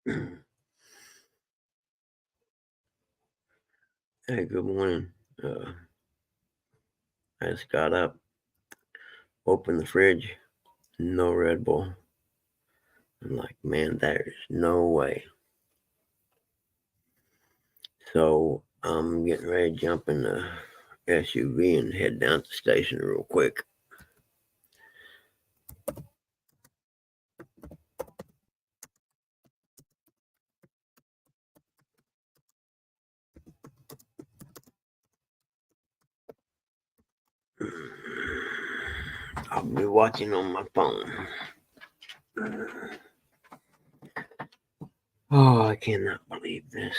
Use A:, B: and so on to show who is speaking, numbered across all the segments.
A: Hey, good morning. I just got up, opened the fridge, no Red Bull. I'm like, man, there's no way. So I'm getting ready to jump in the SUV and head down to the station real quick. I'll be watching on my phone. Oh, I cannot believe this.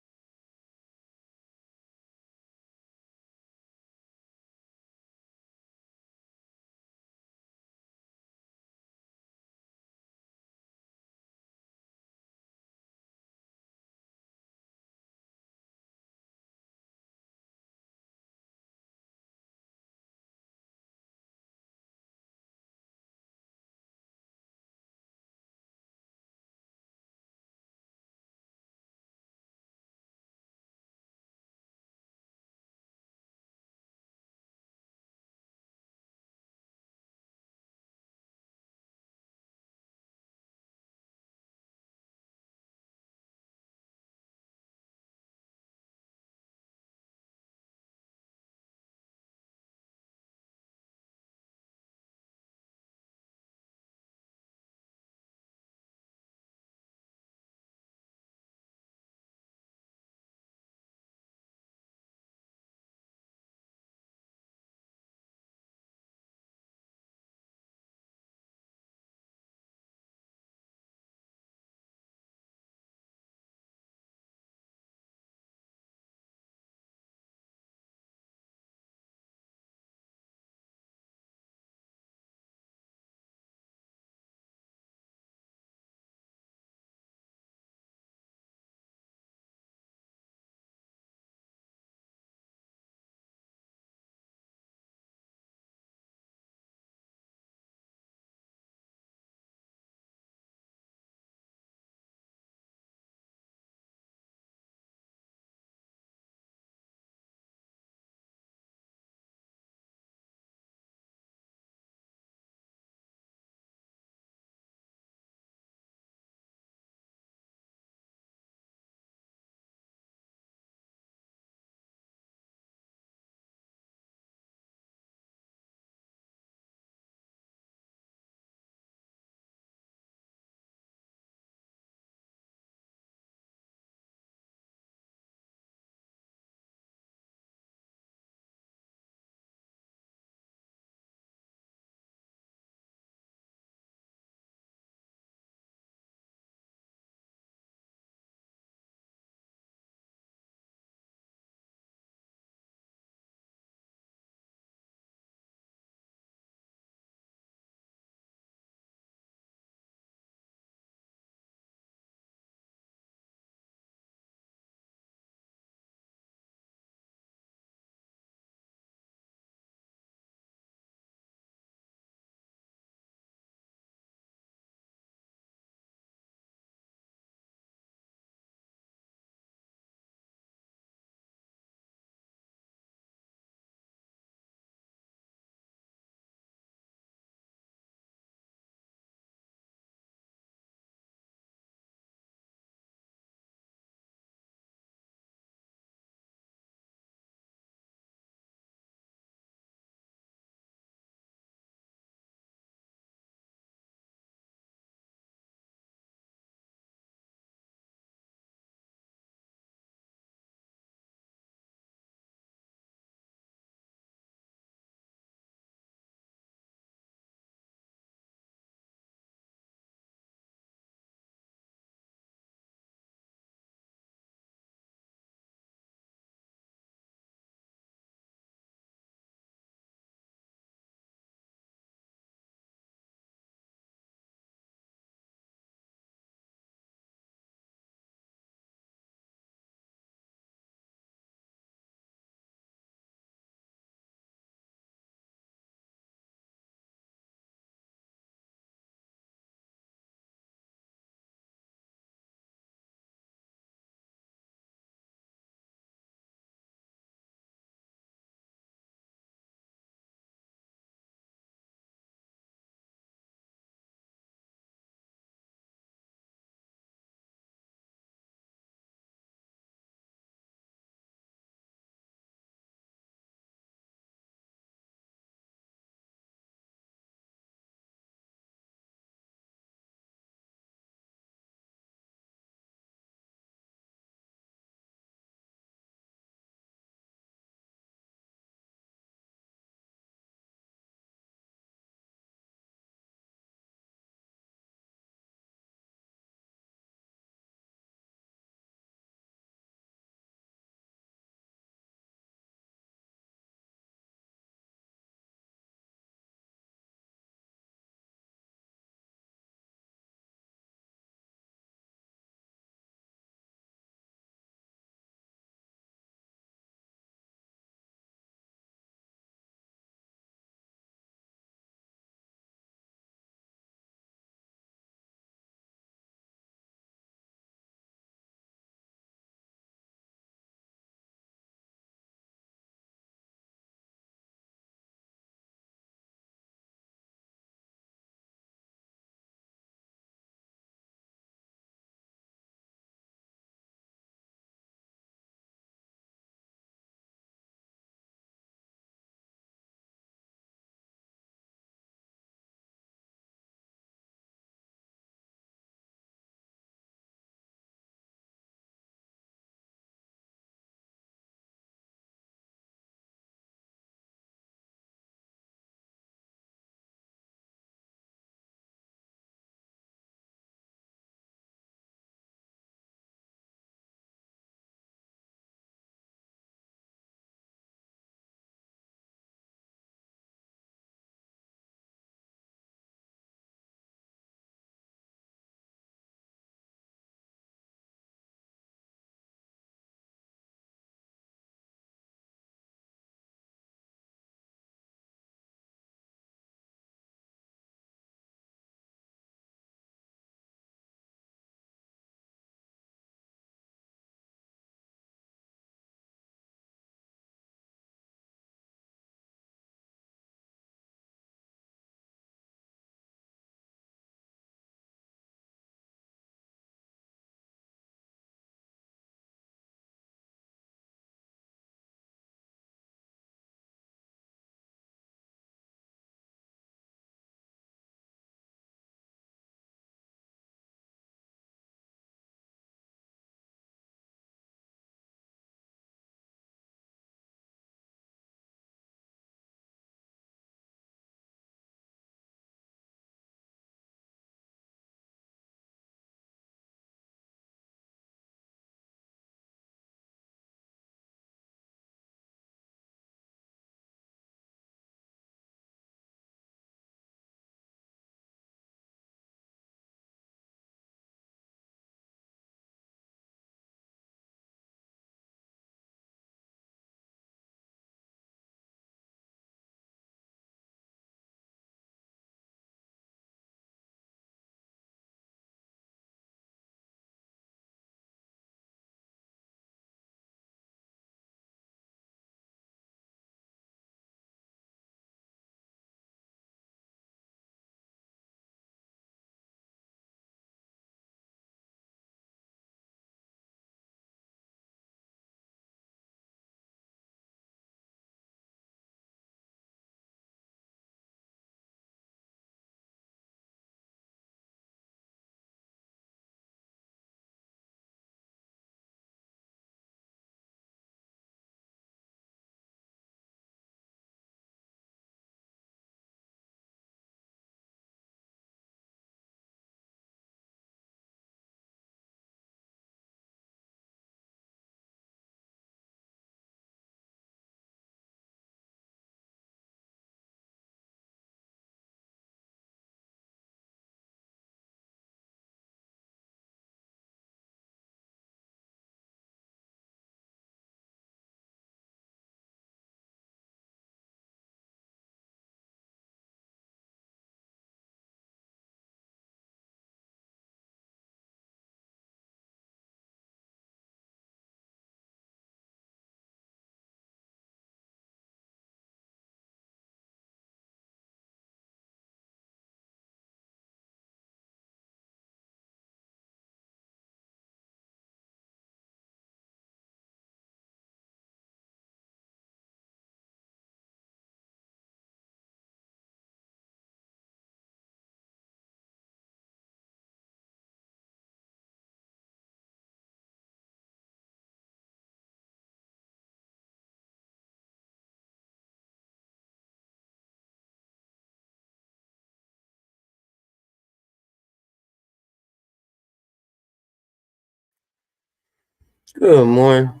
A: Good morning.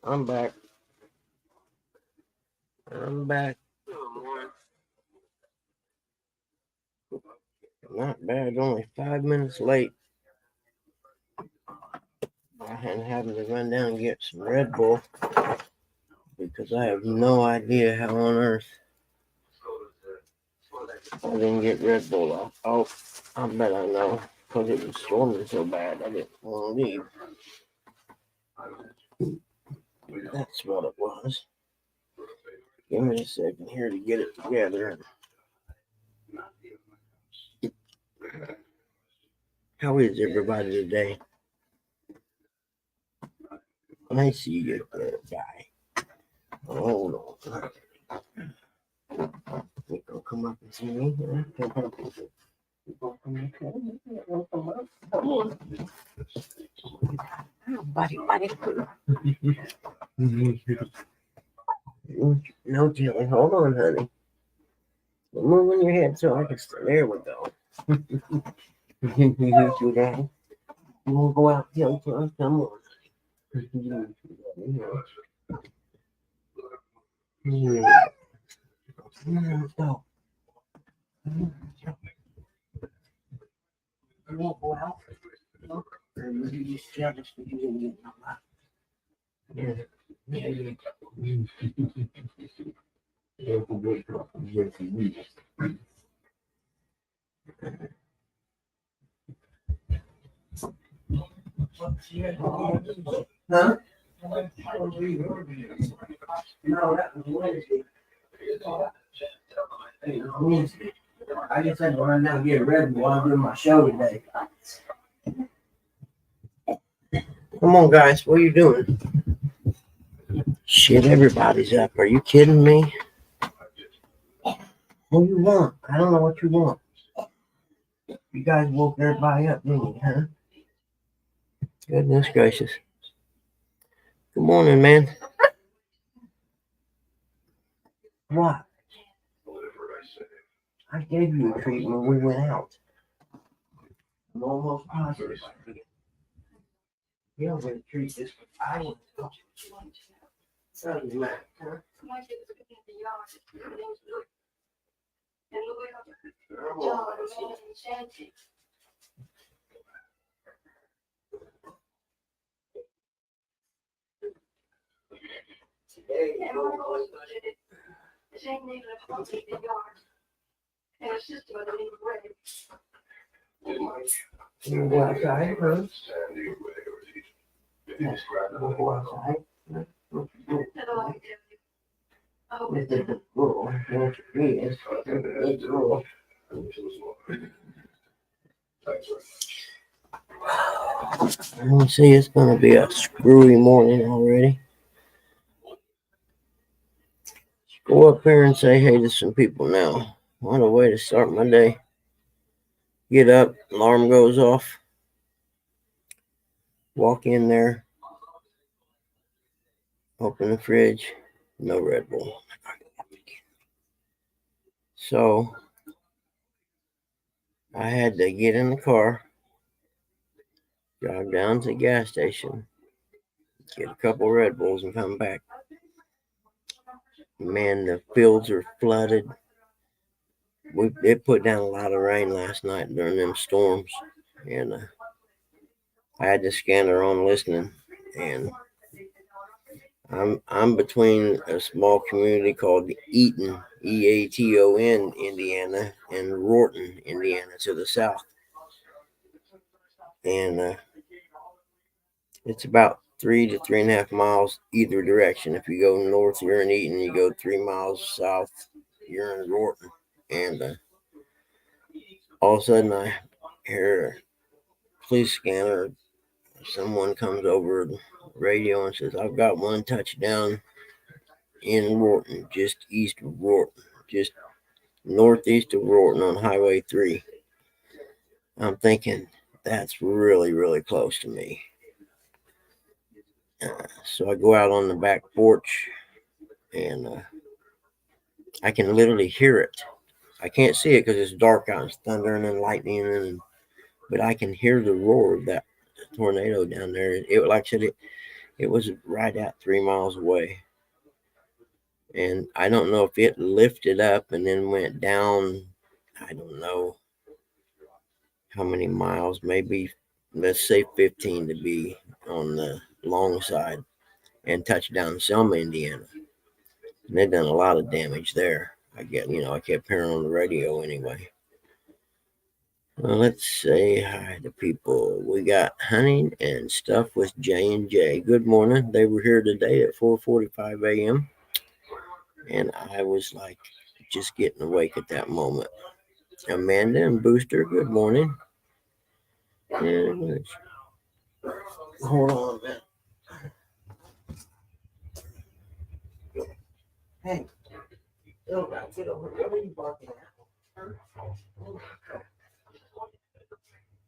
A: I'm back. Good morning. Not bad. Only 5 minutes late. I had having to run down and get some Red Bull because I have no idea how on earth I didn't get Red Bull off. Oh, I bet I know because it was storming so bad I didn't want to leave. That's what it was. Give me a second here to get it together. How is everybody today? I see you there, guy. Hold on. You gonna come up and see me? You gonna come up? Come on. Oh, buddy. No, Jelly. Hold on, honey. You're moving your head so I can stay. There we go. You daddy. You won't go out, Jelly? Come on. Let's go. You won't go out. You just jealous because you didn't get no luck. Huh? No, that was Wednesday. Wednesday. I just had to run down and get Red Bull while I'm doing my show today. Come on, guys. What are you doing? Shit, everybody's up. Are you kidding me? What do you want? I don't know what you want. You guys woke everybody up, didn't you, huh? Goodness gracious. Good morning, man. What? I gave you a treat when we went out. I'm almost positive. You don't get a treat this one. I want to. So you like, huh? You go outside, huh? Yes, we'll go outside. It's a rule. It's a rule. Let me see, it's going to be a screwy morning already. Go up here and say hey to some people now. What a way to start my day. Get up, alarm goes off. Walk in there. Open the fridge. No Red Bull. So I had to get in the car, drive down to the gas station, get a couple Red Bulls, and come back. Man, the fields are flooded. It put down a lot of rain last night during them storms, and I had the scanner on listening. And I'm between a small community called Eaton, Eaton, Indiana, and Rorton, Indiana, to the south. And it's about 3 to 3.5 miles either direction. If you go north, you're in Eaton. You go 3 miles south, you're in Rorton. And all of a sudden, I hear a police scanner. Someone comes over the radio and says, "I've got one touchdown in Rorton, just east of Rorton, just northeast of Rorton on Highway 3. I'm thinking, that's really, really close to me. So I go out on the back porch, and I can literally hear it. I can't see it because it's dark out. It's thundering and lightning, but I can hear the roar of that tornado down there. It like I said, it was right at 3 miles away. And I don't know if it lifted up and then went down. I don't know how many miles, maybe let's say 15 to be on the long side, and touched down in Selma, Indiana. And they've done a lot of damage there. I kept hearing on the radio anyway. Well, let's say hi to people. We got Hunting and Stuff with J&J. Good morning. They were here today at 4:45 a.m. And I was like just getting awake at that moment. Amanda and Booster, good morning. And hold on a minute. Hey, get over here. What are you barking at?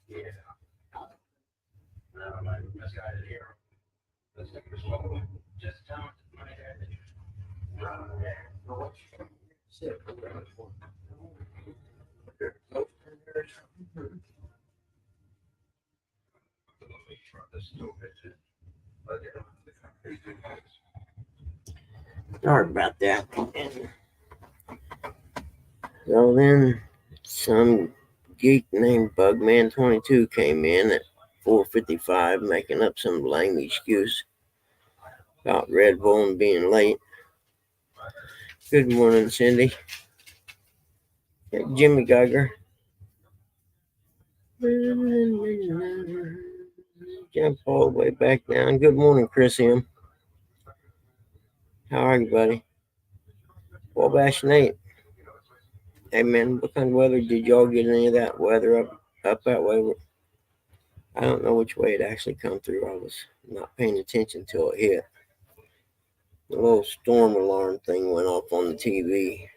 A: Yeah. Just tell my dad. Sorry about that. So then some geek named Bugman22 came in at 4:55 making up some lame excuse about Red Bull and being late. Good morning, Cindy. Hey, Jimmy Geiger. Jump all the way back down. Good morning, Chris M. How are you, buddy? Wabash Nate. Hey, man, what kind of weather did y'all get? Any of that weather up that way? I don't know which way it actually come through. I was not paying attention till it hit. The little storm alarm thing went off on the TV.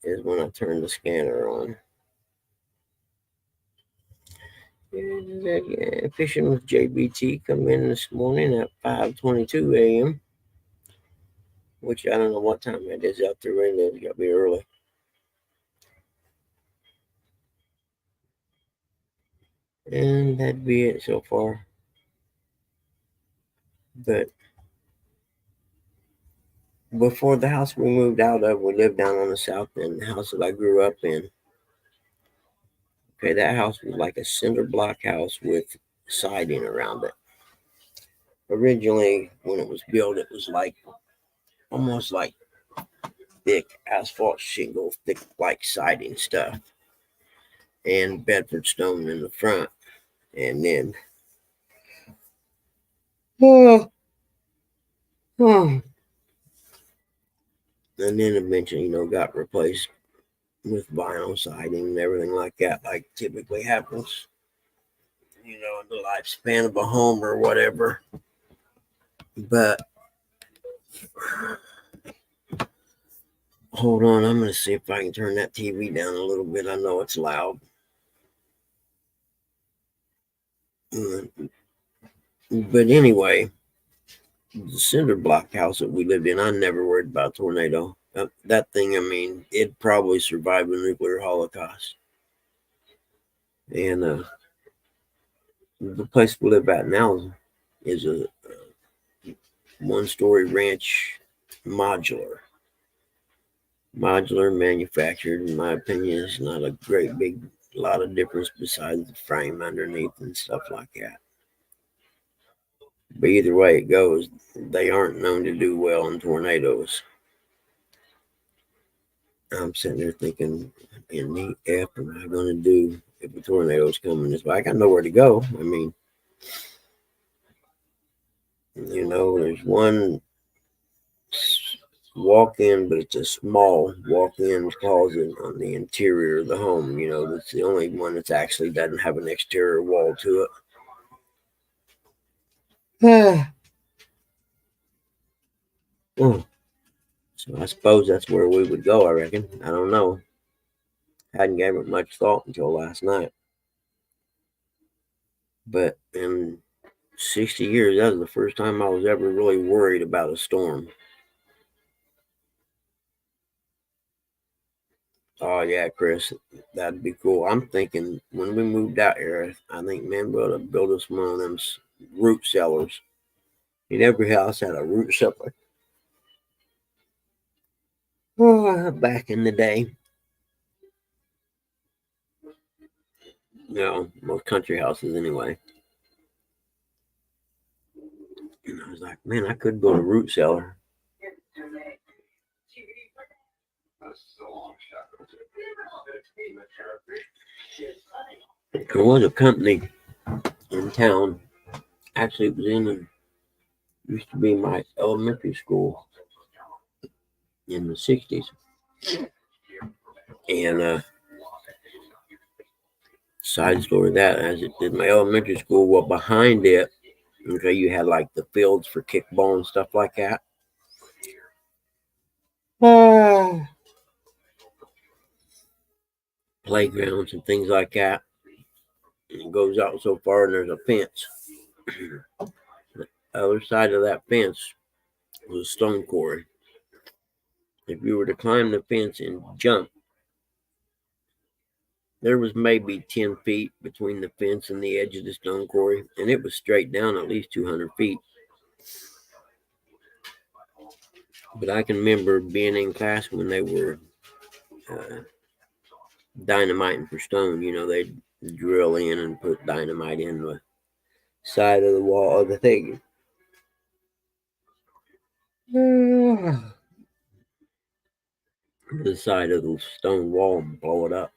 A: Is when I turned the scanner on. Yeah, Fishing with JBT come in this morning at 5:22 a.m. Which I don't know what time it is out there. It's got to be early. And that'd be it so far. But before the house we moved out of, we lived down on the south end, the house that I grew up in. Okay, that house was like a cinder block house with siding around it. Originally, when it was built, it was like almost like thick asphalt shingle, thick like siding stuff, and Bedford stone in the front. And then, oh, and then eventually, got replaced with vinyl siding and everything like that, like typically happens, in the lifespan of a home or whatever. But hold on, I'm going to see if I can turn that TV down a little bit. I know it's loud. But anyway, the cinder block house that we lived in, I never worried about tornado. That thing, I mean, it probably survived a nuclear holocaust. And the place we live at now is a one-story ranch modular manufactured. In my opinion, is not a great big lot of difference besides the frame underneath and stuff like that. But either way it goes, they aren't known to do well in tornadoes. I'm sitting there thinking, in the F am I going to do if a tornado's coming this way? I got nowhere to go. I mean, there's one walk-in, but it's a small walk-in closet on the interior of the home. That's the only one that's actually doesn't have an exterior wall to it. So I suppose that's where we would go, I reckon. I don't know. Hadn't gave it much thought until last night. But in 60 years, that was the first time I was ever really worried about a storm. Oh yeah, Chris, that'd be cool. I'm thinking when we moved out here, I think man, we'll build us one of them root cellars. In every house had a root cellar. Oh, back in the day, most country houses anyway. And I was like, man, I could build a root cellar. There was a company in town. Actually, it was used to be my elementary school in the 60s. And side story of that, as it did my elementary school, well, behind it, okay, you had like the fields for kickball and stuff like that. Playgrounds and things like that. And it goes out so far, and there's a fence. The other side of that fence was a stone quarry. If you were to climb the fence and jump, there was maybe 10 feet between the fence and the edge of the stone quarry, and it was straight down at least 200 feet. But I can remember being in class when they were dynamiting for stone. They'd drill in and put dynamite in the side of the wall of the thing. The side of the stone wall and blow it up.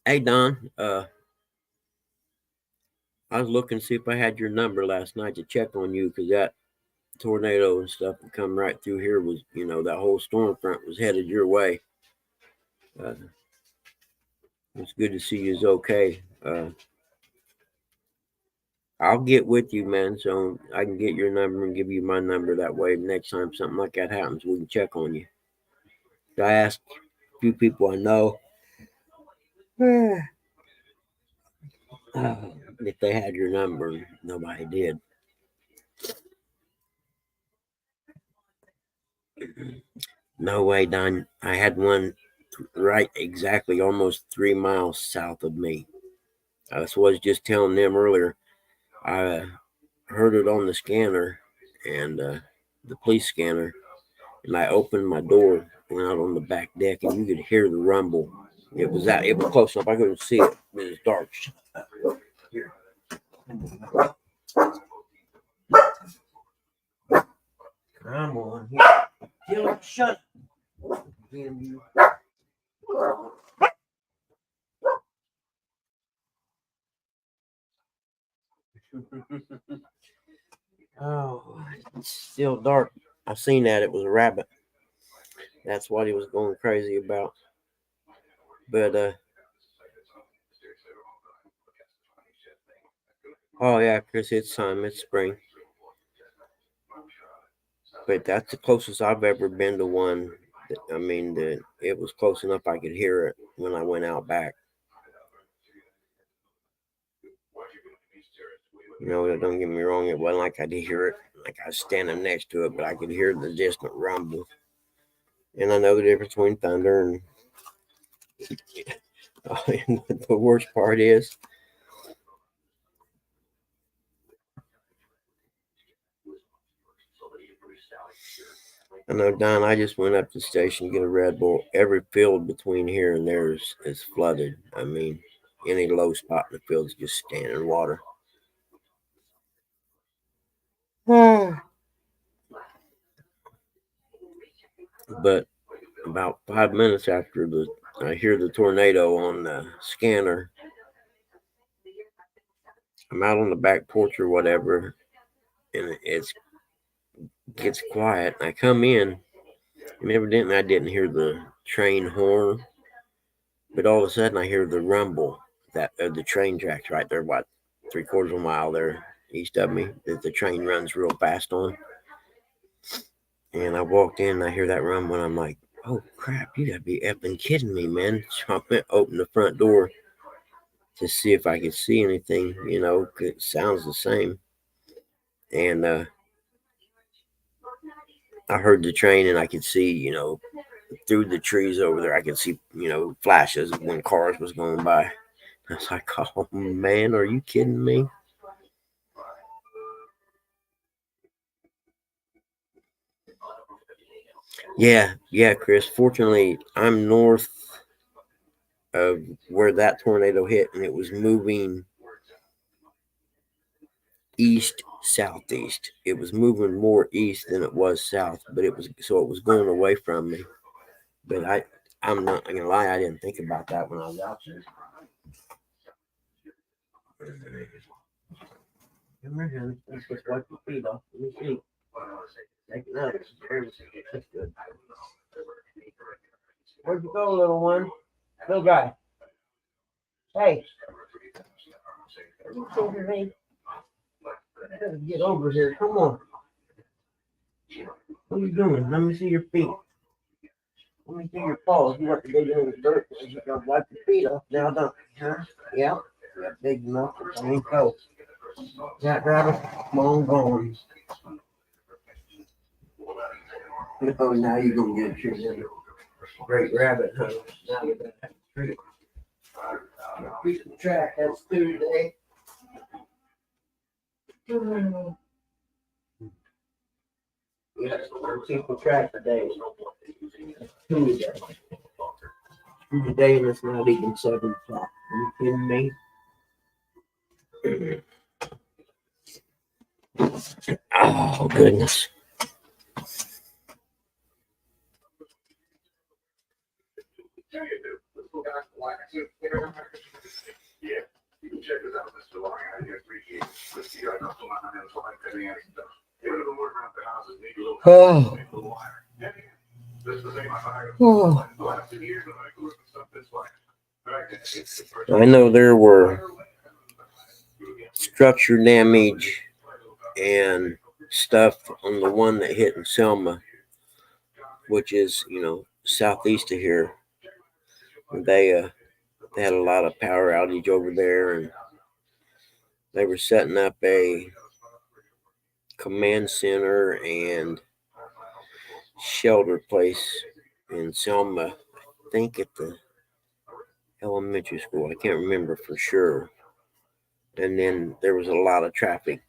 A: Hey Don, I was looking to see if I had your number last night to check on you because that tornado and stuff that come right through here was, that whole storm front was headed your way. It's good to see you's okay. I'll get with you, man, so I can get your number and give you my number. That way, next time something like that happens, we can check on you. I asked a few people I know if they had your number. Nobody did. No way, Don. I had one right exactly almost 3 miles south of me. I was just telling them earlier. I heard it on the scanner and the police scanner, and I opened my door, went out on the back deck, and you could hear the rumble. It was close enough. I couldn't see it. It was dark. Here. Come on here. Dylan, shut up. Damn you. Oh, it's still dark. I seen that. It was a rabbit. That's what he was going crazy about. But oh yeah, Chris, it's time. It's spring. But that's the closest I've ever been to one. I mean, it was close enough I could hear it when I went out back. Don't get me wrong. It wasn't like I could hear it, like I was standing next to it, but I could hear the distant rumble. And I know the difference between thunder and. And the worst part is, I know, Don, I just went up to the station to get a Red Bull. Every field between here and there is flooded. I mean, any low spot in the field is just standing water. But about 5 minutes after I hear the tornado on the scanner, I'm out on the back porch or whatever, and it gets quiet. I come in, and evidently I didn't hear the train horn, but all of a sudden I hear the rumble that the train tracks right there, about 3/4 of a mile there east of me, that the train runs real fast on. And I walked in, and I hear that rumble, and I'm like, "Oh crap! You gotta be effing kidding me, man!" So I went open the front door to see if I could see anything. 'Cause it sounds the same. And I heard the train, and I could see, through the trees over there, I could see, flashes when cars was going by. I was like, oh man, are you kidding me? Yeah, Chris. Fortunately, I'm north of where that tornado hit, and it was moving east southeast. It was moving more east than it was south, but it was going away from me. But I'm not gonna lie, I didn't think about that when I was out there. Come here, honey. Let's just wipe your feet off. Let me see. Take it out. That's good. Where'd you go, little one? Little guy. Hey. Get over here. Get over here. Come on. What are you doing? Let me see your feet. Let me see your paws. You have to go down in the dirt. You gotta wipe your feet off now, don't you? Huh? Yeah. Yeah, big muscles. I mean, go. That rabbit, long gone. Oh, now you're gonna get your great rabbit hunt. Now we're gonna have to treat it. Piece of track. That's Tuesday. Yes, 13th track today. Tuesday. Tuesday, and it's not even 7 o'clock. Are you kidding me? Oh, goodness. Oh. Oh. I know there were structure damage and stuff on the one that hit in Selma, which is, southeast of here. They had a lot of power outage over there, and they were setting up a command center and shelter place in Selma. I think at the elementary school. I can't remember for sure. And then there was a lot of traffic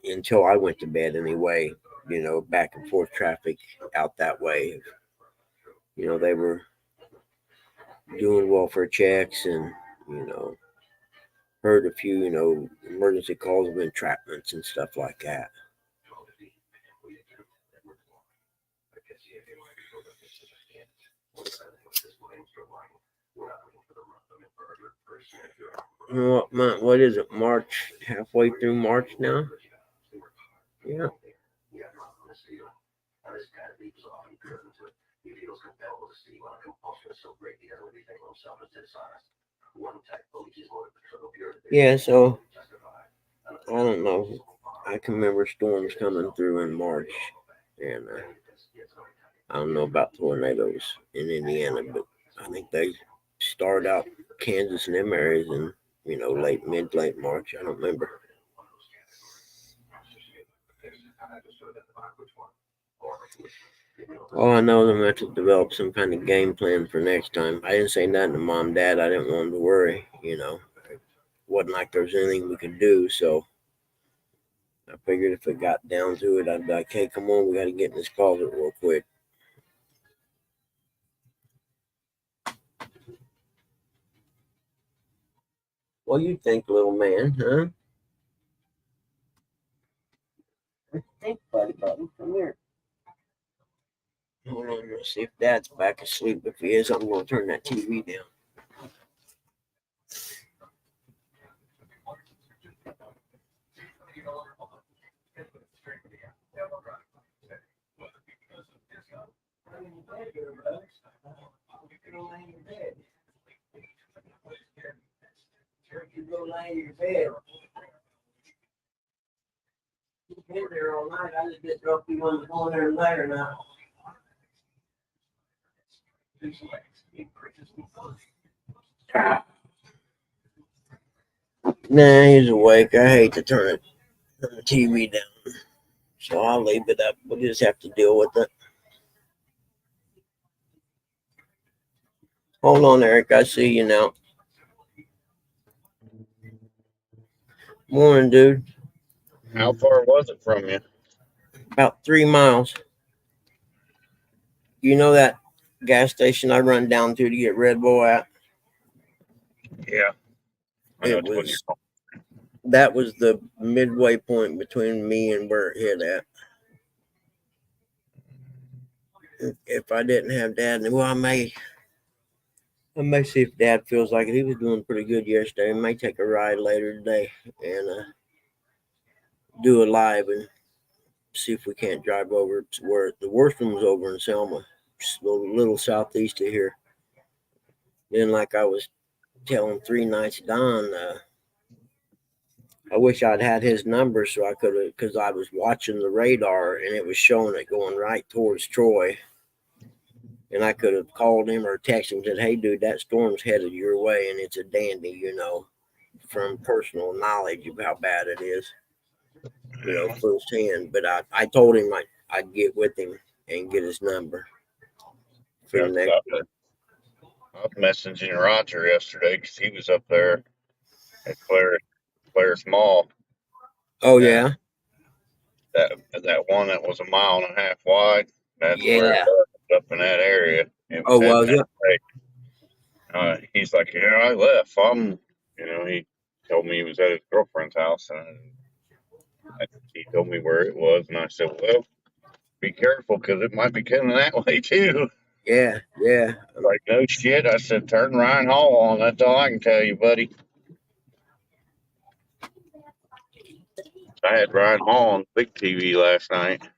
A: until I went to bed anyway, back and forth traffic out that way. They were doing welfare checks and, heard a few, emergency calls of entrapments and stuff like that. What month? What is it? March? Halfway through March now? Yeah. Yeah, so I don't know. I can remember storms coming through in March, and I don't know about tornadoes in Indiana, but I think they start out Kansas and them areas in late March. I don't remember. Oh, I know them have to develop some kind of game plan for next time. I didn't say nothing to mom, dad. I didn't want them to worry. It wasn't like there was anything we could do. So I figured if it got down to it, I'd be like, hey, come on, we got to get in this closet real quick. Well, you think, little man, huh? What you think, buddy? Come here. Hold on, let's see if Dad's back asleep. If he is, I'm going to turn that TV down. You go lay in your bed. You've been there all night. I just didn't know if you wanted to go in there and lay or not. Nah, he's awake. I hate to turn the TV down. So I'll leave it up. We'll just have to deal with it. Hold on, Eric. I see you now. Morning, dude.
B: How far was it from you?
A: About 3 miles. You know that gas station I run down to get Red Bull at?
B: Yeah, I know
A: It
B: which one you're
A: was
B: on.
A: that was the midway point between me and where it hit at. If I didn't have Dad, well, I may see if Dad feels like it. He was doing pretty good yesterday. I may take a ride later today and do a live and see if we can't drive over to where the worst one was over in Selma, just a little southeast of here. Then, like I was telling 3 nights Don, I wish I'd had his number so I could have, because I was watching the radar and it was showing it going right towards Troy. And I could have called him or texted him and said, "Hey, dude, that storm's headed your way and it's a dandy, from personal knowledge of how bad it is, firsthand." But I told him I'd get with him and get his number for
B: Yeah,
A: the
B: 'cause
A: next one.
B: I was messaging Roger yesterday because he was up there at Claire's Mall.
A: Oh,
B: Uh,
A: yeah?
B: that one that was a mile and a half wide. That's where it
A: Yeah.
B: was up in that area. It was
A: Oh,
B: heading
A: was
B: that
A: it?
B: way. He's like, yeah, I left. He told me he was at his girlfriend's house, and he told me where it was, and I said, well, be careful because it might be coming that way too.
A: Yeah, yeah.
B: Like, no shit. I said, turn Ryan Hall on. That's all I can tell you, buddy. I had Ryan Hall on Big TV last night.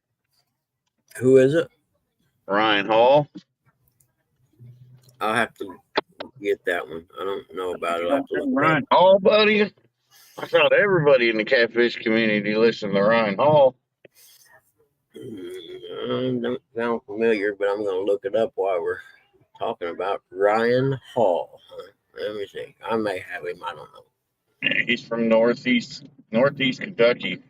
A: Who is it?
B: Ryan Hall.
A: I'll have to get that one. I don't know about it. I'll have to look it up.
B: Ryan Hall, buddy. I thought everybody in the catfish community listened to Ryan Hall.
A: Don't sound familiar, but I'm going to look it up while we're talking about Ryan Hall. Let me see. I may have him. I don't know.
B: He's from Northeast Kentucky.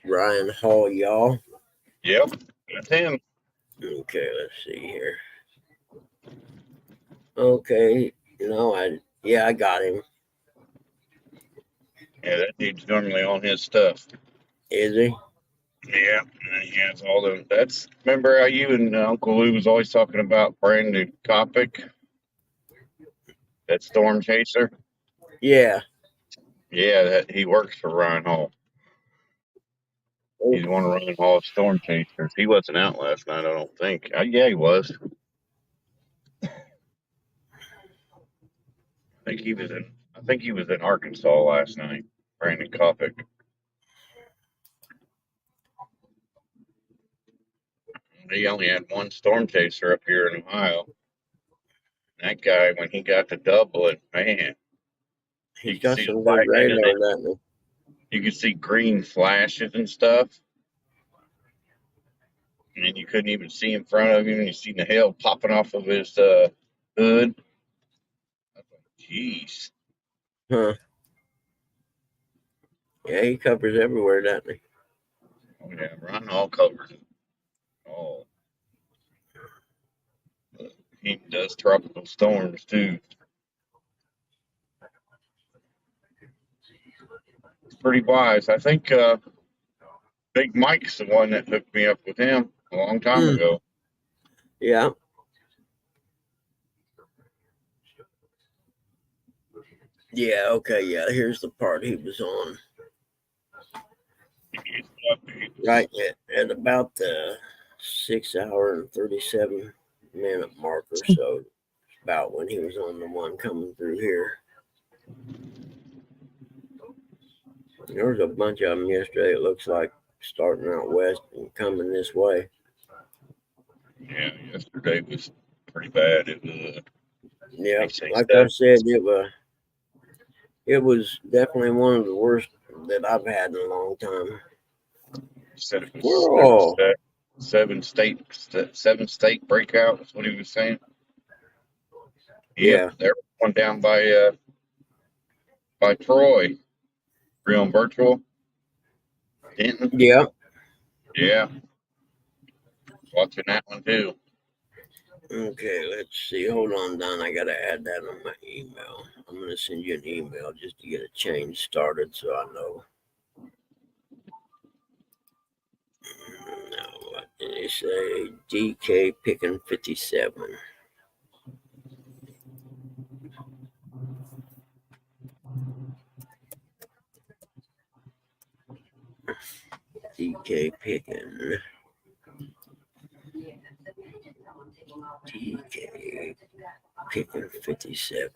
A: Ryan Hall, y'all.
B: Yep, that's him.
A: Okay, let's see here. Okay, I got him.
B: Yeah, that dude's normally on his stuff.
A: Is he?
B: Yeah, and he has all the. Remember how you and Uncle Lou was always talking about Brandon Kopic, that storm chaser?
A: Yeah.
B: Yeah, that he works for Ryan Hall. He's one of Ryan Hall's storm chasers. He wasn't out last night, I don't think. Yeah, he was. I think he was in Arkansas last night. Brandon Kopic. He only had one storm chaser up here in Ohio. That guy, when he got to Dublin, man, you
A: He's
B: could
A: got
B: see the
A: some good
B: lightning and
A: radar, doesn't
B: you could see green flashes and stuff. And you couldn't even see in front of him. And you see the hail popping off of his hood. I was like, jeez.
A: he? Huh. Yeah, he covers everywhere, doesn't he?
B: Oh, yeah, Ron Hall covers it all. He does tropical storms too. It's pretty wise. I think Big Mike's the one that hooked me up with him a long time
A: Mm.
B: ago.
A: Yeah. Yeah, okay, yeah. Here's the part he was on. Right at about the 6 hour and 37 minute mark or so, about when he was on the one coming through here. There was a bunch of them yesterday, it looks like, starting out west and coming this way.
B: Yeah, yesterday was pretty bad. It was
A: Yeah,
B: anything
A: like I
B: seven.
A: said, it was definitely one of the worst that I've had in a long time.
B: Said it was there was
A: Squirrel.
B: seven state breakout. That's what he was saying. Yep,
A: Yeah.
B: there was one down by Troy, real virtual. Denton.
A: Yeah.
B: Yeah, watching that one too.
A: Okay, let's see. Hold on, Don. I gotta add that on my email. I'm gonna send you an email just to get a change started so I know. Now, what did they say? DK picking 57. DK picking. DK picking 57.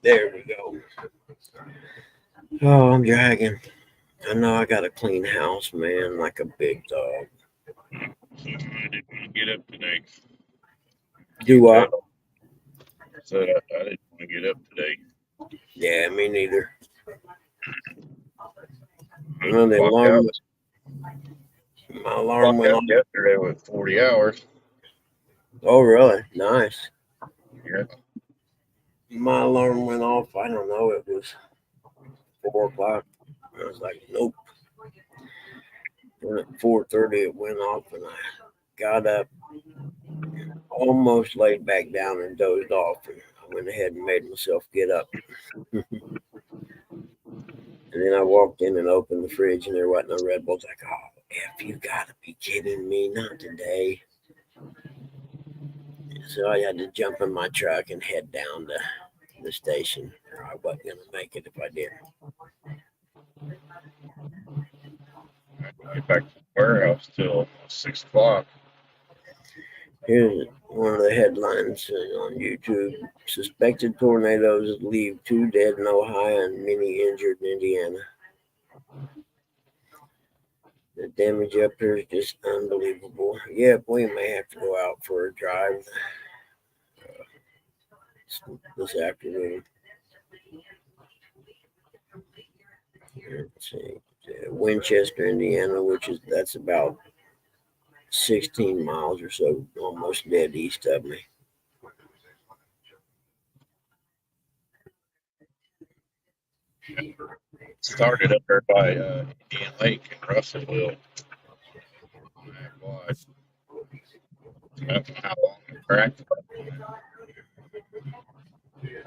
A: There we go. Oh, I'm dragging. I know I got a clean house, man, like a big dog.
B: So I didn't want to get up today.
A: Do I?
B: Said I didn't want to get up today.
A: Yeah, me neither.
B: I
A: You know, the
B: clocked
A: alarm,
B: out.
A: my alarm
B: Clocked
A: went
B: out
A: off.
B: yesterday with 40 hours.
A: Oh, really? Nice.
B: Yeah.
A: My alarm went off. I don't know. It was 4 o'clock. I was like, nope. And at 4:30, it went off, and I got up, almost laid back down and dozed off. And I went ahead and made myself get up. And then I walked in and opened the fridge, and there wasn't no Red Bulls. Like, oh, F, you gotta be kidding me. Not today. So I had to jump in my truck and head down to the station, or I wasn't going to make it if I didn't.
B: I didn't get back to the warehouse till 6 o'clock.
A: Here's one of the headlines on YouTube. Suspected tornadoes leave 2 dead in Ohio and many injured in Indiana. The damage up here is just unbelievable. Yep, we may have to go out for a drive this afternoon. Let's see. Winchester, Indiana, that's about 16 miles or so, almost dead east of me.
B: Started up there by Indian Lake in Russellville. I don't know how long it cracked.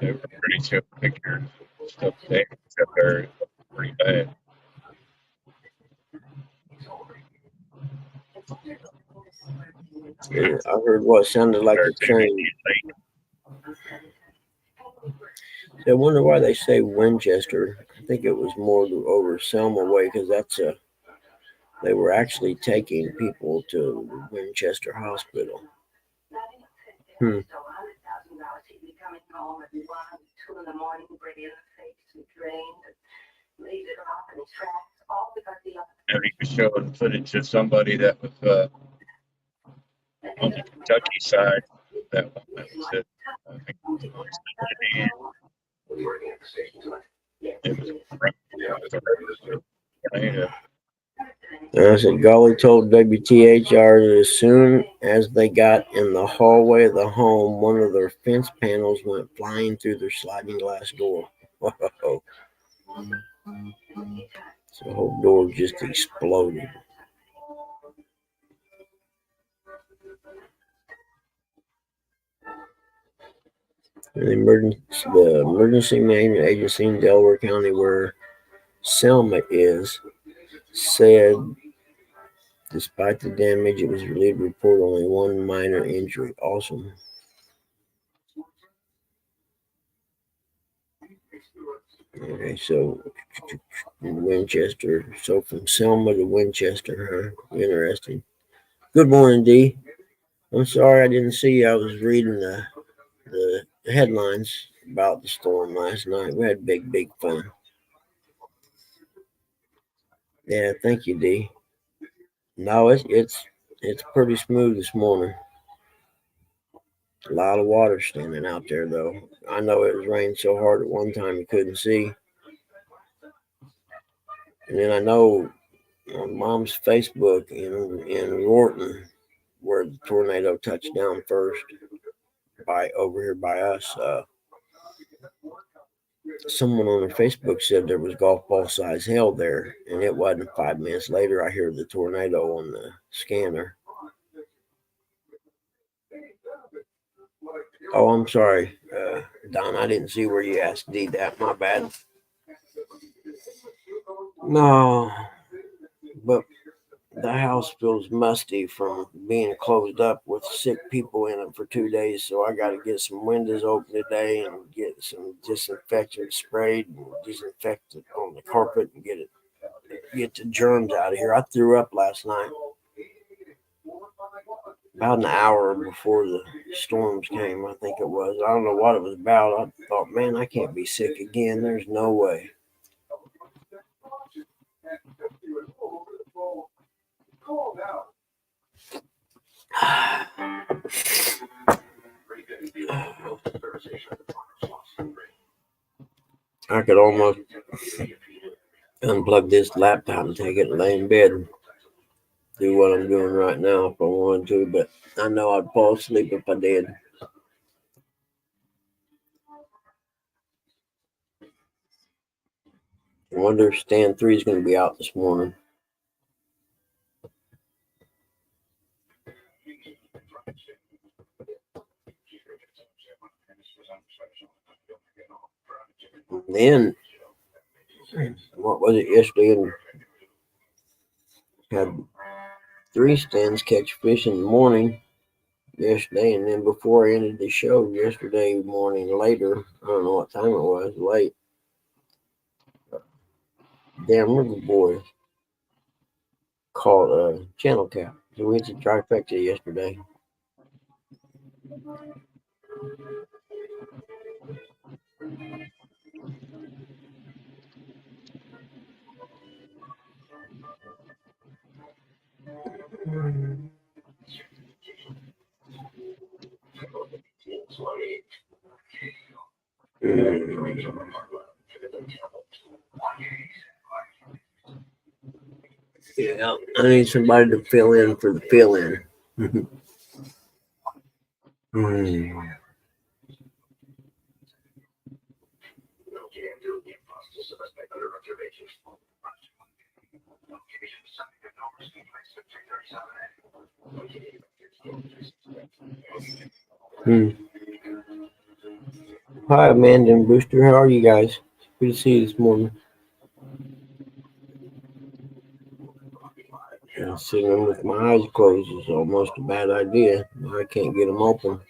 B: They were pretty chill pictures. Stuff damage up there pretty bad.
A: And I heard what sounded like a train. I wonder why they say Winchester. I think it was more over Selma way because they were actually taking people to Winchester Hospital.
B: And he was showing footage of somebody that was on the Kentucky side. That one that was at, I think it was it was a tornado.
A: I said, Golly told WTHR that as soon as they got in the hallway of the home, one of their fence panels went flying through their sliding glass door. Whoa. So the whole door just exploded. The emergency management agency in Delaware County, where Selma is, said despite the damage, it was relieved to report only one minor injury. Awesome. Okay, so Winchester. So from Selma to Winchester, huh? Interesting. Good morning, D. I'm sorry I didn't see you. I was reading the headlines about the storm last night. We had big fun. Yeah, thank you, D. No, it's pretty smooth this morning. A lot of water standing out there, though. I know it was raining so hard at one time you couldn't see. And then I know on Mom's Facebook in Rorton, where the tornado touched down first, by over here by us, someone on her Facebook said there was golf ball size hail there, and it wasn't. 5 minutes later, I hear the tornado on the scanner. Oh, I'm sorry, Don. I didn't see where you asked D that. My bad. No, but the house feels musty from being closed up with sick people in it for 2 days. So I got to get some windows open today and get some disinfectant sprayed and disinfect it on the carpet and get the germs out of here. I threw up last night about an hour before the storms came. I think it was. I don't know what it was about. I thought, man, I can't be sick again. There's no way. I could almost unplug this laptop and take it and lay in bed and do what I'm doing right now if I wanted to, but I know I'd fall asleep if I did. I wonder if Stand 3 is going to be out this morning. And then, what was it yesterday? And had 3 stands catch fish in the morning yesterday, and then before I ended the show yesterday morning later, I don't know what time it was, late. Damn River Boys called Channel Cap. So we went to Trifecta yesterday. Yeah, I need somebody to fill in for the fill in. Hi, Amanda and Booster. How are you guys? Good to see you this morning. Sitting with my eyes closed is almost a bad idea. I can't get them open.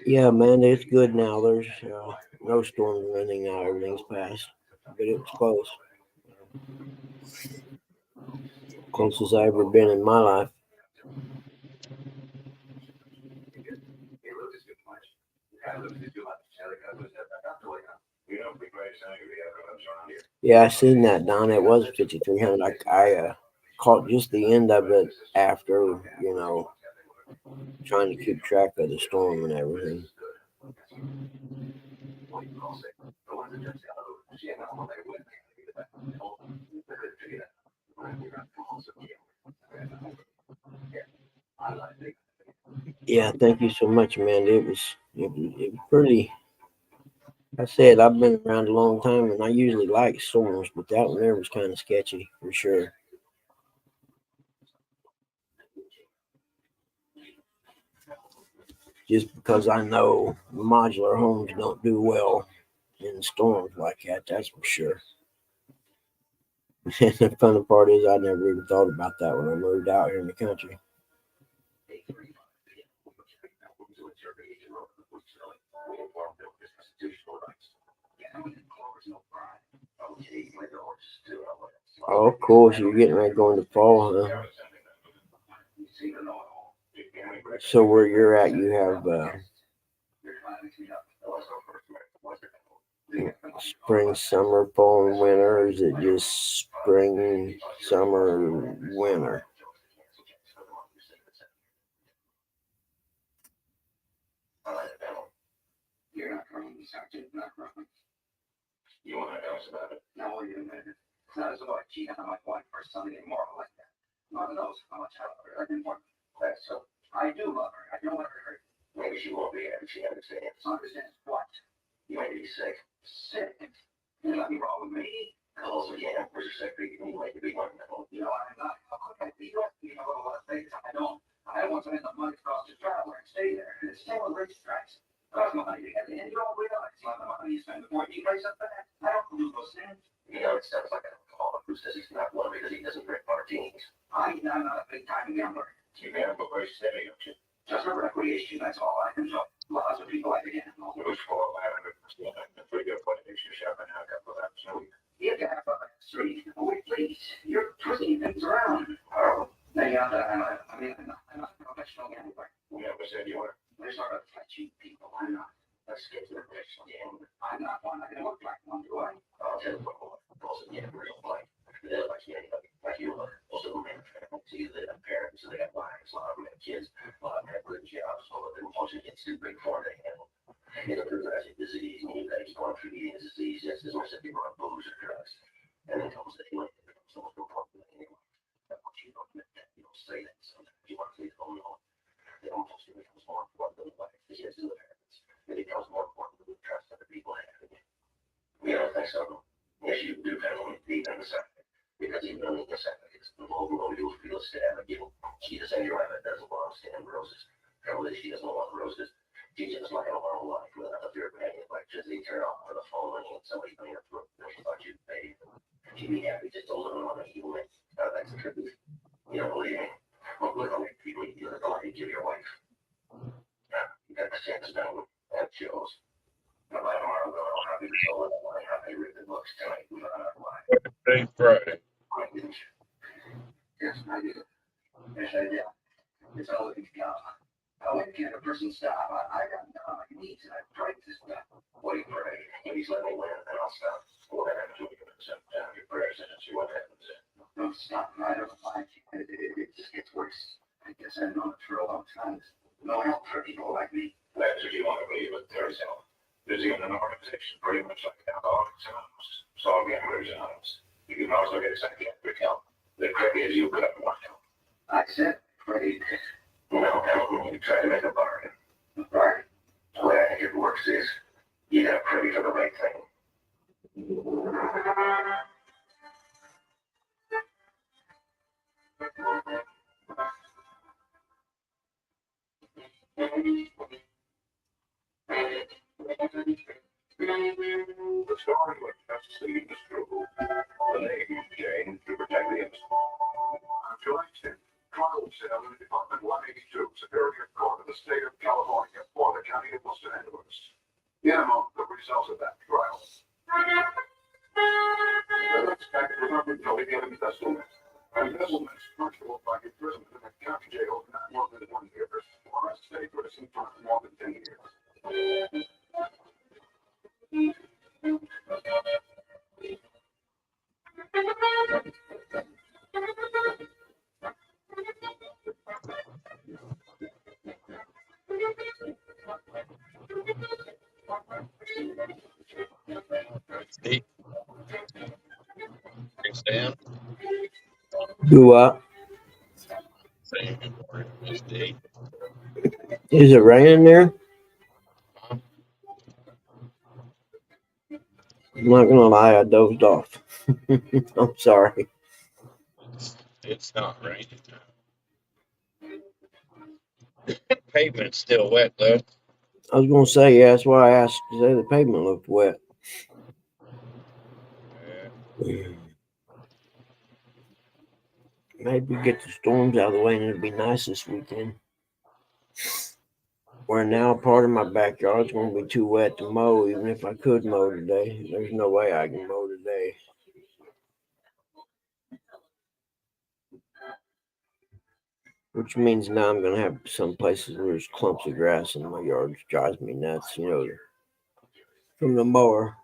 A: Yeah, man, it's good now. There's no storms or anything now. Everything's passed, but it was close. Closest I've ever been in my life. Yeah, I seen that, Don. It was 5,300. I caught just the end of it after, trying to keep track of the storm and everything. Yeah, thank you so much, Amanda. It was pretty I said I've been around a long time, and I usually like storms, but that one there was kind of sketchy for sure. Just because I know modular homes don't do well in storms like that, that's for sure. And the funny part is, I never even thought about that when I moved out here in the country. Oh, of course, you're getting ready to go into fall, huh? So where you're at, you have spring, summer, fall, and winter, or is it just spring, summer, winter?
B: Thursday, Friday. Steve, Stan,
A: Do what?
B: saying good morning, Miss D.
A: Is it raining there? I'm not gonna lie, I dozed off. I'm sorry.
B: It's not raining now. Pavement's still wet though.
A: I was gonna say, yeah, that's why I asked to say the pavement looked wet.
B: Yeah.
A: Maybe get the storms out of the way and it'll be nice this weekend. Where now part of my backyard's gonna be too wet to mow, even if I could mow today. There's no way I can mow today. Which means now I'm gonna have some places where there's clumps of grass in my yard, which drives me nuts, from the mower.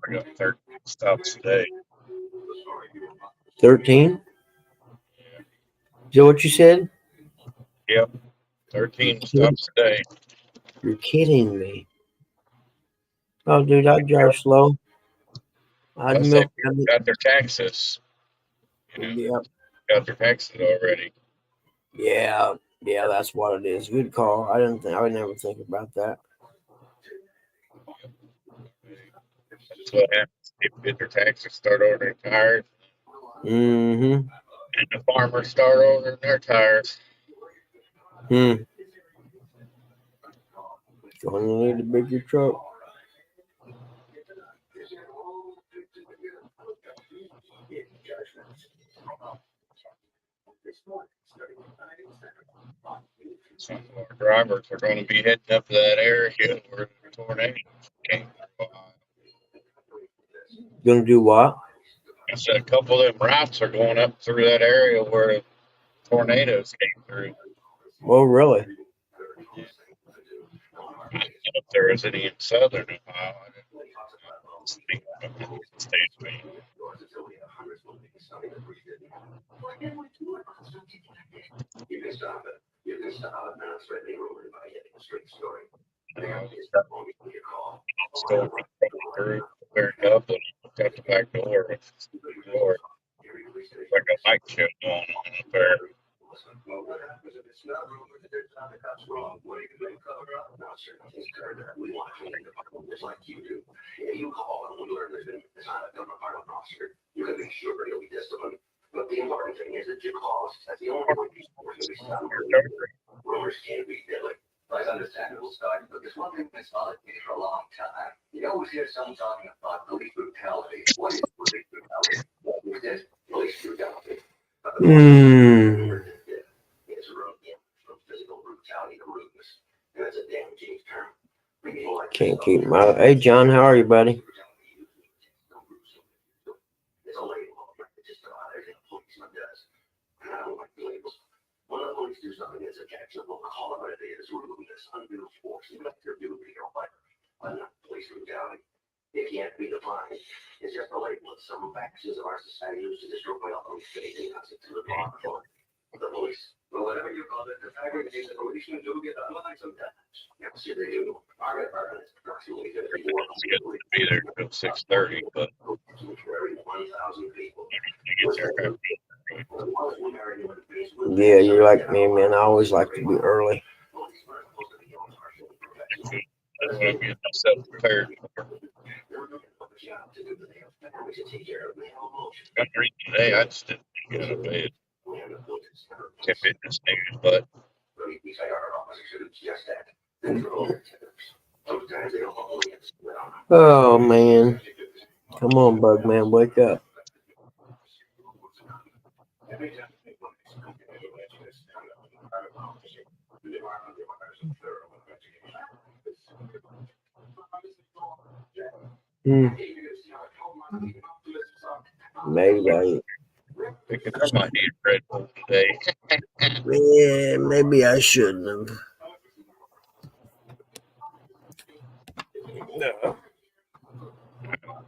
B: I got 13 stops today.
A: 13?
B: Yeah.
A: Is that what you said?
B: Yep. 13 stops today.
A: You're kidding me. Oh, dude, I drive slow. I'd
B: Unless they
A: milk.
B: got their taxes.
A: Yep.
B: Got their taxes already.
A: Yeah, that's what it is. Good call. I would never think about that.
B: That's what happens. People get their taxes, start ordering tires,
A: Mm-hmm.
B: and the farmers start ordering their tires.
A: Gonna need a bigger truck.
B: Some of our drivers are going to be heading up to that area where the tornadoes came through.
A: Gonna do what?
B: I said a couple of them routes are going up through that area where tornadoes came through.
A: Oh, really?
B: I don't know if there was any in southern Ohio. I didn't speak about the state of me. Storm coming through, clearing up, and got the back door. Door. Like a night shift going on up there.
A: Hmm. Can't keep my. Hey, John, how are you, buddy?
B: It's good to be there till 6:30, but you get there half
A: Yeah, you're like me, man. I always like to be early.
B: that's what I'm getting myself prepared for. Got to read today. I just didn't get out of bed. Kept hitting this news, but
A: Oh man, come on, bug man, wake up. Hmm. Maybe
B: thinking I might need a Red Bull today.
A: maybe I shouldn't have.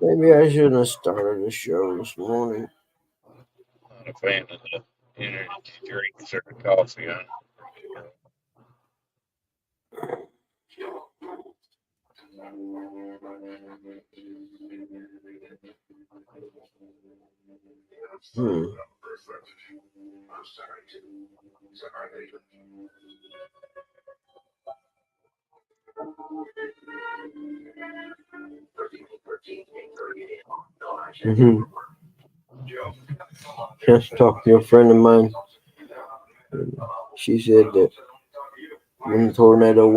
A: Maybe I shouldn't have started the show this morning.
B: fan of the energy drinks or the coffee.
A: Hmm. Mm-hmm. Just talked to a friend of mine. She said that when the tornado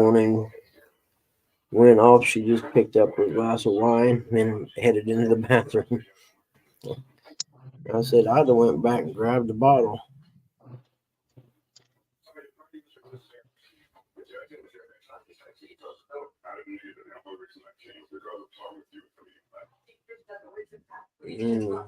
A: went off, she just picked up a glass of wine and headed into the bathroom. I said I'd have went back and grabbed the bottle. Mm.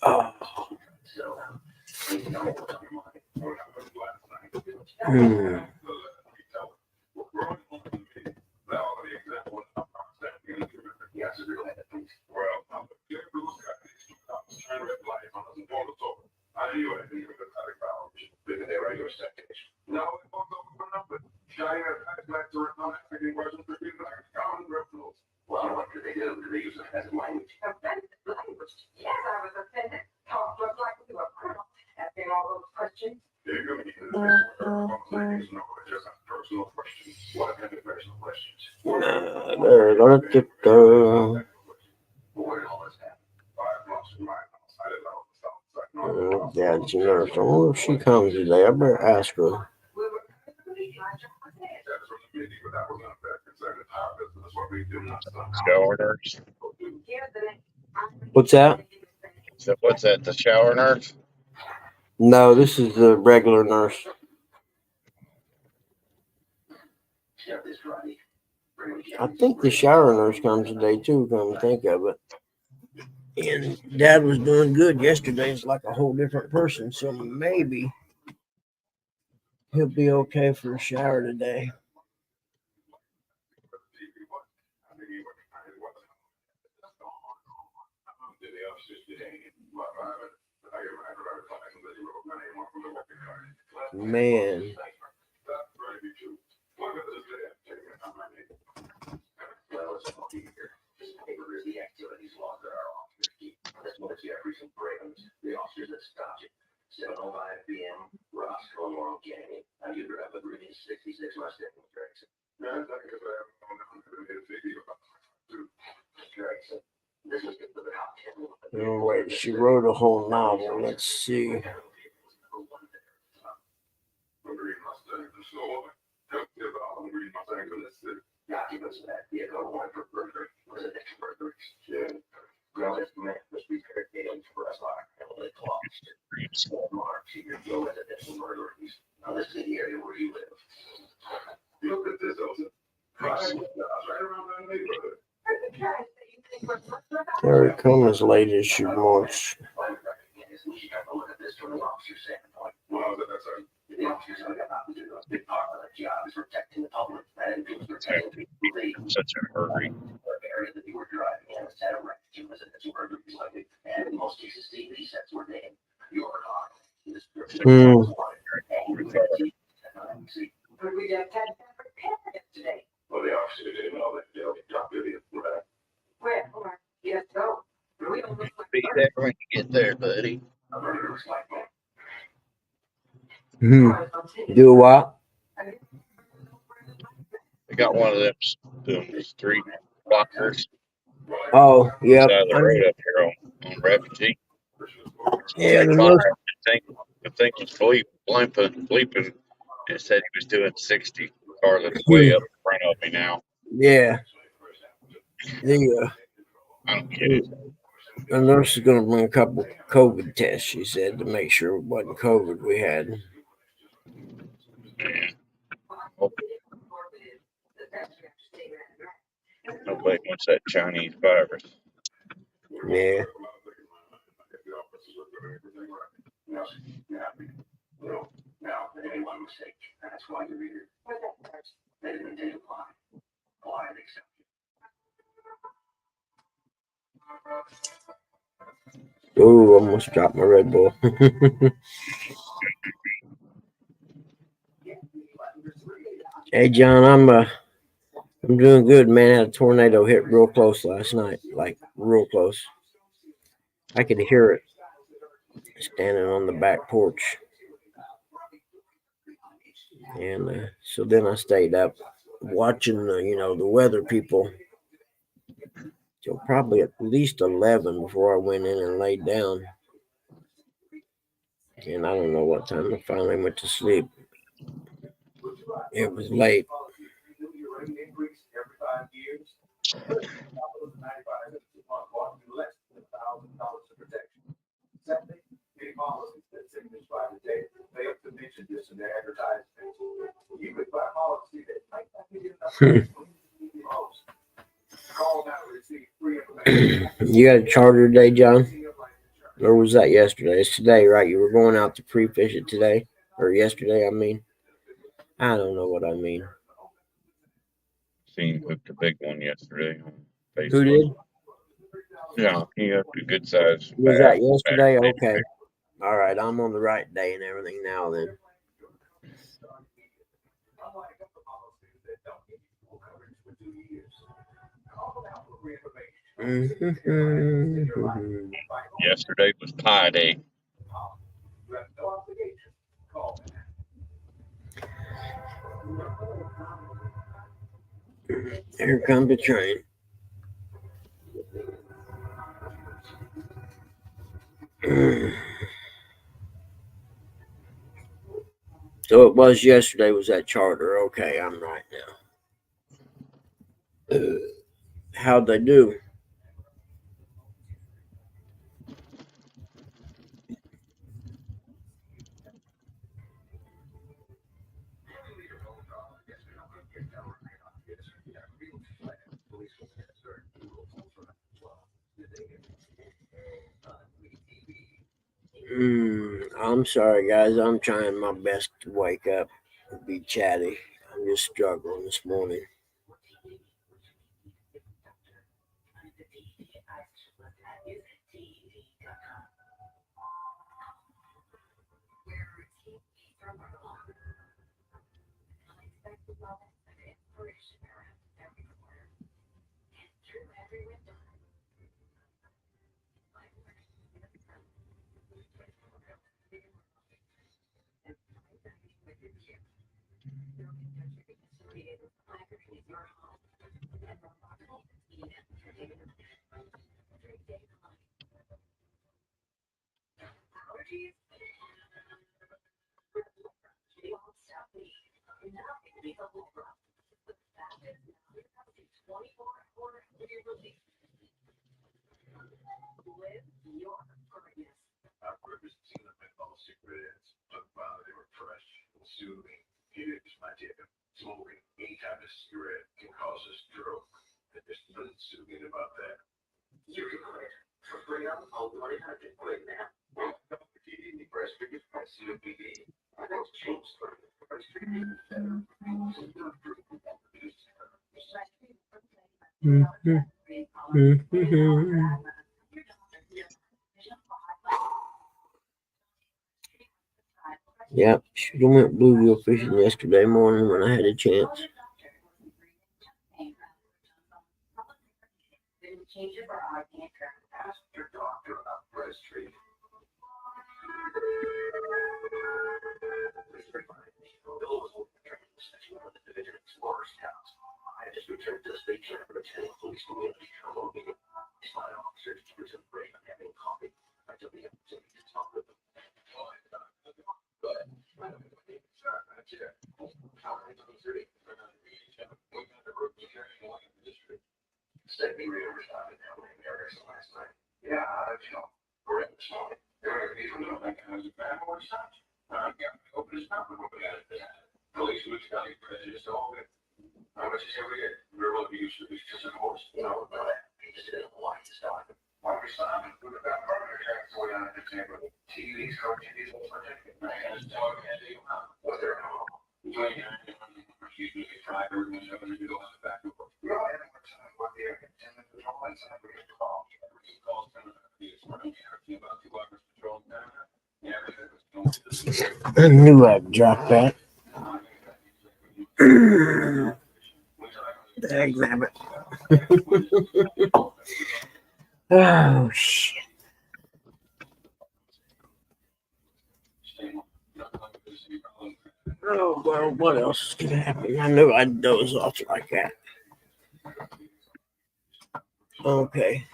A: Oh. Mm. Dad's a nurse. I wonder if she comes today. I better ask her.
B: Shower nurse.
A: What's that?
B: So what's that? The shower nurse?
A: No, this is the regular nurse. I think the shower nurse comes today too, come to think of it. And Dad was doing good yesterday. It's like a whole different person. So maybe he'll be okay for a shower today. Man. Oh, wait, she wrote a whole novel. Let's see. Here it comes as late as she wants.
B: Such a hurry.
A: Mm.
B: Be there when you get there, buddy.
A: Do what?
B: They got one of them street blockers
A: Oh, yep.
B: side of the road up here on Refugee.
A: Yeah, the
B: Came by,
A: most.
B: I think he's bleeping, and said he was doing 60. Car that's way up in front of me now.
A: Yeah.
B: I don't get it.
A: The nurse is going to bring a couple COVID tests, she said, to make sure it wasn't COVID we had.
B: Man. Nobody wants that Chinese virus.
A: Yeah. Ooh, almost dropped my Red Bull. Hey, John, I'm doing good, man. I had a tornado hit real close last night, like real close. I could hear it standing on the back porch, and so then I stayed up watching the weather people till probably at least 11 before I went in and laid down. And I don't know what time I finally went to sleep. It was late. You got a charter today, John? Or was that yesterday? It's today, right? You were going out to pre-fish it today, or yesterday? I mean, I don't know what I mean.
B: Seen hooked a big one yesterday on
A: Who
B: Facebook.
A: did?
B: Yeah, he hooked a good sized
A: Was
B: bass.
A: that yesterday? Okay. All right, I'm on the right day and everything now. Then.
B: Yesterday was pie day.
A: Here comes the train. So it was yesterday. Was that charter? Okay, I'm right now. How'd they do? I'm sorry, guys. I'm trying my best to wake up and be chatty. I'm just struggling this morning. Yep, should have went bluegill fishing yesterday morning when I had a chance. I knew I'd drop that. Dagnabbit. Oh, shit. Oh, well, what else is going to happen? I knew I'd doze off like that. Okay.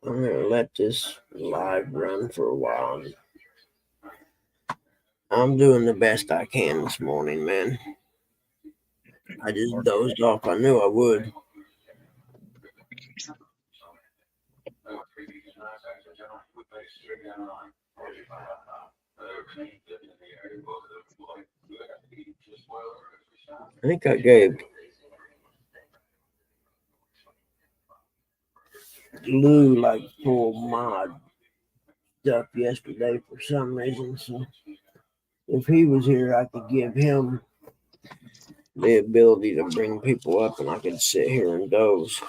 A: I'm going to let this live run for a while. I'm doing the best I can this morning, man. I just dozed off. I knew I would. I think I gave Lou like full mod stuff yesterday for some reason. So if he was here, I could give him the ability to bring people up and I could sit here and doze.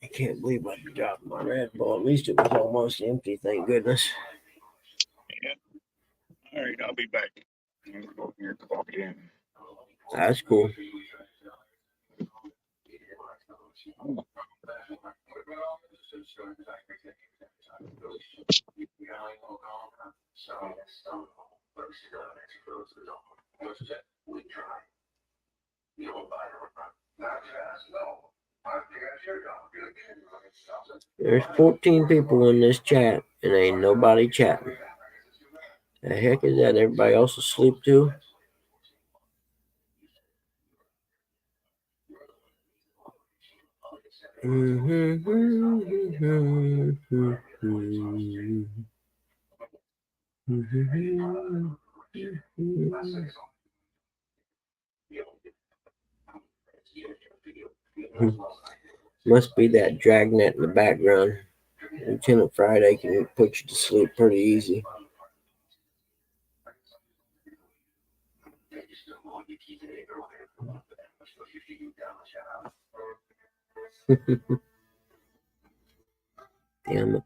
A: I can't believe I dropped my Red Bull. At least it was almost empty, thank goodness.
B: Yeah. All right, I'll be back. I'm gonna go here and clock it in.
A: That's cool. There's 14 people in this chat and ain't nobody chatting. The heck is that? Everybody else asleep too? Must be that dragnet in the background. Lieutenant Friday can put you to sleep pretty easy. Damn it.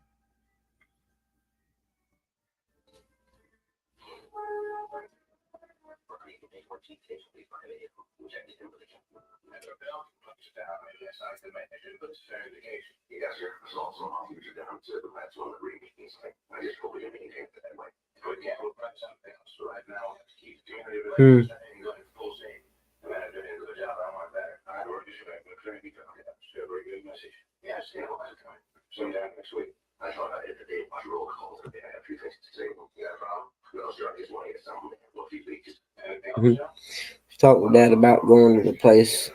A: Talk with Dad about going to the place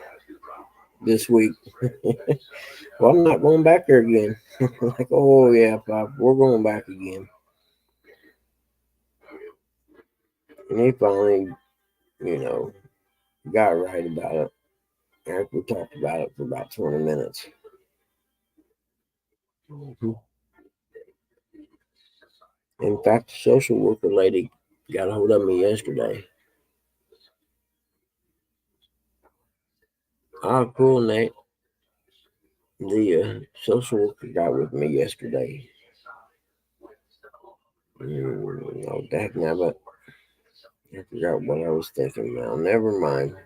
A: this week. Well, I'm not going back there again. Like, oh yeah, Pop, we're going back again. And he finally, got right about it. After we talked about it for about 20 minutes. In fact, the social worker lady got a hold of me yesterday. Oh, cool, Nate. The social worker got with me yesterday. No, dagnabbit. I forgot what I was thinking now. Never mind.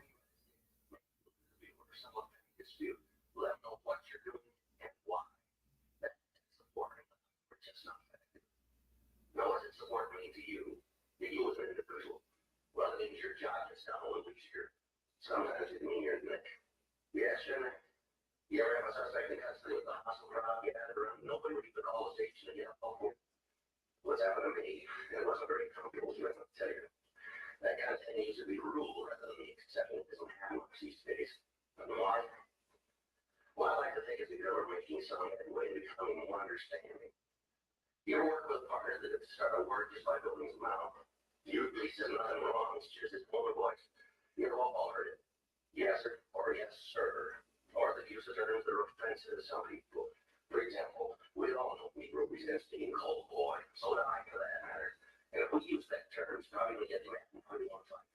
C: or the use of terms that are offensive to some people. For example, we all know Negro resents being called boy, so do I for that matter. And if we use that term, it's probably going to get mad and put it on fight.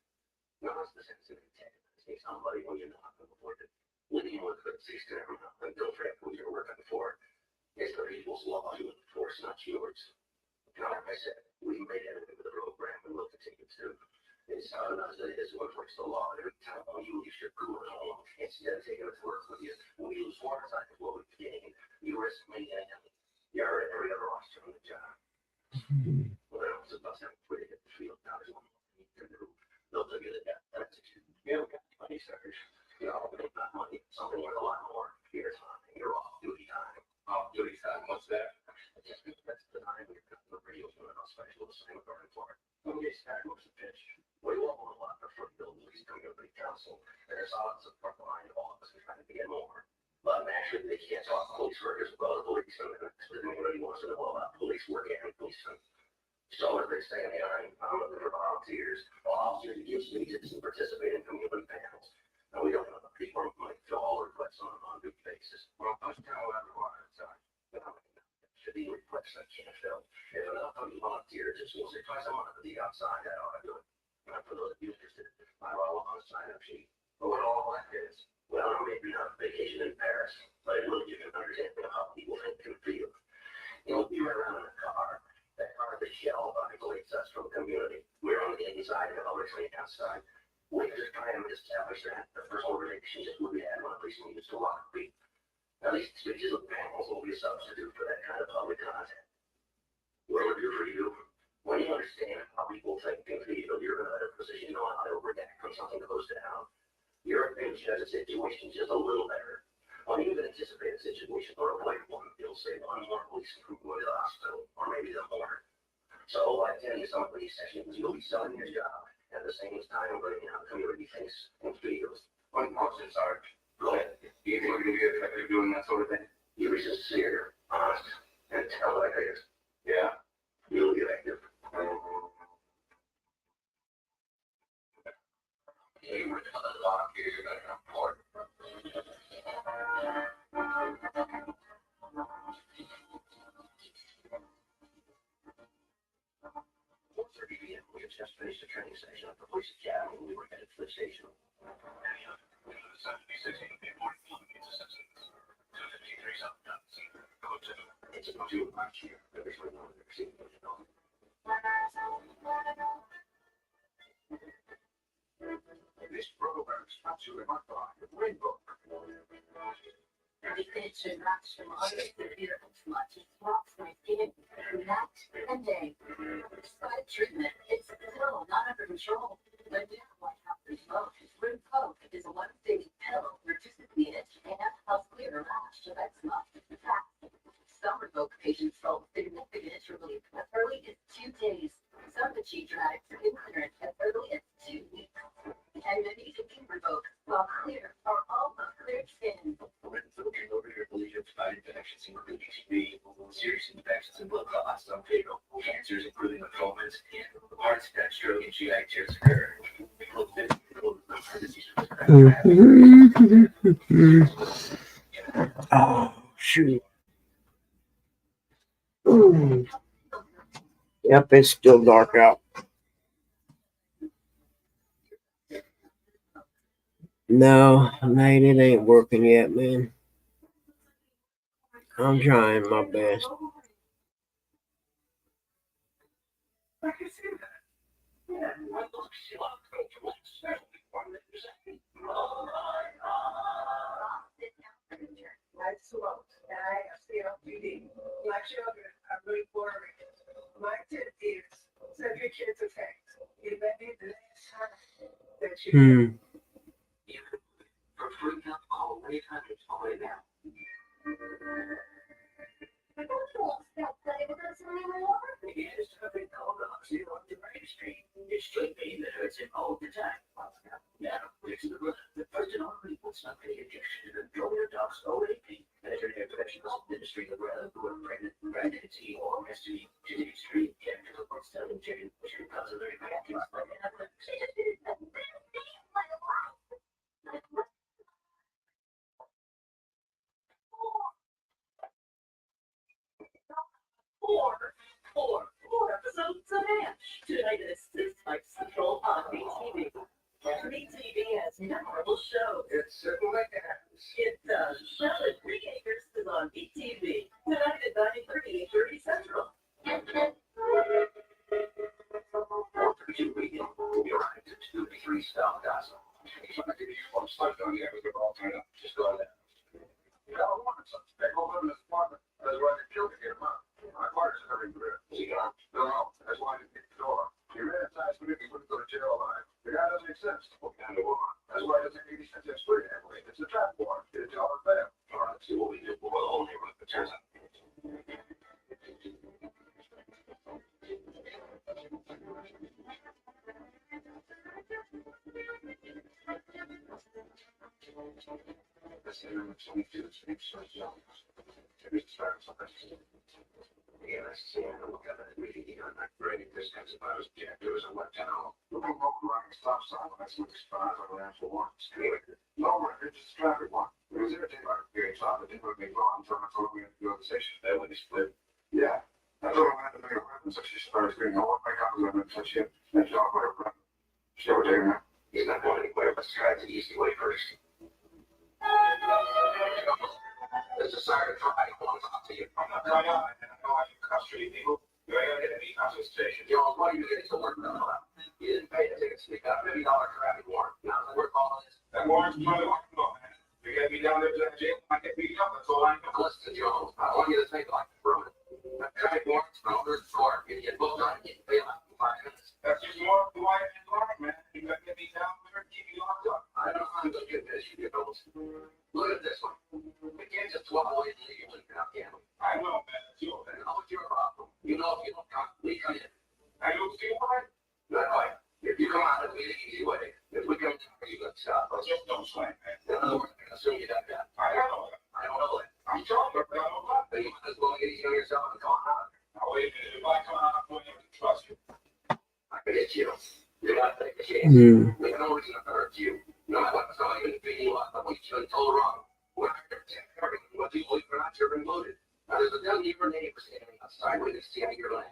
C: Now, that's the sense of intent. Say somebody when you're not going to avoid it. Living with the system and don't forget who you're working for. It's the people's law you enforce, not yours. Now, like I said, we made it into the program and we'll continue to. It's not enough that it is to enforce the law every time you leave your crew at home. Instead of taking it to work with you, when you lose one side of what we're getting, you risk making it. You're at every other roster on the job. Well, it's about time to get the field now. There's one thing to do. They'll tell you that that's it. You haven't got money, suckers. You know, but not money. Something worth a lot more. Your time. Your off-duty time. Off-duty time. What's that? That's the time when you're cutting the radio from a special assignment guarding for it. Okay, Stack, what's the pitch? We all want a lot of front buildings coming up in council. There's odds of front line all of us are trying to get more. But naturally, they can't talk police work as well as policemen. Nobody wants to know about police work and policemen. So as they say in the Army, I'm looking for volunteers. Officers who give speeches and participate in community panels. And we don't know the people who might fill all requests on a good basis. Well, I was telling everyone outside. Should be requests I can't fill. If enough of you volunteers, just once or twice a month to be outside, that ought to do it. And for those of you interested, I will on a sign-up sheet. But what all that is, well, maybe not a vacation in Paris, but it will give you an understanding of how people think and feel. You'll be right around in a car. That car is a shell isolates us from the community. We're on the inside and others on the outside. We just try and establish that the personal relationship we had when a policeman used to walk feet. At least speeches of panels will be a substitute for that kind of public contact. What will do for you? When you understand how people think and feel, you're in a better position to know how to react when something goes down. Your approach to the situation is just a little better. When you can anticipate a situation or avoid one, you'll save one more policeman from going to the hospital, or maybe the more. So by attending some of these sessions, you'll be selling your job at the same time bringing out community things and feels. One question, Sarge. Go ahead. Do you think we're going to be effective doing that sort of thing? You be sincere, honest, and tell like it is. Yeah. You'll be effective. Hey, we're going to talk here. You're going to report. We had just finished the training session at the police academy and we were headed to the station. It's a 2 March here. There's no one there seen it. This program is sponsored by Rainbow.
D: Education match from others to beautiful smudge. Walks my skin night and day. Despite treatment, it's still not under control. But now what happens most is Root Coke is a one-daily pill reduces the itch and helps clear the rash of eczema. Fast. Some Revoke patients felt significant itch relief as early as 2 days. Some achieve dramatic skin clearance as early as 2 weeks. And many can Revoke while clear or almost clear skin.
C: Over here, collegiate spine infections, including TB, serious infections and blood clots, some fatal cancers, including lymphomas, and heart attack, stroke, and GI tears occur.
A: Oh, shoot. Ooh. Yep, it's still dark out. No, Nate, it ain't working yet, man. I'm trying my best.
E: I smoked and I stayed off duty. My children are really worried. My tip is send your kids a text. It may be the last time that you
C: For free help, call 1-800 now. It is something called zero to registry. It's straight pain that hurts him all the time. Now, it's the first and only something injection to control your dog's OA pain. Veterinary professionals administering the rather who are pregnant, pregnancy, or STD to the extreme chemical or selling chain, which can cause a very bad case like free stuff, guys. So I give you one stuff down here, we can all turn up. Just go ahead. You know, I wanted something. They go live in this apartment. That's why they killed me here, man. My partner's in every career. See, no, that's why I didn't get the door. You ran fast, but if you wouldn't go to jail alive. The guy doesn't make sense. What kind of war? That's why it doesn't make any sense to explain it that way. It's a trap war. Get a job and fail. All right, see what we do. We'll only run the turns out. That's the number 22. It's big source of yeah, that's the same. Look at it. Really, you know, not great. This guy's about as jacked as a wet town. Looking local around the stop sign. That's what spies on the actual one. No record, just traffic one. It was irritating by the period stop. It didn't really make wrong. So I told him we had to go to the station. That when they split. Yeah. I told him I had to make a reference. So she started screaming, I want my copies of it. So she had to job whatever. She would take him. He's not going anywhere. Let's try the easy way first. This is sorry for I don't want to talk to you. I'm not going on. I know I can frustrate people. You ain't gonna get any concentration. Yo, what are you getting to work on? You didn't pay the tickets. You got $50 traffic warrant. Now that we're calling this. That warrant's probably walking on, man. You gotta be down there to that jail. I get beat up. That's all I know. Listen to Jones. I want you to think like it, bro. That traffic warrant's from the court. You get booked on it. You can pay like 5 minutes. That's just more of the why I didn't learn, man. You gotta get me down there and keep me locked up. I don't know how to get this. You know. Look at this one. We can't just walk away and leave you when you're not gambling. I know, man. It's your thing. How much your problem? You know, if you don't come, we come in. I don't see why. Not right. If you come out, it'll be the easy way. If we come to you, let's stop. Let's just don't slam, man. In other words, I'm going to assume you got that. I don't know that. I don't know that. I'm telling you, I don't know that. Then you might as well get easy on yourself and come on out. Now, wait a minute. If I come out, I'm going to trust you. I can hit you. You're not taking a chance. There's no reason to hurt you. No matter what, it's not even beating you up. But what you've been told wrong. What people you're not sure included. Now, there's a dozen of your neighbors standing outside waiting to see how you're land.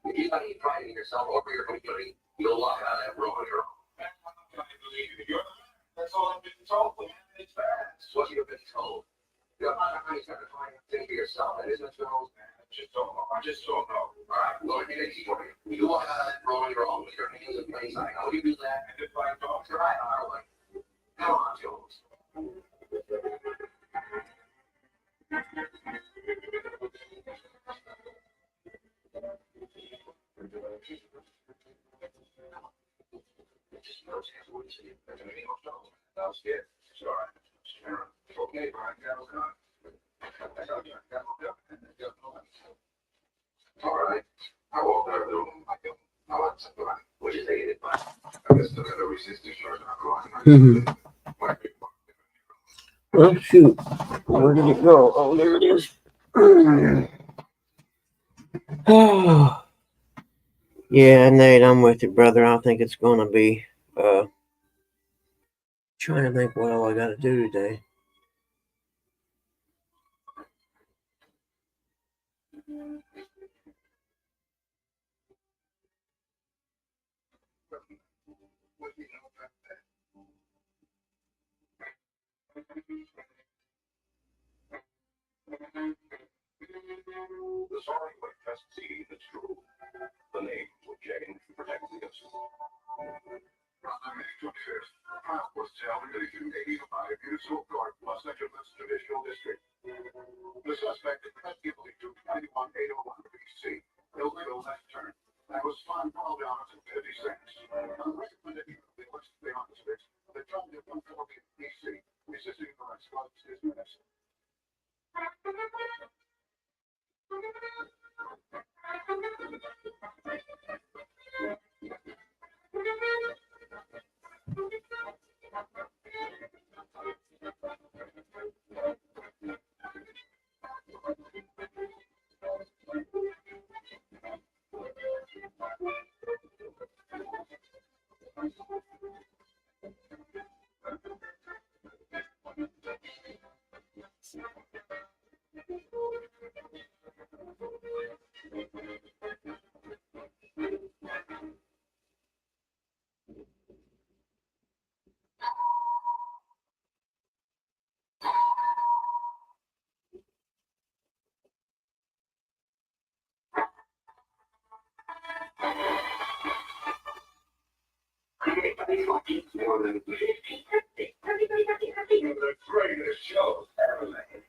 C: If you got any pride in yourself over your community, you'll walk out of that room on your own. That's all I've been told. It's bad. It's what you've been told. You're not how you start to find out things for yourself. That isn't true. I just don't know. I just don't know. All right, well, let me get easy for you. You walk out of that room on your own with your hands in plain sight. How do you do that? And if I don't, try our way. Come on, Jones. All right. I walked out of the room. I want something. What you think it is? I guess look at the resistance charge.
A: Oh, shoot. Where did it go? Oh, there it is. Oh. Yeah, Nate, I'm with you, brother. I think it's going to be trying to think what all I got to do today.
C: The sorry way just see the true. The name was checking to protect the innocent. On May 25th, passports tell that if you 85 Municipal Court, Los Angeles Judicial District. The suspect is Presby to 21801 BC, illegal left turn. That was $5.50. Unrecommended the West Beyond District, the tried to 140 BC, resisting arrest was dismissed. The greatest shows ever made.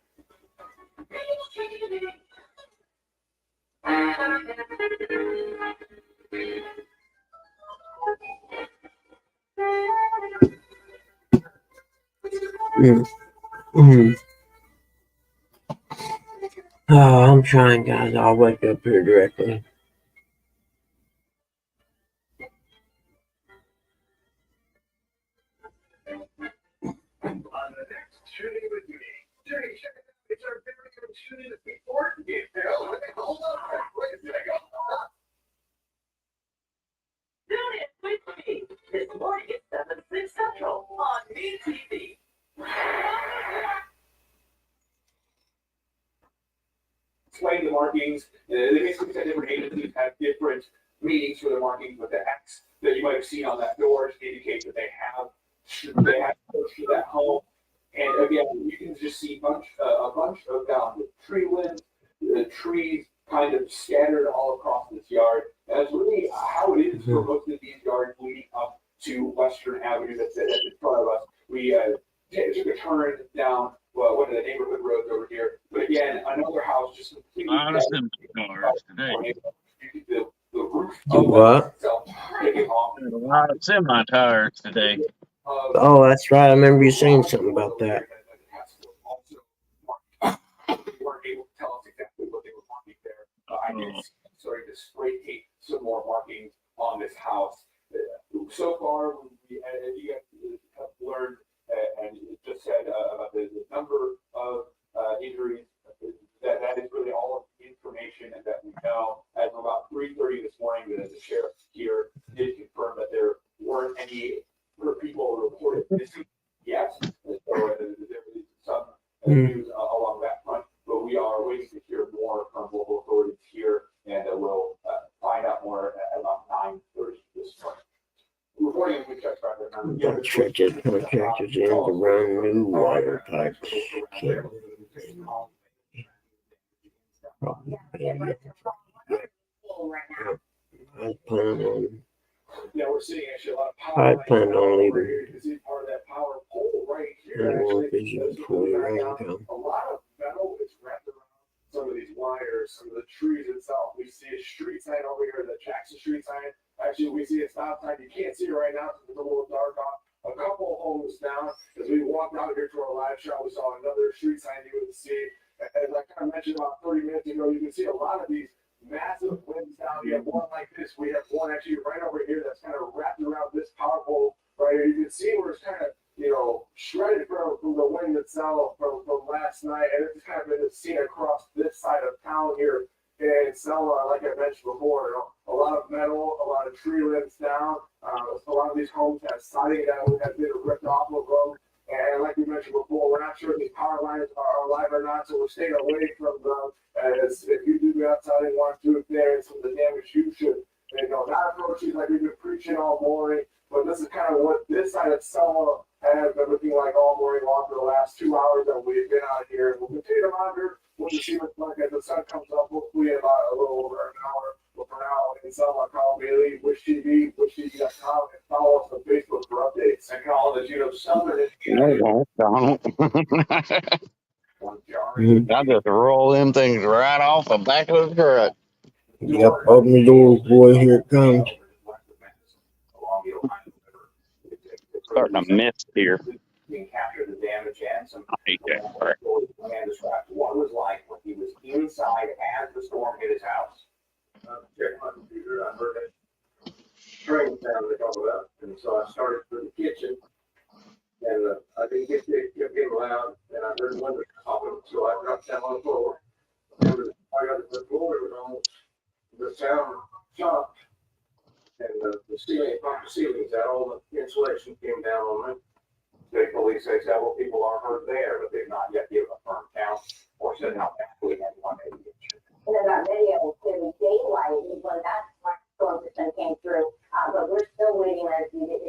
A: Mm. Oh, I'm trying, guys. I'll wake up here directly.
C: On the next Shooting with Me. Jenny, check it out. It's our very own Shooting with Me board game. Hold on. Wait a second.
D: Tune in with me this morning at 7, 6 Central on BTV.
F: Explain the markings. They basically said different agencies have different meanings for the markings with the X that you might have seen on that door to indicate that they have approached to that home. And again, you can just see a bunch of down with tree limbs, the trees kind of scattered all across this yard. And that's really how it is for most of these yards leading up to Western Avenue that's in front of us. We took a turn down one of the neighborhood roads over here. But again, another house just completely.
B: Honestly, cars today.
F: The roof
A: What?
F: itself taking off.
B: A lot of semi tires today.
A: Oh, that's right. I remember you saying something about that.
F: They weren't able to tell us exactly what they were marking there. I did starting to spray paint some more markings on this house. So far, as you guys have learned, and it just said about the number of injuries, that is really all of the information that we know. As of about 3:30 this morning, the sheriff here did confirm that there weren't any people reported missing yet. So there is some news along that front, but we are waiting to hear more from local authorities here, and we'll find out more at about 9:30 this morning. Reporting in Winchester.
A: Contractors in to run new water pipes. I plan on.
F: Yeah, we're seeing actually a lot of power.
A: I plan on leaving.
F: You can see part of that power pole right
A: And
F: here.
A: more
F: Actually,
A: vision before the rain comes.
F: a lot of metal is wrapped around some of these wires, some of the trees itself. We see a street sign over here, the Jackson Street sign. Actually, we see a stop sign. You can't see it right now because it's a little dark off. A couple of homes down. As we walked out here to our live shot, we saw another street sign you would see. As I kind of mentioned about 30 minutes ago, you can see a lot of these massive limbs down. You have one like this. We have one actually right over here that's kind of wrapped around this power pole right here. You can see where it's kind of, shredded from the wind itself from last night. And it's kind of been seen across this side of town here in Selma. Like I mentioned before, a lot of metal, a lot of tree limbs down. A lot of these homes have siding that has been ripped off of them. And like we mentioned before, we're not sure if these power lines are alive or not, so we're staying away from them. As if you do go outside and want to experience some of the damage, you should, not approach these like we've been preaching all morning. But this is kind of what this side of Selma has been looking like all morning long for the last 2 hours that we've been out here. And we'll continue to monitor what the sea looks like as the sun comes up, hopefully in about a little over an hour. But for now, in Selma, Carl Bailey, WishTV.com, and follow us on Facebook for updates. And Colin, as you know, Southern
B: No, Donald. I just roll them things right off the back of the truck.
A: Yep, open the door, boy. Here it comes.
B: Starting to mist here.
F: Capture the damage and some.
B: I hate that part.
F: And described what it was like when he was inside as the storm hit his house. Check my computer, I heard that train sound they talk about, and so I started for the kitchen, and I didn't get it, kept getting loud, and I heard the window popping, so I dropped down on the floor. And I got to the floor, it was almost, the sound stopped, and the ceiling, popped the ceilings out, all the insulation came down on it. The police say several people are hurt there, but they've not yet given a firm count or said how badly anyone may be injured.
G: And then that video was clearly daylight when that storm system came through. But we're still waiting as we did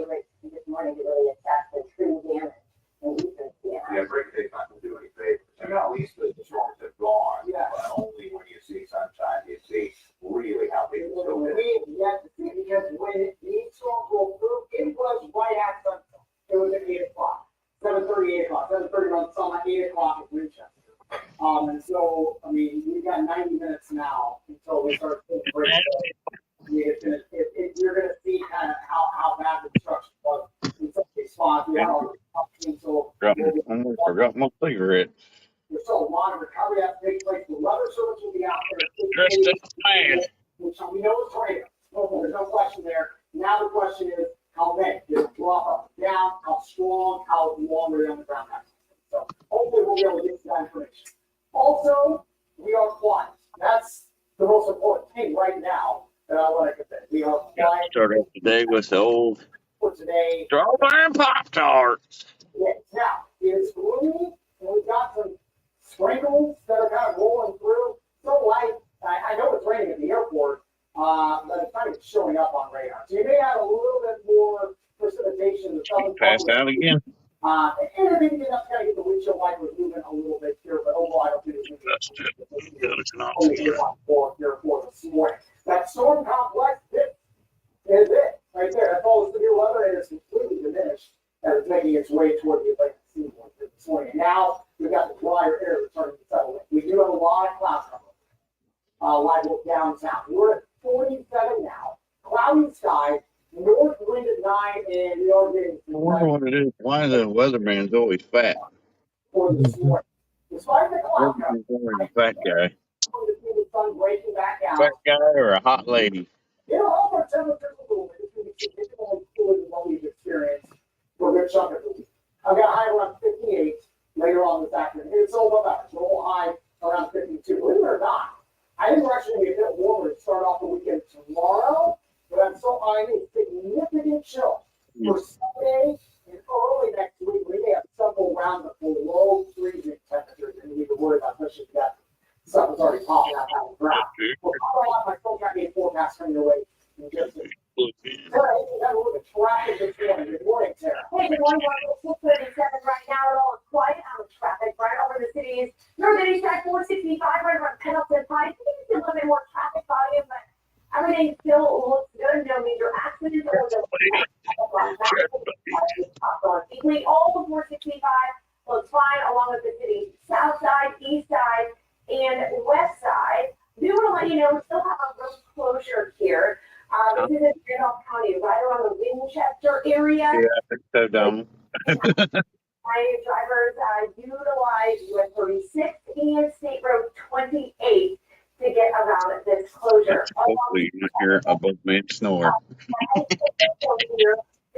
G: this morning to really assess the true damage in Eastern Sienna.
F: Yeah, break day's not gonna do any favors. I mean, at least the storms have gone. Yeah. But only when you see sunshine, you see really how big it's still is.
E: We have to see because when these storms go through, it was
B: Forgot my cigarette.
F: There's still a lot of recovery that takes place. The weather service will be out there.
B: Dressed up man.
F: Which we know is tornado. There's no question there. Now the question is, how big? Does it drop up and down? How strong? How long are they on the ground? So hopefully we'll be able to get that information. Also, we are quiet. That's the most important thing right now that I want to convey. We are quiet
B: Start off the day with the old
F: for today.
B: strawberry Pop-Tarts.
F: Yes. Now, it's gloomy, and we've got some sprinkles that are kind of rolling through. So light. I know it's raining at the airport, but it's not even showing up on radar. So you may have a little bit more precipitation.
B: Passed out again.
F: And maybe enough to kind of get the windshield wipers moving a little bit here, but overall, I don't think it's
B: That's it. It's an
F: for this morning. That storm complex, this is it right there. That's all the severe weather, and it's completely diminished as it's making its way toward the Atlantic seaboard this morning. And now we've got the drier air returning to settle in. We do have a lot of cloud cover. Live downtown. We're at 47 now. Cloudy sky, north wind at 9, and we are getting.
B: I wonder what it is. Why the weatherman's always fat?
F: For this morning. Despite the cloud cover,
B: Weatherman's always a fat guy.
F: the sun breaking back out.
B: Fat guy or a hot lady?
F: All our temperatures a little bit. It's going to be significantly cooler than what we've experienced for a good chunk of the week. I've got a high around 58 later on this afternoon. It's all about that. It's a little high around 52. Believe it or not, I think we're actually going to be a bit warmer to start off the weekend tomorrow, but I'm still eyeing a significant chill for Sunday and early next week. We may have several rounds of below freezing temperatures, and we need to worry about pushing that stuff that's already popping out of the ground. Well, Colorado, my full tracking forecast coming your way in just a minute. Sarah, you have a look at traffic this morning. Good morning, Sarah.
G: Hey, good morning, we're at 6:37 right now. It all is quiet on the traffic right over the city's north and east side 465 right around Pendleton Pike. I think it's a little bit more traffic volume, but everything still looks good. No major accidents or the all the 465 looks fine, along with the city's south side, east side, and west side. We want to let you know we still have a road closure here. This is in Randolph County, right around the Winchester area.
B: Yeah, I think so, dumb.
G: Drivers utilize US 36 and State Road 28 to get around this closure.
B: Hopefully you hear a both man snore.
G: This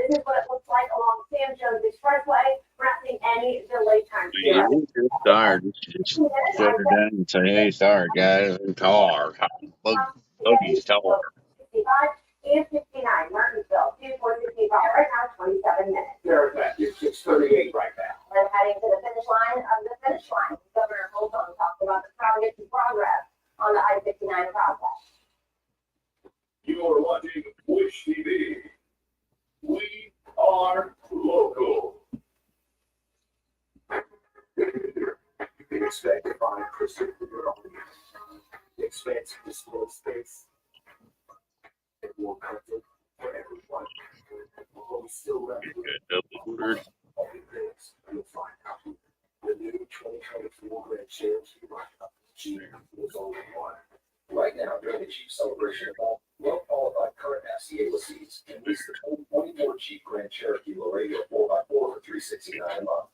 G: is what it looks like along Sam Jones Expressway. We're not seeing any delay time here.
B: You're tired. Just shut her down and say, hey, sorry, guys. I'm tired. Buggy's tired.
G: 65 and 69, Martinsville, 2465, right now, 27 minutes.
F: There's that. It's 6:38 right now.
G: We're heading to the finish line of the finish line. Governor Holcomb talked about the progress on the I-59 process.
C: You are watching Wish TV. We are local. Expect to find crystal clear on the expansive display space and more comfort for everyone. Although we still have
B: Double-ordered.
C: all the things you'll find out. The new 2024 Grand Cherokee Jeep was only one. Right now, during the Jeep celebration event, well-qualified current FCA lessees can lease the 2024 Jeep Grand Cherokee Laredo 4x4 for $369 a month.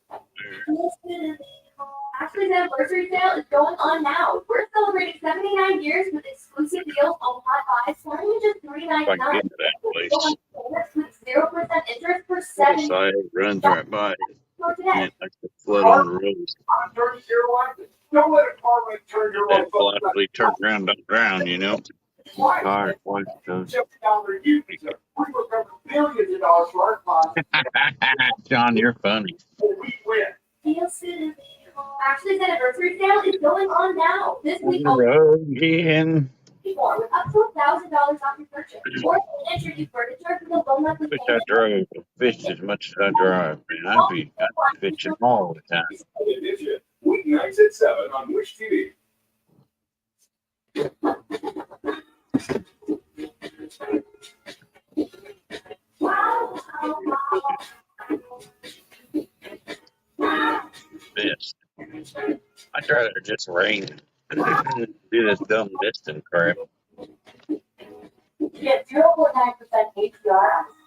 D: Ashley's anniversary sale is going on now. We're celebrating 79 years with exclusive deals on hot buys starting at just
B: If I can
D: $3.99.
B: get to that place.
D: With 0% interest for 7
B: Side runs right by it.
D: for today.
B: And like the flood on the roads.
F: I'm turning your life. Don't let it parlay turn your
B: That
F: life
B: politely turn around, don't drown, you know?
F: Why?
B: Tired, wife goes.
F: Just down there, you we recover millions of dollars for our funds,
B: John, you're funny.
F: and we win.
D: Feels good to be home. Ashley's anniversary sale is going on now. This
B: On
D: week
B: the
D: only
B: road again.
D: more with up to $1,000 off your purchase. Or you can introduce furniture for the loan monthly
B: Wish I
D: payment.
B: drove a fish as much as I drive, man. I'd be fishing all the time.
C: Weeknights at 7 on Wish TV.
B: Best. I'd rather just rain. Do this dumb distance crap.
G: Get 0.9% APR on this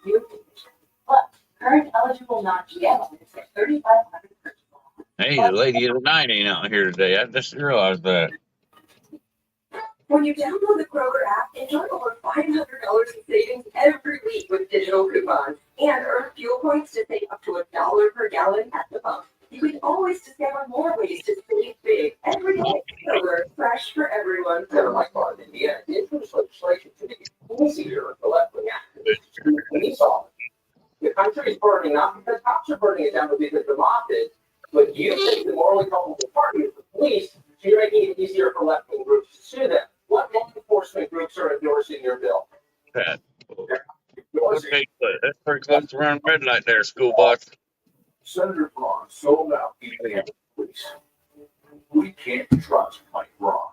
G: new condition. But
D: Current eligible non-GM owners are 3,500 per people.
B: Hey, the lady of the night ain't out here today. I just realized that.
G: When you download the Kroger app, enjoy over $500 in savings every week with digital coupons and earn fuel points to save up to $1 per gallon at the pump. You can always discover more ways to save big every day. Kroger, fresh for everyone.
C: Senator Mike Martin, Indiana, introduced legislation to make it easier for left-wing activists to police officers. The country is burning not because cops are burning it down, but because the mob is. But you think the morally culpable party is the police, so you're making it easier for left-wing groups to sue them. What law enforcement groups are endorsing your bill?
B: That.
C: Endorsing
B: That's pretty close to around red light there, school bus.
C: Senator Braun sold out Indiana police. We can't trust Mike Braun.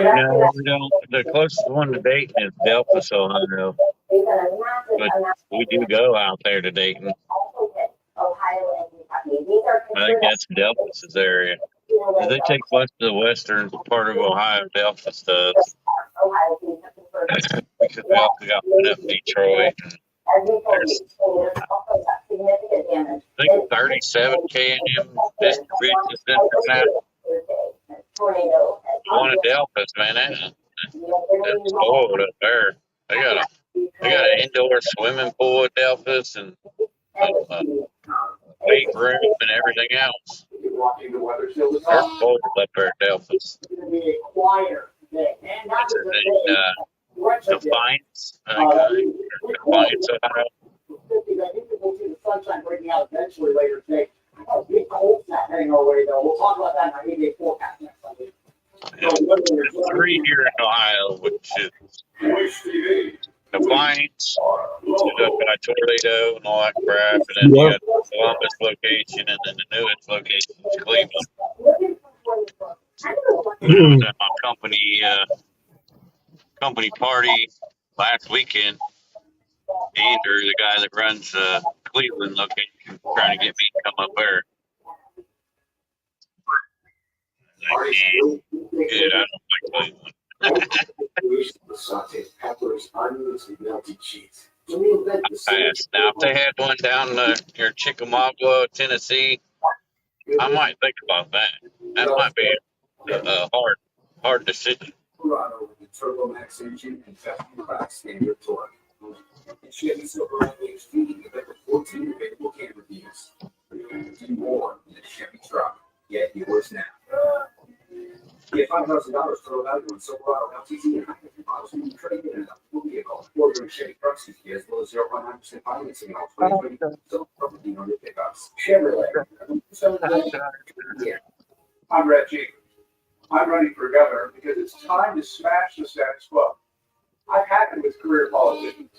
B: No, we don't. The closest one to Dayton is Delphus, Ohio. But we do go out there to Dayton. I think that's Delphus's area. They take most of the western part of Ohio, Delphus does. Because we also got one up in Detroit. There's, I think 37 K&M distribution centers now. One in Delphus, man, that's spoiled up there. They got an indoor swimming pool at Delphus and weight room and everything else. They're spoiled up there at Delphus. What's his name? Defiance. Defiance, Ohio.
C: Sunshine breaking out eventually later today. I got a big cold snap heading our way, though. We'll talk about that in our 8-day forecast next Sunday.
B: There's 3 here in Ohio, which is Defiance, which is up by Toledo and all that crap, and then you got the Columbus location, and then the newest location is Cleveland. I was at my company party last weekend. Andrew, the guy that runs Cleveland location, trying to get me to come up there. Like, dude, I don't like Cleveland. Now, if they had one down near Chickamauga, Tennessee, I might think about that. That might be a hard decision.
C: TurboMax engine and fast standard torque. Chevy Silverado HV with over 14 available camera views. Do more than a Chevy truck. Get yours now. Get $5,000 for value on Silverado LTZ and high-end models when you trade in an upgraded vehicle. Ordering Chevy trucks as low as 0.9% financing on 2020 property on your pickups. Chevrolet. Yeah.
F: I'm Reggie. I'm running for governor because it's time to smash the status quo. I've had it with career politicians.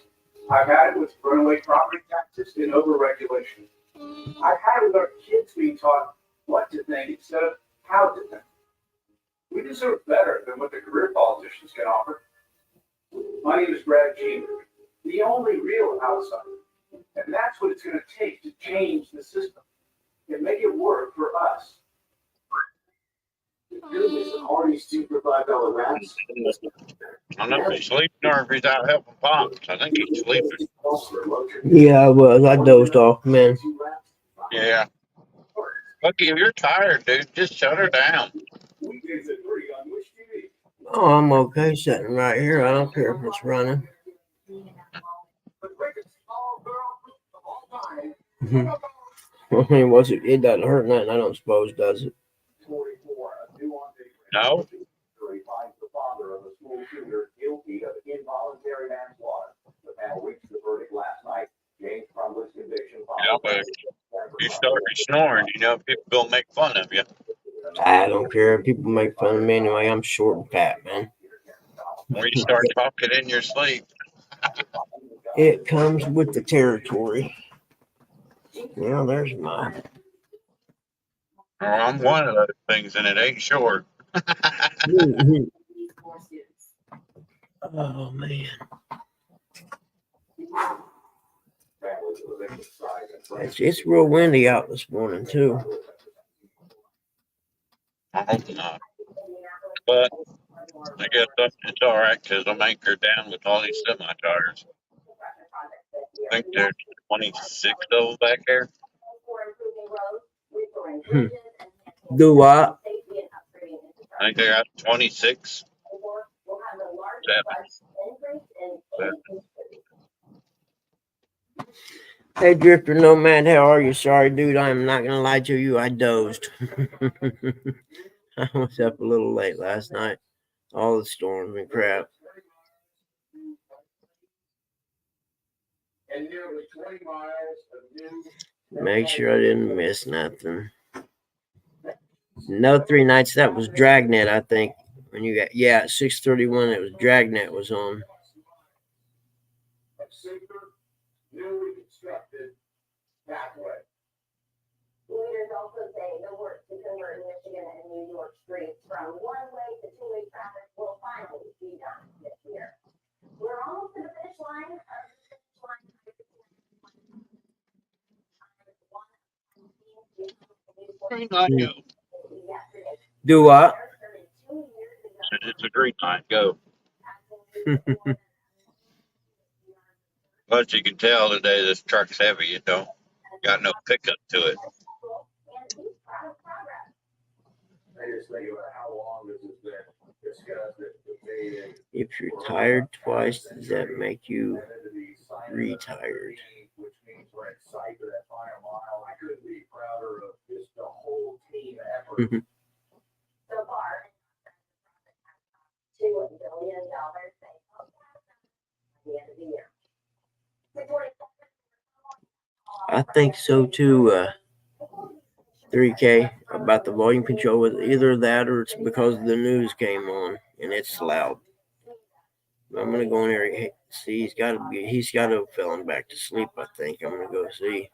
F: I've had it with runaway property taxes and overregulation. I've had it with our kids being taught what to think instead of how to think. We deserve better than what the career politicians can offer. My name is Brad Jean, the only real outsider. And that's what it's going to take to change the system and make it work for us.
B: I don't know if he's sleeping or if he's out helping Pops. I think he's sleeping.
A: Yeah, I was. I dozed off, man.
B: Yeah. Look, if you're tired, dude, just shut her down.
A: Oh, I'm okay sitting right here. I don't care if it's running. I mean, what's it? It doesn't hurt nothing, I don't suppose, does it?
B: No.
C: The father of a school shooter guilty of involuntary manslaughter. The panel reached the verdict last night. James Crumler's conviction.
B: Yeah, but if you start snoring, you know people gonna make fun of you.
A: I don't care. People make fun of me anyway. I'm short and fat, man.
B: When you start talking in your sleep.
A: It comes with the territory. Yeah, there's mine.
B: Oh, I'm one of those things, and it ain't short.
A: Oh, man. It's real windy out this morning, too.
B: I hope not. But I guess it's all right because I'm anchored down with all these semi-tires. I think there's 26 of them back there.
A: Do what?
B: I think they got 26. Seven.
A: Hey, Drifter Nomad, how are you? Sorry, dude, I'm not gonna lie to you. I dozed. I was up a little late last night. All the storms and crap.
F: And nearly 20 miles of new.
A: Make sure I didn't miss nothing. No 3 nights. That was Dragnet, I think. When you got 6:31, it was Dragnet was on.
F: A safer, newly constructed pathway.
G: Leaders also say the work to convert Michigan and New York streets from one-way to two-way traffic will finally be done this year. We're almost to the finish line.
B: Green light, go.
A: Do what?
B: It's a green light, go. But you can tell today this truck's heavy. It don't got no pickup to it.
F: I just think about how long this has been discussed, debated.
A: If you're tired twice, does that make you retired?
F: Which means we're excited for that final mile. I couldn't be prouder of just the whole team effort.
G: So far, $2 billion at the end of the year.
A: I think so too. 3K about the volume control with either that or it's because the news came on and it's loud. I'm gonna go in there. See, he's got to have fallen back to sleep. I think I'm gonna go see.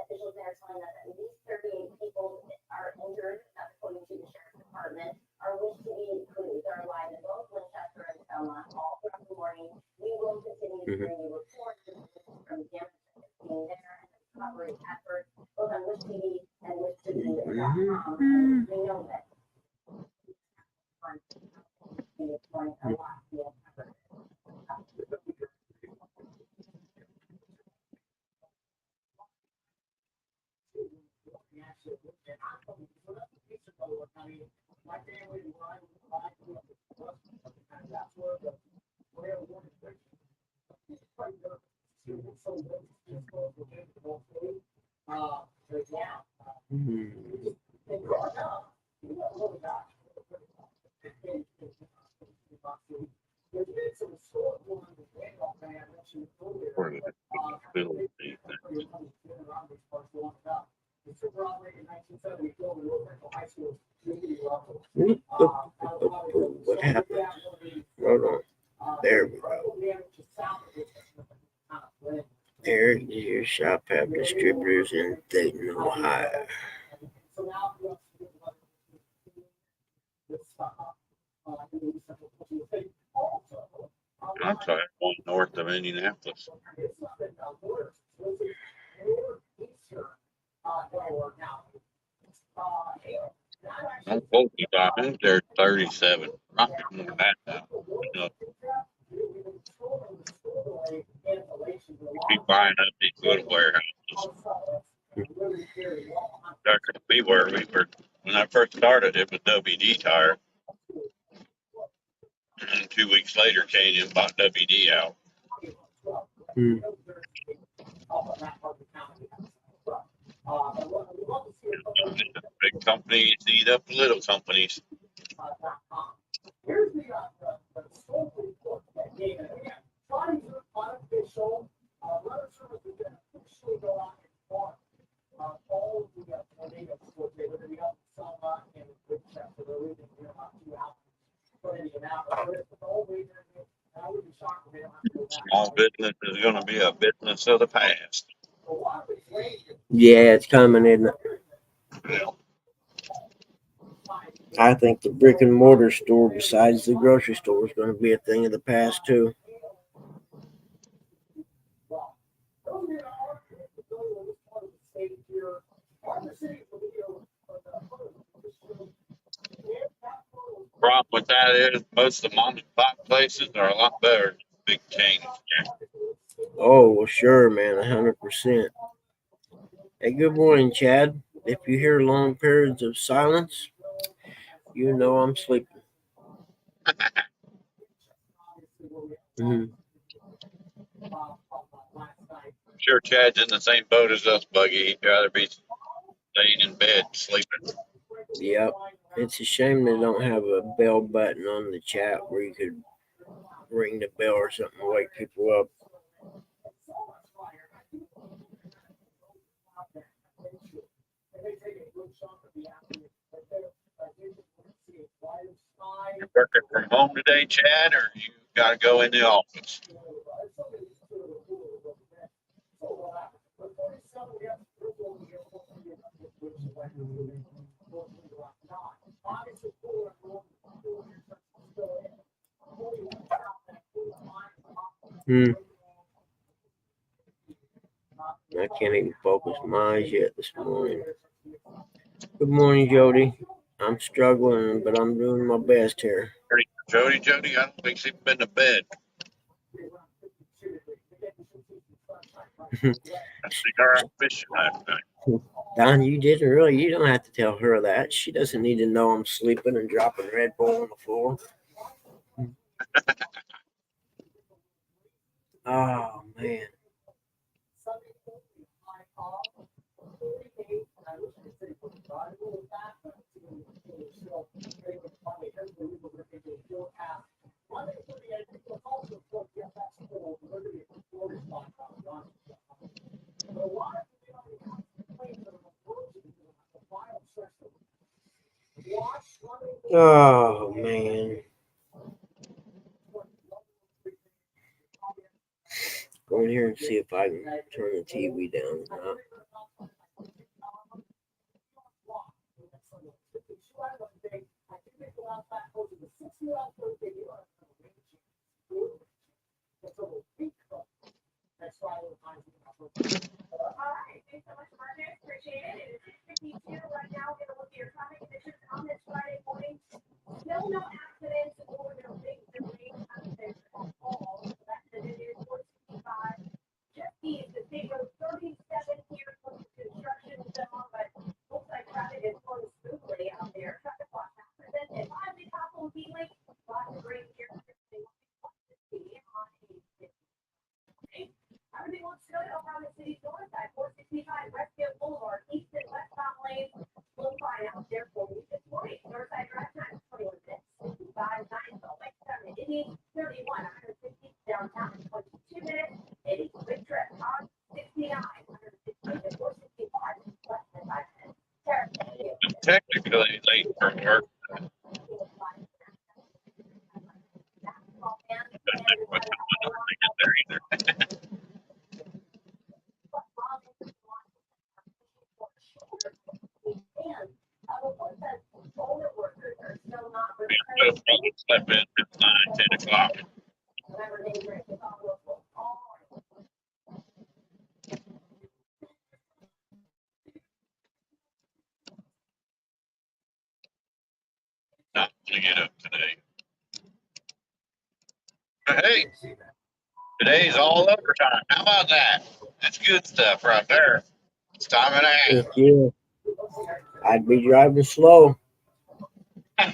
G: Officials there telling us at least 38 people are injured, according to the sheriff's department. Our wish to be crews are alive in both Winchester and Selma all throughout the morning. We will continue to bring you reports from damage being there and recovery efforts, both on Wish TV and WishTV.com. We know that this morning a lot being covered.
B: For the ability.
A: What happened? Hold on. There we go. Eric Deer Shop have distributors in Dayton, Ohio.
B: I'm sorry, one north of Indianapolis. I'm quote you, I think they're 37. Not more than that now. You know, keep buying up these good warehouses. That could be where we were when I first started. It was WD tire, and 2 weeks later, came and bought WD out. Big companies eat up little companies. Small business is going to be a business of the past.
A: Yeah, it's coming, isn't it?
B: Yeah.
A: I think the brick and mortar store, besides the grocery store, is going to be a thing of the past too.
B: Problem with that is most of the mom and pop places are a lot better than big chains.
A: Oh, well, sure, man, 100%. Hey, good morning, Chad. If you hear long periods of silence, you know I'm sleeping. Mhm.
B: Sure, Chad's in the same boat as us, Buggy. He'd rather be staying in bed sleeping.
A: Yep. It's a shame they don't have a bell button on the chat where you could ring the bell or something to wake people up.
B: You're working from home today, Chad, or you got to go in the office?
A: I can't even focus my eyes yet this morning. Good morning, Jody. I'm struggling, but I'm doing my best here.
B: Jody, I don't think she's been to bed. I seen her out fishing last night.
A: Don, you don't have to tell her that. She doesn't need to know I'm sleeping and dropping Red Bull on the floor. Oh, man. Oh, man. Go in here and see if I can turn the TV down.
G: Alright, thanks so much, Marcus. Appreciate it. It's 6:52 right now. We're gonna look at your traffic conditions on this Friday morning. Still no accidents or no big delays out there at all. So that's the news. 465. Just east of State Road 37 here for the construction zone, but looks like traffic is flowing smoothly out there. Traffic block accident at 5 Capitol Healing. Lots of great here. Everything looks good over on the city's north side, 465 Westfield Boulevard, east and westbound lanes. Look fine out there for you this morning. Northside drive time, 21 minutes, 65, 9, Lake 7, Indy, 31, 150 downtown, 22 minutes. Eddie, quick trip, on 69, 150 to 465, less than 5 minutes.
B: Technically late for work. Slept in at 9, 10 o'clock. Not to get up today. But hey, today's all overtime. How about that? That's good stuff right there. It's time and a half.
A: Yeah. I'd be driving slow.
B: I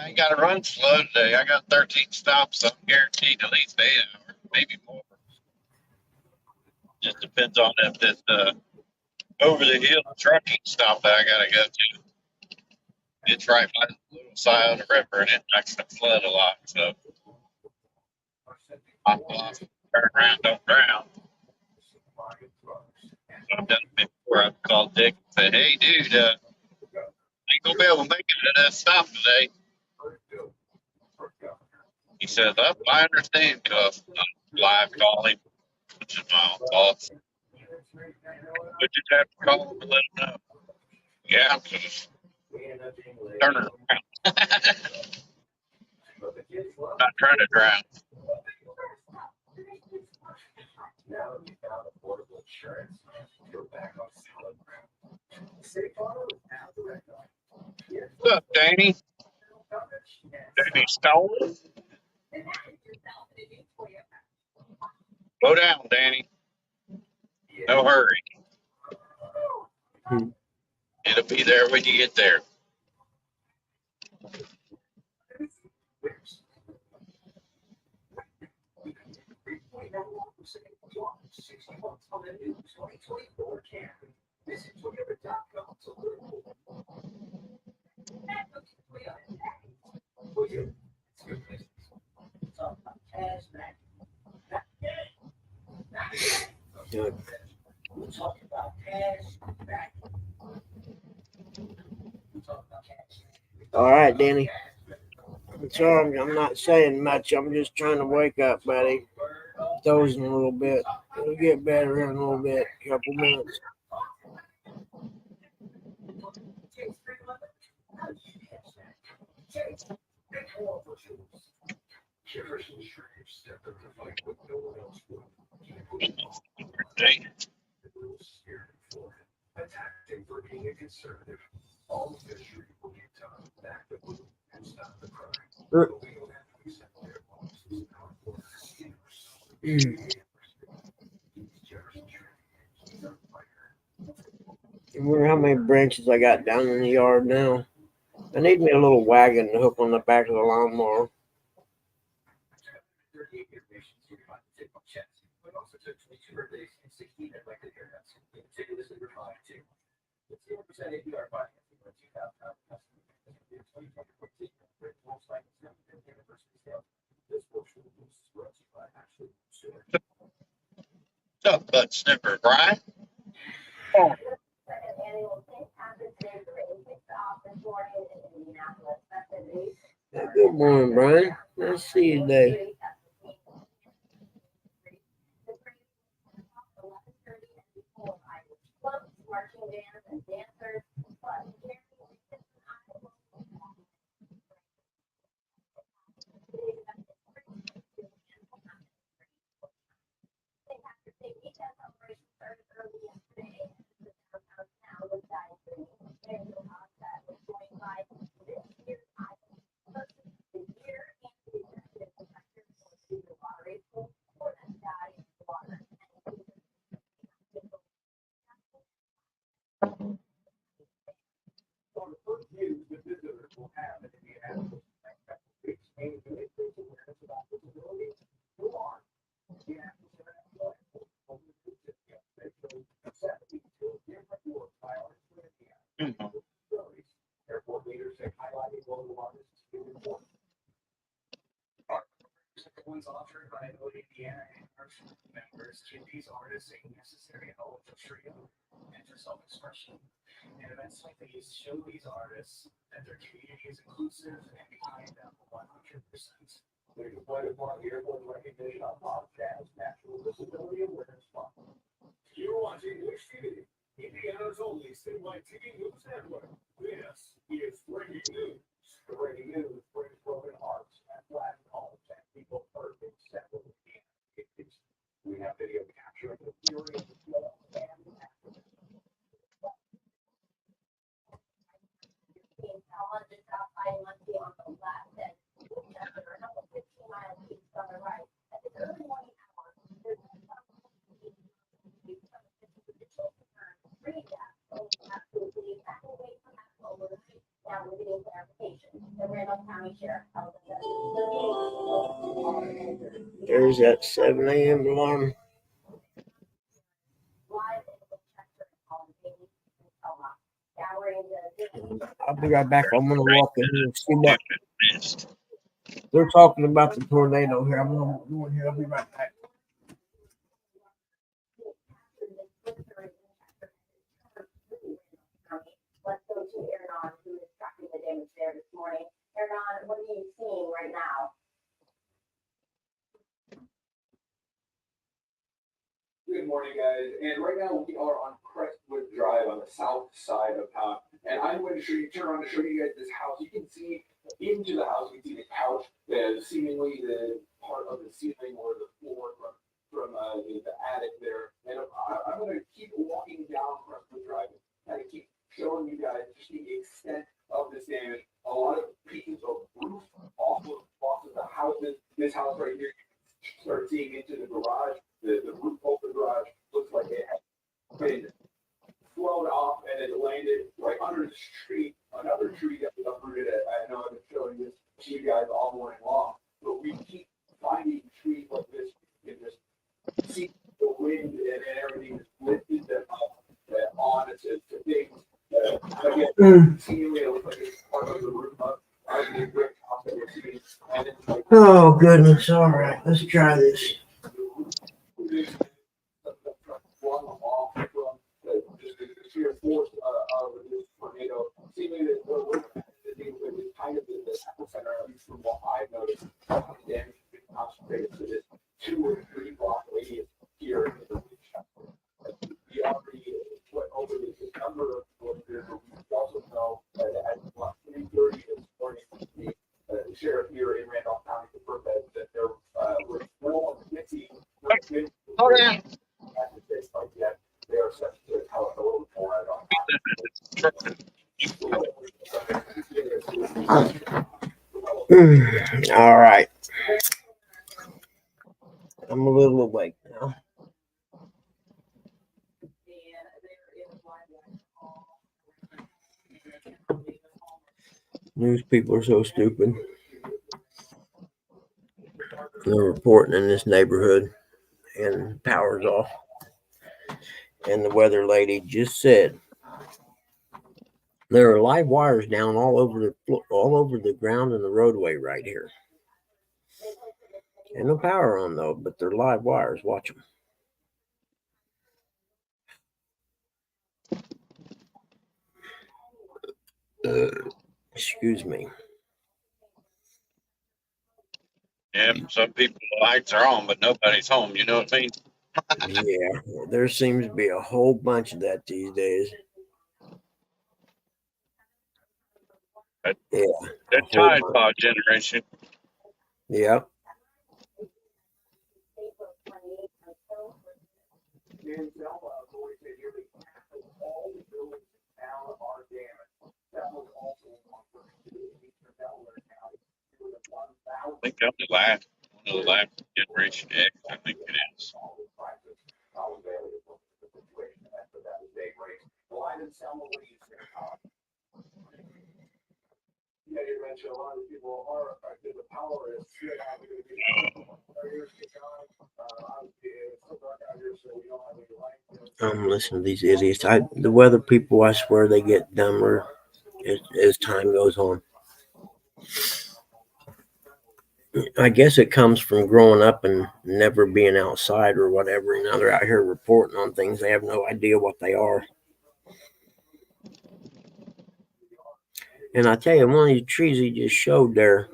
B: ain't got to run slow today. I got 13 stops, so I'm guaranteed at least 8 hours, maybe more. Just depends on if this over the hill trucking stop that I got to go to. It's right by the little side of the river, and it likes to flood a lot. So I'm off, turn around, don't drown. So I've done it before. I've called Dick and said, "Hey, dude, ain't gonna be able to make it to that stop today." He says, "Oh, I understand, cuz I'm live calling, which is my own fault. But just have to call him and let him know." Yeah, just turn it around. Not trying to drown.
F: Now that you found affordable insurance, you're back on solid ground. State Farm is now direct.
B: What's up, Danny? Danny Stone. Slow down, Danny. No hurry.
A: Hmm.
B: It'll be there when you get there.
A: Good. All right, Danny. Sorry, I'm not saying much. I'm just trying to wake up, buddy. Dozing a little bit. It'll get better in a little bit, couple minutes.
B: Hey,
A: I wonder how many branches I got down in the yard now. I need me a little wagon to hook on the back of the lawnmower.
B: what's up, butt sniffer, Brian?
A: Good morning, Brian. Nice to see you today.
F: You're watching News TV, Indiana's only statewide TV news network. This is breaking news. Breaking news brings broken hearts and flat homes and people hurt in several Indiana communities. We have video capturing the fury of the flood and the aftermath.
A: There's that 7 a.m. alarm. I'll be right back. I'm gonna walk in here and see what
B: Missed.
A: they're talking about the tornado here. I'm gonna go in here. I'll be right back.
G: Let's go to Aaron, who is tracking the damage there this morning. Aaron, what are you seeing right now?
F: Good morning, guys. And right now we are on Crestwood Drive on the south side of town. And I'm going to turn around to show you guys this house. You can see into the house. You can see the couch, seemingly the part of the ceiling or the floor from the attic there. And I'm going to keep walking down Crestwood Drive and kind of keep showing you guys just the extent of this damage. A lot of pieces of roof up right here, you start seeing into the garage. The roof of the garage looks like it had been flown off and it landed right under the tree, another tree that was uprooted. I know I've been showing this to you guys all morning long, but we keep finding trees like this and just see the wind and everything just lifted them up on it to things. Again, seemingly it looks like it's part of the roof of the brick house that we're seeing. And it's like,
A: Oh, goodness. All right. Let's try this.
F: Just the sheer force of this tornado, seemingly we're kind of in the epicenter, at least from what I've noticed. Damage has been concentrated to this 2 or 3 block radius here in the region. We already went over this number of kilometers, but we also know that at 3:30 this morning, the sheriff here in Randolph County confirmed that there were more than 50.
B: Hold on.
F: They are set to tell us a little more
A: All right. I'm a little awake now. News people are so stupid. They're reporting in this neighborhood and power's off. And the weather lady just said there are live wires down all over the ground and the roadway right here. And no power on though, but they're live wires. Watch them. Excuse me.
B: Yeah, some people the lights are on, but nobody's home. You know what I mean?
A: Yeah, there seems to be a whole bunch of that these days. Yeah.
B: The Tide Pod generation.
A: Yep.
B: I think I'm the last one of the last generation X. I think it is.
F: Yeah, you mentioned a lot of people are affected. The power is good.
A: I'm listening to these idiots. The weather people, I swear they get dumber as time goes on. I guess it comes from growing up and never being outside or whatever. And now they're out here reporting on things. They have no idea what they are. And I tell you, one of these trees he just showed there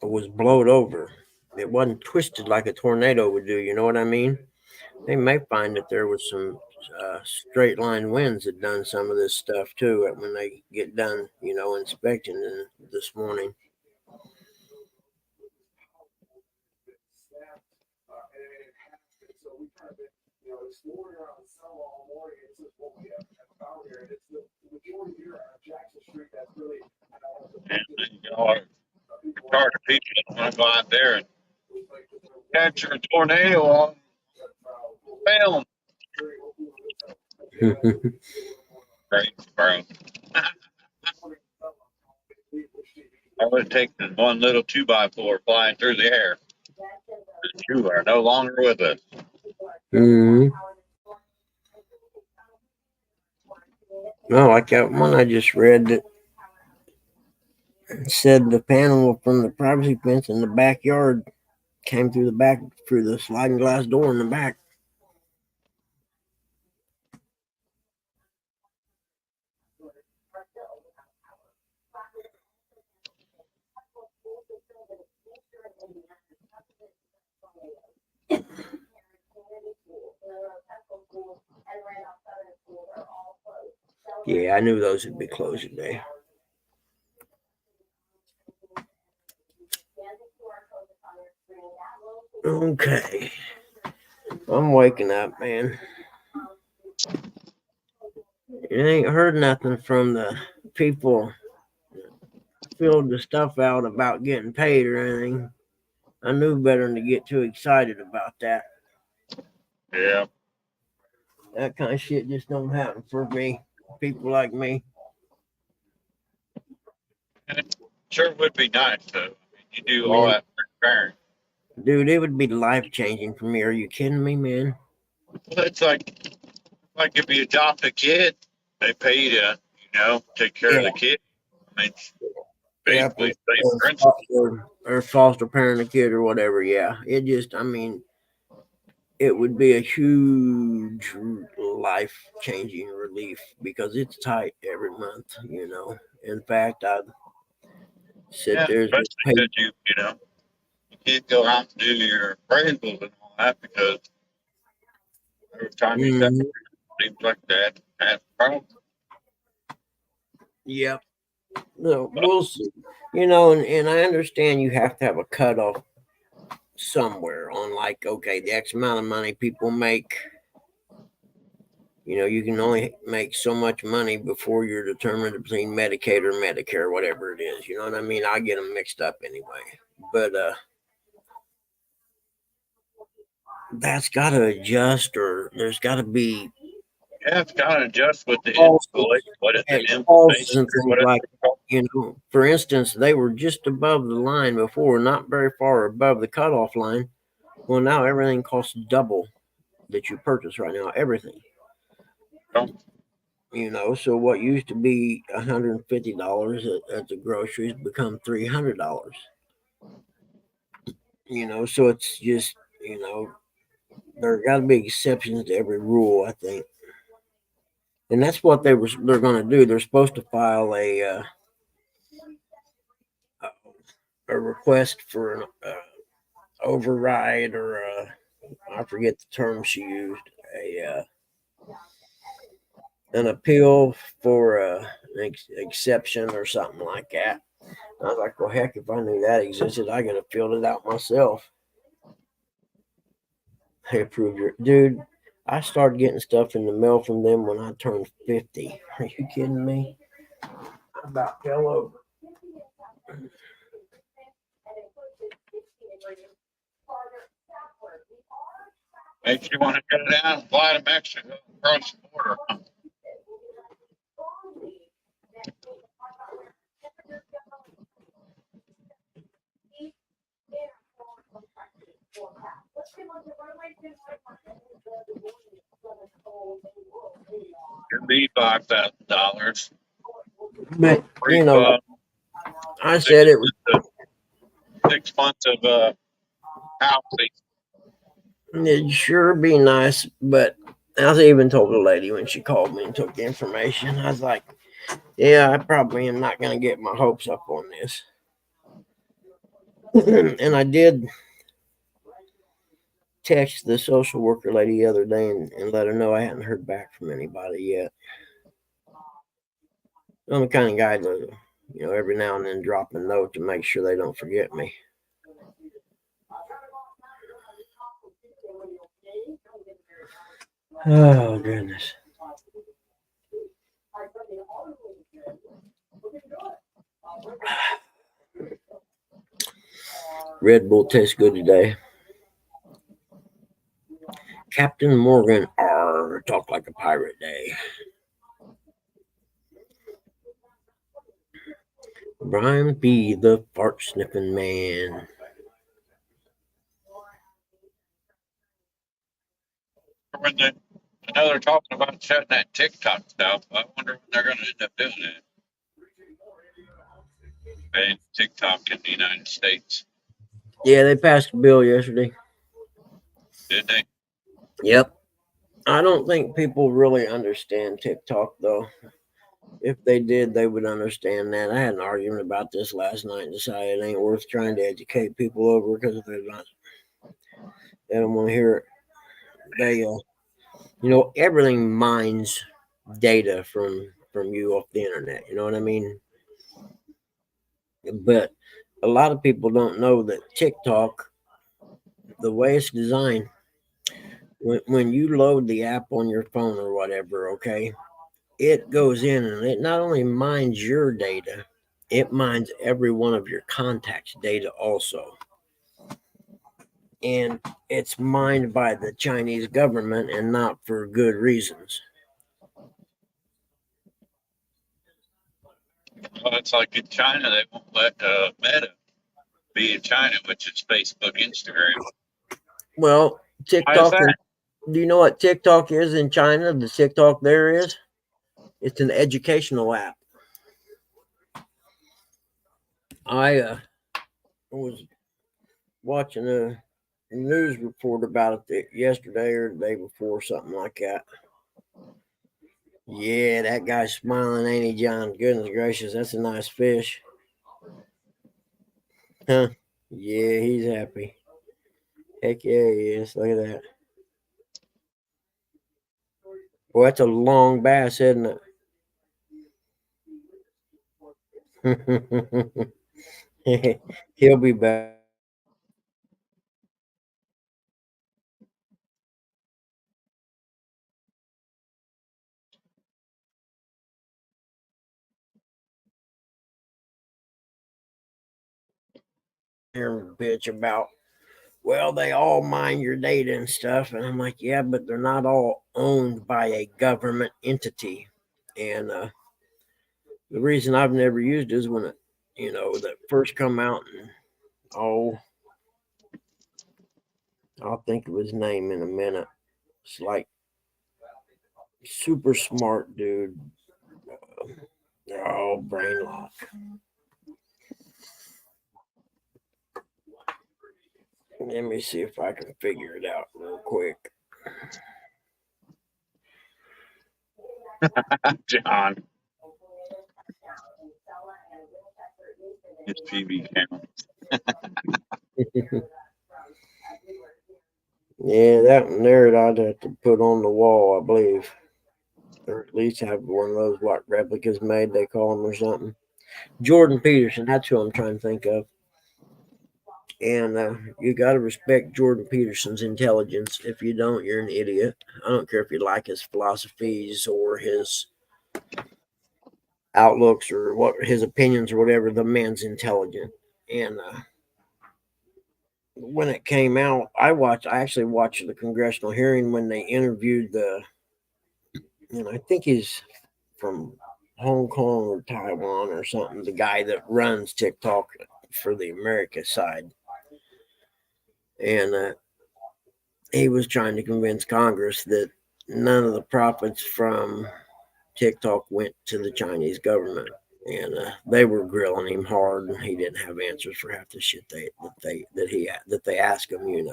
A: was blowed over. It wasn't twisted like a tornado would do. You know what I mean? They may find that there was some straight line winds that done some of this stuff too when they get done, inspecting this morning.
F: Exploring around Selma all morning. This is what we have found here, and it's the majority here on Jackson Street that's really.
B: Charge people that want to go out there and capture a tornado on film. Great, bro. I would have taken one little 2x4 flying through the air. You are no longer with us.
A: Mm-hmm. No, like that one I just read that said the panel from the privacy fence in the backyard came through the sliding glass door in the back. Yeah, I knew those would be closed today. Okay. I'm waking up, man. You ain't heard nothing from the people filled the stuff out about getting paid or anything, I knew better than to get too excited about that.
B: Yeah.
A: That kind of shit just don't happen for me. People like me.
B: And it sure would be nice though. I mean, you do all
A: Man,
B: that for your parents.
A: dude, it would be life changing for me. Are you kidding me, man?
B: Well, it's like if you adopt a kid, they pay you to, take care of
A: Yeah,
B: the kid. I mean, it's
A: yeah.
B: basically the same principle.
A: Or foster parent a kid or whatever. Yeah, it just, I mean, it would be a huge life changing relief because it's tight every month. In fact, I'd sit
B: Yeah,
A: there and just
B: especially
A: pay.
B: that you can't go out and do your appraisals and all that because every time you step
A: Mhm.
B: seems like that has a problem.
A: Yep. No, we'll see. And I understand you have to have a cutoff somewhere on, like, okay, the X amount of money people make. You can only make so much money before you're determined between Medicaid or Medicare, whatever it is. You know what I mean? I get them mixed up anyway. But that's got to adjust, or there's got to be
B: Yeah, it's got to adjust with the
A: clauses,
B: installation. What is an
A: clauses
B: installation
A: and
B: or
A: things
B: what is
A: like
B: it called?
A: that. For instance, they were just above the line before, not very far above the cutoff line. Well, now everything costs double that you purchase right now. Everything. So what used to be $150 at the groceries become $300. So it's just, there got to be exceptions to every rule, I think. And that's what they're going to do. They're supposed to file a request for an override, or I forget the term she used, an appeal for an exception or something like that. I was like, well, heck, if I knew that existed, I could have filled it out myself. They approved your dude. I started getting stuff in the mail from them when I turned 50. Are you kidding me? I about fell over.
B: Makes you want to get it down and fly to Mexico across the border. Could be $5,000.
A: But,
B: Refund.
A: I said it was,
B: 6 months of housing.
A: it'd sure be nice, but I even told the lady when she called me and took the information, I was like, yeah, I probably am not going to get my hopes up on this. And I did text the social worker lady the other day and let her know I hadn't heard back from anybody yet. I'm the kind of guy that, every now and then drop a note to make sure they don't forget me. Oh, goodness. Red Bull tastes good today. Captain Morgan, talk like a pirate day. Brian B., the fart sniffing man.
B: I know they're talking about shutting that TikTok stuff. I wonder when they're going to end up doing it. Ban TikTok in the United States.
A: Yeah, they passed a bill yesterday.
B: Did they?
A: Yep. I don't think people really understand TikTok, though. If they did, they would understand that. I had an argument about this last night and decided it ain't worth trying to educate people over, because if they're not, they don't want to hear it. They, everything mines data from you off the internet. You know what I mean? But a lot of people don't know that TikTok, the way it's designed, when you load the app on your phone or whatever, okay, it goes in and it not only mines your data, it mines every one of your contacts data also. And it's mined by the Chinese government and not for good reasons.
B: Well, it's like in China, they won't let Meta be in China, which is Facebook, Instagram.
A: Well,
B: Why is
A: TikTok,
B: that?
A: do you know what TikTok is in China? The TikTok there is? It's an educational app. I was watching a news report about it yesterday or the day before, something like that. Yeah, that guy's smiling, ain't he, John? Goodness gracious, that's a nice fish. Huh? Yeah, he's happy. Heck yeah, he is. Look at that. Well, that's a long bass, isn't it? He'll be back. Here, bitch, about, well, they all mine your data and stuff. And I'm like, yeah, but they're not all owned by a government entity. And the reason I've never used it is when it, that first come out, and I'll think of his name in a minute. It's like super smart dude. Brain lock. Let me see if I can figure it out real quick.
B: John. His PV camera.
A: Yeah, that one there I'd have to put on the wall, I believe. Or at least have one of those like replicas made, they call them, or something. Jordan Peterson, that's who I'm trying to think of. And you got to respect Jordan Peterson's intelligence. If you don't, you're an idiot. I don't care if you like his philosophies or his outlooks or what his opinions or whatever. The man's intelligent. And when it came out, I actually watched the congressional hearing when they interviewed I think he's from Hong Kong or Taiwan or something, the guy that runs TikTok for the America side. And he was trying to convince Congress that none of the profits from TikTok went to the Chinese government. And they were grilling him hard, and he didn't have answers for half the shit that they asked him,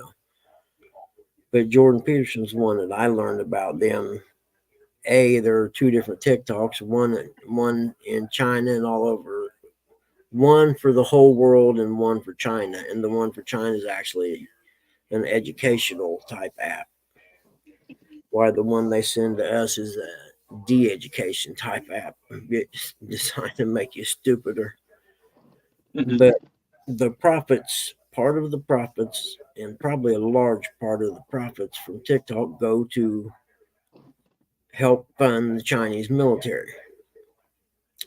A: But Jordan Peterson's one that I learned about them. There are two different TikToks, one in China and all over, one for the whole world and one for China. And the one for China is actually an educational type app, while the one they send to us is a de-education type app. It's designed to make you stupider. But the profits, part of the profits, and probably a large part of the profits from TikTok go to help fund the Chinese military.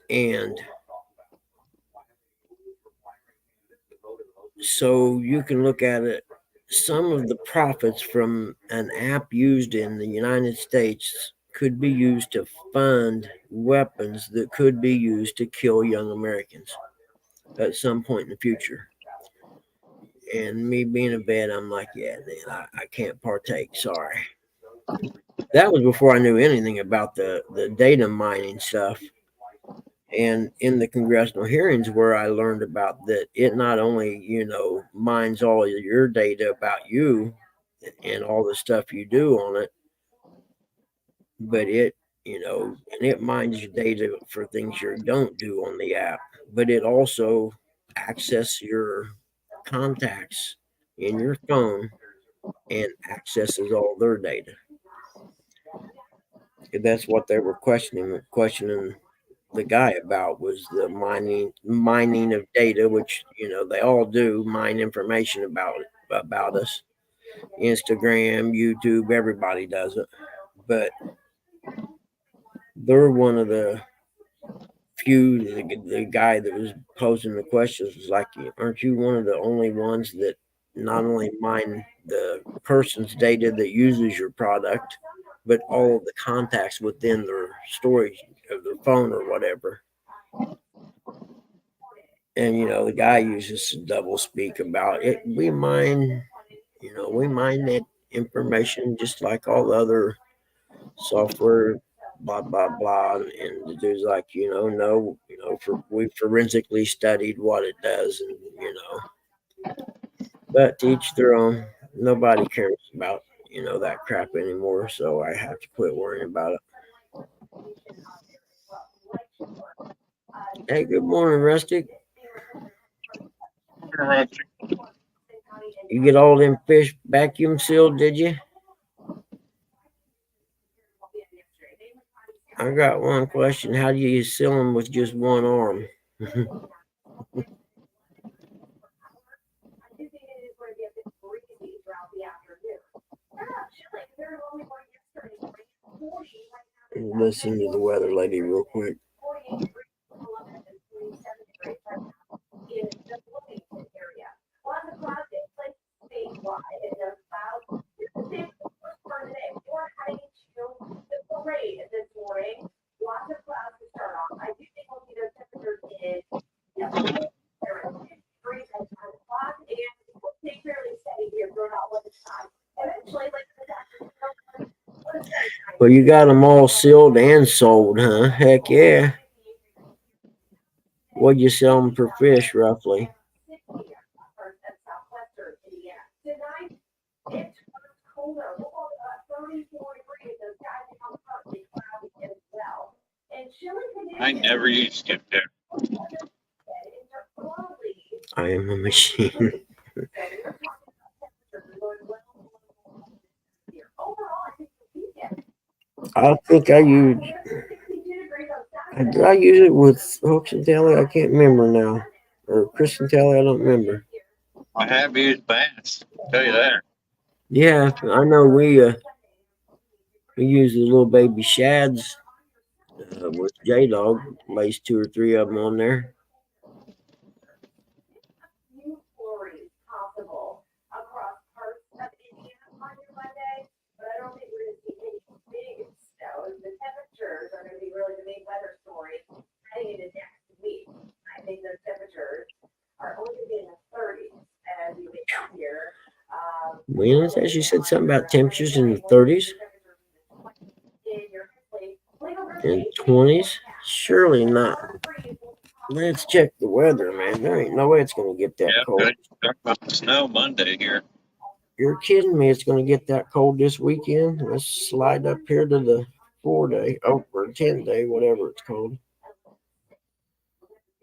A: And so you can look at it, some of the profits from an app used in the United States could be used to fund weapons that could be used to kill young Americans at some point in the future. And me being a vet, I'm like, yeah, man, I can't partake. Sorry. That was before I knew anything about the data mining stuff. And in the congressional hearings where I learned about that, it not only, mines all of your data about you and all the stuff you do on it, but it, and it mines your data for things you don't do on the app, but it also accesses your contacts in your phone and accesses all their data. And that's what they were questioning the guy about, was the mining of data, which they all do, mine information about us. Instagram, YouTube, everybody does it. But they're one of the few, the guy that was posing the questions was like, aren't you one of the only ones that not only mine the person's data that uses your product, but all of the contacts within their storage of their phone or whatever? And the guy uses double speak about it. We mine that information just like all the other software, blah blah blah. And the dude's like, no, we forensically studied what it does, and but to each their own. Nobody cares about that crap anymore, so I have to quit worrying about it. Hey, good morning, Rustic. You get all them fish vacuum sealed, did you? I got one question. How do you seal them with just one arm? Listen to the weather lady real quick. Well, you got them all sealed and sold, huh? Heck yeah. What'd you sell them per fish, roughly?
B: I never used skip there.
A: I am a machine. I think I used. Did I use it with Hooks and Tally? I can't remember now. Or Chris and Tally, I don't remember.
B: I have used bass. I'll tell you that.
A: Yeah, I know we use the little baby shads with J Dog. Lays 2 or 3 of them on there. Well, she said something about temperatures in the 30s and 20s. Surely not. Let's check the weather, man. There ain't no way it's going to get that cold.
B: Talk about the snow Monday here.
A: You're kidding me. It's going to get that cold this weekend. Let's slide up here to the 4-day, or 10-day, whatever it's called.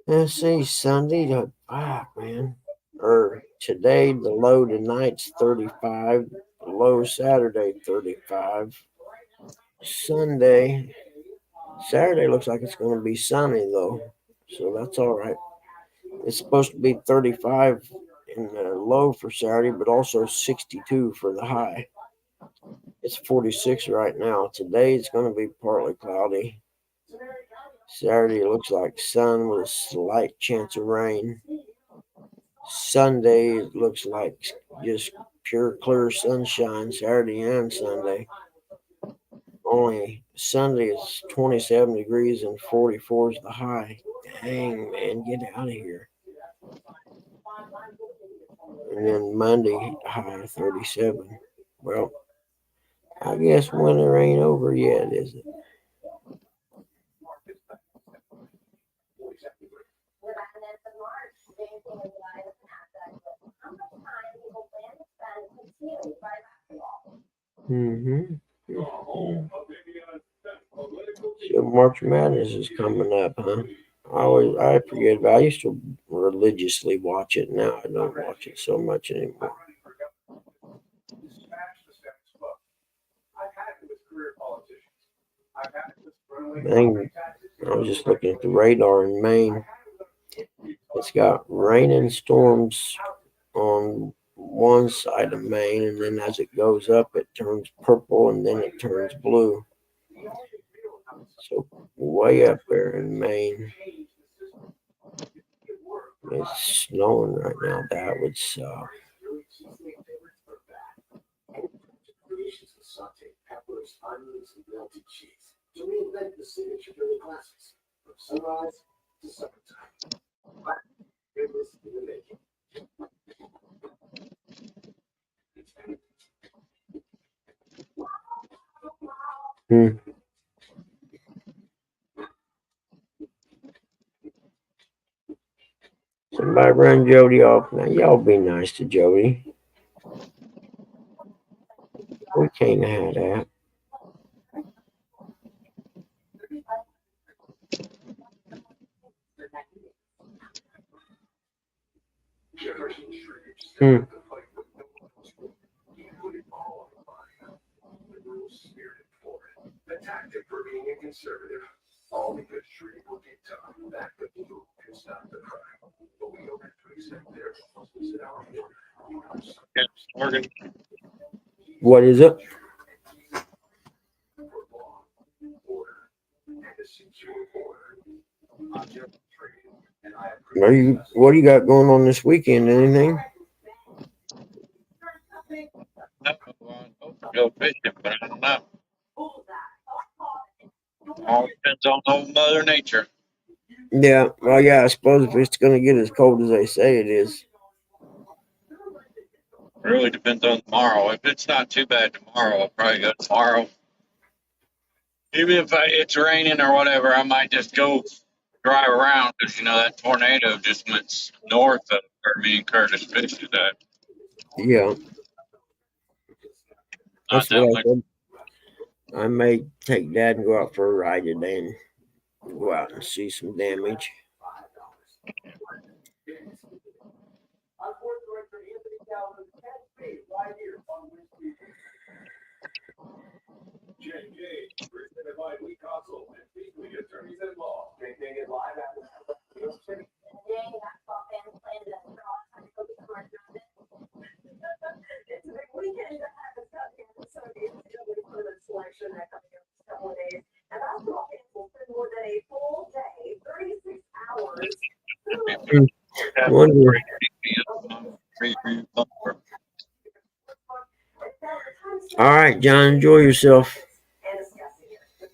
A: Let's see, Sunday, man. Or today, the low tonight's 35. The low Saturday, 35. Saturday looks like it's going to be sunny, though. So that's all right. It's supposed to be 35 in the low for Saturday, but also 62 for the high. It's 46 right now. Today it's going to be partly cloudy. Saturday looks like sun with a slight chance of rain. Sunday it looks like just pure clear sunshine, Saturday and Sunday. Only Sunday is 27 degrees and 44 is the high. Dang, man, get out of here. And then Monday, high 37. Well, I guess winter ain't over yet, is it? So March Madness is coming up, huh? I forget, but I used to religiously watch it. Now I don't watch it so much anymore. Dang, I was just looking at the radar in Maine. It's got rain and storms on one side of Maine, and then as it goes up, it turns purple, and then it turns blue. So way up there in Maine, it's snowing right now. That would suck.
F: Creations with sauteed peppers, onions, and melted cheese to reinvent the signature Philly classics from sunrise to summertime. But goodness in the making.
A: Somebody run Jody off. Now, y'all be nice to Jody. We can't have that.
F: Generation Shrieks.
A: Hmm.
F: The fight with no one else. You put it all on the line. The rules spirited for it. The tactic for being a conservative. All because Shriek will get done. That the blue can stop the crime. But we don't have to accept their laws. We sit our order.
B: Yes, Morgan.
A: What is it?
F: For law, order, and a secure order. I'm Jeff Tree, and I approve.
A: What do you got going on this weekend? Anything?
B: No, hope to go fishing, but I don't know. All depends on old Mother Nature.
A: Yeah. Well, yeah. I suppose if it's gonna get as cold as they say it is.
B: Really depends on tomorrow. If it's not too bad tomorrow, I'll probably go tomorrow. Even if it's raining or whatever, I might just go drive around because that tornado just went north of where me and Curtis fished at.
A: Yeah.
B: Not
A: That's what
B: that
A: I
B: much.
A: said. I may take Dad and go out for a ride today and go out and see some damage.
F: Our board director, Anthony Calvin, has paid 5 years on Wednesday. J&J, presented by Lee Console and Beasley Attorneys at Law. Making it live at New York City.
G: It's a big weekend to have us out here, so it's really for the selection that coming up in a couple of days. And basketball fans will spend more than a full day, 36 hours.
A: I wonder. All right, John. Enjoy yourself.
G: And discussing it.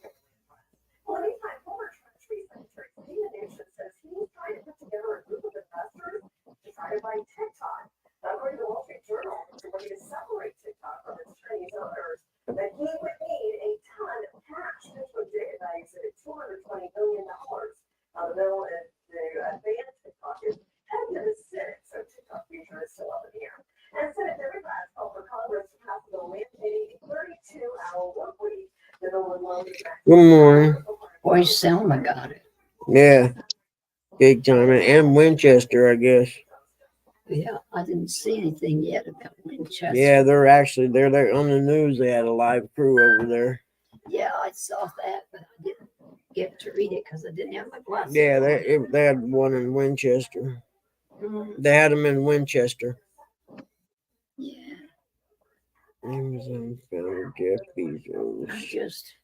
G: Well, anytime former Tree Secretary Stephen Nation says he's trying to put together a group of investors to try to buy TikTok. According to the Wall Street Journal, it's a way to separate TikTok from its Chinese owners. That he would need a ton of cash. Digital data values it at $220 billion. The bill is the advanced TikTok is heading to the Senate, so TikTok future is still up in the air. And Senate Democrats called for Congress to pass a bill mandating a 32-hour work week. The bill would loan the
A: Good morning.
H: Boy, Selma got it.
A: Yeah. Big time. And Winchester, I guess.
H: Yeah, I didn't see anything yet about Winchester.
A: Yeah, they're there on the news. They had a live crew over there.
H: Yeah, I saw that, but I didn't get to read it because I didn't have my glasses.
A: Yeah, they had one in Winchester. They had them in Winchester.
H: Yeah.
A: Amazon founder Jeff Bezos.
H: I just,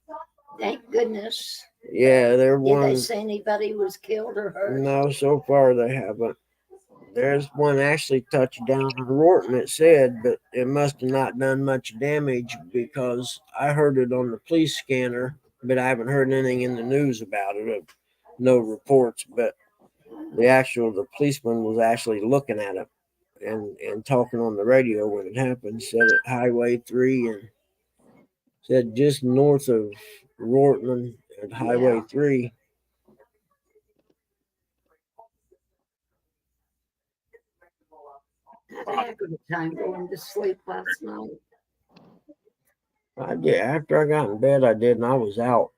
H: thank goodness.
A: Yeah, they're
H: Did
A: one.
H: they say anybody was killed or hurt?
A: No, so far they haven't. There's one actually touched down on Rorton, it said, but it must have not done much damage because I heard it on the police scanner, but I haven't heard anything in the news about it. No reports, but the policeman was actually looking at it and talking on the radio when it happened, said at Highway 3 and said just north of Rorton at Highway 3.
H: I had a good time going to sleep last night.
A: I did. After I got in bed, I did, and I was out.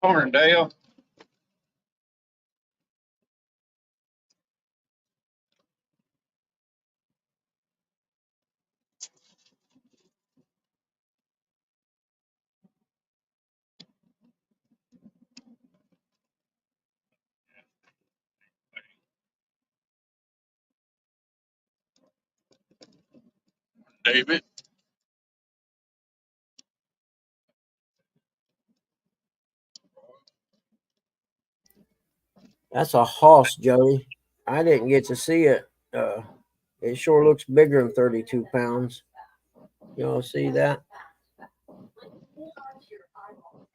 B: Morning, Dale. David.
A: That's a hoss, Jody. I didn't get to see it. It sure looks bigger than 32 pounds. You all see that?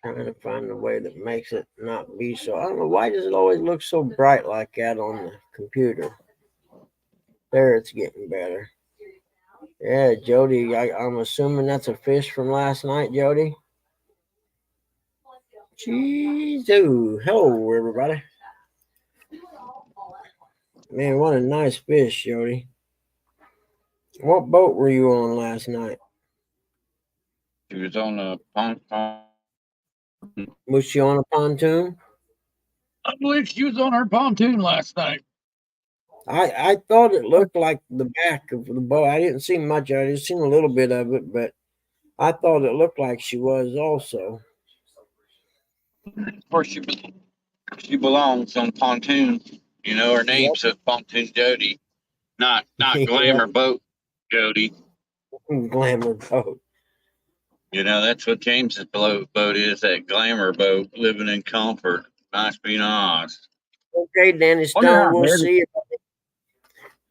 A: Trying to find a way that makes it not be so. I don't know, why does it always look so bright like that on the computer? There, it's getting better. Yeah, Jody, I'm assuming that's a fish from last night, Jody. Jeez, hello, everybody. Man, what a nice fish, Jody. What boat were you on last night?
B: He was on a pond.
A: Was she on a pontoon?
B: I believe she was on her pontoon last night.
A: I thought it looked like the back of the boat. I didn't see much. I just seen a little bit of it, but I thought it looked like she was also.
B: Of course, she belongs on pontoon. You know, her name
A: Yep.
B: says Pontoon Jody, not
A: Yeah.
B: Glamour Boat Jody.
A: Glamour boat.
B: You know, that's what James's boat is, that glamour boat, living in comfort. Nice being honest.
A: Okay, Danny
B: Wonder
A: Stone,
B: how
A: we'll
B: heavy-
A: see you.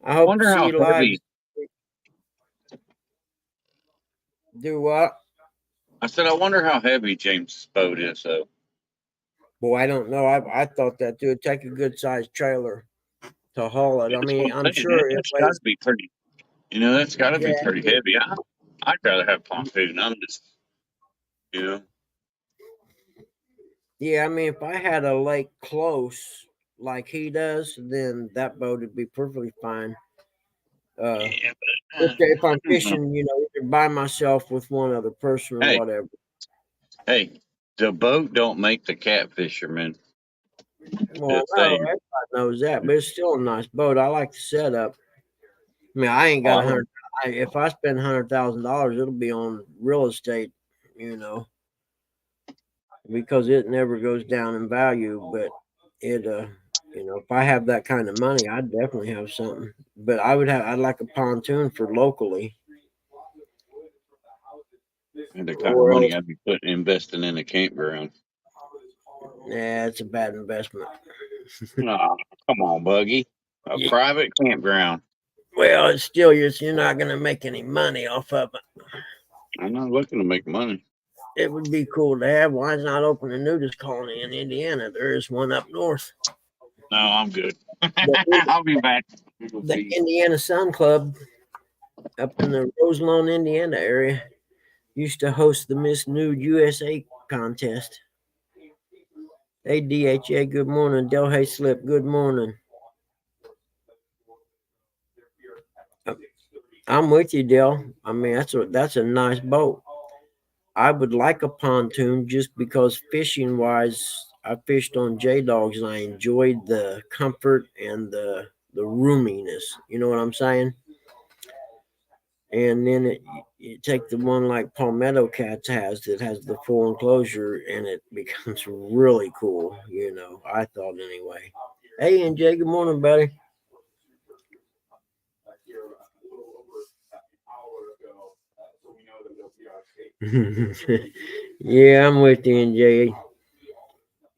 A: I hope to
B: Wonder
A: see
B: how
A: you live.
B: heavy.
A: Do what?
B: I said, I wonder how heavy James's boat is, though.
A: Boy, I don't know. I thought that too. It'd take a good sized trailer to haul it. I
B: That's
A: mean,
B: what
A: I'm
B: I'm saying.
A: sure it
B: That's got to be pretty. You know, that's got to be
A: Yeah.
B: pretty heavy. I'd rather have pontoon. I'm just, you know.
A: Yeah, I mean, if I had a lake close like he does, then that boat would be perfectly fine.
B: Yeah,
A: If I'm fishing, either by myself with one other person or
B: Hey.
A: whatever.
B: Hey, the boat don't make the catfisherman.
A: Well,
B: Just
A: no,
B: saying.
A: everybody knows that, but it's still a nice boat. I like the setup. I mean, I ain't got
B: Well,
A: 100. If I spend $100,000, it'll be on real estate, because it never goes down in value. But it, if I have that kind of money, I'd definitely have something. But I'd like a pontoon for locally.
B: and the kind of
A: Or
B: money
A: else,
B: I'd be investing in a campground.
A: yeah, it's a bad investment.
B: Aw, come on, Buggy. A
A: Yeah.
B: private campground.
A: Well, it's still you're not going to make any money off of it.
B: I'm not looking to make money.
A: It would be cool to have. Why not open a nudist colony in Indiana? There is one up north.
B: No, I'm good.
A: The,
B: I'll be back.
A: the Indiana Sun Club up in the Roselawn, Indiana area used to host the Miss Nude USA contest. Hey, DHA, good morning. Delhay Slip, good morning. I'm with you, Del. I mean, that's a nice boat. I would like a pontoon just because fishing wise, I fished on J Dogs and I enjoyed the comfort and the roominess. You know what I'm saying? And then you take the one like Palmetto Cats has that has the full enclosure and it becomes really cool. I thought anyway. Hey, NJ, good morning, buddy. Yeah, I'm with you, NJ.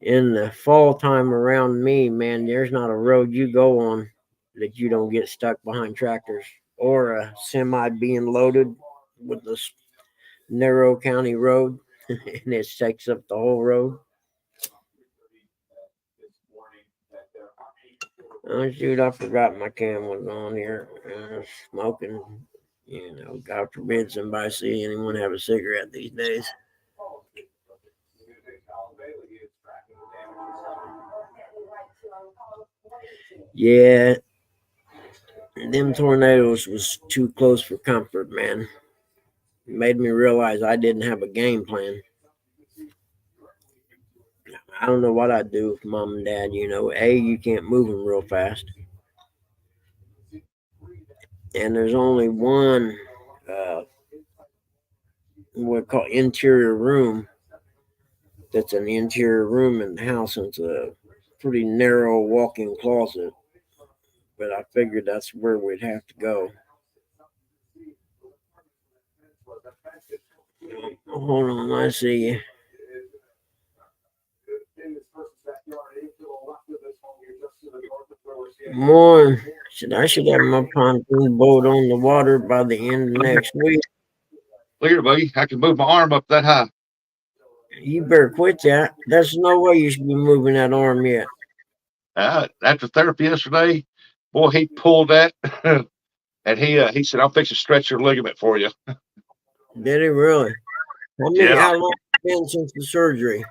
A: In the fall time around me, man, there's not a road you go on that you don't get stuck behind tractors or a semi being loaded with this narrow county road and it takes up the whole road. Oh shoot, I forgot my cam was on here. Smoking, God forbid somebody see anyone have a cigarette these days. Yeah, them tornadoes was too close for comfort, man. It made me realize I didn't have a game plan. I don't know what I'd do with mom and dad. You can't move them real fast, and there's only one what we call interior room. That's an interior room in the house, and it's a pretty narrow walk-in closet. But I figured that's where we'd have to go. Hold on, I see you. More. I should have my pontoon boat on the water by the end of next week.
I: Look here, buddy. I can move my arm up that high.
A: You better quit that. There's no way you should be moving that arm yet.
I: After therapy yesterday, boy, he pulled that, and he said, "I'll fix a stretch your ligament for you."
A: Did he really? How long has it been since the surgery?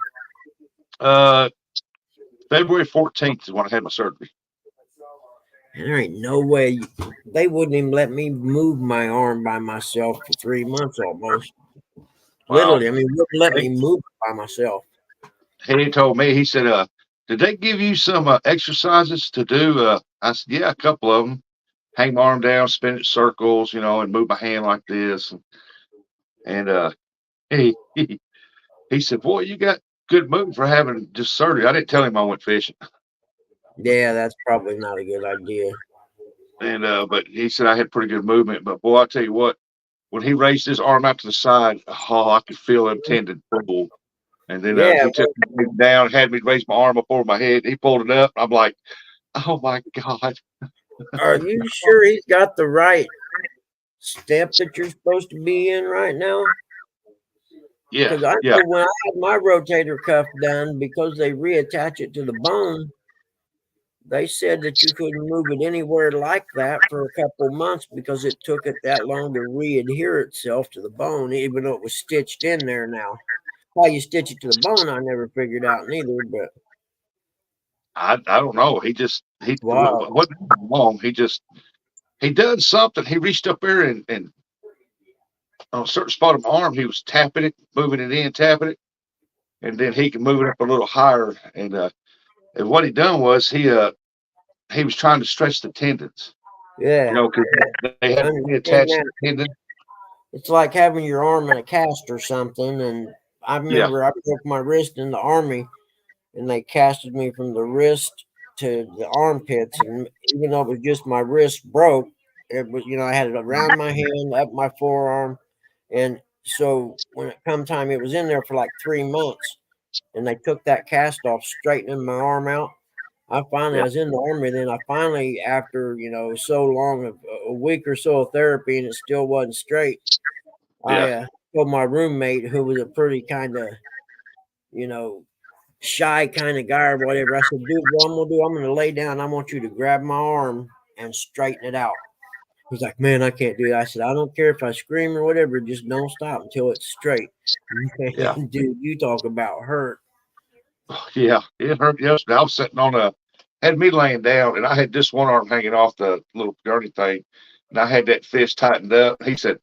I: February 14th is when I had my surgery.
A: There ain't no way. They wouldn't even let me move my arm by myself for 3 months almost. Literally, wouldn't let me move it by myself.
I: He told me, he said, did they give you some exercises to do? I said, yeah, a couple of them. Hang my arm down, spin it circles, and move my hand like this. And he said, boy, you got good movement for having just surgery. I didn't tell him I went fishing.
A: Yeah, that's probably not a good idea.
I: And but he said I had pretty good movement. But boy, I tell you what, when he raised his arm out to the side, I could feel him tendon pull. And then he took me down, had me raise my arm up over my head. He pulled it up. I'm like, oh my God.
A: Are you sure he's got the right step that you're supposed to be in right now?
I: Yeah.
A: Because I know when I had my rotator cuff done, because they reattach it to the bone, they said that you couldn't move it anywhere like that for a couple months because it took it that long to re-adhere itself to the bone, even though it was stitched in there now. How you stitch it to the bone, I never figured out neither, but
I: I don't know. He
A: wow.
I: wasn't wrong. He done something. He reached up there and on a certain spot of my arm, he was tapping it, moving it in, tapping it, and then he can move it up a little higher. And what he done was he was trying to stretch the tendons.
A: Yeah.
I: Because they had reattached the tendon.
A: It's like having your arm in a cast or something. And I remember I broke my wrist in the Army, and they casted me from the wrist to the armpits. And even though it was just my wrist broke, it was, I had it around my hand, up my forearm. And so when it come time, it was in there for like 3 months. And they took that cast off, straightening my arm out. I was in the Army. Then I finally, after, so long, a week or so of therapy, and it still wasn't straight. I told my roommate, who was a pretty kind of, shy kind of guy or whatever. I said, dude, what I'm going to do, I'm going to lay down. I want you to grab my arm and straighten it out. He's like, man, I can't do that. I said, I don't care if I scream or whatever. Just don't stop until it's straight. Dude, you talk about hurt.
I: Yeah, it hurt yesterday. I was sitting had me laying down, and I had this one arm hanging off the little gurney thing, and I had that fist tightened up. He said,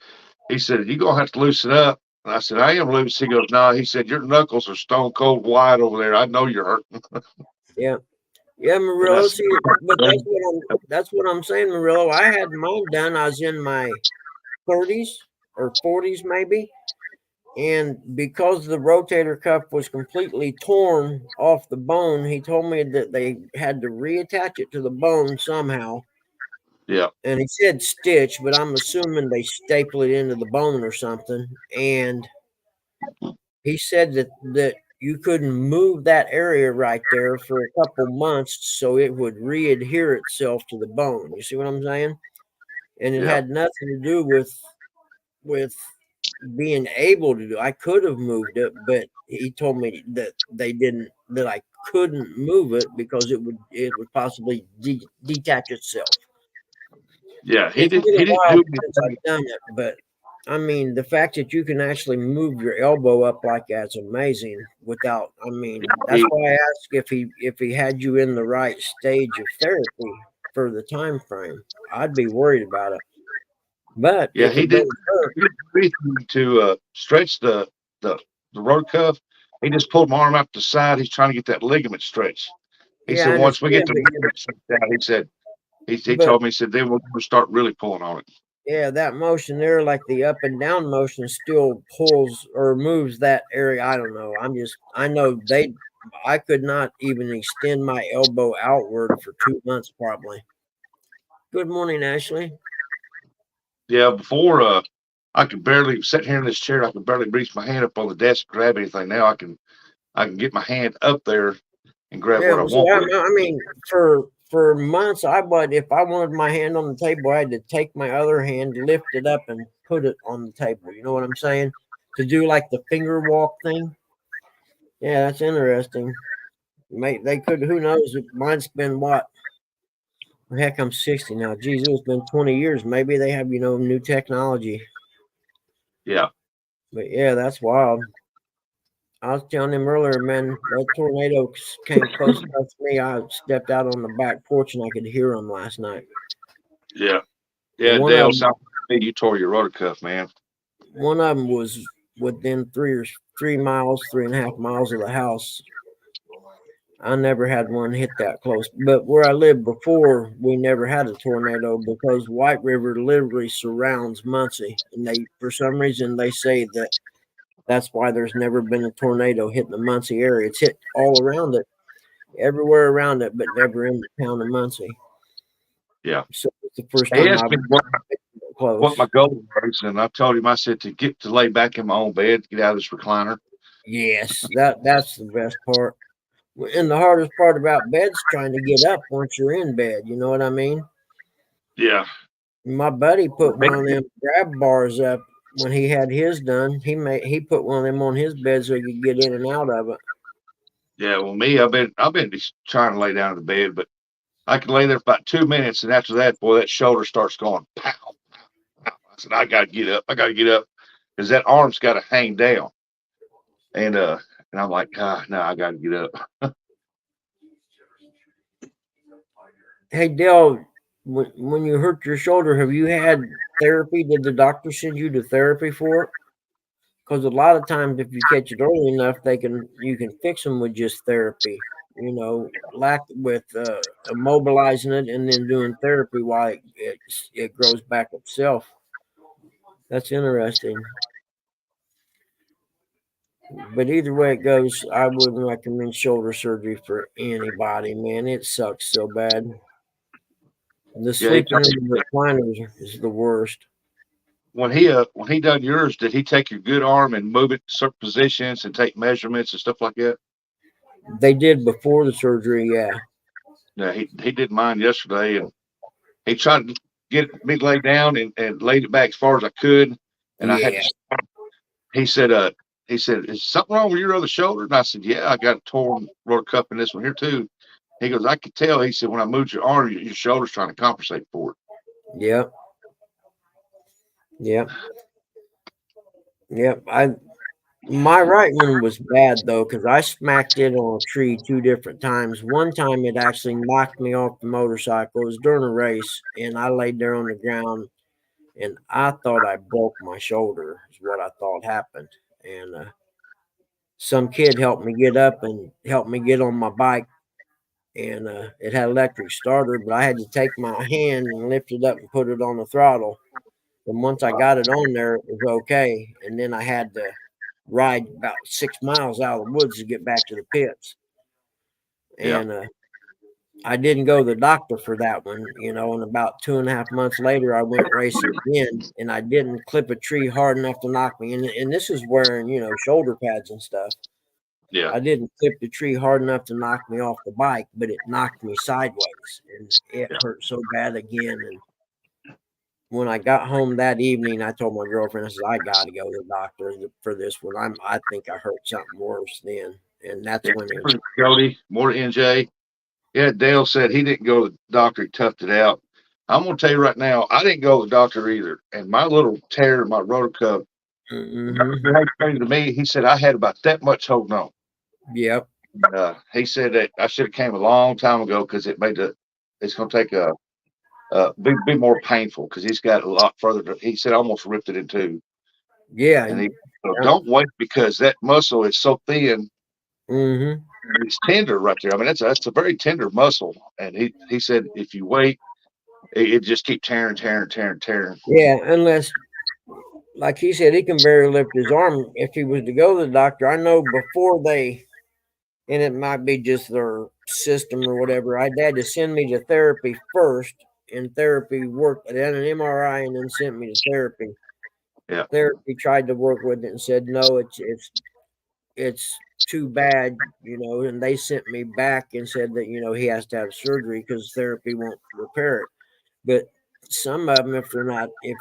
I: you're going to have to loosen up. And I said, I am loose. He goes, no. He said, your knuckles are stone cold wide over there. I know you're hurting.
A: Yeah, Murillo. See, but that's what I'm saying, Murillo. I had mine done. I was in my 30s or 40s, maybe. And because the rotator cuff was completely torn off the bone, he told me that they had to reattach it to the bone somehow.
I: Yeah.
A: And he said stitch, but I'm assuming they staple it into the bone or something. And he said that you couldn't move that area right there for a couple months so it would re-adhere itself to the bone. You see what I'm saying? And it had nothing to do with being able to do. I could have moved it, but he told me that that I couldn't move it because it would possibly detach itself.
I: Yeah, he
A: It's
I: didn't
A: been a while
I: do
A: since I've done it, but I mean, the fact that you can actually move your elbow up like that's amazing. Without, that's why I asked if he had you in the right stage of therapy for the time frame. I'd be worried about it. But
I: he did to stretch the road cuff. He just pulled my arm out to the side. He's trying to get that ligament stretched. He
A: Yeah, I
I: said once we get the
A: understand,
I: ligament stretched out, he said he
A: but
I: told me, he said then we'll start really pulling on it.
A: yeah, that motion there, like the up and down motion, still pulls or moves that area. I don't know. I know I could not even extend my elbow outward for 2 months probably. Good morning, Ashley.
I: Yeah, before I could barely sit here in this chair. I could barely reach my hand up on the desk, grab anything. Now I can get my hand up there and grab
A: Yeah,
I: what I
A: well, see,
I: want.
A: I mean, for months, if I wanted my hand on the table, I had to take my other hand, lift it up, and put it on the table. You know what I'm saying? To do like the finger walk thing. Yeah, that's interesting. They could. Who knows? Mine's been what? Heck, I'm 60 now. Geez, it's been 20 years. Maybe they have new technology.
I: Yeah.
A: But yeah, that's wild. I was telling him earlier, man, that tornado came close enough to me. I stepped out on the back porch and I could hear him last night.
I: Yeah. Yeah,
A: One
I: Dale,
A: of
I: you tore your rotor cuff, man.
A: One of them was within 3 miles, 3.5 miles of the house. I never had one hit that close. But where I lived before, we never had a tornado because White River literally surrounds Muncie. And for some reason, they say that's why there's never been a tornado hitting the Muncie area. It's hit all around it, everywhere around it, but never in the town of Muncie.
I: Yeah.
A: So it's the first
I: He
A: time
I: asked
A: I've
I: me
A: close.
I: what my goal was, and I told him, I said, to lay back in my own bed, get out of this recliner.
A: Yes, that's the best part. And the hardest part about bed's trying to get up once you're in bed. You know what I mean?
I: Yeah.
A: My buddy put one of them grab bars up when he had his done. He put one of them on his bed so he could get in and out of it.
I: Yeah. Well, me, I've been just trying to lay down in the bed, but I can lay there for about 2 minutes, and after that, boy, that shoulder starts going pow, pow. I said, I got to get up. I got to get up because that arm's got to hang down. And I'm like, no, I got to get up.
A: Hey, Dale, when you hurt your shoulder, have you had therapy? Did the doctor send you to therapy for it? Because a lot of times, if you catch it early enough, you can fix them with just therapy. With immobilizing it and then doing therapy while it grows back itself. That's interesting. But either way it goes, I wouldn't recommend shoulder surgery for anybody, man. It sucks so bad. The sleeping in the recliner is the worst.
I: When he done yours, did he take your good arm and move it to certain positions and take measurements and stuff like that?
A: They did before the surgery, yeah.
I: Yeah, he did mine yesterday, and he tried to get me laid down and laid it back as far as I could, and I had to stop. He said, is something wrong with your other shoulder? And I said, yeah, I got a torn rotor cuff in this one here too. He goes, I could tell. He said, when I moved your arm, your shoulder's trying to compensate for it.
A: Yep. My right one was bad though, because I smacked it on a tree 2 different times. One time it actually knocked me off the motorcycle. It was during a race, and I laid there on the ground, and I thought I broke my shoulder. Is what I thought happened. And some kid helped me get up and helped me get on my bike, and it had electric starter, but I had to take my hand and lift it up and put it on the throttle. And once I got it on there, it was okay. And then I had to ride about 6 miles out of the woods to get back to the pits. And I didn't go to the doctor for that one, and about 2.5 months later, I went racing again, and I didn't clip a tree hard enough to knock me. And this is wearing, shoulder pads and stuff.
I: Yeah.
A: I didn't clip the tree hard enough to knock me off the bike, but it knocked me sideways, and it hurt so bad again. And when I got home that evening, I told my girlfriend, I said, I got to go to the doctor for this one. I think I hurt something worse then. And that's when it was.
I: Cody, more NJ. Yeah, Dale said he didn't go to the doctor. He toughed it out. I'm going to tell you right now, I didn't go to the doctor either. And my little tear in my rotor cuff, to me, he said I had about that much holding on.
A: Yep.
I: He said that I should have came a long time ago because it's going to take be more painful because he's got a lot further. He said I almost ripped it in two.
A: Yeah.
I: And don't wait because that muscle is so thin
A: Mm-hmm.
I: It's tender right there. I mean, that's a very tender muscle. And he said if you wait, it just keep tearing.
A: Yeah, unless, like he said, he can barely lift his arm. If he was to go to the doctor, I know before they, and it might be just their system or whatever, I had to send me to therapy first, and therapy worked. They had an MRI and then sent me to therapy.
I: Yeah.
A: Therapy tried to work with it and said no, it's too bad, and they sent me back and said that he has to have surgery because therapy won't repair it. But some of them, if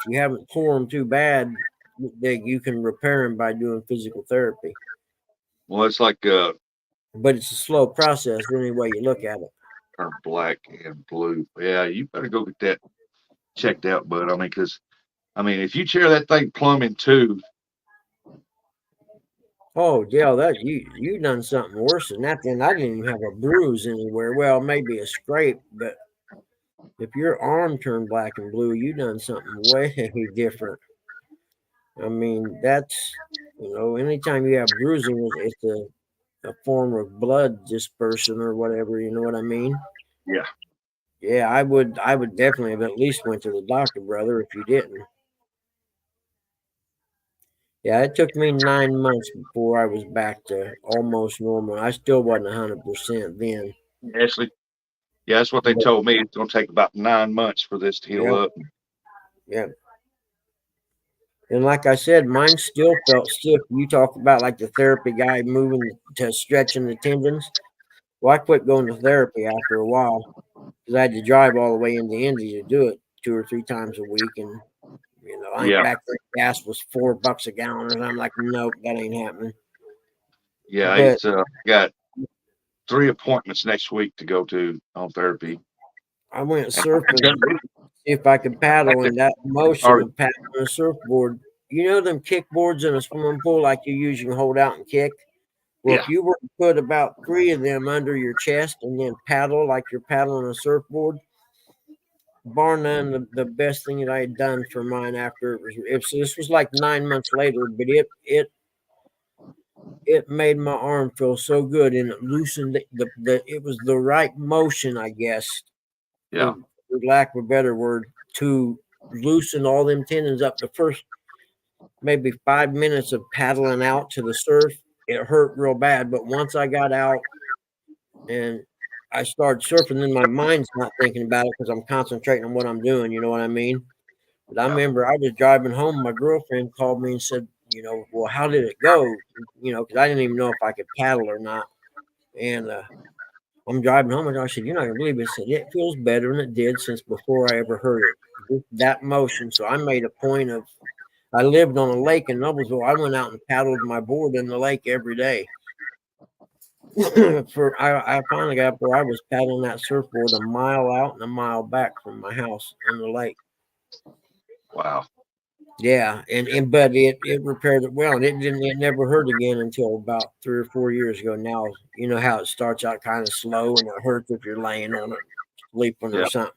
A: you haven't tore them too bad, you can repair them by doing physical therapy.
I: Well, it's like
A: But it's a slow process any way you look at it.
I: turn black and blue. Yeah, you better go get that checked out, bud. I mean, because if you tear that thing plumb in two,
A: Oh, yeah, that you done something worse than that. Then I didn't even have a bruise anywhere. Well, maybe a scrape, but if your arm turned black and blue, you done something way different. I mean, that's anytime you have bruising, it's a form of blood dispersion or whatever. You know what I mean?
I: Yeah.
A: Yeah, I would definitely have at least went to the doctor, brother, if you didn't. Yeah, it took me 9 months before I was back to almost normal. I still wasn't 100% then.
I: Ashley. Yeah, that's what they
A: But,
I: told me. It's going to take about 9 months for this to heal up.
A: yeah. And like I said, mine still felt stiff. You talk about like the therapy guy moving to stretching the tendons. Well, I quit going to therapy after a while because I had to drive all the way into Indy to do it 2 or 3 times a week. And, I ain't back there. Gas was $4 a gallon. And I'm like, nope, that ain't happening.
I: Yeah,
A: But
I: it's got 3 appointments next week to go to on therapy.
A: I went surfing to see if I could paddle, and that motion of paddling a surfboard. You know them kickboards in a swimming pool like you can hold out and kick? Well, if you were to put about 3 of them under your chest and then paddle like you're paddling a surfboard, bar none, the best thing that I had done for mine after this was like 9 months later, but it made my arm feel so good and it loosened it was the right motion, I guess.
I: Yeah.
A: For lack of a better word, to loosen all them tendons up. The first maybe 5 minutes of paddling out to the surf, it hurt real bad. But once I got out and I started surfing, then my mind's not thinking about it because I'm concentrating on what I'm doing. You know what I mean? But I remember I was driving home. My girlfriend called me and said, well, how did it go? Because I didn't even know if I could paddle or not. And I'm driving home and I said, you're not going to believe it. I said, it feels better than it did since before I ever heard it. That motion. So I made a point of, I lived on a lake in Noblesville. I went out and paddled my board in the lake every day. I finally got up where I was paddling that surfboard a mile out and a mile back from my house in the lake.
I: Wow.
A: Yeah, but it repaired it well, and it never hurt again until about 3 or 4 years ago. Now you know how it starts out kind of slow and it hurts if you're laying on it, sleeping or something.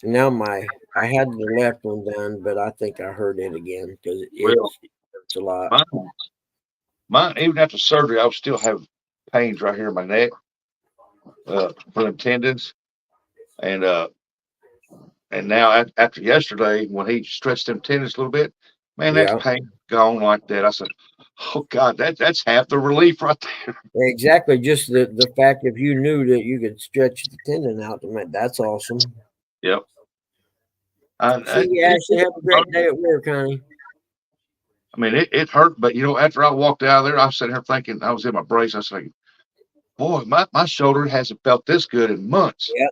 A: And now I had the left one done, but I think I hurt it again because it hurts a lot.
I: Mine, even after surgery, I would still have pains right here in my neck for the tendons, and now after yesterday when he stretched them tendons a little bit, man, that pain gone like that. I said, oh God, that's half the relief right there.
A: Exactly, just the fact if you knew that you could stretch the tendon out, that's awesome.
I: Yep.
A: See, you actually have a great day at work, honey.
I: I mean, it hurt, but after I walked out of there, I was sitting here thinking, I was in my brace. I was thinking, boy, my shoulder hasn't felt this good in months.
A: Yep.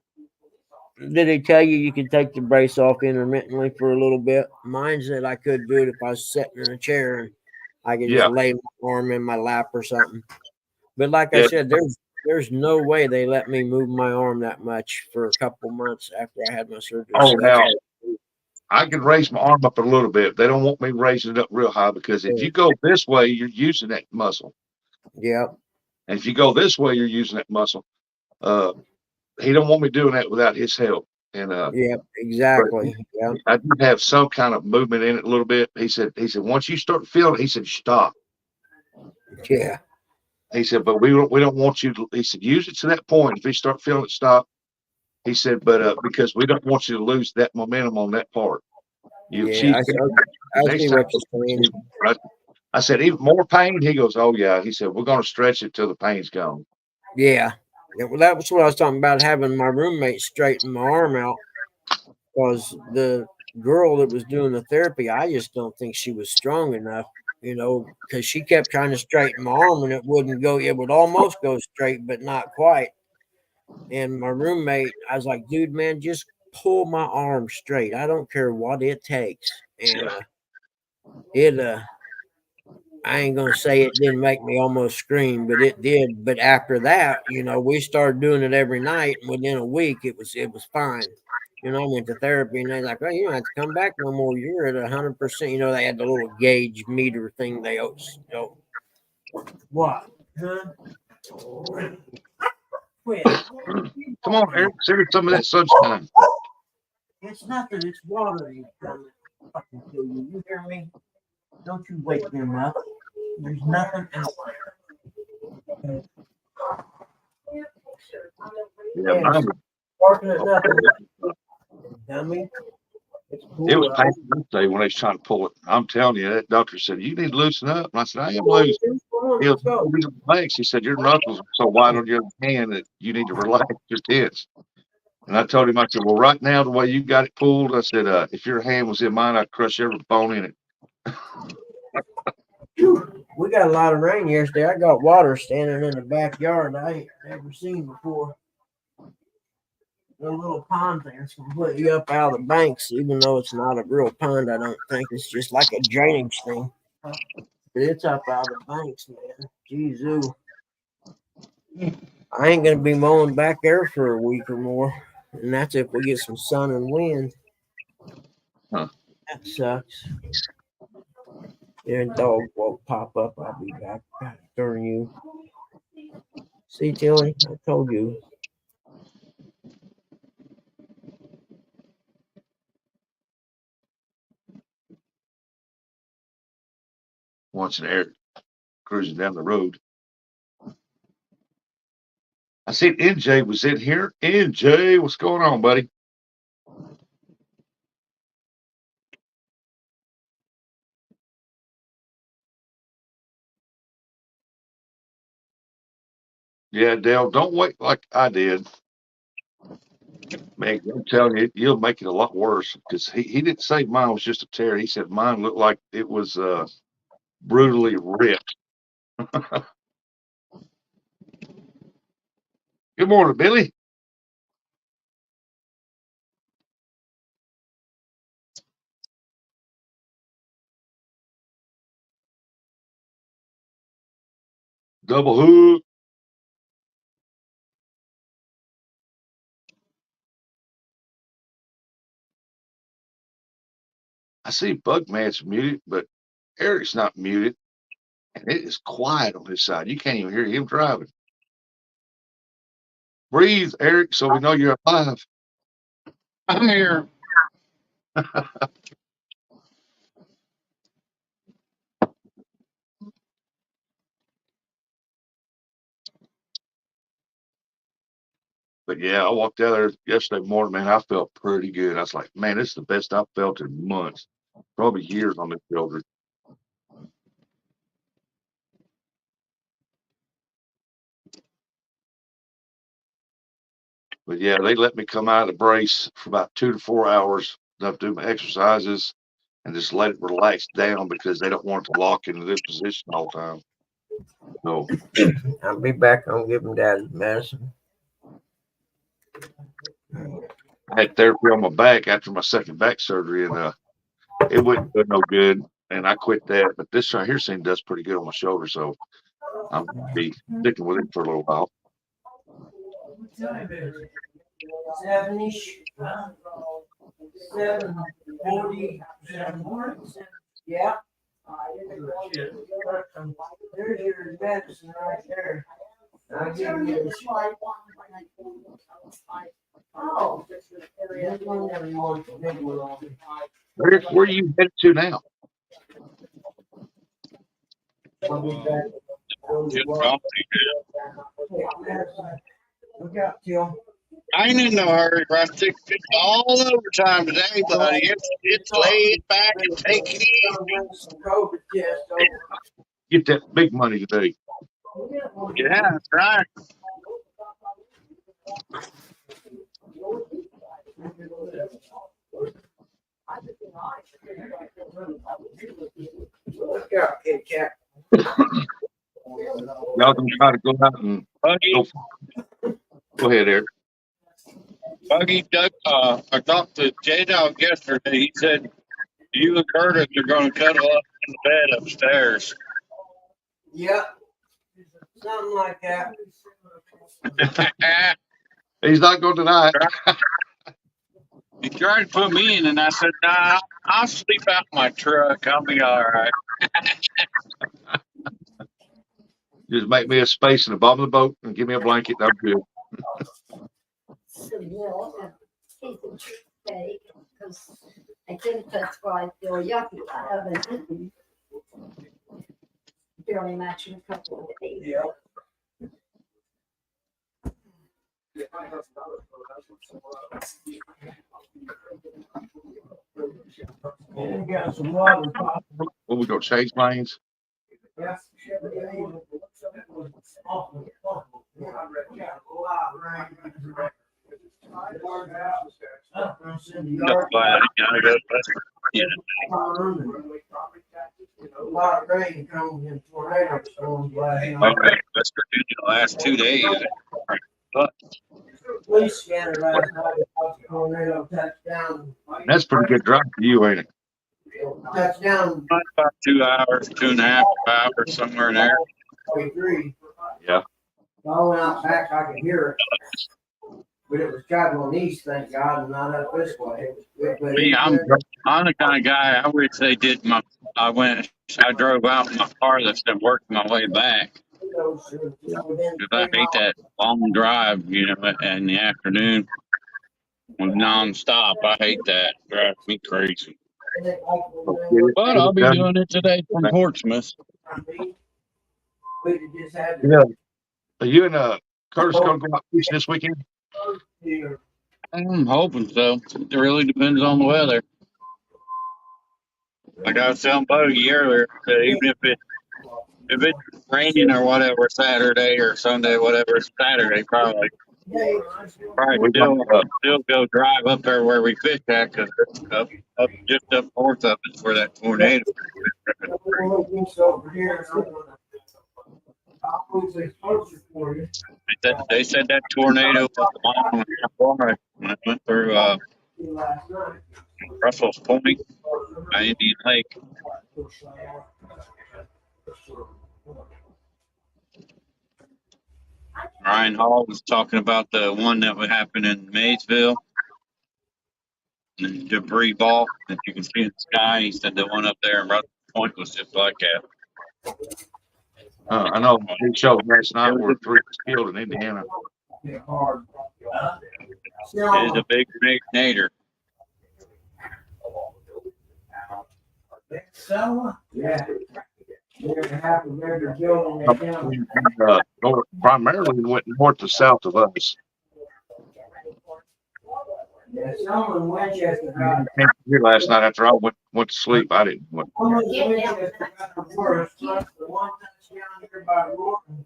A: Did he tell you could take the brace off intermittently for a little bit? Mine said I could do it if I was sitting in a chair and I could just lay my arm in my lap or something. But like I said, there's no way they let me move my arm that much for a couple months after I had my surgery.
I: Oh, now I can raise my arm up a little bit. They don't want me raising it up real high because if you go this way, you're using that muscle.
A: Yep.
I: And if you go this way, you're using that muscle. He don't want me doing that without his help. And
A: yep, exactly. Yeah.
I: I do have some kind of movement in it a little bit. He said, once you start feeling it, he said, stop.
A: Yeah.
I: He said, but we don't want you to, he said, use it to that point. If you start feeling it stop, he said, but because we don't want you to lose that momentum on that part. You
A: Yeah, I
I: next
A: see
I: time.
A: what you're saying.
I: I said, even more pain? He goes, oh yeah. He said, we're gonna stretch it till the pain's gone.
A: Yeah. Yeah, well, that was what I was talking about, having my roommate straighten my arm out, because the girl that was doing the therapy, I just don't think she was strong enough, because she kept trying to straighten my arm and it wouldn't go. It would almost go straight, but not quite. And my roommate, I was like, dude, man, just pull my arm straight. I don't care what it takes. And I ain't gonna say it didn't make me almost scream, but it did. But after that, we started doing it every night, and within a week, it was fine. I went to therapy, and they're like, "Oh, you don't have to come back no more. You're at 100%." They had the little gauge meter thing. What? Huh? Quit.
I: Come on, Eric, see some of that sunshine.
A: It's nothing. It's water. You fucking kill you. You hear me? Don't you wake them up. There's nothing out there.
I: Yeah, mine
A: Barking at nothing. Dummy. It's cool.
I: it was painful yesterday when they was trying to pull it. I'm telling you, that doctor said, you need to loosen up. And I said, I am loose.
A: Let's go.
I: Relax. He said, your knuckles are so wide on your hand that you need to relax your tense. And I told him, I said, well, right now, the way you got it pulled, I said, if your hand was in mine, I'd crush every bone in it.
A: We got a lot of rain yesterday. I got water standing in the backyard I ain't never seen before. The little pond thing's completely up out of the banks, even though it's not a real pond. I don't think it's just like a drainage thing. But it's up out of the banks, man. Jeez, I ain't gonna be mowing back there for a week or more, and that's if we get some sun and wind.
I: Huh.
A: That sucks. Your dog won't pop up. I'll be back during you. See, Tilly, I told you.
I: Watching Eric cruising down the road. I said NJ was in here. NJ, what's going on, buddy? Yeah, Dale, don't wait like I did. Man, I'm telling you, you'll make it a lot worse, because he didn't say mine was just a tear. He said mine looked like it was brutally ripped. Good morning, Billy. Double hook. I see Bugman's muted, but Eric's not muted, and it is quiet on his side. You can't even hear him driving. Breathe, Eric, so we know you're alive.
B: I'm here.
I: But yeah, I walked out there yesterday morning, man. I felt pretty good. I was like, man, this is the best I've felt in months, probably years on this shoulder. But yeah, they let me come out of the brace for about 2 to 4 hours, enough to do my exercises, and just let it relax down, because they don't want it to lock into this position all the time. So
A: I'll be back on giving Dad's medicine.
I: I had therapy on my back after my second back surgery, and it wouldn't do no good, and I quit that. But this right here does pretty good on my shoulder, so I'm gonna be sticking with it for a little while.
A: 7-ish. 7:40. Yeah. There's your medicine right there. I'll give you this. Oh, this one never wants the big one on.
I: Where are you headed to now?
A: I'll be back
B: Just coffee.
A: Look out, Jill.
B: I ain't in no hurry, Rusty. It's all overtime today, buddy. It's lay it back and take it easy.
I: Get that big money today.
B: Yeah, that's right.
A: Look out, Kit Kat.
I: Y'all can try to go out and
B: Buggy,
I: go ahead, Eric.
B: Doug, I talked to J-Dog yesterday. He said you and Curtis are going to cuddle up in the bed upstairs.
A: Yep. Something like that.
I: He's not going tonight.
B: He tried to put me in, and I said, nah, I'll sleep out in my truck. I'll be all right.
I: Just make me a space in the bottom of the boat and give me a blanket. I'm good.
H: So we'll have teeth and steak, because I think that's why I feel yucky. I haven't eaten very much in a couple of days.
A: Yeah. And we got some water.
I: Well, we go change lanes.
A: Yes.
B: No, glad I gotta go. Yeah.
A: A lot of rain comes in tornado storms last night.
B: Okay, West Virginia the last 2 days.
A: Police scanner last night about the tornado touchdown.
I: That's pretty good drive for you, ain't it?
A: Touchdown
B: About 2 hours, 2.5 hours, somewhere in there.
A: 23.
I: Yeah.
A: I went out back, I could hear it. But it was traveling east, thank God, and not up this way. But
B: Me, I'm the kind of guy, I wish they did I drove out in my farthest and worked my way back. Because I hate that long drive, in the afternoon. Non-stop, I hate that. Drives me crazy. But I'll be doing it today from Portsmouth.
I: Yeah. Are you and Curtis going to go out fishing this weekend?
B: I'm hoping so. It really depends on the weather. Like I was telling Bogey earlier, that even if it's raining or whatever Saturday or Sunday, whatever, Saturday probably still go drive up there where we fish at, because up just up north of it's where that tornado. They said that tornado was when I went through Russell's Point, Indian Lake. Ryan Hall was talking about the one that would happen in Maysville, the debris ball that you can see in the sky. He said the one up there in Russell's Point was just like that.
I: I know. Big show last night where 3 was killed in Indiana.
B: It is a big nader.
A: Yeah.
I: Primarily went north to south of us.
A: Yeah, someone in Winchester got
I: Here last night after I went to sleep, I didn't.
A: someone in Winchester got the worst. Plus the one touchdown here by Norton.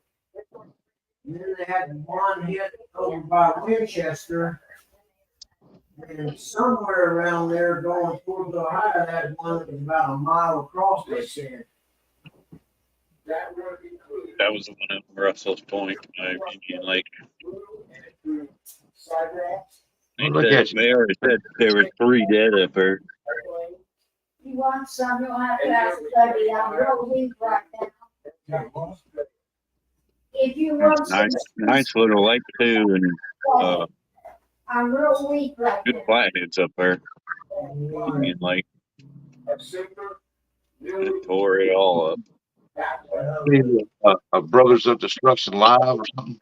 A: And then they had one hit over by Winchester. And somewhere around there going towards Ohio, they had one that was about a mile across, they said.
B: That was the one at Russell's Point, Indian Lake. They already said there were 3 dead up there.
H: You want some, you'll have to ask Debbie. I'm real weak right now. If you want some,
B: Nice little lake too, and
H: I'm real weak right
B: good
H: now.
B: flatheads up there. Indian Lake. It tore it all up.
I: Brothers of Destruction Live or something.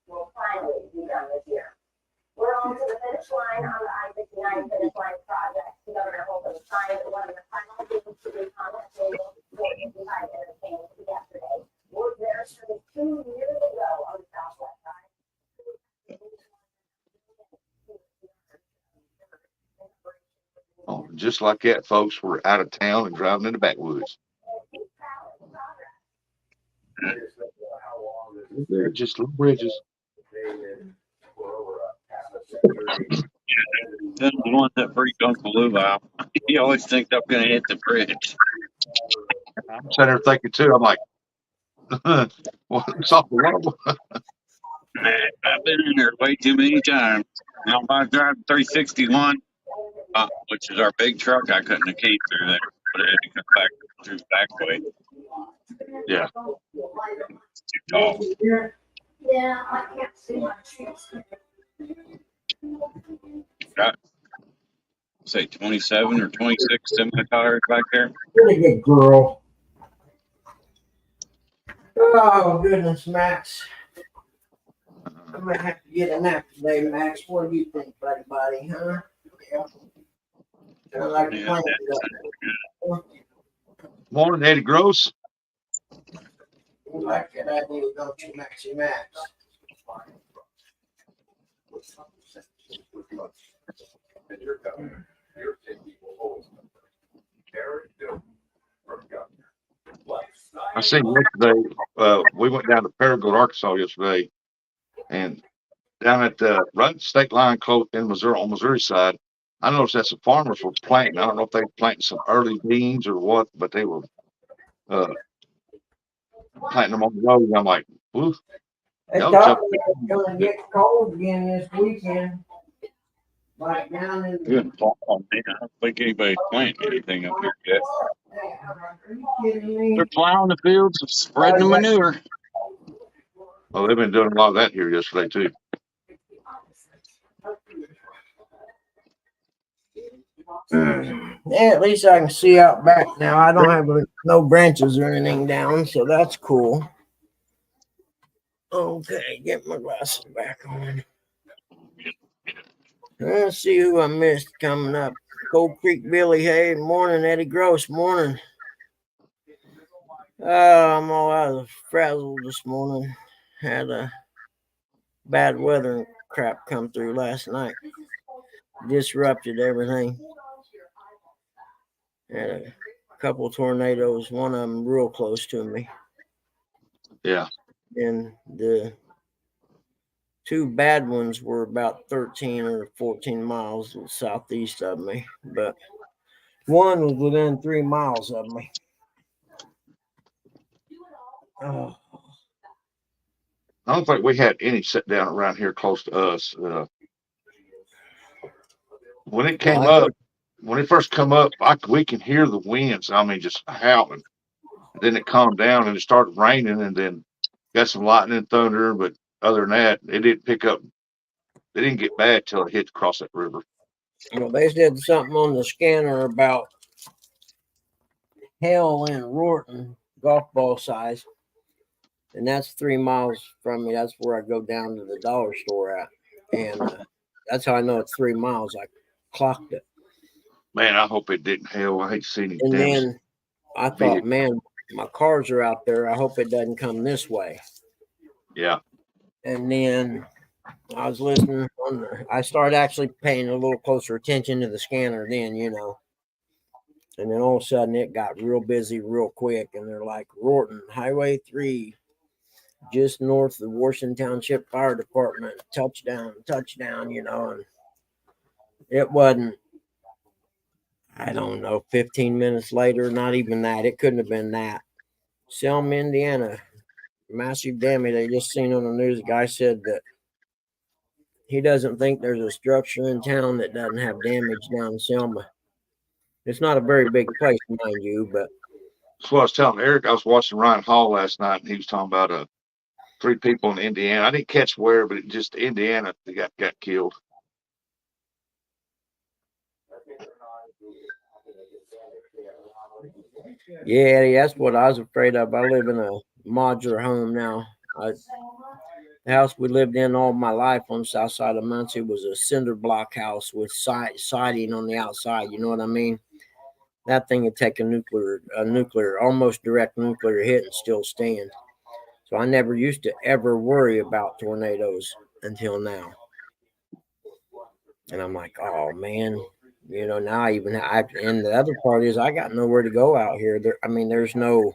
G: Will finally be done this year. We're on to the finish line on the I-59 finish line project. Governor Holcomb signed one of the final things to be commented
I: just like that, folks were out of town and driving in the backwoods. They're just little bridges.
B: Then the one that freaked Uncle Lou out. He always thinks I'm gonna hit the bridge.
I: I'm sitting there thinking too. I'm like, well, it's off the wall.
B: Man, I've been in there way too many times. Now, if I was driving 361, which is our big truck, I couldn't have came through there, but I had to come back through the back way.
I: Yeah.
B: It's too tall.
H: Yeah, I can't see my trees.
B: Got, say 27 or 26 semi tires back there.
A: Pretty good girl. Oh, goodness, Max. I'm gonna have to get a nap today, Max. What do you think, buddy? Huh? Yeah. Sound like a
B: Yeah,
A: plan.
I: Morning, Eddie Gross.
A: You like that idea, don't you, Maxie Max?
I: I seen yesterday. We went down to Paragould, Arkansas yesterday, and down at the right state line, close in Missouri, on Missouri side, I noticed that some farmers were planting. I don't know if they were planting some early beans or what, but they were planting them on the road. And I'm like, ooh,
A: They
I: y'all
A: thought
I: jumping.
A: it was gonna get cold again this weekend. Like down in the.
B: good. Oh, man, I don't think anybody's planting anything up here yet.
A: Are you kidding me?
B: They're plowing the fields and spreading the manure.
I: Well, they've been doing a lot of that here yesterday too.
A: Yeah, at least I can see out back now. I don't have no branches or anything down, so that's cool. Okay, get my glasses back on. Let's see who I missed coming up. Cold Creek Billy, hey, morning. Eddie Gross, morning. I'm all out of frazzle this morning. Had a bad weather and crap come through last night. Disrupted everything. Had a couple tornadoes, one of them real close to me.
I: Yeah.
A: And the two bad ones were about 13 or 14 miles southeast of me, but one was within 3 miles of me. Oh.
I: I don't think we had any set down around here close to us. When it came up, when it first come up, we can hear the winds. I mean, just howling. And then it calmed down and it started raining, and then got some lightning and thunder. But other than that, it didn't pick up. It didn't get bad till it hit across that river.
A: Well, they said something on the scanner about hail in Rorton, golf ball size. And that's 3 miles from me. That's where I go down to the dollar store at. And that's how I know it's 3 miles. I clocked it.
I: Man, I hope it didn't hail. I hate to see any
A: And
I: damage.
A: then I thought, man, my cars are out there. I hope it doesn't come this way.
I: Yeah.
A: And then I was listening. I started actually paying a little closer attention to the scanner then, you know. And then all of a sudden it got real busy real quick. And they're like, Rorton, Highway 3, just north of the Washington Township Fire Department, touchdown, you know. And it wasn't, I don't know, 15 minutes later, not even that. It couldn't have been that. Selma, Indiana, massive damage. I just seen on the news, a guy said that he doesn't think there's a structure in town that doesn't have damage down in Selma. It's not a very big place, mind you, but.
I: That's what I was telling Eric. I was watching Ryan Hall last night, and he was talking about 3 people in Indiana. I didn't catch where, but it just Indiana they got killed.
A: Yeah, that's what I was afraid of. I live in a modular home now. The house we lived in all my life on the south side of Muncie was a cinder block house with siding on the outside. You know what I mean? That thing would take a nuclear, almost direct nuclear hit and still stand. So I never used to ever worry about tornadoes until now. And I'm like, oh man, Now and the other part is I got nowhere to go out here. There's no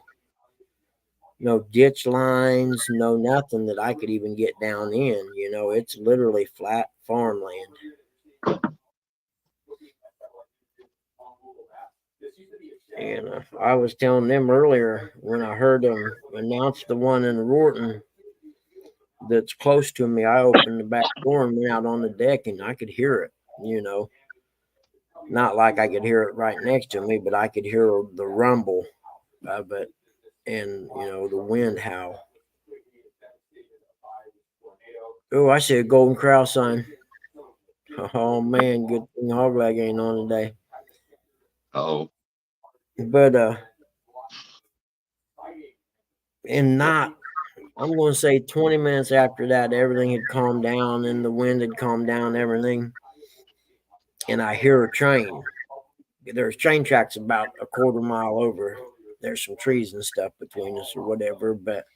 A: ditch lines, no nothing that I could even get down in. It's literally flat farmland. And I was telling them earlier when I heard them announce the one in Rorton that's close to me, I opened the back door and went out on the deck and I could hear it, Not like I could hear it right next to me, but I could hear the rumble of it and, the wind howl. Oh, I see a golden crow sign. Oh, man, good thing Hogleg ain't on today.
I: Oh,
A: But, I'm going to say 20 minutes after that, everything had calmed down and the wind had calmed down, everything. And I hear a train. There's train tracks about a quarter mile over. There's some trees and stuff between us or whatever, but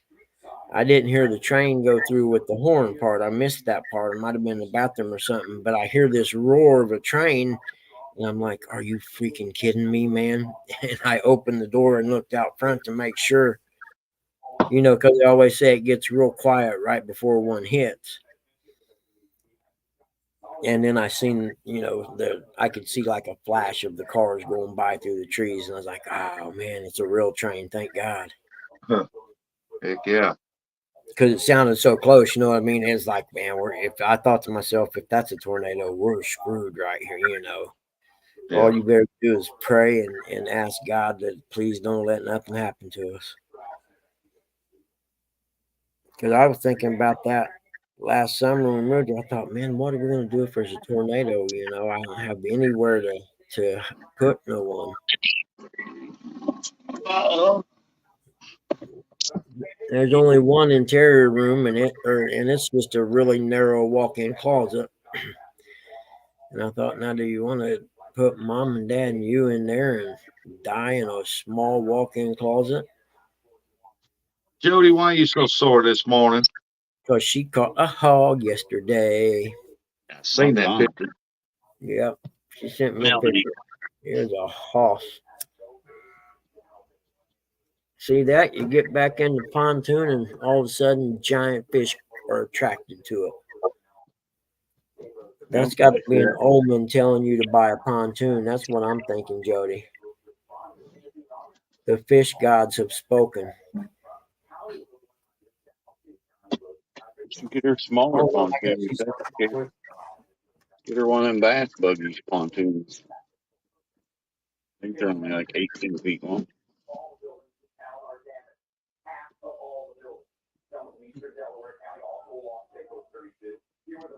A: I didn't hear the train go through with the horn part. I missed that part. It might have been in the bathroom or something, but I hear this roar of a train and I'm like, are you freaking kidding me, man? And I opened the door and looked out front to make sure, because they always say it gets real quiet right before one hits. And then I seen, I could see like a flash of the cars going by through the trees. And I was like, oh man, it's a real train. Thank God.
I: heck yeah.
A: Because it sounded so close, you know what I mean? It's like, man, I thought to myself, if that's a tornado, we're screwed right here,
I: Yeah.
A: All you better do is pray and ask God that please don't let nothing happen to us. Because I was thinking about that last summer when we moved here. I thought, man, what are we going to do if there's a tornado? I don't have anywhere to put no one. There's only one interior room, and it's just a really narrow walk-in closet. And I thought, now do you want to put mom and dad and you in there and die in a small walk-in closet?
I: Jody, why are you so sore this morning?
A: Because she caught a hog yesterday.
I: I seen that picture.
A: Yep, she sent me a picture. Here's a hoss. See that? You get back in the pontoon and all of a sudden giant fish are attracted to it. That's got to be an omen telling you to buy a pontoon. That's what I'm thinking, Jody. The fish gods have spoken.
B: Get her smaller pontoons. Get her one of them bass buggies pontoons. I think they're only like 18 feet long.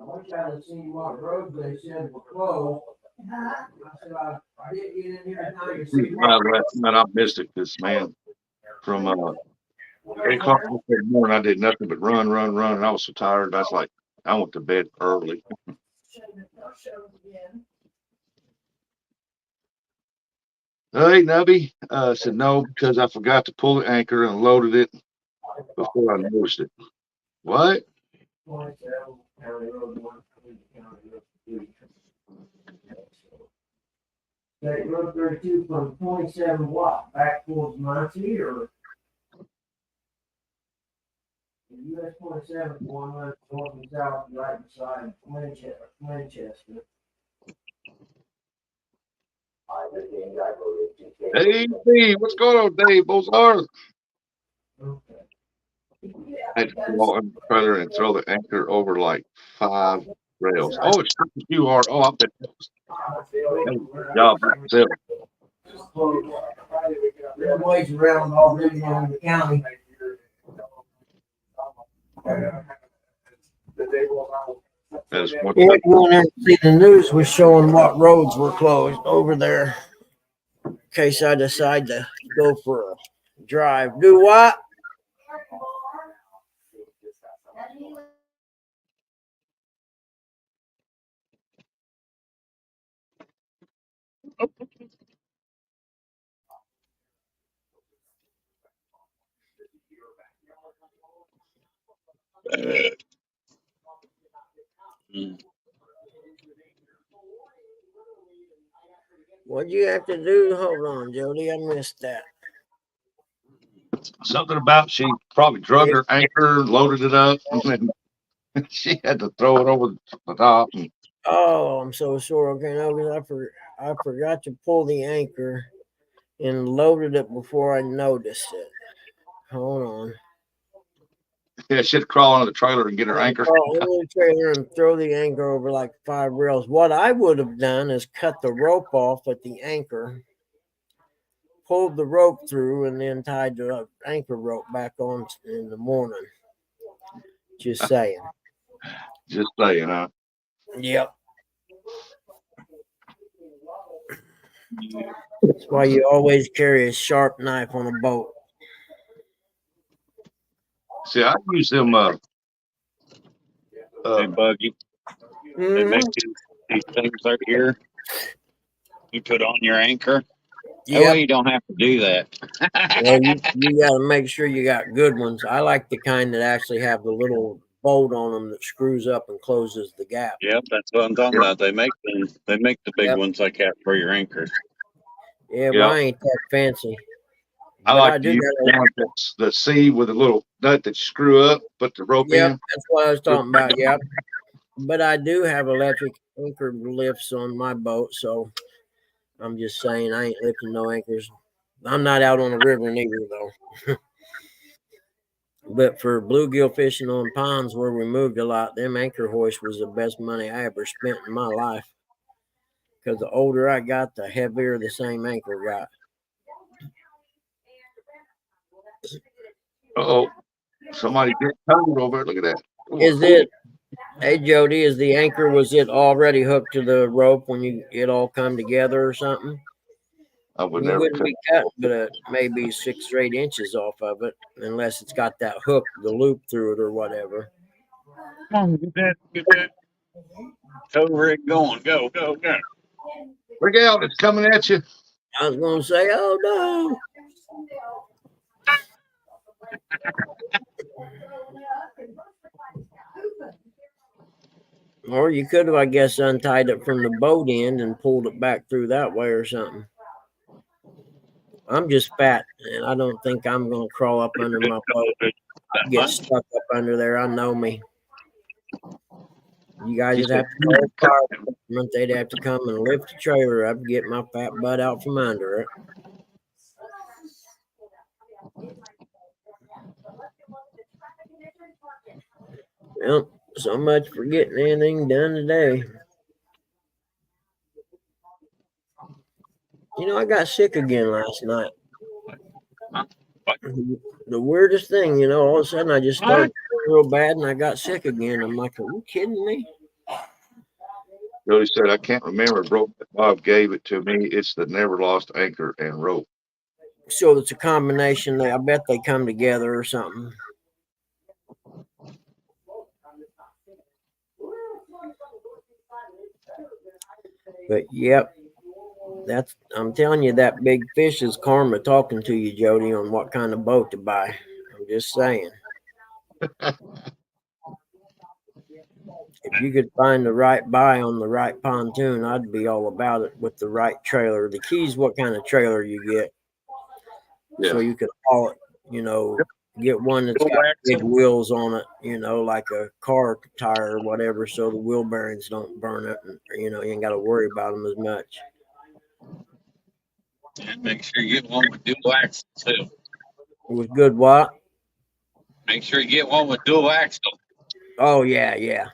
A: I wish I had seen what roads they said were closed. I said I didn't get in here in time to see
I: Last night I missed it because, man, from 8 o'clock in the morning, I did nothing but run, and I was so tired. I was like, I went to bed early. Hey, Nubby, said no because I forgot to pull the anchor and loaded it before I noticed it. What?
A: State Road 32 from 27 what? Back towards Muncie or? US 27 one runs north and south right beside Manchester.
I: Hey, Dave, what's going on, Dave? Bozar? I had to go on the trailer and throw the anchor over like 5 rails. Oh, it's you are. Oh, I bet that was job myself.
A: There's ways around already in the county.
I: That's what
A: Yeah, if you want to see the news was showing what roads were closed over there. In case I decide to go for a drive. Do what? What'd you have to do? Hold on, Jody. I missed that.
I: Something about she probably drug her anchor, loaded it up, and then she had to throw it over the top. And
A: Oh, I'm so sorry. Okay, no, because I forgot to pull the anchor and loaded it before I noticed it. Hold on.
I: yeah, she had to crawl under the trailer and get her
A: I
I: anchor.
A: crawl into the trailer and throw the anchor over like 5 rails. What I would have done is cut the rope off at the anchor, pulled the rope through, and then tied the anchor rope back on in the morning. Just saying.
I: Just saying, huh?
A: Yep. That's why you always carry a sharp knife on a boat.
I: See, I use them.
B: Hey, Buggy, they make these things right here. You put on your anchor. That
A: Yeah.
B: way you don't have to do that.
A: Well, you got to make sure you got good ones. I like the kind that actually have the little bolt on them that screws up and closes the gap.
B: Yep, that's what I'm talking about. They make them. They make the big
A: Yep.
B: ones like that for your anchors.
A: Yeah,
I: Yep.
A: well, I ain't that fancy.
I: I
A: But
I: like
A: do
I: to use
A: got
I: the one that's the C with a little nut that you screw up, put the rope
A: Yep,
I: in.
A: that's what I was talking about. Yep. But I do have electric anchor lifts on my boat, so I'm just saying I ain't lifting no anchors. I'm not out on the river neither, though. But for bluegill fishing on ponds where we moved a lot, them anchor hoist was the best money I ever spent in my life. Because the older I got, the heavier the same anchor got.
I: Oh, somebody get covered over there. Look at that. Ooh,
A: Is it? Hey Jody, is the anchor, was it already hooked to the rope when it all come together or something?
I: I would
A: You
I: never
A: wouldn't
I: cut.
A: be cutting but maybe 6 or 8 inches off of it, unless it's got that hook, the loop through it or whatever.
B: Come on, get that tow rig going. Go, go, go.
I: Look out! It's coming at you.
A: I was gonna say, oh no. Or you could have, I guess, untied it from the boat end and pulled it back through that way or something. I'm just fat, and I don't think I'm going to crawl up under my boat.
B: That
A: Get
B: much?
A: stuck up under there. I know me. You guys
I: He
A: would
I: said,
A: have to call fire department. They'd have to come and lift the trailer up, get my fat butt out from under it. Well, so much for getting anything done today. You know, I got sick again last night. The weirdest thing, you know, all of a sudden I just started feeling real bad and I got sick again. I'm like, are you kidding me?
I: Jody said, I can't remember the rope that Bob gave it to me. It's the never lost anchor and rope.
A: So it's a combination. I bet they come together or something. But yep, I'm telling you, that big fish is karma talking to you, Jody, on what kind of boat to buy. I'm just saying. If you could find the right buy on the right pontoon, I'd be all about it with the right trailer. The key is what kind of trailer you get.
I: Yeah.
A: So you could haul it, you know, get one that's got big wheels on it, you know, like a car tire or whatever, so the wheel bearings don't burn it. And, you know, you ain't got to worry about them as much.
B: And make sure you get one with dual axle too.
A: With good what?
B: Make sure you get one with dual axle.
A: Oh, yeah, yeah.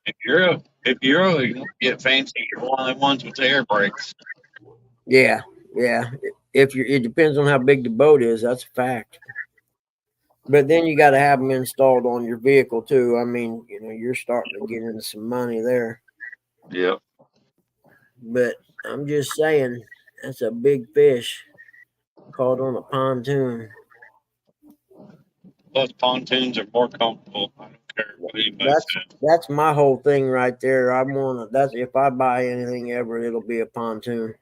B: If you really get fancy, you're one of the ones with the air brakes.
A: Yeah, yeah. It depends on how big the boat is. That's a fact. But then you got to have them installed on your vehicle too. I mean, you know, you're starting to get into some money there.
I: Yep.
A: But I'm just saying, that's a big fish caught on a pontoon.
B: Plus, pontoons are more comfortable. I don't care what anybody says.
A: That's my whole thing right there. That's if I buy anything ever, it'll be a pontoon.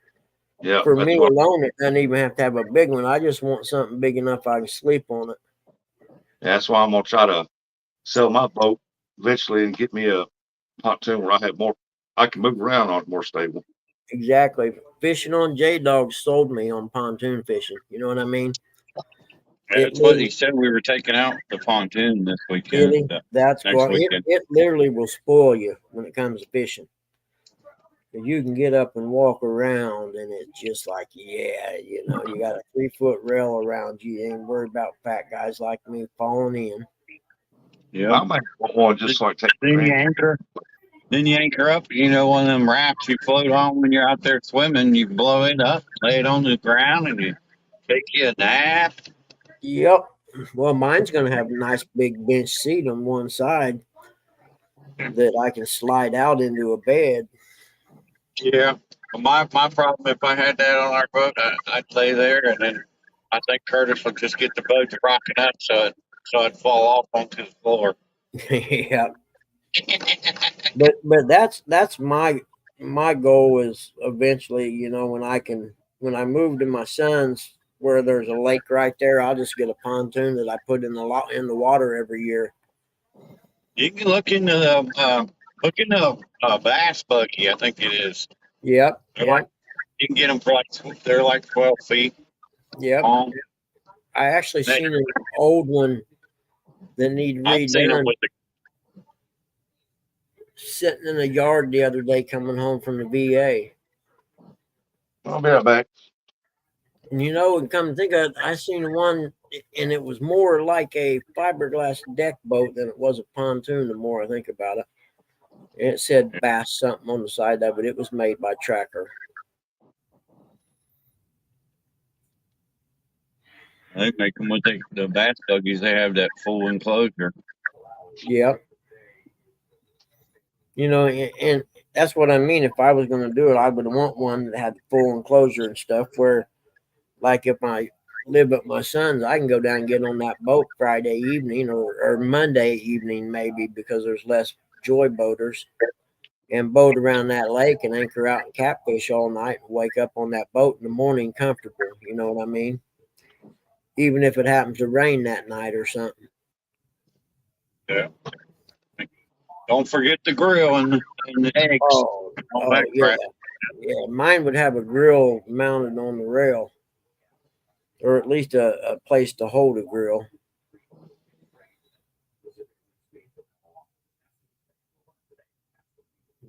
I: Yep.
A: For me alone, it doesn't even have to have a big one. I just want something big enough I can sleep on it.
I: That's why I'm gonna try to sell my boat eventually and get me a pontoon where I have more I can move around on it more stable.
A: Exactly. Fishing on J-Dog sold me on pontoon fishing. You know what I mean?
B: That's what he said. We were taking out the pontoon this weekend.
A: Really, that's
B: next
A: what
B: weekend.
A: it literally will spoil you when it comes to fishing. 'Cause you can get up and walk around, and it's just like, yeah, you know, you got a 3-foot rail around you. You ain't worried about fat guys like me falling in.
B: Yeah.
I: I might want one just like take
B: Then you anchor. Then you anchor up. You know, one of them rafts you float on when you're out there swimming. You blow it up, lay it on the ground, and you take you a nap.
A: Yep. Well, mine's gonna have a nice big bench seat on one side that I can slide out into a bed.
B: Yeah. Well, my problem, if I had that on our boat, I'd lay there, and then I think Curtis would just get the boat to rocking up, so I'd fall off onto the floor.
A: Yeah. But that's my goal is eventually, you know, when I move to my son's where there's a lake right there, I'll just get a pontoon that I put in the water every year.
B: You can look into the bass buggy. I think it is.
A: Yep.
B: You can get them for they're like 12 feet
A: Yep.
B: long.
A: I actually seen an old one that need
B: I've seen them
A: redone
B: with the
A: sitting in the yard the other day coming home from the VA.
I: I'll be right back.
A: And you know, and come to think of it, I seen one and it was more like a fiberglass deck boat than it was a pontoon the more I think about it. And it said Bass something on the side of it. It was made by Tracker.
B: They make them with the bass buggies. They have that full enclosure.
A: Yep. You know, and that's what I mean. If I was going to do it, I would want one that had the full enclosure and stuff where, like, if I live with my sons, I can go down and get on that boat Friday evening or Monday evening, maybe, because there's less joy boaters, and boat around that lake and anchor out and catfish all night and wake up on that boat in the morning comfortable. You know what I mean? Even if it happens to rain that night or something.
B: Yeah. Don't forget the grill and the eggs.
A: Oh yeah. Yeah, mine would have a grill mounted on the rail, or at least a place to hold a grill.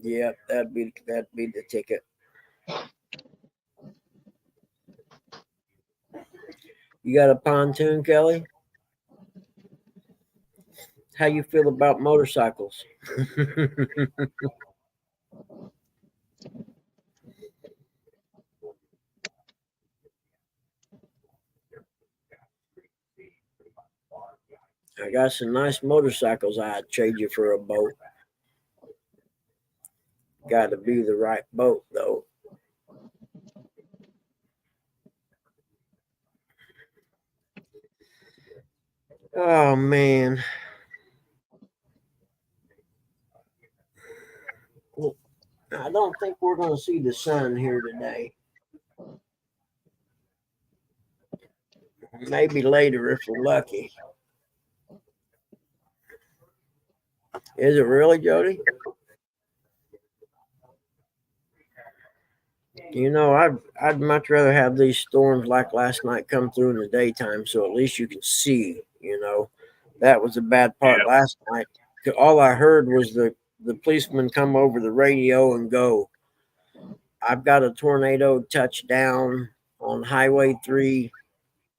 A: Yeah, that'd be the ticket. You got a pontoon, Kelly? How you feel about motorcycles? I got some nice motorcycles I'd trade you for a boat. Got to be the right boat, though. Oh, man. Well, I don't think we're going to see the sun here today. Maybe later if we're lucky. Is it really, Jody? You know, I'd much rather have these storms like last night come through in the daytime, so at least you can see. You know, that was the bad part last night. All I heard was the policeman come over the radio and go, "I've got a tornado touchdown on Highway 3,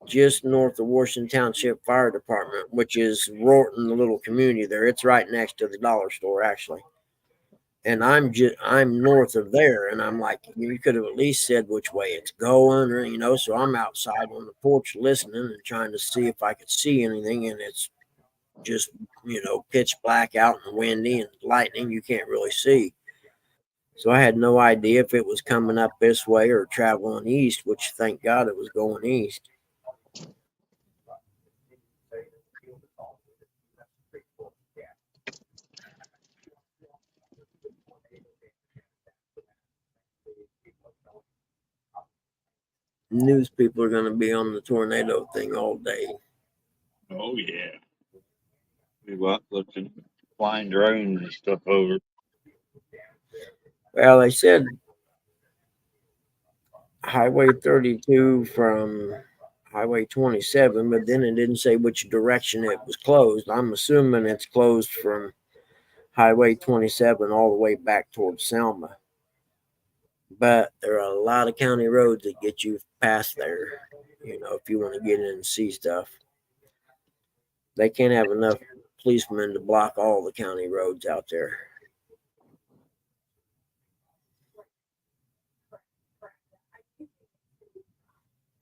A: just north of Washington Township Fire Department," which is Rorton, the little community there. It's right next to the dollar store, actually. And I'm north of there, and I'm like, you could have at least said which way it's going, or you know. So I'm outside on the porch listening and trying to see if I could see anything, and it's just, you know, pitch black out and windy and lightning. You can't really see. So I had no idea if it was coming up this way or traveling east, which thank God it was going east. News people are going to be on the tornado thing all day.
B: Oh yeah. We went looking flying drones and stuff over.
A: Well, they said Highway 32 from Highway 27, but then it didn't say which direction it was closed. I'm assuming it's closed from Highway 27 all the way back towards Selma. But there are a lot of county roads that get you past there, if you want to get in and see stuff. They can't have enough policemen to block all the county roads out there.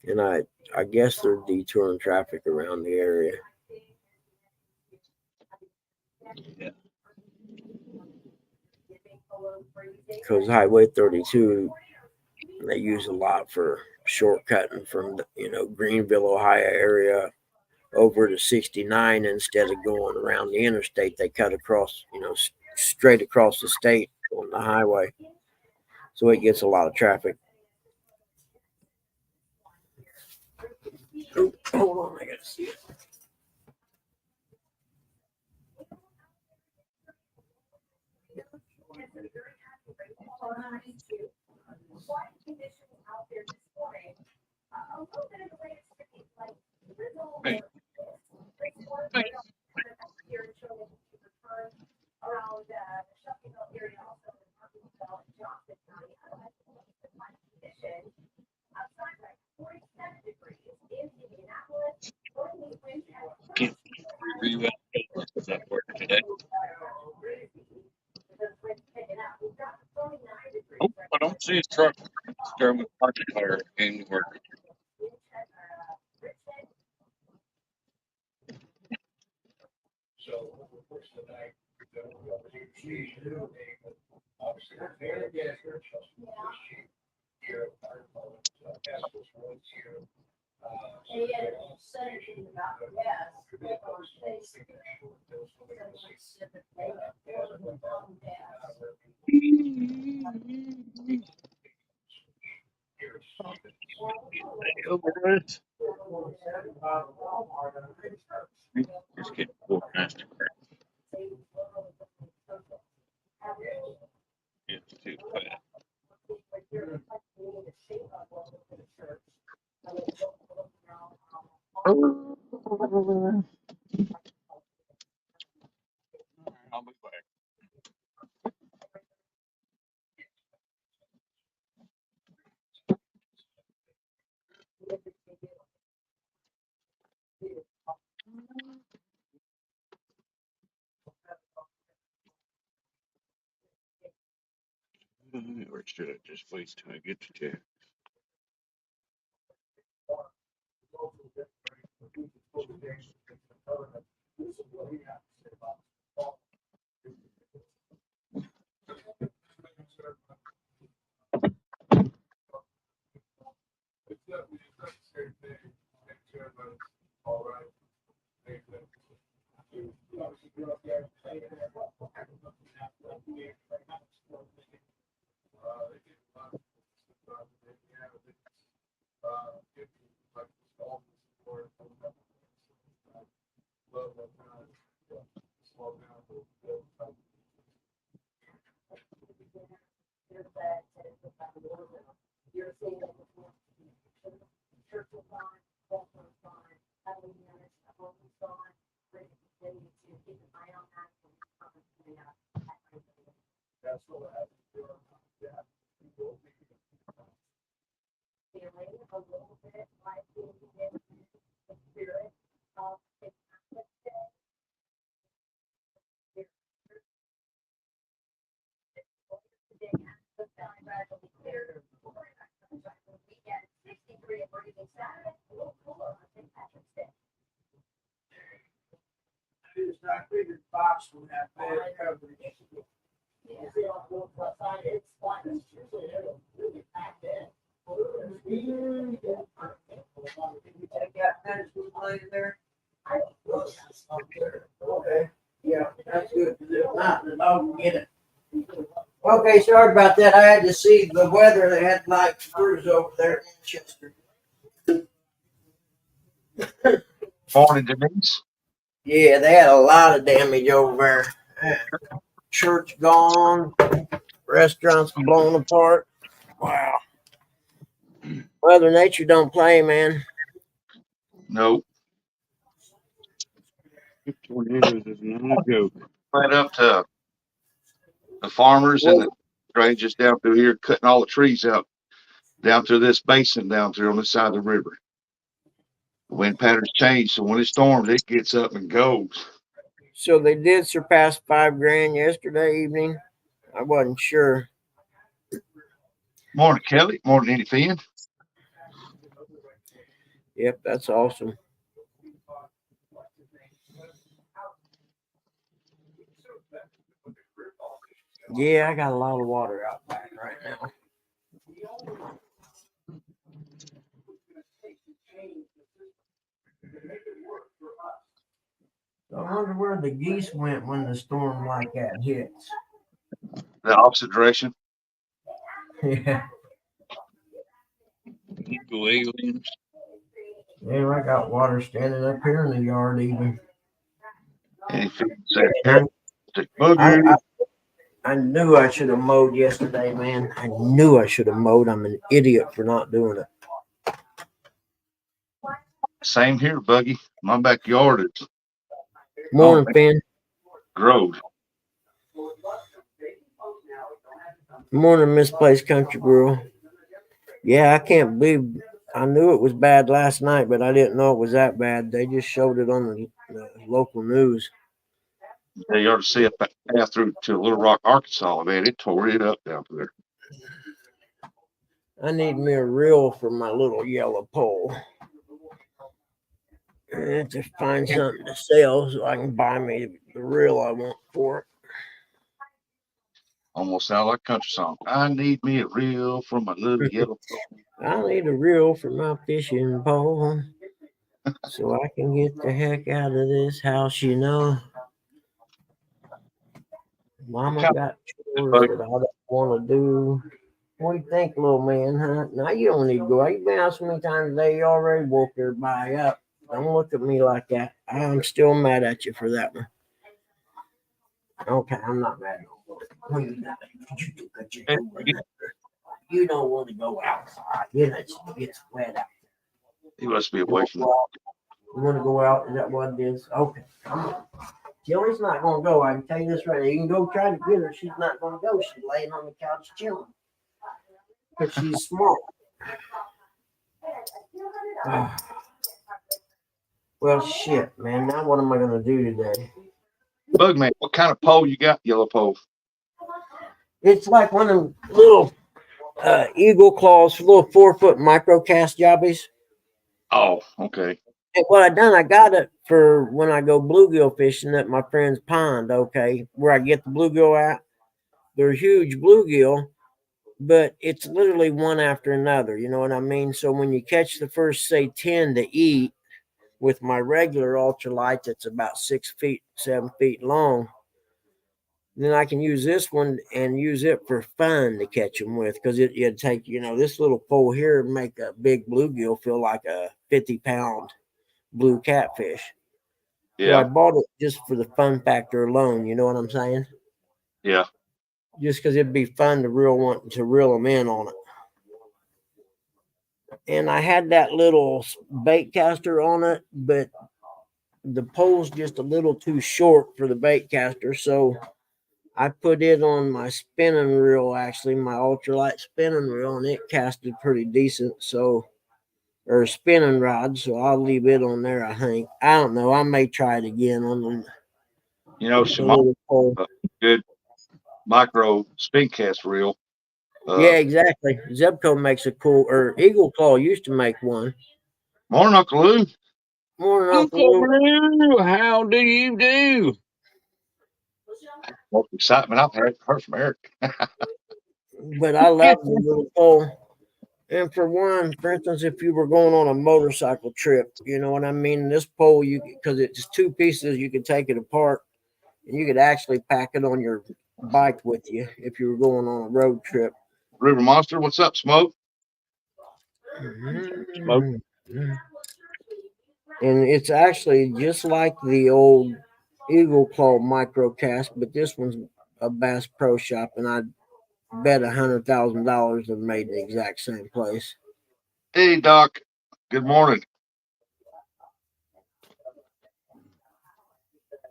A: And I guess they're detouring traffic around the area.
B: Yeah.
A: Because Highway 32, they use a lot for shortcutting from the, Greenville, Ohio area over to 69 instead of going around the interstate. They cut across, straight across the state on the highway. So it gets a lot of traffic. Oh, hold on, I gotta see it.
B: Hey. Hey. Can't reroute that work today. Oh, I don't see his truck. It's driving a project car game to work. Over it. Just get full master crap. It's too fast. I'll be back. Or should I just wait till I get to jail?
A: Okay. Yeah, that's good. If not, the dog will get it. Okay, sorry about that. I had to see the weather. They had like screws over there in Chester.
I: Morning, Denise.
A: Yeah, they had a lot of damage over there. Church gone, Restaurants blown apart. Wow. Mother Nature don't play, man.
I: Nope.
B: Tornadoes is not a joke.
I: Right up to the farmers and the ranges down through here, cutting all the trees out down to this basin down through on this side of the river. The wind patterns change, so when it storms, it gets up and goes.
A: So they did surpass $5,000 yesterday evening. I wasn't sure.
I: Morning, Kelly. Morning, anything.
A: Yep, that's awesome. Yeah, I got a lot of water out back right now. I wonder where the geese went when the storm like that hits.
I: The opposite direction.
A: Yeah.
B: Eagle aliens.
A: Man, I got water standing up here in the yard even.
I: Anything said,
A: I knew I should have mowed yesterday, man. I knew I should have mowed. I'm an idiot for not doing it.
I: Same here, Buggy. My backyard is
A: Morning, Finn.
I: growed.
A: Morning, Misplaced Country Girl. Yeah, I can't believe I knew it was bad last night, but I didn't know it was that bad. They just showed it on the local news.
I: You ought to see a path through to Little Rock, Arkansas, man. It tore it up down there.
A: I need me a reel for my little yellow pole. I have to find something to sell so I can buy me the reel I want for it.
I: Almost sound like a country song. I need me a reel from my little yellow pole.
A: I need a reel for my fishing pole so I can get the heck out of this house, you know. Mama got chores that I don't want to do. What do you think, little man, huh? Now you don't need to go out. You've been out so many times today, you already woke everybody up. Don't look at me like that. I'm still mad at you for that one. Okay, I'm not mad no more. What you doing? You don't want to go outside. You know, it gets wet out.
I: He must be away from
A: You want to go out? Is that what it is? Okay, come on. Jilly's not going to go. I can tell you this right now. You can go try to get her. She's not going to go. She's laying on the couch chilling. But she's smart. Well, shit, man. Now what am I going to do today?
I: Bugman, what kind of pole you got, yellow pole?
A: It's like one of them little eagle claws, little 4-foot microcast jobbies.
I: Oh, okay.
A: And what I done, I got it for when I go bluegill fishing at my friend's pond, okay, where I get the bluegill at. They're huge bluegill, but it's literally one after another, you know what I mean? So when you catch the first, say, 10 to eat with my regular ultralight that's about 6 feet, 7 feet long, then I can use this one and use it for fun to catch them with, because it'd take, you know, this little pole here and make a big bluegill feel like a 50-pound blue catfish.
I: Yeah.
A: So I bought it just for the fun factor alone. You know what I'm saying?
I: Yeah.
A: Just because it'd be fun to reel them in on it. And I had that little bait caster on it, but the pole's just a little too short for the bait caster. So I put it on my spinning reel, actually, my ultralight spinning reel, and it casted pretty decent. So, or spinning rod. So I'll leave it on there, I think. I don't know. I may try it again on the.
I: You know, Shimano, good micro spin cast reel.
A: Yeah, exactly. Zebco makes a cool, or Eagle Claw used to make one.
I: Morning, Uncle Lou.
A: Morning, Uncle
B: Lou. How do you do?
I: Most excitement I've heard from Eric.
A: But I love the little pole. And for one, for instance, if you were going on a motorcycle trip, you know what I mean? This pole, because it's 2 pieces, you could take it apart and you could actually pack it on your bike with you if you were going on a road trip.
I: River Monster, what's up, Smoke?
B: Smoke.
A: And it's actually just like the old Eagle Claw microcast, but this one's a Bass Pro Shop, and bet $100,000 they're made in the exact same place.
I: Hey, Doc. Good morning.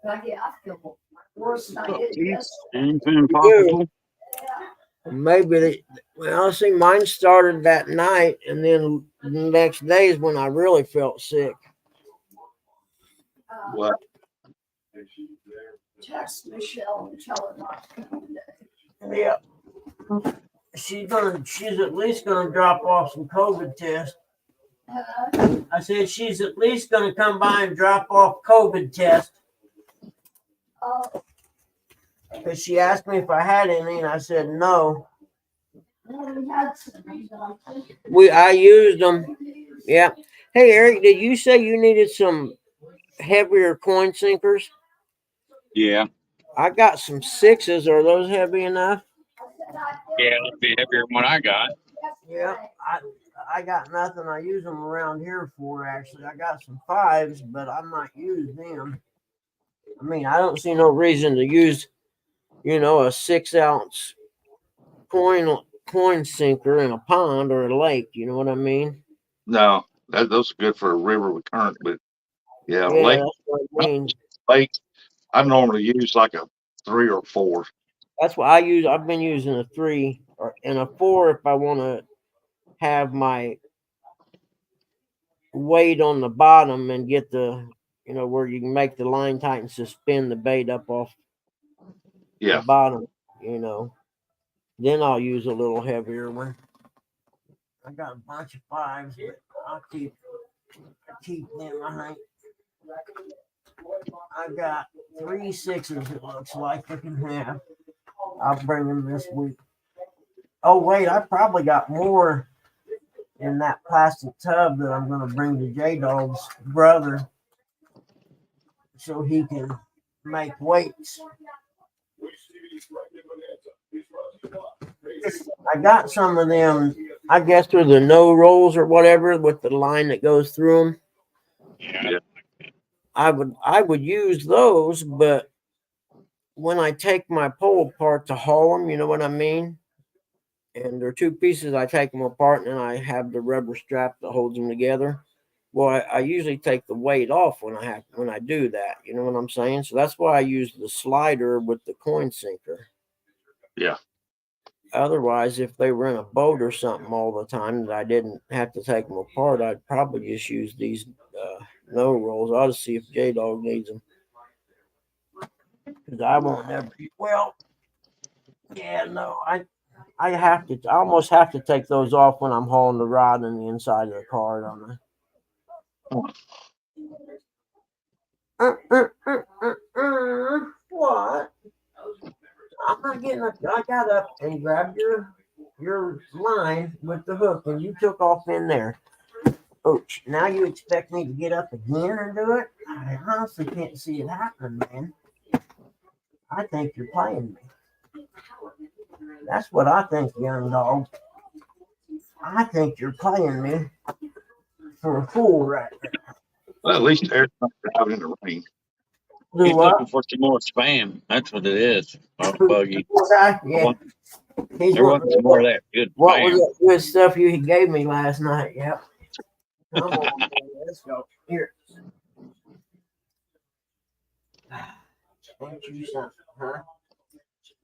H: But yeah, I feel worse than I did yesterday.
B: Anything possible?
A: Maybe they, well, see, mine started that night, and then the next day is when I really felt sick.
I: What?
H: Text Michelle and tell her not to come today.
A: Yeah. She's at least gonna drop off some COVID tests. I said she's at least gonna come by and drop off COVID test.
H: Oh,
A: Because she asked me if I had any, and I said no.
H: we had some, but I think
A: I used them. Yeah. Hey, Eric, did you say you needed some heavier coin sinkers?
B: Yeah.
A: I got some 6s. Are those heavy enough?
B: Yeah, it'd be heavier than what I got.
A: Yeah. I got nothing I use them around here for, actually. I got some 5s, but I might use them. I mean, I don't see no reason to use, a 6-ounce coin sinker in a pond or a lake. You know what I mean?
I: No, those are good for a river with current, but yeah,
A: Yeah,
I: lake,
A: that's what I mean.
I: lake, I normally use like a 3 or 4.
A: That's what I use. I've been using a 3 and a 4 if I want to have my weight on the bottom and get the, where you can make the line tight and suspend the bait up off
I: Yeah.
A: the bottom, Then I'll use a little heavier one. I got a bunch of 5s, but I'll keep them. I got 3 6s. It looks like I can have. I'll bring them this week. Oh wait, I probably got more in that plastic tub that I'm going to bring to J-Dog's brother so he can make weights. I got some of them, I guess they're the no rolls or whatever with the line that goes through them.
B: Yeah.
A: I would use those, but when I take my pole apart to haul them, you know what I mean? And they're 2 pieces, I take them apart and then I have the rubber strap that holds them together. Well, I usually take the weight off when I do that. You know what I'm saying? So that's why I use the slider with the coin sinker.
I: Yeah.
A: Otherwise, if they were in a boat or something all the time that I didn't have to take them apart, I'd probably just use these no rolls. I'll just see if J-Dog needs them. Because I won't never. Well, yeah, no, I almost have to take those off when I'm hauling the rod on the inside of the car, don't I? What? I'm not getting up. I got up and grabbed your line with the hook, and you took off in there. Ouch! Now you expect me to get up again and do it? I honestly can't see it happening, man. I think you're playing me. That's what I think, young dog. I think you're playing me for a fool right now.
I: Well, at least Eric's not driving in the rain.
B: He's looking for some more spam. That's what it is. Buggy.
A: Yeah.
B: There wasn't some more of that good
A: What
B: spam.
A: was that good stuff you gave me last night? Yep. Come on, man. Let's go. Here. Ain't you something, huh?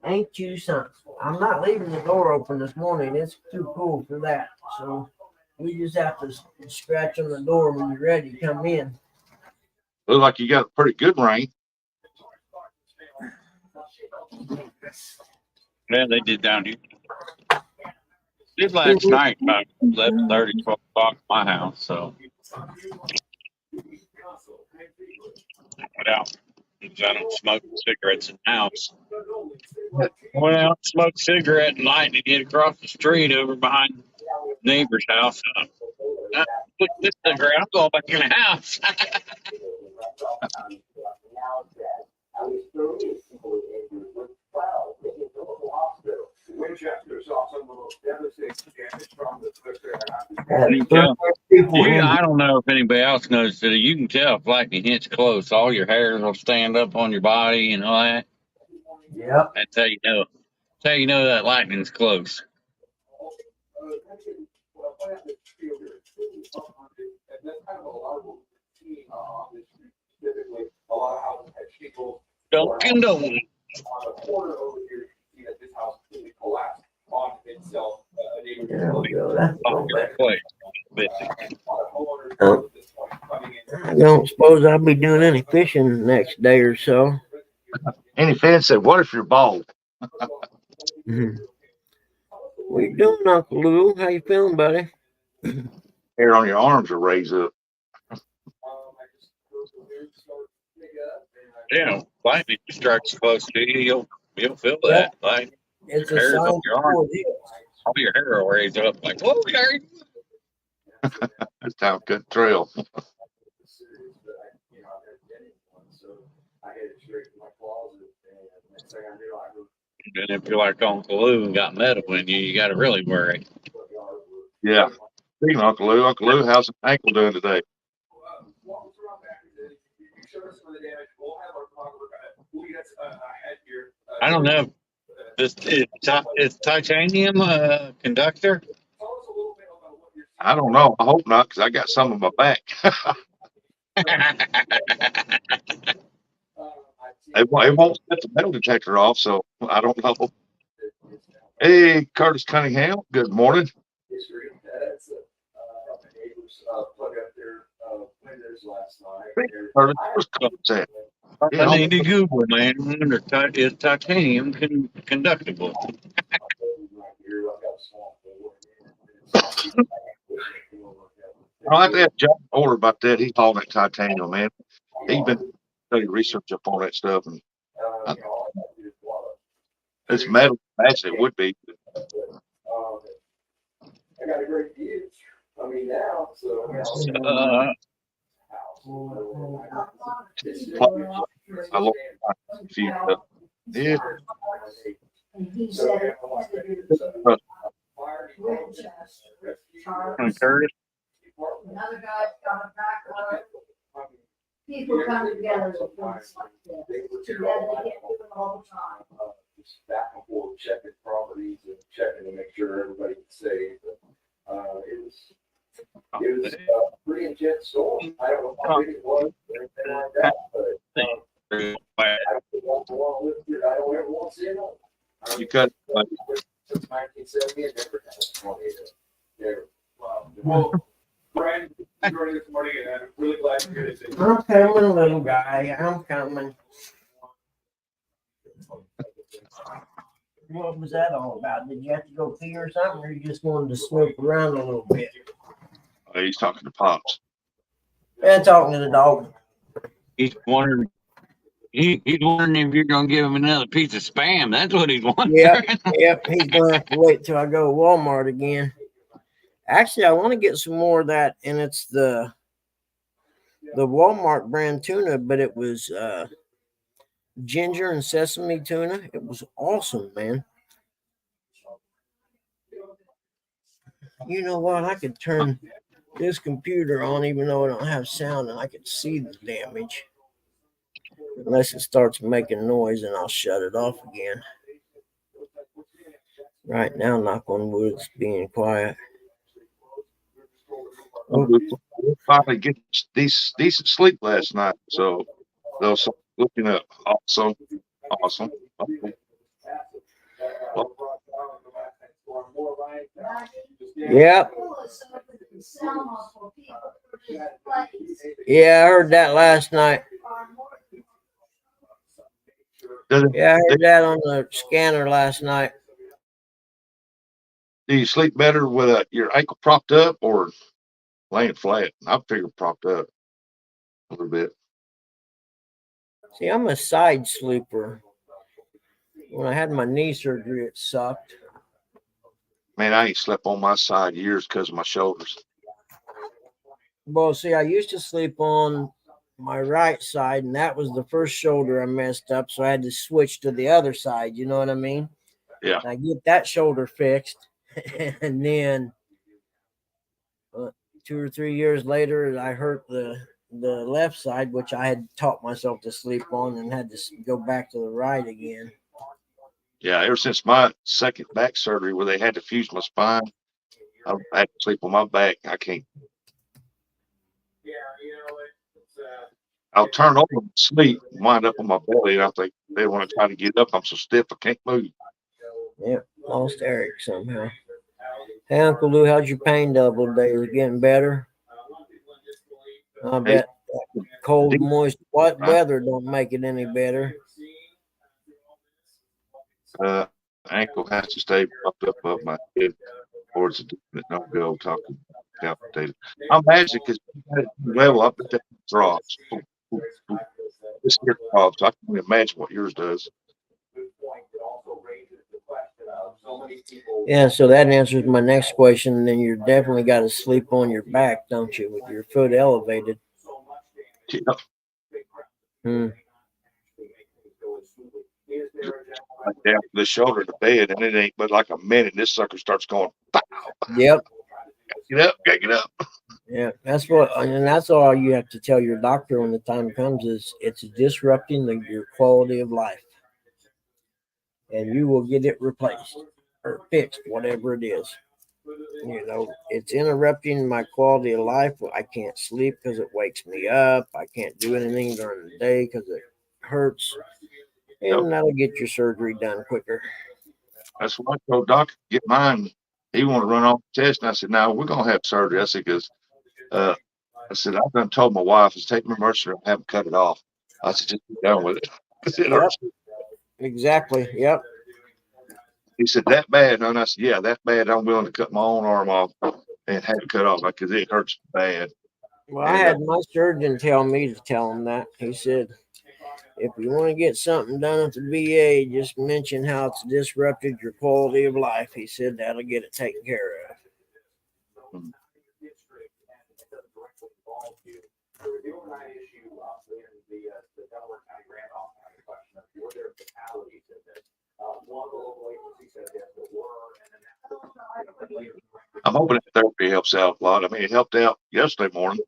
A: Ain't you something? I'm not leaving the door open this morning. It's too cool for that. So we just have to scratch on the door when you're ready to come in.
I: Look like you got a pretty good rain.
B: Yeah, they did down here. Did last night about 11:30, 12 o'clock at my house. So I went out because I don't smoke cigarettes in the house. Went out, smoked a cigarette, and lightning hit across the street over behind the neighbor's house. I put this cigarette. I'm going back in the house.
F: Winchester saw some of those devastating damage from the twister.
B: I don't know if anybody else knows that you can tell if lightning hits close. All your hairs will stand up on your body and all that.
A: Yep.
B: That's how you know. That's how you know that lightning's close. Dunkin' Donuts.
F: On the corner over here, you can see that this house completely collapsed on itself.
A: There we go. That's a little better.
B: Place.
A: I don't suppose I'll be doing any fishing the next day or so.
I: Any fan said, "What if you're bald?"
A: What you doing, Uncle Lou? How you feeling, buddy?
I: Hair on your arms will raise up.
B: Yeah, lightning strikes close to you, you'll feel that. Like
A: It's
B: your
A: a
B: hair's
A: sign
B: on your arm.
A: before this.
B: All your hair will raise up like, whoa, Gary.
I: That's down good trail.
B: And if you're like Uncle Lou and got metal in you, you got to really worry.
I: Yeah. Speaking of Uncle Lou, how's the ankle doing today?
B: I don't know. This is titanium conductor.
I: I don't know. I hope not, because I got some on my back. It won't set the metal detector off, so I don't know. Hey, Curtis Cunningham. Good morning. Curtis, where's Curtis at?
B: I need to Google, man. I wonder is titanium conductible?
I: I'll have to have John Order about that. He's hauling that titanium, man. He's been studying research up on that stuff, and it's metal. Actually, it would be.
F: I got a great view. I mean, now, so.
I: I love a few stuff. Yeah.
H: And he said,
B: Curtis.
H: another guy's got a back up. People come together with things like this. Together, they get to it all the time.
F: Just back and forth, checking properties and checking to make sure everybody can save. It was a pretty intense storm. I don't know how big it was or anything like that, but I don't ever want to see it.
I: You cut.
F: Since 1970, I never had a tornado. Never. Well, Brian, joining this morning, and I'm really glad to hear this.
A: I'm coming, little guy. I'm coming. What was that all about? Did you have to go pee or something, or you just wanted to snoop around a little bit?
I: He's talking to Pops.
A: Yeah, talking to the dog.
B: He's wondering. He's wondering if you're gonna give him another piece of Spam. That's what he's wondering.
A: Yep. He's gonna have to wait till I go to Walmart again. Actually, I want to get some more of that, and it's the Walmart brand tuna, but it was ginger and sesame tuna. It was awesome, man. You know what? I could turn this computer on even though I don't have sound, and I could see the damage. Unless it starts making noise, and I'll shut it off again. Right now, knock on wood, it's being quiet.
I: We finally get decent sleep last night, so those looking up. Awesome.
A: Yep. Yeah, I heard that last night. Yeah, I heard that on the scanner last night.
I: Do you sleep better with your ankle propped up or laying flat? I figure propped up a little bit.
A: See, I'm a side sleeper. When I had my knee surgery, it sucked.
I: Man, I ain't slept on my side years because of my shoulders.
A: Well, see, I used to sleep on my right side, and that was the first shoulder I messed up, so I had to switch to the other side. You know what I mean?
I: Yeah.
A: And I get that shoulder fixed, and then 2 or 3 years later, I hurt the left side, which I had taught myself to sleep on, and had to go back to the right again.
I: Yeah, ever since my second back surgery where they had to fuse my spine, I had to sleep on my back. I can't. I'll turn over and sleep and wind up on my belly. And I think they want to try to get up. I'm so stiff I can't move.
A: Yep, lost Eric somehow. Hey, Uncle Lou, how's your pain double day? Is it getting better? I bet cold, moist, wet weather don't make it any better.
I: Ankle has to stay propped up above my head, or it's a no go talking about data. I'm magic because level up at that drops. This here drops. I can imagine what yours does.
A: Yeah, so that answers my next question. Then you definitely got to sleep on your back, don't you, with your foot elevated?
I: Yeah.
A: Hmm.
I: Like down the shoulder of the bed, and it ain't but like a minute. This sucker starts going. Pow, pow.
A: Yep.
I: Get up.
A: Yeah, that's what, and that's all you have to tell your doctor when the time comes is it's disrupting your quality of life, and you will get it replaced or fixed, whatever it is. You know, it's interrupting my quality of life. I can't sleep because it wakes me up. I can't do anything during the day because it hurts, and that'll get your surgery done quicker.
I: That's why I told Doc get mine. He want to run off the test, and I said, "No, we're gonna have surgery." I said, "Because I said I've done told my wife is take my mercy and have them cut it off." I said, "Just be done with it." It
A: Yep.
I: hurts.
A: Exactly. Yep.
I: He said, "That bad?" And I said, "Yeah, that bad. I'm willing to cut my own arm off and have it cut off because it hurts bad."
A: Well, I had my surgeon tell me to tell him that. He said, if you want to get something done at the VA, just mention how it's disrupted your quality of life. He said that'll get it taken care of.
I: I'm hoping that therapy helps out a lot. I mean, it helped out yesterday morning.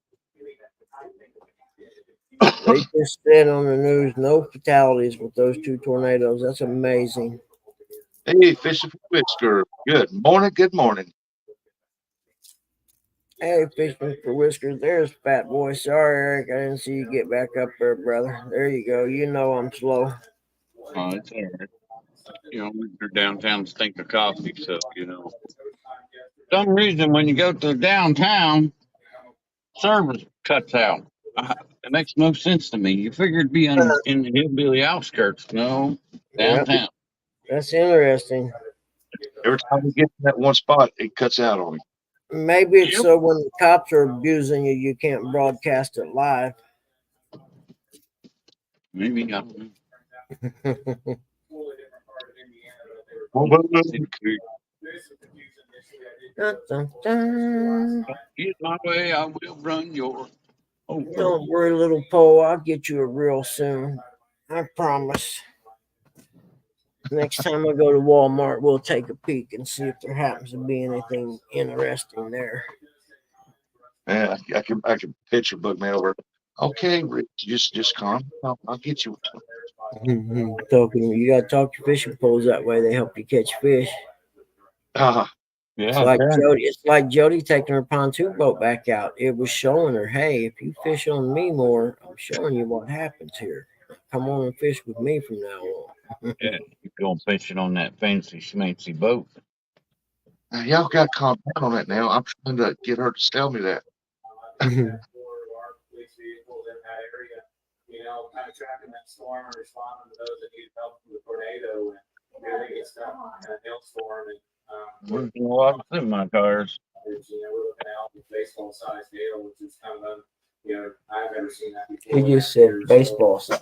A: They just said on the news, no fatalities with those two tornadoes. That's amazing.
I: Hey, Fishing for Whisker. Good morning. Good morning.
A: Hey, Fishing for Whiskers. There's Fat Boy. Sorry, Eric. I didn't see you get back up there, brother. There you go. You know I'm slow.
B: Oh, it's all right. You know, we're downtown stink of coffee, so, you know. For some reason, when you go to downtown, service cuts out. It makes no sense to me. You figured it'd be in the hillbilly outskirts. No, downtown.
A: Yep. That's interesting.
I: Every time we get to that one spot, it cuts out on me.
A: Maybe it's so when the cops are abusing you, you can't broadcast it live.
B: Maybe, I don't know.
A: Dun, dun, dun.
B: Get my way, I will run your. Oh,
A: Don't worry, little Poe. I'll get you a real soon. I promise. Next time I go to Walmart, we'll take a peek and see if there happens to be anything interesting there.
I: Yeah, I can picture Bugman over. Okay, Rich, just calm down. I'll get you.
A: Talking, you got to talk to fishing poles that way. They help you catch fish.
B: yeah.
A: It's like Jody taking her pontoon boat back out. It was showing her, hey, if you fish on me more, I'm showing you what happens here. Come on and fish with me from now on.
B: Yeah, you go fishing on that fancy schmancy boat.
I: Y'all got to calm down on that now. I'm trying to get her to tell me that.
F: You know, kind of tracking that storm and responding to those that need help from the tornado and they get stuck in a hailstorm.
B: There's a lot in my tires.
F: You know, we're looking out with baseball sized hail, which is kind of you know, I've never seen that before.
A: He just said baseball size.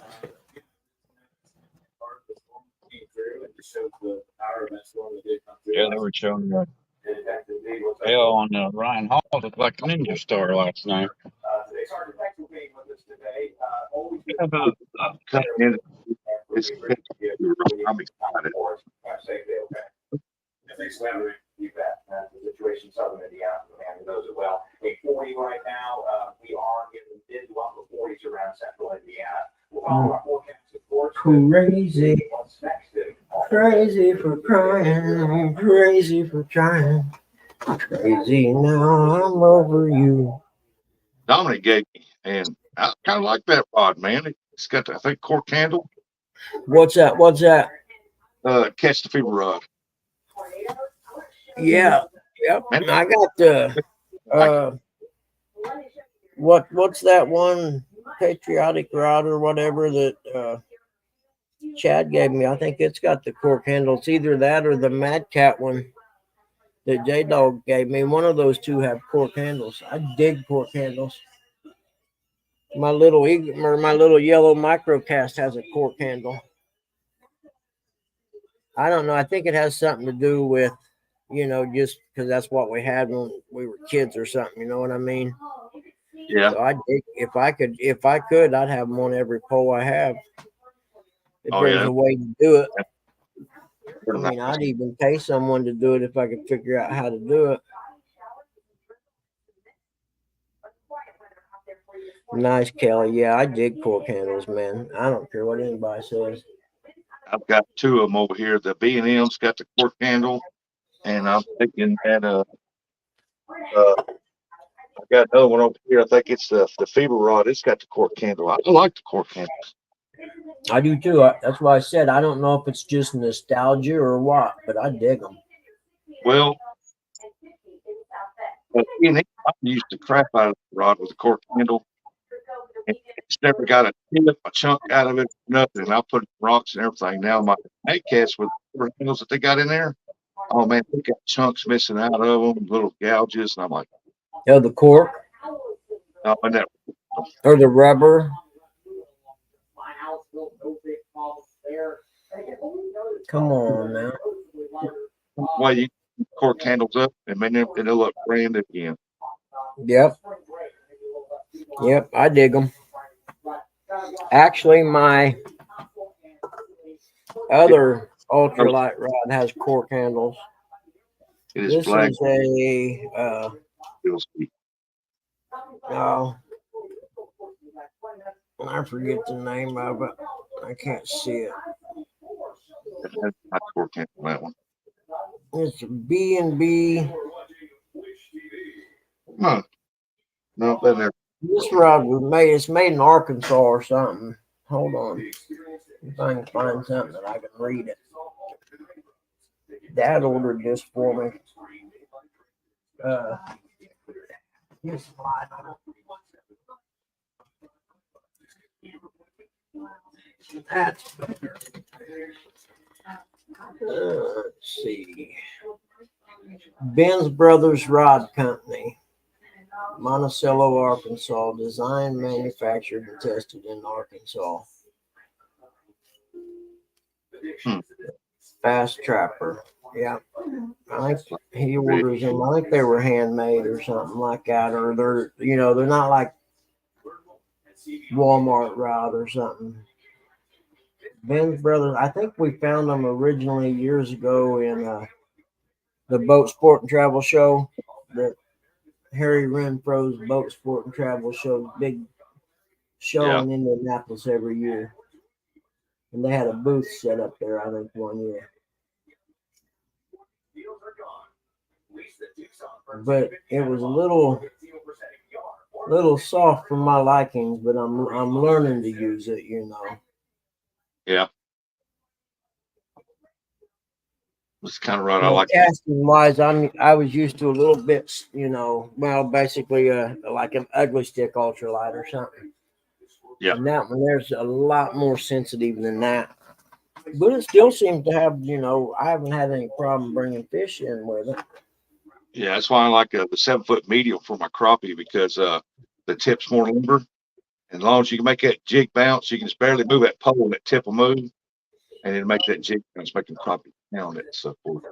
B: Yeah, they were showing the hail on Ryan Hall. Looked like a ninja star last night.
I: It's I'm excited.
C: You bet. The situation in southern Indiana, man, knows it well. A 40 right now. We are in the mid to upper 40s around central Indiana. We'll follow our forecast, of course.
A: Crazy.
C: What's next on
A: Crazy for crying, crazy for trying. Crazy now, I'm over you.
I: Dominic gave me, and I kind of like that rod, man. It's got, I think, cork handle.
A: What's that? What's that?
I: Catch the fever rod.
A: Yeah, yep.
I: Man,
A: I got the what's that one patriotic rod or whatever that Chad gave me? I think it's got the cork handle. It's either that or the Mad Cat one that J Dog gave me. One of those two have cork handles. I dig cork handles. My little my little yellow microcast has a cork handle. I don't know. I think it has something to do with, just because that's what we had when we were kids or something. You know what I mean?
I: yeah.
A: So I dig, if I could, I'd have them on every pole I have. If
I: Oh,
A: there
I: yeah.
A: was a way to do it.
I: Pretty
A: I mean,
I: nice.
A: I'd even pay someone to do it if I could figure out how to do it. Nice, Kelly. Yeah, I dig cork handles, man. I don't care what anybody says.
I: I've got two of them over here. The B&M's got the cork handle, and I'm thinking that I've got another one over here. I think it's the fever rod. It's got the cork handle. I like the cork handles.
A: I do too. That's why I said I don't know if it's just nostalgia or what, but I dig them.
I: Well, B&M, I used the crap out of the rod with the cork handle. It's never got a tip, a chunk out of it, nothing. I put rocks and everything. Now my Mad Cats with the handles that they got in there, oh man, they got chunks missing out of them, little gouges, and I'm like,
A: Oh, the cork
I: oh, and that,
A: or the rubber. Come on now.
I: why you cork handles up and then it'll look brand again.
A: Yep. Yep, I dig them. Actually, my other ultralight rod has cork handles.
I: It is
A: This
I: black.
A: is a
I: It'll speak.
A: no, I forget the name of it. I can't see it.
I: It has not cork handle, that one.
A: It's B&B.
I: Huh. No, then there.
A: This rod was made. It's made in Arkansas or something. Hold on, if I can find something that I can read it. Dad ordered this for me. Here's mine. That's better. Let's see. Ben's Brothers Rod Company, Monticello, Arkansas. Designed, manufactured, and tested in Arkansas. Fast Trapper. Yeah. I think he orders them. I think they were handmade or something like that. Or they're not like Walmart rod or something. Ben's Brothers, I think we found them originally years ago in the Boat Sport and Travel Show. The Harry Renfro's Boat Sport and Travel Show, big show in Indianapolis every year. And they had a booth set up there, I think, one year. But it was a little soft for my likings, but I'm learning to use it,
I: Yeah. It's kind of right. I like
A: casting wise, I was used to a little bit, basically like an ugly stick ultralight or something.
I: Yeah.
A: And that one there's a lot more sensitive than that. But it still seems to have, I haven't had any problem bringing fish in with it.
I: Yeah, that's why I like the 7-foot medium for my crappie, because the tip's more limber. And as long as you can make that jig bounce, you can just barely move that pole and that tip will move. And it'll make that jig bounce, making crappie pound it. So forth.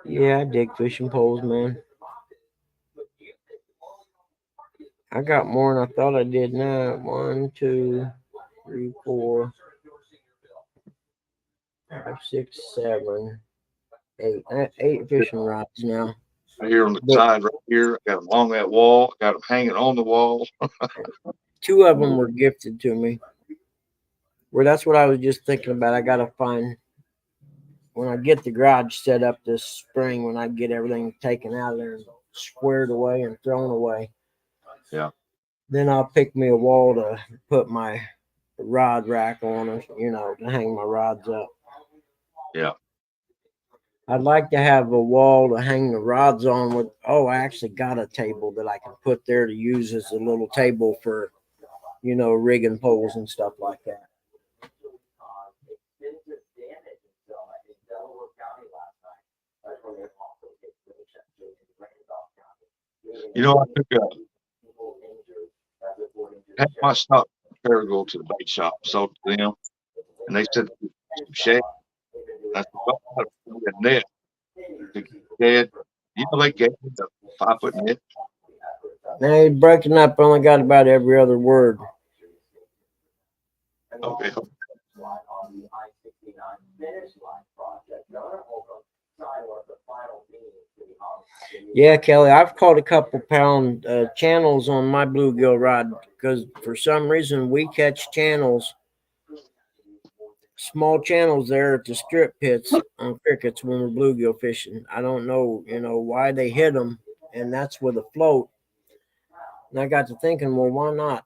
A: Yeah, I dig fishing poles, man. I got more than I thought I did now. 1, 2, 3, 4, 5, 6, 7, 8. 8 fishing rods now.
I: Here on the side right here, I got them along that wall. I got them hanging on the wall.
A: 2 of them were gifted to me. Well, that's what I was just thinking about. I gotta find when I get the garage set up this spring. When I get everything taken out of there and squared away and thrown away.
I: Yeah.
A: Then I'll pick me a wall to put my rod rack on, or to hang my rods up.
I: Yeah.
A: I'd like to have a wall to hang the rods on with. Oh, I actually got a table that I can put there to use as a little table for, rigging poles and stuff like that.
I: I took had my stock Paragould to the bait shop, sold to them, and they said shed. I said, well, I got a net. They gave me the 5-foot net.
A: Now he's breaking up. I only got about every other word.
I: Okay.
A: Yeah, Kelly, I've caught a couple pound channels on my bluegill rod because for some reason we catch channels, small channels there at the strip pits on crickets when we're bluegill fishing. I don't know, why they hit them, and that's with a float. And I got to thinking, well, why not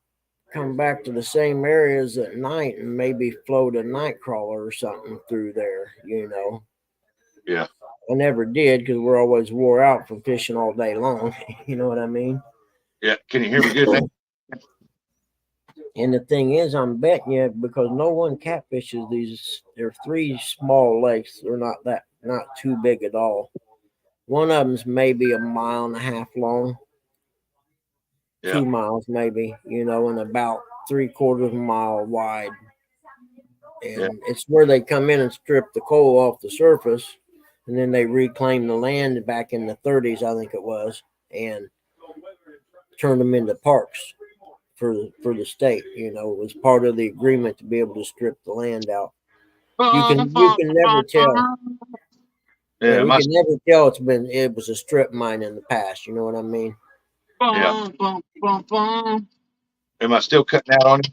A: come back to the same areas at night and maybe float a night crawler or something through there,
I: Yeah.
A: I never did because we're always wore out from fishing all day long. You know what I mean?
I: Yeah. Can you hear me good now?
A: And the thing is, I'm betting you because no one catfishes these. They're 3 small lakes. They're not too big at all. One of them's maybe 1.5 miles long.
I: Yeah.
A: 2 miles maybe, and about 3/4 mile wide. And it's where they come in and strip the coal off the surface, and then they reclaim the land back in the 30s, I think it was, and turn them into parks for the state. It was part of the agreement to be able to strip the land out. You can never tell.
I: Yeah.
A: You can never tell it was a strip mine in the past. You know what I mean?
I: Yeah. Am I still cutting out on you?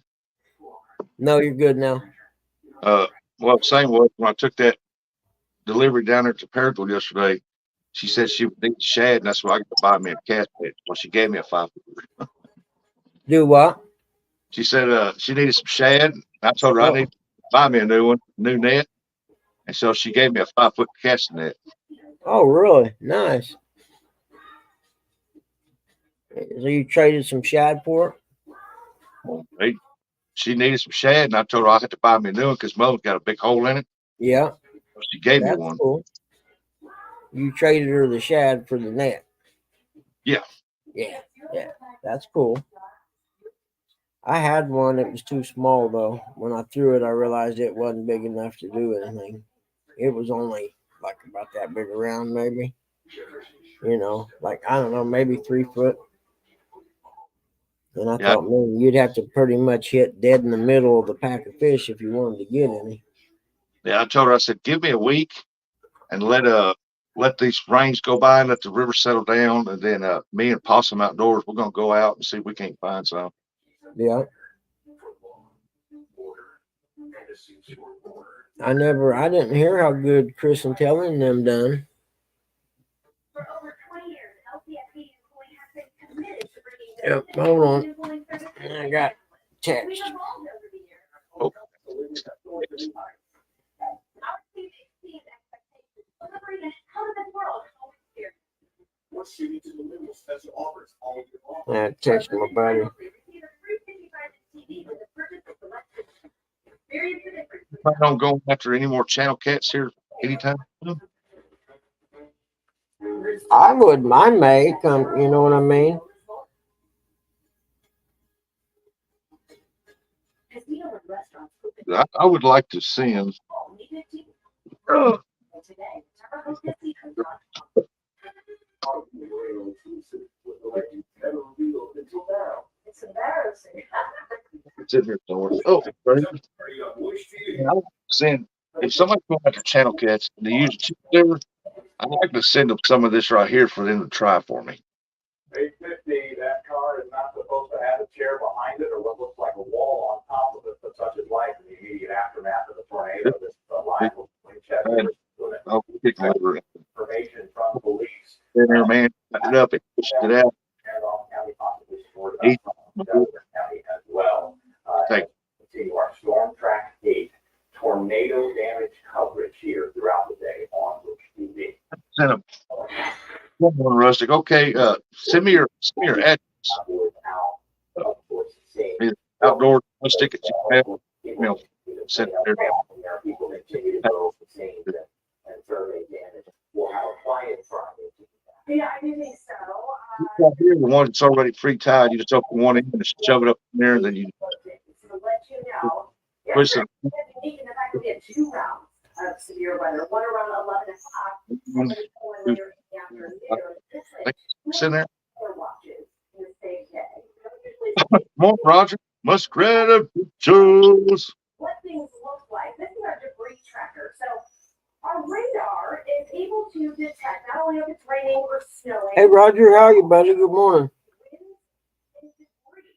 A: No, you're good now.
I: Well, same was when I took that delivery down there to Paragould yesterday. She said she would need shad, and that's why I got to buy me a cast net. Well, she gave me a 5-foot.
A: Do what?
I: She said she needed some shad. I told her I need to buy me a new net. And so she gave me a 5-foot casting net.
A: Oh, really? Nice. So you traded some shad for it?
I: She needed some shad, and I told her I had to buy me a new one because mine got a big hole in it.
A: Yeah.
I: She gave me one.
A: Cool. You traded her the shad for the net.
I: Yeah.
A: Yeah. That's cool. I had one that was too small though. When I threw it, I realized it wasn't big enough to do anything. It was only like about that big around, maybe. Like I don't know, maybe 3 foot. And I thought, man, you'd have to pretty much hit dead in the middle of the pack of fish if you wanted to get any.
I: Yeah, I told her, I said, give me a week and let these rains go by, let the river settle down, and then me and Possum Outdoors, we're gonna go out and see if we can't find some.
A: Yeah. I didn't hear how good Chris and Telly and them done.
D: For over 20 years, LCFD employee has been committed to bringing
A: Yep, hold on. I got text.
I: Oh.
A: I text my buddy.
I: I don't go after any more channel cats here anytime soon.
A: I may come, you know what I mean?
I: I would like to see them.
E: It's embarrassing.
I: It's in here somewhere. Oh, right. I'm saying if somebody's going after channel cats and they use chip liver, I'd like to send them some of this right here for them to try for me.
F: 850, that car is not supposed to have a chair behind it, or what
I: there, man. Cut it up and pushed it out. He-
C: As well.
I: Thank
C: Continue our storm track date, tornado damage coverage here throughout the day on Bush TV.
I: Sent him one rustic. Okay, send me your address. Outdoor rustic at Gmail. Email. Send it there.
C: People continue to go the same and survey damage. We'll have a quiet Friday.
G: Yeah, I do think so.
I: Here, the one that's already pre-tied, you just open one end and just shove it up in there, and then you
G: To let you know.
I: push it.
G: It's unique in the fact that we had 2 rounds of severe weather, one around 11 o'clock, and then one later in the afternoon. This way,
I: It's in there.
G: weather watches in the same day.
I: Come on, Roger. Muskrat pictures.
G: What things look like. This is our debris tracker. So our radar is able to detect not only if it's raining or snowing.
A: Hey, Roger, how are you, buddy? Good morning.
G: winds and debris.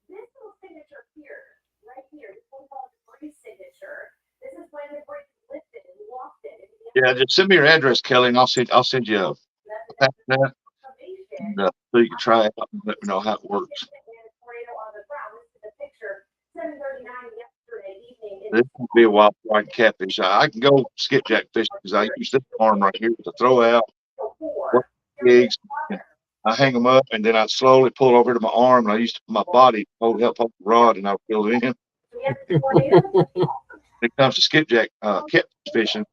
G: This little signature here, right here, this one called debris signature. This is when the debris is lifted and wafted.
I: Yeah, just send me your address, Kelly, and I'll send you a pack of that, and, so you can try it out and let me know how it works. This will be a while before I can catfish. I can go skipjack fishing because I use this arm right here to throw out, work gigs. I hang them up and then I slowly pull over to my arm and I use my body to help hold the rod and I'll reel it in. When it comes to skipjack catfish fishing,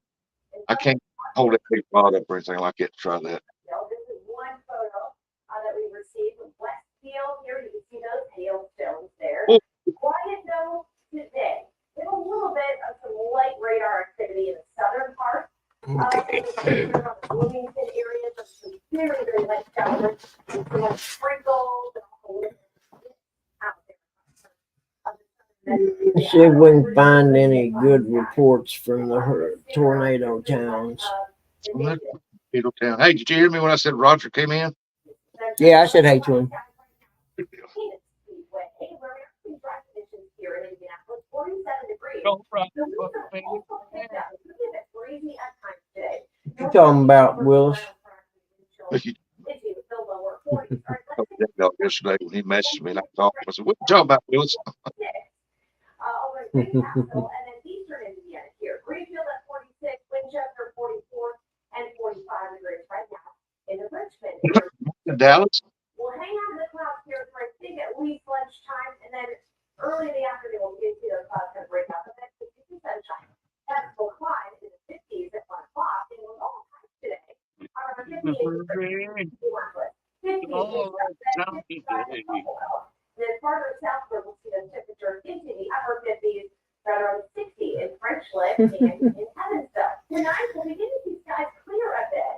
I: I can't hold that big rod up or anything like that to try that.
G: This is one photo that we received from Westfield. Here you can see those hailstones there.
I: Oh.
G: Quiet though today. We have a little bit of some light radar activity in the southern part. Bloomington areas of some very, very light showers. And some like sprinkles and all the out there.
A: See if we can find any good reports from the tornado towns.
I: Town. Hey, did you hear me when I said Roger came in?
A: Yeah, I said hey to him.
I: Good deal.
A: You talking about Willis?
I: Yesterday when he messaged me and I thought, I said, what you talking about, Willis?
G: And then eastern Indiana here, Greenfield at 46, Winchester 44, and 45 degrees right now in the Richmond area.
I: Dallas?
G: We'll hang on to the clouds here for I think at least lunchtime, and then early in the afternoon we'll get to those clouds going to break up. But then 50% sunshine. That will climb into the 50s at 1 o'clock, and we'll all time today. Our 58 then farther southward, we'll see those temperatures into the upper 50s, right around 60 in French Lick and in Evansville. Tonight, we'll begin to see skies clear a bit.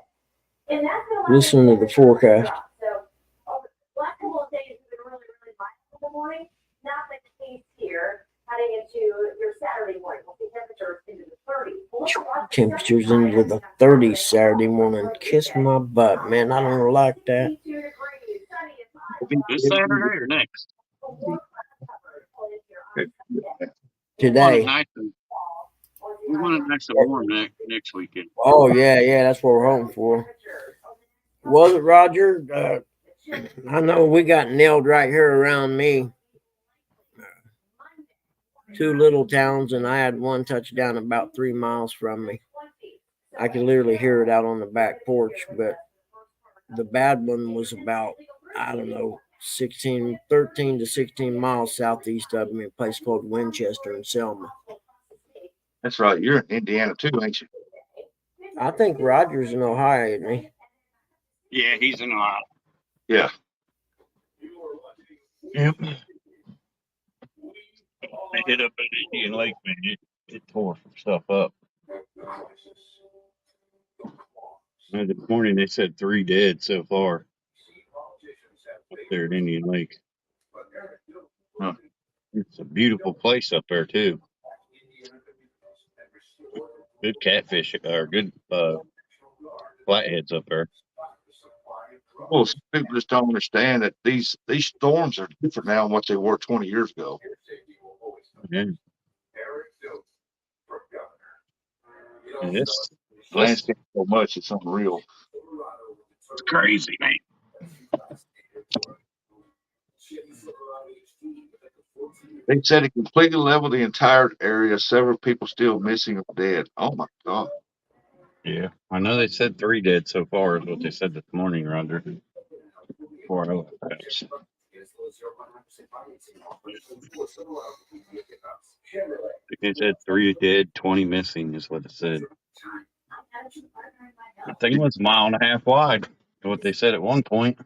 G: And that's going to
A: Listen to the forecast.
G: So, over the last couple of days, it's been really, really mild in the morning. Not the case here. Heading into your Saturday morning, we'll see temperatures into the 30s.
A: Temperatures into the 30s Saturday morning. Kiss my butt, man. I don't like that.
G: 52 degrees, sunny and mild.
B: This Saturday or next?
A: Today.
B: We want it nice and warm next weekend.
A: Oh, yeah, that's what we're hoping for. Was it, Roger? I know we got nailed right here around me. 2 little towns, and I had one touchdown about 3 miles from me. I could literally hear it out on the back porch, but the bad one was about, I don't know, 13 to 16 miles southeast of me, a place called Winchester and Selma.
I: That's right. You're in Indiana too, ain't you?
A: I think Roger's in Ohio, isn't he?
B: Yeah, he's in Ohio.
I: Yeah.
B: Yep. They hit up at Indian Lake, man. It tore some stuff up. This morning they said 3 dead so far up there at Indian Lake. Huh. It's a beautiful place up there too. Good catfish or good flatheads up there.
I: Well, some people just don't understand that these storms are different now than what they were 20 years ago.
B: Yeah. And this
I: Landscape so much, it's unreal.
B: It's crazy, man.
I: They said it completely leveled the entire area. Several people still missing or dead. Oh my God.
B: Yeah, I know they said 3 dead so far, is what they said this morning, Roger. 4 hours. They said 3 dead, 20 missing, is what it said. The thing was a mile and a half wide, is what they said at one point.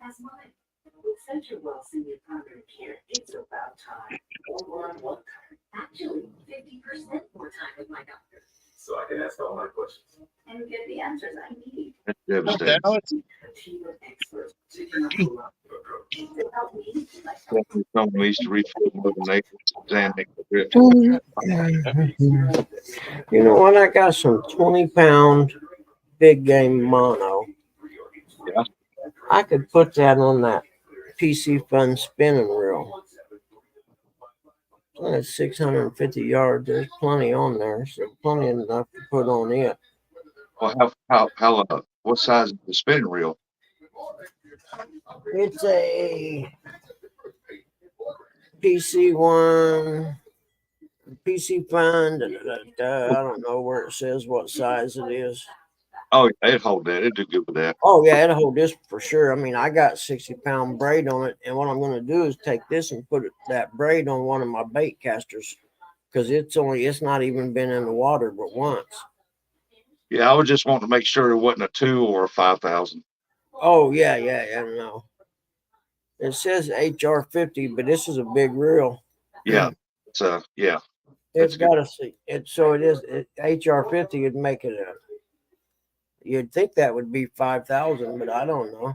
D: As mine. With CenturyWell Senior Primary Care, it's about time. Actually, 50% more time with my doctor.
F: So I can ask all my questions.
D: And get the answers I need.
I: That's
B: Okay,
I: devastating.
B: Alex.
D: A team of experts taking up a lot to help me.
I: Definitely someone needs to refill more than they examining the grip.
A: You know what? I got some 20-pound big game mono.
I: Yeah.
A: I could put that on that PC Fun spinning reel. It's 650 yards. There's plenty on there, so plenty enough to put on it.
I: Well, what size is the spinning reel?
A: It's a PC one, PC Fun. I don't know where it says what size it is.
I: Oh, it'd hold that. It'd do good with that.
A: Oh yeah, it'll hold this for sure. I mean, I got 60-pound braid on it, and what I'm going to do is take this and put that braid on one of my bait casters because it's not even been in the water but once.
I: Yeah, I was just wanting to make sure it wasn't a 2 or a 5,000.
A: Oh yeah, no. It says HR50, but this is a big reel.
I: Yeah, it's yeah.
A: It's
I: That's
A: got to see it, so it is HR50 would make it a. You'd think that would be 5,000, but I don't know.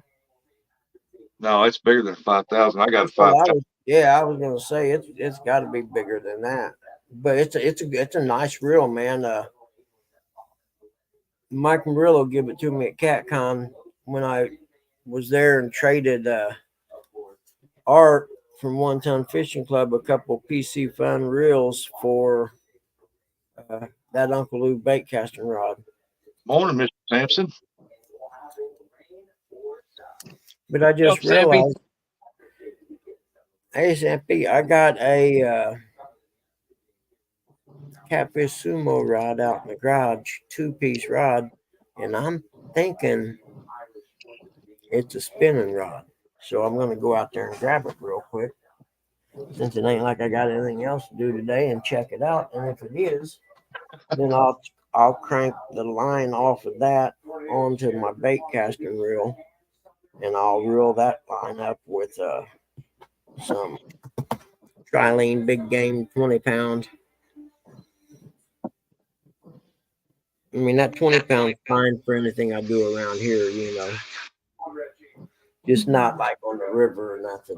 I: No, it's bigger than 5,000. I got a
A: That's what
I: 5,000.
A: I was gonna say it's got to be bigger than that, but it's a nice reel, man. Mike Murillo gave it to me at CatCon when I was there and traded Art from One Ton Fishing Club a couple PC Fun reels for that Uncle Lou bait casting rod.
I: Morning, Mr. Sampson.
A: But I just realized, hey, Sampy, I got a Catfish Sumo rod out in the garage, 2-piece rod, and I'm thinking it's a spinning rod. So I'm going to go out there and grab it real quick, since it ain't like I got anything else to do today, and check it out. And if it is, then I'll crank the line off of that onto my bait casting reel, and I'll reel that line up with some Trilene big game 20-pound. I mean, that 20-pound is fine for anything I do around here, you know. Just not like on the river or nothing.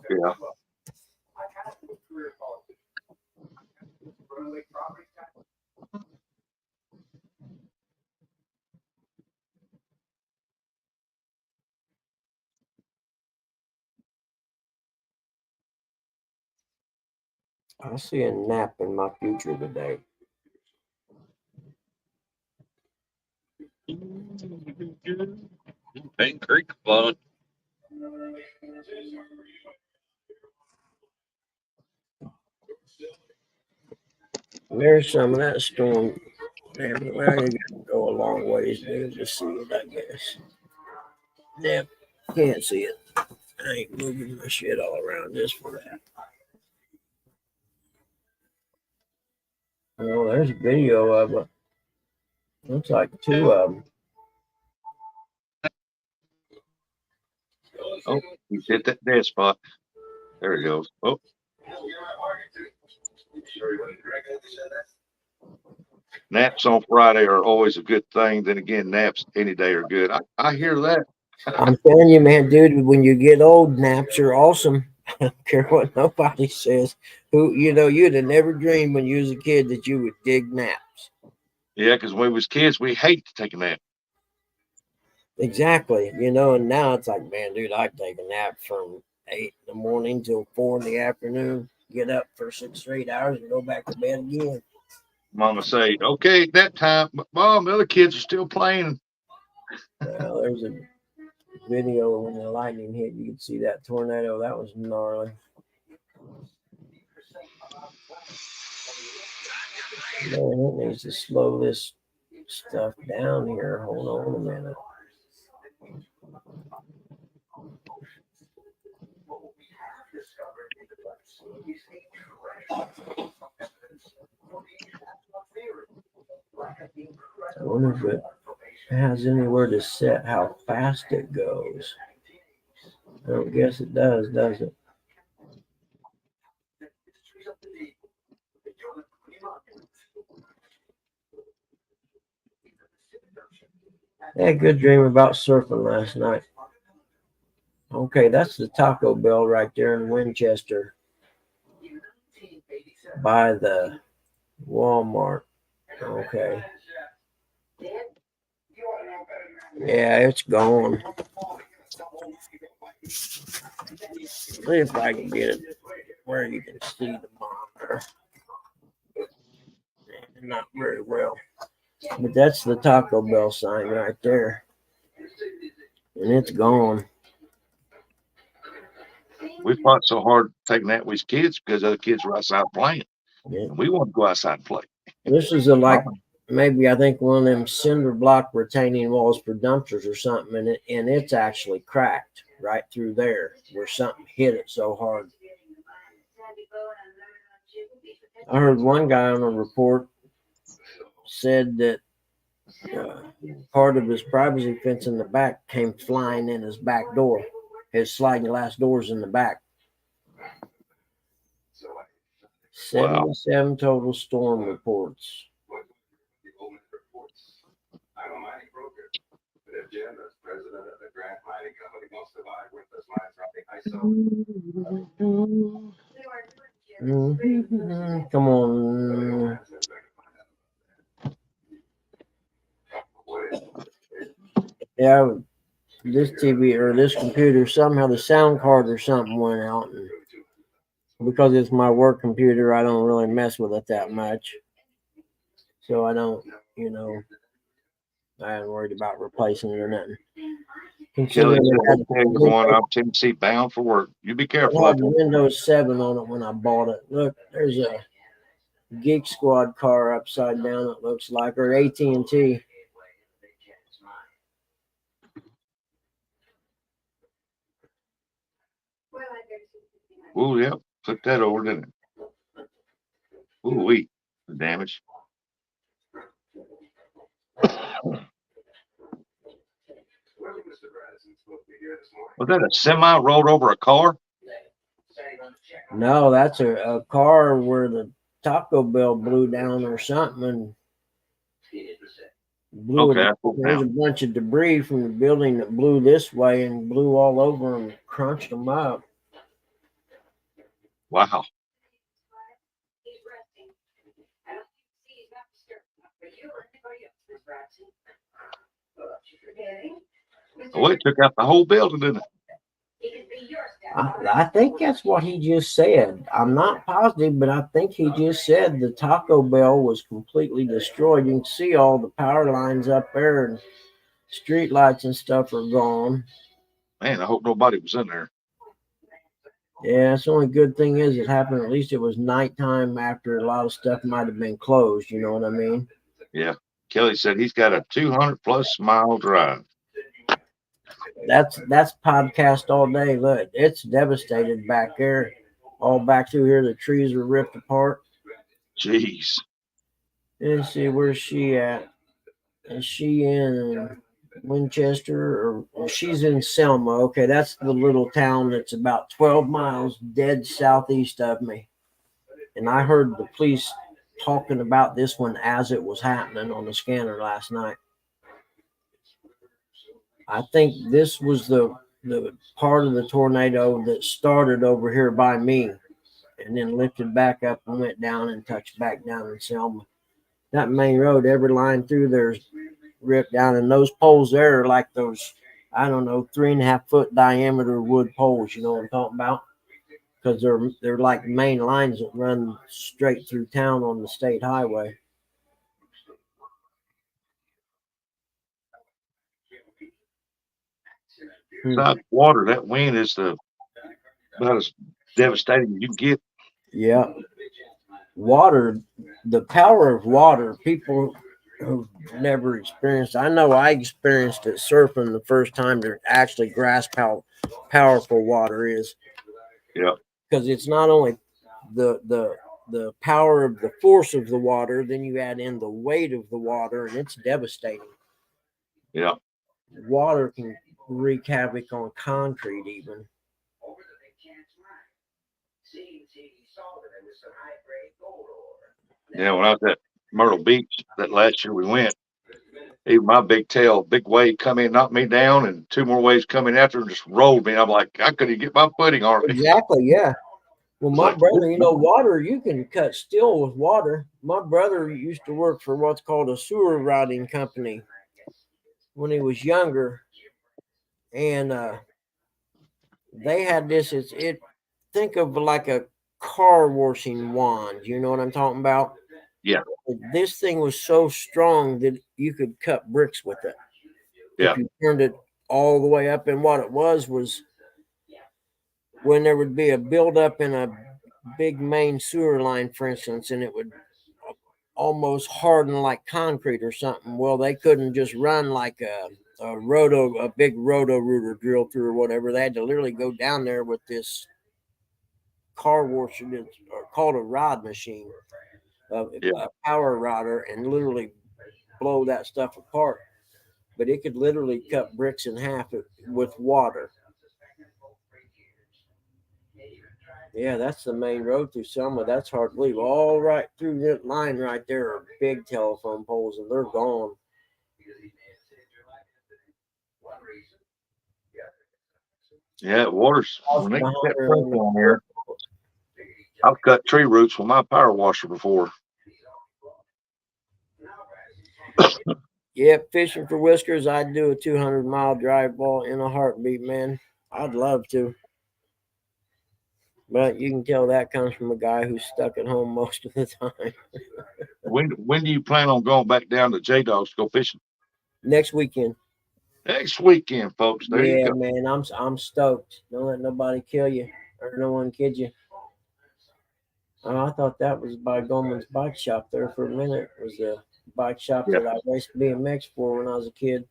I: Yeah.
A: I see a nap in my future today.
B: Paint Creek flowing.
A: There's some of that storm. Damn it, well, you got to go a long ways to see it, I guess. Yep, can't see it. I ain't moving my shit all around this for that. Well, there's a video of it. Looks like 2 of them.
I: Oh, he's hit that dead spot. There he goes. Oh. Naps on Friday are always a good thing. Then again, naps any day are good. I hear that.
A: I'm telling you, man, dude, when you get old, naps are awesome. I don't care what nobody says. You'd have never dreamed when you was a kid that you would dig naps.
I: Yeah, because when we was kids, we hate to take a nap.
A: Exactly. And now it's like, man, dude, I take a nap from 8 in the morning till 4 in the afternoon, get up for 6 straight hours and go back to bed again.
I: Mama say, okay, at that time, but Mom, the other kids are still playing.
A: Well, there's a video when the lightning hit. You could see that tornado. That was gnarly. Man, it needs to slow this stuff down here. Hold on a minute. I wonder if it has anywhere to set how fast it goes. I don't guess it does it? I had a good dream about surfing last night. Okay, that's the Taco Bell right there in Winchester by the Walmart. Okay. Yeah, it's gone. See if I can get it where you can see the monitor. Not very well. But that's the Taco Bell sign right there. And it's gone.
I: We fought so hard taking that with kids because other kids were outside playing.
A: Yeah.
I: And we wanted to go outside and play.
A: This is a maybe I think one of them cinder block retaining walls for dumpsters or something, and it's actually cracked right through there where something hit it so hard. I heard one guy on a report said that part of his privacy fence in the back came flying in his back door. His sliding glass doors in the back. 77 total storm reports.
C: I'm a mining broker. But if Jim, as president of the Grant Mining Company, wants to buy worthless mines from me, I sell.
A: Come on. Yeah, this TV or this computer, somehow the sound card or something went out. And because it's my work computer, I don't really mess with it that much. So I don't, I ain't worried about replacing it or nothing.
I: Kelly said, going up Tennessee bound for work. You be careful.
A: I had Windows 7 on it when I bought it. Look, there's a Geek Squad car upside down, it looks like, or AT&T.
I: Oh, yeah. Put that over, didn't it? Ooh, the damage. Was that a semi rolled over a car?
A: No, that's a car where the Taco Bell blew down or something and blew There's a bunch of debris from the building that blew this way and blew all over and crunched them up.
I: Wow. Oh, it took out the whole building, didn't it?
A: I think that's what he just said. I'm not positive, but I think he just said the Taco Bell was completely destroyed. You can see all the power lines up there and street lights and stuff are gone.
I: Man, I hope nobody was in there.
A: Yeah, it's the only good thing is it happened. At least it was nighttime after a lot of stuff might have been closed. You know what I mean?
I: Yeah. Kelly said he's got a 200+ mile drive.
A: That's podcast all day. Look, it's devastated back there. All back through here, the trees are ripped apart.
I: Jeez.
A: Let's see, where's she at? Is she in Winchester or she's in Selma? Okay, that's the little town that's about 12 miles dead southeast of me. And I heard the police talking about this one as it was happening on the scanner last night. I think this was the part of the tornado that started over here by me and then lifted back up and went down and touched back down in Selma. That main road, every line through there's ripped down, and those poles there are like those, I don't know, 3.5 foot diameter wood poles. You know what I'm talking about? Because they're like main lines that run straight through town on the state highway.
I: Without water, that wind is about as devastating as you can get.
A: Yeah. Water, the power of water, people who've never experienced, I know I experienced it surfing the first time to actually grasp how powerful water is.
I: Yeah.
A: Because it's not only the power of the force of the water, then you add in the weight of the water, and it's devastating.
I: Yeah.
A: Water can wreak havoc on concrete even.
I: Yeah, when I was at Myrtle Beach that last year we went, even my big wave come in, knocked me down, and two more waves coming after and just rolled me. I'm like, I couldn't get my footing on it.
A: Exactly, yeah. Well, my
I: Like,
A: brother, water, you can cut steel with water. My brother used to work for what's called a sewer routing company when he was younger. And they had this, think of like a car washing wand. You know what I'm talking about?
I: Yeah.
A: This thing was so strong that you could cut bricks with it.
I: Yeah.
A: If you turned it all the way up. And what it was when there would be a buildup in a big main sewer line, for instance, and it would almost harden like concrete or something. Well, they couldn't just run like a big roto rooter drill through or whatever. They had to literally go down there with this car washer, or called a rod machine, a power rodder, and literally blow that stuff apart. But it could literally cut bricks in half with water. Yeah, that's the main road through Selma. That's hard to believe. All right through that line right there are big telephone poles, and they're gone.
I: Yeah, water's when they get that pressure on here. I've cut tree roots with my power washer before.
A: Yep, fishing for whiskers. I'd do a 200-mile drive ball in a heartbeat, man. I'd love to. But you can tell that comes from a guy who's stuck at home most of the time.
I: When do you plan on going back down to J-Dogs to go fishing?
A: Next weekend.
I: Next weekend, folks. There you go.
A: Man, I'm stoked. Don't let nobody kill you or no one kid you. Oh, I thought that was by Goldman's Bike Shop there for a minute. It was a bike shop that I raced BMX for when I was a kid.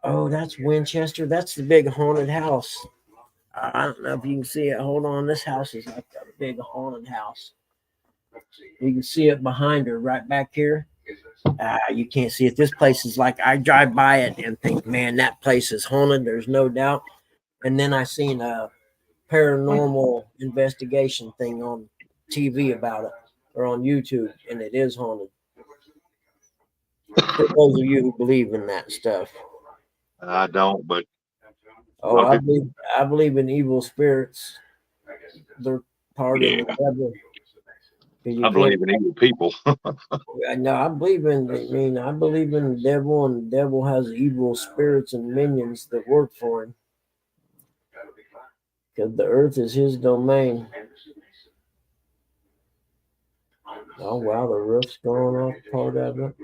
A: Oh, that's Winchester. That's the big haunted house. I don't know if you can see it. Hold on. This house is like a big haunted house. You can see it behind her right back here. You can't see it. This place is like, I drive by it and think, man, that place is haunted. There's no doubt. And then I seen a paranormal investigation thing on TV about it, or on YouTube, and it is haunted. For those of you who believe in that stuff.
I: I don't, but
A: I believe in evil spirits. They're part of the devil.
I: I believe in evil people.
A: No, I believe in the devil, and the devil has evil spirits and minions that work for him. Because the earth is his domain. Oh wow, the roof's going off part of it.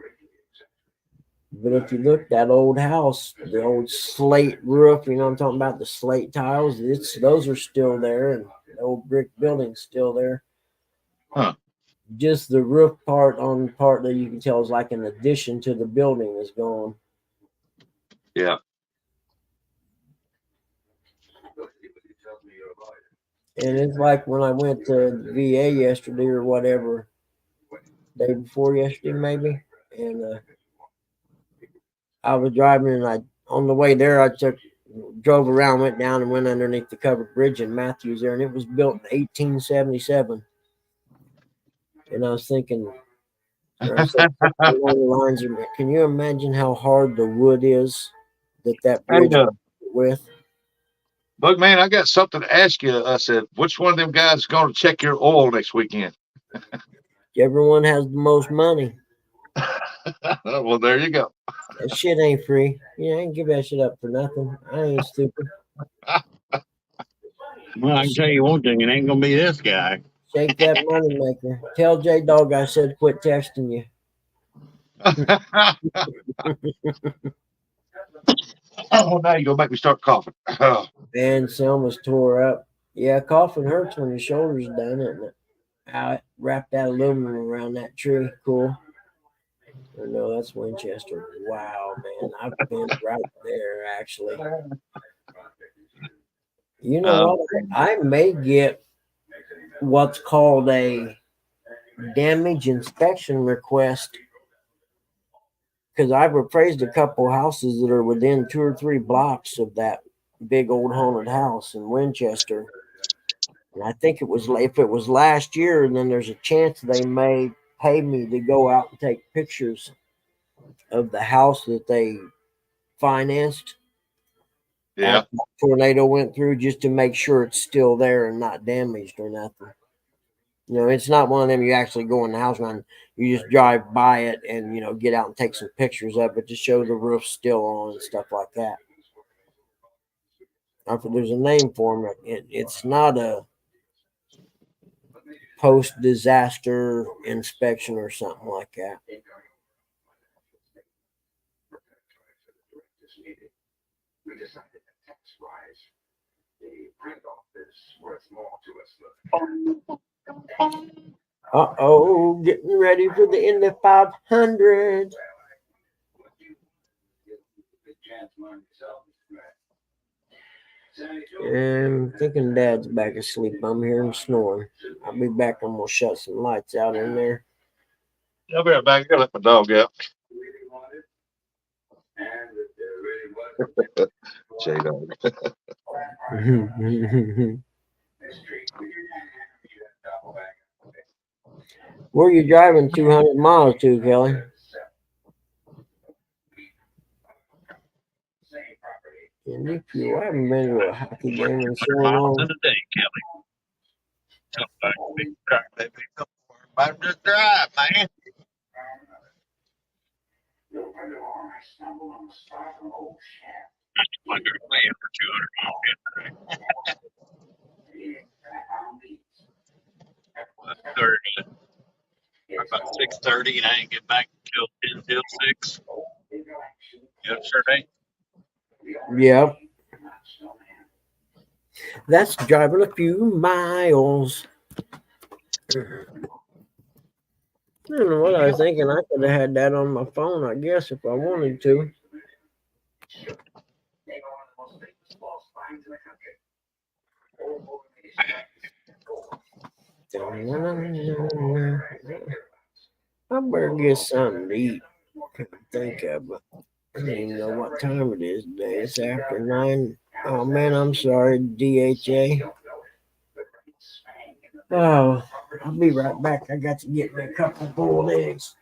A: But if you look, that old house, the old slate roof, you know what I'm talking about, the slate tiles, those are still there, and the old brick building's still there.
I: Huh.
A: Just the roof part that you can tell is like an addition to the building is gone.
I: Yeah.
A: And it's like when I went to the VA yesterday or whatever, day before yesterday maybe, and I was driving, and on the way there, I drove around, went down and went underneath the covered bridge in Matthews there, and it was built in 1877. And I was thinking, along the lines of, can you imagine how hard the wood is that bridge is with?
I: Bug man, I got something to ask you. I said, which one of them guys is going to check your oil next weekend?
A: Everyone has the most money.
I: Well, there you go.
A: That shit ain't free. I ain't give that shit up for nothing. I ain't stupid.
J: Well, I can tell you one thing, it ain't gonna be this guy.
A: Shake that money maker. Tell J-Dog I said quit texting you.
I: Oh, now you gonna make me start coughing.
A: And Selma's tore up. Yeah, coughing hurts when your shoulder's done, isn't it? I wrapped that aluminum around that tree. Cool. Or no, that's Winchester. Wow, man. I've been right there, actually. You know what? I may get what's called a damage inspection request because I've appraised a couple houses that are within 2 or 3 blocks of that big old haunted house in Winchester. And I think if it was last year, then there's a chance they may pay me to go out and take pictures of the house that they financed
I: Yeah.
A: after the tornado went through, just to make sure it's still there and not damaged or nothing. You know, it's not one of them you actually go in the house and you just drive by it and, you know, get out and take some pictures of it to show the roof's still on and stuff like that. There's a name for them. It's not a post-disaster inspection or something like that.
C: We decided that tax rise, the print office worth more to us.
A: Uh-oh, getting ready for the Indy 500. And thinking Dad's back asleep. I'm hearing snoring. I'll be back. I'm going to shut some lights out in there.
I: I'll be right back. I gotta let my dog out. J-Dog.
A: Where are you driving 200 miles to, Kelly? Indy Fuel. I haven't been to a hockey game in so
J: 100 miles
A: long.
J: in a day, Kelly. Somebody big truck, they pick up about to drive, man. I got a plan for 200 miles yesterday. About 6:30, and I didn't get back until 10 till 6. Yesterday.
A: Yep. That's driving a few miles. I don't know what I was thinking. I could have had that on my phone, I guess, if I wanted to. I better get something to eat. I think of it. I don't even know what time it is today. It's after 9. Oh man, I'm sorry, DHA. Oh, I'll be right back. I got to get me a couple boiled eggs.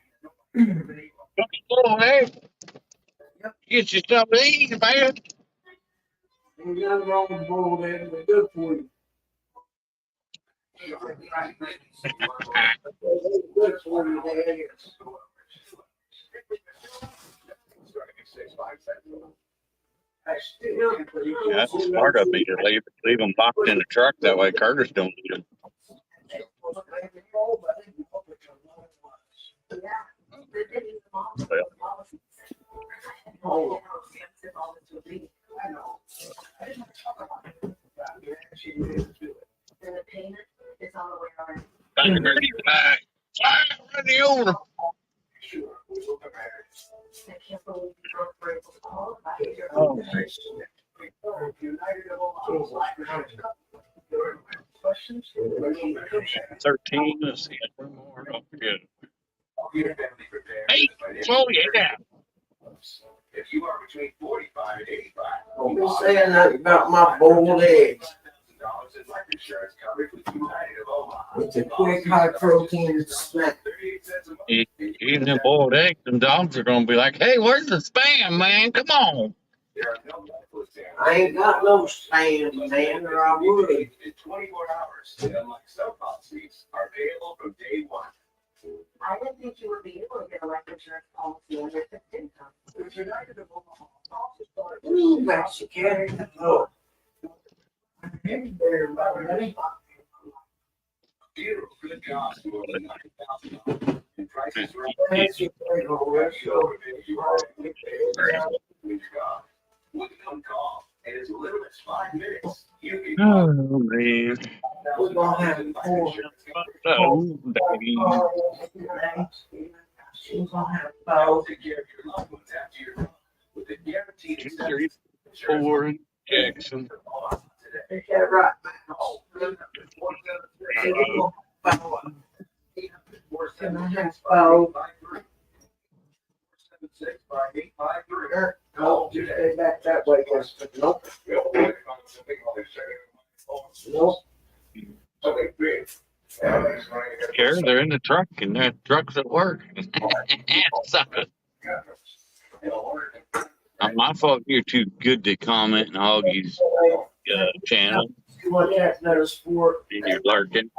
J: Oh, hey. Get you something to eat, man.
A: Ain't nothing wrong with boiled eggs. They're good for you. Good for you, they is.
J: Yeah, that's smart of me to leave them locked in the truck. That way Curtis don't eat them.
A: Oh.
J: Run the owner.
A: Oh.
J: 13. Let's see. One more. Don't forget. Hey, slow you down.
C: If you are between 45 and 85,
A: Don't be saying that about my boiled eggs.
C: in life insurance coverage with United of Omaha.
A: It's a quick, high protein snack.
J: Eating them boiled eggs, and dogs are going to be like, hey, where's the spam, man? Come on.
C: There are no medical exams.
A: I ain't got no spam, man, or I would.
C: In 24 hours, and unlike some policies, are payable from day one.
D: I didn't think you would be able to get a life insurance policy on your fixed income.
C: With United of Omaha, also started
A: Ooh, Mexican. Oh.
C: zero good jobs more than $9,000. And prices are up.
A: That's your favorite.
C: We've got with one call, and as little as 5 minutes, you can
J: Oh, man.
A: We're gonna have four.
J: Oh, Dave.
A: We're gonna have both.
C: take care of your loved ones after you're gone with the guaranteed
J: 2,
C: acceptance
J: 3, 4 in Jackson.
A: Is that right? Can I have both? No, just stay back that way, cause nope, nope.
J: Care, they're in the truck, and that truck's at work. So, not my fault you're too good to comment on Augie's channel,
A: You want that better sport?
J: and you're lurking.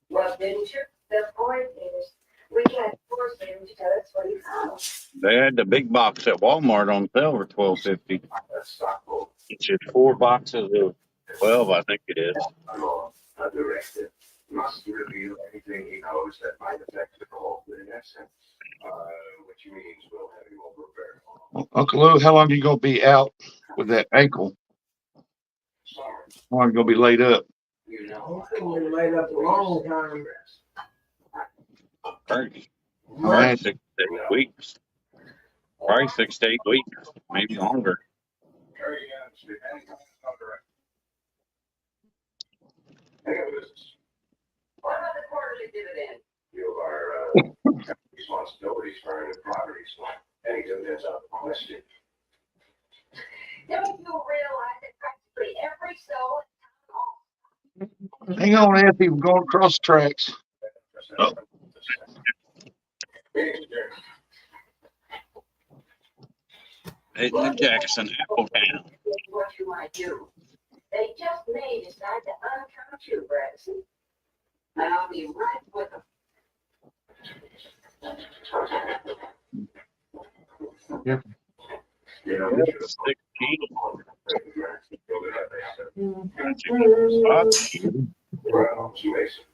D: Well, didn't you? The point is, we can't force them to tell us what you call.
J: They had the big box at Walmart on sale for $12.50. It's just 4 boxes of 12, I think it is.
C: A directive must reveal anything he knows that might affect the call in essence. What you mean, we'll have you over very long.
I: Uncle Lou, how long are you gonna be out with that ankle?
C: Sorry,
I: How long you gonna be laid up?
C: you know.
A: It's been laid up a long time.
J: Probably
I: Man,
J: 6 to 8 weeks. Probably 6 to 8 weeks, maybe longer.
C: Carry on, Steve. Anytime it's not direct. Any other business?
D: What about the quarterly dividend?
C: You are, responsibilities for any properties. Any dividends out of the question?
D: Don't you realize that practically every soul in town
I: hang on, Anthony, we're going across the tracks. Oh.
C: Meeting's adjourned.
J: Heading to Jackson, Appletown.
D: what you want to do. They just may decide to uncount you, Bradson. And I'll be right with them.
C: You know, we should have
J: 16.
C: Well, Mason.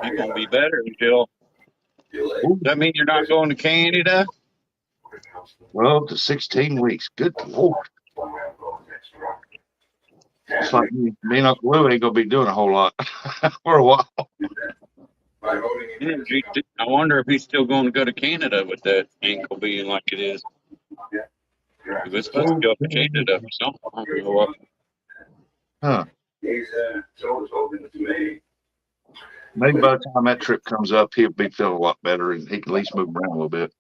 J: Ain't gonna be better until. Does that mean you're not going to Canada?
I: 12 to 16 weeks. Good Lord. It's like me and Uncle Lou ain't gonna be doing a whole lot for a while.
J: Yeah, I wonder if he's still going to go to Canada with that ankle being like it is. If it's supposed to go to Canada or something. I don't know what.
I: Huh.
C: He's, so open to me.
I: Maybe by the time that trip comes up, he'll be feeling a lot better and he can at least move around a little bit.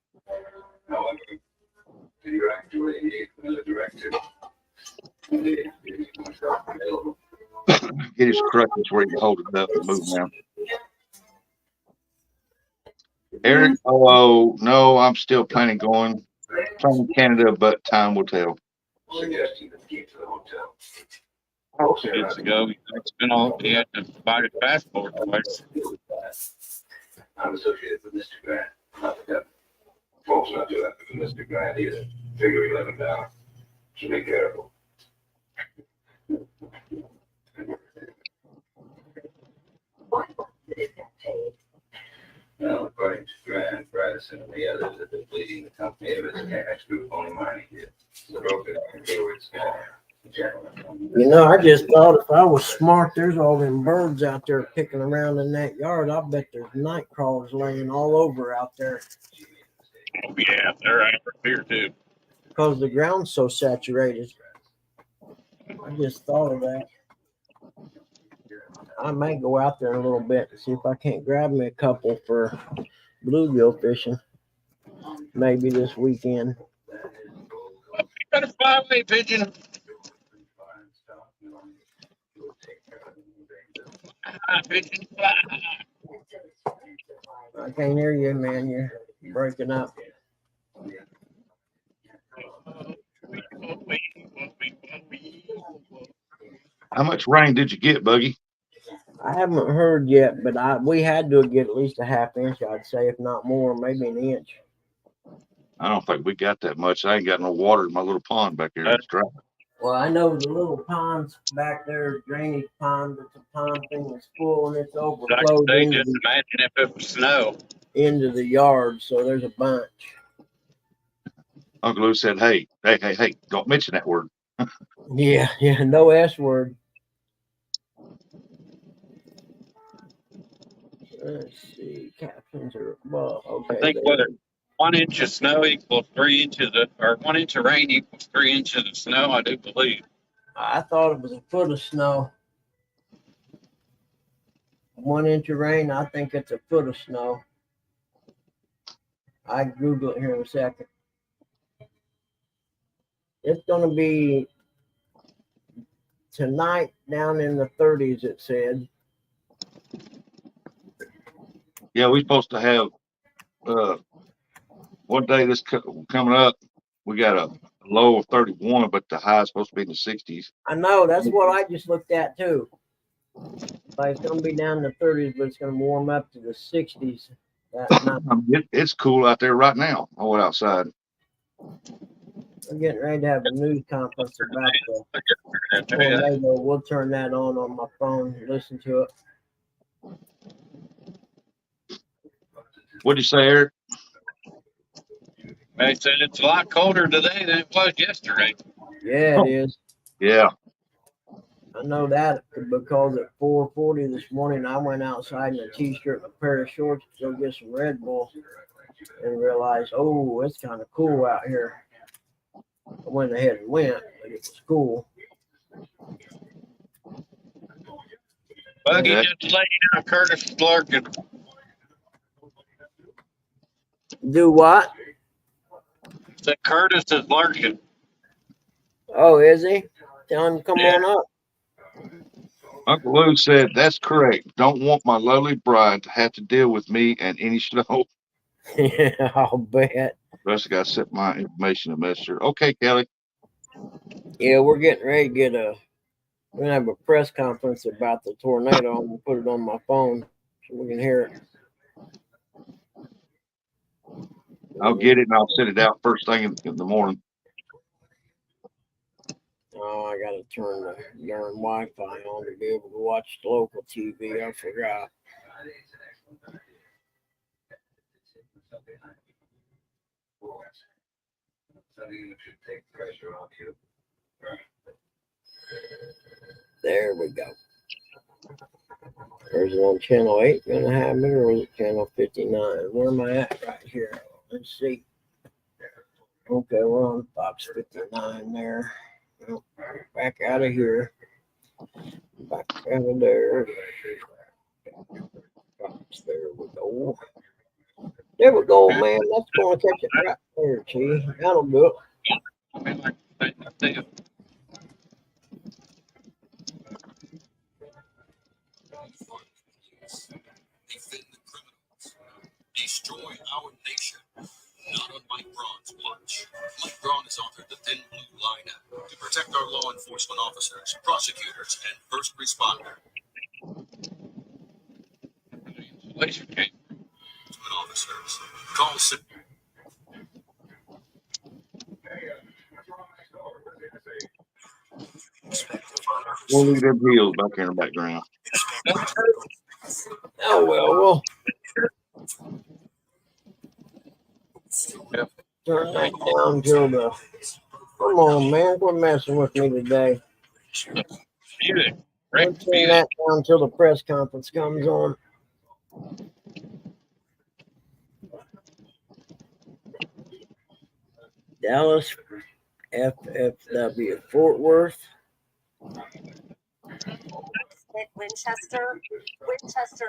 C: However, do you actually need another directive?
I: Get his crutches where he can hold it up and move around. Eric, oh no, I'm still planning going. Planning Canada, but time will tell.
C: Suggesting that keep to the hotel.
J: Years ago, he had to buy his passport twice.
C: I'm associated with Mr. Grant, not the devil. Folks not do that with Mr. Grant either. Figure 11 down. So be careful.
D: Why did it get paid?
C: Well, according to Grant, Bradison, and the others have been leading the company of its cash group only mining here. The broker and Hayward's gentlemen.
A: You know, I just thought if I was smart, there's all them birds out there picking around in that yard. I bet there's night crawlers laying all over out there
J: Oh, yeah, they're after here too.
A: because the ground's so saturated. I just thought of that. I may go out there in a little bit and see if I can't grab me a couple for bluegill fishing. Maybe this weekend.
J: You got a flyway pigeon. Pigeon fly.
A: I can't hear you, man. You're breaking up.
I: How much rain did you get, Buggy?
A: I haven't heard yet, but we had to get at least a half inch, I'd say, if not more, maybe an inch.
I: I don't think we got that much. I ain't got no water in my little pond back there. It's dry.
A: Well, I know the little ponds back there, drainage pond, but the pond thing is full and it's
J: Like
A: overflowed.
J: they
A: into
J: just
A: the-
J: imagine if it was snow.
A: into the yard, so there's a bunch.
I: Uncle Lou said, hey, don't mention that word.
A: Yeah, no S word. Let's see, captions are well. Okay,
J: I think whether 1 inch of snow equals 3 inches or 1 inch of rain equals 3 inches of snow, I do believe.
A: I thought it was a foot of snow. 1 inch of rain, I think it's a foot of snow. I Google it here in a second. It's going to be tonight down in the 30s, it said.
I: Yeah, we're supposed to have one day this coming up. We got a low of 31, but the high is supposed to be in the 60s.
A: I know, that's what I just looked at too. Like, it's going to be down in the 30s, but it's going to warm up to the 60s that night.
I: It's cool out there right now. I went outside.
A: I'm getting ready to have a news conference about the tornado. We'll turn that on my phone and listen to it.
I: What'd you say, Eric?
J: They said it's a lot colder today than it was yesterday.
A: Yeah, it is.
I: Yeah.
A: I know that because at 4:40 this morning, I went outside in a t-shirt and a pair of shorts to go get some Red Bull and realized, oh, it's kind of cool out here. I went ahead and went, but it was cool.
J: Buggy just laid out Curtis Larkin.
A: Do what?
J: Said Curtis is Larkin.
A: Oh, is he? Tell him to come on up.
I: Uncle Lou said, that's correct. Don't want my lovely bride to have to deal with me and any snow.
A: Yeah, I'll bet.
I: Rest got to set my information to messenger. Okay, Kelly.
A: Yeah, we're getting ready to get we're going to have a press conference about the tornado. I'm going to put it on my phone so we can hear it.
I: I'll get it and I'll send it out first thing in the morning.
A: Oh, I got to turn the darn Wi-Fi on to be able to watch the local TV. I forgot. There we go. There's it on channel 8 going to have it, or is it channel 59? Where am I at right here? Let's see. Okay, we're on Fox 59 there. Back out of here. Back out of there. There we go. There we go, man. That's going to catch it right there, G. That'll do it.
K: Destroy our nation. Not on Mike Braun's watch. Mike Braun has authored the Thin Blue Line Act to protect our law enforcement officers, prosecutors, and first responders. Officers. Call
I: We'll leave them heels back there in the background.
A: Oh, well. Turn that down till the. Come on, man. Quit messing with me today. Turn that down till the press conference comes on. Dallas FFW Fort Worth.
L: Winchester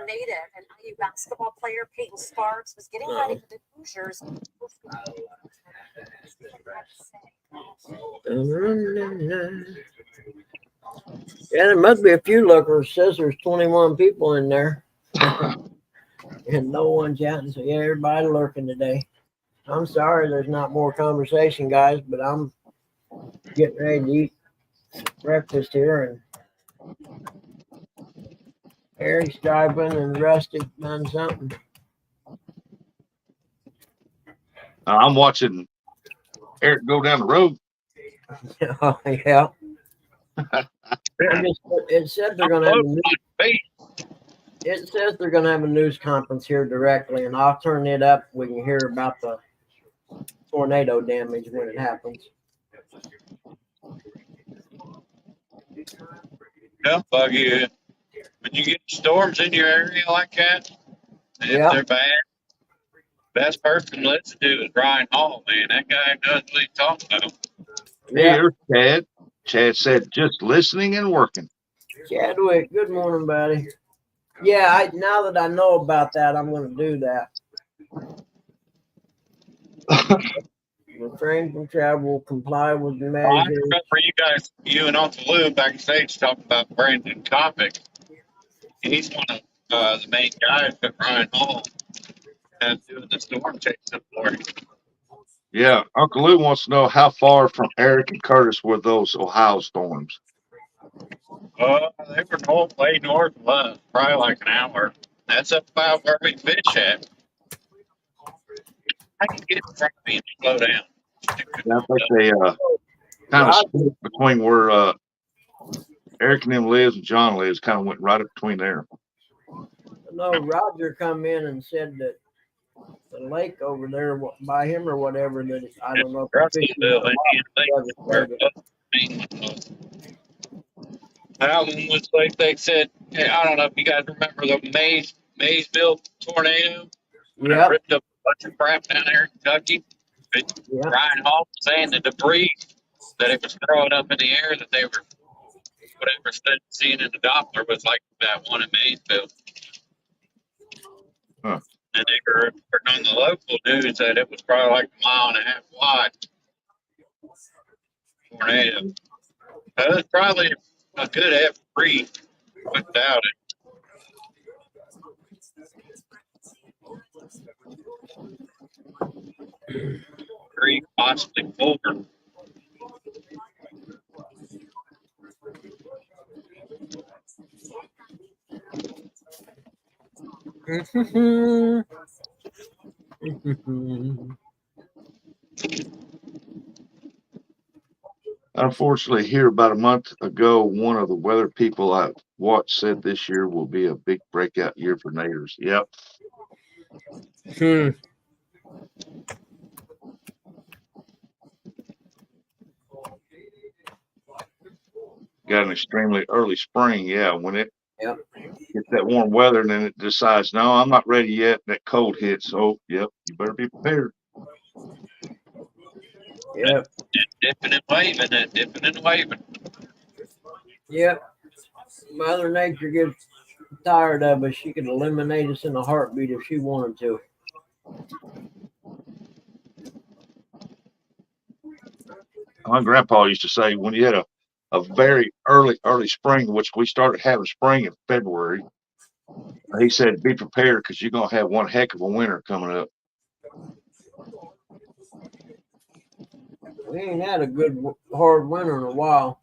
L: native and IU basketball player Peyton Sparks was getting ready for the Hoosiers.
A: Yeah, there must be a few lookers. Says there's 21 people in there. And no one chatting. So yeah, everybody lurking today. I'm sorry there's not more conversation, guys, but I'm getting ready to eat breakfast here, and Eric's driving and Rusty done something.
I: I'm watching Eric go down the road.
A: Oh, yeah. It said they're going to have a new, It says they're going to have a news conference here directly, and I'll turn it up. We can hear about the tornado damage when it happens.
J: Yeah, Buggy, when you get storms in your area like that, and if
A: Yep.
J: they're bad, best person to listen to is Brian Hall, man. That guy knows what he's talking about.
I: Hey,
A: Yeah.
I: there's Chad. Chad said just listening and working.
A: Chadwick, good morning, buddy. Yeah, now that I know about that, I'm going to do that. Refrain from travel, comply with the
J: I
A: measures.
J: remember you and Uncle Lou backstage talking about Brandon Kopic. He's one of the main guys that Brian Hall has doing the storm chasing for him.
I: Yeah, Uncle Lou wants to know how far from Eric and Curtis were those Ohio storms.
J: They were way north of us, probably like an hour. That's up about where we fish at. I can get in front of me and slow down.
I: Yeah, I think they kind of split between where Eric and them lives and John lives, kind of went right up between there.
A: No, Roger come in and said that the lake over there by him or whatever, that I don't know.
J: Russellville, that one was like they said. I don't know if you guys remember the Maysville tornado.
A: Yeah.
J: Ripped up a bunch of crap down there in Kentucky. But Brian Hall was saying the debris that it was throwing up in the air that they were whatever seeing in the Doppler was like that one in Maysville.
I: Huh.
J: And they were on the local news that it was probably like a mile and a half wide tornado. It was probably a good F3 without it. 3, possibly 4.
I: Unfortunately, here about a month ago, one of the weather people I watched said this year will be a big breakout year for naders. Yep. Got an extremely early spring. Yeah, when it gets that warm weather, and then it decides, no, I'm not ready yet. And that cold hits. So, yep, you better be prepared.
A: Yep.
J: Dipping and waving.
A: Yep. Mother Nature gets tired of us. She could eliminate us in a heartbeat if she wanted to.
I: My grandpa used to say when you had a very early spring, which we started having spring in February, he said, be prepared because you're going to have one heck of a winter coming up.
A: We ain't had a good hard winter in a while.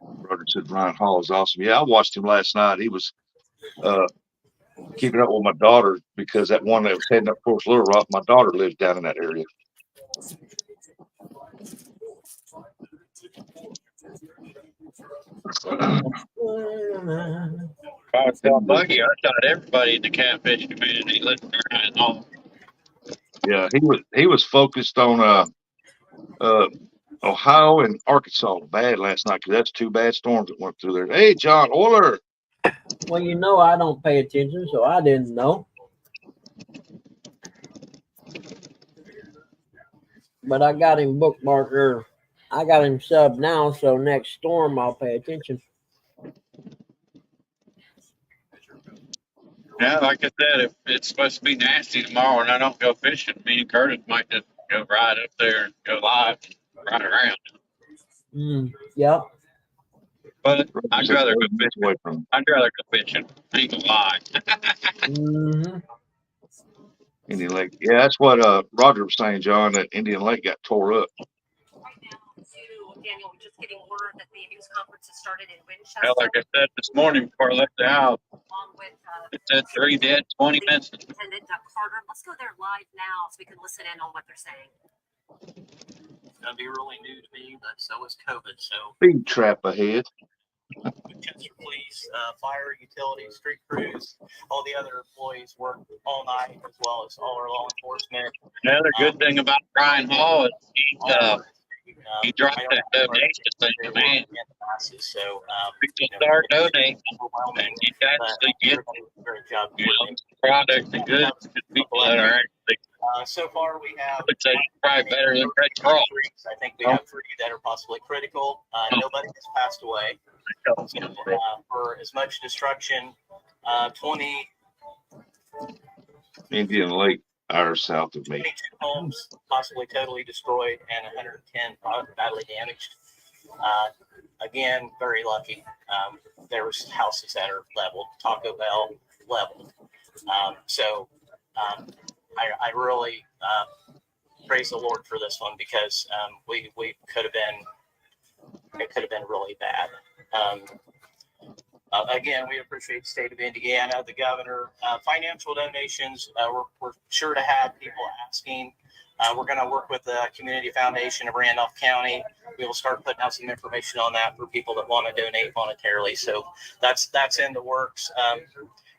I: Roger said Brian Hall is awesome. Yeah, I watched him last night. He was keeping up with my daughter because that one that was heading up towards Little Rock, my daughter lives down in that area.
J: I was telling Buggy, I thought everybody in the catfish community lived in Brian Hall.
I: Yeah, he was focused on Ohio and Arkansas bad last night because that's 2 bad storms that went through there. Hey, John Oiler.
A: Well, you know I don't pay attention, so I didn't know. But I got him bookmarked. I got him subbed now, so next storm I'll pay attention.
J: Yeah, like I said, if it's supposed to be nasty tomorrow and I don't go fishing, me and Curtis might just go right up there and go live and ride around.
A: Yep.
J: But I'd rather go fishing. I'd rather go fishing. I ain't gonna lie.
I: Indian Lake. Yeah, that's what Roger was saying, John, that Indian Lake got tore up.
L: Daniel, we're just getting word that the news conference has started in Winchester.
J: Well, like I said this morning before I left the house, it said 3 dead, 20 missing.
L: Lieutenant Doug Carter, let's go there live now so we can listen in on what they're saying.
M: It's going to be really new to me, but so is COVID. So
I: Speed trap ahead.
M: Winchester Chester Police, fire, utilities, street crews, all the other employees work all night, as well as all our law enforcement.
J: Another good thing about Brian Hall is he dropped that donation thing to me.
M: So,
J: People start donating, and you actually get
M: great job.
J: product and goods to people that are actually,
M: So far, we have.
J: I would say, probably better than Red Cross.
M: I think we have 3 that are possibly critical. Nobody has passed away. So, for as much destruction, 20
I: Indian Lake, hours south of me.
M: 22 homes possibly totally destroyed and 110 badly damaged. Again, very lucky. There was houses that are leveled, Taco Bell leveled. I really praise the Lord for this one, because we could have been, it could have been really bad. Again, we appreciate the state of Indiana, the governor. Financial donations, we're sure to have people asking. We're going to work with the Community Foundation of Randolph County. We will start putting out some information on that for people that want to donate monetarily. So that's in the works.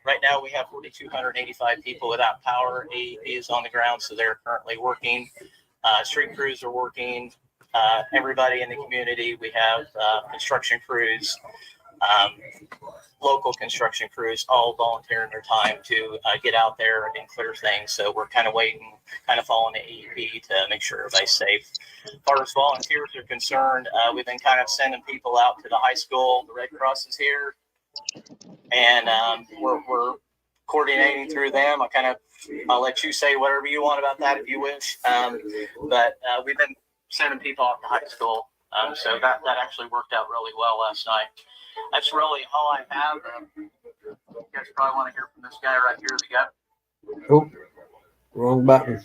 M: Right now, we have 4,285 people without power. AEP is on the ground, so they're currently working. Street crews are working. Everybody in the community, we have construction crews. Local construction crews all volunteering their time to get out there and clear things. So we're kind of waiting, kind of following the AEP to make sure everybody's safe. As far as volunteers are concerned, we've been kind of sending people out to the high school. The Red Cross is here, and we're coordinating through them. I'll let you say whatever you want about that if you wish. But we've been sending people out to high school. So that actually worked out really well last night. That's really all I have. You guys probably want to hear from this guy right here, the guy.
A: Oh, wrong button.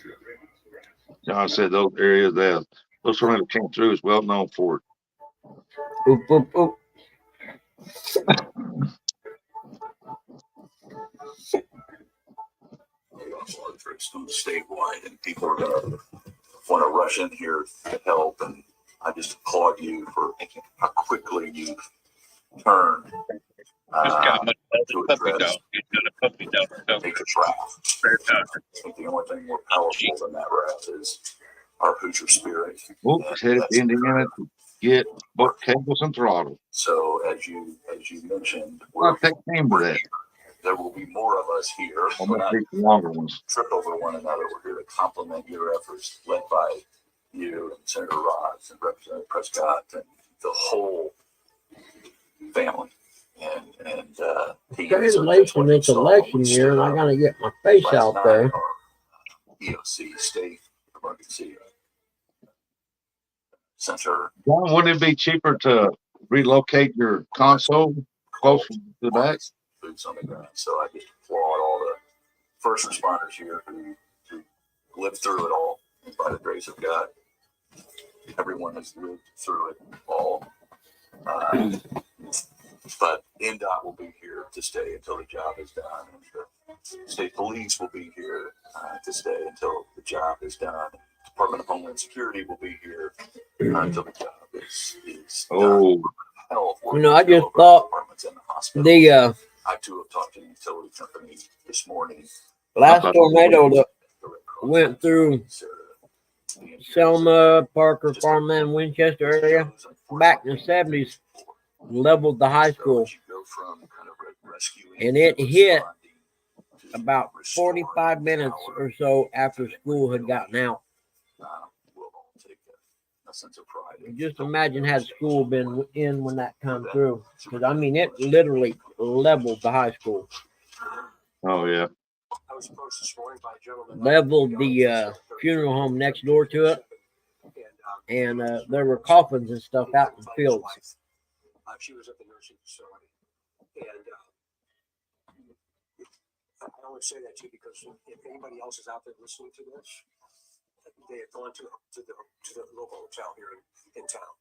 I: John said those areas there, those one that came through is well known for it.
A: Oop, oop, oop.
K: It's statewide, and people are going to want to rush in here to help. And I just applaud you for how quickly you turned to address Nature's wrath. I think the only thing more powerful than that wrath is our Hoosier spirit.
I: Oops, headed to Indiana to get both cables and throttle.
K: So as you mentioned,
I: I'll take name for that.
K: There will be more of us here.
I: I'm
K: We're
I: gonna
K: not
I: take the longer ones.
K: trip over one another. We're here to complement your efforts, led by you and Senator Rods and Representative Prescott and the whole family. And
A: Congratulations, it's election year, and I gotta get my face out there.
K: EOC State Emergency Center.
I: John, wouldn't it be cheaper to relocate your console closer to the back?
K: Boots on the ground. So I just applaud all the first responders here who lived through it all by the grace of God. Everyone has lived through it all. But NDOT will be here to stay until the job is done. And the state police will be here to stay until the job is done. Department of Homeland Security will be here until the job is done. Health,
A: I just thought the
K: I too have talked to the utility company this morning.
A: last tornado that went through Selma, Parker, Farmland, Winchester area back in the 70s leveled the high school, and it hit about 45 minutes or so after school had gotten out. Just imagine had school been in when that come through, because I mean it literally leveled the high school.
I: Oh yeah.
A: Leveled the funeral home next door to it, and there were coffins and stuff out in the fields.
N: She was at the nursing facility, and I only say that to you because if anybody else is out there listening to this, they have gone to the local hotel here in town.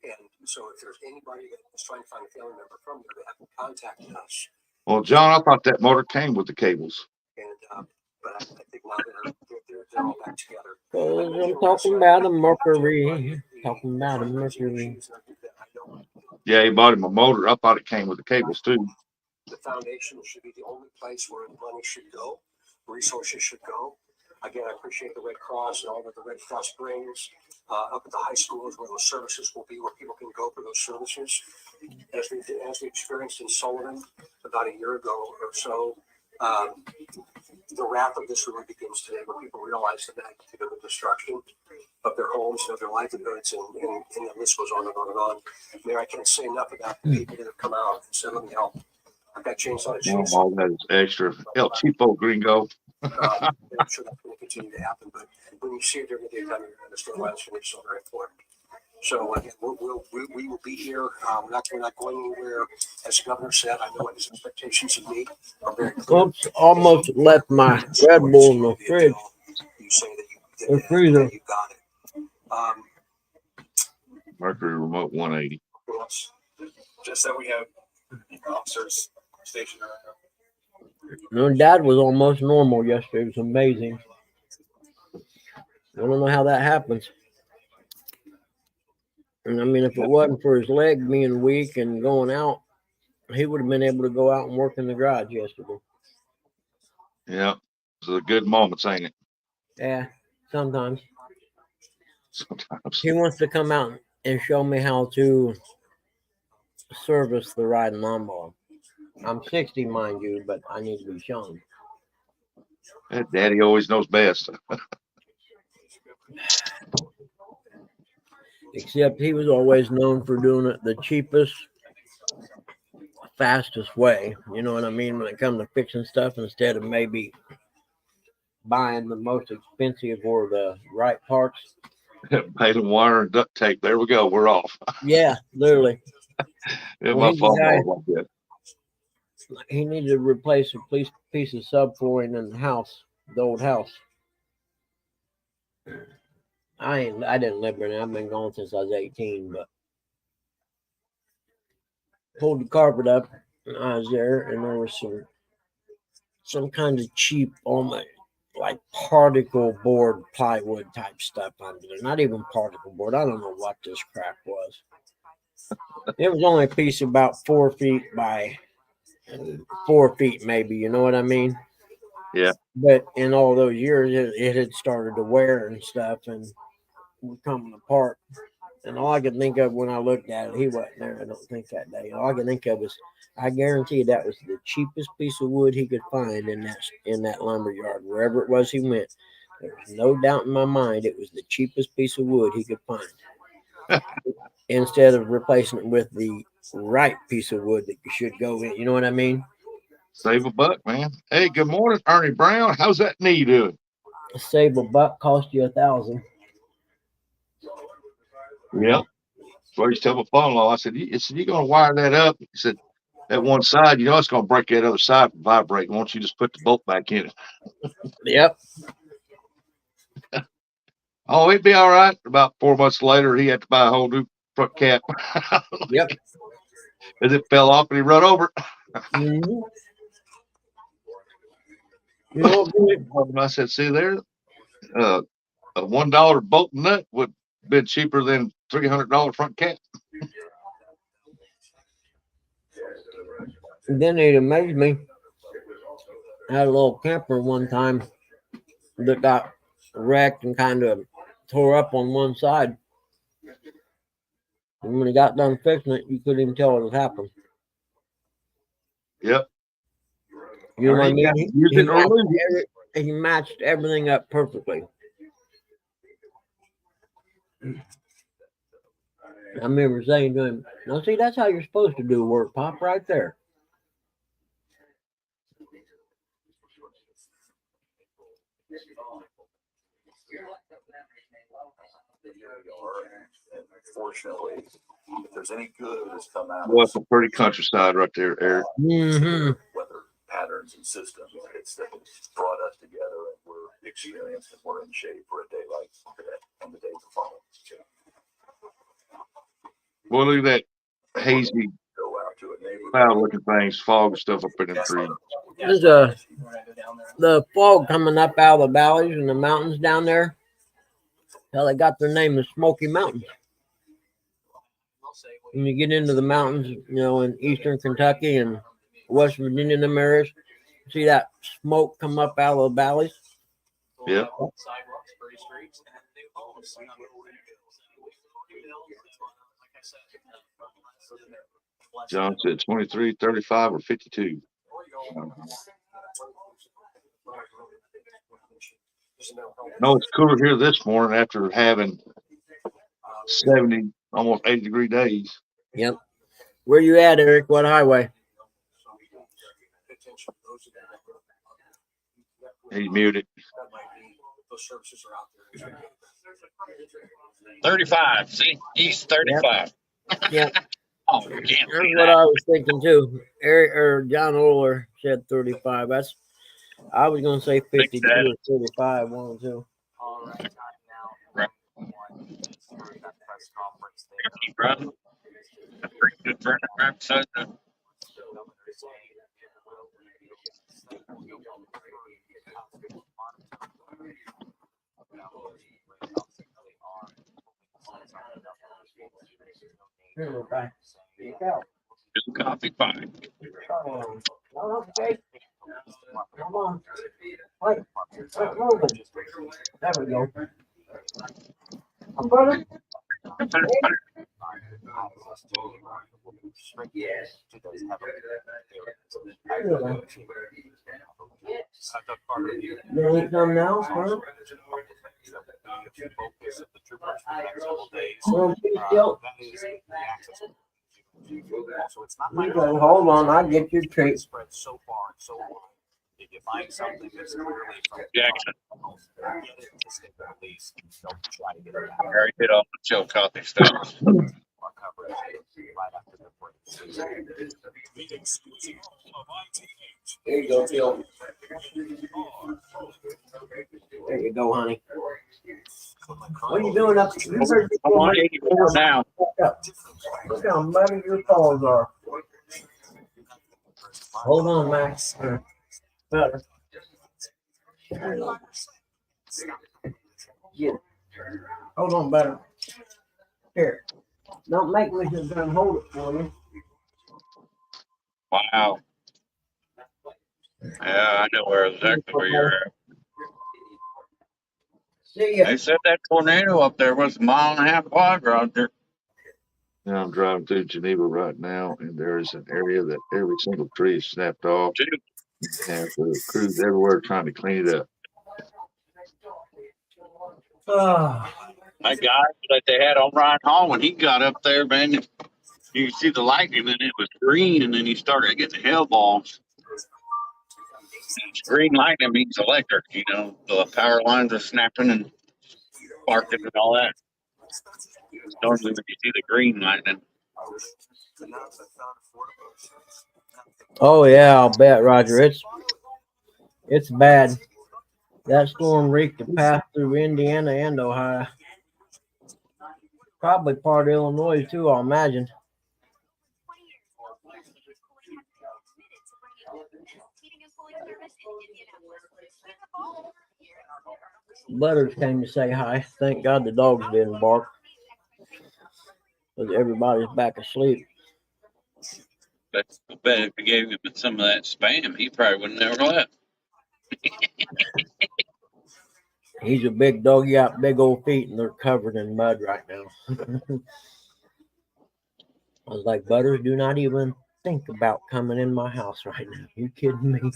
N: And so if there's anybody that is trying to find a family member from there, they have to contact us.
I: Well, John, I thought that motor came with the cables.
N: And but I think now they're all back together.
A: I'm talking about a Mercury. Talking about a Mercury.
I: Yeah, he bought him a motor. I thought it came with the cables too.
N: The foundation should be the only place where money should go, resources should go. Again, I appreciate the Red Cross and all that the Red Cross brings. Up at the high school is where those services will be, where people can go for those services. As we experienced in Sullivan about a year ago or so, the wrath of this really begins today when people realize the magnitude of the destruction of their homes and of their livelihoods, and the list goes on and on and on. Mayor, I can't say enough about the people that have come out and said, let me help. I've got chainsaw to chainsaw.
I: All that is extra. El Cheapo Gringo.
N: I'm sure that's going to continue to happen, but when you see it during the daytime, you're going to understand why it's going to be so very important. So again, we will be here. We're not going anywhere. As the governor said, I know what his expectations of me are very clear.
A: Oops, almost left my Red Bull in the fridge.
N: You say that
A: The freezer.
N: you got it.
I: Mercury Remote 180.
F: Just that we have officers stationed around.
A: No, Dad was almost normal yesterday. It was amazing. I don't know how that happens. And I mean, if it wasn't for his leg being weak and going out, he would have been able to go out and work in the garage yesterday.
I: Yeah. It's a good moments, ain't it?
A: Yeah, sometimes.
I: Sometimes.
A: He wants to come out and show me how to service the riding lawnmower. I'm 60, mind you, but I need to be shown.
I: Daddy always knows best.
A: Except he was always known for doing it the cheapest, fastest way. You know what I mean? When it comes to fixing stuff, instead of maybe buying the most expensive or the right parts.
I: Baling wire and duct tape. There we go. We're off.
A: Yeah, literally.
I: Yeah,
A: Well,
I: my
A: he's the
I: phone
A: guy-
I: was like that.
A: He needed to replace a piece of subflooring in the house, the old house. I didn't live in it. I've been gone since I was 18, but pulled the carpet up and I was there, and there was some kind of cheap, almost like particle board plywood type stuff under there. Not even particle board. I don't know what this crap was. It was only a piece about 4 feet by 4 feet, maybe. You know what I mean?
I: Yeah.
A: But in all those years, it had started to wear and stuff, and was coming apart. And all I could think of when I looked at it, he wasn't there, I don't think, that day. All I could think of was, I guarantee that was the cheapest piece of wood he could find in that lumber yard. Wherever it was he went, there was no doubt in my mind it was the cheapest piece of wood he could find. Instead of replacing it with the right piece of wood that you should go in. You know what I mean?
I: Save a buck, man. Hey, good morning, Ernie Brown. How's that knee doing?
A: Save a buck, cost you $1,000.
I: Yeah. So I used to tell my father-in-law, I said, you're going to wire that up? He said, that one side, it's going to break that other side from vibrating. Why don't you just put the bolt back in it?
A: Yep.
I: Oh, it'd be all right. About 4 months later, he had to buy a whole new front cap.
A: Yep.
I: As it fell off and he run over.
A: Mm-hmm. You know,
I: I said, see there, a $1 bolt nut would have been cheaper than $300 front cap.
A: and then it amazed me. I had a little camper one time that got wrecked and kind of tore up on one side. And when he got done fixing it, you couldn't even tell what had happened.
I: Yep.
A: You know what I mean?
I: Use it or lose it.
A: He matched everything up perfectly. I remember saying to him, now see, that's how you're supposed to do work, Pop, right there.
K: Fortunately, if there's any good that's come out
I: Well,
K: of
I: it's a pretty countryside right there, Eric.
A: Mm-hmm.
K: weather patterns and systems, it's that it's brought us together and we're experienced and we're in shape for a day like today and the days to follow.
I: Well, look at that hazy,
K: Go out to a neighborhood.
I: cloud-looking things, fog and stuff up in the tree.
A: There's the fog coming up out of the valleys and the mountains down there. Hell, they got their name, the Smoky Mountains.
M: I'll say
A: when you get into the mountains, in eastern Kentucky and West Virginia, them areas, see that smoke come up out of the valleys?
I: Yeah.
M: Sidewalks, pretty streets, and new homes.
I: John said 23, 35, or 52. No, it's cooler here this morning after having 70, almost 80-degree days.
A: Yep. Where you at, Eric? What highway?
I: He's muted.
J: 35. See, East 35.
A: Yep.
J: Oh, you can't
A: That's
J: see
A: what
J: that.
A: I was thinking too. Eric or John Oler said 35. I was gonna say 52 or 35. One or two.
J: Right. Keep running. That's pretty good for an episode. Just coffee fine.
A: Okay. Come on. Wait. Quit moving. There we go. Come, brother. You ain't done now, huh? Well, still. Hold on, I'll get your treat.
M: So far and so wide. If you find something that's clearly from
J: Jackson.
M: they'll try to get it
J: I already did all the chill coffee stuff.
A: There you go, Phil. There you go, honey. What are you doing up there?
J: I'm on 84 now.
A: Look how muddy your paws are. Hold on, Max. Better. Yeah. Hold on, better. Here. Don't make me just gonna hold it for you.
J: Wow. Yeah, I know exactly where you're at.
A: See ya.
J: They said that tornado up there was a mile and a half wide, Roger.
I: Now I'm driving through Geneva right now, and there is an area that every single tree is snapped off. And the crews everywhere trying to clean it up.
J: That guy that they had on Ryan Hall, when he got up there, man, you could see the lightning and it was green, and then he started getting hell balls. Green lightning means electric, the power lines are snapping and sparking and all that. Normally when you see the green lightning.
A: Oh yeah, I'll bet, Roger. It's bad. That storm wreaked a path through Indiana and Ohio. Probably part of Illinois too, I'll imagine. Butters came to say hi. Thank God the dogs didn't bark. Because everybody's back asleep.
J: But I bet if you gave him some of that spam, he probably would have never left.
A: He's a big dog. He got big old feet and they're covered in mud right now. I was like, Butters, do not even think about coming in my house right now. You kidding me?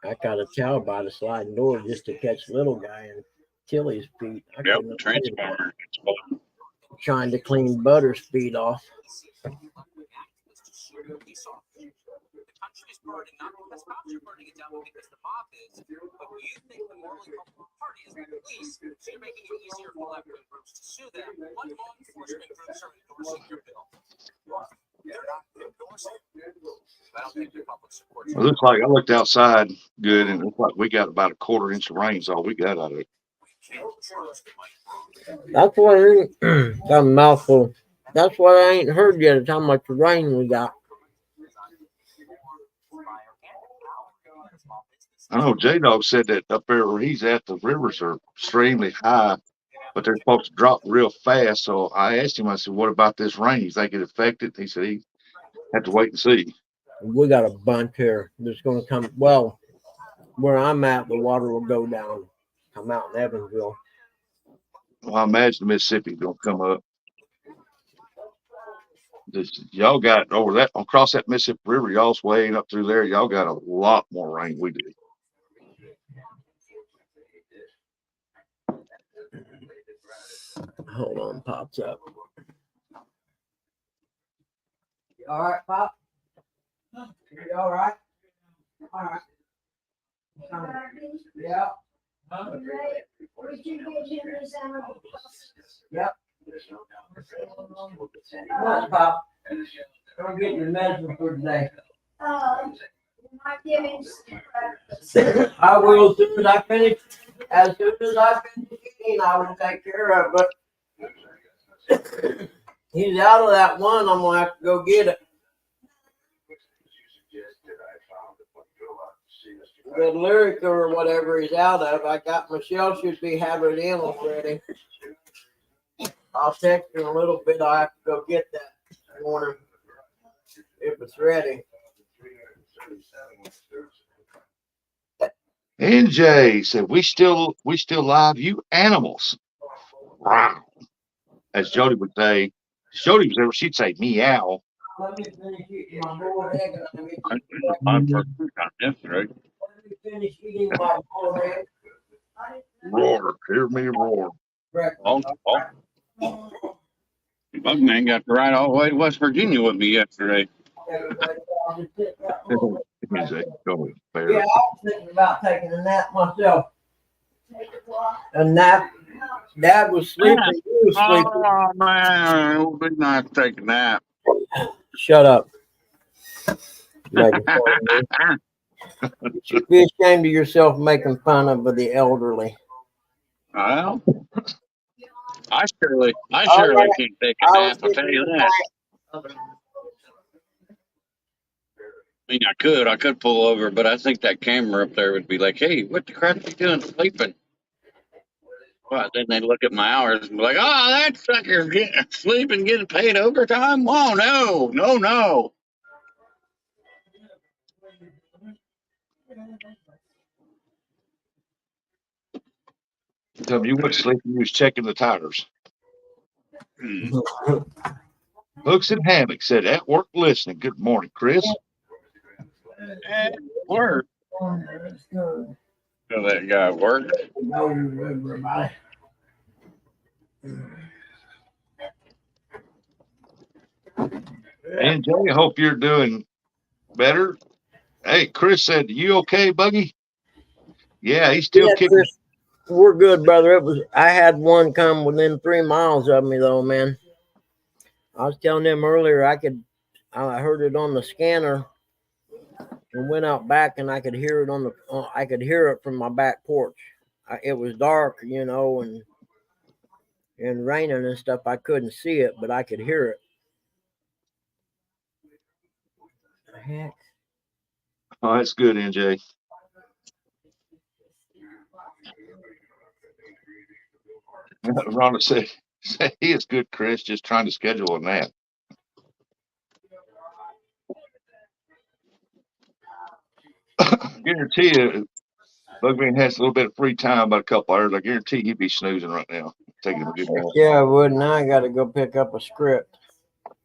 A: I got a towel by the sliding door just to catch little guy and kill his feet.
J: Yep, transformer.
A: Trying to clean Butters' feet off.
I: It looks like I looked outside good, and it looks like we got about a quarter inch of rain is all we got out of it.
A: That's what I ain't got a mouthful. That's what I ain't heard yet. It's how much rain we got.
I: I know J-Dog said that up there where he's at, the rivers are extremely high but they're supposed to drop real fast. So I asked him, I said, what about this rain? You think it affected? He said he had to wait and see.
A: We got a bunch here that's going to come. Well, where I'm at, the water will go down, come out in Evansville.
I: Well, I imagine Mississippi's gonna come up. Y'all got over that across that Mississippi River, y'all's way up through there. Y'all got a lot more rain we do.
A: Hold on, pops up.
O: You all right, Pop? You all right? All right. Yeah. Yep. What, Pop? Don't get your medicine for today. I will as soon as I finish. As soon as I finish eating, I will take care of it. But he's out of that one. I'm gonna have to go get it. The lyric or whatever he's out of, I got Michelle should be having it in already. I'll text her in a little bit. I'll have to go get that morning if it's ready.
I: NJ said, we still live, you animals. Wow. As Jody would say, Jody was there, she'd say meow.
O: Let me finish eating my boiled egg.
B: I finished mine for yesterday.
O: Let me finish eating my boiled egg.
I: Roar, hear me roar.
B: Bugman got to ride all the way to West Virginia with me yesterday.
O: Yeah, I
I: Go fair.
O: was thinking about taking a nap myself.
A: A nap. Dad was sleeping. You was sleeping.
B: Oh man, it would be nice to take a nap.
A: Shut up. Making fun of me. You should be ashamed of yourself making fun of the elderly.
B: Well, I surely can't take a nap. I'll tell you that. I mean, I could pull over, but I think that camera up there would be like, "Hey, what the crap are you doing sleeping?" Well, then they look at my hours and be like, "Oh, that sucker's getting sleeping, getting paid overtime." Oh no.
I: Tell me you went sleeping, you was checking the tires. Hooks and Hammock said, at work listening. Good morning, Chris.
B: At work. So that guy worked.
I: And Jay, I hope you're doing better. Hey, Chris said, you okay, Buggy? Yeah, he's still kicking.
A: Chris, we're good, brother. I had one come within 3 miles of me though, man. I was telling them earlier I heard it on the scanner and went out back and I could hear it I could hear it from my back porch. It was dark, and raining and stuff. I couldn't see it, but I could hear it. Heck.
I: Oh, that's good, NJ. Rhonda said he is good, Chris, just trying to schedule a nap. Guarantee you, Bugman has a little bit of free time, about a couple hours. I guarantee he'd be snoozing right now, taking a good nap.
A: Yeah, I would. Now I got to go pick up a script.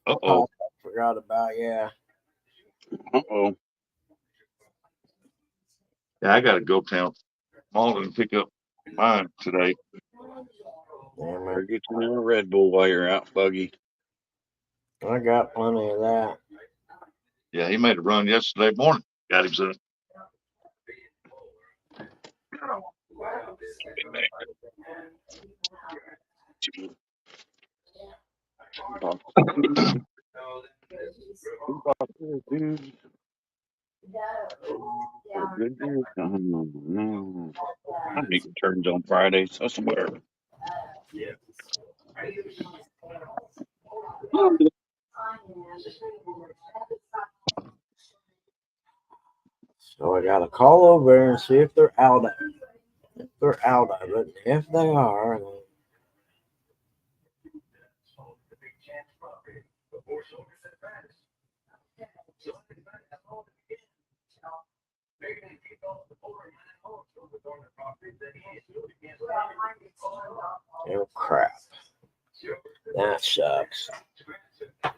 I: Uh-oh.
A: I forgot about, yeah.
B: Uh-oh.
I: Yeah, I got to go down Malden and pick up mine today.
B: Better get you another Red Bull while you're out, Buggy.
A: I got plenty of that.
I: Yeah, he made a run yesterday morning. Got him some.
B: No. I make returns on Fridays, so it's whatever. Yeah.
A: So I got to call over and see if they're out of it. If they're out of it, if they are, Oh crap. That sucks. Gosh.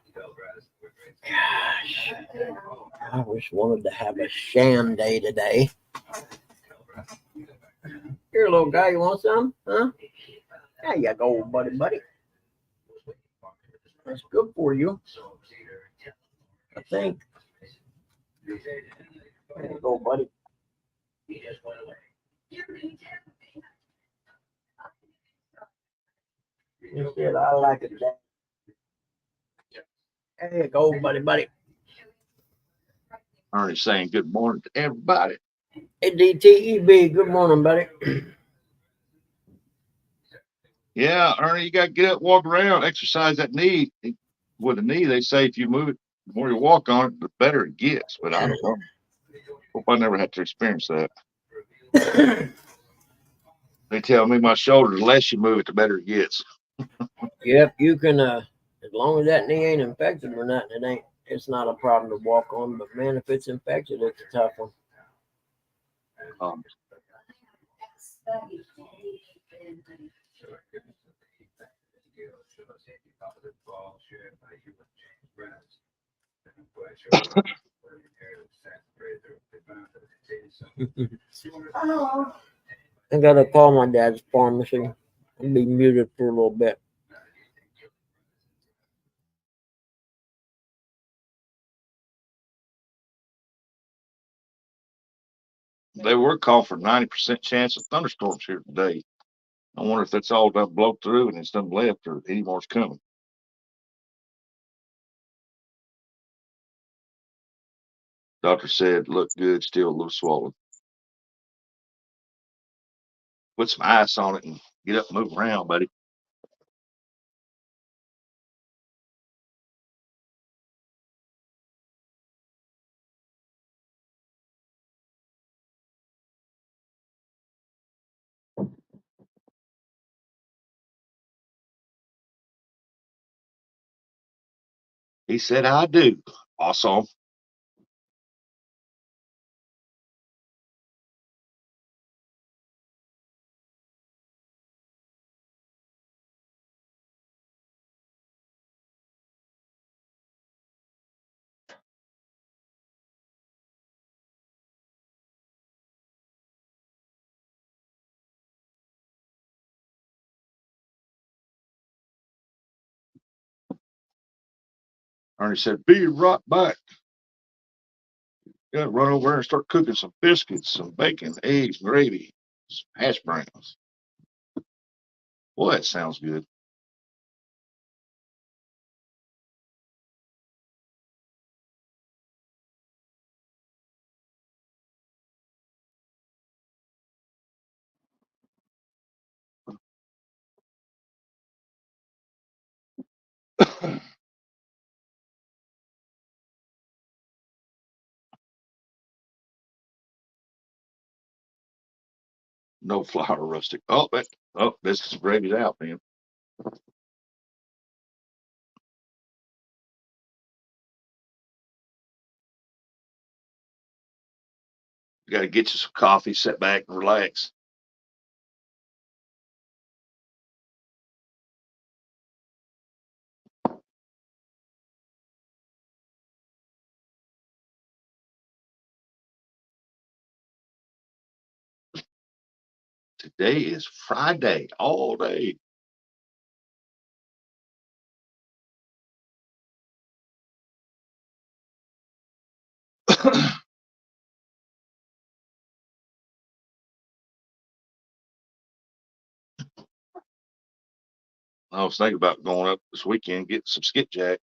A: I just wanted to have a sham day today. Here, little guy, you want some? Huh? There you go, buddy. That's good for you. I think. There you go, buddy. You said I like it. There you go, buddy.
I: Ernie saying good morning to everybody.
A: Hey, DTEB, good morning, buddy.
I: Yeah, Ernie, you got to get up, walk around, exercise that knee. With a knee, they say if you move it, the more you walk on it, the better it gets. But I don't know. Hope I never had to experience that. They tell me my shoulder, the less you move it, the better it gets.
A: Yep, you can, as long as that knee ain't infected or nothing, it's not a problem to walk on. But man, if it's infected, it's a tough one. I gotta call my dad's pharmacy and be muted for a little bit.
I: They were calling for 90% chance of thunderstorms here today. I wonder if that's all done blow through and it's done left or any more's coming. Doctor said, look good, still a little swollen. Put some ice on it and get up and move around, buddy. He said, I do. Awesome. Ernie said, be right back. Gotta run over there and start cooking some biscuits, some bacon, eggs, gravy, some hash browns. Boy, that sounds good. No flour rustic. Oh, this is gravy's out, man. You got to get you some coffee, sit back and relax. Today is Friday all day. I was thinking about going up this weekend, getting some skipjack.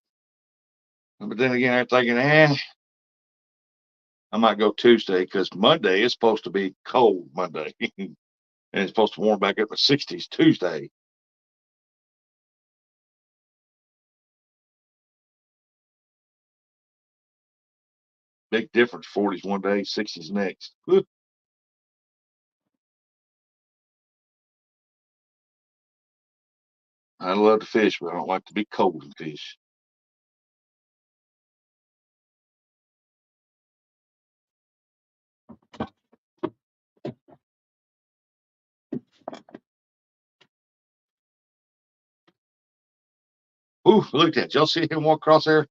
I: But then again, I'm thinking, I might go Tuesday because Monday is supposed to be cold Monday. And it's supposed to warm back up to 60s Tuesday. Big difference, 40s one day, 60s next. Whew. I love to fish, but I don't like to be cold and fish. Ooh, look at that. Did y'all see him walk across there?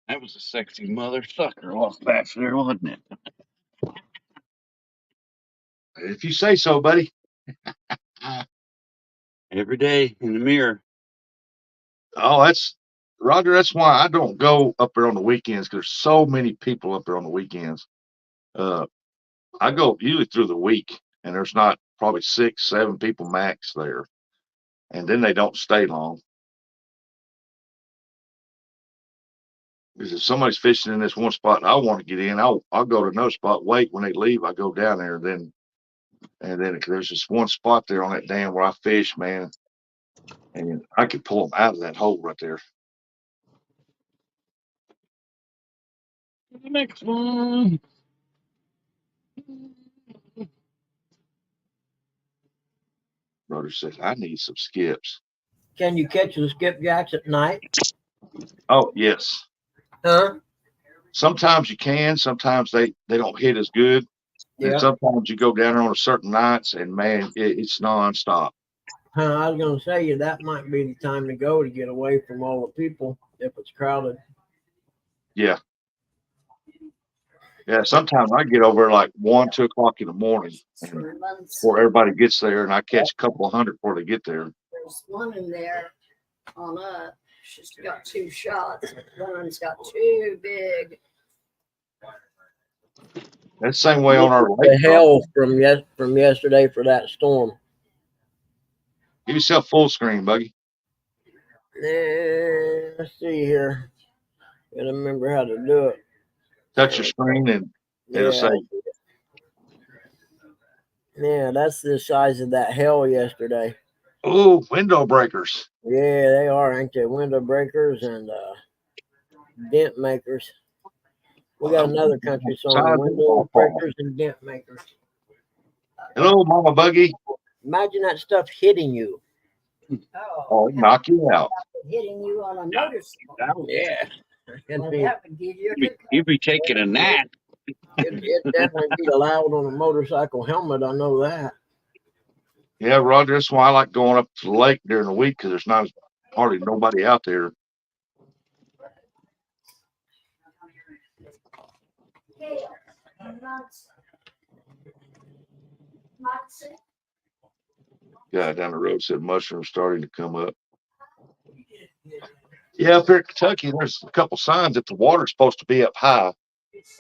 B: That was a sexy mother sucker walk past there, wasn't it?
I: If you say so, buddy.
B: Every day in the mirror.
I: Oh, that's Roger. That's why I don't go up there on the weekends because there's so many people up there on the weekends. I go usually through the week, and there's not probably 6, 7 people max there, and then they don't stay long. Because if somebody's fishing in this one spot and I want to get in, I'll go to another spot, wait when they leave, I go down there, and then there's just one spot there on that dam where I fish, man, and I could pull them out of that hole right there.
B: The next one.
I: Brother says, I need some skips.
O: Can you catch the skipjacks at night?
I: Oh, yes.
O: Huh?
I: Sometimes you can. Sometimes they don't hit as good.
O: Yeah.
I: And sometimes you go down there on certain nights, and man, it's nonstop.
O: I was going to say that might be the time to go to get away from all the people if it's crowded.
I: Yeah. Yeah, sometimes I get over like 1, 2 o'clock in the morning before everybody gets there, and I catch a couple of hundred before they get there.
H: There's one in there on up. She's got 2 shots. One's got 2 big.
I: That's the same way on our
O: the
I: lake.
O: hell from yesterday for that storm.
I: Give yourself full screen, Buggy.
O: Let's see here. Gotta remember how to do it.
I: Touch your screen and it'll say.
O: Yeah, that's the size of that hell yesterday.
I: Oh, window breakers.
O: Yeah, they are, ain't they? Window breakers and dent makers. We got another country song, window breakers and dent makers.
I: Hello, Mama Buggy.
O: Imagine that stuff hitting you.
I: Oh, knock you out.
H: Hitting you on a motorcycle.
O: Yeah.
H: Well, that would give you a good
B: You'd be taking a nap.
O: It'd definitely be allowed on a motorcycle helmet. I know that.
I: Yeah, Roger. That's why I like going up to the lake during the week because there's not hardly nobody out there. Guy down the road said mushrooms starting to come up. Yeah, up here in Kentucky, there's a couple signs that the water's supposed to be up high.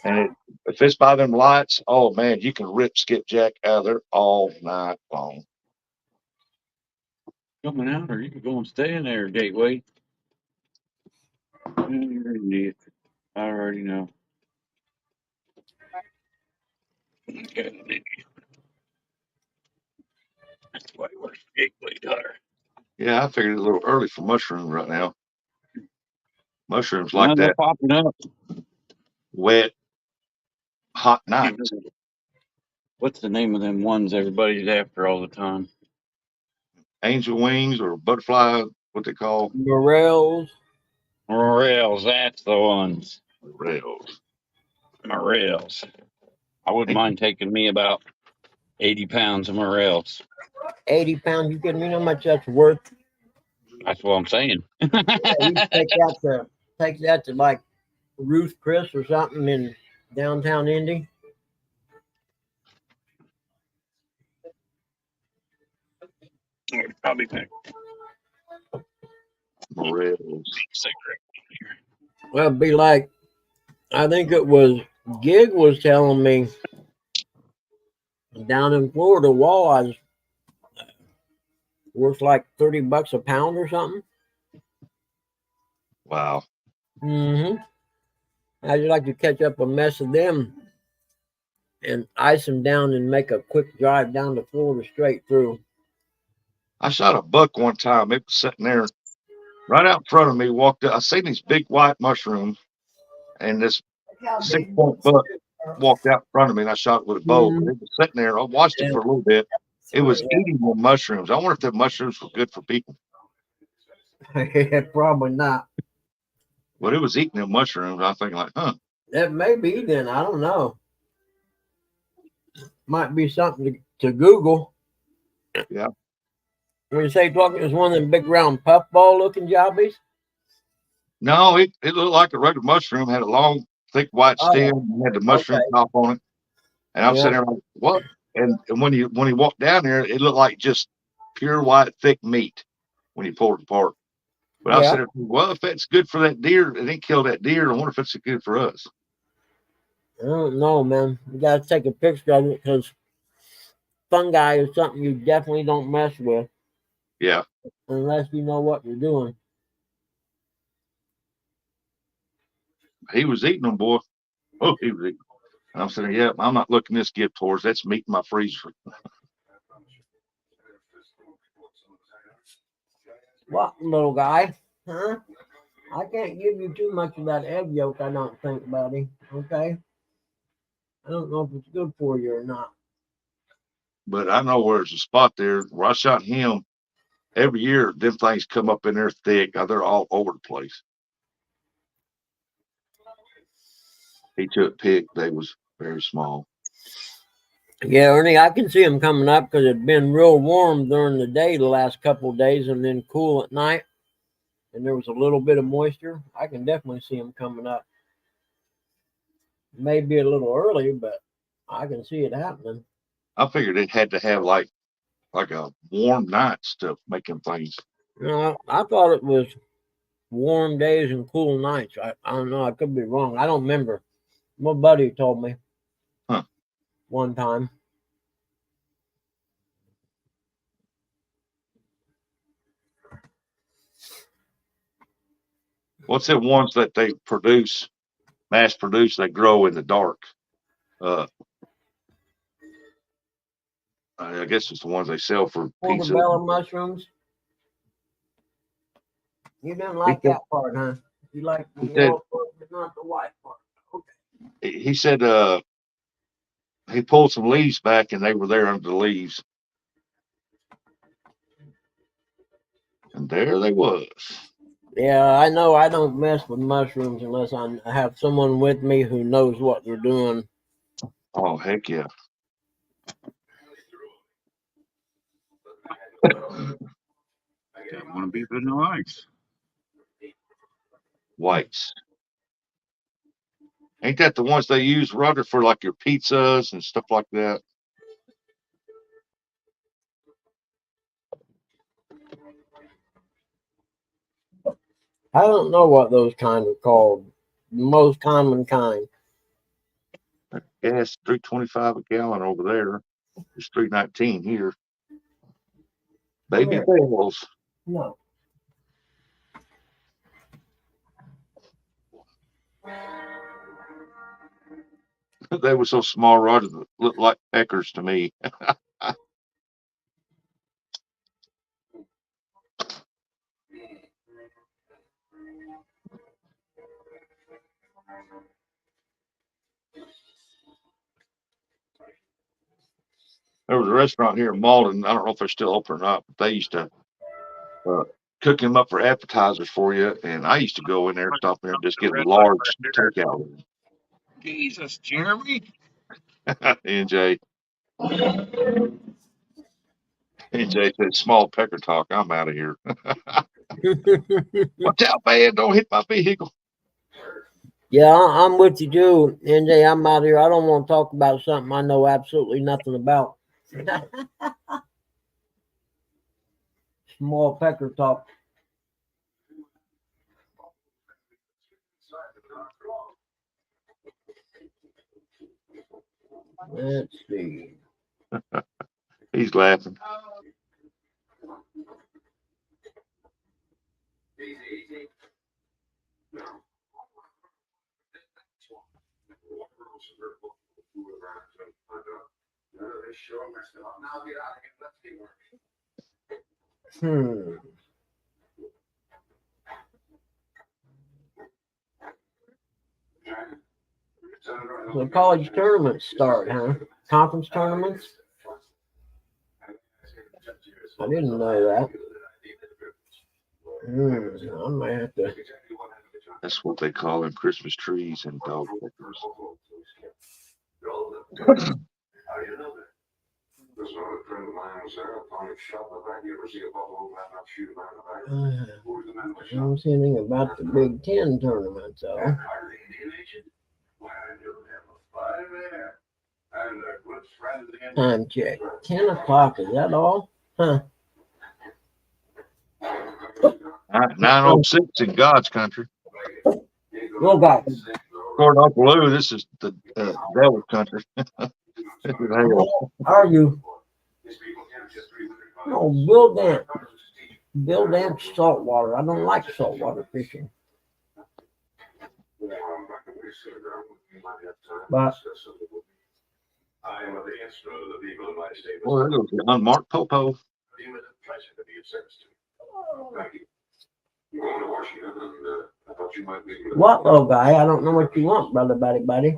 I: And if it's by them lights, oh man, you can rip skipjack out of there all night long.
B: Coming out, or you can go and stay in there, Gateway. I already know. Okay. That's why he works for Gateway, daughter.
I: Yeah, I figured it's a little early for mushrooms right now. Mushrooms like
B: They're
I: that
B: popping up.
I: wet, hot nights.
B: What's the name of them ones everybody's after all the time?
I: Angel wings or butterfly, what they call
O: morels.
B: Morels, that's the ones.
I: Morels.
B: Morels. I wouldn't mind taking me about 80 pounds of morels.
O: 80 pounds. You kidding me? How much that's worth?
B: That's what I'm saying.
O: Yeah, you take that to like Ruth Chris or something in downtown Indy.
B: Probably pick
I: morels.
B: Cigarette.
O: Well, it'd be like, I think it was Gig was telling me down in Florida, walleyes worth like $30 a pound or something.
I: Wow.
O: Mm-hmm. How'd you like to catch up a mess of them and ice them down and make a quick drive down to Florida straight through?
I: I shot a buck one time. It was sitting there right out in front of me. Walked up. I seen these big white mushrooms, and this 6-point buck walked out in front of me, and I shot it with a bow.
O: Mm-hmm.
I: It was sitting there. I watched it for a little bit. It was eating the mushrooms. I wonder if the mushrooms were good for people.
O: Probably not.
I: But it was eating the mushrooms. I was thinking like, huh.
O: That may be then. I don't know. Might be something to Google.
I: Yeah.
O: When you say talking, it's one of them big round puffball looking jobbies.
I: No, it looked like a regular mushroom. Had a long, thick white stem.
O: Oh,
I: And had the
O: okay.
I: mushroom top on it. And I'm
O: Yeah.
I: sitting there like, what? And when he walked down there, it looked like just pure white, thick meat when he pulled it apart. But I
O: Yeah.
I: said, well, if it's good for that deer, it didn't kill that deer. I wonder if it's good for us.
O: I don't know, man. You gotta take a picture of it because fungi is something you definitely don't mess with
I: Yeah.
O: unless you know what you're doing.
I: He was eating them, boy. Oh, he was eating. And I'm saying, yeah, I'm not looking this gift towards. That's meat in my freezer.
O: What, little guy? Huh? I can't give you too much of that egg yolk, I don't think, buddy. Okay? I don't know if it's good for you or not.
I: But I know where there's a spot there where I shot him. Every year, them things come up in there thick. They're all over the place. He took pick. They was very small.
O: Yeah, Ernie, I can see them coming up because it's been real warm during the day the last couple of days and then cool at night. And there was a little bit of moisture. I can definitely see them coming up. Maybe a little early, but I can see it happening.
I: I figured it had to have like a warm night to make them things.
O: No, I thought it was warm days and cool nights. I don't know. I could be wrong. I don't remember. My buddy told me one time.
I: What's the ones that they produce, mass produce, they grow in the dark? I guess it's the ones they sell for pizza.
O: Portobello mushrooms. You didn't like that part, huh? You like the yellow part, but not the white part. Okay.
I: He said he pulled some leaves back and they were there under the leaves. And there they was.
O: Yeah, I know I don't mess with mushrooms unless I have someone with me who knows what they're doing.
I: Oh, heck yeah.
B: Got one of these vanilla ice.
I: Whites. Ain't that the ones they use, Roger, for like your pizzas and stuff like that?
O: I don't know what those kinds are called. The most common kind.
I: Gas $3.25 a gallon over there. It's $3.19 here. Baby bells.
O: No.
I: They were so small, Roger, that looked like peckers to me. There was a restaurant here in Malden. I don't know if they're still open or not, but they used to cook them up for appetizers for you. And I used to go in there, stop there, and just get a large takeout.
B: Jesus, Jeremy.
I: NJ. NJ said, small pecker talk. I'm out of here. Watch out, man. Don't hit my vehicle.
O: Yeah, I'm with you too, NJ. I'm out here. I don't want to talk about something I know absolutely nothing about. Small pecker talk. Let's see.
I: He's laughing.
O: The college tournaments start, huh? Conference tournaments? I didn't know that. I might have to.
I: That's what they call them, Christmas trees and dog peckers.
C: How do you know that? There's another friend of mine
O: I don't see anything about the Big Ten tournament, so. Time check. 10 o'clock. Is that all? Huh.
I: 9:06 in God's country.
O: Go back.
I: According to Uncle Lou, this is the devil's country. This is hell.
O: Are you? No, Bill Dance saltwater. I don't like saltwater fishing. But
I: Well, there goes the unmarked popo.
O: what, little guy? I don't know what you want, brother, buddy.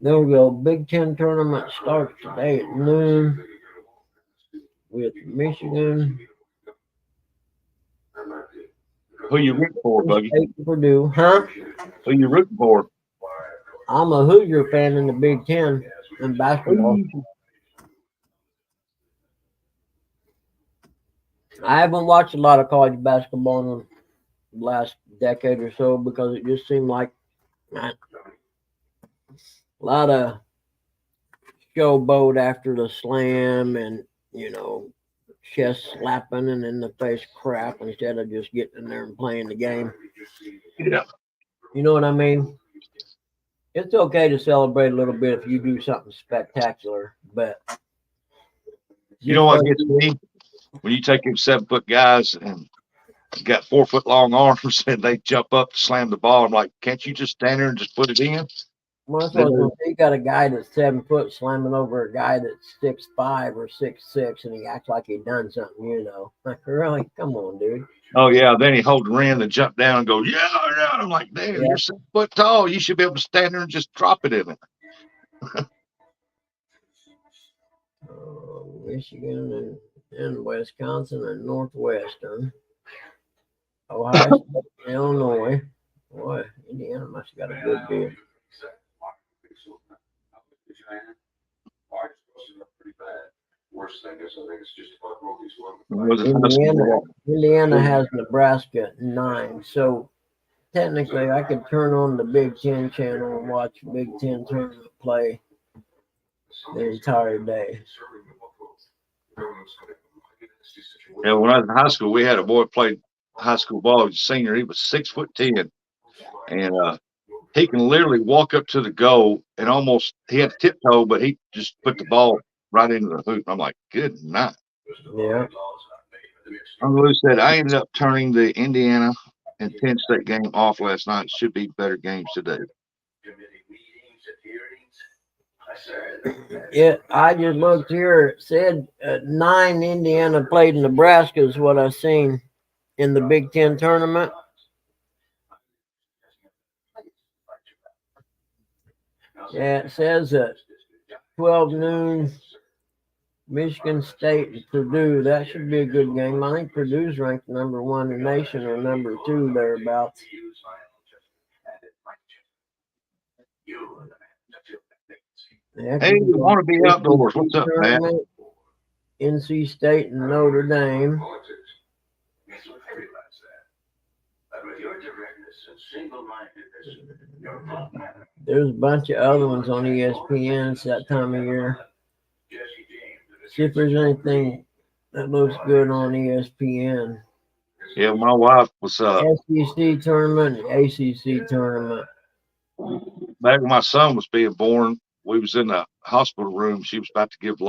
O: There we go. Big Ten tournament starts today at noon with Michigan.
I: Who you rooting for, Buggy?
O: State Purdue, huh?
I: Who you rooting for?
O: I'm a Hoosier fan in the Big Ten in basketball. I haven't watched a lot of college basketball in the last decade or so because it just seemed like a lot of showboat after the slam and, chest slapping and in the face crap instead of just getting in there and playing the game.
I: Yeah.
O: You know what I mean? It's okay to celebrate a little bit if you do something spectacular, but
I: You know what gets me? When you take them 7-foot guys and got 4-foot long arms and they jump up to slam the ball, I'm like, can't you just stand there and just put it in?
O: Well, that's what you got a guy that's 7 foot slamming over a guy that's 6'5" or 6'6", and he acts like he done something, Like, really? Come on, dude.
I: Oh, yeah. Then he hold the rim and jump down and go, yeah. I'm like, damn, you're 7 foot tall. You should be able to stand there and just drop it in it.
O: Michigan and Wisconsin and Northwestern. Ohio State, Illinois. Boy, Indiana must have got a good bid. Indiana has Nebraska at 9, so technically I could turn on the Big Ten channel and watch Big Ten tournament play the entire day.
I: Yeah, when I was in high school, we had a boy played high school ball. He was a senior. He was 6'10", and he can literally walk up to the goal and he had to tiptoe, but he just put the ball right into the hoop. I'm like, good night.
O: Yeah.
I: Uncle Lou said, I ended up turning the Indiana and Penn State game off last night. Should be better games today.
O: Yeah, I just looked here. It said 9 Indiana played Nebraska is what I seen in the Big Ten tournament. Yeah, it says at 12 noon, Michigan State and Purdue. That should be a good game. I think Purdue's ranked number 1 in the nation or number 2 thereabouts.
I: Hey, you want to be outdoors. What's up, Matt?
O: NC State and Notre Dame. There's a bunch of other ones on ESPN. It's that time of year. See if there's anything that looks good on ESPN.
I: Yeah, my wife was
O: SEC tournament, ACC tournament.
I: Back when my son was being born, we was in the hospital room. She was about to give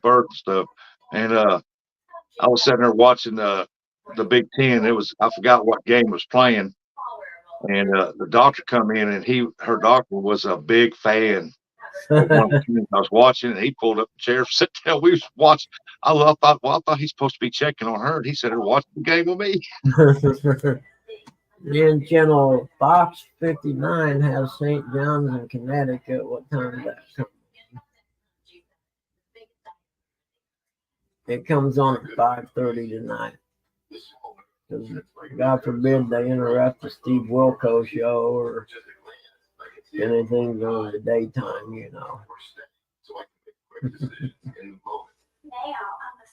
I: birth and stuff, and I was sitting there watching the Big Ten. I forgot what game was playing, and the doctor come in, and her doctor was a big fan. I was watching, and he pulled up the chair, sit down. We was watching. I thought he's supposed to be checking on her, and he said, "They're watching the game with me."
O: Then channel Fox 59 has St. John's in Connecticut. What time is that? It comes on at 5:30 tonight. God forbid they interrupt the Steve Wilkos show or anything during the daytime,
D: I'm a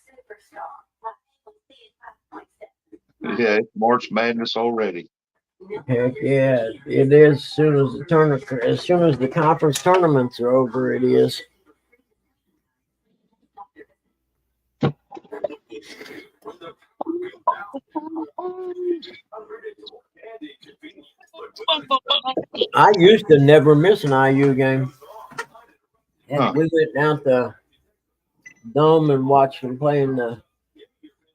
D: superstar.
I: Yeah, it's March Madness already.
O: Heck yeah, it is. As soon as the conference tournaments are over, it is. I used to never miss an IU game. Heck,
I: Huh.
O: we went down to Dome and watched them playing the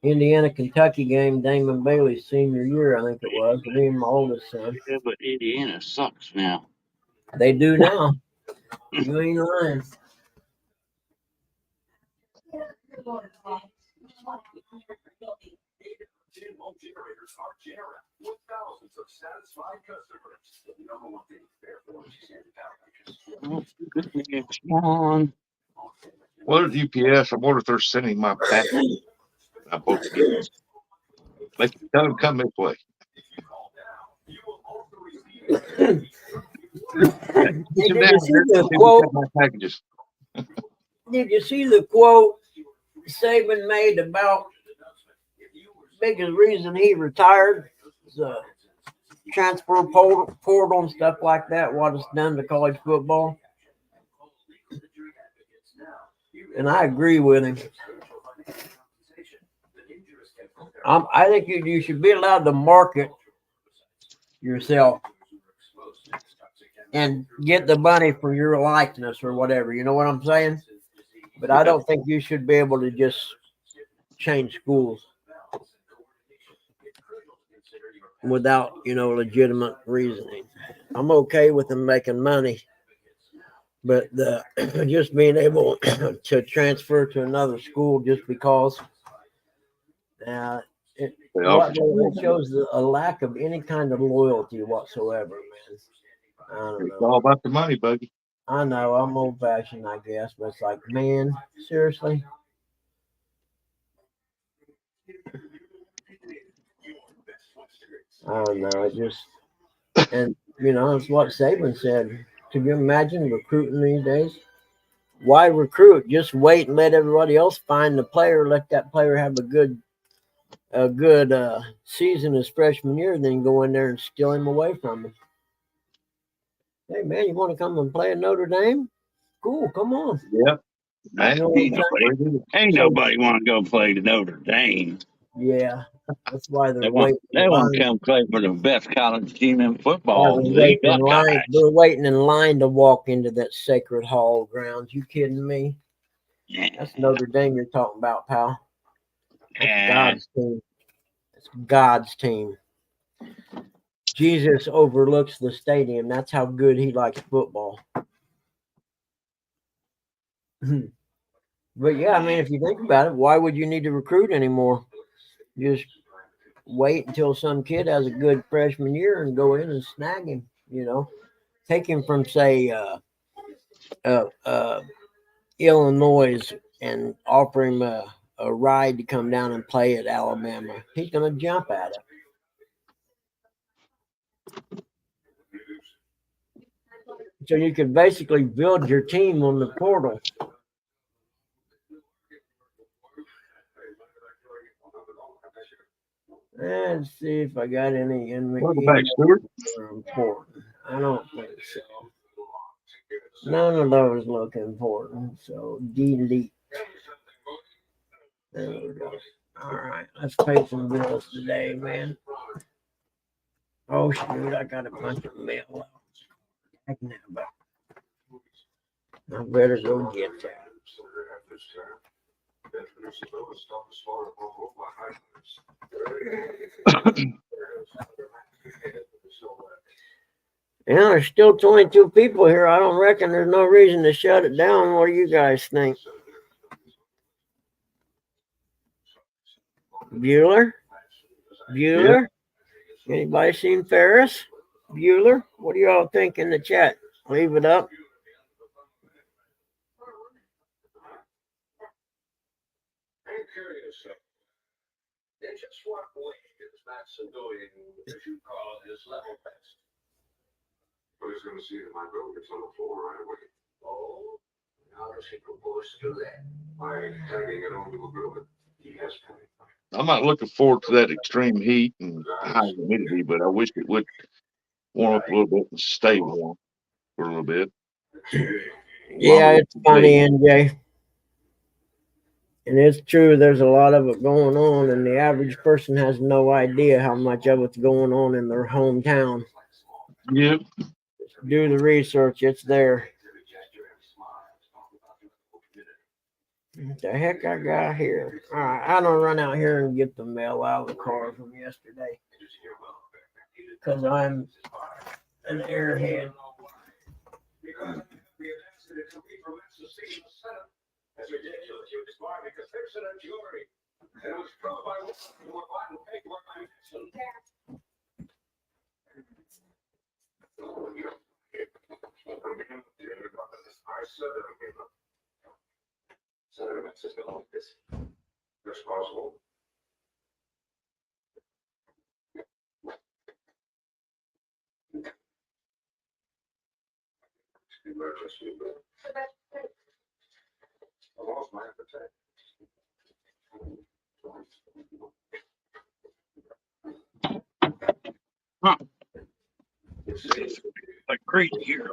O: Indiana Kentucky game, Damon Bailey's senior year, I think it was. Me and my oldest son.
J: Yeah, but Indiana sucks now.
O: They do now. You ain't lying.
F: Generators are Generac with thousands of satisfied customers. The number one thing fair for
J: Come on.
I: Well, at UPS, I wonder if they're sending my package. I'm supposed to get. They can tell them come this way.
O: Did you see the quote?
I: My packages.
O: Did you see the quote Saban made about biggest reason he retired? The transfer portal and stuff like that. What it's done to college football. And I agree with him. I think you should be allowed to market yourself and get the money for your likeness or whatever. You know what I'm saying? But I don't think you should be able to just change schools without, legitimate reasoning. I'm okay with them making money, but just being able to transfer to another school just because it shows a lack of any kind of loyalty whatsoever, man. I don't know.
I: It's all about the money, Buggy.
O: I know I'm old fashioned, I guess, but it's like, man, seriously. I don't know. It's what Saban said. Could you imagine recruiting these days? Why recruit? Just wait and let everybody else find the player. Let that player have a good season his freshman year, then go in there and steal him away from him. Hey man, you want to come and play at Notre Dame? Cool, come on.
I: Yep.
J: Ain't nobody want to go play to Notre Dame.
O: Yeah, that's why
J: they want to come play for the best college team in football.
O: They're waiting in line to walk into that Sacred Hall grounds. You kidding me?
J: Yeah.
O: That's Notre Dame you're talking about, pal. That's God's team. It's God's team. Jesus overlooks the stadium. That's how good he likes football. But yeah, I mean, if you think about it, why would you need to recruit anymore? Just wait until some kid has a good freshman year and go in and snag him. Take him from say Illinois and offer him a ride to come down and play at Alabama. He's going to jump at it. So you could basically build your team on the portal. Let's see if I got any important. I don't think so. None of those look important. So delete. There we go. All right, let's pay some bills today, man. Oh shoot, I got a bunch of mail. I better go get that. There's still 22 people here. I don't reckon there's no reason to shut it down. What do you guys think? Bueller? Yeah. Anybody seen Ferris? Bueller? What do y'all think in the chat? Leave it up.
F: I'm curious. In just what way is Macedonian, as you call it, his level best? But he's going to see that my bill gets on the floor right away. Oh,
C: How does he propose to do that? By tagging it onto agreement. He has.
I: I'm not looking forward to that extreme heat and high humidity, but I wish it would warm up a little bit and stay warm for a little bit.
O: Yeah, it's funny, NJ. And it's true, there's a lot of it going on, and the average person has no idea how much of it's going on in their hometown.
I: Yep.
O: Do the research, it's there. What the heck I got here? All right, I'm gonna run out here and get the mail out of the car from yesterday. Because I'm an airhead.
C: That's ridiculous. You just barred because there's a jury. And it was proved by what Biden paperwork I mentioned. I said that I gave up. Senator Metz is going like this. Responsible. Emergency. I lost my appetite.
J: Huh. It's like crazy here.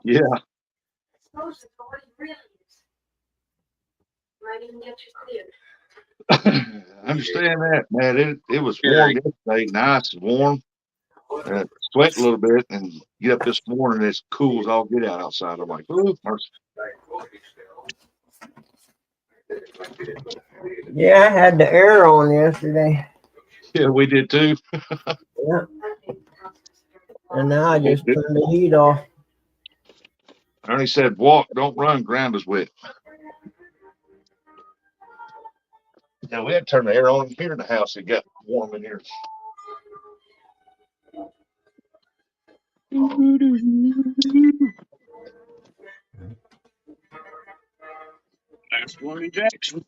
I: Yeah.
D: Suppose it's what it really is. Might even get you cleared.
I: I understand that, man. It was warm yesterday, nice and warm. Sweat a little bit and get up this morning and it's cool as all get out outside. I'm like, ooh, mercy.
O: Yeah, I had the air on yesterday.
I: Yeah, we did too.
O: Yeah. And now I just turned the heat off.
I: Ernie said, walk, don't run, ground is wet. Yeah, we had to turn the air on here in the house. It got warm in here.
J: That's one in Jackson.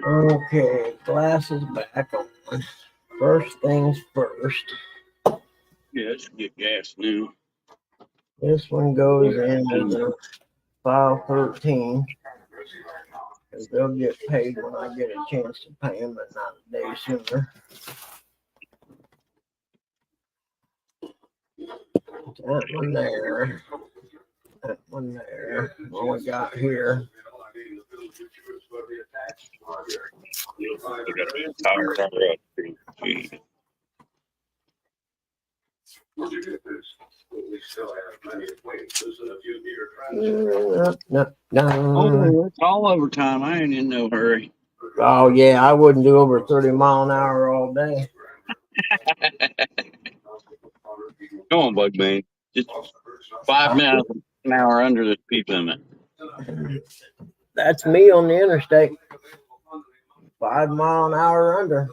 O: Okay, glasses back on. First things first.
J: Yeah, let's get gas now.
O: This one goes into file 13. Because they'll get paid when I get a chance to pay them and not a day sooner. That one there. That one there. What we got here.
C: Where'd you get this? We still have many acquaintances and a few dear friends.
O: No.
J: Oh, it's all overtime. I ain't in no hurry.
O: Oh yeah, I wouldn't do over 30 mile an hour all day.
J: Come on, bug man. Just 5 miles an hour under the speed limit.
O: That's me on the interstate. 5 mile an hour under.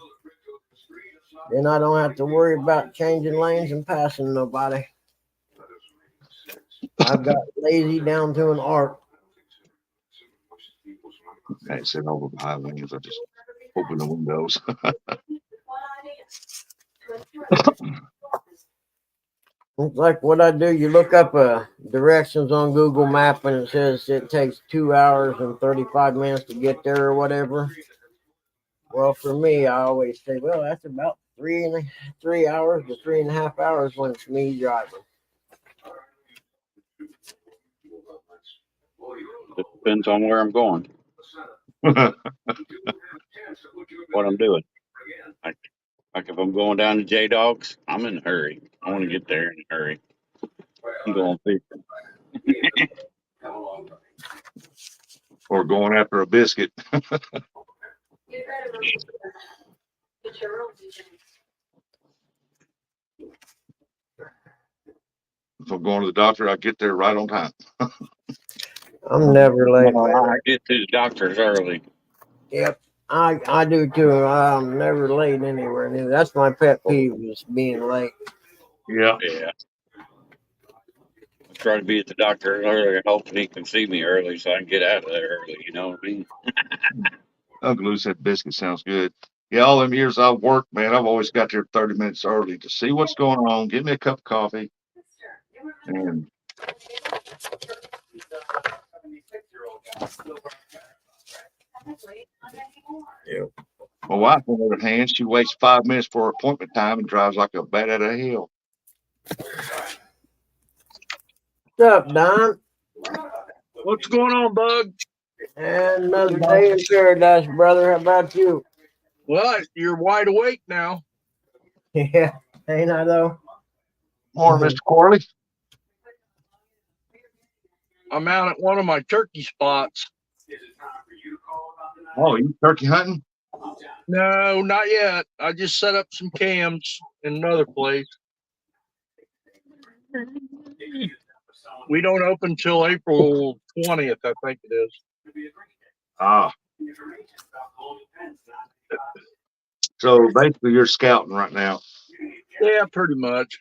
O: Then I don't have to worry about changing lanes and passing nobody. I've got lazy down to an art.
I: I ain't sitting over behind lanes. I just open the windows.
O: It's like what I do. You look up directions on Google Map and it says it takes 2 hours and 35 minutes to get there or whatever. Well, for me, I always say, well, that's about 3 hours to 3.5 hours when it's me driving.
J: It depends on where I'm going. What I'm doing. Like if I'm going down to J Dogs, I'm in a hurry. I want to get there in a hurry. I'm going fishing.
I: Or going after a biscuit. If I'm going to the doctor, I get there right on time.
O: I'm never late.
J: I get to the doctor's early.
O: Yep, I do too. I'm never late anywhere. And that's my pet peeve is being late.
I: Yeah.
J: Yeah. I try to be at the doctor early, hoping he can see me early so I can get out of there early. You know what I mean?
I: Uncle Lou said biscuit sounds good. Yeah, all them years I've worked, man, I've always got there 30 minutes early to see what's going on, get me a cup of coffee, and my wife, on the other hand, she waits 5 minutes for her appointment time and drives like a bat out of hell.
O: What's up, Don?
P: What's going on, Bug?
O: And another day in paradise, brother. How about you?
P: Well, you're wide awake now.
O: Yeah, ain't I though?
I: Morning, Mr. Corley.
P: I'm out at one of my turkey spots.
I: Oh, you turkey hunting?
P: No, not yet. I just set up some cams in another place. We don't open till April 20th, I think it is.
I: Ah. So basically you're scouting right now.
P: Yeah, pretty much.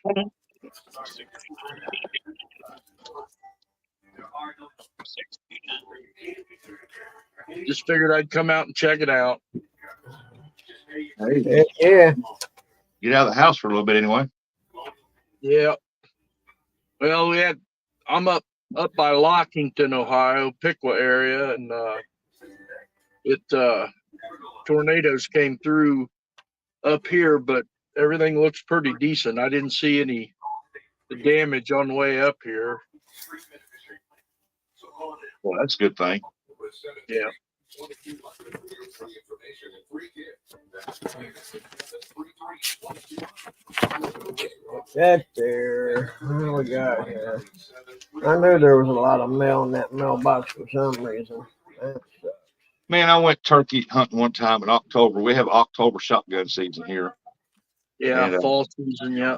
P: Just figured I'd come out and check it out.
I: Hey,
O: yeah.
I: Get out of the house for a little bit anyway.
P: Yeah. Well, I'm up by Lockington, Ohio, Piqua area, and tornadoes came through up here, but everything looks pretty decent. I didn't see any damage on the way up here.
I: Well, that's a good thing.
P: Yeah.
O: That there. What do we got here? I knew there was a lot of mail in that mailbox for some reason.
I: Man, I went turkey hunting one time in October. We have October shotgun season here.
P: Yeah,
I: And,
P: fall season, yeah.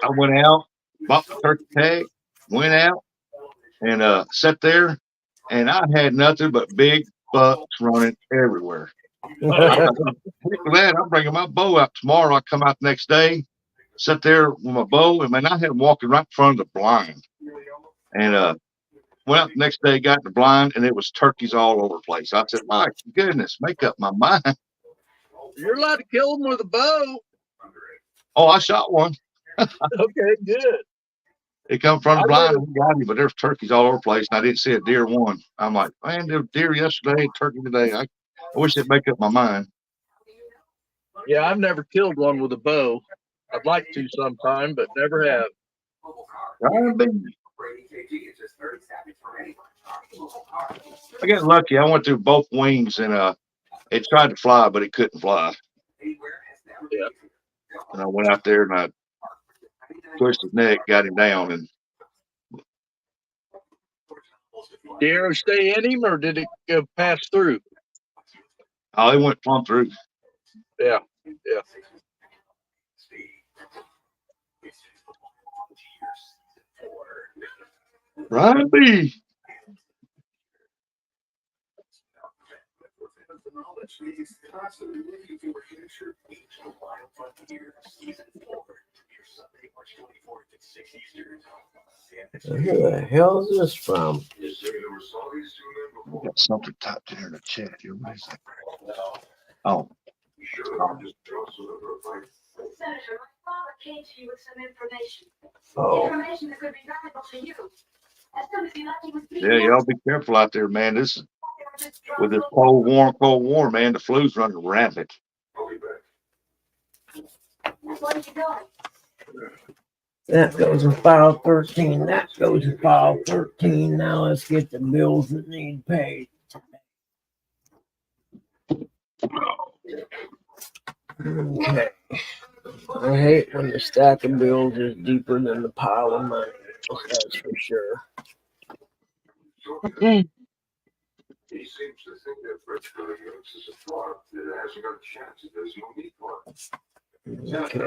I: I went out, bought the turkey tag, went out, and sat there, and I had nothing but big bucks running everywhere. For that, I'm bringing my bow out tomorrow. I come out the next day, sit there with my bow, and man, I had them walking right in front of the blind. And went out the next day, got in the blind, and it was turkeys all over the place. I said, my goodness, make up my mind.
P: You're allowed to kill them with a bow.
I: Oh, I shot one.
P: Okay, good.
I: It come from the blind, but there's turkeys all over the place, and I didn't see a deer one. I'm like, man, there was deer yesterday, turkey today. I wish I'd make up my mind.
P: Yeah, I've never killed one with a bow. I'd like to sometime, but never have.
I: I got lucky. I went through both wings, and it tried to fly, but it couldn't fly.
P: Yeah.
I: And I went out there and I pushed his neck, got him down, and
P: Did the arrow stay in him, or did it pass through?
I: oh, it went plumb through.
P: Yeah, yeah.
I: Ryan B.
O: Who the hell is this from?
I: We got something typed in here in the chat here. What is that? Oh.
D: Senator, my father came to you with some information.
I: Oh.
D: Information that could be valuable to you. As soon as he left, he was
I: Yeah, y'all be careful out there, man. This is with this cold, warm, man. The flu's running rampant.
D: Where did you go?
O: That goes in file 13. That goes in file 13. Now let's get the bills that need paid. Okay. I hate when the stack of bills is deeper than the pile of money. That's for sure.
F: He seems to think that Fredericksburg is a farm that hasn't got a chance. There's no need for it.
O: Okay,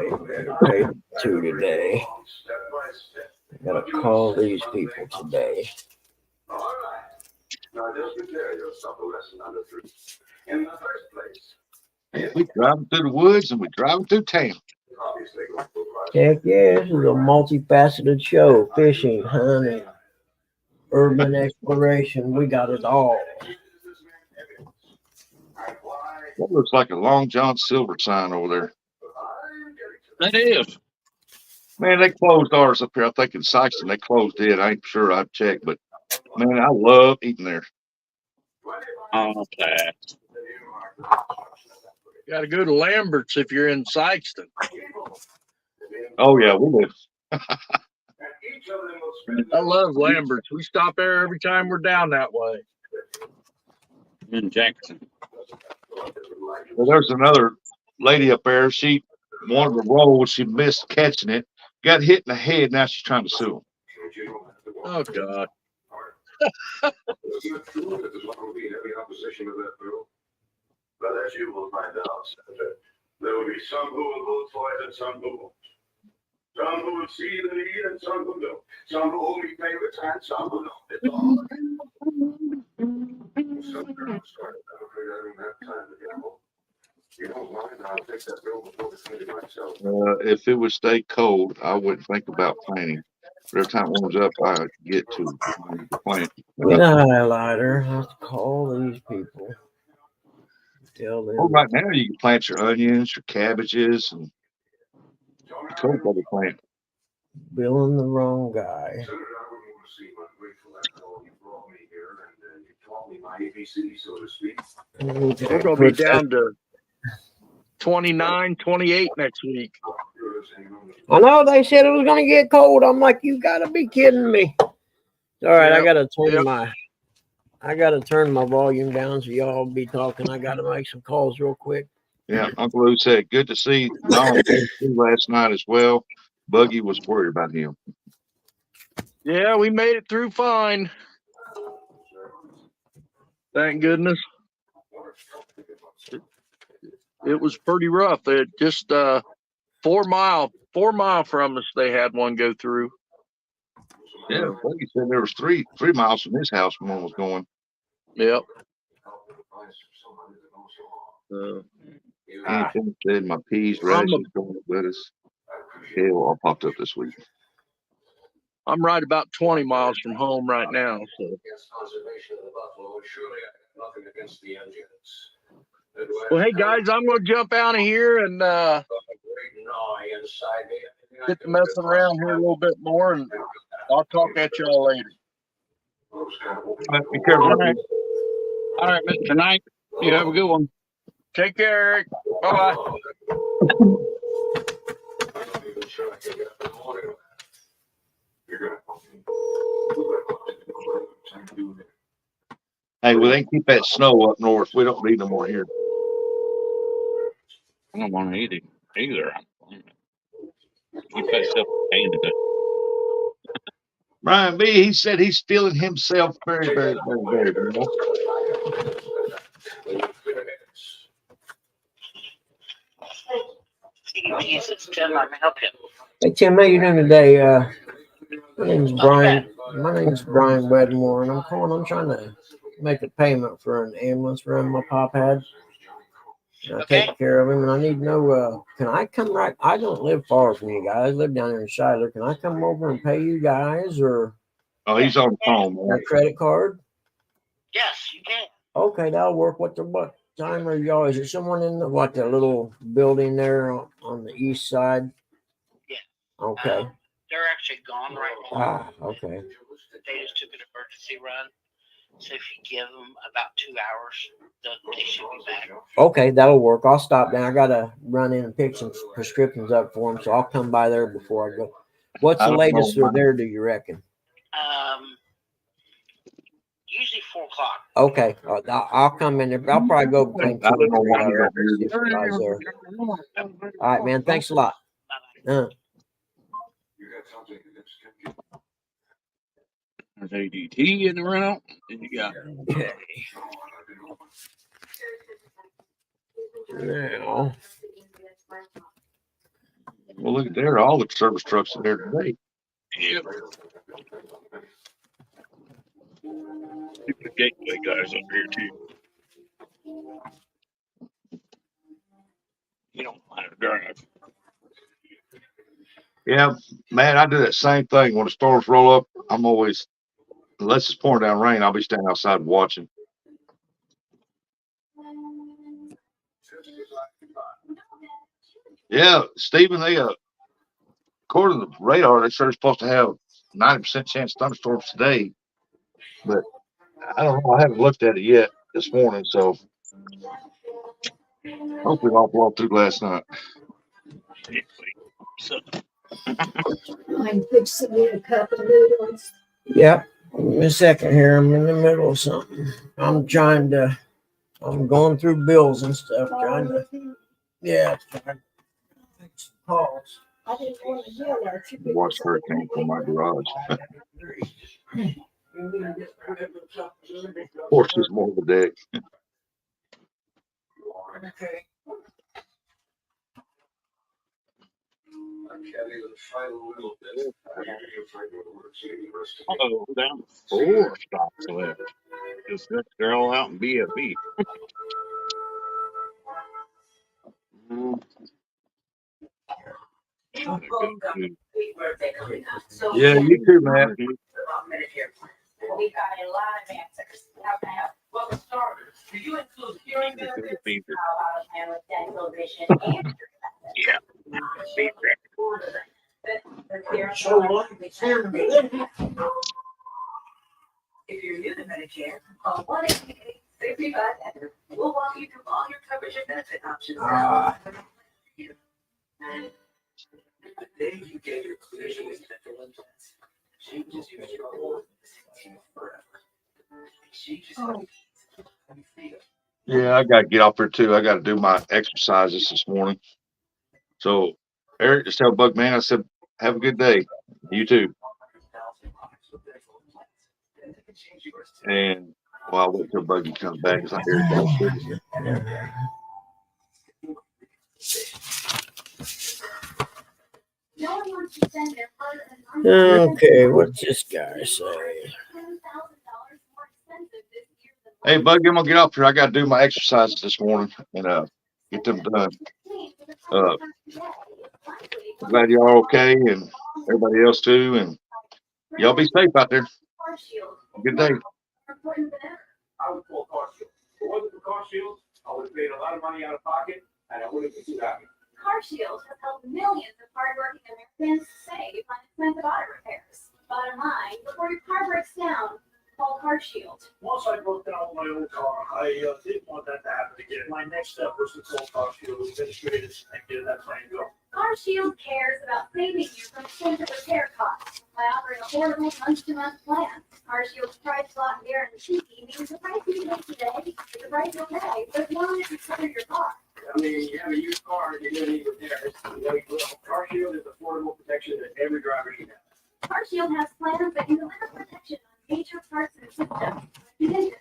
O: paid 2 today. I gotta call these people today.
F: All right. Now just prepare yourself a lesson on the truth. In the first place,
I: We driving through the woods and we driving through town.
F: obviously,
O: Heck yeah, this is a multifaceted show. Fishing, hunting, urban exploration. We got it all.
I: That looks like a Long John Silver sign over there.
J: That is.
I: Man, they closed ours up here. I think in Sykeston they closed it. I ain't sure. I've checked, but man, I love eating there.
J: Oh, that.
P: Got to go to Lambert's if you're in Sykeston.
I: Oh yeah, we live.
P: I love Lambert's. We stop there every time we're down that way.
J: In Jackson.
I: Well, there's another lady up there. She wanted to roll. She missed catching it. Got hit in the head. Now she's trying to sue him.
P: Oh God.
C: But as you will find out, Senator, there will be some who will vote for it and some who won't. Some who will see the need and some who don't. Some who only favorites and some who don't. It's all. Some girls started having that time to get home. You don't mind, I'll take that bill before the committee myself.
I: If it would stay cold, I wouldn't think about planning. But every time it warms up, I get to plant.
A: Get a highlighter. I'll call these people. Tell them.
I: Well, right now you can plant your onions, your cabbages, and cold weather plant.
A: Billing the wrong guy.
C: Senator, I wouldn't want to seem ungrateful after all you brought me here and you taught me my ABC, so to speak.
P: We're going to be down to 29, 28 next week.
A: I know they said it was going to get cold. I'm like, you got to be kidding me. All right, I got to turn my volume down so y'all be talking. I got to make some calls real quick.
I: Yeah, Uncle Lou said, good to see Donald last night as well. Buggy was worried about him.
P: Yeah, we made it through fine. Thank goodness. It was pretty rough. It just 4 mile from us, they had one go through.
I: Yeah, Buggy said there was three miles from his house when one was going.
P: Yep.
I: He said my peas, radishes, lettuce, kale all popped up this week.
P: I'm right about 20 miles from home right now. So.
C: Against conservation of the buffalo, and surely I have nothing against the engines.
P: Well, hey guys, I'm going to jump out of here and get to messing around here a little bit more, and I'll talk at y'all later.
I: Be careful.
J: All right, Mr. Knight. You have a good one.
P: Take care, Eric. Bye-bye.
I: Hey, well, they keep that snow up north. We don't need no more here.
J: I don't want to eat it either. Keep that stuff painted.
I: Brian B., he said he's feeling himself very, very, very, very well.
Q: Jesus, Tim, I can help you.
A: Hey Tim, how you doing today? My name's Brian. My name's Brian Wedmore, and I'm calling. I'm trying to make a payment for an ambulance run my pop had. I take care of him, and I need to know, can I come right? I don't live far from you guys. I live down there in Shiloh. Can I come over and pay you guys, or?
I: Oh, he's on the phone.
A: A credit card?
Q: Yes, you can.
A: Okay, that'll work. What time are y'all? Is there someone in the little building there on the east side?
Q: Yeah.
A: Okay.
Q: They're actually gone right now.
A: Okay.
Q: They just took an emergency run. So if you give them about 2 hours, they should be back.
A: Okay, that'll work. I'll stop down. I gotta run in and pick some prescriptions up for them, so I'll come by there before I go. What's the latest they're there, do you reckon?
Q: Usually 4 o'clock.
A: Okay, I'll come in there. I'll probably go between 2 and 3 hours. All right, man. Thanks a lot.
J: There's ADT in the route. And you got
A: okay. Now,
I: well, look at there. All the service trucks are there today.
J: Yep. Keep the gateway guys up here too. You don't mind to drive.
I: Yeah, man, I do that same thing. When the storms roll up, I'm always, unless it's pouring down rain, I'll be standing outside watching. Yeah, Stephen, they according to the radar, they said they're supposed to have 90% chance of thunderstorms today, but I don't know. I haven't looked at it yet this morning, so hopefully it all blow through last night.
H: I'm fixing me a cup of noodles.
O: Yep. Give me a second here. I'm in the middle of something. I'm going through bills and stuff, trying to, trying to fix calls.
H: I didn't want to hear that.
I: Watch hurricane from my garage. Horse is more of a deck.
O: Okay.
B: Oh, down 4 stops left. Just that girl out in BFE.
I: Yeah, you too, man.
G: We've got a lot of answers. How can I help? Well, for starters, do you include hearing benefits? How about a plan with dental, vision, and if you're new to Medicare, call 1-888-65-ENDER. We'll walk you through all your coverage and benefit options.
C: The day you get your clinician with dental implants, changes your struggle forever. Changes how you feel.
I: Yeah, I got to get off here too. I got to do my exercises this morning. So, Eric, just tell Bug Man, I said, have a good day. You too. And well, I'll wait till Buggy comes back because I hear it downstairs.
O: Okay, what's this guy say?
I: Hey, Buggy, I'm gonna get off here. I got to do my exercises this morning and get them done. I'm glad y'all are okay and everybody else too. And y'all be safe out there. Good day.
F: I would pull Car Shield. If it wasn't for Car Shield, I would have paid a lot of money out of pocket, and I wouldn't be too happy.
D: CarShield has helped millions of hardworking Americans save on expensive auto repairs. Bottom line, before your car breaks down, call CarShield.
F: Once I broke down my old car, I didn't want that to happen again. My next step was to call Car Shield administrators and get that plan going.
D: CarShield cares about saving you from expensive repair costs by offering affordable month-to-month plans. CarShield's price lock guarantee means the price you pay today is the price you'll pay as long as you cover your car.
F: I mean, you have a used car and you don't need repairs. You know, Car Shield is affordable protection that every driver should have.
D: CarShield has plans that can deliver protection on major parts of the system, engine,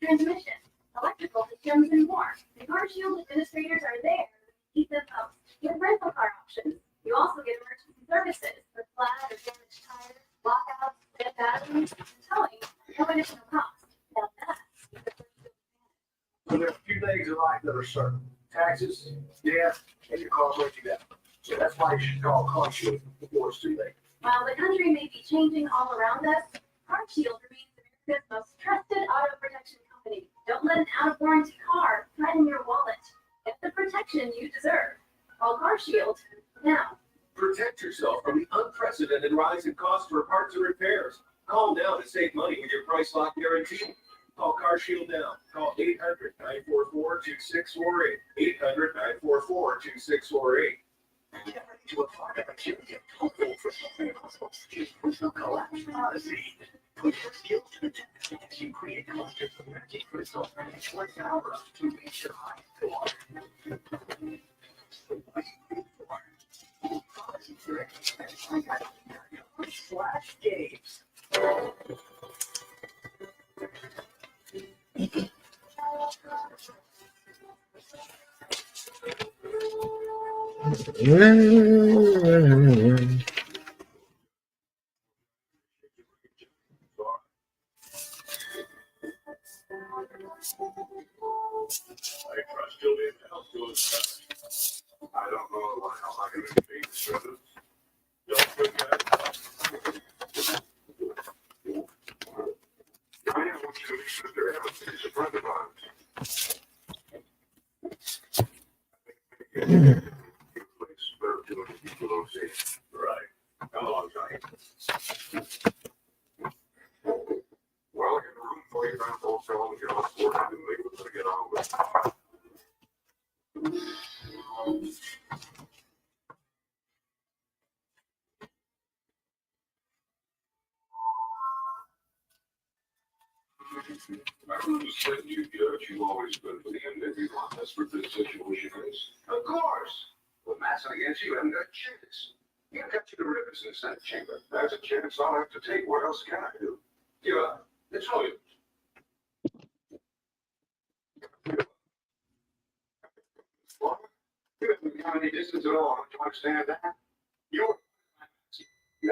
D: transmission, electrical systems, and more. The CarShield administrators are there to keep them up. You have rental car options. You also get emergency services for flat or damaged tires, lockouts, dead batteries, and towing. No additional cost. Now that's
F: So there are a few things in life that are certain. Taxes, gas, and your car breaks you down. So that's why you should call Car Shield before it's too late.
D: While the country may be changing all around us, CarShield remains America's most trusted auto protection company. Don't let an out-of-warranty car threaten your wallet. Get the protection you deserve. Call CarShield now.
C: Protect yourself from the unprecedented rise in cost for parts and repairs. Call now to save money with your price lock guarantee. Call Car Shield now. Call 800-944-2648. 800-944-2648. To apply a curative total for something personal collapse policy. Put your skill to the test as you create clusters of energy crystals and short hours to reach your high floor. Flash games.
F: I trust you in help you with that. I don't know how I'm going to be service. Don't forget. I am what you should have. He's a friend of ours. Well, in the room for you, man, old fellow, get on board and leave us to get on with. I understand you, Judge. You've always been for the end of your life. That's what this situation is. Of course. With Matson against you, you haven't got a chance. You got you the rivers in the Senate chamber. That's a chance I'll have to take. What else can I do? Give up. It's no use. What? You haven't got any distance at all. Don't you understand that? You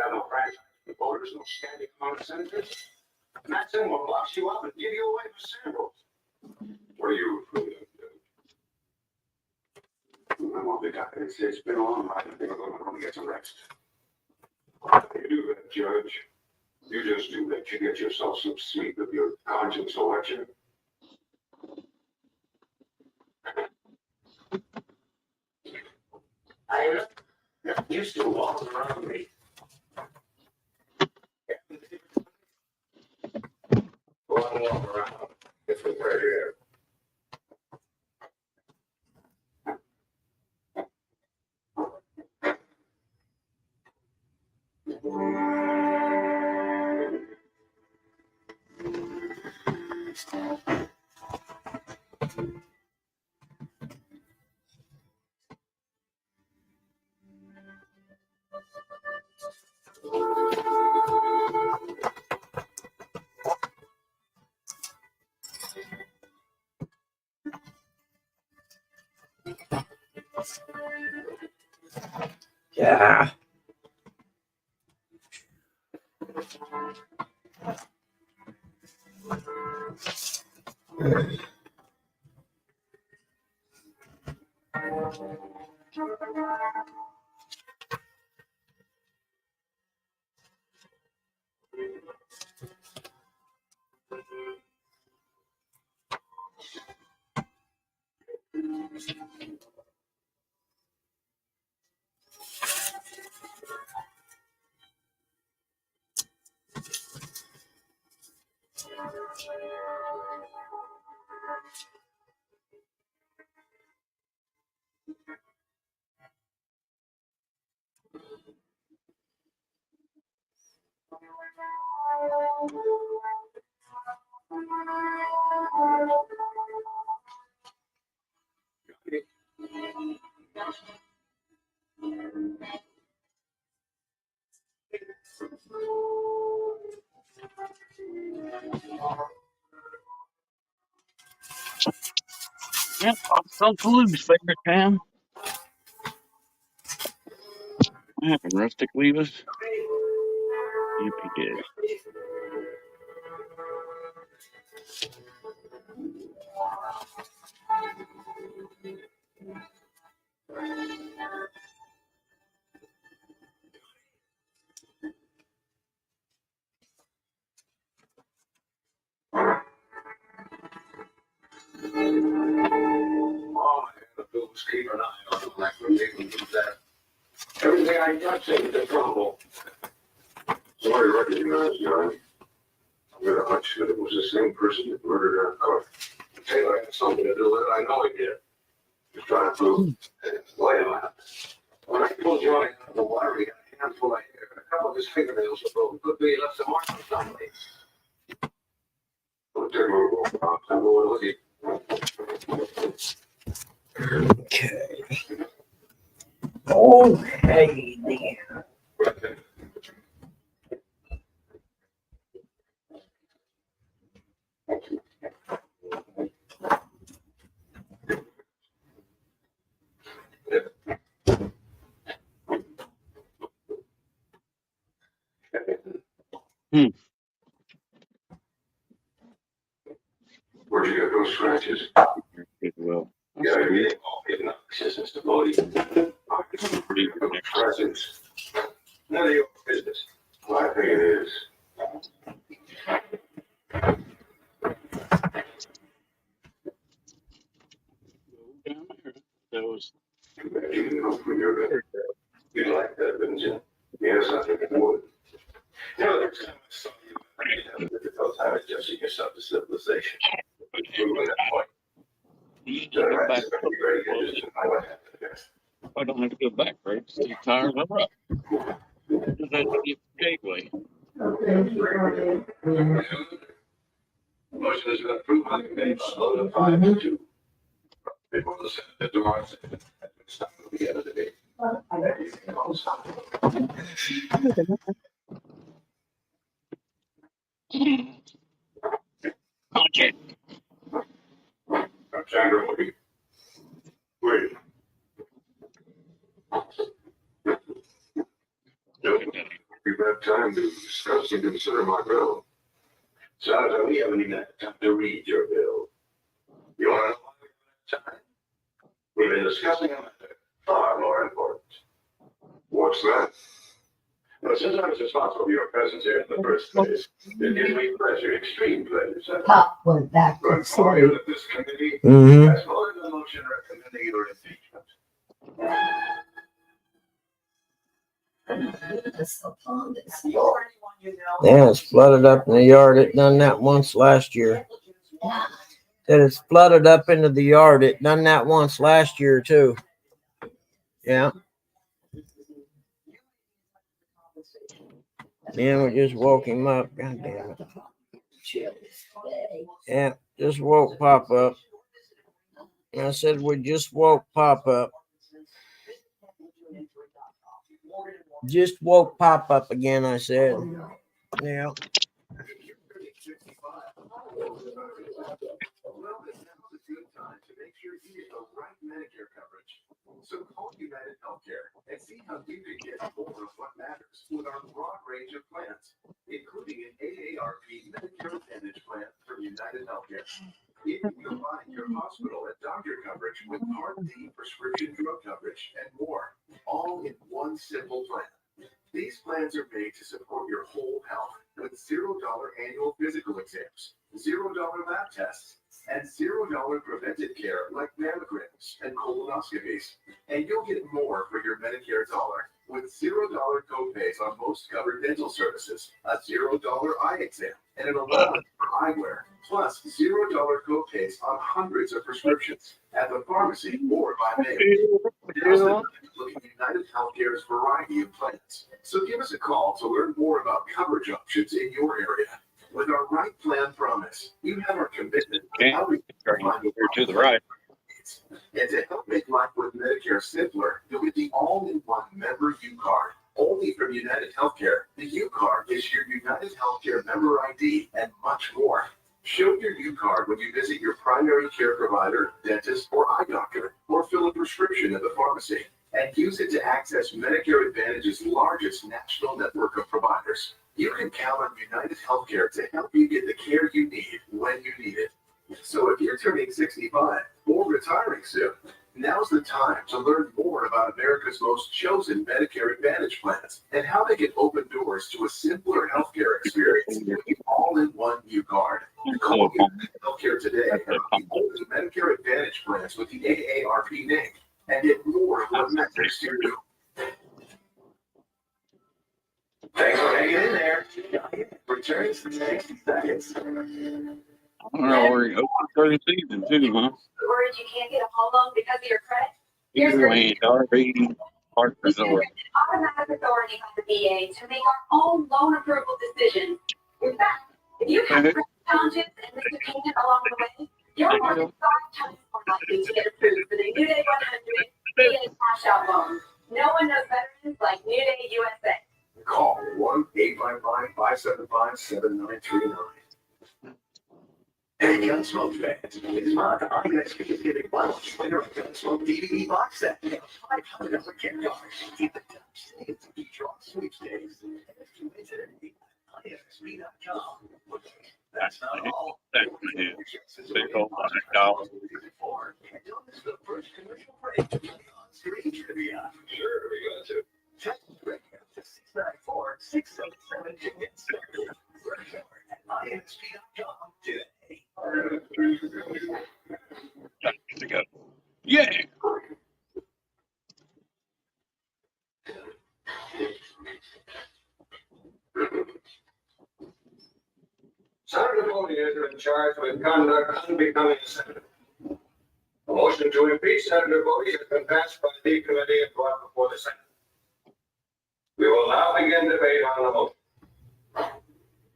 F: have no franchise for voters, no standing among the senators. Matson will box you up and give you away for samples. What are you afraid of? Well, it's been a long ride. I think I'm going to get some rest. You do that, Judge. You just do that. You get yourself some sleep if your conscience will let you. You still walking around me. Go on, walk around. It's right here.
A: Yeah.
J: Yep, Uncle Lou's favorite town. What happened? Rustic leave us? Yep, he did.
F: Oh, the Bills keep an eye on them like when they can do that. Everything I touch seems to crumble. Sorry to recognize, Johnny. I'm gonna hunch that it was the same person that murdered our cook. Taylor had something to do with it. I know he did. Just trying to prove. Wait a minute. When I pulled Johnny out of the water, he had a handful of hair. A couple of his fingernails were broken. Could be he left some marks on somebody. I'll take a little more. I'm going with you.
A: Okay. Oh, hey there.
F: Where'd you get those scratches?
J: Well,
F: Yeah, you're getting all hidden up. Assistance to Bodie. Pretty good presents. None of your business. Well, I think it is.
J: down there. Those.
F: You didn't know from your good. You like that, didn't you? Yes, I think it would.
J: back brakes, the tires are up. Just had to get the gateway.
C: Motion has been approved by the committee, vote of 5-2. Before the Senate, the Lawrence, it's time to the end of the day.
J: Okay.
C: Sandra, wait. We've had time to discuss and consider my bill. Senator, we haven't even had time to read your bill. You want to know why we haven't had time? We've been discussing a matter far more important. What's that? Well, since I was responsible for your presence here in the first place, it gives me pleasure, extreme pleasure, Senator.
H: Pop went back
C: To
H: to
C: inform you
H: sleep.
C: that this committee
A: Mhm.
C: has voted a motion recommending your impeachment.
A: Yeah, it's flooded up in the yard. It done that once last year. Said it's flooded up into the yard. It done that once last year too. Yeah. Yeah, we just woke him up. God damn it. Yeah, just woke Pop up. I said we just woke Pop up. Just woke Pop up again, I said. Yeah.
C: Medicare coverage. So call United Healthcare and see how you can get more of what matters with our broad range of plans, including an AARP Medicare Advantage plan from United Healthcare. It can combine your hospital and doctor coverage with Part D prescription drug coverage and more, all in one simple plan. These plans are made to support your whole health with $0 annual physical exams, $0 lab tests, and $0 preventive care like mammograms and colonoscopies. And you'll get more for your Medicare dollar with $0 copays on most covered dental services, a $0 eye exam, and an allowance for eyewear, plus $0 copays on hundreds of prescriptions at the pharmacy or by mail. Now's the time to look at United Healthcare's variety of plans. So give us a call to learn more about coverage options in your area. With our right plan promise, you have our commitment to helping you find
J: Here to the right.
C: and to help make life with Medicare simpler, you'll get the all-in-one member U card. Only from United Healthcare, the U card is your United Healthcare member ID and much more. Show your U card when you visit your primary care provider, dentist, or eye doctor, or fill a prescription at the pharmacy. And use it to access Medicare Advantage's largest national network of providers. You can count on United Healthcare to help you get the care you need when you need it. So if you're turning 65 or retiring soon, now's the time to learn more about America's most chosen Medicare Advantage plans and how they can open doors to a simpler healthcare experience with the all-in-one U card. Call United Healthcare today and the only Medicare Advantage plans with the AARP name and get more of what matters to you. Thanks for hanging in there. Returns in 60 seconds.
J: I don't know, we're open for the season too, huh?
G: Worried you can't get a home loan because of your credit?
J: You ain't RV Park Resort.
G: Automatic authority by the VA to make our own loan approval decisions. In fact, if you have credit challenges and miss a payment along the way, you're more than 5 times more likely to get approved for the New Day 100 VA cash out loan. No one knows veterans like New Day USA.
C: Call 1-855-575-7939. Hey, Gunsmoke fans, it's Mark. I'm going to be giving one winner of Gunsmoke DVD box set. $500 gift card. Keep in touch. It's Detroit Sweepstakes. And if you win today, ISB.com. That's not all.
J: That's big old $100.
C: And don't miss the first commercial break on screen trivia. Sure, we got to. Text break to 694-677 to get started. At ISB.com today.
J: To go. Yeah.
C: Senator Cloutier is in charge with conduct unbecoming a senator. A motion motion to impeach Senator Bodie has been passed by the committee and brought before the Senate. We will now begin debate on the motion.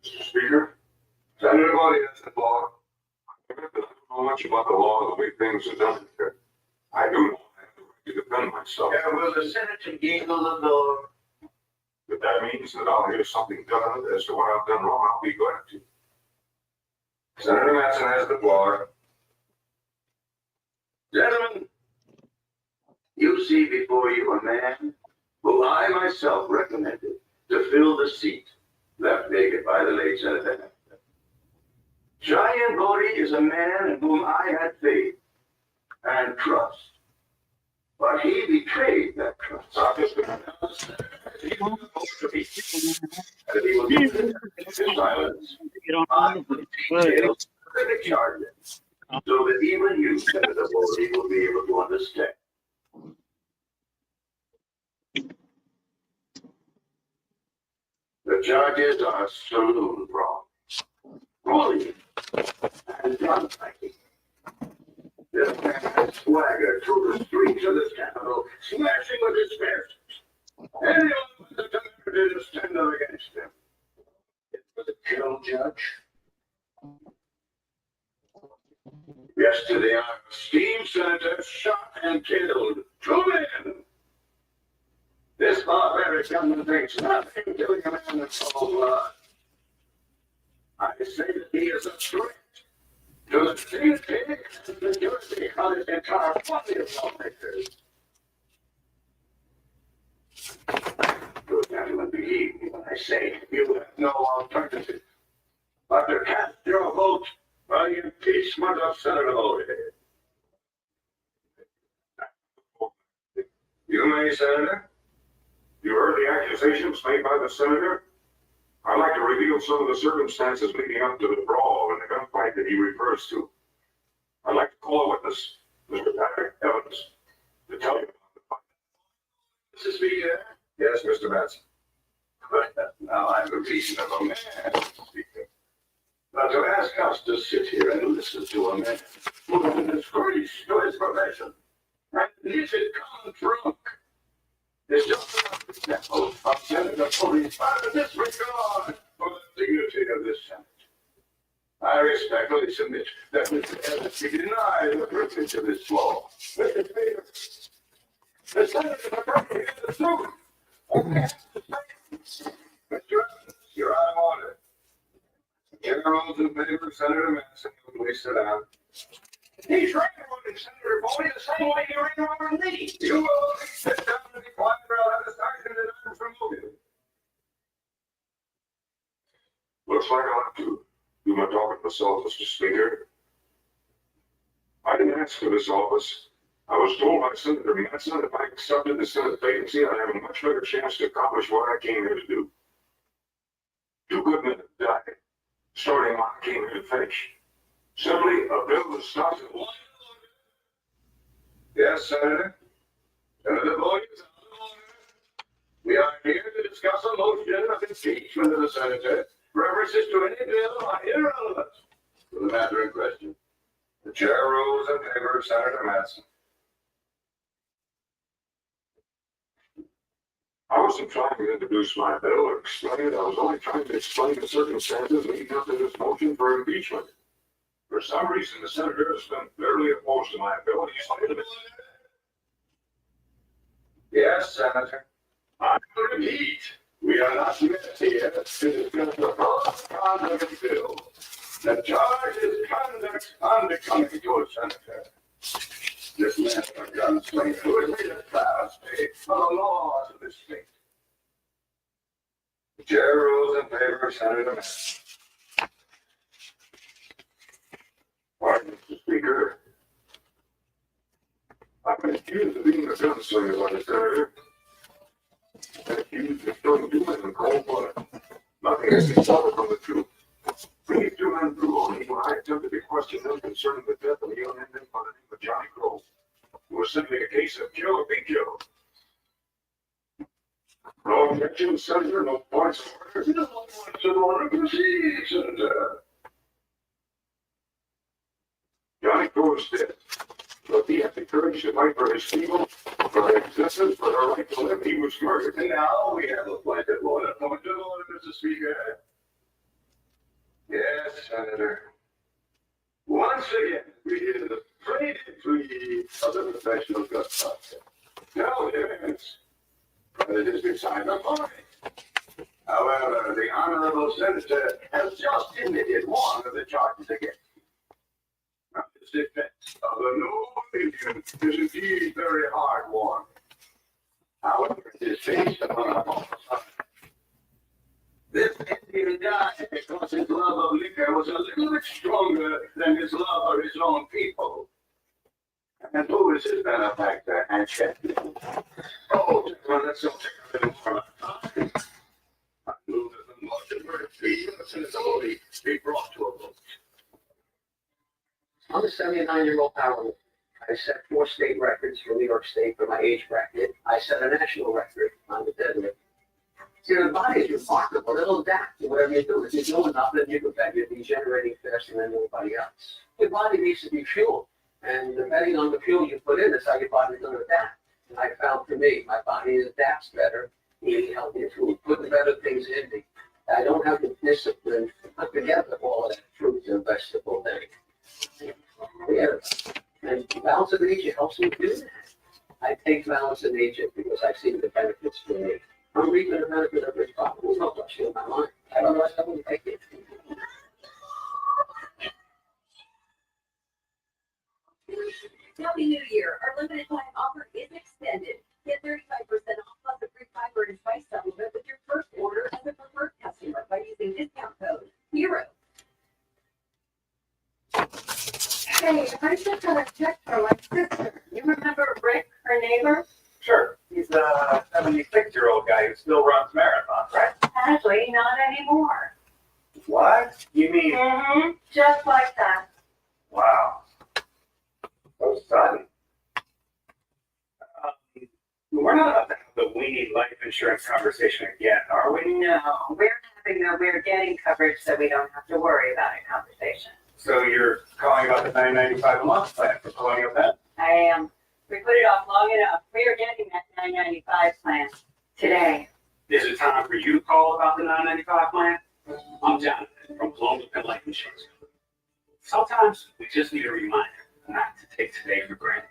C: Mr. Speaker, Senator Bodie has the floor. I don't know much about the law, the way things are done here. I do know I have the right to defend myself. Yeah, will the Senator yield the floor? If that means that I'll hear something done as to what I've done wrong, I'll be glad to. Senator Matson has the floor. Gentlemen, you see before you a man who I myself recommended to fill the seat left vacant by the late Senator Hampton. Cheyenne Bodie is a man in whom I had faith and trust. But he betrayed that trust. He will use his silence on the details of the charges, so that even you, Senator Bodie, will be able to understand. The charges are saloon brawl, bullying, and gunfighting. This man has swaggered through the streets of this capital, smashing with his fists. Anyone with the temerity to stand up against him. It was a kill, Judge. Yesterday, our esteemed senator shot and killed 2 men. This barbaric government thinks nothing of killing a man that's cold blood. I say that he is a threat to the safety and security of his entire body of lawmakers. You gentlemen, believe me when I say you have no alternative but to cast your vote for the impeachment of Senator Bodie. You may, Senator. You heard the accusations made by the senator? I'd like to reveal some of the circumstances leading up to the brawl and the gunfight that he refers to. I'd like to call a witness, Mr. Patrick Evans, to tell you about the fight. Mr. Speaker? Yes, Mr. Matson. Now I'm a reasonable man, Mr. Speaker. But to ask us to sit here and listen to a man who is a disgrace to his profession and leaves it come drunk is just another example of Senator Bodie's utter disregard for the dignity of this Senate. I respectfully submit that Mr. Evans be denied the privilege of this floor. Mr. Speaker, the Senate is appropriate the truth. Mr. Evans, you're out of order. Your rules in favor of Senator Matson, please sit down. He's recording Senator Bodie the same way you recorded me. You will sit down and be quiet or I'll have a sergeant and I'm from you. Looks like I'll have to do my talking myself, Mr. Speaker. I didn't ask for this office. I was told by Senator Matson if I accepted the Senate vacancy, I'd have a much better chance to accomplish what I came here to do. 2 good men have died, starting what I came here to finish. Simply a bill that stops at one. Yes, Senator. Senator Bodie is out of order. We are here to discuss a motion of impeachment of the senator. References to any bill are irrelevant to the matter in question. The chair rules in favor of Senator Matson. I wasn't trying to introduce my bill or explain it. I was only trying to explain the circumstances leading up to this motion for impeachment. For some reason, the senator has been bitterly opposed to my abilities. Yes, Senator. I repeat, we are not met here to discuss the conduct bill. The charge is conduct unbecoming to a senator. This man of a gunslinger who has made a travesty for the laws of this state. The chair rules in favor of Senator Matson. Pardon, Mr. Speaker. I've been accused of being a gunslinger by the senator. I've been accused of throwing 2 men in cold blood. Nothing has been solid from the truth. Bringing 2 men through on me when I attempted to question them concerning the death of a young Indian by the name of Johnny Grove, who was simply a case of kill or be killed. No objection, Senator, no points of order. No points of order. Proceed, Senator. Johnny Grove is dead.
F: But he had the courage to fight for his people, for their existence, for their right to live. He was murdered. And now we have appointed order. Appointed order, Mr. Speaker. Yes, Senator. Once again, we hear the plaintive plea of the professional gunfighter. No evidence, but it is beside the point. However, the honorable senator has just admitted one of the charges against him. Now, this defense of the noble Indian is indeed very hard one. However, it is based upon a false argument. This Indian died because his love of liquor was a little bit stronger than his love for his own people. And who is his benefactor and champion? Oh, well, let's not take a little more time. I move that the motion for the innocent authority be brought to a vote.
C: I'm a 79-year-old powerlifter. I set 4 state records for New York State for my age bracket. I set a national record on the deadlift. See, the body is remarkable. It'll adapt to whatever you do. If you do enough, then you can bet you're degenerating faster than anybody else. Your body needs to be fueled. And depending on the fuel you put in, that's how your body's going to adapt. And I found for me, my body adapts better, eating healthier food, putting better things in me. I don't have the discipline to put together all of that fruit and vegetable thing. Yeah. And balance of nature helps me do that. I take balance of nature because I've seen the benefits for me. I'm reaping the benefit of this problem. There's no question in my mind. Otherwise, I wouldn't take it.
D: Happy New Year. Our limited time offer is extended. Get 35% off plus a free fiber and spice supplement with your first order as a preferred customer by using discount code HERO.
G: Hey, I just got a check for my sister. You remember Rick, her neighbor?
R: Sure. He's a 76-year-old guy who still runs marathons, right?
G: Actually, not anymore.
R: What? You mean?
G: Mm-hmm. Just like that.
R: Wow. So sudden. We're not about to have the we need life insurance conversation again, are we?
S: No, we're having the we're getting coverage so we don't have to worry about a conversation.
R: So you're calling about the $9.95 a month plan for Colonial Penn?
S: I am. We put it off long enough. We are getting that $9.95 plan today.
R: Is it time for you to call about the $9.95 plan? I'm Jonathan from Colonial Penn Life Insurance. Sometimes we just need a reminder not to take today for granted.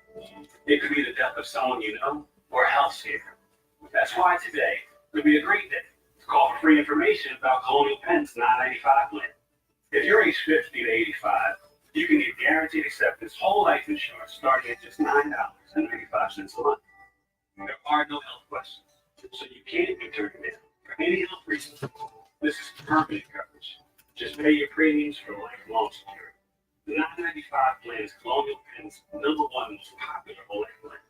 R: It could be the death of someone you know or a health scare. That's why today could be a great day to call for free information about Colonial Penn's $9.95 plan. If you're age 50 to 85, you can get guaranteed acceptance whole life insurance starting at just $9.95 a month. There are no health questions, so you can't be turned in for any health reason. This is permanent coverage. Just pay your premiums for lifelong security. The $9.95 plan is Colonial Penn's #1 most popular whole life plan.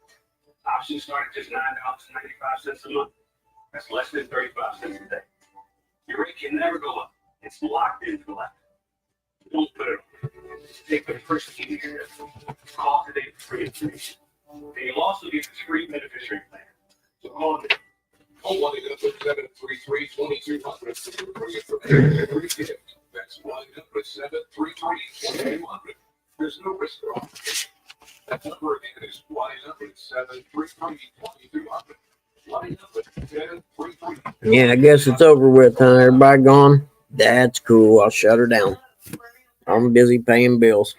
R: Options start at just $9.95 a month. That's less than 35 cents a day. Your rate can never go up. It's locked in for life. Don't put it on. Take the first key here. Call today for free information. And you'll also get this free beneficiary plan. So call today.
F: Oh, 1-800-733-2200 for information and free gift. That's 1-800-733-2200. There's no risk or obligation. That number again is 1-800-733-2200. 1-800-733.
A: Yeah, I guess it's over with, huh? Everybody gone? That's cool. I'll shut her down. I'm busy paying bills.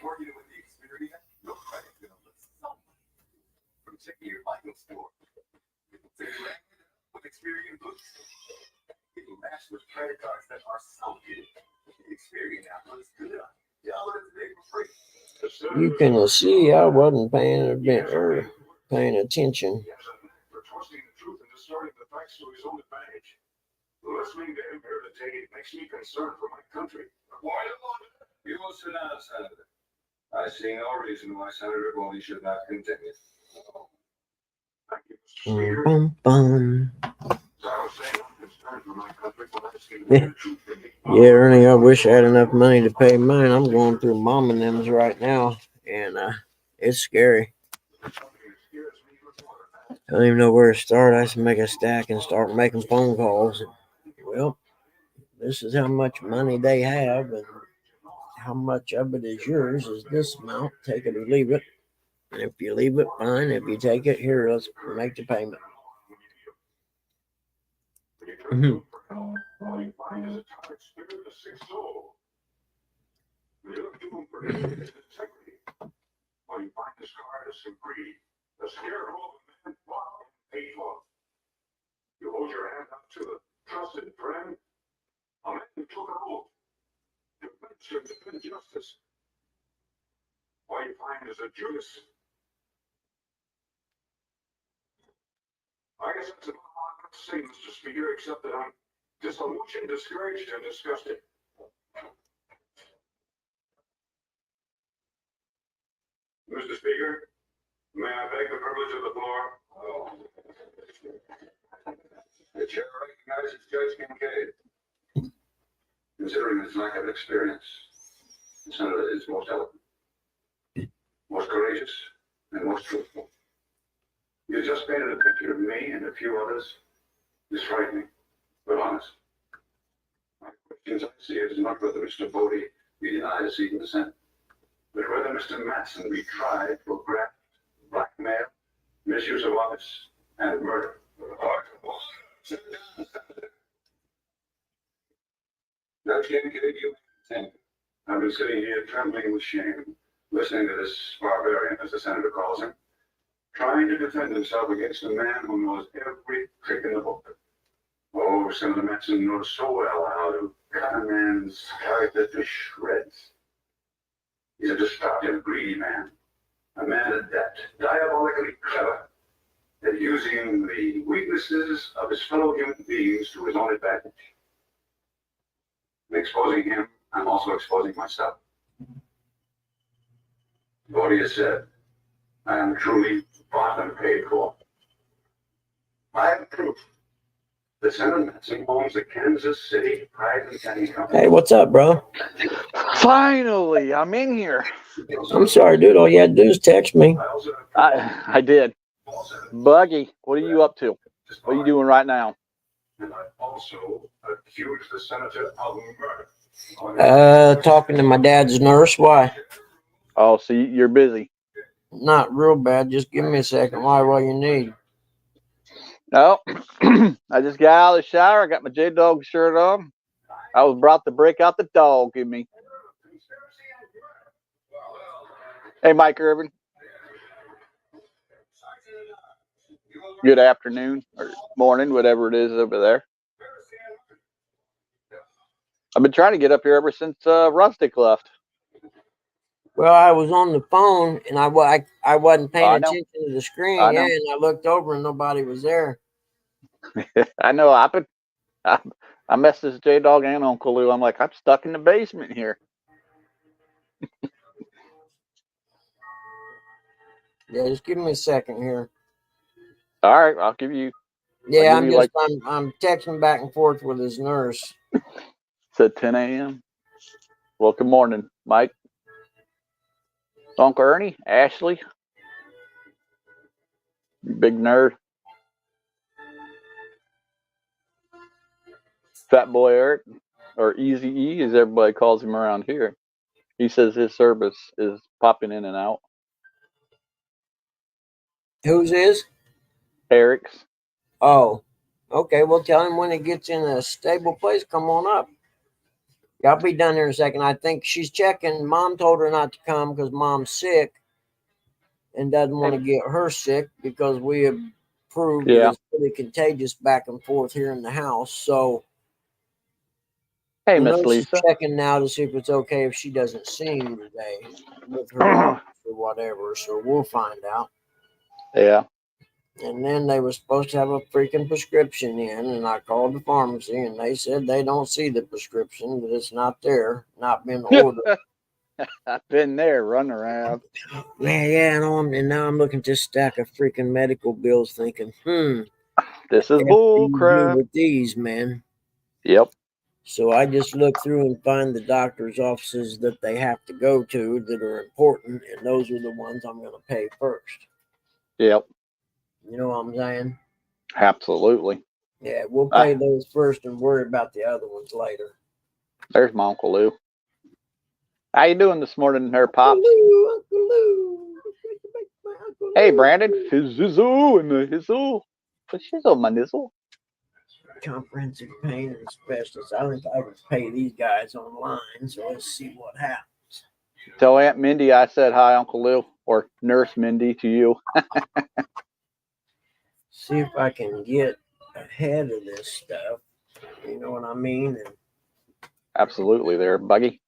A: You can see I wasn't paying attention.
F: For trusting the truth and discerning the facts to his own advantage. Listening to him here today makes me concerned for my country. Why not? You will sit down, Senator. I see no reason why Senator Boney should not continue. Thank you, Mr. Speaker.
A: Bum, bum.
F: As I was saying, I'm concerned for my country when I see the truth in me.
A: Yeah, Ernie, I wish I had enough money to pay mine. I'm going through mom and them's right now, and it's scary. I don't even know where to start. I should make a stack and start making phone calls. Well, this is how much money they have, and how much of it is yours is this amount. Take it or leave it. And if you leave it, fine. If you take it, here, let's make the payment. Mhm.
F: All you find is a tired spirit, a sick soul. When you look to him for his integrity, all you find is cowardice and greed. A scarecrow of a man bought and paid for. You hold your hand up to a trusted friend, a man who took an oath to defend justice. All you find is a Judas. I guess that's about all I've got to say, Mr. Speaker, except that I'm disillusioned, discouraged, and disgusted. Mr. Speaker, may I beg the privilege of the floor? The chair recognizes Judge Kincaid. Considering his lack of experience, the senator is most eloquent, most courageous, and most truthful. You just painted a picture of me and a few others. It's frightening, but honest. My questions I see is not whether Mr. Bodie be denied a seat in the Senate, but whether Mr. Matson be tried for graft, blackmail, misuse of office, and murder. Sit down, Senator. Judge Kincaid, you think. I've been sitting here trembling with shame, listening to this barbarian, as the senator calls him, trying to defend himself against a man who knows every trick in the book. Oh, Senator Matson knows so well how to cut a man's character to shreds. He's a destructive, greedy man, a man adept, diabolically clever, at using the weaknesses of his fellow human beings to his own advantage. In exposing him, I'm also exposing myself. Bodie has said, I am truly bought and paid for. I have proof that Senator Matson owns the Kansas City Pride and Candy Company.
A: Hey, what's up, bro?
T: Finally, I'm in here.
A: I'm sorry, dude. All you had to do is text me.
T: I did. Buggy, what are you up to? What are you doing right now?
F: And I also accuse the senator of murder.
A: Talking to my dad's nurse. Why?
T: Oh, so you're busy.
A: Not real bad. Just give me a second. Why? What you need?
T: No, I just got out of the shower. I got my J-Dog shirt on. I was brought to break out the dog in me. Hey, Mike Irvin. Good afternoon or morning, whatever it is over there. I've been trying to get up here ever since Rustic left.
A: Well, I was on the phone and I wasn't paying attention to the screen. Yeah, and I looked over and nobody was there.
T: I know. I messed this J-Dog and Uncle Lou. I'm like, I'm stuck in the basement here.
A: Yeah, just give me a second here.
T: All right, I'll give you.
A: Yeah, I'm texting back and forth with his nurse.
T: It's at 10 a.m. Well, good morning, Mike. Uncle Ernie, Ashley, big nerd. Fat Boy Eric, or Easy E, as everybody calls him around here. He says his service is popping in and out.
A: Whose is?
T: Eric's.
A: Oh, okay. Well, tell him when it gets in a stable place, come on up. I'll be done here in a second. I think she's checking. Mom told her not to come because Mom's sick and doesn't want to get her sick because we have proved that it's really contagious back and forth here in the house. So,
T: hey, Miss Lisa,
A: checking now to see if it's okay if she doesn't sing today with her or whatever. So we'll find out.
T: Yeah.
A: And then they were supposed to have a freaking prescription in, and I called the pharmacy, and they said they don't see the prescription, that it's not there, not been ordered.
T: I've been there, running around.
A: Yeah, and now I'm looking at this stack of freaking medical bills, thinking,
T: this is bull crap
A: with these, man.
T: Yep.
A: So I just look through and find the doctor's offices that they have to go to that are important, and those are the ones I'm going to pay first.
T: Yep.
A: You know what I'm saying?
T: Absolutely.
A: Yeah, we'll pay those first and worry about the other ones later.
T: There's my Uncle Lou. How you doing this morning there, Pops?
A: Uncle Lou.
T: Hey, Brandon. Fizzle and the hizzle. The shizzle, my nizzle.
A: Comprehensive pain and specialist. I think I could pay these guys online, so let's see what happens.
T: Tell Aunt Mindy I said hi, Uncle Lou, or Nurse Mindy to you.
A: See if I can get ahead of this stuff. You know what I mean? And
T: Absolutely there, Buggy.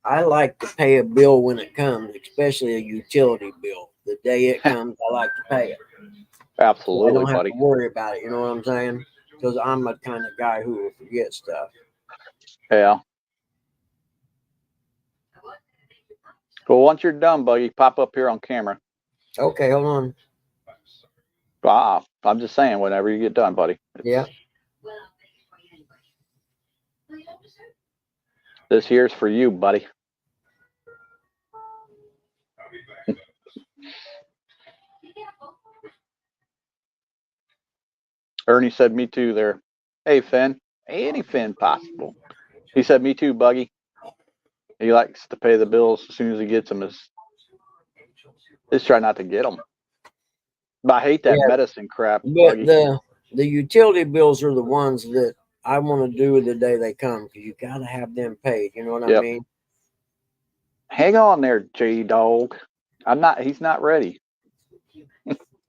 A: I like to pay a bill when it comes, especially a utility bill. The day it comes, I like to pay it.
T: Absolutely,
A: I don't have
T: buddy.
A: to worry about it. You know what I'm saying? Because I'm the kind of guy who will forget stuff.
T: Yeah. Well, once you're done, Buggy, pop up here on camera.
A: Okay, hold on.
T: I'm just saying, whenever you get done, buddy.
A: Yeah.
T: This here's for you, buddy. Ernie said, me too there. Hey, Finn. Any Finn possible. He said, me too, Buggy. He likes to pay the bills as soon as he gets them. Just try not to get them. But I hate that medicine crap,
A: But
T: Buggy.
A: the utility bills are the ones that I want to do the day they come, because you got to have them paid. You know what I mean?
T: Hang on there, J-Dog. He's not ready.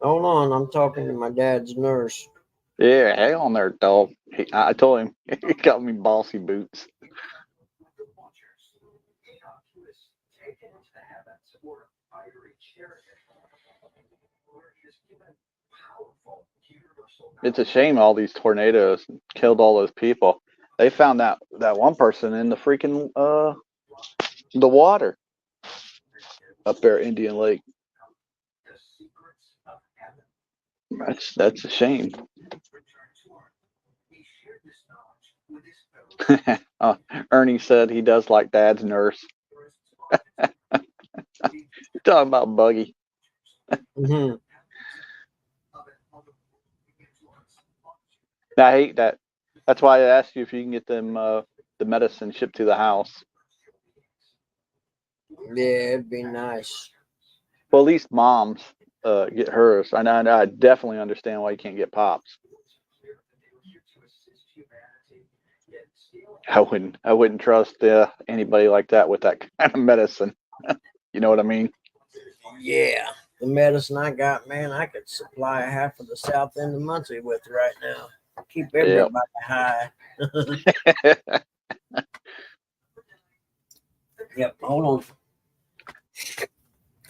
A: Hold on, I'm talking to my dad's nurse.
T: Yeah, hang on there, dog. I told him. He got me bossy boots. It's a shame all these tornadoes killed all those people. They found that one person in the freaking the water up there at Indian Lake. That's a shame. Ernie said he does like Dad's nurse. You're talking about Buggy.
A: Mm-hmm.
T: I hate that. That's why I asked you if you can get them the medicine shipped to the house.
A: Yeah, it'd be nice.
T: Well, at least moms get hers. I definitely understand why you can't get Pops. I wouldn't trust anybody like that with that kind of medicine. You know what I mean?
A: Yeah, the medicine I got, man, I could supply half of the south end of Muncie with right now. Keep everybody high. Yep, hold on.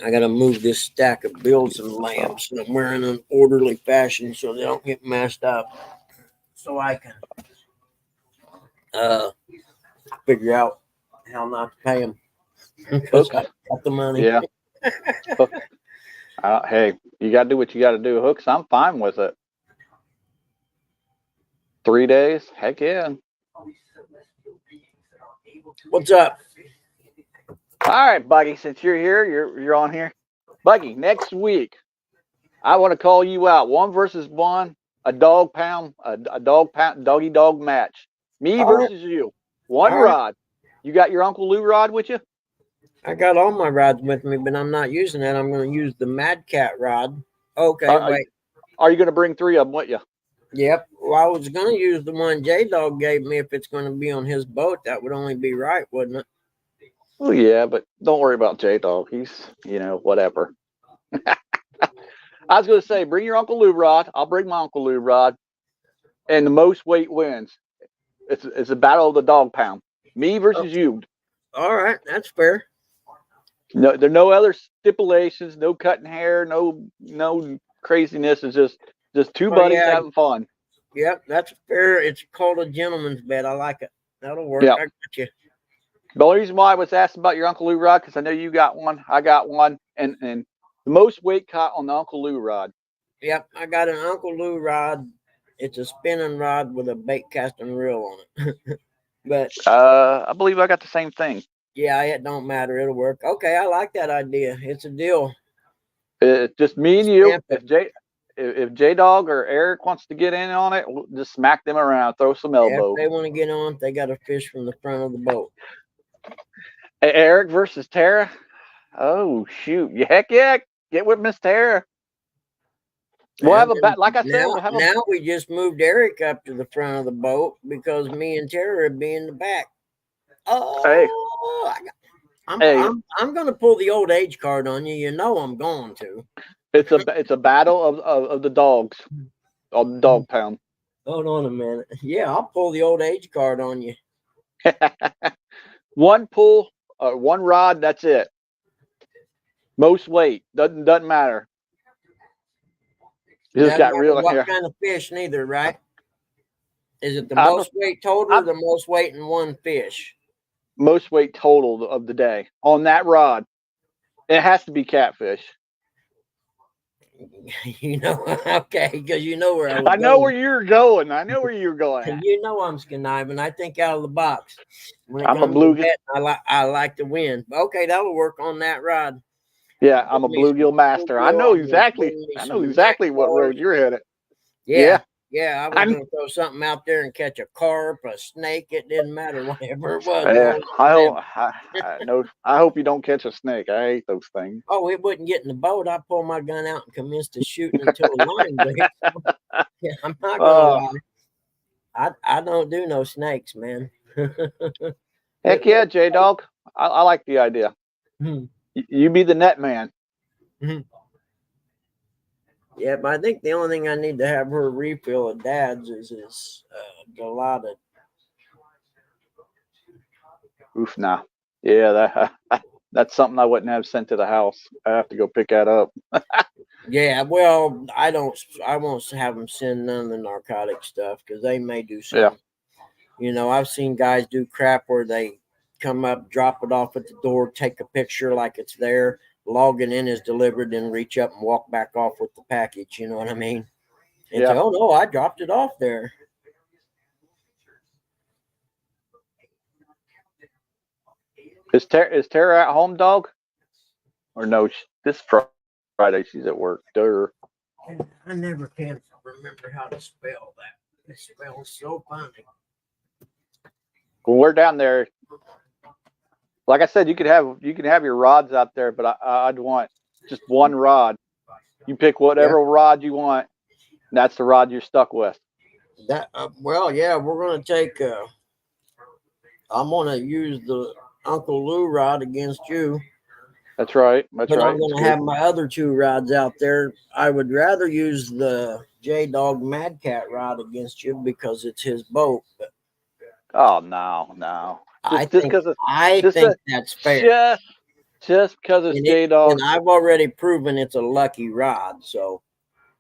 A: I gotta move this stack of bills and lamps somewhere in an orderly fashion so they don't get messed up. So I can figure out how not to pay them. Because I got the money.
T: Yeah. Hey, you gotta do what you gotta do, Hooks. I'm fine with it. 3 days? Heck yeah.
A: What's up?
T: All right, Buggy, since you're here, you're on here. Buggy, next week, I want to call you out. 1-versus-1, a doggy dog match. Me versus you. One rod. You got your Uncle Lou rod with you?
A: I got all my rods with me, but I'm not using that. I'm going to use the Mad Cat rod. Okay, wait.
T: Are you going to bring 3 of them with you?
A: Yep. Well, I was going to use the one J-Dog gave me. If it's going to be on his boat, that would only be right, wouldn't it?
T: Oh, yeah, but don't worry about J-Dog. He's, whatever. I was going to say, bring your Uncle Lou rod. I'll bring my Uncle Lou rod. And the most weight wins. It's a battle of the dog pound. Me versus you.
A: All right. That's fair.
T: No, there are no other stipulations, no cutting hair, no craziness. It's just two buddies having fun.
A: Yep, that's fair. It's called a gentleman's bet. I like it. That'll work.
T: Yep.
A: I got you.
T: The only reason why I was asking about your Uncle Lou rod, because I know you got one, I got one, and the most weight caught on the Uncle Lou rod.
A: Yep, I got an Uncle Lou rod. It's a spinning rod with a bait casting reel on it. But
T: I believe I got the same thing.
A: Yeah, it don't matter. It'll work. Okay, I like that idea. It's a deal.
T: It's just me and you. If J-Dog or Eric wants to get in on it, we'll just smack them around, throw some elbow.
A: If they want to get on, they got to fish from the front of the boat.
T: Eric versus Tara. Oh shoot! Heck yeah! Get with Miss Tara. We'll have a like I said.
A: Now,
T: We'll have
A: now we just moved Eric up to the front of the boat because me and Tara would be in the back. Oh,
T: Hey.
A: I'm going to pull the old age card on you. You know I'm going to.
T: It's a battle of the dogs, of Dog Pound.
A: Hold on a minute. Yeah, I'll pull the old age card on you.
T: One pull, one rod. That's it. Most weight doesn't matter. You just got real
A: what
T: here.
A: kind of fish? Neither, right? Is it the most weight total or the most weight in one fish?
T: Most weight total of the day on that rod. It has to be catfish.
A: You know, okay, because you know where
T: I know where you're going. I know where you're going.
A: And you know I'm conniving. I think out of the box. When
T: I'm a bluegill.
A: I like to win. Okay, that'll work on that rod.
T: Yeah, I'm a bluegill master. I know exactly. I know exactly what road you're headed.
A: Yeah. I was going to throw something out there and catch a carp, a snake. It didn't matter, whatever it was.
T: Yeah, I hope you don't catch a snake. I hate those things.
A: Oh, it wouldn't get in the boat. I pull my gun out and commence to shooting until the line breaks. Yeah, I'm not going to lie. I don't do no snakes, man.
T: Heck yeah, J-Dog. I like the idea. You be the net man.
A: Yeah, but I think the only thing I need to have her refill of Dad's is Galata.
T: Oof, nah. Yeah, that's something I wouldn't have sent to the house. I have to go pick that up.
A: Yeah, well, I won't have them send none of the narcotic stuff because they may do something.
T: Yeah.
A: You know, I've seen guys do crap where they come up, drop it off at the door, take a picture like it's there, log it in as delivered, and reach up and walk back off with the package. You know what I mean? And say, oh no, I dropped it off there.
T: Is Tara at home, dog? Or no? This Friday she's at work. Durr.
A: I never can remember how to spell that. It spells so funny.
T: When we're down there, like I said, you can have your rods out there, but I'd want just one rod. You pick whatever rod you want. And that's the rod you're stuck with.
A: That well, yeah, we're gonna take. I'm gonna use the Uncle Lou rod against you.
T: That's right. That's
A: but
T: right.
A: I'm gonna have my other two rods out there. I would rather use the J-Dog Mad Cat rod against you because it's his boat. But
T: oh no.
A: I think that's fair.
T: Just because it's J-Dog.
A: And I've already proven it's a lucky rod. So.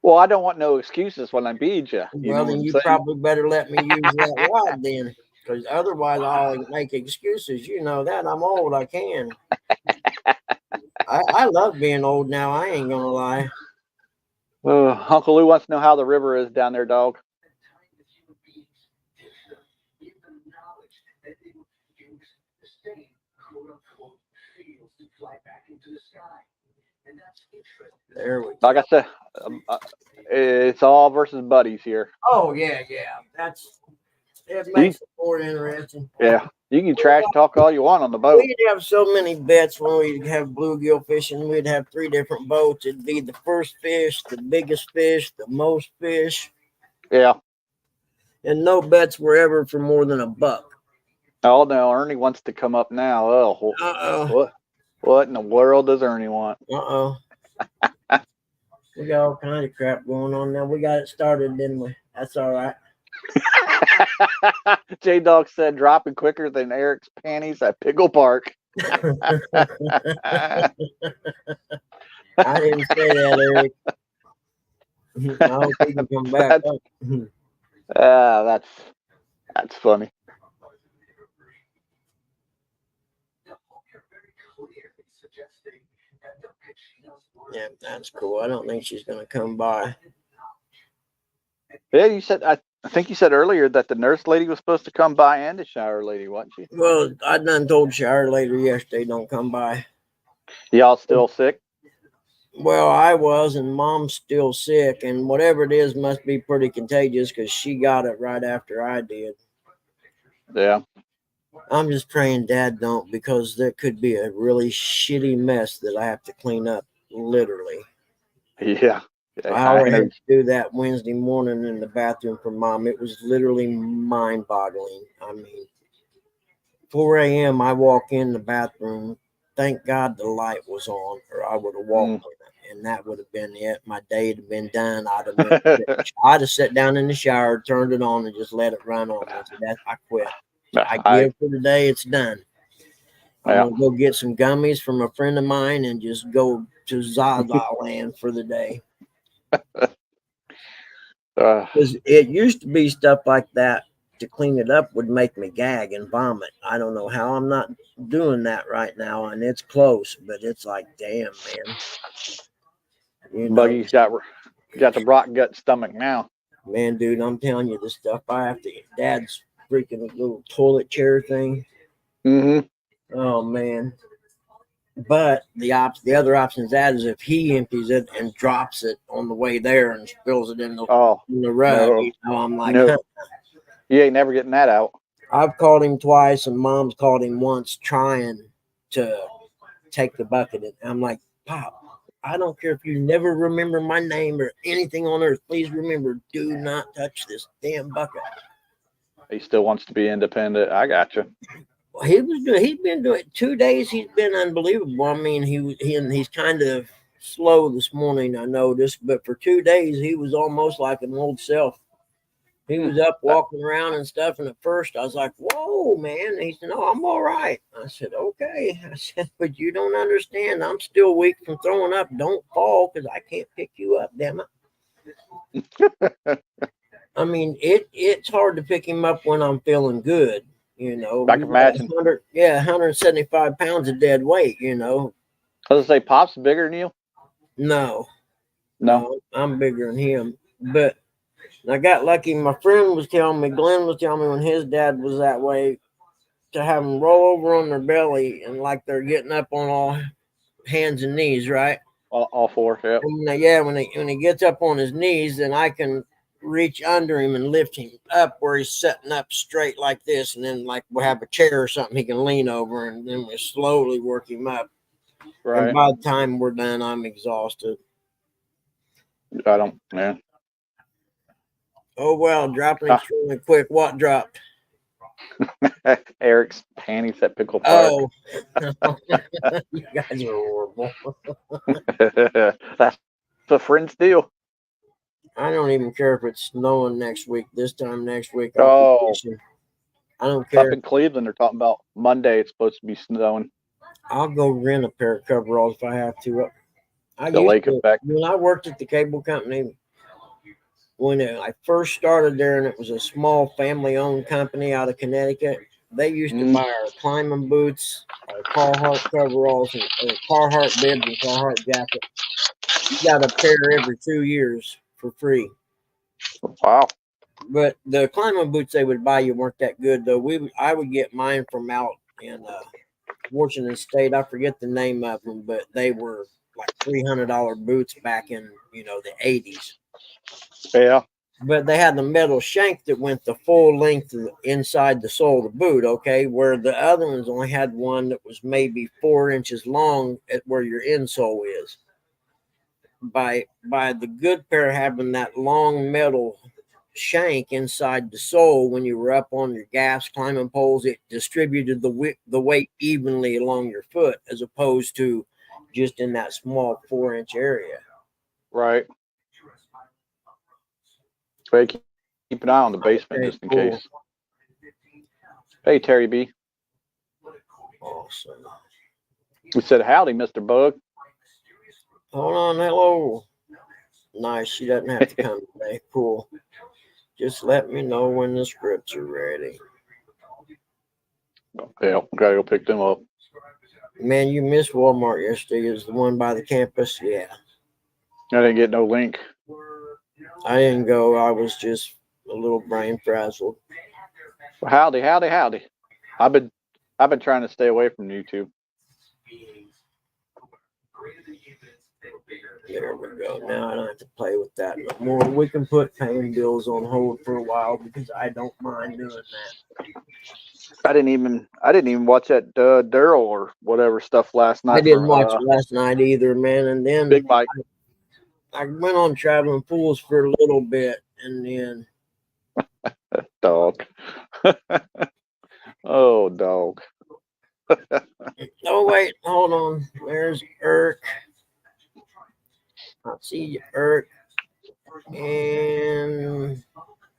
T: Well, I don't want no excuses when I beat you.
A: Well, then you probably better let me use that rod then, because otherwise I'll make excuses. You know that I'm old. I can. I love being old now. I ain't gonna lie.
T: Uncle Lou wants to know how the river is down there, dog.
A: There we go.
T: Like I said, it's all versus buddies here.
A: Oh yeah. It makes it more interesting.
T: Yeah, you can trash talk all you want on the boat.
A: We'd have so many bets when we'd have bluegill fishing. We'd have 3 different boats. It'd be the first fish, the biggest fish, the most fish.
T: Yeah.
A: And no bets were ever for more than $1.
T: Oh no, Ernie wants to come up now. Oh, what in the world does Ernie want?
A: We got all kind of crap going on now. We got it started, didn't we? That's all right.
T: J-Dog said dropping quicker than Eric's panties at Pickle Park.
A: I didn't say that, Eric. I hope he can come back up.
T: That's funny.
A: Yeah, that's cool. I don't think she's gonna come by.
T: Yeah, you said I think you said earlier that the nurse lady was supposed to come by and the shower lady, wasn't she?
A: Well, I done told shower lady yesterday don't come by.
T: Y'all still sick?
A: Well, I was, and Mom's still sick, and whatever it is must be pretty contagious because she got it right after I did.
T: Yeah.
A: I'm just praying Dad don't, because there could be a really shitty mess that I have to clean up, literally.
T: Yeah.
A: I
T: I know.
A: had to do that Wednesday morning in the bathroom for Mom. It was literally mind-boggling. I mean, 4 a.m. I walk in the bathroom. Thank God the light was on, or I would have walked in it, and that would have been it. My day would have been done. I'd have sat down in the shower, turned it on, and just let it run on. I quit. I give for the day. It's done. I'm gonna go get some gummies from a friend of mine and just go to Zaza land for the day. Because it used to be stuff like that to clean it up would make me gag and vomit. I don't know how I'm not doing that right now, and it's close, but it's like, damn, man. You know,
T: Buggy's got the rock gut stomach now.
A: Man, dude, I'm telling you, the stuff I have to eat. Dad's freaking little toilet chair thing.
T: Mm-hmm.
A: Oh man. But the other option is that is if he empties it and drops it on the way there and spills it in the rug.
T: No.
A: You know, I'm like,
T: no. You ain't never getting that out.
A: I've called him twice, and Mom's called him once trying to take the bucket. And I'm like, Pop, I don't care if you never remember my name or anything on earth. Please remember, do not touch this damn bucket.
T: He still wants to be independent. I got you.
A: He's been doing 2 days. He's been unbelievable. I mean, he's kind of slow this morning, I noticed, but for 2 days he was almost like an old self. He was up walking around and stuff, and at first I was like, "Whoa, man!" And he said, "No, I'm all right." I said, "Okay." I said, "But you don't understand. I'm still weak from throwing up. Don't fall, because I can't pick you up. Damn it." I mean, it's hard to pick him up when I'm feeling good. You know,
T: I can imagine.
A: 175 pounds of dead weight. You know.
T: I was gonna say, Pop's bigger than you.
A: No,
T: No,
A: I'm bigger than him. But I got lucky. My friend was telling me, Glenn was telling me when his dad was that way, to have them roll over on their belly and like they're getting up on all hands and knees, right?
T: All four. Yeah.
A: And when he gets up on his knees, then I can reach under him and lift him up where he's sitting up straight like this, and then like we'll have a chair or something he can lean over, and then we slowly work him up.
T: Right.
A: And by the time we're done, I'm exhausted.
T: I don't, man.
A: Oh well, dropping extremely quick. What dropped?
T: Eric's panties at Pickle Park.
A: Oh, you guys are horrible.
T: That's what friends do.
A: I don't even care if it's snowing next week. This time next week, I don't care.
T: Up in Cleveland, they're talking about Monday. It's supposed to be snowing.
A: I'll go rent a pair of coveralls if I have to.
T: The lake effect.
A: When I worked at the cable company, when I first started there, and it was a small family-owned company out of Connecticut, they used to buy our climbing boots, our Carhartt coveralls, and Carhartt bibs and Carhartt jackets. You got a pair every 2 years for free.
T: Wow.
A: But the climbing boots they would buy you weren't that good, though. I would get mine from out in Washington State. I forget the name of them, but they were like $300 boots back in the 80s.
T: Yeah.
A: But they had the metal shank that went the full length inside the sole of the boot, okay? Where the other ones only had one that was maybe 4 inches long at where your insole is. By the good pair having that long metal shank inside the sole, when you were up on your gaffs, climbing poles, it distributed the weight evenly along your foot, as opposed to just in that small 4-inch area.
T: Right. So keep an eye on the basement just in case. Hey, Terry B.
A: Awesome.
T: We said howdy, Mr. Bug.
A: Hold on, hello. Nice. She doesn't have to come today. Cool. Just let me know when the scripts are ready.
T: Yeah, gotta go pick them up.
A: Man, you missed Walmart yesterday. Is the one by the campus? Yeah.
T: I didn't get no link.
A: I didn't go. I was just a little brain frazzled.
T: Well, howdy. I've been trying to stay away from YouTube.
A: There we go. Now I don't have to play with that no more. We can put paying bills on hold for a while because I don't mind doing that.
T: I didn't even watch that Daryl or whatever stuff last night.
A: I didn't watch it last night either, man. And then
T: Big Mike.
A: I went on Traveling Fools for a little bit, and then
T: Dog. Oh, dog.
A: oh wait, hold on. There's Irk. I see you, Irk. And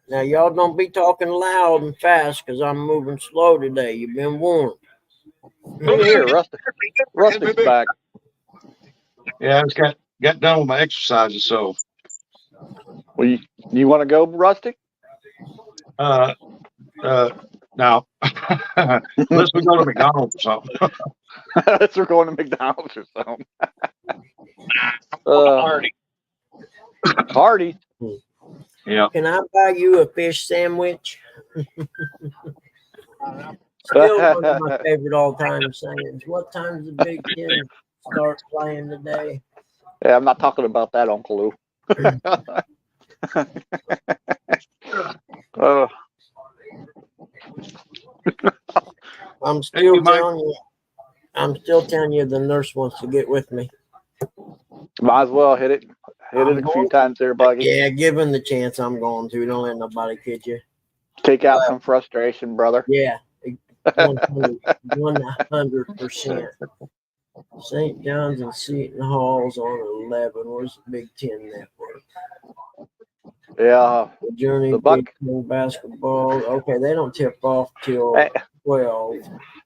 A: now y'all don't be talking loud and fast because I'm moving slow today. You've been warned.
T: Here, Rustic's back.
I: Yeah, I just got done with my exercises, so.
T: Well, you want to go, Rustic?
I: No. Unless we go to McDonald's or something.
T: Unless we're going to McDonald's or something. Hardy.
I: Yeah.
A: Can I buy you a fish sandwich? Still one of my favorite all-time sayings. What time's the Big Ten start playing today?
T: Yeah, I'm not talking about that, Uncle Lou.
A: I'm still telling you the nurse wants to get with me.
T: Might as well hit it a few times there, Buggy.
A: Yeah, given the chance, I'm going to. Don't let nobody kid you.
T: Take out some frustration, brother.
A: Yeah, 100%. St. John's and Seton Hall's on 11. Where's the Big Ten Network?
T: Yeah.
A: The Journey Big Ten basketball. Okay, they don't tip off till 12.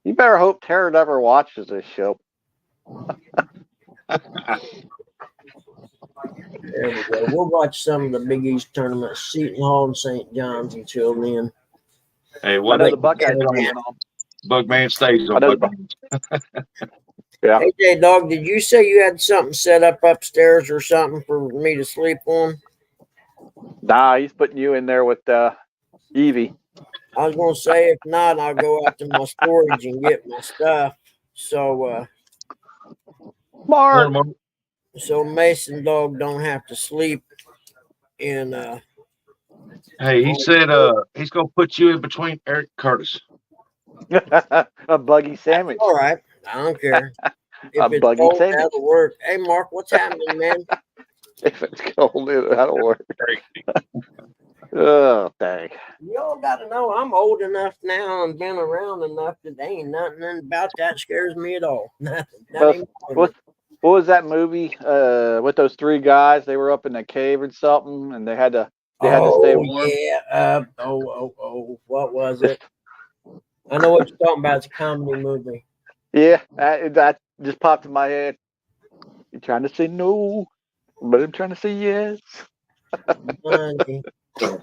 T: You better hope Tara never watches this show.
A: There we go. We'll watch some of the Big East tournament, Seton Hall and St. John's until then.
I: Hey, what
T: the Buckeyes are going on.
I: Bugman stays on Bugman.
T: Yeah.
A: Hey, J-Dog, did you say you had something set up upstairs or something for me to sleep on?
T: Nah, he's putting you in there with Evie.
A: I was going to say, if not, I'll go out to my storage and get my stuff. So,
T: Mark.
A: So Mason Dog don't have to sleep in.
I: Hey, he said he's gonna put you in between Eric Curtis.
T: A buggy sandwich.
A: All right, I don't care. If
T: A
A: it's
T: buggy
A: cold,
T: sandwich.
A: that'll work. Hey, Mark, what's happening, man?
T: If it's cold, that'll work. Oh, dang.
A: Y'all got to know I'm old enough now and been around enough that there ain't nothing about that scares me at all. Nothing. Not even
T: What was that movie with those three guys? They were up in the cave or something, and they had to stay warm.
A: Yeah. What was it? I know what you're talking about. It's a comedy movie.
T: Yeah, that just popped in my head. You're trying to say no, but I'm trying to say yes.
A: Honey. I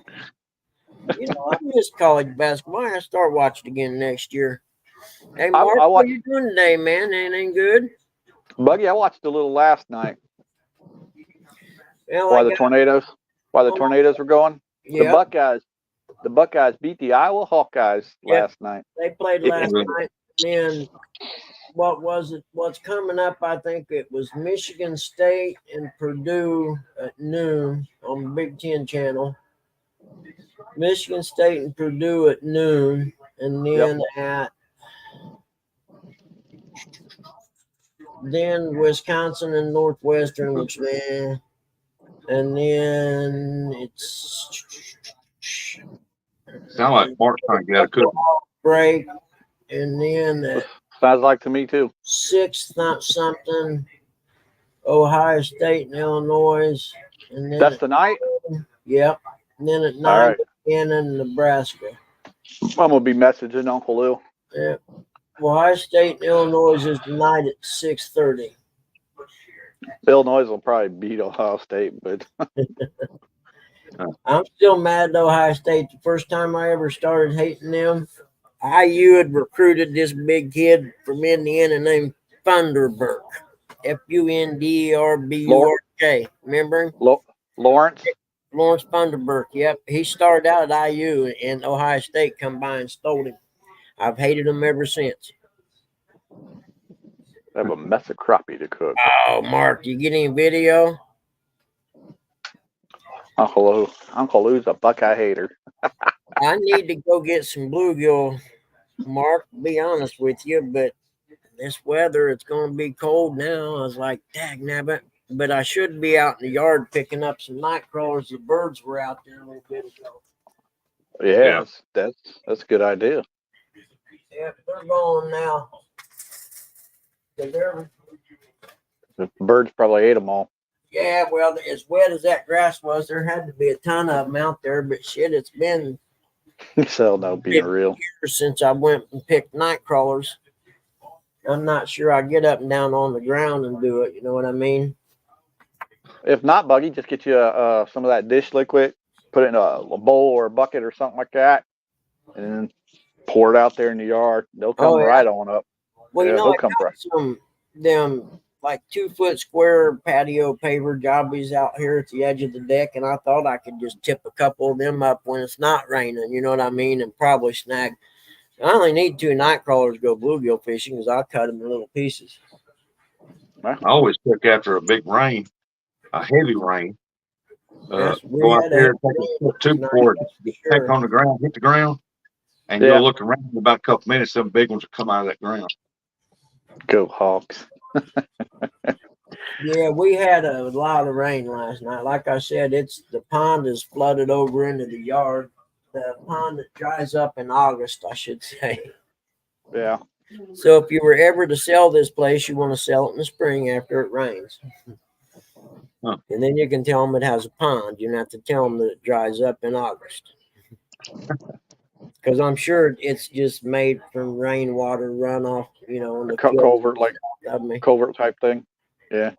A: miss college basketball. I start watching again next year. Hey, Mark, what are you doing today, man? Anything good?
T: Buggy, I watched a little last night.
A: Well,
T: Why the tornadoes were going?
A: Yeah.
T: The Buckeyes beat the Iowa Hawkeyes last night.
A: They played last night. Then what was it? What's coming up? I think it was Michigan State and Purdue at noon on the Big Ten channel. Michigan State and Purdue at noon, and then then Wisconsin and Northwestern, which and then it's
I: sound like Mark's trying to get a cook.
A: Break, and then
T: sounds like to me too.
A: 6th, not something. Ohio State and Illinois, and then
T: that's the night.
A: Yep. And then at 9, Indiana and Nebraska.
T: I'm gonna be messaging Uncle Lou.
A: Yeah. Ohio State and Illinois is tonight at 6:30.
T: Illinois will probably beat Ohio State, but
A: I'm still mad at Ohio State. The first time I ever started hating them, IU had recruited this big kid from Indiana named Funderburk. Funderburk. Remember him?
T: Lawrence
A: Funderburk. Yep. He started out at IU, and Ohio State come by and stole him. I've hated him ever since.
T: I have a mess of crappie to cook.
A: Oh, Mark, you get any video?
T: Uncle Lou's a Buckeye hater.
A: I need to go get some bluegill Mark, to be honest with you, but this weather, it's going to be cold now. I was like, dag nabbit. But I should be out in the yard picking up some night crawlers. The birds were out there a little bit ago.
T: Yeah, that's a good idea.
A: Yeah, they're going now. They're,
T: The birds probably ate them all.
A: yeah, well, as wet as that grass was, there had to be a ton of them out there. But shit, it's been
T: So no being real.
A: years since I went and picked night crawlers. I'm not sure I get up and down on the ground and do it. You know what I mean?
T: If not, Buggy, just get you some of that dish liquid, put it in a bowl or a bucket or something like that, and then pour it out there in the yard. They'll come right on up.
A: Well,
T: yeah,
A: you know,
T: they'll
A: I
T: come
A: got
T: right.
A: some them like 2 foot square patio paver jobbies out here at the edge of the deck, and I thought I could just tip a couple of them up when it's not raining. You know what I mean? And probably snag. I only need 2 night crawlers to go bluegill fishing because I'll cut them in little pieces.
I: I always look after a big rain, a heavy rain.
A: Yes, we
I: Go out
A: had
I: there,
A: a
I: take a tube for it, take on the ground, hit the ground, and
T: Yeah.
I: you'll look around in about a couple minutes. Some big ones will come out of that ground.
T: Go Hawks.
A: Yeah, we had a lot of rain last night. Like I said, the pond is flooded over into the yard. The pond that dries up in August, I should say.
T: Yeah.
A: So if you were ever to sell this place, you want to sell it in the spring after it rains.
I: Huh.
A: And then you can tell them it has a pond. You don't have to tell them that it dries up in August. Because I'm sure it's just made from rainwater runoff, you know. And the
T: Culvert, like culvert type thing. Yeah.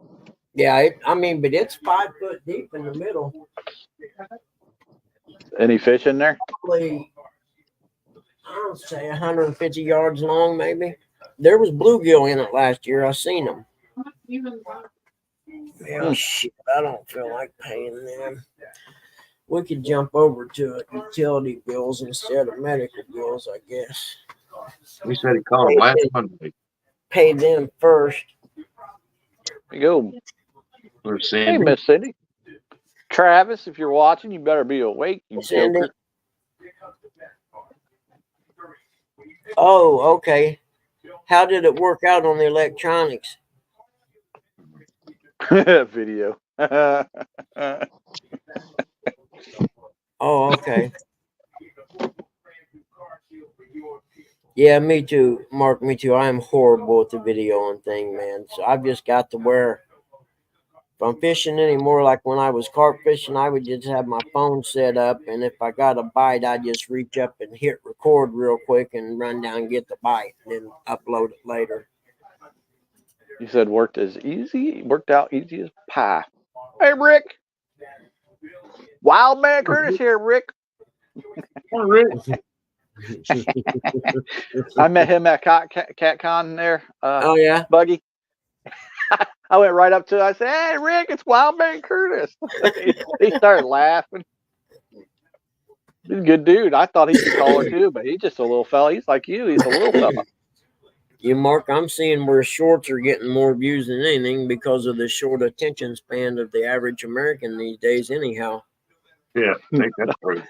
A: Yeah, I mean, but it's 5 foot deep in the middle.
T: Any fish in there?
A: Probably, I don't say 150 yards long, maybe. There was bluegill in it last year. I seen them. Yeah, shit, I don't feel like paying them. We could jump over to utility bills instead of medical bills, I guess.
I: He said he called him last Monday.
A: Pay them first.
T: There you go.
I: There's
T: Hey,
I: Sandy.
T: Miss Cindy. Travis, if you're watching, you better be awake, you
A: Cindy.
T: joker.
A: Oh, okay. How did it work out on the electronics?
T: Video.
A: Oh, okay. Yeah, me too, Mark. Me too. I am horrible at the video and thing, man. So I've just got to where if I'm fishing anymore, like when I was carp fishing, I would just have my phone set up, and if I got a bite, I just reach up and hit record real quick and run down and get the bite, and then upload it later.
T: You said worked out easy as pie. Hey, Rick. Wild Man Curtis here, Rick. I met him at CatCon there.
A: Oh, yeah?
T: Buggy. I went right up to him. I said, hey, Rick, it's Wild Man Curtis. He started laughing. He's a good dude. I thought he'd be taller too, but he's just a little fella. He's like you. He's a little fella.
A: You, Mark, I'm seeing where shorts are getting more views than anything because of the short attention span of the average American these days, anyhow.
I: Yeah, I think that's true.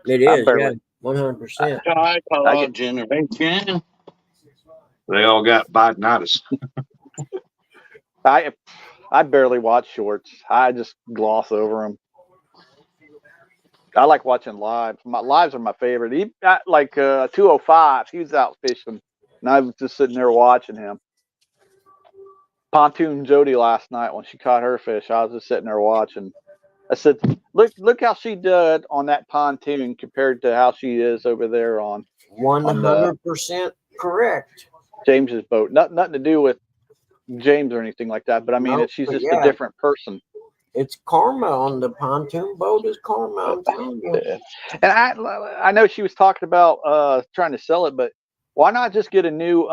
A: It is, yeah, 100%.
J: I call generation.
I: They all got Bidenitis.
T: I barely watch shorts. I just gloss over them. I like watching lives. My lives are my favorite. He got like 205. He was out fishing, and I was just sitting there watching him. Pontoon Jody last night when she caught her fish, I was just sitting there watching. I said, "Look how she did on that pontoon compared to how she is over there on
A: 100% correct.
T: James's boat. Nothing to do with James or anything like that, but I mean,
A: No,
T: she's
A: but
T: just
A: yeah.
T: a different person."
A: It's karma on the pontoon boat. Is karma, I'm telling you.
T: And I know she was talking about trying to sell it, but why not just get a new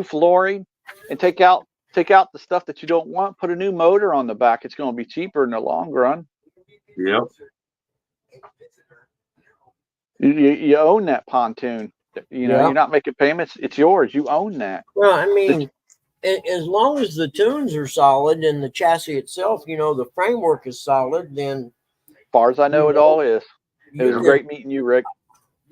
T: flooring and take out the stuff that you don't want, put a new motor on the back. It's going to be cheaper in the long run.
I: Yep.
T: You own that pontoon. You know,
A: Yeah.
T: you're not making payments. It's yours. You own that.
A: Well, I mean, as long as the tunes are solid and the chassis itself, you know, the framework is solid, then
T: As far as I know, it all is. It was
A: you
T: great meeting you, Rick.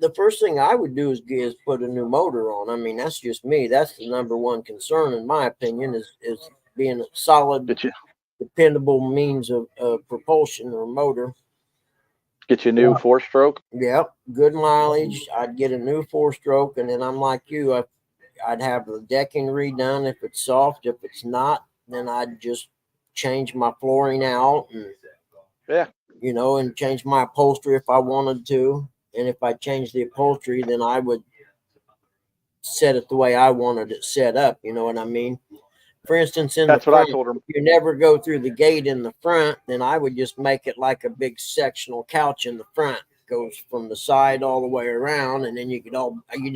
A: the first thing I would do is put a new motor on. I mean, that's just me. That's the number one concern, in my opinion, is being a solid, dependable means of propulsion or motor.
T: Get you a new 4-stroke.
A: Yep, good mileage. I'd get a new 4-stroke, and then I'm like you. I'd have the decking redone if it's soft. If it's not, then I'd just change my flooring out and and change my upholstery if I wanted to. And if I changed the upholstery, then I would set it the way I wanted it set up. You know what I mean? For instance,
T: That's what I told her.
A: if you never go through the gate in the front, then I would just make it like a big sectional couch in the front. Goes from the side all the way around, and then you'd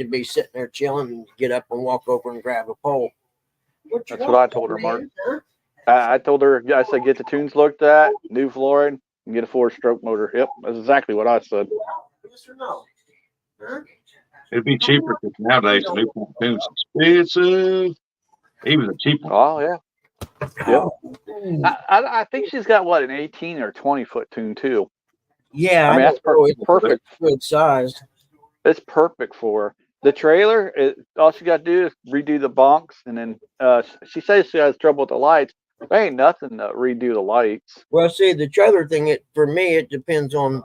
A: be sitting there chilling and get up and walk over and grab a pole.
T: That's what I told her, Mark. I told her, I said, get the tunes looked at, new flooring, and get a 4-stroke motor. Yep, that's exactly what I said.
A: Yes or no? Huh?
I: It'd be cheaper because nowadays the new pontoon's expensive. Even the cheap one.
T: Oh yeah. Yep. I think she's got what, an 18 or 20-foot tune too.
A: Yeah,
T: I mean that's perfect.
A: Good sized.
T: It's perfect for her. The trailer, all she got to do is redo the bunks, and then she says she has trouble with the lights. There ain't nothing to redo the lights.
A: Well, see, the trailer thing, for me, it depends on.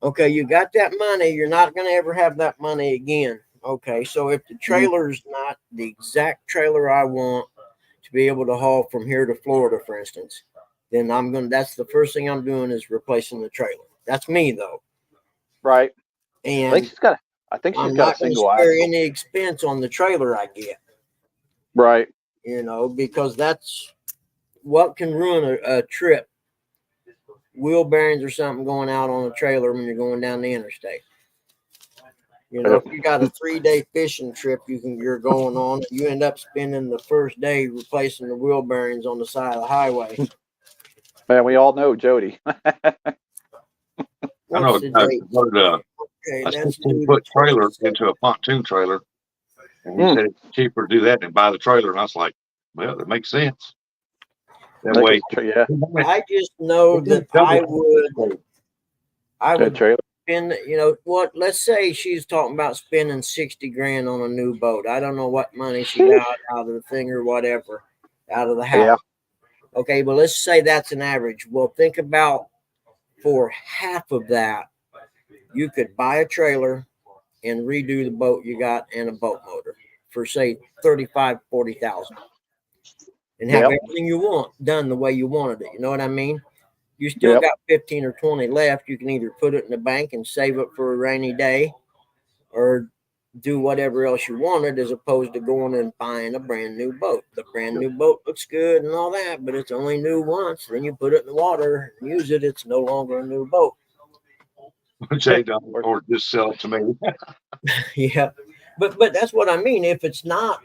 A: Okay, you got that money. You're not going to ever have that money again. Okay, so if the trailer's not the exact trailer I want to be able to haul from here to Florida, for instance, then that's the first thing I'm doing is replacing the trailer. That's me though.
T: Right.
A: And
T: I think she's got a single axle.
A: Spare any expense on the trailer I get.
T: Right.
A: Because that's what can ruin a trip. Wheel bearings or something going out on a trailer when you're going down the interstate. If you got a 3-day fishing trip you're going on, you end up spending the first day replacing the wheel bearings on the side of the highway.
T: Man, we all know Jody.
I: I know a guy converted a 16-foot trailer into a pontoon trailer, and he said it's cheaper to do that than buy the trailer. And I was like, well, that makes sense. That way,
A: I just know that I would
T: trailer.
A: spend, let's say she's talking about spending $60,000 on a new boat. I don't know what money she got out of the thing or whatever, out of the house.
T: Yeah.
A: Okay, but let's say that's an average. Well, think about for half of that, you could buy a trailer and redo the boat you got and a boat motor for say $35,000-$40,000. And have everything you want done the way you wanted it. You know what I mean? You still got 15 or 20 left. You can either put it in the bank and save it for a rainy day or do whatever else you wanted, as opposed to going and buying a brand new boat. The brand new boat looks good and all that, but it's only new once. Then you put it in the water and use it. It's no longer a new boat.
I: Or just sell it to me.
A: Yeah. But that's what I mean. If it's not,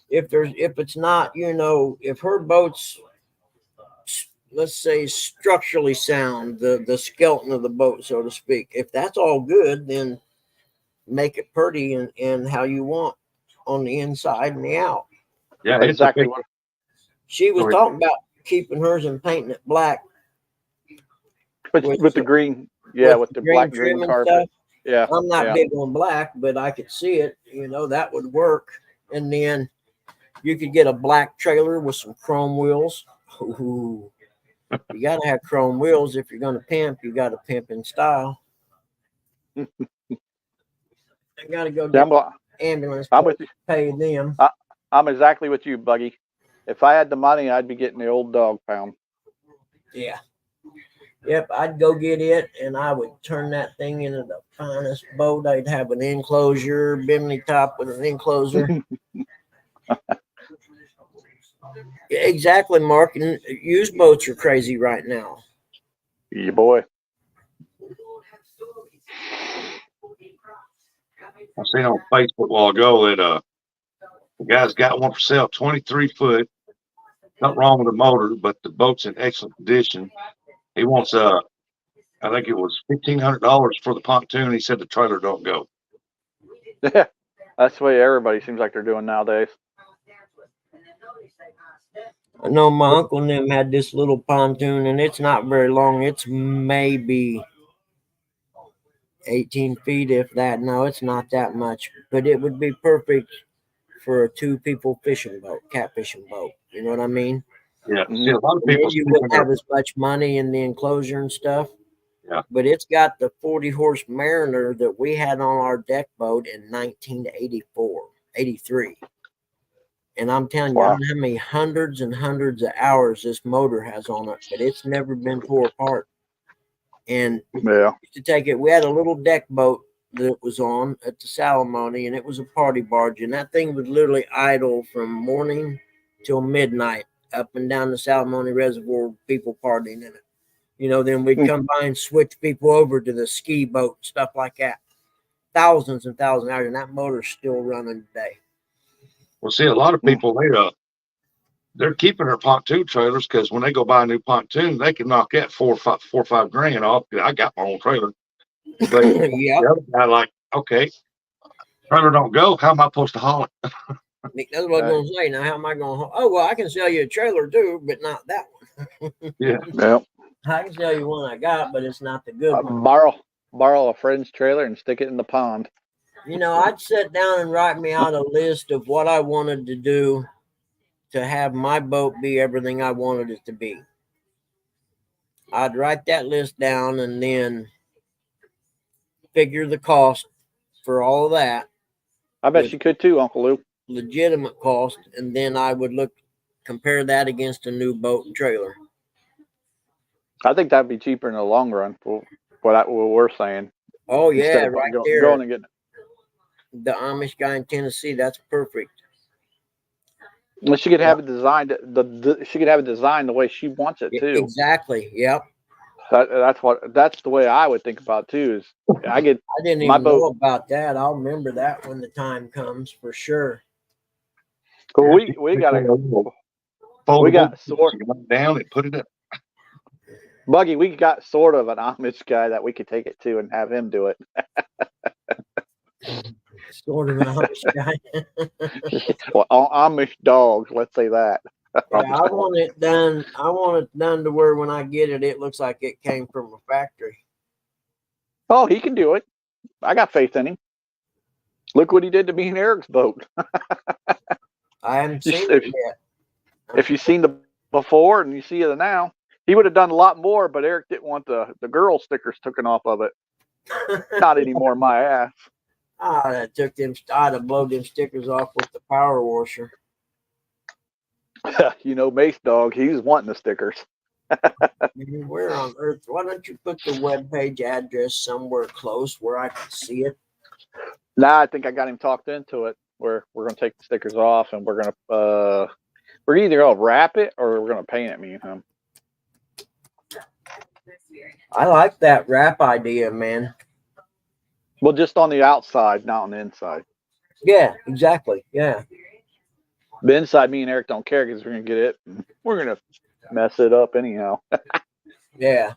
A: if her boat's, let's say, structurally sound, the skeleton of the boat, so to speak, if that's all good, then make it pretty and how you want on the inside and the out.
I: Yeah,
T: that's exactly what
A: she was talking about, keeping hers and painting it black.
T: With the green, with the black green carpet.
A: Stuff.
T: Yeah.
A: I'm not big on black, but I could see it, that would work. And then you could get a black trailer with some chrome wheels. Ooh. You got to have chrome wheels if you're going to pimp. You got to pimp in style. I got to go get ambulance.
T: I'm with you.
A: Pay them.
T: I'm exactly with you, Buggy. If I had the money, I'd be getting the old dog pound.
A: Yeah. Yep, I'd go get it, and I would turn that thing into the finest boat. I'd have an enclosure, bimini top with an enclosure. Exactly, Mark. And used boats are crazy right now.
T: Yeah, boy.
I: I seen on Facebook a while ago that the guy's got one for sale, 23 foot. Nothing wrong with the motor, but the boat's in excellent condition. He wants I think it was $1,500 for the pontoon. He said the trailer don't go.
T: Yeah, that's the way everybody seems like they're doing nowadays.
A: I know my uncle and them had this little pontoon, and it's not very long. It's maybe 18 feet, if that. No, it's not that much, but it would be perfect for a 2-people fishing boat, catfishing boat. You know what I mean?
I: Yeah. See, a lot of
A: And then
I: people
A: you
I: sleep
A: wouldn't
I: in
A: have
I: their,
A: as much money in the enclosure and stuff.
I: yeah.
A: But it's got the 40-horse Mariner that we had on our deck boat in 1984, 83. And I'm telling you, I
T: Wow.
A: don't know how many hundreds and hundreds of hours this motor has on it, but it's never been tore apart. And
T: Yeah.
A: to take it, we had a little deck boat that was on at the Salamone, and it was a party barge, and that thing was literally idle from morning till midnight up and down the Salamone Reservoir, people partying in it. You know, then we'd come by and switch people over to the ski boat, stuff like that. Thousands and thousands of hours, and that motor's still running today.
I: Well, see, a lot of people, they're keeping their pontoon trailers because when they go buy a new pontoon, they can knock that $4 or $5 grand off. I got my own trailer. But
A: Yep.
I: the other guy, like, okay, trailer don't go. How am I supposed to haul it?
A: That's what I was going to say. Now, how am I going to? Oh, well, I can sell you a trailer too, but not that one.
I: Yeah.
T: Yep.
A: I can sell you one I got, but it's not the good one.
T: Borrow a friend's trailer and stick it in the pond.
A: You know, I'd sit down and write me out a list of what I wanted to do to have my boat be everything I wanted it to be. I'd write that list down and then figure the cost for all of that.
T: I bet you could too, Uncle Lou.
A: Legitimate cost, and then I would compare that against a new boat and trailer.
T: I think that'd be cheaper in the long run. What we're saying.
A: Oh yeah,
T: Instead of
A: right
T: going
A: there.
T: and getting
A: The Amish guy in Tennessee, that's perfect.
T: Well, she could have it designed. She could have it designed the way she wants it too.
A: Exactly. Yep.
T: That's the way I would think about it too. Is I
A: didn't
T: my
A: even know
T: boat.
A: about that. I'll remember that when the time comes for sure.
T: Well, we got sort
I: down and put it up.
T: Buggy. We got sort of an Amish guy that we could take it to and have him do it.
A: Sort of an Amish guy.
T: Well, Amish dogs. Let's say that.
A: Yeah, I want it done. I want it done to where when I get it, it looks like it came from a factory.
T: Oh, he can do it. I got faith in him. Look what he did to me in Eric's boat.
A: I haven't seen it yet.
T: If you've seen the before and you see it now, he would have done a lot more, but Eric didn't want the girl stickers taken off of it. Not anymore, my ass.
A: I'd have blown them stickers off with the power washer.
T: You know, Mace Dog, he's wanting the stickers.
A: Where on earth? Why don't you put the webpage address somewhere close where I can see it?
T: Nah, I think I got him talked into it. We're gonna take the stickers off and we're either gonna wrap it or we're gonna paint it, me and him.
A: I like that wrap idea, man.
T: Well, just on the outside, not on the inside.
A: Yeah, exactly. Yeah.
T: The inside, me and Eric don't care because we're gonna get it. We're gonna mess it up anyhow.
A: Yeah.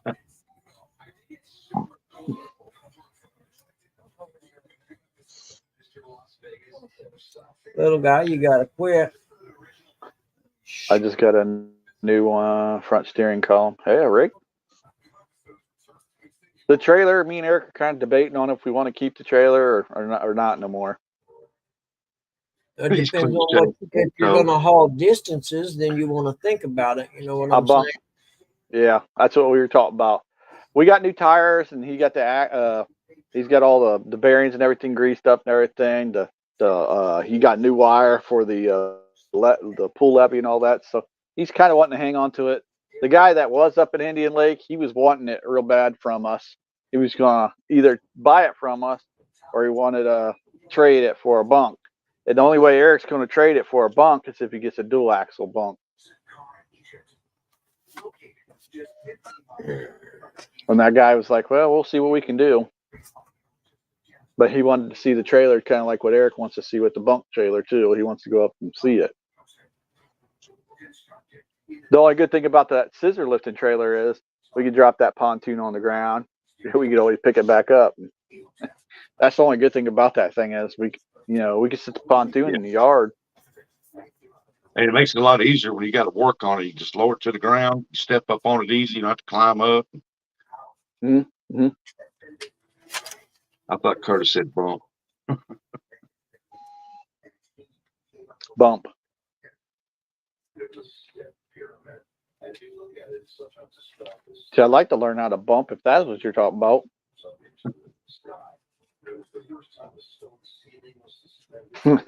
A: Little guy, you gotta quit.
T: I just got a new front steering column. Hey, Rick. The trailer, me and Eric are kind of debating on if we want to keep the trailer or not no more.
A: It depends on what, if you're going to haul distances, then you want to think about it. You know what I'm saying?
T: Yeah, that's what we were talking about. We got new tires, and he got he's got all the bearings and everything greased up and everything. He got new wire for the pool levy and all that. So he's kind of wanting to hang on to it. The guy that was up at Indian Lake, he was wanting it real bad from us. He was gonna either buy it from us or he wanted to trade it for a bunk. And the only way Eric's going to trade it for a bunk is if he gets a dual axle bunk. And that guy was like, well, we'll see what we can do. But he wanted to see the trailer kind of like what Eric wants to see with the bunk trailer too. He wants to go up and see it. The only good thing about that scissor lifting trailer is we could drop that pontoon on the ground. We could always pick it back up. That's the only good thing about that thing is we could sit the pontoon in the yard.
I: And it makes it a lot easier when you got to work on it. You just lower it to the ground, step up on it easy. You don't have to climb up.
T: Mm-hmm.
I: I thought Curtis said bump.
T: Bump. See, I'd like to learn how to bump if that's what you're talking about.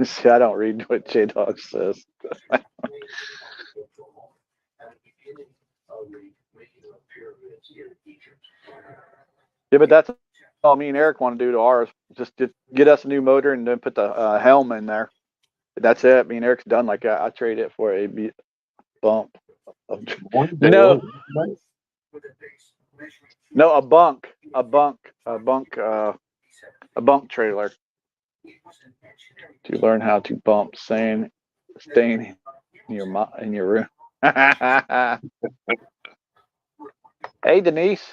T: See, I don't read what J Dog says. Yeah, but that's all me and Eric want to do to ours. Just get us a new motor and then put the helm in there. That's it. Me and Eric's done like that. I trade it for a bump. No, a bunk trailer. To learn how to bump, staying in your room. Hey, Denise.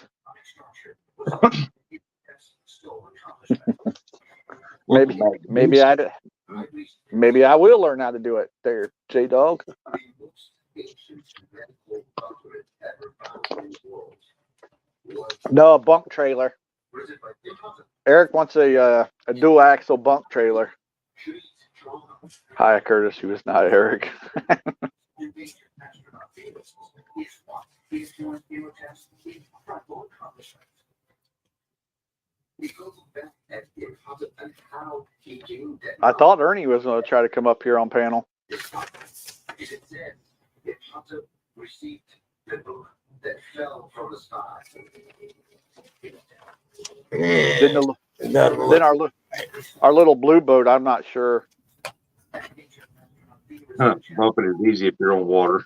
T: maybe I will learn how to do it there, J Dog. No, a bunk trailer. Eric wants a dual axle bunk trailer. Hi, Curtis, who is not Eric. I thought Ernie was going to try to come up here on panel. Then our little blue boat, I'm not sure.
I: Bumping is easy if you're on water.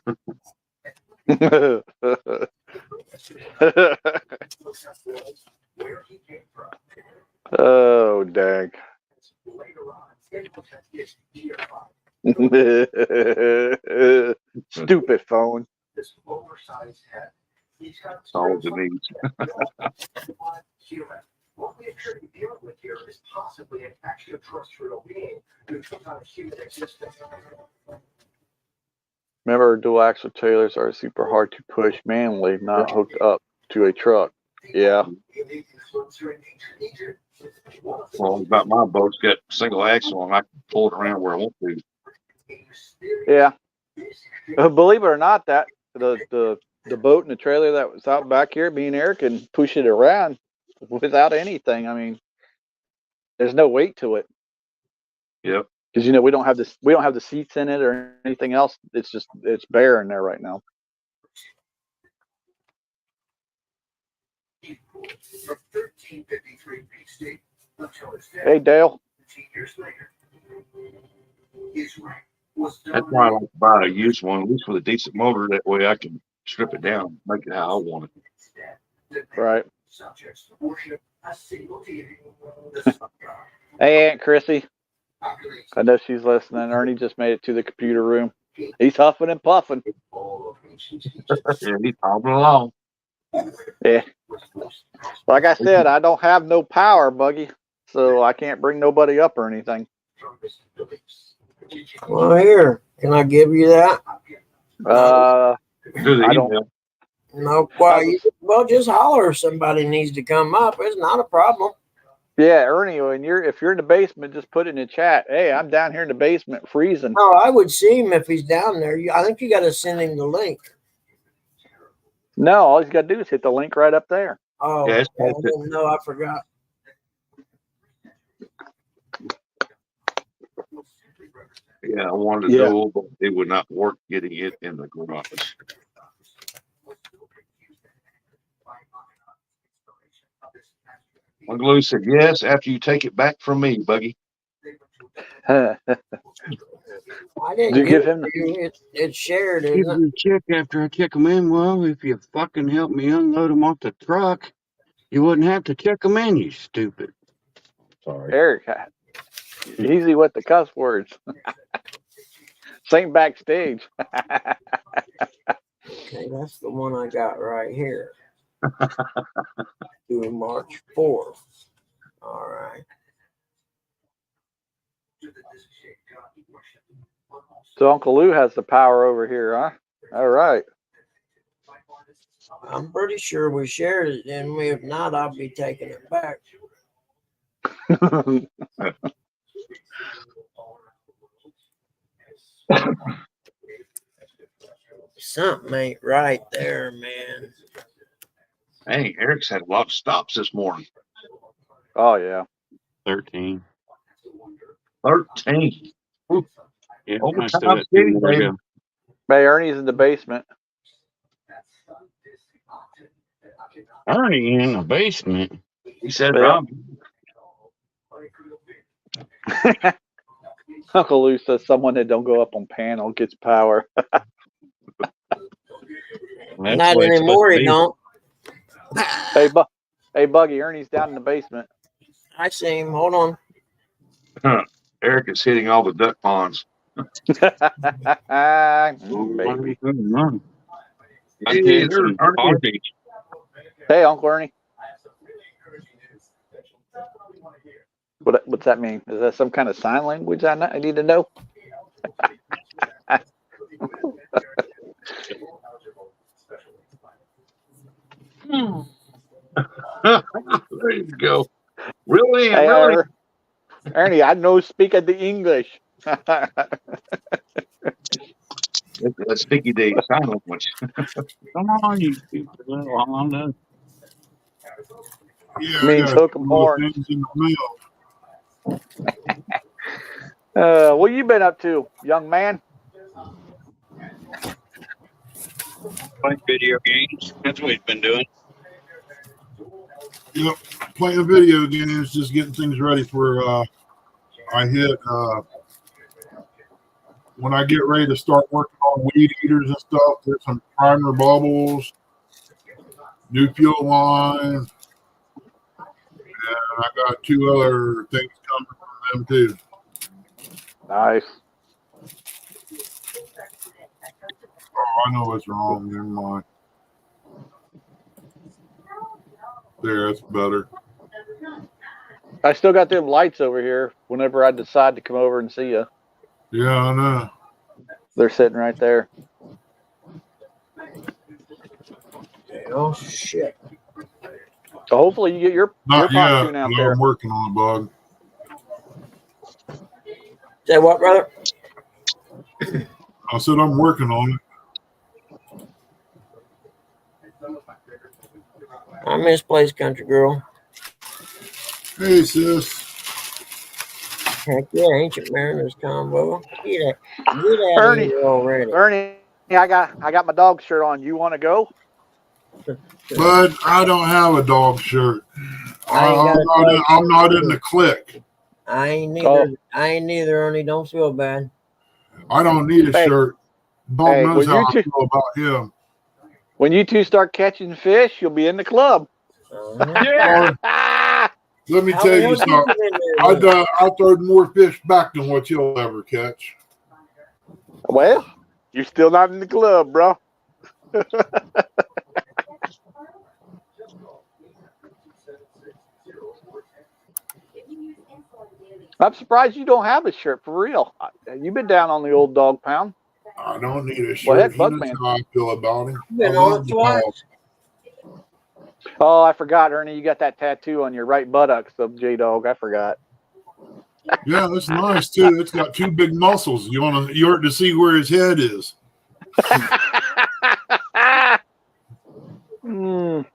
T: Oh, dang. Stupid phone.
I: All the needs.
C: What we appear to be dealing with here is possibly an extraterrestrial being who took on a human existence.
T: Remember, dual axle trailers are super hard to push manually, not hooked up to a truck. Yeah.
I: Well, about my boat's got single axle and I can pull it around where I want to.
T: Yeah. Believe it or not, that the boat and the trailer that was out back here, me and Eric can push it around without anything. I mean, there's no weight to it.
I: Yep.
T: Because we don't have the seats in it or anything else. It's bare in there right now. Hey, Dale.
I: That's why I like to buy a used one, at least with a decent motor. That way I can strip it down, make it how I want it.
T: Right. Hey, Aunt Chrissy. I know she's listening. Ernie just made it to the computer room. He's huffing and puffing.
I: Yeah, he's hobbling along.
T: Yeah. Like I said, I don't have no power, Buggy, so I can't bring nobody up or anything.
O: Well, here, can I give you that?
I: Do the
T: I
I: email.
T: don't.
O: No, well, just holler if somebody needs to come up. It's not a problem.
T: Yeah, Ernie, if you're in the basement, just put it in the chat. Hey, I'm down here in the basement freezing.
O: No, I would see him if he's down there. I think you got to send him the link.
T: No, all he's got to do is hit the link right up there.
O: Oh,
I: Yeah,
O: no, I forgot.
I: Yeah, I wanted to know, but it would not work getting it in the garage. Uncle Lou said, yes, after you take it back from me, Buggy.
O: I didn't
T: Did you give
O: it
T: him
O: to you. It's shared,
U: Give
O: isn't it?
U: me a check after I kick them in. Well, if you fucking help me unload them off the truck, you wouldn't have to check them in, you stupid.
I: Sorry.
T: Eric, easy with the cuss words. Same backstage.
O: Okay, that's the one I got right here. Due March 4th. All right.
T: So Uncle Lou has the power over here, huh? All right.
O: I'm pretty sure we shared it, and if not, I'll be taking it back.
A: Something ain't right there, man.
I: Hey, Eric's had a lot of stops this morning.
T: Oh yeah.
U: 13.
I: 13. Ooh.
U: Yeah, I still
I: Overtime
U: got 2
I: speed,
U: more to
I: baby.
U: go.
T: Hey, Ernie's in the basement.
U: Ernie in the basement.
I: He said,
T: Yep.
I: Rob.
T: Uncle Lou says someone that don't go up on panel gets power.
A: Not anymore, he don't.
T: Hey, Buggy, Ernie's down in the basement.
A: I see him. Hold on.
I: Eric is hitting all the duck ponds.
T: Baby.
U: I did some party.
T: Hey, Uncle Ernie. What's that mean? Is that some kind of sign language I need to know?
I: There you go. Really?
T: Hey,
I: Really?
T: Ernie, I know speak the English.
I: That's Sticky Dave sign language.
U: Come on, you stupid little Honda.
E: Yeah,
T: Means
E: I got
T: hook 'em horn.
E: things in the mail.
T: What you been up to, young man?
J: Playing video games. That's what he's been doing.
E: Yep, playing video games, just getting things ready for I hit when I get ready to start working on weed eaters and stuff. There's some primer bubbles, new fuel line, and I got 2 other things coming from them too.
T: Nice.
E: Oh, I know what's wrong. Never mind. There, that's better.
T: I still got them lights over here whenever I decide to come over and see you.
E: Yeah, I know.
T: They're sitting right there.
A: Oh, shit.
T: So hopefully you get your
E: Not yet,
T: pontoon
E: but
T: out there.
E: I'm working on it, bud.
A: Say what, brother?
E: I said I'm working on it.
A: I misplaced country girl.
E: Hey, sis.
A: Heck yeah, Ancient Mariners combo. Get out of
T: Ernie,
A: here already.
T: Ernie, I got my dog shirt on. You want to go?
E: But I don't have a dog shirt. I'm not in the clique.
A: I ain't neither. I ain't neither, Ernie. Don't feel bad.
E: I don't need a shirt. Dog knows how I feel about him.
T: When you two start catching fish, you'll be in the club.
E: Yeah. Let me tell you something. I throwed more fish back than what you'll ever catch.
T: Well, you're still not in the club, bro. I'm surprised you don't have a shirt for real. You've been down on the old dog pound.
E: I don't need a shirt.
T: Well, heck,
E: He knows
T: Bugman.
E: how I feel about him.
A: Been
E: I
A: on
E: love
A: it
E: the
A: twice.
E: dog.
T: Oh, I forgot, Ernie. You got that tattoo on your right buttocks of J-Dog. I forgot.
E: Yeah, that's nice too. It's got 2 big muscles. You want to see where his head is.
T: Mm.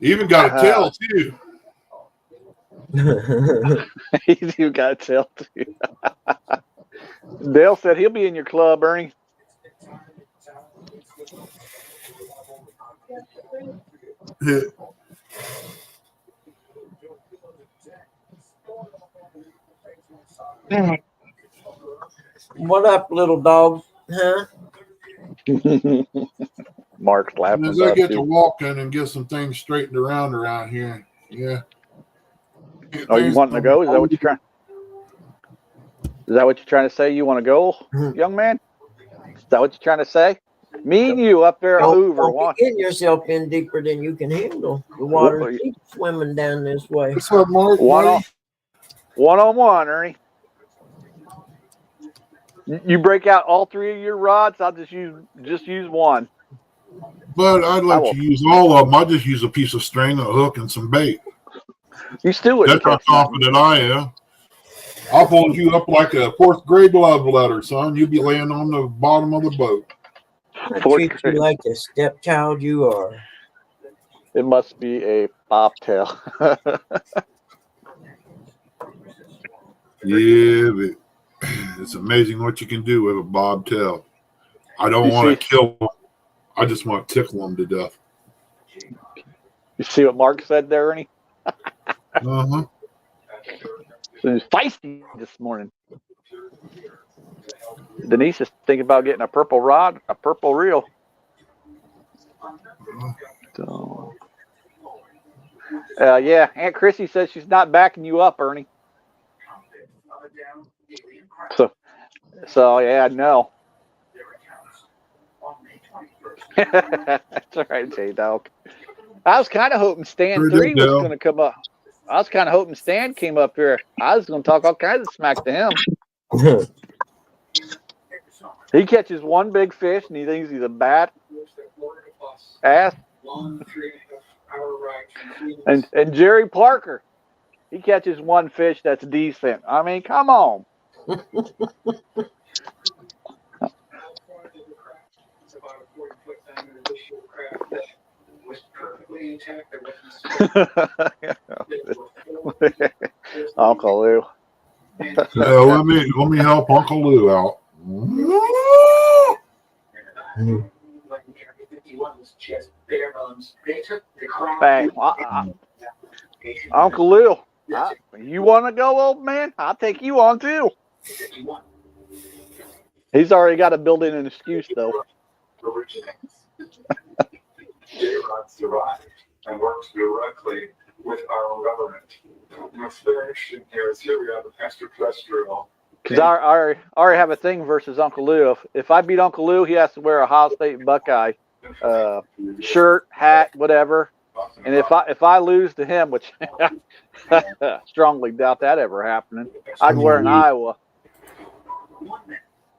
E: Even got a tail too.
T: He's even got a tail too. Dale said he'll be in your club, Ernie.
A: What up, little dog? Huh?
T: Mark's laughing
E: As I
T: about
E: get to
T: you.
E: walking and get some things straightened around here. Yeah.
T: Oh, you wanting to go? Is that what you're trying? Is that what you're trying to say? You want to go, young man? Is that what you're trying to say? Me and you up there at Hoover.
A: Don't be getting yourself in deeper than you can handle. The water keeps swimming down this way.
E: What's up, Mark?
T: One-on-one, Ernie. You break out all 3 of your rods. I'll just use one.
E: But I'd let you use all of them. I just use a piece of string, a hook, and some bait.
T: You still wouldn't
E: That's how
T: catch nothing.
E: confident I am. I'll hold you up like a fourth grade love letter, son. You'll be laying on the bottom of the boat.
A: I treat you like the stepchild you are.
T: It must be a bobtail.
E: Yeah, but it's amazing what you can do with a bobtail. I don't
T: You
E: want to
T: see-
E: kill them. I just want to tickle them to death.
T: You see what Mark said there, Ernie?
E: Uh-huh.
T: It was feisty this morning. Denise is thinking about getting a purple rod, a purple reel. So, yeah, Aunt Chrissy says she's not backing you up, Ernie. So yeah, no. That's all right, J-Dog. I was kind of hoping Stan
E: Sure
T: 3
E: did,
T: was
E: Dale.
T: going to come up. I was kind of hoping Stan came up here. I was going to talk all kinds of smack to him. He catches one big fish and he thinks he's a bat ass. And Jerry Parker, he catches one fish that's decent. I mean, come on. Uncle Lou.
E: Let me help Uncle Lou out.
T: Hey, Uncle Lou, you want to go, old man? I'll take you on too. He's already got a built-in excuse, though.
F: J-Rod survived and works directly with our own government. What's very interesting here is here we have the extraterrestrial.
T: Because I already have a thing versus Uncle Lou. If I beat Uncle Lou, he has to wear a Ohio State Buckeye shirt, hat, whatever. And if I lose to him, which strongly doubt that ever happening, I'd wear an Iowa.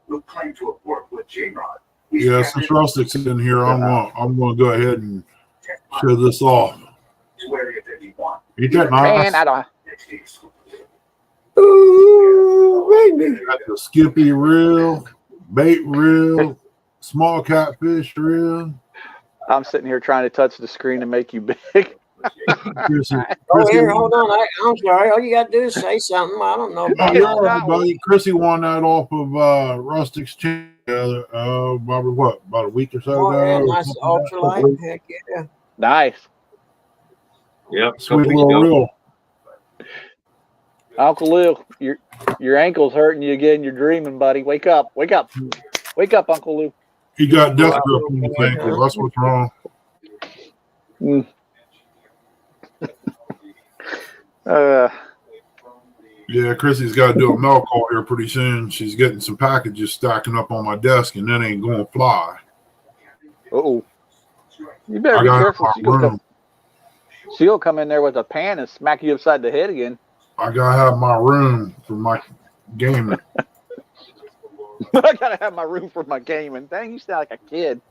F: Who claim to have worked with J-Rod.
E: Yeah, since Rustic's in here, I'm gonna go ahead and show this off. Ain't that nice?
T: Man, I don't.
E: Ooh, baby. Got the Skippy reel, bait reel, small catfish reel.
T: I'm sitting here trying to touch the screen to make you big.
A: Oh, here, hold on. I'm sorry. All you got to do is say something. I don't know about that.
E: Buddy, Chrissy won that off of Rustic's channel. About a week or so
A: Oh,
E: ago.
A: yeah, nice ultralight. Heck yeah.
T: Nice.
B: Yep.
E: Sweet little reel.
T: Uncle Lou, your ankle's hurting you again. You're dreaming, buddy. Wake up. Wake up. Wake up, Uncle Lou.
E: He got death grip on his ankle. That's what's wrong. Yeah, Chrissy's got to do a mail call here pretty soon. She's getting some packages stacking up on my desk, and that ain't going to fly.
T: Uh-oh. You better be careful. She'll come in there with a pan and smack you upside the head again.
E: I got to have my room for my gaming.
T: I got to have my room for my gaming. Dang, you sound like a kid.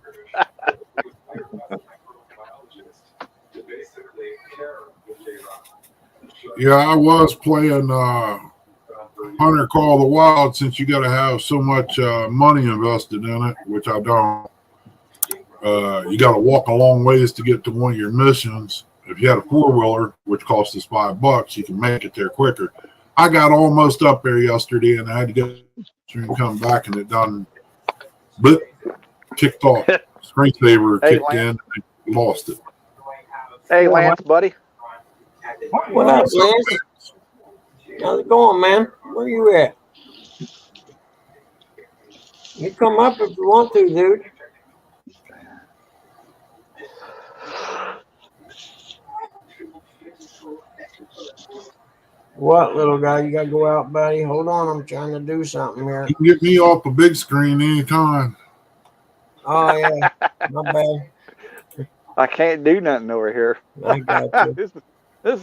E: Yeah, I was playing Hunter Call of the Wild since you got to have so much money invested in it, which I don't. You got to walk a long ways to get to one of your missions. If you had a four-wheeler, which costs us $5, you can make it there quicker. I got almost up there yesterday, and I had to get and come back, and it done kicked off. Screensaver kicked in, and I lost it.
T: Hey, Lance, buddy.
A: What up, Lance? How's it going, man? Where you at? You come up if you want to, dude. What, little guy? You gotta go out, buddy. Hold on, I'm trying to do something here.
E: You can get me off the big screen anytime.
A: Oh yeah, my bad.
T: I can't do nothing over here.
A: I got you.
T: This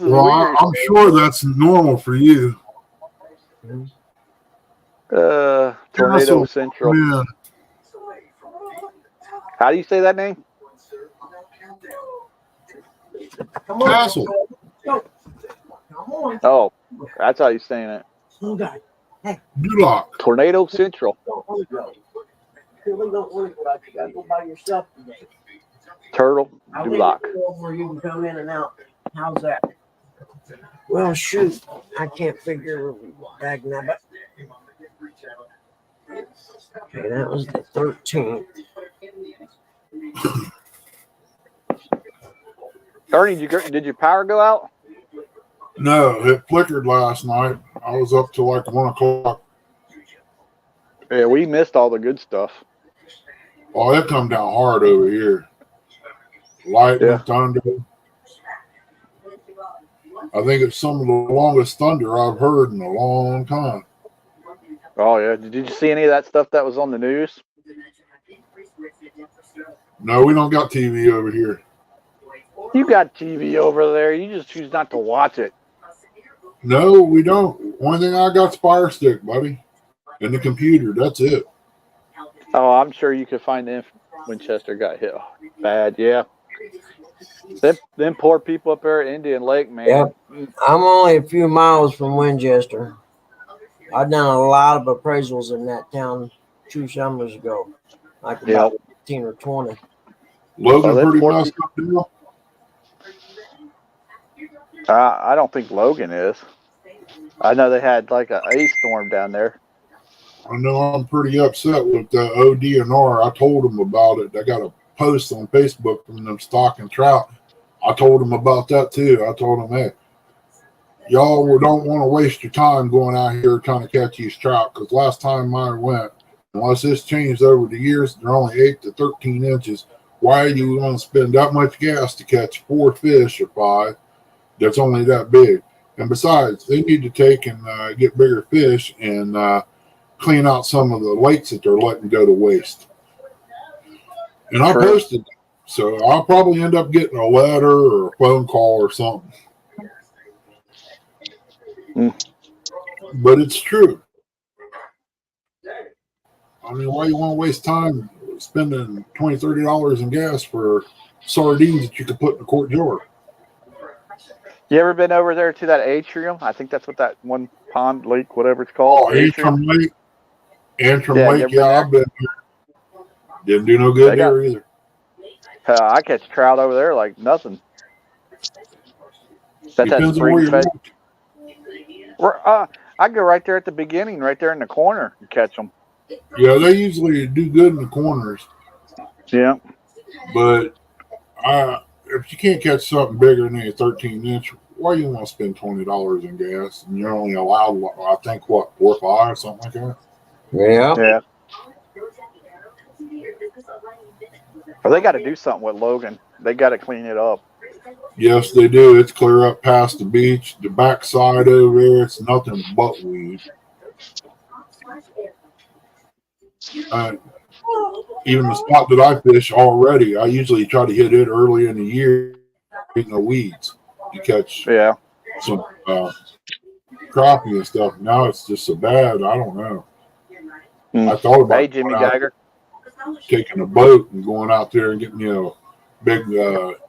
T: is
E: Well,
T: weird.
E: I'm sure that's normal for you.
T: Tornado Central.
E: Yeah.
T: How do you say that name?
E: Castle.
T: Oh, that's how you're saying it.
O: Oh God. Hey,
E: Duloc.
T: Tornado Central.
O: don't want to go. Really don't want to go out. You gotta go by yourself today.
T: Turtle
O: I'll leave
T: Duloc.
O: it over. You can come in and out. How's that? Well, shoot. I can't figure back now, but okay, that was the 13th.
T: Ernie, did your power go out?
E: No, it flickered last night. I was up till like 1 o'clock.
T: Yeah, we missed all the good stuff.
E: Oh, it come down hard over here. Lightning, thunder. I think it's some of the longest thunder I've heard in a long time.
T: Oh yeah. Did you see any of that stuff that was on the news?
E: No, we don't got TV over here.
T: You got TV over there. You just choose not to watch it.
E: No, we don't. Only thing I got's Fire Stick, buddy, and the computer. That's it.
T: Oh, I'm sure you could find the Winchester got hit bad. Yeah. Them poor people up there at Indian Lake, man.
O: Yep. I'm only a few miles from Winchester. I've done a lot of appraisals in that town 2 summers ago, like about 15 or 20.
E: Logan pretty messed up deal.
T: I don't think Logan is. I know they had like an ice storm down there.
E: I know I'm pretty upset with the ODNR. I told them about it. I got a post on Facebook from them stocking trout. I told them about that too. I told them, hey, y'all don't want to waste your time going out here trying to catch these trout, because last time I went, unless it's changed over the years, they're only 8 to 13 inches. Why are you going to spend that much gas to catch 4 fish or 5 that's only that big? And besides, they need to take and get bigger fish and clean out some of the lakes that they're letting go to waste. And I posted that. So I'll probably end up getting a letter or a phone call or something. But it's true. I mean, why you want to waste time spending $20, $30 in gas for sardines that you could put in a quart jar?
T: You ever been over there to that atrium? I think that's what that one pond, lake, whatever it's called.
E: Oh, Antrim Lake. Antrim Lake, yeah, I've been here. Didn't do no good there either.
T: I catch trout over there like nothing. That's that
E: Depends on where
T: spring
E: you're
T: fed.
E: at.
T: I go right there at the beginning, right there in the corner, and catch them.
E: Yeah, they usually do good in the corners.
T: Yeah.
E: But if you can't catch something bigger than a 13-inch, why you want to spend $20 in gas? And you're only allowed, I think, what, 4 or 5, something like that?
O: Yeah.
T: Yeah. Well, they got to do something with Logan. They got to clean it up.
E: Yes, they do. It's clear up past the beach. The backside over there, it's nothing but weed. Even the spot that I fish already, I usually try to hit it early in the year, getting the weeds. You catch some crappie and stuff. Now it's just so bad. I don't know. I thought about
T: Jimmy Geiger,
E: taking a boat and going out there and getting a big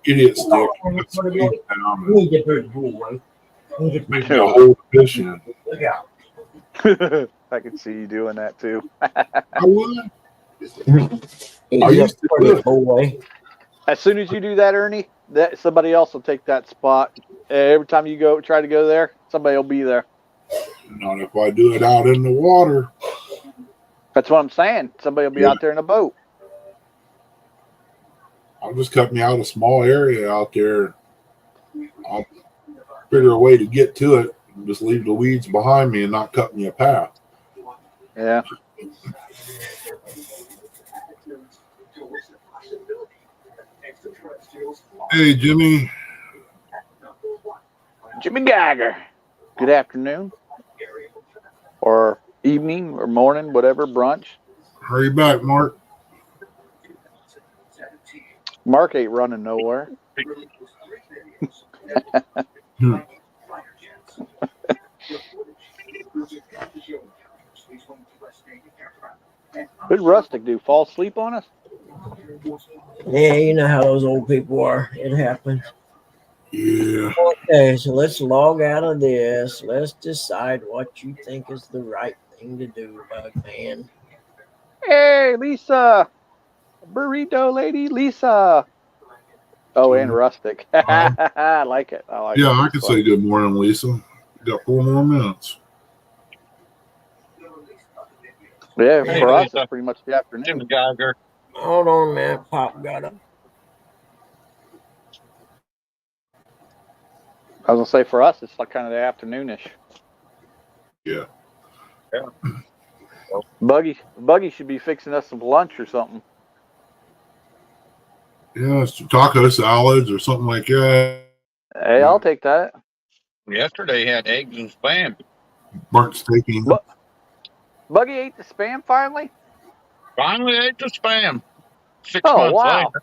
E: idiot stick and put some weeds down and hold the fish in.
T: I can see you doing that too.
E: I would. I used to do it.
T: As soon as you do that, Ernie, that somebody else will take that spot. Every time you try to go there, somebody will be there.
E: Not if I do it out in the water.
T: That's what I'm saying. Somebody will be out there in a boat.
E: I'll just cut me out a small area out there. I'll figure a way to get to it and just leave the weeds behind me and not cut me a path.
T: Yeah.
E: Hey, Jimmy.
T: Jimmy Geiger. Good afternoon. Or evening or morning, whatever, brunch.
E: Hurry back, Mark.
T: Mark ain't running nowhere. What'd Rustic do? Fall asleep on us?
O: Yeah, you know how those old people are. It happens.
E: Yeah.
A: Okay, so let's log out of this. Let's decide what you think is the right thing to do, Bugman.
T: Hey, Lisa. Burrito lady, Lisa. Oh, and Rustic. I like it. I like
E: Yeah,
T: it.
E: I
T: It's
E: can
T: fun.
E: say good morning, Lisa. You got 4 more minutes.
T: Yeah,
J: Hey,
T: for us,
J: Lisa.
T: it's pretty much the afternoon.
J: Jimmy Geiger.
A: Hold on, man. Pop got up.
T: I was gonna say for us, it's like kind of the afternoonish.
E: Yeah.
J: Yeah.
T: Buggy should be fixing us some lunch or something.
E: Yeah, it's taco salads or something like that.
T: Hey, I'll take that.
J: Yesterday he had eggs and spam.
E: Burnt steak.
T: Buggy ate the spam finally.
J: Finally ate the spam. 6
T: Oh
J: months
T: wow!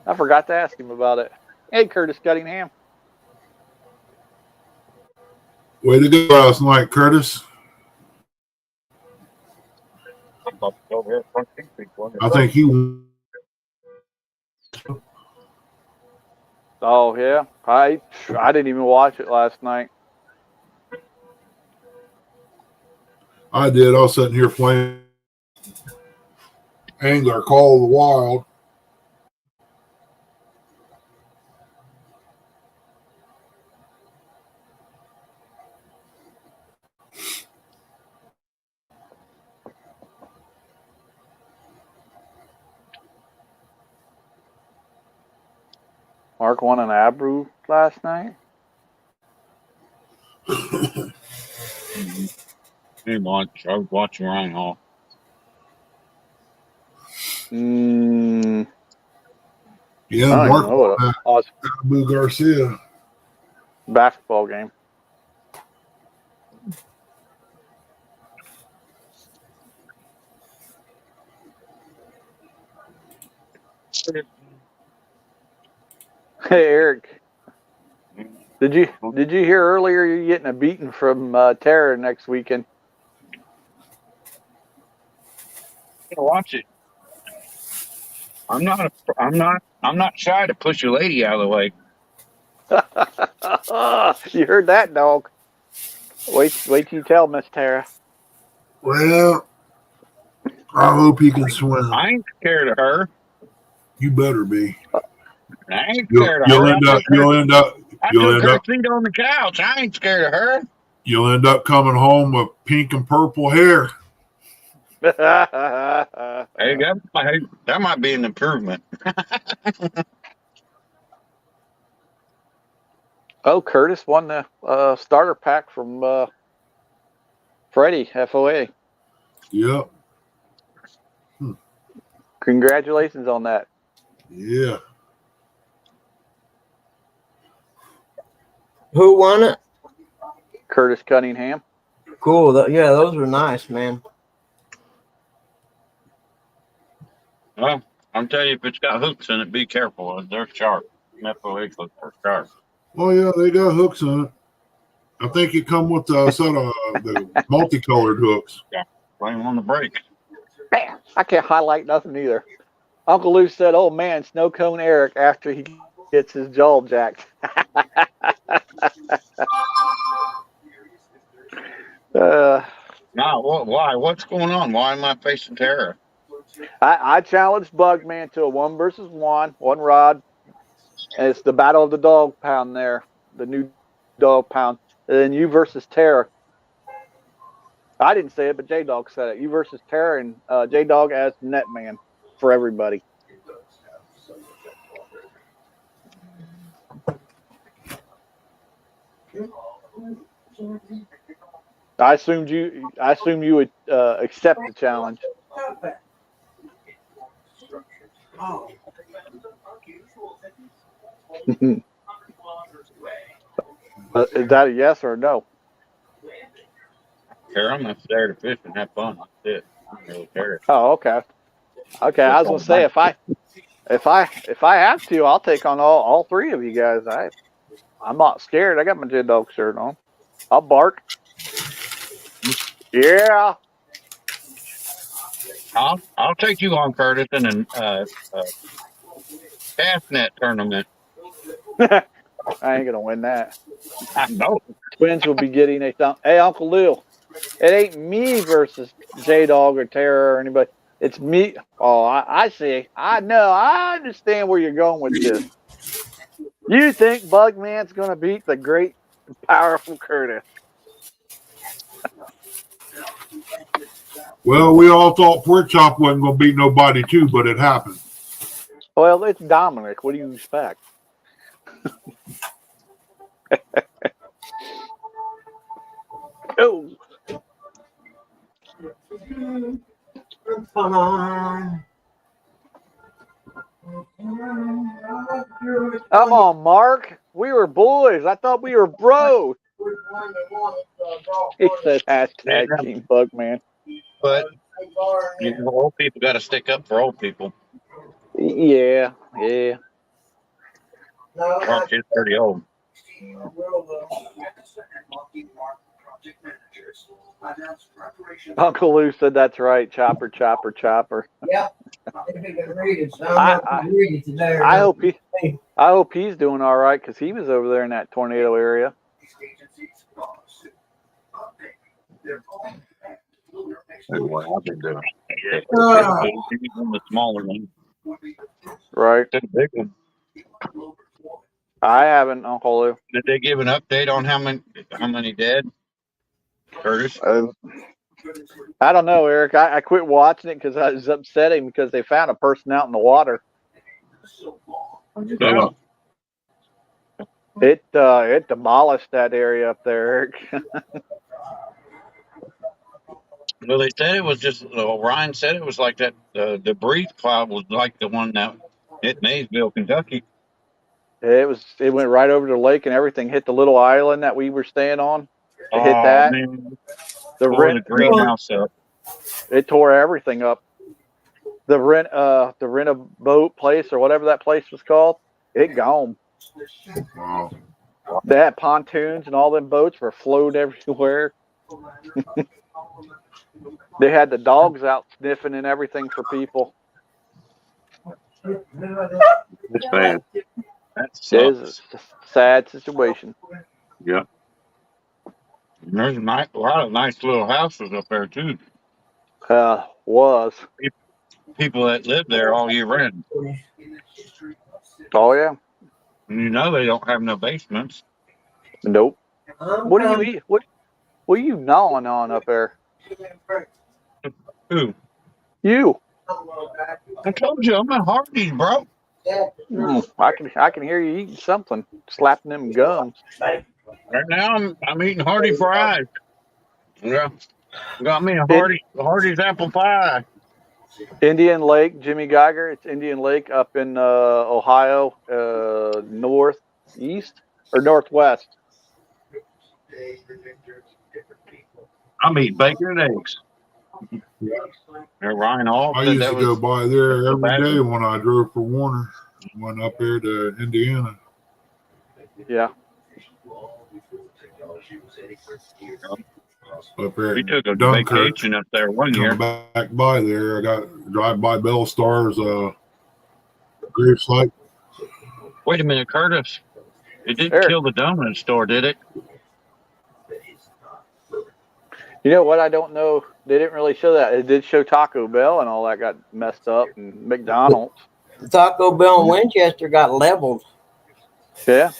T: I forgot to ask him about it. Hey, Curtis Cunningham.
E: Way to go last night, Curtis. I think he.
T: Oh yeah, I didn't even watch it last night.
E: I did. I was sitting here playing Angler Call of the Wild.
T: Mark won an Abreu last night.
J: Hey, watch. I was watching Ryan Hall.
E: Yeah,
T: I don't
E: Mark
T: even know what
E: Abu Garcia.
T: Basketball game. Hey Eric, did you hear earlier you're getting a beating from Tara next weekend?
J: Watch it. I'm not shy to push a lady out of the way.
T: You heard that, dog? Wait till you tell Miss Tara.
E: Well, I hope he can swim.
J: I ain't scared of her.
E: You better be.
J: I ain't scared of her.
E: You'll end up.
J: I took her seat on the couch. I ain't scared of her.
E: You'll end up coming home with pink and purple hair.
J: Hey, that might be an improvement.
T: Oh, Curtis won the starter pack from Freddie FOA.
E: Yep.
T: Congratulations on that.
E: Yeah.
A: Who won it?
T: Curtis Cunningham.
A: Cool. Yeah, those were nice, man.
J: Well, I'm telling you, if it's got hooks in it, be careful. They're sharp. FOA hooks are sharp.
E: Oh yeah, they got hooks on it. I think it come with a set of the multicolored hooks.
J: Yeah, blame on the brake.
T: Bam! I can't highlight nothing either. Uncle Lou said, "Oh man, snow cone Eric after he gets his jaw jacked."
J: No, why? What's going on? Why am I facing Tara?
T: I challenged Bugman to a 1 versus 1 rod, and it's the battle of the dog pound there, the new dog pound. And then you versus Tara. I didn't say it, but J Dog said it. You versus Tara and J Dog as net man for everybody. I assumed you would accept the challenge. Is that a yes or a no?
J: Tara, I'm not there to fish and have fun. That's it. I don't really care.
T: Oh, okay. Okay, I was gonna say if I have to, I'll take on all 3 of you guys. I'm not scared. I got my J Dog shirt on. I'll bark. Yeah.
J: I'll take you on, Curtis, in a cast net tournament.
T: I ain't gonna win that.
J: I know.
T: Twins will be getting a thumb. Hey, Uncle Lou, it ain't me versus J Dog or Terror or anybody. It's me. Oh, I see. I know. I understand where you're going with this. You think Bugman's gonna beat the great, powerful Curtis?
E: Well, we all thought Pork Chop wasn't going to beat nobody too, but it happened.
T: Well, it's Dominic. What do you expect? Oh.
O: Come on.
T: Come on, Mark. We were boys. I thought we were bros. He said hashtag Team Bugman.
J: But you know, old people got to stick up for old people.
T: Yeah, yeah.
J: Mark is pretty old.
T: Uncle Lou said that's right. Chopper, chopper, chopper.
O: Yep. If you can read it, so I read it today.
T: I hope he's doing all right because he was over there in that tornado area.
B: That's what I've been doing.
J: The smaller one.
T: Right.
J: The big one.
T: I haven't, Uncle Lou.
J: Did they give an update on how many dead? Curtis?
T: I don't know, Eric. I quit watching it because I was upsetting because they found a person out in the water.
J: No.
T: It demolished that area up there, Eric.
J: Well, they said it was just. Ryan said it was like that. Debris cloud was like the one that hit Maysville, Kentucky.
T: It went right over the lake and everything. Hit the little island that we were staying on. It hit that.
J: Man.
T: The
J: greenhouse up.
T: It tore everything up. The rent a boat place or whatever that place was called, it gone.
E: Wow.
T: They had pontoons and all them boats were floating everywhere. They had the dogs out sniffing and everything for people.
B: It's bad.
J: That
T: It is a sad situation.
B: Yeah.
J: There's a lot of nice little houses up there too.
T: Was.
J: People that live there all year round.
T: Oh yeah.
J: And you know they don't have no basements.
T: Nope. What do you eat? What are you gnawing on up there?
J: Who?
T: You.
J: I told you I'm at Hardee's, bro.
T: I can hear you eating something, slapping them gums.
J: Right now I'm eating Hardy fries. Yeah. Got me a Hardee's apple pie.
T: Indian Lake, Jimmy Geiger. It's Indian Lake up in Ohio, northeast or northwest.
B: I'm eating bacon and eggs.
J: Ryan Hall
E: I used to go by there every day when I drove for Warner. Went up there to Indiana.
T: Yeah.
E: Up there.
J: We took a
E: Dunkirk.
J: vacation up there one year.
E: Come back by there. I got drive by Bell Star's grave site.
J: Wait a minute, Curtis. It didn't kill the donut store, did it?
T: You know what? I don't know. They didn't really show that. It did show Taco Bell and all that got messed up, and McDonald's.
A: The Taco Bell in Winchester got leveled.
T: Yeah.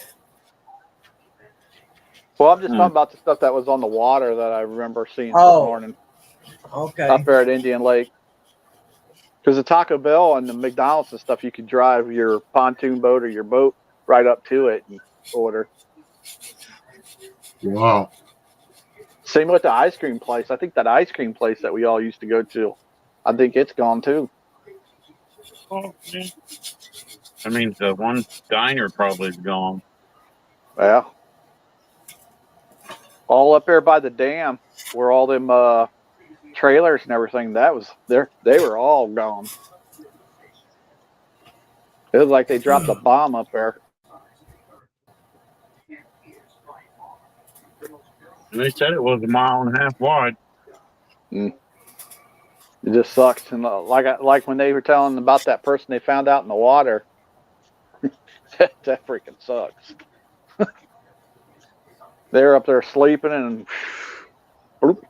T: Well, I'm just talking about the stuff that was on the water that I remember seeing this morning.
O: Okay.
T: Up there at Indian Lake. Because the Taco Bell and the McDonald's and stuff, you could drive your pontoon boat or your boat right up to it and order.
E: Wow.
T: Same with the ice cream place. I think that ice cream place that we all used to go to, I think it's gone too.
J: Oh, man. I mean, the one diner probably is gone.
T: Yeah. All up there by the dam where all them trailers and everything, that was there. They were all gone. It was like they dropped a bomb up there.
J: And they said it was 1.5 miles wide.
T: It just sucks. And like when they were telling about that person they found out in the water, that freaking sucks. They're up there sleeping and bloop,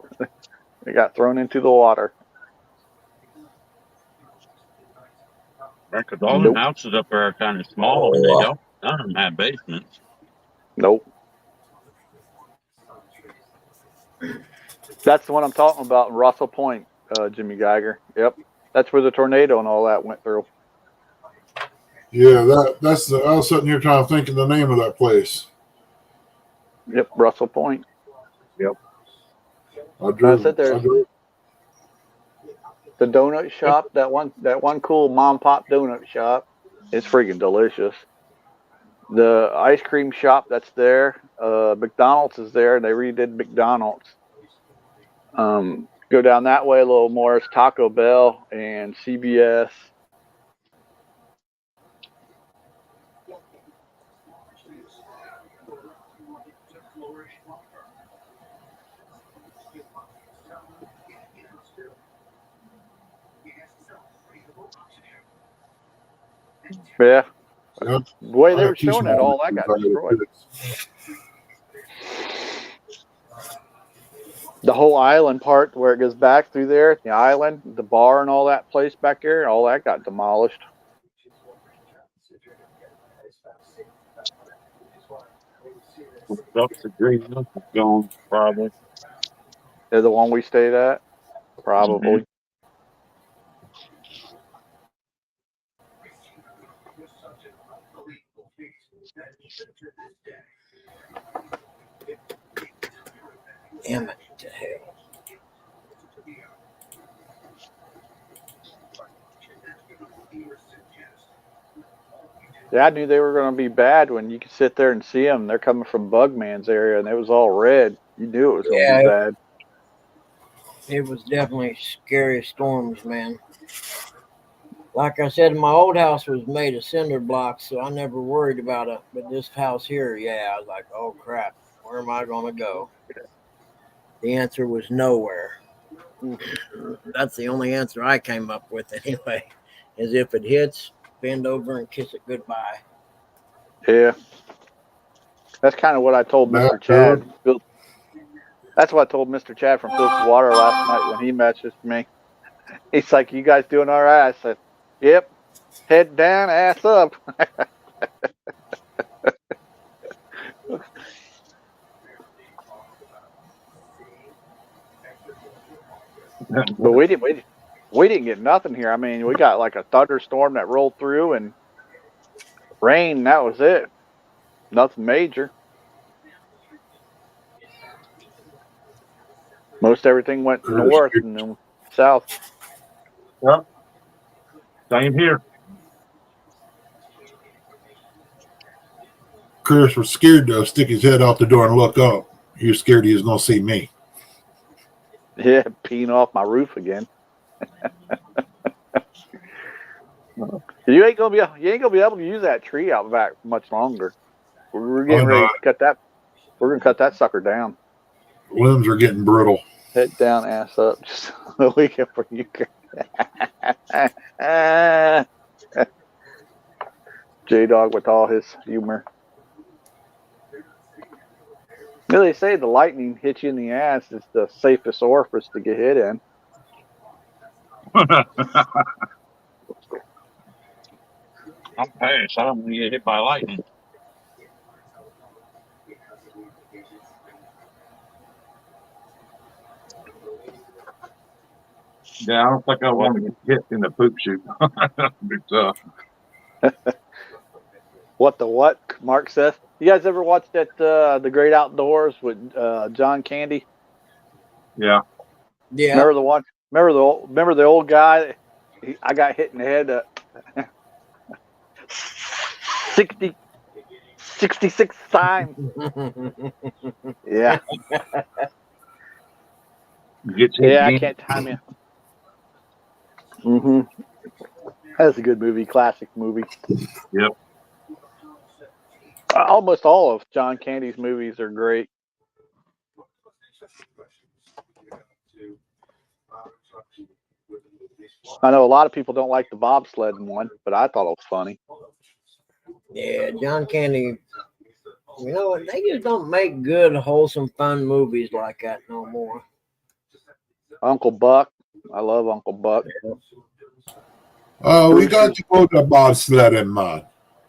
T: they got thrown into the water.
J: Because all them houses up there are kind of small, and none of them have basements.
T: Nope. That's the one I'm talking about in Russell Point, Jimmy Geiger. Yep. That's where the tornado and all that went through.
E: Yeah, that's I was sitting here trying to think of the name of that place.
T: Yep, Russell Point.
J: Yep.
E: I drove
T: the donut shop, that one cool mom and pop donut shop. It's freaking delicious. The ice cream shop that's there, McDonald's is there. They redid McDonald's. Go down that way a little more, it's Taco Bell and CBS. Yeah.
E: Yep.
T: The way they
E: I
T: were
E: have two
T: showing it,
E: small
T: all that got
E: ones.
T: destroyed. The whole island part where it goes back through there, the island, the bar and all that place back there, all that got demolished.
J: That's the Green Hook is gone, probably.
T: They're the one we stayed at? Probably.
A: Damn it to hell.
T: Yeah, I knew they were going to be bad when you could sit there and see them. They're coming from Bugman's area, and it was all red. You knew it was going to be bad.
A: It was definitely scary storms, man. Like I said, my old house was made of cinder blocks, so I never worried about it. But this house here, yeah, I was like, oh crap, where am I going to go? The answer was nowhere. That's the only answer I came up with anyway, is if it hits, bend over and kiss it goodbye.
T: Yeah. That's kind of what I told Mr. Chad. That's what I told Mr. Chad from Filthy Water last night when he messaged me. He's like, you guys doing all right? I said, yep. Head down, ass up. But we didn't get nothing here. I mean, we got like a thunderstorm that rolled through and rain. That was it. Nothing major. Most everything went north and then south.
J: Yep. Same here.
E: Chris was scared to stick his head out the door and look up. He was scared he was going to see me.
T: Yeah, peeing off my roof again. You ain't gonna be able to use that tree out back much longer. We're getting ready to cut that. We're gonna cut that sucker down.
E: Limbs are getting brittle.
T: Head down, ass up. Just a weekend for you. J-Dog with all his humor. They say the lightning hits you in the ass is the safest orifice to get hit in.
J: I'm past. I don't want to get hit by lightning.
B: Yeah, I don't think I want to get hit in the poop chute. That'd be tough.
T: What? Mark says. You guys ever watched that The Great Outdoors with John Candy?
B: Yeah.
A: Yeah.
T: Remember the one? Remember the old guy? I got hit in the head 66 times. Yeah. Yeah, I can't time you. Mm-hmm. That's a good movie, classic movie.
B: Yep.
T: Almost all of John Candy's movies are great. I know a lot of people don't like the bobsledding one, but I thought it was funny.
A: Yeah, John Candy. You know what? They just don't make good, wholesome, fun movies like that no more.
T: Uncle Buck. I love Uncle Buck.
E: We got to go to bobsledding, man.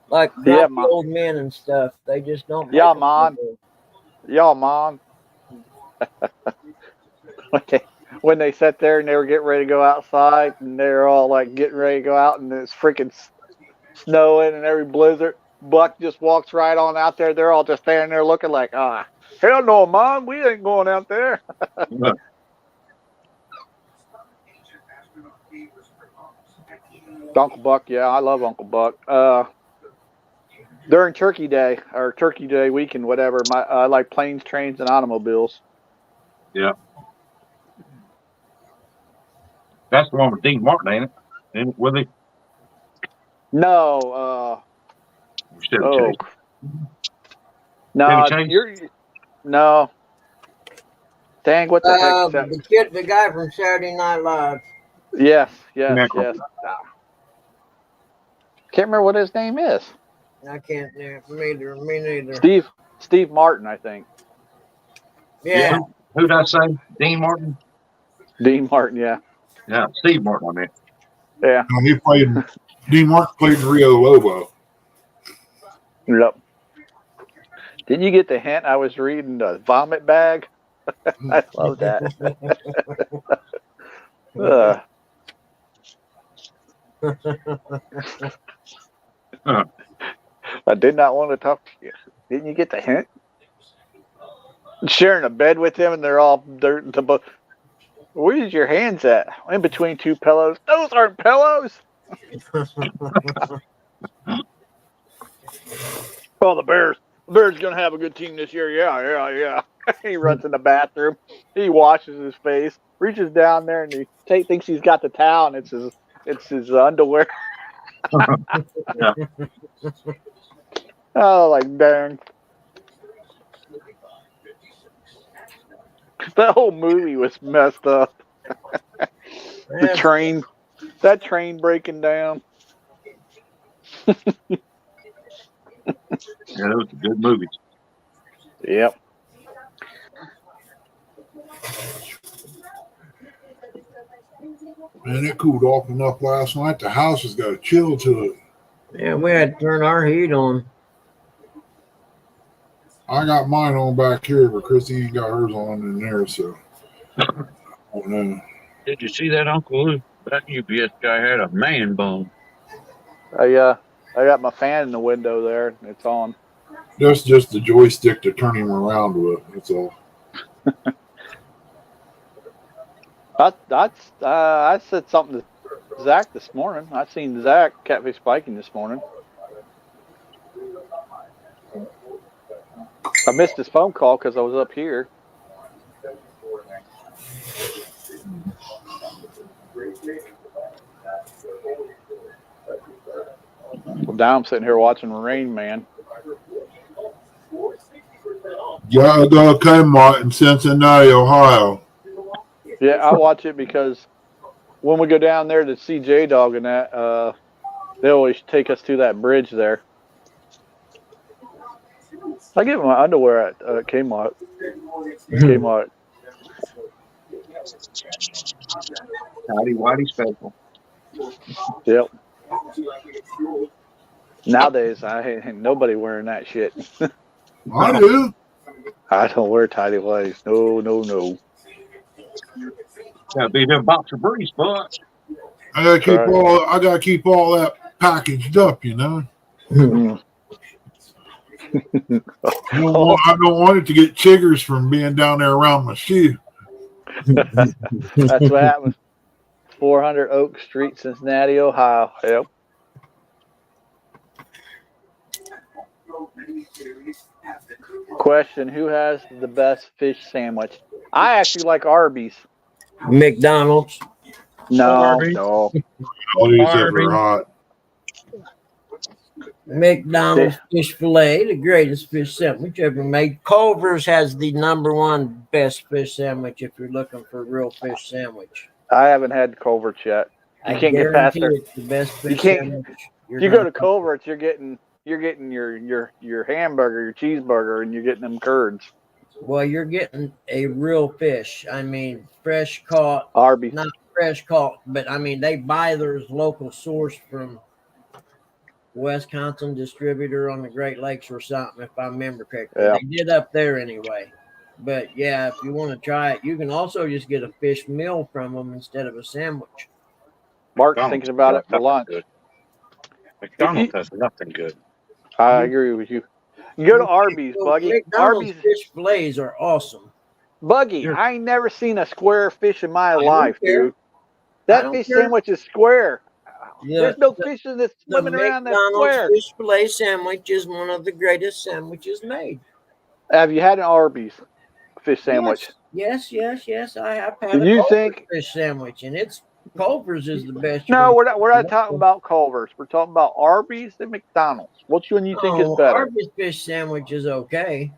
A: Like
T: Yeah,
A: Grumpy Old Men and stuff. They just don't make
T: Yeah,
A: them
T: man.
A: no more.
T: Yeah, man. When they sat there and they were getting ready to go outside, and they're all like getting ready to go out, and it's freaking snowing and every blizzard. Buck just walks right on out there. They're all just standing there looking like, hell no, Mom, we ain't going out there. Uncle Buck, yeah, I love Uncle Buck. During Turkey Day or Turkey Day weekend, whatever, I like planes, trains, and automobiles.
I: Yeah. That's the one with Dean Martin, ain't it? Ain't it with it?
T: No,
I: Chevy
T: oh,
I: Chase.
T: no,
I: Chevy Chase?
T: no. Dang, what the heck is that?
A: The guy from Saturday Night Live.
T: Yes.
I: Can't
T: Can't remember what his name is.
A: I can't. Me neither.
T: Steve Martin, I think.
A: Yeah.
I: Who did I say? Dean Martin?
T: Dean Martin, yeah.
I: Yeah, Steve Martin, I mean.
T: Yeah.
E: He played. Dean Martin played in Rio Lobo.
T: Yep. Did you get the hint? I was reading the vomit bag. I love that. I did not want to talk to you. Didn't you get the hint? Sharing a bed with him, and they're where's your hands at? In between two pillows. Those aren't pillows. Oh, the Bears. The Bears gonna have a good team this year. Yeah. He runs in the bathroom. He washes his face, reaches down there, and he thinks he's got the towel, and it's his underwear.
I: Yeah.
T: Oh, like dang. That whole movie was messed up. That train breaking down.
I: Yeah, that was a good movie.
T: Yep.
E: Man, it cooled off enough last night. The house has got a chill to it.
A: Yeah, we had to turn our heat on.
E: I got mine on back here, but Chrissy got hers on in there, so I don't know.
J: Did you see that Uncle Lou? That UPS guy had a man bone.
T: I got my fan in the window there. It's on.
E: That's just the joystick to turn him around with. That's all.
T: I said something to Zach this morning. I seen Zach catfish spiking this morning. I missed his phone call because I was up here. Well, now I'm sitting here watching Rain Man.
E: Yeah, go Kmart in Cincinnati, Ohio.
T: Yeah, I watch it because when we go down there to see J-Dog and that, they always take us to that bridge there. I get my underwear at Kmart. Kmart.
I: Tidy Whitey special.
T: Yep. Nowadays, ain't nobody wearing that shit.
E: I do.
T: I don't wear tidy whities. No.
I: Gotta be them boxer briefs, bud.
E: I gotta keep all that packaged up, you know. I don't want it to get chiggers from being down there around my shoe.
T: That's what happens. 400 Oak Street, Cincinnati, Ohio. Yep. Question: who has the best fish sandwich? I actually like Arby's.
A: McDonald's.
T: No.
E: All these ever hot.
A: McDonald's fish fillet, the greatest fish sandwich ever made. Culver's has the #1 best fish sandwich if you're looking for a real fish sandwich.
T: I haven't had Culver's yet. You can't get past
O: guarantee
T: there.
O: it's the best
T: You
O: fish
T: can't.
O: sandwich you're
T: You go
O: gonna
T: to Culver's, you're getting your hamburger, your cheeseburger, and you're getting them curds.
O: Well, you're getting a real fish. I mean, fresh caught,
T: Arby's.
O: not fresh caught, but I mean, they buy theirs local source from Wisconsin distributor on the Great Lakes or something, if I remember correctly.
T: Yeah.
O: They did up there anyway. But yeah, if you want to try it, you can also just get a fish meal from them instead of a sandwich.
T: Mark's
B: McDonald's
T: thinking about it for
B: nothing
T: lunch.
B: good. McDonald's has nothing good.
T: I agree with you. You go to Arby's, Buggy.
O: McDonald's
T: Arby's
O: fish fillets are awesome.
T: Buggy, I ain't never seen a square fish in my
O: don't
T: life,
O: care.
T: dude.
O: I
T: That
O: don't
T: fish
O: care.
T: sandwich is square.
O: Yeah,
T: There's no fishes that's
O: the
T: swimming around that
O: McDonald's
T: square.
O: fish fillet sandwich is one of the greatest sandwiches made.
T: Have you had an Arby's fish sandwich?
O: Yes. I have had
T: Do
O: a
T: you
O: Culver's
T: think?
O: fish sandwich, and it's Culver's is the best.
T: No, we're not talking about Culver's. We're talking about Arby's and McDonald's. Which one you think is better?
O: Arby's fish sandwich is okay.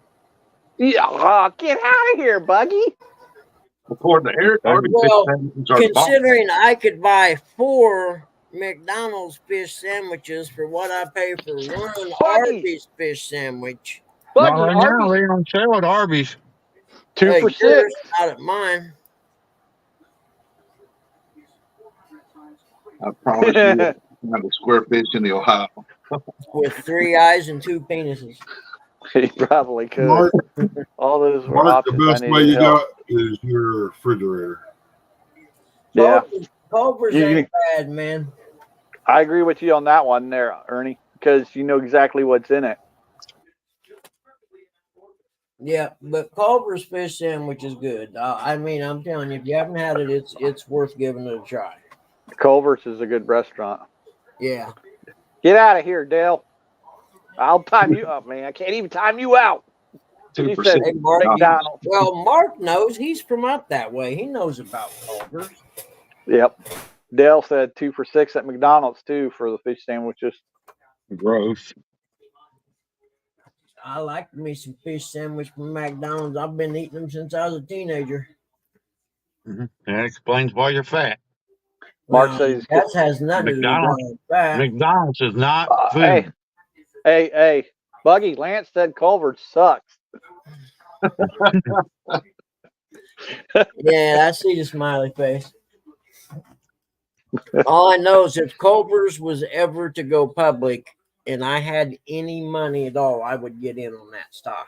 T: Yeah, get out of here, Buggy.
I: According to Eric, Arby's
O: Well,
I: fish sandwiches are bomb.
O: considering I could buy 4 McDonald's fish sandwiches for what I pay for one Arby's fish sandwich.
U: Not right now. They don't sell at Arby's.
T: 2 for
O: yours,
T: $6.
O: Not at mine.
I: I promise you, have a square fish in the Ohio.
O: With 3 eyes and 2 penises.
T: He probably could.
E: Mark,
T: All those were
E: Mark, the
T: options I
E: best way
T: needed
E: you
T: help.
E: got is your refrigerator.
T: Yeah.
O: Culver's
T: You-
O: ain't bad, man.
T: I agree with you on that one there, Ernie, because you know exactly what's in it.
O: Yeah, but Culver's fish sandwich is good. I mean, I'm telling you, if you haven't had it, it's worth giving it a try.
T: Culver's is a good restaurant.
O: Yeah.
T: Get out of here, Dale. I'll time you up, man. I can't even time you out. He said
O: Hey, Mark,
T: McDonald's.
O: well, Mark knows. He's from up that way. He knows about Culver's.
T: Yep. Dale said 2 for $6 at McDonald's too for the fish sandwiches.
P: Gross.
O: I like me some fish sandwich from McDonald's. I've been eating them since I was a teenager.
P: That explains why you're fat.
T: Mark
O: Well,
T: says
O: that has nothing to do with that.
P: McDonald's is not food.
T: Hey, Buggy, Lance said Culver's sucks.
O: Yeah, I see the smiley face. All I know is if Culver's was ever to go public and I had any money at all, I would get in on that stock.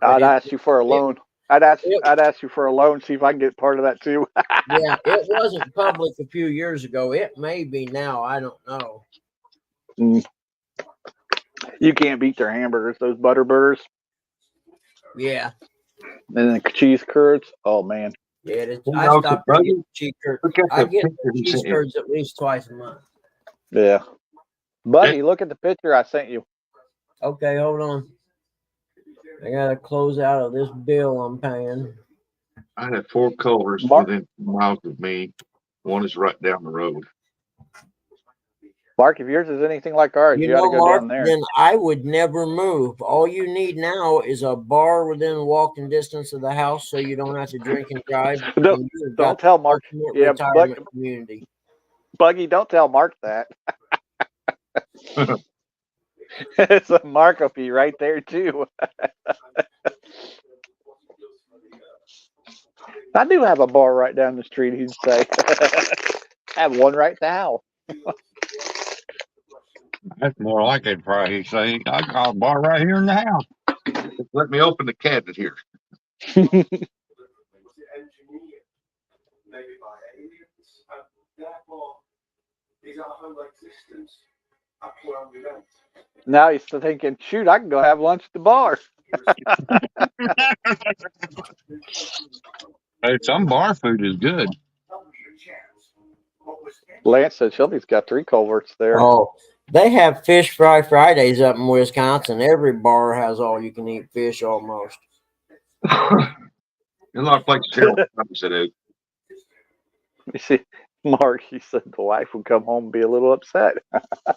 T: I'd ask you for a loan. I'd ask you for a loan, see if I can get part of that too.
O: Yeah, it wasn't public a few years ago. It may be now. I don't know.
T: You can't beat their hamburgers, those butter burgers.
O: Yeah.
T: And the cheese curds. Oh man.
O: Yeah,
I: Who
O: I
I: knows
O: stopped
I: the brother?
O: getting cheese curds.
I: Look at
O: I
I: the
O: get
I: picture he
O: cheese
I: sent you.
O: curds at least twice a month.
T: Yeah. Buddy, look at the picture I sent you.
O: Okay, hold on. I gotta close out of this bill I'm paying.
I: I had 4 Culvers within 2 miles of me. One is right down the road.
T: Mark, if yours is anything like ours, you,
O: You
T: ought
O: know,
T: to go
O: Mark,
T: down there.
O: then I would never move. All you need now is a bar within walking distance of the house, so you don't have to drink and drive.
T: Don't-
O: and you've
T: don't
O: got
T: tell Mark.
O: the ultimate
T: Yeah,
O: retirement community.
T: Buggy, don't tell Mark that. It's a Mark will be right there too. I do have a bar right down the street, he'd say. I have one right now.
P: That's more like it, probably say. I got a bar right here in the house.
I: Just let me open the cabinet here.
F: Maybe by aliens. Therefore, is our whole existence a planned event?
T: Now he's thinking, shoot, I can go have lunch at the bar.
P: Hey, some bar food is good.
T: Lance said Shelby's got 3 culverts there.
O: Oh, they have fish fry Fridays up in Wisconsin. Every bar has all you can eat fish almost.
I: A lot of places here said it.
T: You see, Mark, he said the wife would come home and be a little upset.
I: I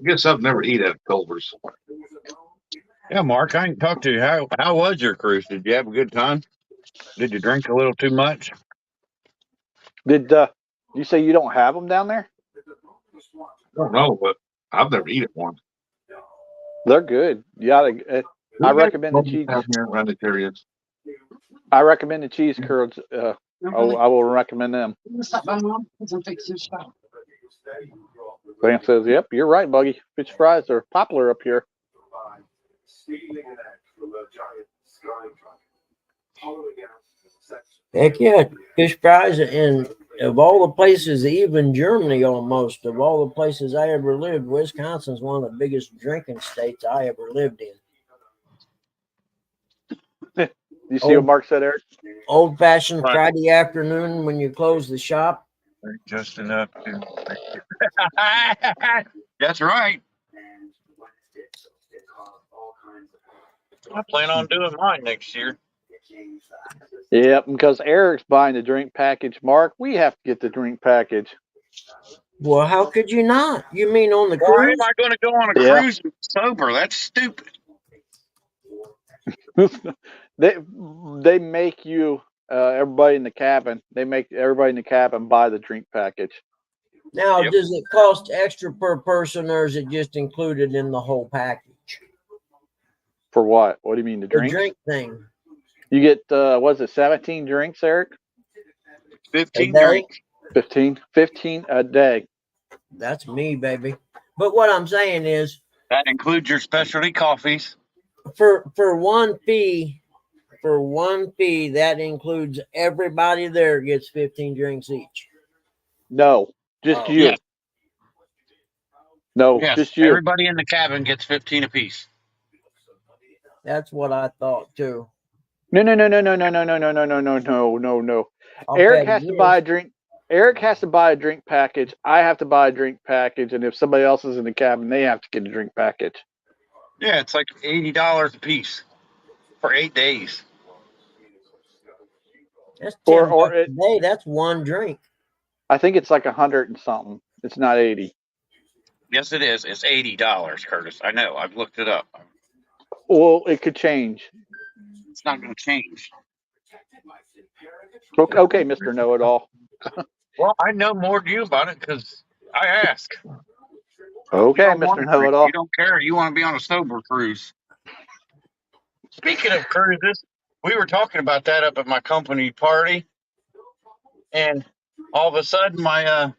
I: guess I've never eaten at Culver's.
P: Yeah, Mark, I ain't talked to you. How was your cruise? Did you have a good time? Did you drink a little too much?
T: Did You say you don't have them down there?
I: I don't know, but I've never eaten one.
T: They're good. Yeah, I recommend the cheese.
I: Down here around this area.
T: I recommend the cheese curds. I will recommend them. Sam says, "Yep, you're right, Buggy. Fish fries are popular up here."
A: Heck yeah, fish fries, and of all the places, even Germany, almost of all the places I ever lived, Wisconsin's one of the biggest drinking states I ever lived in.
T: You see what Mark said, Eric?
A: Old fashioned
B: Right.
A: Friday afternoon when you close the shop.
B: Just enough to. That's right. I plan on doing mine next year.
T: Yep, because Eric's buying the drink package. Mark, we have to get the drink package.
A: Well, how could you not? You mean on the
B: Why
A: cruise?
B: am I going to go on a
T: Yeah.
B: cruise sober? That's stupid.
T: They make you everybody in the cabin. They make everybody in the cabin buy the drink package.
A: Now,
B: Yep.
A: does it cost extra per person, or is it just included in the whole package?
T: For what? What do you mean the
A: The
T: drinks?
A: drink thing.
T: You get was it 17 drinks, Eric?
B: 15
A: day?
B: drinks.
T: 15 a day.
A: That's me, baby. But what I'm saying is,
B: That includes your specialty coffees.
A: for one fee, that includes everybody there gets 15 drinks each.
T: No, just
A: Oh.
T: you.
B: Yes.
T: No,
B: Yes.
T: just you.
B: Everybody in the cabin gets 15 apiece.
A: That's what I thought too.
T: No.
A: I'll
T: Eric
A: bet
T: has
A: it
T: to
A: is.
T: buy a drink. Eric has to buy a drink package. I have to buy a drink package, and if somebody else is in the cabin, they have to get a drink package.
B: Yeah, it's like $80 a piece for 8 days.
A: That's 10
T: Or
A: bucks
T: it,
A: a day. That's one drink.
T: I think it's like 100 and something. It's not 80.
B: Yes, it is. It's $80, Curtis. I know. I've looked it up.
T: Well, it could change.
B: It's not going to change.
T: Okay, Mr. Know-It-All.
B: Well, I know more than you about it because I ask.
T: Okay,
B: You don't want
T: Mr.
B: to drink.
T: Know-It-All.
B: You don't care. You want to be on a sober cruise. Speaking of cruises, we were talking about that up at my company party, and all of a sudden my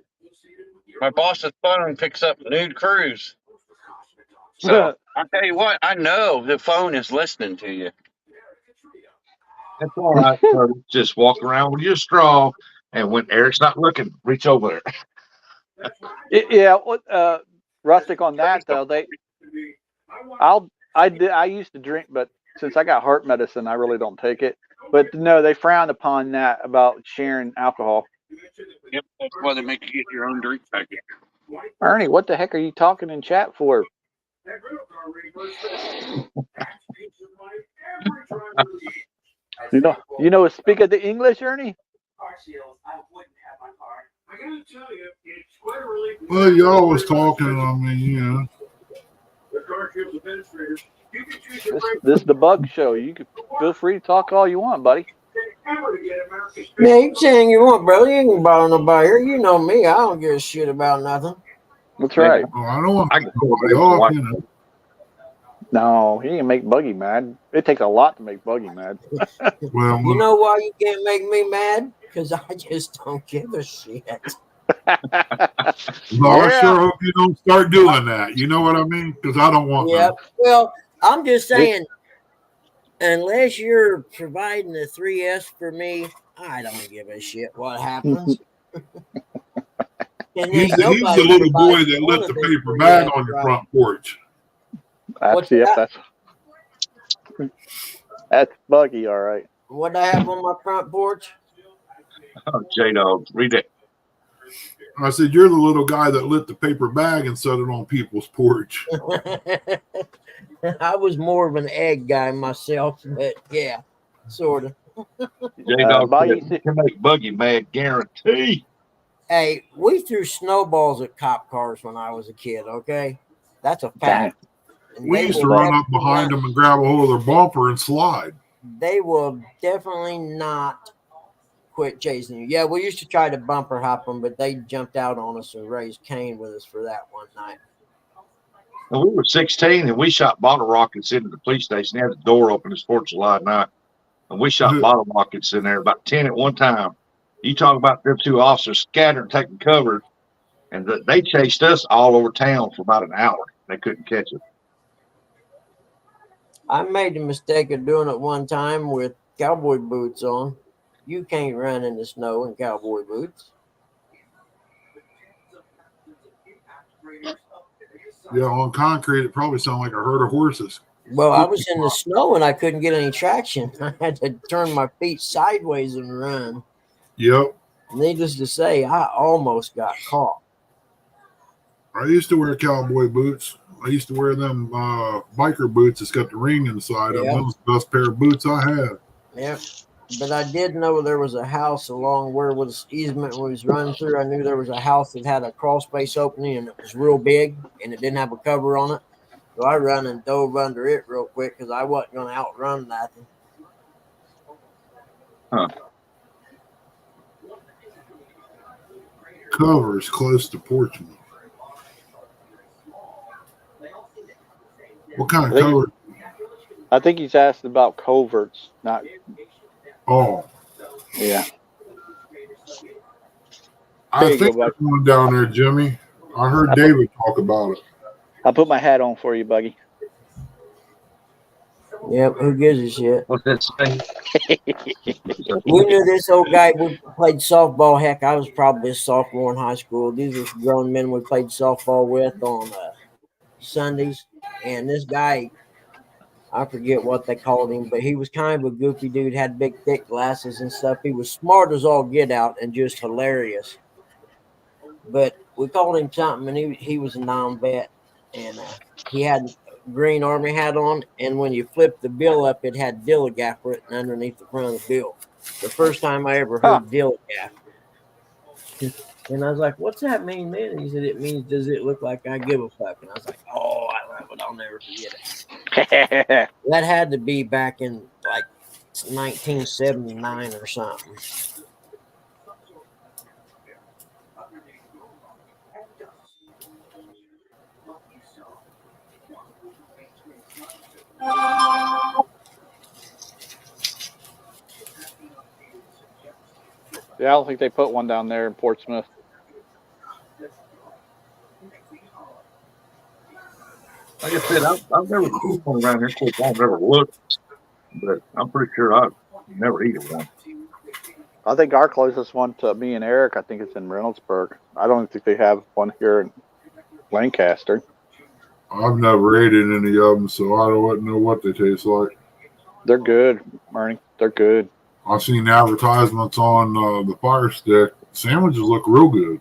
B: boss's phone picks up Nude Cruise. So I'll tell you what, I know the phone is listening to you.
I: That's all right. Just walk around with your straw, and when Eric's not looking, reach over there.
T: Yeah, Rustic on that though. I used to drink, but since I got heart medicine, I really don't take it. But no, they frown upon that about sharing alcohol.
B: Yep, that's why they make you get your own drink package.
T: Ernie, what the heck are you talking in chat for? You know, speak of the English, Ernie.
E: Well, y'all was talking. I mean, you know.
T: This is the Bug Show. You can feel free to talk all you want, buddy.
A: Yeah, you say anything you want, brother. You ain't gonna bother nobody here. You know me. I don't give a shit about nothing.
T: That's right.
E: Well, I don't want
I: I
E: to
I: can
E: go way off, you know.
T: No, he can make Buggy mad. It takes a lot to make Buggy mad.
E: Well,
A: You know why you can't make me mad? Because I just don't give a shit.
E: well, I sure hope you don't start doing that. You know what I mean? Because I don't want
A: Yeah.
E: that.
A: Well, I'm just saying, unless you're providing the 3S for me, I don't give a shit what happens. And
E: He's
A: then
E: the
A: nobody
E: little boy
A: provides
E: that
A: one
E: lit the
A: of the
E: paper
A: 3S,
E: bag on your
A: right?
E: front porch.
T: That's Buggy, all right.
A: What I have on my front porch?
I: Oh, J-Dog, read it.
E: I said, you're the little guy that lit the paper bag and set it on people's porch.
A: I was more of an egg guy myself, but yeah, sort of.
I: J-Dog can make Buggy mad, guarantee.
A: Hey, we threw snowballs at cop cars when I was a kid, okay? That's a fact. And
E: We
A: they
E: used to
A: will
E: run up
A: definitely
E: behind
A: not-
E: them and grab a hold of their bumper and slide.
A: They will definitely not quit chasing you. Yeah, we used to try to bumper hop them, but they jumped out on us and raised Cain with us for that one night.
I: And we were 16 and we shot bottle rockets into the police station. They had the door open this 4th of July night. And we shot bottle rockets in there, about 10 at one time. You talk about them 2 officers scattering, taking cover, and they chased us all over town for about an hour. They couldn't catch us.
A: I made the mistake of doing it one time with cowboy boots on. You can't run in the snow in cowboy boots.
E: Yeah, on concrete, it probably sounded like a herd of horses.
A: Well, I was in the snow and I couldn't get any traction. I had to turn my feet sideways and run.
E: Yep.
A: Needless to say, I almost got caught.
E: I used to wear cowboy boots. I used to wear them biker boots that's got the ring inside of them. That was the best pair of boots I had.
A: Yep. But I did know there was a house along where was easement was running through. I knew there was a house that had a crawl space opening and it was real big and it didn't have a cover on it. So I run and dove under it real quick because I wasn't going to outrun nothing.
I: Huh.
E: Covers close to Portsmouth. What kind of cover?
T: I think he's asked about coverts, not.
E: Oh.
T: Yeah.
E: I think there's one down there, Jimmy. I heard David talk about it.
T: I'll put my hat on for you, Buggy.
A: Yep, who gives a shit?
I: What's that saying?
A: We knew this old guy. We played softball. Heck, I was probably a sophomore in high school. These are grown men we played softball with on Sundays. And this guy, I forget what they called him, but he was kind of a goofy dude, had big, thick glasses and stuff. He was smart as all get out and just hilarious. But we called him something, and he was a non-vet. And he had a green army hat on, and when you flipped the bill up, it had Dilligaff written underneath the front of the bill. The first time I ever heard Dilligaff. And I was like, what's that mean, man? And he said, it means, does it look like I give a fuck? And I was like, oh, I love it. I'll never forget it. That had to be back in like 1979 or something.
T: Yeah, I don't think they put one down there in Portsmouth.
I: Like I said, I've never seen one around here. Of course, I've never looked, but I'm pretty sure I've never eaten one.
T: I think our closest one to me and Eric, I think it's in Reynoldsburg. I don't think they have one here in Lancaster.
E: I've never ate any of them, so I don't know what they taste like.
T: They're good, Ernie. They're good.
E: I've seen advertisements on the Fire Stick. Sandwiches look real good.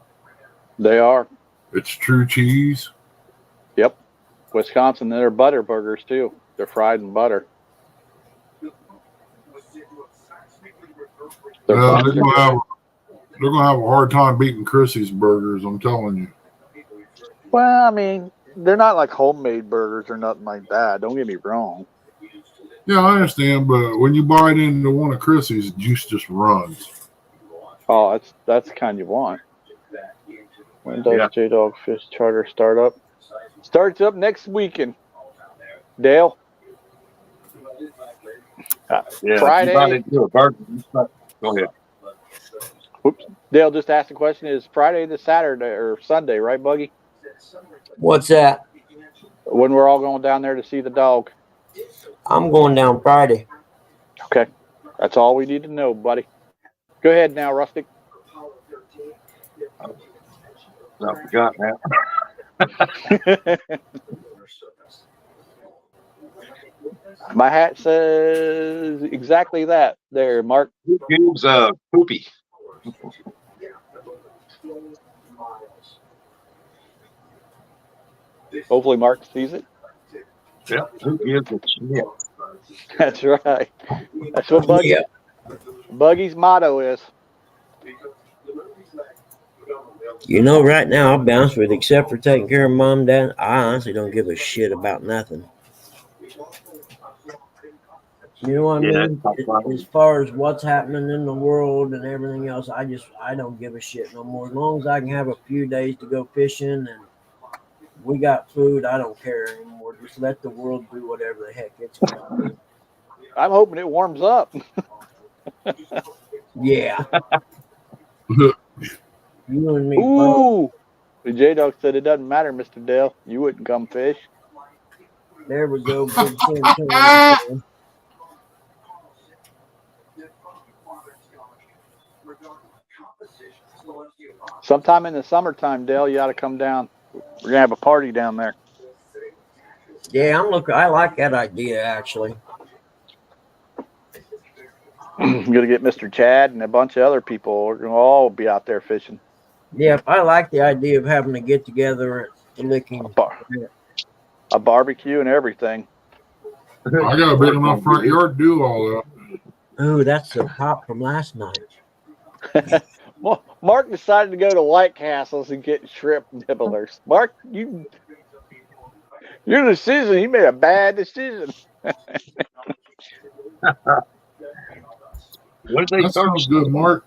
T: They are.
E: It's true cheese.
T: Yep. Wisconsin, they're butter burgers too. They're fried in butter.
E: They're gonna have a hard time beating Chrissy's burgers, I'm telling you.
T: Well, I mean, they're not like homemade burgers or nothing like that. Don't get me wrong.
E: Yeah, I understand, but when you bite into one of Chrissy's, juice just runs.
T: Oh, that's the kind you want. When does J-Dog Fish Charter start up? Starts up next weekend. Dale? Friday.
I: Go ahead.
T: Oops. Dale just asked the question, is Friday the Saturday or Sunday, right, Buggy?
A: What's that?
T: When we're all going down there to see the dog.
A: I'm going down Friday.
T: Okay. That's all we need to know, buddy. Go ahead now, Rustic.
I: I forgot now.
T: My hat says exactly that there, Mark.
I: Who gives poopy?
T: Hopefully Mark sees it.
I: Yeah, who gives a shit?
T: That's right. That's what Buggy's motto is.
A: You know, right now, I'll be honest with you, except for taking care of mom and dad, I honestly don't give a shit about nothing. You know what I
J: Yeah,
A: mean? As far as what's happening in the world and everything else, I don't give a shit no more. As long as I can have a few days to go fishing and we got food, I don't care anymore. Just let the world do whatever the heck it's gonna do.
T: I'm hoping it warms up.
A: Yeah. You and me both.
T: Ooh, J Dog said it doesn't matter, Mr. Dale. You wouldn't come fish.
A: There we go. Good thing.
T: Sometime in the summertime, Dale, you ought to come down. We're gonna have a party down there.
A: Yeah, I like that idea actually.
T: I'm gonna get Mr. Chad and a bunch of other people. We're gonna all be out there fishing.
A: Yeah, I like the idea of having to get together at the licking.
T: A barbecue and everything.
E: I got a big enough front yard to do all that.
A: Ooh, that's the pop from last night.
T: Well, Mark decided to go to White Castles and get shrimp nibblers. Mark, your decision. He made a bad decision.
E: That sounds good, Mark.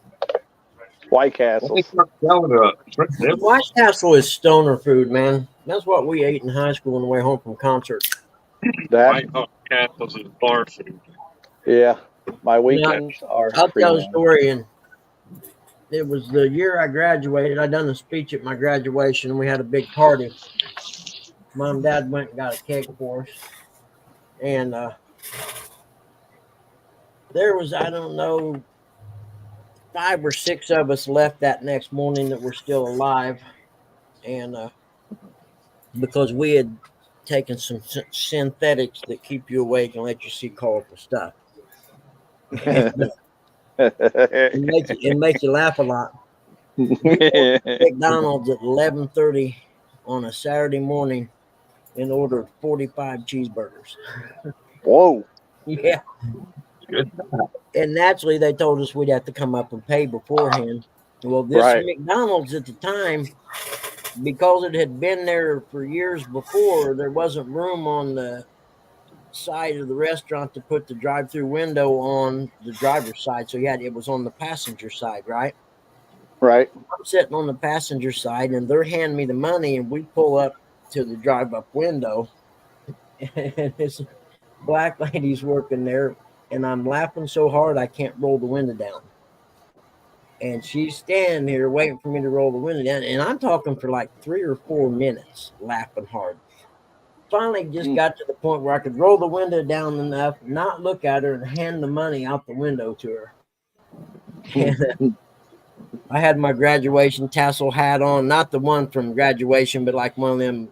T: White Castle.
A: White Castle is stoner food, man. That's what we ate in high school on the way home from concert.
J: White Castles is bar food.
T: Yeah, my weekends are.
A: I'll tell a story, and it was the year I graduated. I done a speech at my graduation, and we had a big party. Mom and Dad went and got a cake for us, and there was, I don't know, 5 or 6 of us left that next morning that were still alive, and because we had taken some synthetics that keep you awake and let you see colorful stuff. It makes you laugh a lot. McDonald's at 11:30 on a Saturday morning and ordered 45 cheeseburgers.
T: Whoa.
A: Yeah.
J: Good.
A: And naturally, they told us we'd have to come up and pay beforehand. Well, this
T: Right.
A: McDonald's at the time, because it had been there for years before, there wasn't room on the side of the restaurant to put the drive-through window on the driver's side. So it was on the passenger side, right?
T: Right.
A: I'm sitting on the passenger side, and they're handing me the money, and we pull up to the drive-up window, and this black lady's working there, and I'm laughing so hard I can't roll the window down. And she's standing here waiting for me to roll the window down, and I'm talking for like 3 or 4 minutes, laughing hard. Finally, just got to the point where I could roll the window down enough, not look at her, and hand the money out the window to her. And, I had my graduation tassel hat on, not the one from graduation, but like one of them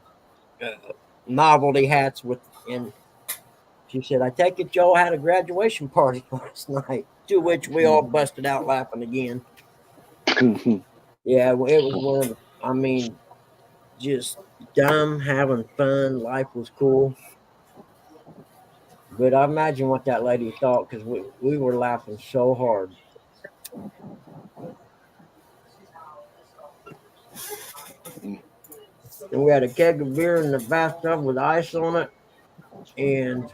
A: novelty hats with. And she said, "I take it y'all had a graduation party last night." To which we all busted out laughing again. Yeah, it was one. I mean, just dumb, having fun. Life was cool. But I imagine what that lady thought, because we were laughing so hard. And we had a keg of beer in the bathtub with ice on it and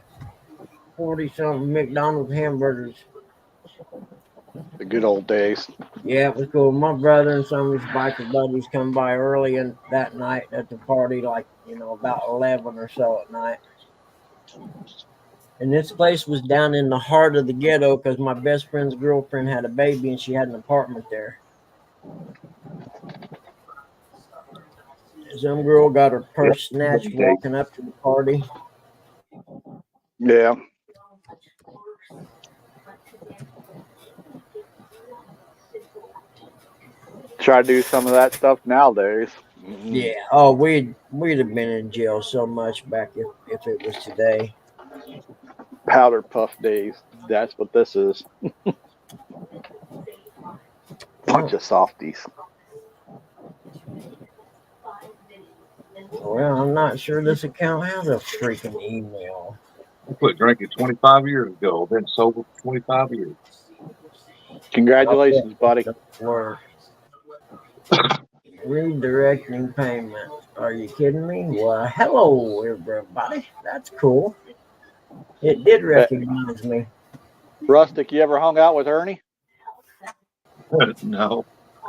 A: 40-something McDonald's hamburgers.
T: The good old days.
A: Yeah, it was cool. My brother and some of his biker buddies come by early and that night at the party, like, about 11 or so at night. And this place was down in the heart of the ghetto because my best friend's girlfriend had a baby and she had an apartment there. Some girl got her purse snatched walking up to the party.
T: Yeah. Try to do some of that stuff nowadays.
A: Yeah. Oh, we'd have been in jail so much back if it was today.
T: Powder puff days. That's what this is. Bunch of softies.
A: Well, I'm not sure this account has a freaking email.
J: I quit drinking 25 years ago. Been sober for 25 years.
T: Congratulations, buddy.
A: Redirecting payment. Are you kidding me? Well, hello, everybody. That's cool. It did recognize me.
T: Rustic, you ever hung out with Ernie?
I: No.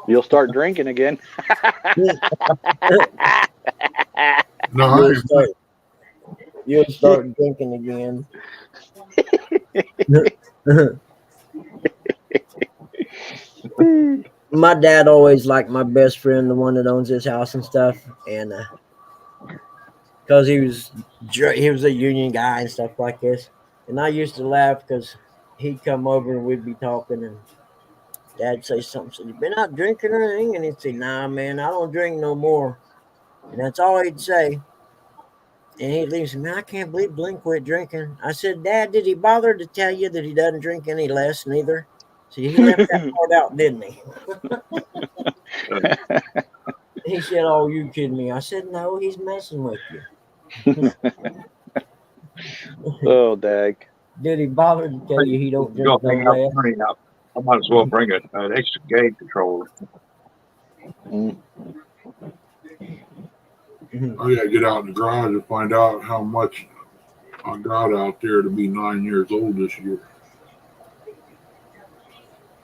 T: You'll start drinking again.
E: No,
A: You'll start drinking again. My dad always liked my best friend, the one that owns this house and stuff, and because he was a union guy and stuff like this, and I used to laugh because he'd come over and we'd be talking, and Dad'd say something, said, "You been out drinking or anything?" And he'd say, "Nah, man, I don't drink no more," and that's all he'd say. And he'd leave and say, "Man, I can't believe Blink quit drinking." I said, "Dad, did he bother to tell you that he doesn't drink any less neither?" See, he left that part out, didn't he? He said, "Oh, you kidding me?" I said, "No, he's messing with you."
T: Oh, dag.
A: Did he bother to tell you he don't drink no less?
I: I might as well bring an extra gauge controller.
E: I gotta get out in the garage and find out how much I got out there to be 9 years old this year.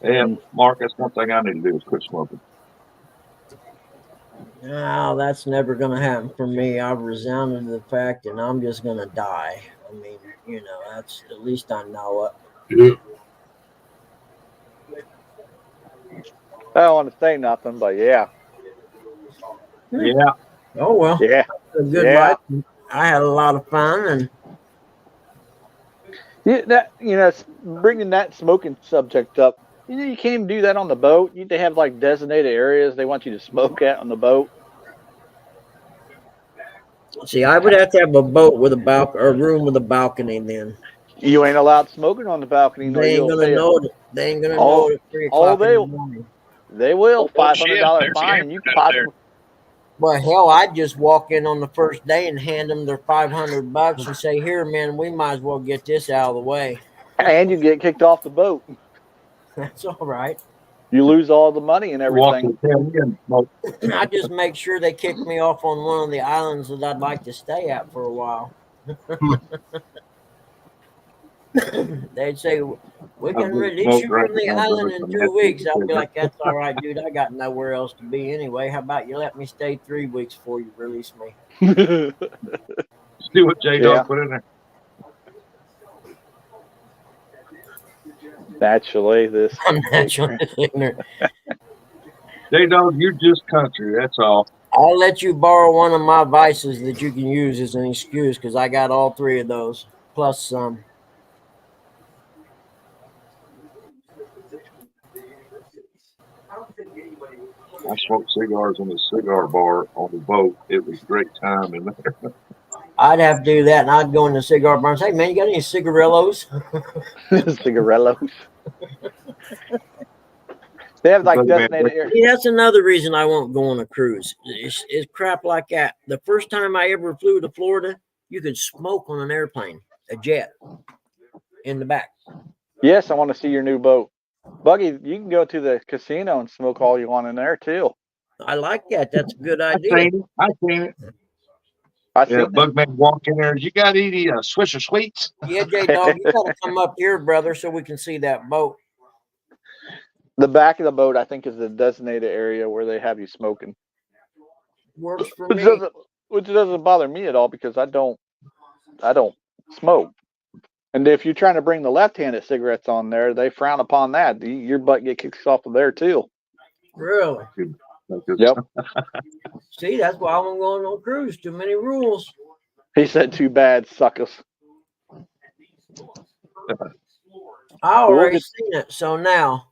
I: And Mark, that's one thing I need to do is quit smoking.
A: No, that's never going to happen for me. I've resigned to the fact and I'm just going to die. I mean, you know, that's at least I know it.
E: Yeah.
T: I don't want to say nothing, but yeah.
I: Yeah.
A: Oh, well.
T: Yeah.
A: A good
T: Yeah.
A: life. I had a lot of fun. And
T: yeah, that, you know, bringing that smoking subject up, you know, you can't even do that on the boat. They have like designated areas they want you to smoke at on the boat.
A: see, I would have to have a boat with a room with a balcony then.
T: You ain't allowed smoking on the balcony.
A: They ain't going to know it. They ain't going to know it at 3 o'clock in the morning.
T: They will. $500
J: There's
T: fine.
J: the
T: You
J: airport
T: possibly.
A: Well, hell, I'd just walk in on the first day and hand them their $500 and say, "Here, man, we might as well get this out of the way."
T: And you get kicked off the boat.
A: That's all right.
T: You lose all the money and everything.
A: I just make sure they kick me off on one of the islands that I'd like to stay at for a while. They'd say, "We can release you from the island in 2 weeks." I'd be like, "That's all right, dude. I got nowhere else to be anyway. How about you let me stay 3 weeks before you release me?"
I: See what J-Dog
T: Yeah.
I: put in there.
T: Naturally, this.
A: I'm naturally ignorant.
I: J-Dog, you're just country. That's all.
A: I'll let you borrow one of my vices that you can use as an excuse because I got all 3 of those plus some.
I: I smoked cigars in a cigar bar on the boat. It was a great time in there.
A: I'd have to do that, and I'd go in the cigar bar and say, "Man, you got any cigarillos?"
T: Cigarillos. They have like designated areas.
A: See, that's another reason I won't go on a cruise. It's crap like that. The first time I ever flew to Florida, you could smoke on an airplane, a jet, in the back.
T: Yes, I want to see your new boat. Buggy, you can go to the casino and smoke all you want in there too.
A: I like that. That's a good
I: I
A: idea.
I: seen it.
T: I
I: Yeah, Bugman walk in there. You got any Swisher Sweets?
A: Yeah, J-Dog, you got to come up here, brother, so we can see that boat.
T: The back of the boat, I think, is the designated area where they have you smoking.
A: Works for
T: Which
A: me.
T: doesn't bother me at all because I don't smoke. And if you're trying to bring the left-handed cigarettes on there, they frown upon that. Your butt get kicked off of there too.
A: Really?
T: Yep.
A: See, that's why I won't go on no cruise. Too many rules.
T: He said, "Too bad, suckers."
A: I already seen it, so now.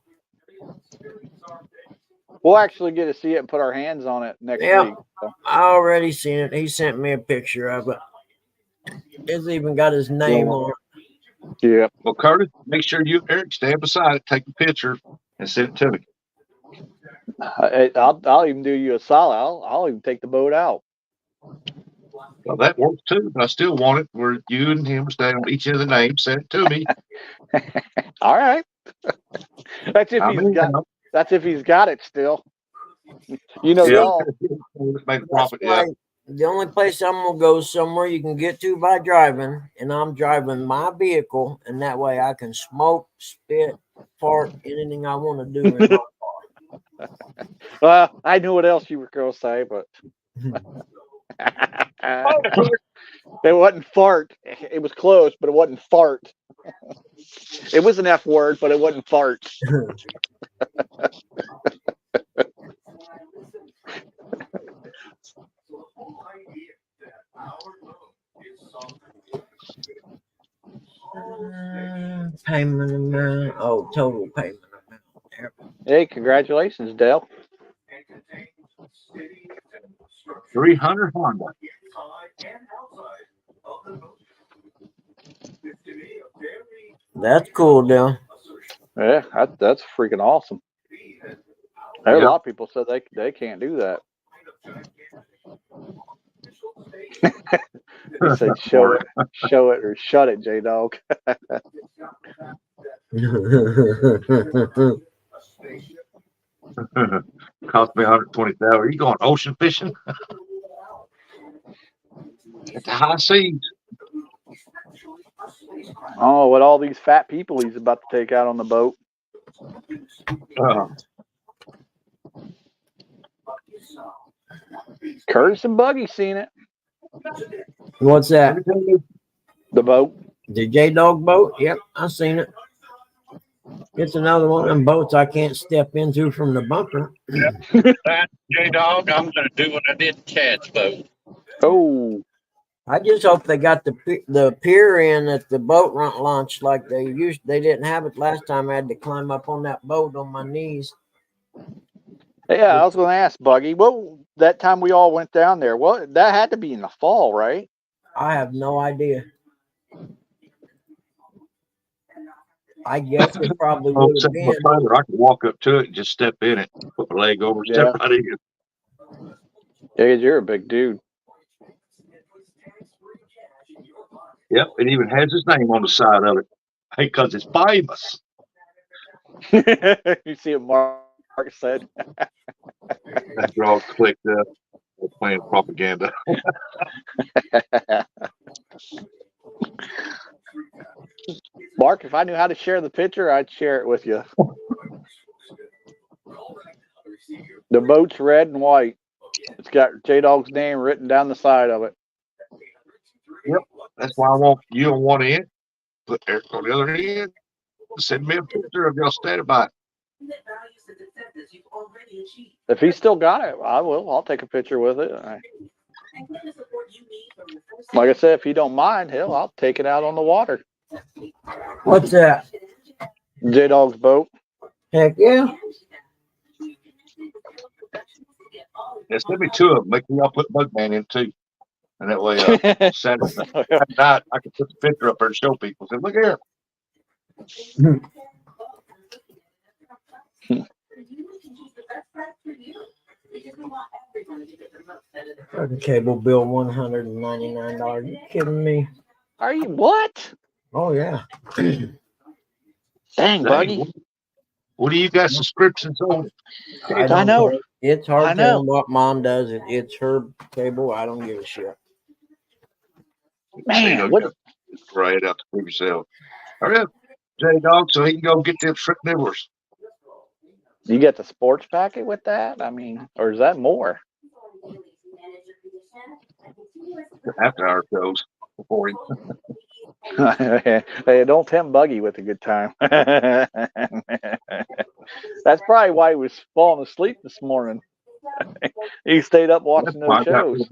T: We'll actually get to see it and put our hands on it next
A: Yeah,
T: week. So.
A: I already seen it. He sent me a picture of it. It's even got his name on it.
T: Yeah.
I: Well, Curtis, make sure you, Eric, stand beside it, take a picture, and send it to me.
T: I'll even do you a solid. I'll even take the boat out.
I: Well, that works too, but I still want it where you and him stand on each of the names. Send it to me.
T: All right. That's if he's got it still. You know,
I: Yeah.
T: y'all.
I: Make a profit. Yeah.
A: the only place I'm gonna go is somewhere you can get to by driving, and I'm driving my vehicle, and that way I can smoke, spit, fart, anything I want to do in my
T: Well, I knew what else you were going to say, but it wasn't fart. It was close, but it wasn't fart. It was an F word, but it wasn't fart.
A: Payment amount. Oh, total payment amount.
T: Hey, congratulations, Dale.
I: 300 Honda.
A: That's cool, Dale.
T: Yeah, that's freaking awesome. There are a lot of people said they can't do that. He said, show it, or shut it, J Dog.
I: Cost me $120,000. Are you going ocean fishing? At the high seas.
T: Oh, what all these fat people he's about to take out on the boat. Curtis and Buggy seen it.
A: What's that?
T: The boat.
A: The J Dog boat? Yep, I seen it. It's another one of them boats I can't step into from the bunker.
J: That J Dog, I'm gonna do what I did to Chad's boat.
T: Oh.
A: I just hope they got the pier in at the boat launch like they used. They didn't have it last time. I had to climb up on that boat on my knees.
T: Yeah, I was going to ask Buggy. Well, that time we all went down there. Well, that had to be in the fall, right?
A: I have no idea. I guess it probably would have been.
I: I could walk up to it and just step in it, put my leg over, step right in.
T: Yeah, you're a big dude.
I: Yep, it even has his name on the side of it. Hey, because it's famous.
T: You see what Mark said?
I: After all clicked up, we're playing propaganda.
T: Mark, if I knew how to share the picture, I'd share it with you. The boat's red and white. It's got J-Dog's name written down the side of it.
I: Yep, that's why you don't want in. Put Eric on the other end. Send me a picture of y'all standing by it.
T: If he's still got it, I will. I'll take a picture with it. Like I said, if you don't mind, I'll take it out on the water.
A: What's that?
T: J-Dog's boat.
A: Heck yeah.
I: Yeah, send me two of them. Make me all put Bugman in too. And that way, Saturday night, I can put the picture up there and show people. Say, look here.
A: The cable bill $199. You kidding me?
T: Are you what?
A: Oh yeah.
T: Dang, Buggy.
I: What do you got subscriptions on?
T: I know.
A: It's hard
T: I
A: telling
T: know.
A: what mom does. It's her cable. I don't give a shit.
T: Man, what?
I: Right out to prove yourself. All right, J Dog, so he can go get them shrimp nibblers.
T: You get the sports packet with that? I mean, or is that more?
I: After our shows before he.
T: Hey, don't tempt Buggy with a good time. That's probably why he was falling asleep this morning. He stayed up watching those shows.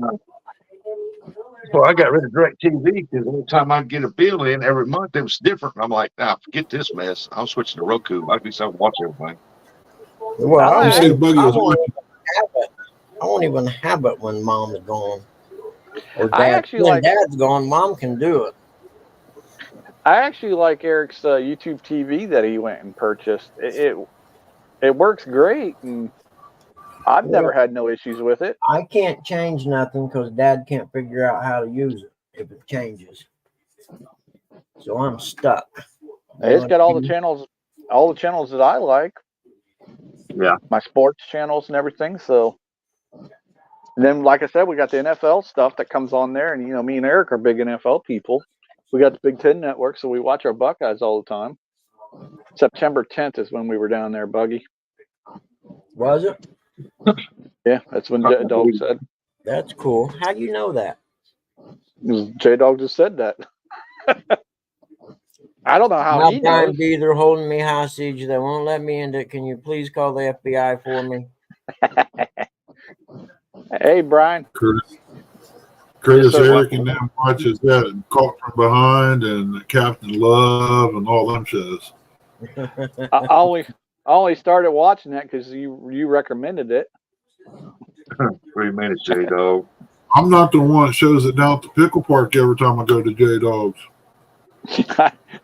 I: So I got rid of DirecTV because every time I get a bill in every month, it was different. I'm like, nah, forget this mess. I'm switching to Roku. Might be something to watch everything.
A: Well,
E: I
A: won't even have it when mom's gone. Or
T: I
A: dad.
T: actually
A: When
T: like-
A: dad's gone, mom can do it.
T: I actually like Eric's YouTube TV that he went and purchased. It works great, and I've never had no issues with it.
A: I can't change nothing because dad can't figure out how to use it if it changes. So I'm stuck.
T: It's got all the channels that I like.
I: Yeah.
T: My sports channels and everything. So And then, like I said, we got the NFL stuff that comes on there, and me and Eric are big NFL people. We got the Big Ten Network, so we watch our Buckeyes all the time. September 10th is when we were down there, Buggy.
A: Was it?
T: Yeah, that's when J-Dog said.
A: That's cool. How do you know that?
T: J-Dog just said that. I don't know how
A: My
T: he
A: time
T: knows.
A: be they're holding me hostage. They won't let me in. Can you please call the FBI for me?
T: Hey, Brian.
E: Curtis,
T: Yes, sir.
E: Eric, and them watches that, and Caught from Behind, and Captain Love, and all them shows.
T: I only started watching that because you recommended it.
I: 3 minutes, J-Dog.
E: I'm not the one that shows it down at the pickle park every time I go to J-Dog's.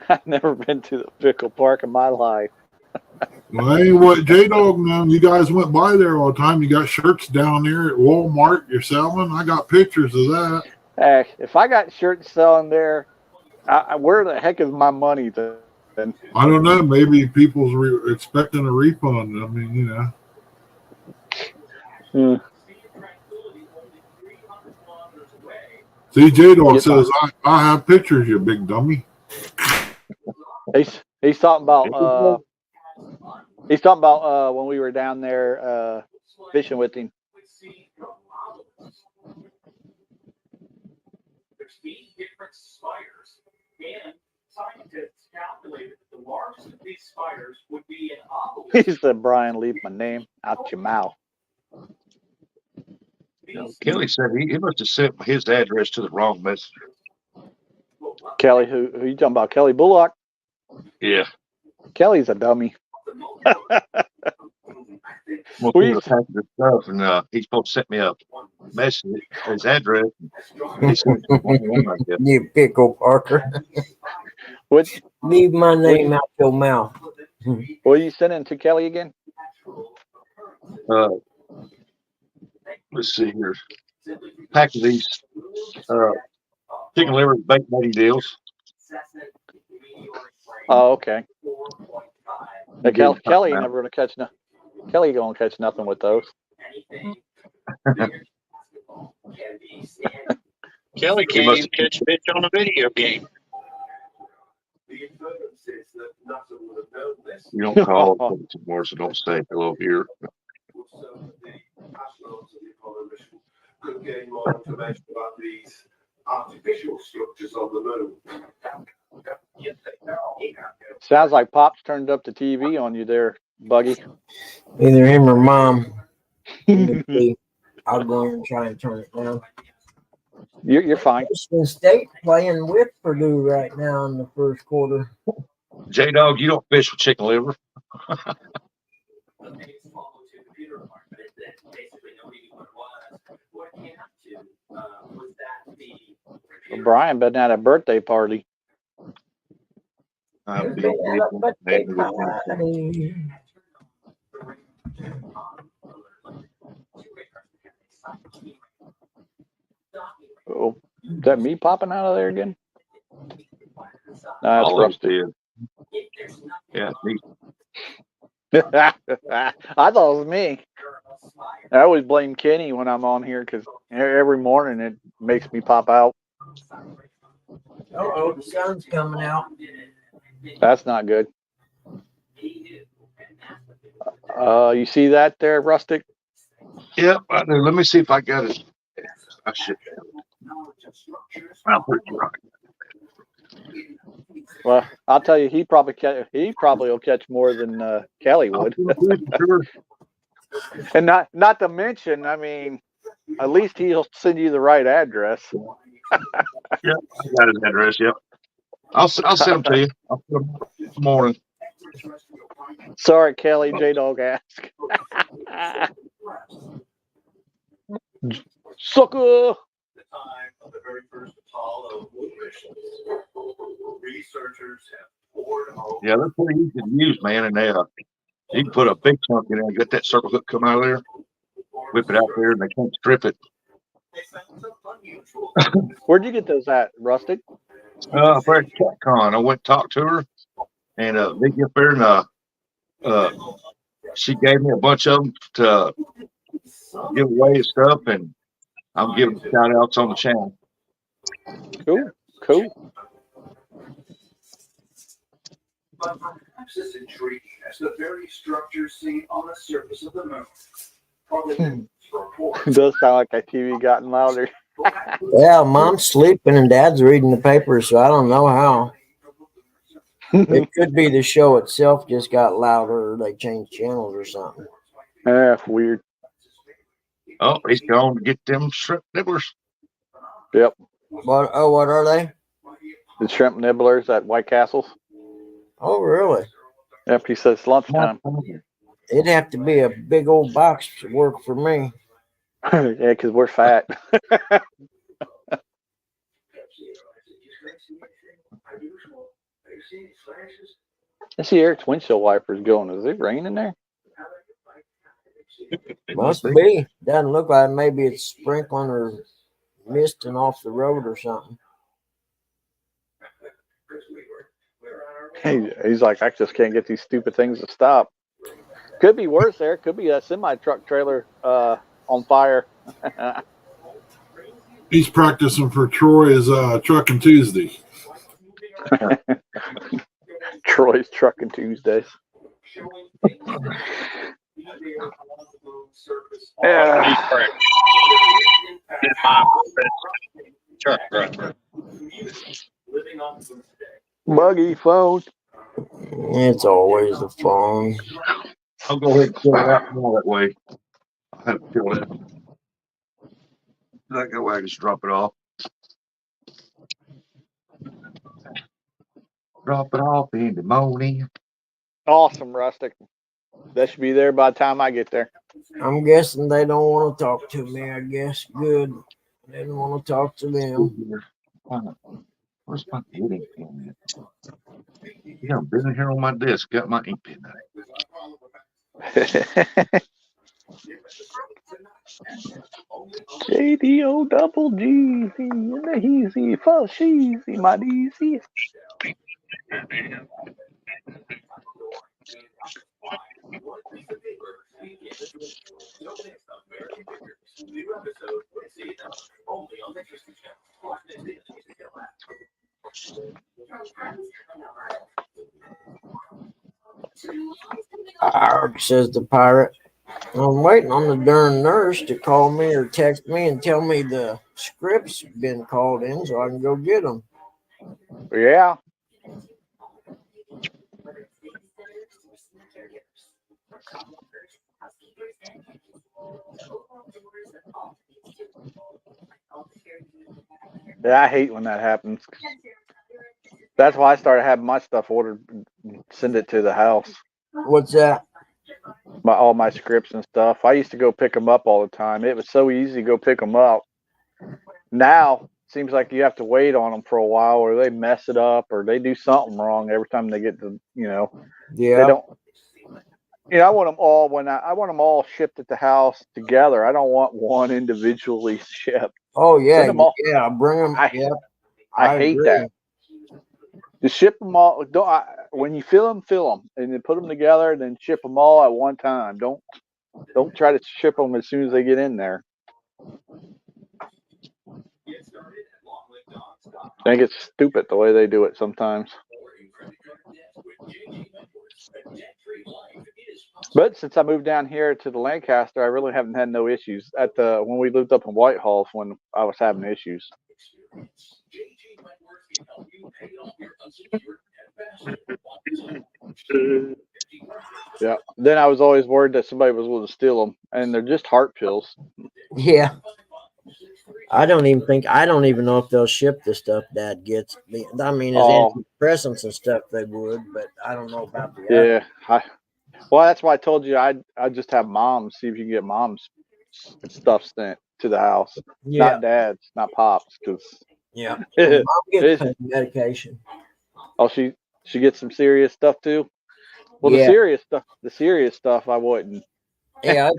T: I've never been to the pickle park in my life.
E: Well, ain't what J-Dog now. You guys went by there all the time. You got shirts down there at Walmart you're selling. I got pictures of that.
T: Hey, if I got shirts selling there, where the heck is my money then?
E: I don't know. Maybe people's expecting a refund. I mean, See, J-Dog says, I have pictures, you big dummy.
T: He's talking about when we were down there fishing with him.
R: There's 8 different spiders, and scientists calculated that the largest of these spiders would be an obelisk.
T: He said, Brian, leave my name out your mouth.
I: Kelly said he must have sent his address to the wrong messenger.
T: Kelly, who you talking about? Kelly Bullock?
I: Yeah.
T: Kelly's a dummy.
I: Well, we were packing the stuff, and he's supposed to send me a message, his address.
A: You pickle Parker. Leave my name out your mouth.
T: What are you sending to Kelly again?
I: Let's see here. Pack of these chicken liver baked buddy deals.
T: Oh, okay. Kelly ain't never gonna catch Kelly gonna catch nothing with those.
J: Kelly can't even catch a bitch on a video game.
I: You don't call more, so don't say hello here.
F: Could gain more information about these artificial structures on the moon.
T: Sounds like Pop's turned up the TV on you there, Buggy.
A: Either him or Mom. I'll go in and try and turn it down.
T: You're fine.
A: Michigan State playing with Purdue right now in the first quarter.
I: J-Dog, you don't fish with chicken liver.
T: Brian been at a birthday party. Oh, is that me popping out of there again? No, that's Rusty.
I: Yeah, me.
T: I thought it was me. I always blame Kenny when I'm on here because every morning it makes me pop out.
A: Oh, the sun's coming out.
T: That's not good. You see that there, Rustic?
I: Yep, I do. Let me see if I got it. I should have it. I'll put it right.
T: Well, I'll tell you, he probably will catch more than Kelly would.
I: Sure.
T: And not to mention, I mean, at least he'll send you the right address.
I: Yep, I got his address. Yep, I'll send them to you. I'll put them this morning.
T: Sorry, Kelly. J-Dog asked. Sucker.
F: Of the very first Apollo moon missions, researchers have poured over.
I: Yeah, they're pretty easy to use, man. And they you can put a big chunk in there and get that circle hook come out of there, whip it out there, and they can't strip it.
T: Where'd you get those at, Rustic?
I: For CatCon, I went and talked to her, and Vicky up there, and she gave me a bunch of them to give away and stuff, and I'm giving shout outs on the channel.
T: Cool. Cool.
C: But perhaps as intriguing as the very structure seen on the surface of the moon. Probably
T: It does sound like that TV gotten louder.
A: Yeah, mom's sleeping and dad's reading the paper, so I don't know how. It could be the show itself just got louder or they changed channels or something.
T: Weird.
I: Oh, he's going to get them shrimp nibblers.
T: Yep.
A: What are they?
T: The shrimp nibblers at White Castles.
A: Oh, really?
T: Yep, he says lunchtime.
A: It'd have to be a big old box to work for me.
T: Yeah, because we're fat. I see Eric's windshield wipers going. Is it raining there?
A: Must be. Doesn't look like maybe it's sprinkling or misting off the road or something.
T: He's like, I just can't get these stupid things to stop. Could be worse, Eric. Could be a semi-truck trailer on fire.
E: He's practicing for Troy's Trucking Tuesday.
T: Troy's Trucking Tuesdays.
J: Yeah. Truck driver.
T: Buggy phone.
A: It's always the phone.
I: I'll go ahead and fill it out more that way. I'll have to fill it. That way I can just drop it off. Drop it off in the morning.
T: Awesome, Rustic. That should be there by the time I get there.
A: I'm guessing they don't want to talk to me, I guess. Good. They don't want to talk to them.
I: Where's my ink pen? Yeah, I've been here on my desk, got my ink pen out.
T: JDO double G in the easy for sheezy, my easy.
A: Arg, says the pirate. I'm waiting on the darn nurse to call me or text me and tell me the script's been called in so I can go get them.
T: Yeah. Yeah, I hate when that happens. That's why I started having my stuff ordered, send it to the house.
A: What's that?
T: All my scripts and stuff. I used to go pick them up all the time. It was so easy to go pick them up. Now, it seems like you have to wait on them for a while or they mess it up or they do something wrong every time they get to,
A: Yeah.
T: They don't. I want them all I want them all shipped at the house together. I don't want one individually shipped.
A: Oh, yeah.
T: Send them all.
A: Yeah, bring them.
T: I hate
A: agree.
T: that. Just ship them all. When you fill them, and then put them together, and then ship them all at one time. Don't try to ship them as soon as they get in there. I think it's stupid the way they do it sometimes. But since I moved down here to the Lancaster, I really haven't had no issues. When we lived up in Whitehall, when I was having issues. Yeah. Then I was always worried that somebody was going to steal them, and they're just heart pills.
A: Yeah. I don't even know if they'll ship the stuff Dad gets. I mean, as antidepressants and stuff, they would, but I don't know about the other.
T: Yeah. Well, that's why I told you I just have Mom's, see if you can get Mom's stuff sent to the house.
A: Yeah.
T: Not Dad's, not Pop's, because
A: yeah. Mom gets medication.
T: Oh, she gets some serious stuff too. Well,
A: Yeah.
T: the serious stuff I wouldn't.
A: Yeah.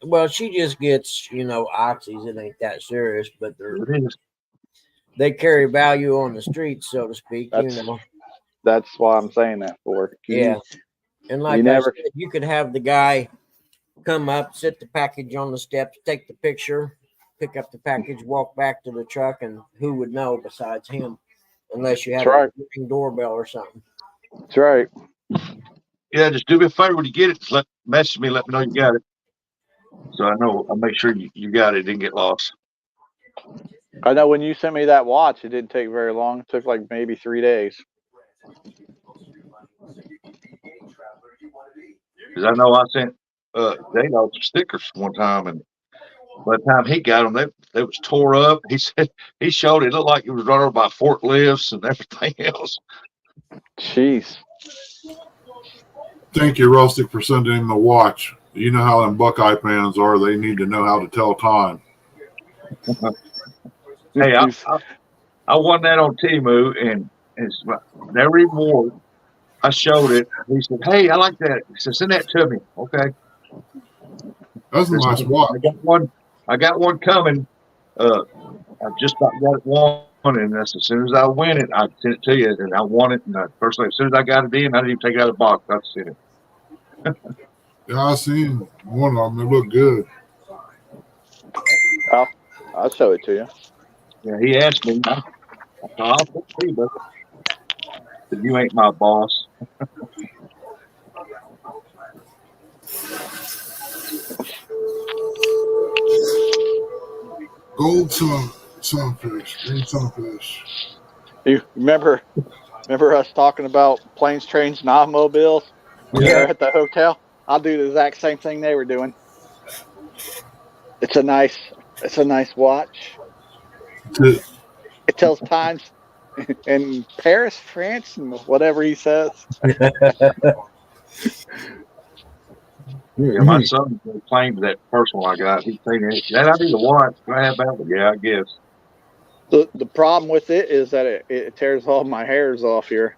A: Well, she just gets, oxys. It ain't that serious, but they carry value on the streets, so to speak.
T: That's why I'm saying that for.
A: Yeah. And like I said, you could have the guy come up, sit the package on the steps, take the picture pick up the package, walk back to the truck, and who would know besides him? Unless you had
T: That's right.
A: a ring doorbell or something.
T: That's right.
I: Yeah, just do me a favor when you get it. Message me, let me know you got it. So I know, I'll make sure you got it, didn't get lost.
T: I know when you sent me that watch, it didn't take very long. It took like maybe 3 days.
I: Because I know I sent J-Dog some stickers one time, and by the time he got them, they was tore up. He said he showed it looked like it was run over by forklifts and everything else.
T: Jeez.
E: Thank you, Rustic, for sending him the watch. You know how them Buckeye fans are. They need to know how to tell time.
I: Hey, I won that on Temu, and it's never even wore it. I showed it. He said, "Hey, I like that." He said, "Send that to me." Okay.
E: That's a nice watch.
I: I got one coming. I've just about got it won, and that's as soon as I win it, I send it to you. And I won it, and personally, as soon as I got it in, I didn't even take it out of the box. I sent it.
E: Yeah, I seen one of them. It looked good.
T: I'll show it to you.
I: Yeah, he asked me. I'll see, but you ain't my boss.
E: Gold sunfish, green sunfish.
T: You remember us talking about planes, trains, and automobiles?
A: Yeah.
T: At the hotel. I'll do the exact same thing they were doing. It's a nice watch. It tells times in Paris, France, and whatever he says.
I: Yeah, my son claimed that first one I got. He's saying that I need to watch. Can I have that one? Yeah, I guess.
T: The problem with it is that it tears all my hairs off here.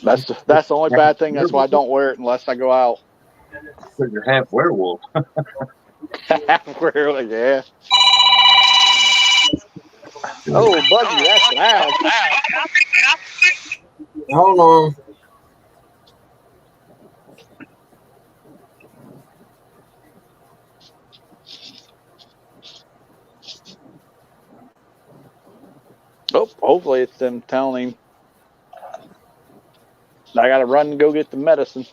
T: That's the only bad thing. That's why I don't wear it unless I go out.
I: Because you're half werewolf.
T: Half werewolf, yeah. Oh, Buggy, that's loud.
A: Hold on.
T: Oh, hopefully it's them telling him I gotta run and go get the medicine.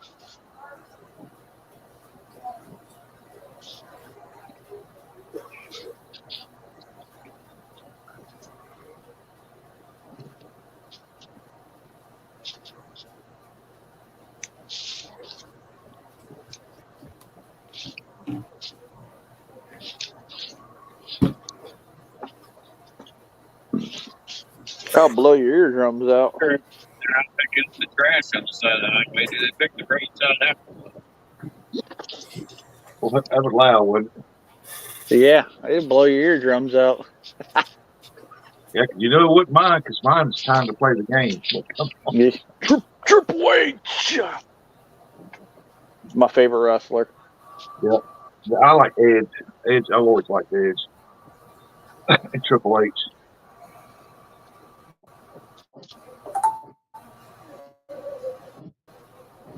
T: I'll blow your eardrums out.
J: They're out picking the trash on the side of the highway. Do they pick the great side out?
I: Well, that was loud, wasn't it?
T: Yeah, it'll blow your eardrums out.
I: Yeah, you know it wouldn't mind because mine's time to play the game.
T: Yeah. Triple H. My favorite wrestler.
I: Yep. Yeah, I like Edge. I've always liked Edge. And Triple H.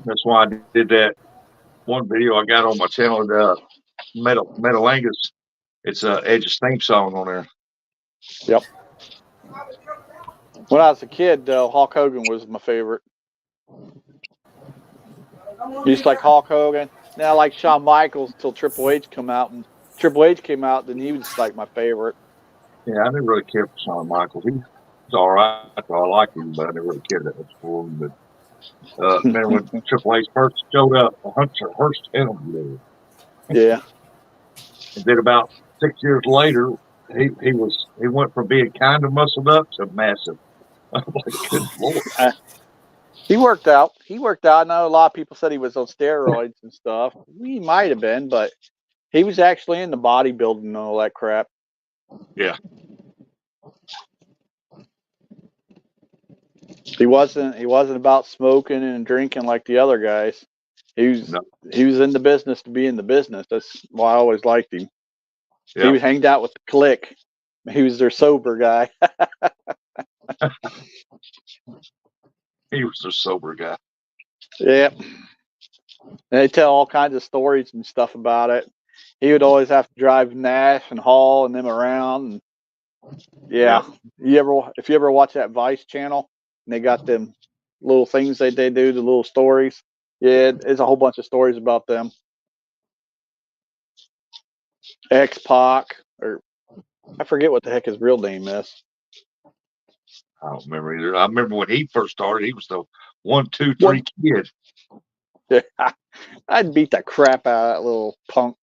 I: That's why I did that one video I got on my channel, Metalangus. It's Edge's theme song on there.
T: Yep. When I was a kid, though, Hulk Hogan was my favorite. Used to like Hulk Hogan. Now I like Shawn Michaels until Triple H come out. And Triple H came out, then he was like my favorite.
I: Yeah, I didn't really care for Shawn Michaels. He's all right. I like him, but I never really cared that much for him. But man, when Triple H first showed up, Hunter Hearst Helmsley.
T: Yeah.
I: And then about 6 years later, he went from being kind of muscled up to massive. I'm like, good Lord.
T: He worked out. I know a lot of people said he was on steroids and stuff. He might have been, but he was actually in the bodybuilding and all that crap.
I: Yeah.
T: He wasn't about smoking and drinking like the other guys. He was in the business to be in the business. That's why I always liked him.
I: Yeah.
T: He was hanged out with the clique. He was their sober guy.
I: He was a sober guy.
T: Yeah. And they tell all kinds of stories and stuff about it. He would always have to drive Nash and Hall and them around. And yeah, if you ever watch that Vice channel, and they got them little things that they do, the little stories. Yeah, it's a whole bunch of stories about them. X-Pac, or I forget what the heck his real name is.
I: I don't remember either. I remember when he first started, he was the 1, 2, 3 kid.
T: Yeah, I'd beat the crap out of that little punk.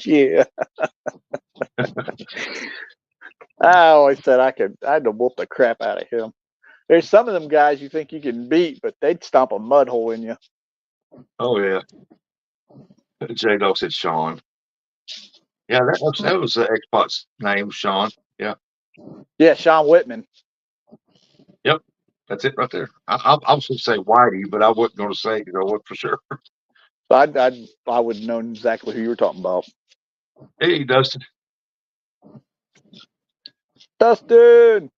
T: Yeah. I always said I'd whoop the crap out of him. There's some of them guys you think you can beat, but they'd stomp a mud hole in you.
I: Oh yeah. J-Dog said Sean. Yeah, that was the X-Pac's name, Sean. Yeah.
T: Yeah, Sean Whitman.
I: Yep. That's it right there. I was going to say Whitey, but I wasn't going to say because I wasn't for sure.
T: I would have known exactly who you were talking about.
I: Hey, Dustin.
T: Dustin!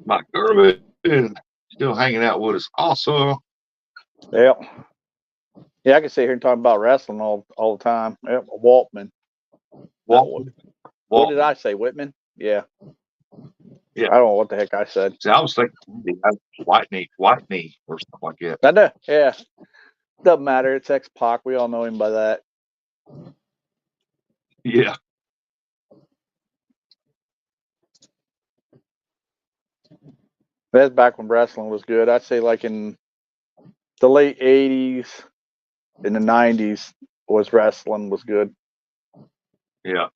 I: Mike Irvin still hanging out with us. Awesome.
T: Yep. Yeah, I can sit here and talk about wrestling all the time. Yep. Waltman. What did I say? Whitman? Yeah.
I: Yeah.
T: I don't know what the heck I said.
I: See, I was thinking Whitney or something like that.
T: I know. Yeah. Doesn't matter. It's X-Pac. We all know him by that.
I: Yeah.
T: That's back when wrestling was good. I'd say like in the late 80s, in the 90s was wrestling was good.
I: Yeah.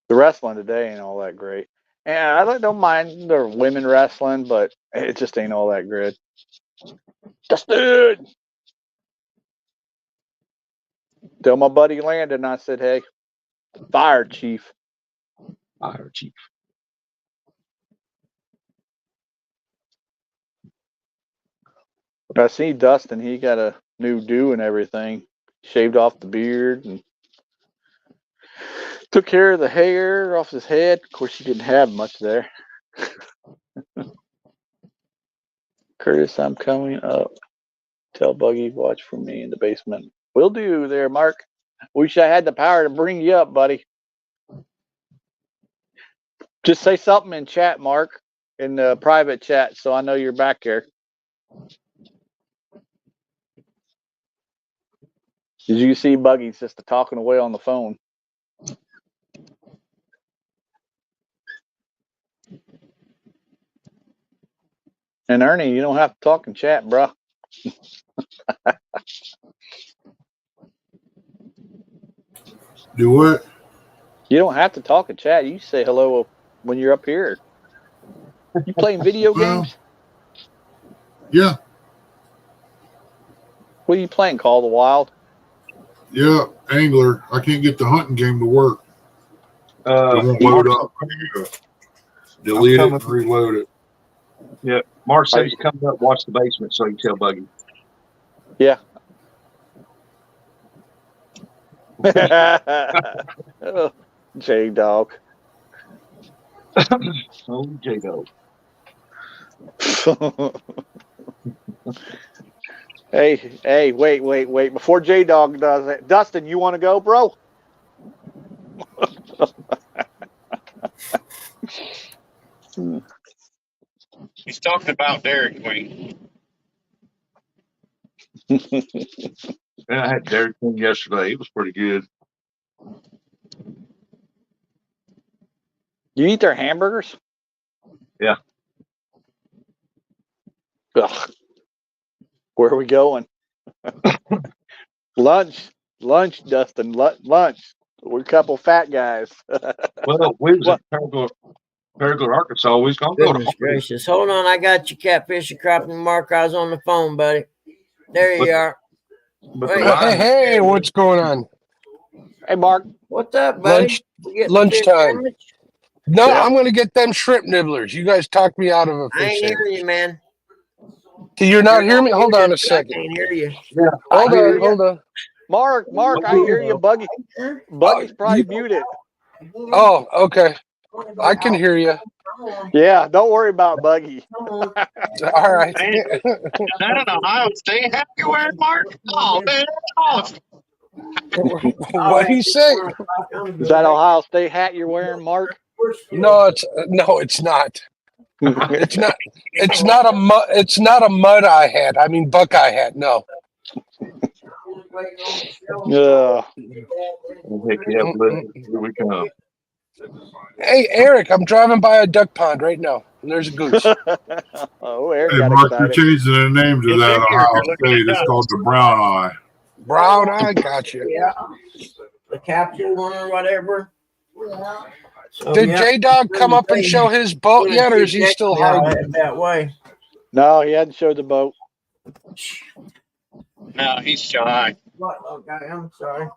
T: The wrestling today ain't all that great. And I don't mind the women wrestling, but it just ain't all that good. Dustin! Tell my buddy Landon I said, hey, fire chief.
I: Fire chief.
T: I see Dustin, he got a new do and everything. Shaved off the beard and took care of the hair off his head. Of course, he didn't have much there. Curtis, I'm coming up. Tell Buggy, watch for me in the basement. Will do there, Mark. Wish I had the power to bring you up, buddy. Just say something in chat, Mark, in the private chat, so I know you're back here. Did you see Buggy's just talking away on the phone? And Ernie, you don't have to talk in chat, bro.
E: Do what?
T: You don't have to talk in chat. You say hello when you're up here. You playing video games?
E: Yeah.
T: What are you playing? Call of the Wild?
E: Yeah, Angler. I can't get the hunting game to work. It won't load up. Delete it and reload it.
I: Yeah. Mark said he's coming up, watch the basement so you can tell Buggy.
T: Yeah. Oh, J-Dog.
I: Oh, J-Dog.
T: Hey, wait. Before J-Dog does it, Dustin, you want to go, bro?
J: He's talking about Dairy Queen.
I: I had Dairy Queen yesterday. It was pretty good.
T: You eat their hamburgers?
I: Yeah.
T: Ugh. Where are we going? Lunch, Dustin. Lunch. We're a couple fat guys.
I: Well, we was in Paragould, Arkansas. We was gonna go to
A: Goodness gracious. Hold on, I got you, Catfish and Crapping Mark. I was on the phone, buddy. There you are.
L: Hey, what's going on?
T: Hey, Mark.
A: What's up, buddy?
L: Lunchtime. No,
A: Yeah.
L: I'm going to get them shrimp nibblers. You guys talked me out of a
A: I
L: fish
A: ain't hearing
L: sandwich.
A: you, man.
L: Do you not hear me? Hold on a second.
A: I can't hear you.
L: Yeah, hold on.
T: Mark, I hear you. Buggy's probably muted.
L: Oh, okay. I can hear you.
T: Yeah, don't worry about Buggy.
L: All right.
J: Man, is that an Ohio State hat you're wearing, Mark? Oh, man, that's awesome.
L: What do you say?
T: Is that Ohio State hat you're wearing, Mark?
L: No, it's not. It's not. It's not a mud eye hat. I mean Buckeye hat. No.
T: Yeah.
I: Here we come.
L: Hey Eric, I'm driving by a duck pond right now, and there's a goose.
T: Oh, Eric
E: Hey,
T: got
E: Mark, you're
T: excited.
E: changing the name to that Ohio State. It's called the Brown Eye.
L: Brown eye, gotcha.
O: Yeah. The capture one or whatever.
H: Yeah.
O: So,
L: Did
O: yeah.
L: J Dog come up and show his boat yet, or is he still hiding?
O: that way?
T: No, he hadn't showed the boat.
J: No, he's shy.
O: What? Okay, I'm sorry.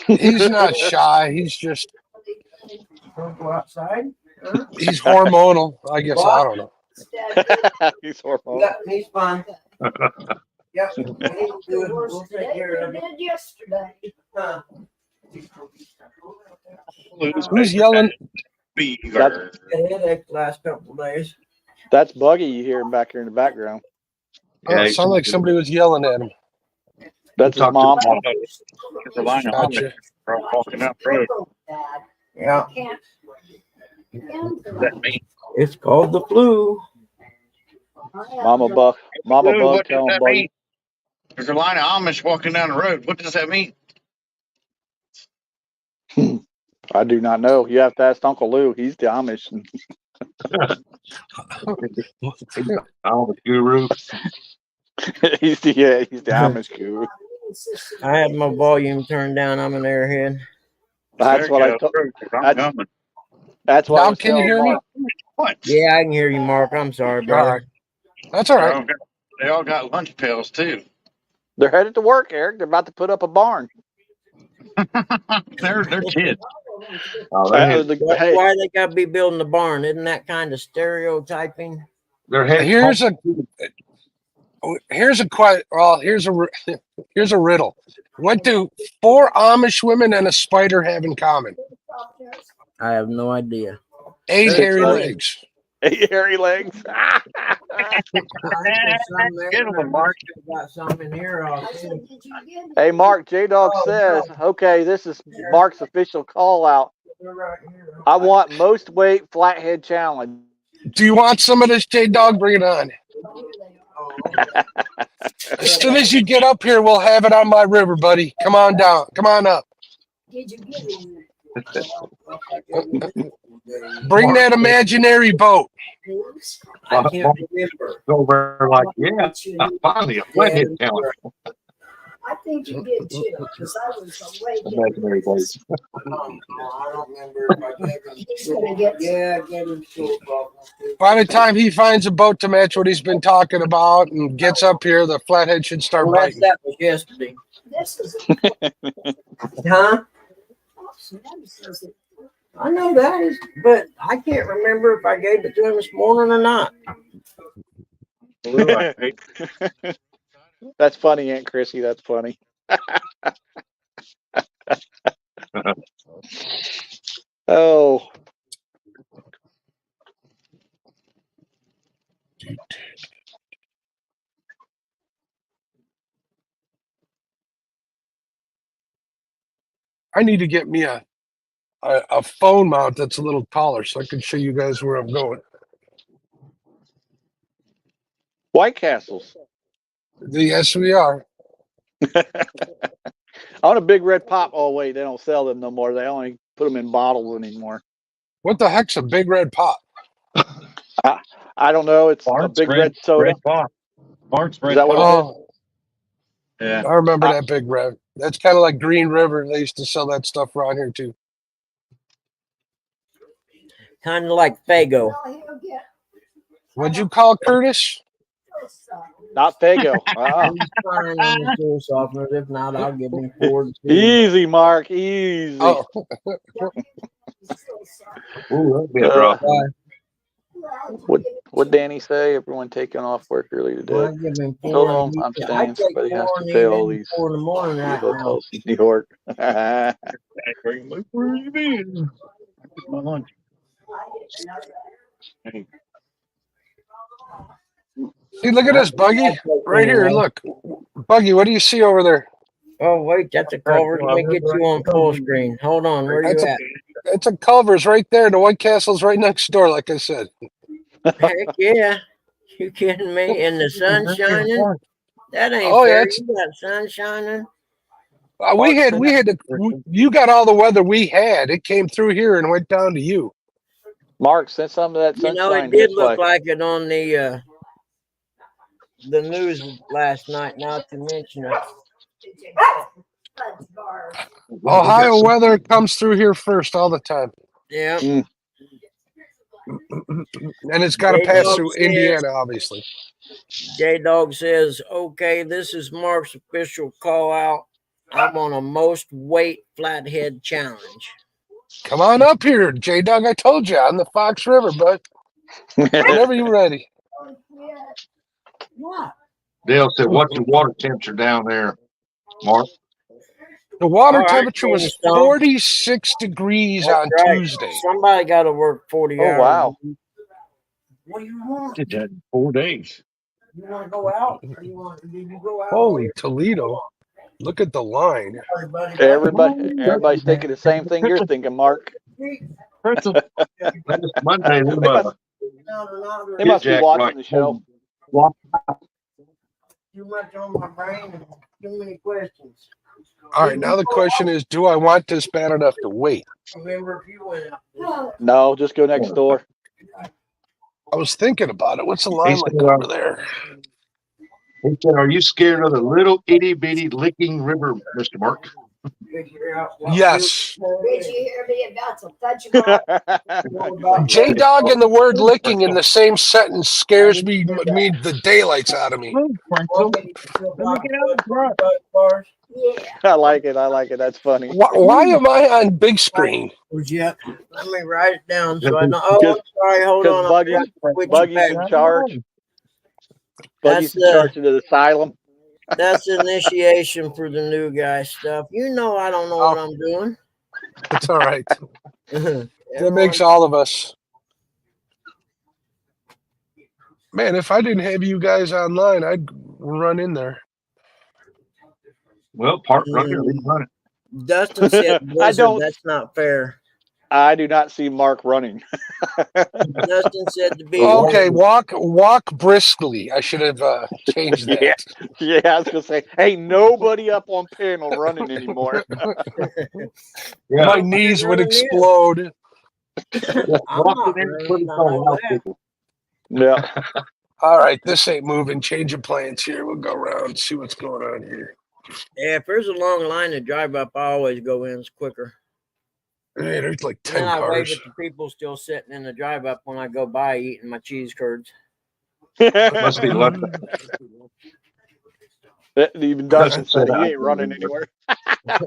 L: He's not shy. He's just
O: Don't go outside. Huh?
L: he's hormonal. I guess I don't know.
T: He's horrible.
O: Yeah, he's fine. Yep. He's good. We'll take care of it.
H: Yesterday.
O: Huh.
L: Who's yelling?
J: Beaver.
O: A headache the last couple of days.
T: That's Buggy you hear him back here in the background.
L: Oh, it sounded like somebody was yelling at him.
T: That's his mom.
J: Carolina
L: Gotcha.
J: walking up road.
O: Yeah.
J: That mean?
O: It's called the flu.
T: Mama Bug
J: What does
T: telling
J: that
T: Buggy.
J: mean? There's a line of Amish walking down the road. What does that mean?
T: I do not know. You have to ask Uncle Lou. He's the Amish.
I: I'm the guru.
T: he's the Amish guru.
O: I had my volume turned down. I'm an airhead.
T: That's what I told.
J: I'm coming.
T: That's what I
L: Now
T: was
L: can you
T: telling
L: hear me?
T: Mark.
J: What?
O: Yeah, I can hear you, Mark. I'm sorry,
L: All
O: brother.
L: right. That's all right.
J: They all got lunch pails too.
T: They're headed to work, Eric. They're about to put up a barn.
J: They're kids.
T: Hey,
O: Why they got to be building the barn? Isn't that kind of stereotyping?
L: Here's a riddle. What do 4 Amish women and a spider have in common?
O: I have no idea.
L: 8
O: That's
L: hairy
O: funny.
L: legs.
T: 8 hairy legs.
J: Get them, Mark.
O: Got some in here.
T: Hey, Mark, J-Dog says, okay, this is Mark's official call out. I want most weight flathead challenge.
L: Do you want some of this, J-Dog? Bring it on. As soon as you get up here, we'll have it on my river, buddy. Come on down. Come on up.
H: Did you get in?
L: Bring that imaginary boat.
O: I can't remember.
I: Over like, yeah, finally a flathead challenge.
H: I think you did too, because I was awake.
I: Imaginary place.
O: I don't remember if I gave him.
H: He's gonna get.
O: Yeah, I gave him stool problems too.
L: By the time he finds a boat to match what he's been talking about and gets up here, the flathead should start
O: Unless
L: biting.
O: that was yesterday.
H: This is.
O: Huh? I know that is, but I can't remember if I gave it to him this morning or not.
T: That's funny, Aunt Chrissy. That's funny. Oh.
L: I need to get me a phone mount that's a little taller so I can show you guys where I'm going.
T: White Castles.
L: Yes, we are.
T: I want a big red pop. Oh, wait, they don't sell them no more. They only put them in bottles anymore.
L: What the heck's a big red pop?
T: I don't know. It's a big red soda.
J: Red pop. Bart's
T: Is
J: red
T: that what
J: pop.
T: it is?
J: Yeah.
L: I remember that big red. That's kind of like Green River. They used to sell that stuff around here too.
O: Kind of like Fago.
L: What'd you call Curtis?
T: Not Fago.
O: He's trying on the stool softeners. If not, I'll give him 4 to 2.
T: Easy, Mark. Easy.
L: Oh.
I: Ooh, that'd be a rough one.
T: What Danny say? Everyone taking off work early today.
O: Well, I give him 4.
T: Hold on, I'm
O: I
T: staying.
O: take
T: Somebody has
O: 4
T: to
O: and
T: pay
O: even
T: all these
O: 4 in the morning right now.
T: hotels in New York.
J: Where you been? My lunch.
L: See, look at this buggy right here. Look, Buggy, what do you see over there?
A: Oh wait, that's a Culver's. Let me get you on full screen. Hold on, where you at?
L: It's a Culver's right there. The White Castle's right next door, like I said.
A: Heck yeah. You kidding me? And the sun shining? That ain't
L: Oh,
A: fair.
L: yeah,
A: You got sun shining?
L: we had you got all the weather we had. It came through here and went down to you.
T: Mark, send some of that
A: You know,
T: sunshine
A: it did
T: this
A: look
T: way.
A: like it on the news last night, not to mention it.
L: Ohio weather comes through here first all the time.
A: Yeah.
L: And it's got to pass through Indiana, obviously.
A: J-Dog says, okay, this is Mark's official call out. I'm on a most weight flathead challenge.
L: Come on up here, J-Dog. I told you, on the Fox River, bud. Whenever you're ready.
I: Dale said, "What's the water temperature down there, Mark?"
L: The water
A: All right,
L: temperature was
A: Jamestown.
L: 46 degrees on
A: right.
L: Tuesday.
A: Somebody got to work 40
T: Oh,
A: hours.
T: wow.
A: What do you want?
B: Did that in 4 days.
A: You want to go out? Or you want? Did you go out?
L: Holy Toledo. Look at the line.
T: Everybody's thinking the same thing you're thinking, Mark.
I: Last Monday,
T: They must be watching the show.
A: Too much on my brain and too many questions.
L: All right, now the question is, do I want this bad enough to wait?
A: Remember if you went out.
T: No, just go next door.
L: I was thinking about it. What's the line like over there?
I: He said, "Are you scared of the little itty bitty licking river, Mr. Mark?"
L: Yes.
H: Did you hear me about some touch?
L: J-Dog and the word licking in the same sentence scares me the daylights out of me.
T: I like it. I like it. That's funny.
L: Why am I on big screen?
A: Yeah. Let me write it down so I know. Oh, I'm sorry. Hold on.
T: Buggy's in charge. Buggy's in charge of the asylum.
A: That's initiation for the new guy stuff. You know I don't know what I'm doing.
L: It's all right. That makes all of us. Man, if I didn't have you guys online, I'd run in there.
I: Well, park right here. Leave running.
A: Dustin said, Blizzard, that's not fair.
T: I do not see Mark running.
A: Dustin said to be
L: okay. Walk briskly. I should have changed that.
T: Yeah, I was gonna say, hey, nobody up on panel running anymore.
L: My knees would explode.
T: Yeah.
L: All right, this ain't moving. Change of plans here. We'll go around, see what's going on here.
A: Yeah, if there's a long line to drive up, I always go in. It's quicker.
L: Hey, there's like 10
A: then I wave
L: cars.
A: at the people still sitting in the drive up when I go by eating my cheese curds.
I: Must be lunch.
T: Even Dustin said he ain't running anywhere.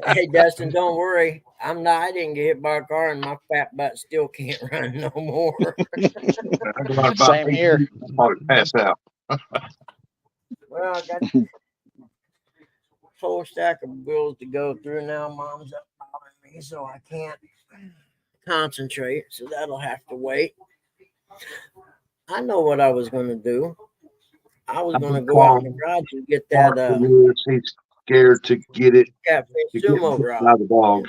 A: Hey, Dustin, don't worry. I didn't get hit by a car, and my fat butt still can't run no more.
T: Same here.
I: Probably pass out.
A: Well, I got a whole stack of bills to go through now. Mom's up bothering me, so I can't concentrate. So that'll have to wait. I know what I was going to do. I was going to go out in the garage and get that.
I: He's scared to get it.
A: Catfish sumo rod.
I: Out of the dog.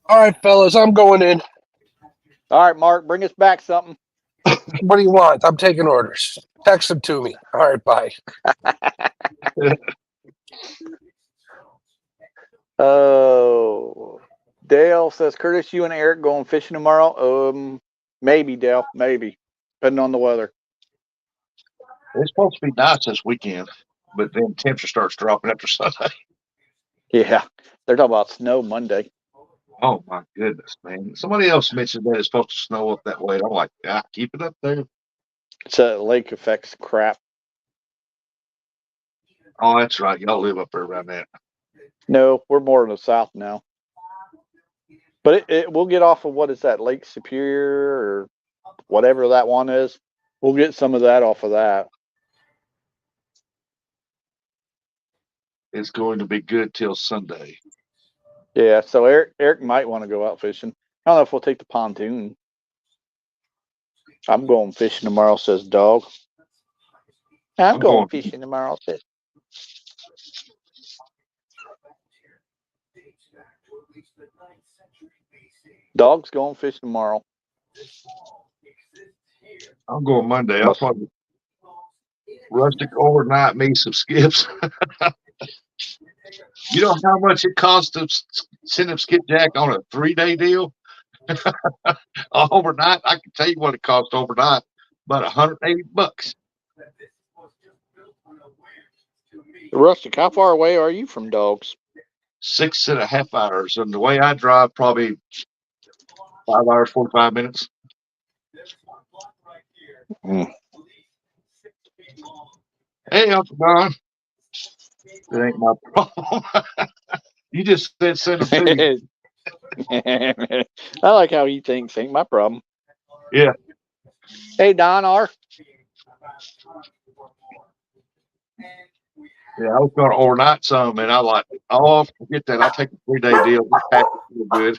L: All right, fellas, I'm going in.
T: All right, Mark, bring us back something.
L: What do you want? I'm taking orders. Text them to me. All right, bye.
T: Oh, Dale says, Curtis, you and Eric going fishing tomorrow? Maybe, Dale, maybe, depending on the weather.
I: It's supposed to be nice this weekend, but then temperature starts dropping after Sunday.
T: Yeah, they're talking about snow Monday.
I: Oh my goodness, man! Somebody else mentioned that it's supposed to snow up that way. I'm like, keep it up there.
T: It's a lake effects crap.
I: Oh, that's right. Y'all live up there around that.
T: No, we're more in the south now. But it we'll get off of, what is that, Lake Superior or whatever that one is. We'll get some of that off of that.
I: It's going to be good till Sunday.
T: Yeah, so Eric might want to go out fishing. I don't know if we'll take the pontoon. I'm going fishing tomorrow, says Dog. I'm
I: I'm
T: going
I: going.
T: fishing tomorrow, says Dog's going fishing tomorrow.
I: I'm going Monday. I'll
T: Must-
I: probably rustic overnight me some skips. You know how much it costs to send them skipjack on a 3-day deal? Overnight, I can tell you what it costs overnight. About $180.
T: Rustic, how far away are you from Dogs?
I: 6.5 hours. And the way I drive, probably 5 hours, 45 minutes.
T: Mm.
I: Hey, Uncle Don. It ain't my problem. You just said send them to me.
T: I like how he thinks. Ain't my problem.
I: Yeah.
T: Hey, Don R.
I: Yeah, I was going to overnight some, and I like, oh, forget that. I'll take a 3-day deal. Just pack it real good.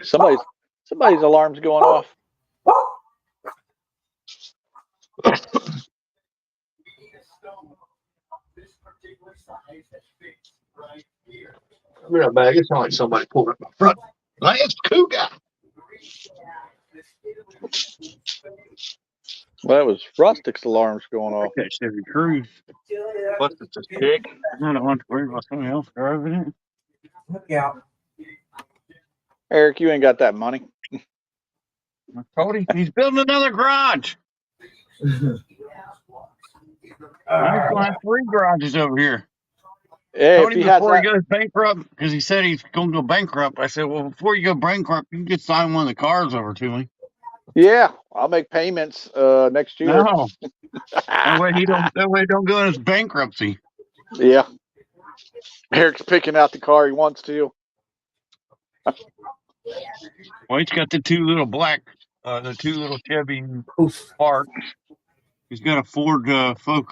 T: Somebody's alarm's going off.
I: Give me that bag. It's not like somebody pulled up my front. Lance Cougar.
T: Well, that was Rustic's alarms going off.
U: That Chevy Cruze. What's it, just big? I don't want to worry about somebody else driving it.
O: Look out.
T: Eric, you ain't got that money.
U: I told him he's building another garage. He's going to have 3 garages over here.
T: Hey,
U: Told
T: if
U: him
T: he has
U: before he
T: that,
U: goes bankrupt, because he said he's going to go bankrupt. I said, well, before you go bankrupt, you can just sign one of the cars over to me.
T: yeah, I'll make payments next year.
U: No. That way he don't go into bankruptcy.
T: Yeah. Eric's picking out the car he wants to.
U: Well, he's got the 2 little Chevy Sparks. He's got a Ford Ford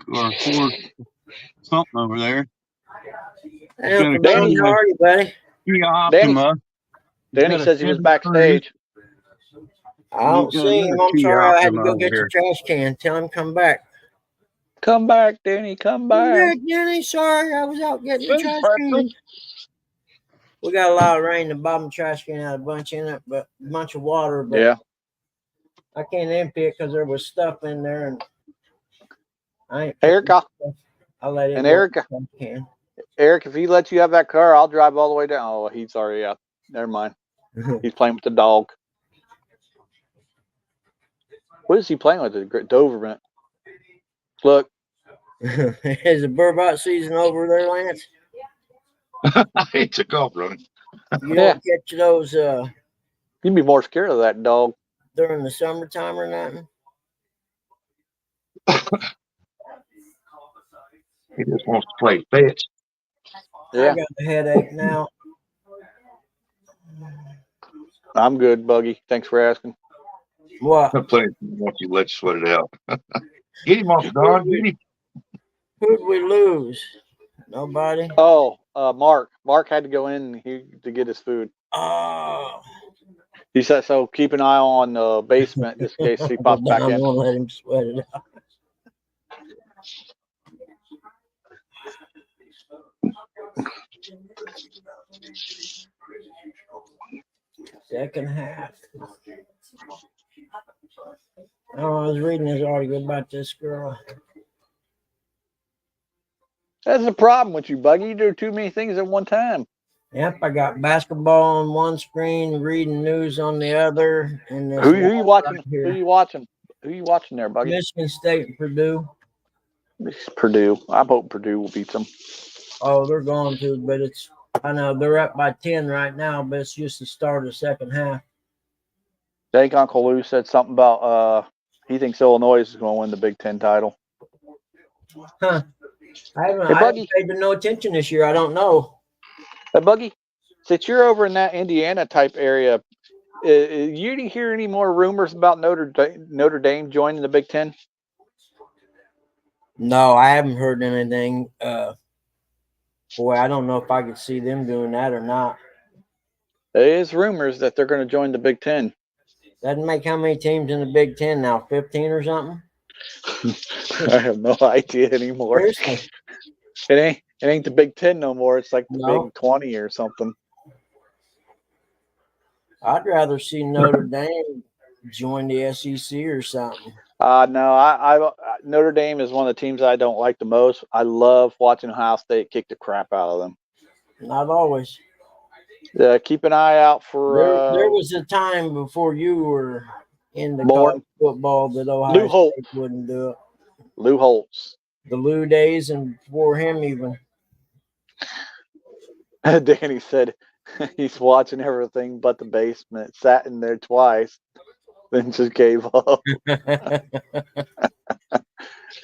U: something over there.
A: Hey, Uncle Danny, how are you, buddy?
U: Kia Optima.
T: Danny says he was backstage.
A: I don't
U: He's got
A: see him.
U: another
A: I'm
U: Kia
A: sorry. I had to
U: Optima
A: go
U: over
A: get
U: here.
A: your trash can. Tell him come back.
T: Come back, Danny. Come
A: Come
T: back.
A: back, Danny. Sorry, I was out getting the
U: Thanks,
A: trash
U: Pretzel.
A: can. We got a lot of rain. The bottom trash can had a bunch in it, but a bunch of water. But
T: Yeah.
A: I can't empty it because there was stuff in there, and I ain't.
T: Erica.
A: I let it.
T: And
A: go.
T: Erica.
A: Can.
T: Eric, if he lets you have that car, I'll drive all the way down. Oh, he's already out. Never mind. He's playing with the dog. What is he playing with? The Doberman. Look.
A: Is the burbot season over there, Lance?
I: He took off running.
A: You don't catch those
T: You'd be more scared of that dog.
A: during the summertime or nothing?
I: He just wants to play fetch.
T: Yeah.
A: I got a headache now.
T: I'm good, Buggy. Thanks for asking.
A: What?
I: I'm playing once you let you sweat it out. Get him off, Don. Get him.
A: Who'd we lose? Nobody.
T: Oh, Mark. Mark had to go in to get his food.
A: Oh.
T: He said so. Keep an eye on the basement just in case he pops back
A: I'm
T: in.
A: gonna let him sweat it out. Second half. Oh, I was reading this article about this girl.
T: That's the problem with you, Buggy. You do too many things at one time.
A: Yep, I got basketball on one screen, reading news on the other, and this
T: Who you watching?
A: right here.
T: Who you watching? Who you watching there, Buggy?
A: Michigan State and Purdue.
T: It's Purdue. I hope Purdue will beat them.
A: Oh, they're going to, but it's, I know they're up by 10 right now, but it's just the start of the second half.
T: I think Uncle Lou said something about he thinks Illinois is going to win the Big Ten title.
A: Huh. I haven't paid no attention this year. I don't know.
T: Hey, Buggy, since you're over in that Indiana type area, you didn't hear any more rumors about Notre Dame joining the Big Ten?
A: No, I haven't heard anything. Boy, I don't know if I could see them doing that or not.
T: There is rumors that they're going to join the Big Ten.
A: Doesn't make how many teams in the Big Ten now? 15 or something?
T: I have no idea anymore.
A: Seriously.
T: It ain't the Big Ten no more. It's like the
A: No.
T: Big 20 or something.
A: I'd rather see Notre Dame join the SEC or something.
T: No, I Notre Dame is one of the teams I don't like the most. I love watching Ohio State kick the crap out of them.
A: Not always.
T: Keep an eye out for.
A: There was a time before you were in the
T: Born.
A: college football that
T: Lou
A: Ohio
T: Holtz.
A: State wouldn't do it.
T: Lou Holtz.
A: The Lou days and before him even.
T: Danny said he's watching everything but the basement. Sat in there twice, then just gave up.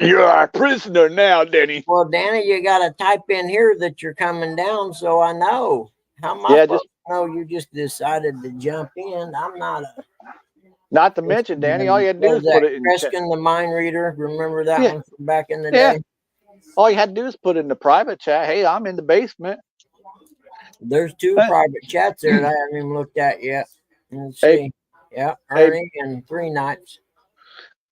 T: You're our prisoner now, Danny.
A: Well, Danny, you got to type in here that you're coming down so I know. How am I
T: Yeah,
A: supposed to know you just decided to jump in? I'm not a...
T: Not to mention, Danny, all you had to do is put it in
A: Kreskin, the mind reader. Remember that
T: Yeah.
A: one from back in the
T: Yeah.
A: day?
T: All you had to do is put it in the private chat. Hey, I'm in the basement.
A: There's two private chats there that I haven't even looked at yet. Let's see.
T: Hey.
A: Yeah,
T: Hey.
A: Ernie and Three Nights.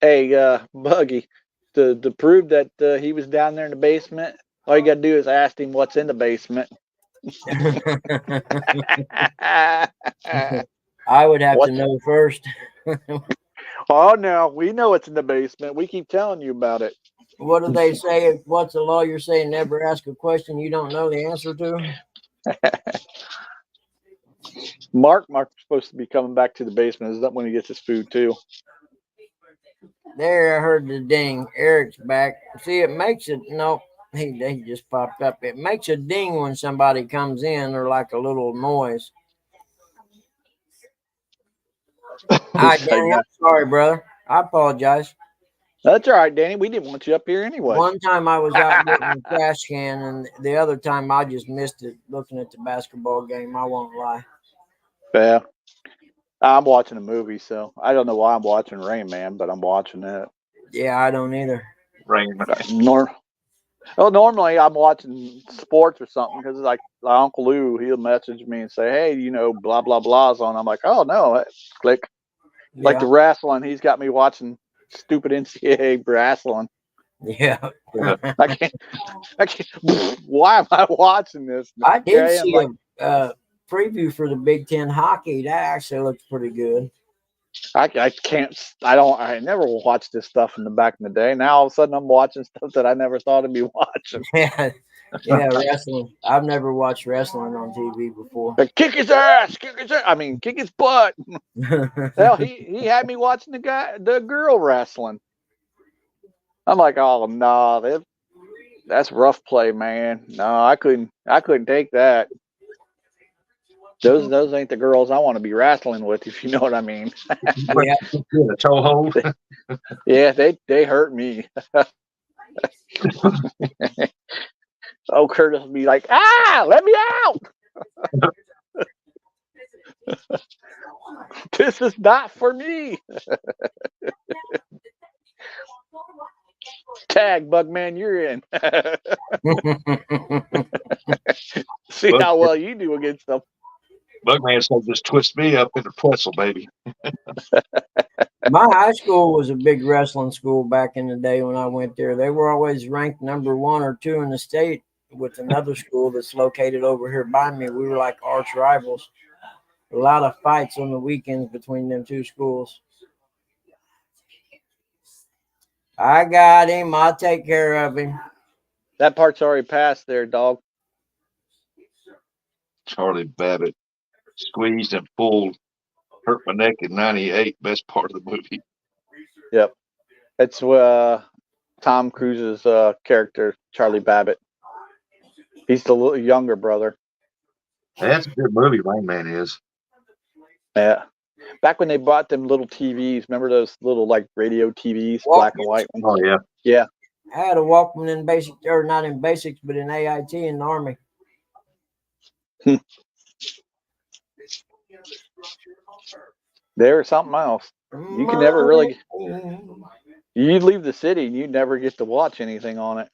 T: Hey, Buggy, to prove that he was down there in the basement, all you got to do is ask him what's in the basement.
A: I would have
T: What?
A: to know first.
T: Oh, no, we know it's in the basement. We keep telling you about it.
A: What do they say? What's a lawyer say? Never ask a question you don't know the answer to.
T: Mark's supposed to be coming back to the basement. Is that when he gets his food too?
A: There, I heard the ding. Eric's back. See, it makes it. No, he just popped up. It makes a ding when somebody comes in, or like a little noise. Hi, Danny. I'm sorry, brother. I apologize.
T: That's all right, Danny. We didn't want you up here anyway.
A: One time I was out getting a trash can, and the other time I just missed it looking at the basketball game. I won't lie.
T: Yeah. I'm watching a movie, so I don't know why I'm watching Rain Man, but I'm watching it.
A: Yeah, I don't either.
I: Rain Man.
T: Normally I'm watching sports or something because like Uncle Lou, he'll message me and say, hey, blah, blah, blah's on. I'm like, oh, no, click. Like the wrestling, he's got me watching stupid NCAA wrestling.
A: Yeah.
T: I can't. Why am I watching this?
A: I did
T: Okay,
A: see
T: I'm
A: a preview for the Big Ten hockey. That actually looks pretty good.
T: I can't. I never watched this stuff in the day. Now all of a sudden I'm watching stuff that I never thought I'd be watching.
A: Yeah, wrestling. I've never watched wrestling on TV before.
T: But kick his ass, kick his butt. Hell, he had me watching the girl wrestling. I'm like, oh no, that's rough play, man. No, I couldn't take that. Those ain't the girls I want to be wrestling with, if you know what I mean.
A: Yeah.
I: The toe hold.
T: Yeah, they hurt me. Oh, Curtis would be like, let me out. This is not for me. Tag, Bugman, you're in. See how well you do against them.
I: Bugman said just twist me up into pretzel, baby.
A: My high school was a big wrestling school back in the day when I went there. They were always ranked number 1 or 2 in the state with another school that's located over here by me. We were like arch rivals. A lot of fights on the weekends between them two schools. I got him. I'll take care of him.
T: That part's already passed there, dog.
I: Charlie Babbitt squeezed and pulled, hurt my neck in '98. Best part of the movie.
T: Yep. It's Tom Cruise's character, Charlie Babbitt. He's the little younger brother.
I: That's a good movie, Rain Man is.
T: Yeah. Back when they bought them little TVs, remember those little like radio TVs, black and white ones?
I: Oh yeah.
T: Yeah.
A: I had a Walkman in basic, or not in basics, but in AIT in the Army.
T: There's something else. You can never really. You leave the city and you never get to watch anything on it.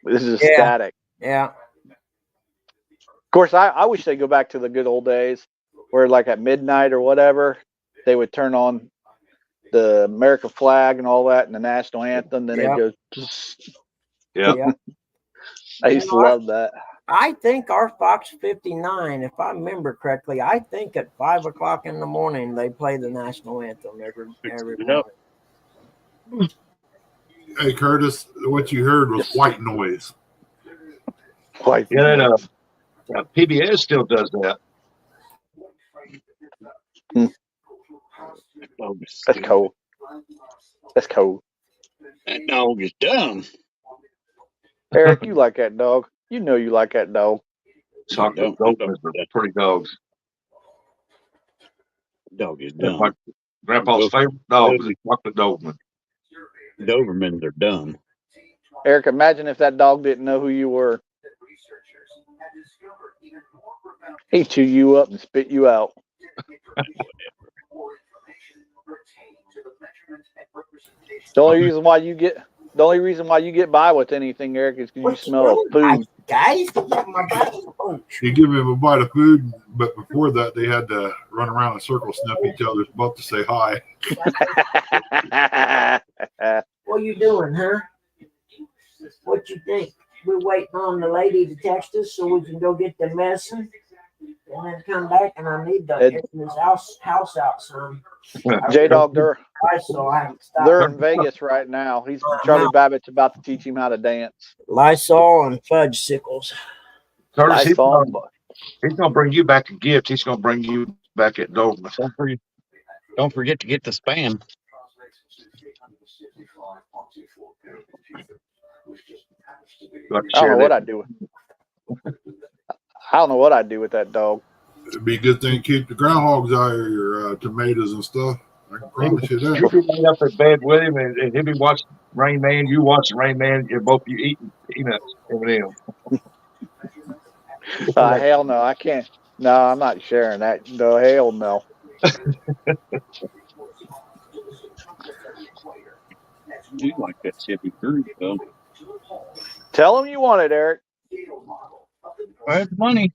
T: This is static.
A: Yeah.
T: Of course, I wish they go back to the good old days where, like at midnight or whatever, they would turn on the American flag and all that and the national anthem, then
A: Yeah.
T: it goes.
A: Yeah.
T: I used to
A: You know,
T: love that.
A: I think our Fox 59, if I remember correctly, I think at 5 o'clock in the morning they play the national anthem every morning.
E: Hey, Curtis, what you heard was white noise.
T: White
I: Yeah, that, PBS still does that.
T: That's cold. That's cold.
U: That dog is dumb.
T: Eric, you like that dog. You know you like that dog.
I: Chocolate Dobermans are pretty dogs.
U: Dog is
I: That's
U: dumb.
I: my grandpa's favorite dog is chocolate Doberman.
U: Dobermans are dumb.
T: Eric, imagine if that dog didn't know who you were. He'd chew you up and spit you out. The only reason why you get by with anything, Eric, is because you smell food.
A: Guys, get my bite.
E: You give him a bite of food, but before that, they had to run around in a circle, sniff each other's butt to say hi.
A: What you doing, huh? What you think? We're waiting on the lady to text us so we can go get the medicine and then come back. And I need to get this house out some.
T: J-Dog, they're
A: They're
T: in Vegas right now. Charlie Babbitt's about to teach him how to dance.
A: Lysol and fudge sickles.
I: Curtis, he's gonna bring you back a gift. He's gonna bring you back at Doberman.
U: Don't forget to get the Spam.
T: I don't know what I'd do. I don't know what I'd do with that dog.
E: It'd be a good thing to keep the groundhogs out of your tomatoes and stuff. I can promise you that.
I: You'll be laying up in bed with him, and he'll be watching Rain Man. You watching Rain Man. You're both you eating peanuts, M&M.
T: Hell no, I can't. No, I'm not sharing that. No, hell no.
U: You like that Chevy Cruze, though.
T: Tell him you want it, Eric.
U: That's money.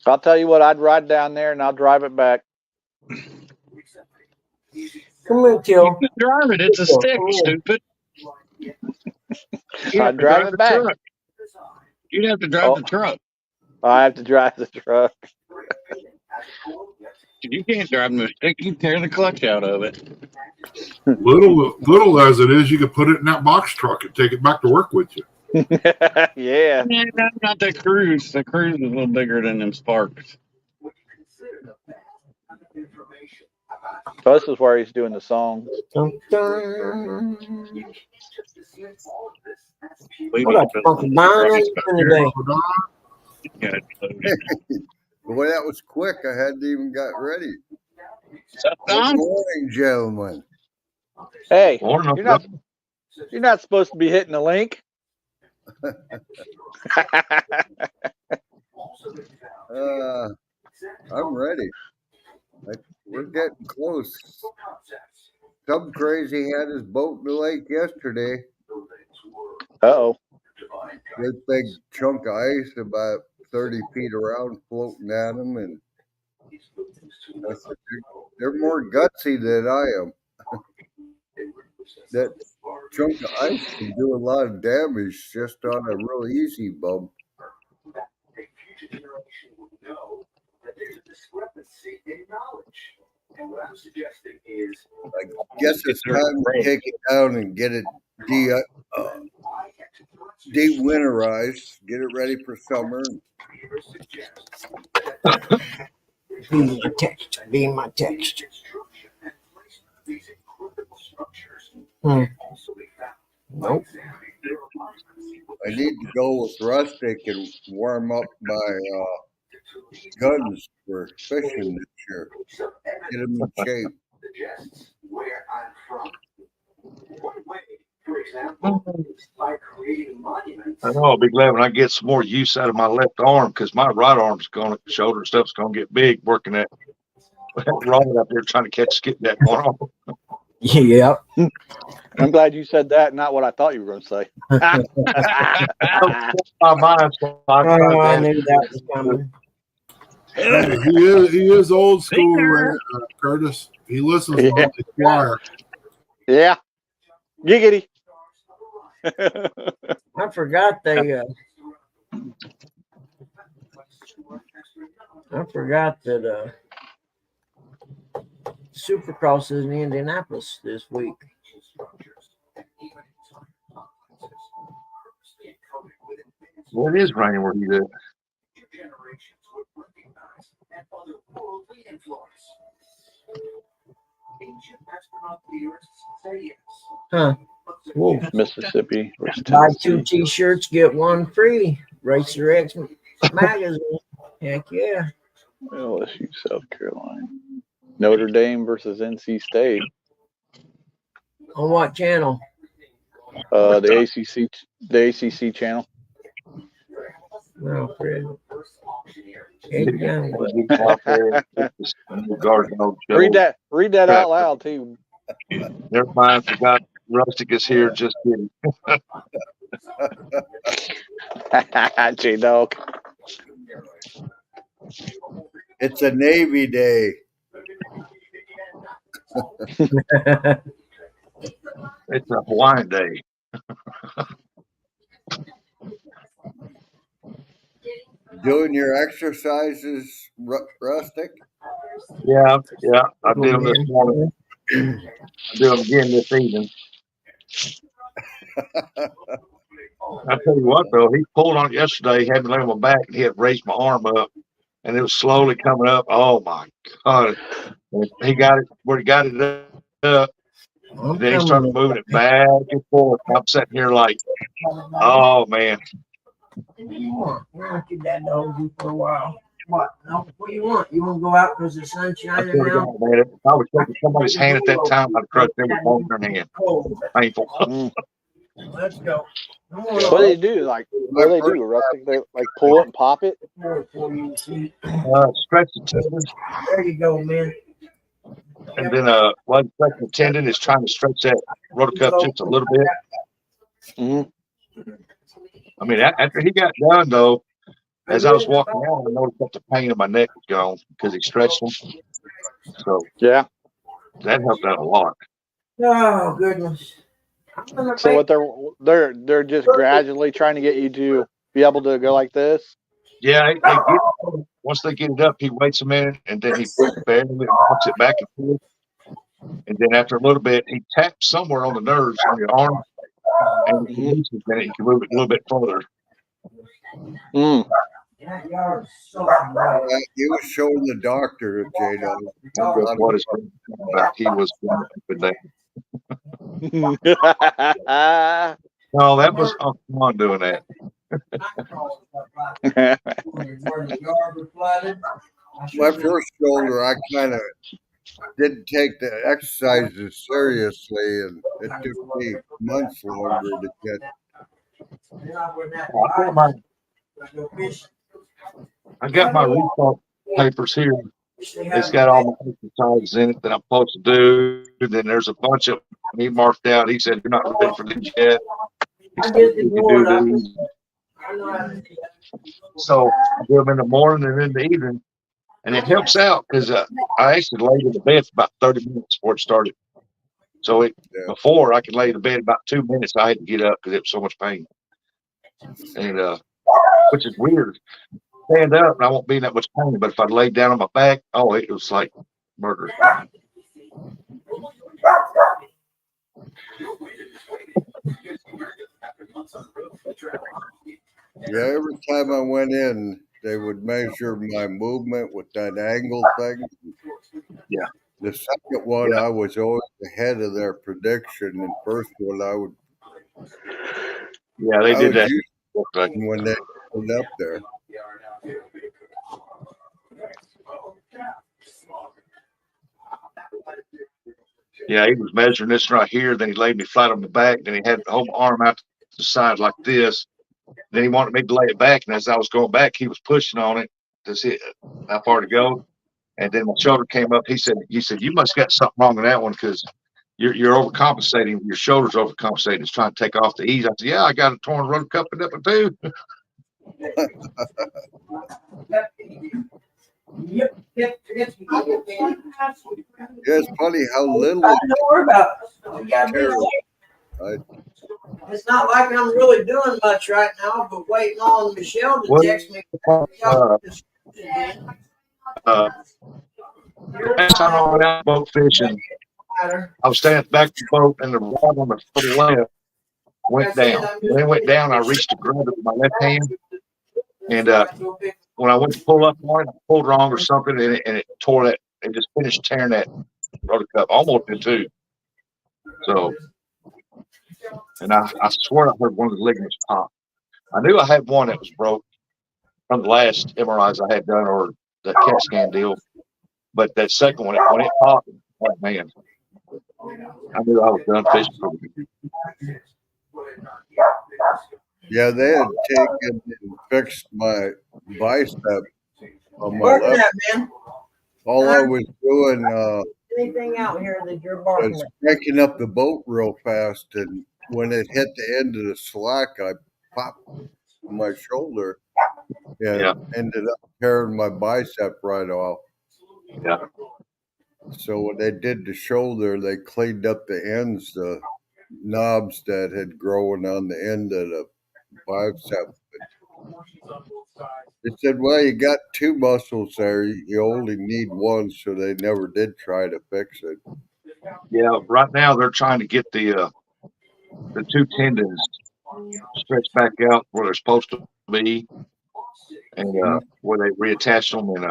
T: I'll tell you what, I'd ride down there and I'll drive it back.
A: Come here, Kill.
U: You can drive it. It's a stick, stupid.
T: I'd drive it back.
U: Truck. You'd have to drive the truck.
T: I have to drive the truck.
U: You can't drive the stick. You tear the clutch out of it.
E: Little as it is, you could put it in that box truck and take it back to work with you.
T: Yeah.
U: Not the Cruze. The Cruze is a little bigger than them Sparks.
T: So this is where he's doing the song.
A: What up, Uncle Don? How you doing today?
N: Boy, that was quick. I hadn't even got ready.
U: Good
N: morning, gentlemen.
T: Hey, you're not supposed to be hitting the link.
N: I'm ready. We're getting close. Some crazy had his boat in the lake yesterday.
T: Uh-oh.
N: This big chunk of ice about 30 feet around floating at him, and I said, they're more gutsy than I am. That chunk of ice can do a lot of damage just on a real easy bump. I guess it's time to take it down and get it de-winterized, get it ready for summer.
A: Be my texture. Nope.
N: I need to go with Rustic and warm up my guns for fishing this year. Get them in shape.
I: I know I'll be glad when I get some more use out of my left arm because my right arm's shoulder and stuff's gonna get big working that rod out there trying to get that one off.
A: Yeah.
T: I'm glad you said that, not what I thought you were going to say.
A: I knew that was coming.
E: Hey, he is old school, Curtis. He listens to
T: Yeah.
E: the choir.
T: Yeah. Giggity.
O: I forgot that Supercross is in Indianapolis this week.
I: Well, it is raining where he's at.
O: Huh. Whoa.
T: Mississippi versus
O: Buy
T: Tennessee.
O: 2 T-shirts, get 1 free. Racer X magazine. Heck yeah.
T: LSU, South Carolina. Notre Dame versus NC State.
O: On what channel?
T: The ACC channel.
O: Well, Fred.
T: Read that out loud too.
I: Never mind, forgot Rustic is here. Just kidding.
T: J-Dog.
N: It's a Navy day.
I: It's a Hawaiian day.
N: Doing your exercises, Rustic?
I: Yeah. I did them this morning. I do them again this evening. I tell you what, though, he pulled on it yesterday. He had me lay on my back, and he had raised my arm up, and it was slowly coming up. Oh my God! And he got it where he got it up. And then he started moving it back and forth. I'm sitting here like, oh man.
O: What do you want? You want your dad to hold you for a while. What? No, what do you want? You want to go out because the sun's shining now?
I: Man, if I was taking somebody's hand at that time, I'd crush them with both their hand. Painful.
O: Let's go.
T: What do they do? Like, what do they do? Rustic? They like pull it and pop it?
I: Stretch the tendons.
O: There you go, man.
I: And then one stretch the tendon is trying to stretch that rotor cuff just a little bit.
T: Mm-hmm.
I: I mean, after he got done, though, as I was walking out, I noticed that the pain in my neck was gone because he stretched them. So
T: yeah,
I: that helped out a lot.
O: Oh goodness.
T: So what they're just gradually trying to get you to be able to go like this.
I: Yeah, once they get it up, he waits a minute and then he barely walks it back and forth. And then after a little bit, he taps somewhere on the nerves on your arm, and if he releases it, he can move it a little bit further.
T: Mm.
N: He was showing the doctor, J-Dog.
I: What is he was with that. No, that was fun doing that.
N: My first shoulder, I kind of didn't take the exercises seriously, and it took me months longer to get.
I: I got my restart papers here. It's got all my exercises in it that I'm supposed to do. And then there's a bunch of he marked out. He said, "You're not ready for these yet." He said, "You can do these." So I do them in the morning and in the evening, and it helps out because I actually laid in the bed for about 30 minutes before it started. So before I could lay in the bed about 2 minutes, I had to get up because it was so much pain, and which is weird. Stand up and I won't be in that much pain, but if I laid down on my back, oh, it was like murder.
N: Yeah, every time I went in, they would measure my movement with that angle thing.
I: Yeah.
N: The second one, I was always ahead of their prediction. And first one, I would.
I: Yeah, they did that
N: when they put up there.
I: Yeah, he was measuring this right here. Then he laid me flat on the back. Then he had the whole arm out to the side like this. Then he wanted me to lay it back. And as I was going back, he was pushing on it to see how far to go. And then my shoulder came up. He said, "You must got something wrong with that one because you're overcompensating. Your shoulder's overcompensating. It's trying to take off the ease." I said, "Yeah, I got a torn rotor cuff in that one too."
O: Yep.
N: Yeah, it's funny how little
O: Don't worry about it. You gotta be
N: terrible.
O: safe. It's not like I'm really doing much right now, but waiting on Michelle to
I: What?
O: text me.
I: Last time I went out boat fishing, I was standing back of the boat and the rod on the further left went down. When it went down, I reached to grab it with my left hand. And when I went to pull up on it, I pulled wrong or something, and it tore that. It just finished tearing that rudder cup almost in two. So, and I swear I heard one of the ligaments pop. I knew I had one that was broke from the last MRIs I had done or the CAT scan deal. But that second one, when it popped, oh man, I knew I was done fishing for the week.
N: Yeah, they had taken and fixed my bicep on my
O: Barking
N: left.
O: at, man.
N: All I was doing
O: Anything out here that you're barking
N: was
O: at?
N: cranking up the boat real fast, and when it hit the end of the slack, I popped my shoulder and ended up tearing my bicep right off.
I: Yeah.
N: So when they did the shoulder, they cleaned up the ends, the knobs that had grown on the end of the bicep. They said, well, you got two muscles there. You only need one, so they never did try to fix it.
I: Yeah, right now they're trying to get the two tendons stretched back out where they're supposed to be, and where they reattach them. And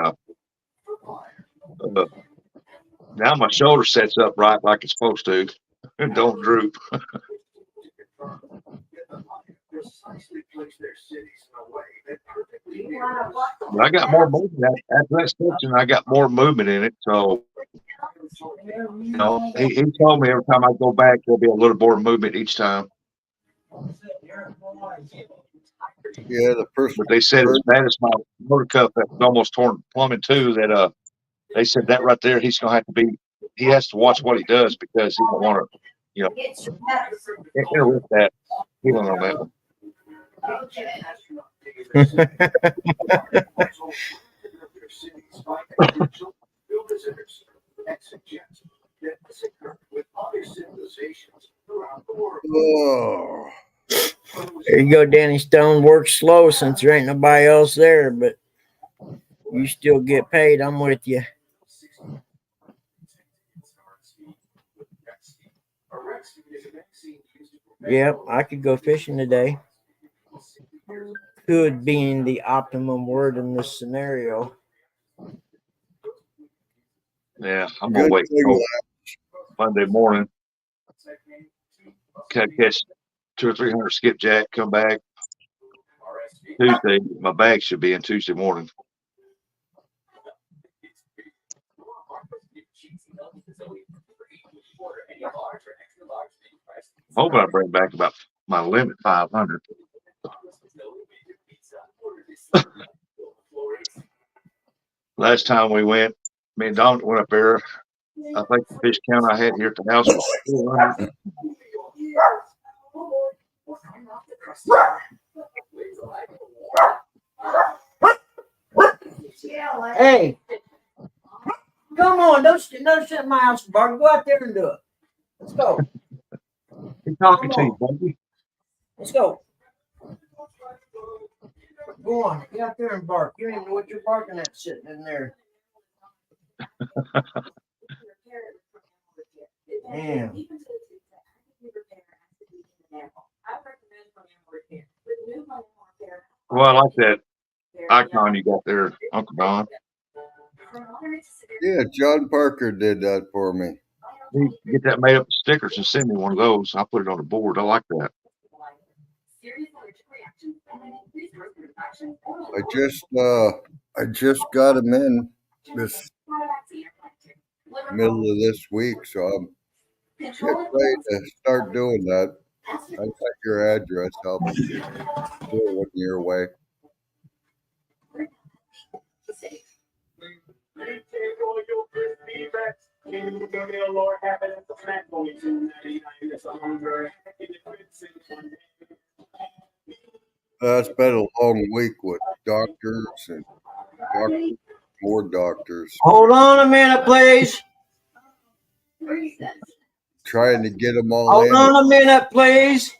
I: now my shoulder sets up right like it's supposed to, and don't droop. But I got more movement after that section. I got more movement in it, so you know, he told me every time I go back, there'll be a little more movement each time.
N: Yeah, the first.
I: But they said as bad as my motor cup that's almost torn plumb in two, that they said that right there, he's gonna have to be. He has to watch what he does because he don't want to, you know, interrupt that healing on that one.
N: Oh.
A: There you go, Danny Stone. Work slow since there ain't nobody else there, but you still get paid. I'm with you. Yep, I could go fishing today. Could being the optimum word in this scenario.
I: Yeah, I'm gonna wait till Monday morning. Catch 200 or 300 skipjack, come back Tuesday. My bag should be in Tuesday morning. Hoping I bring back about my limit 500. Last time we went, me and Don went up there. I think the fish count I had here at the house was 400.
O: Hey, come on, don't sit in my house, Bart. Go out there and do it. Let's go.
I: He's talking to you, buddy.
O: Let's go. Go on, get out there and bark. You don't even know what you're barking at sitting in there. Damn.
I: Well, I like that icon you got there, Uncle Don.
N: Yeah, John Parker did that for me.
I: You get that made up of stickers and send me one of those. I'll put it on the board. I like that.
N: I just got him in this middle of this week, so I'm getting ready to start doing that. I got your address. I'll do it your way. It's been a long week with doctors and doctors more doctors.
O: Hold on a minute, please.
N: Trying to get them all
O: Hold
N: in.
O: on a minute, please.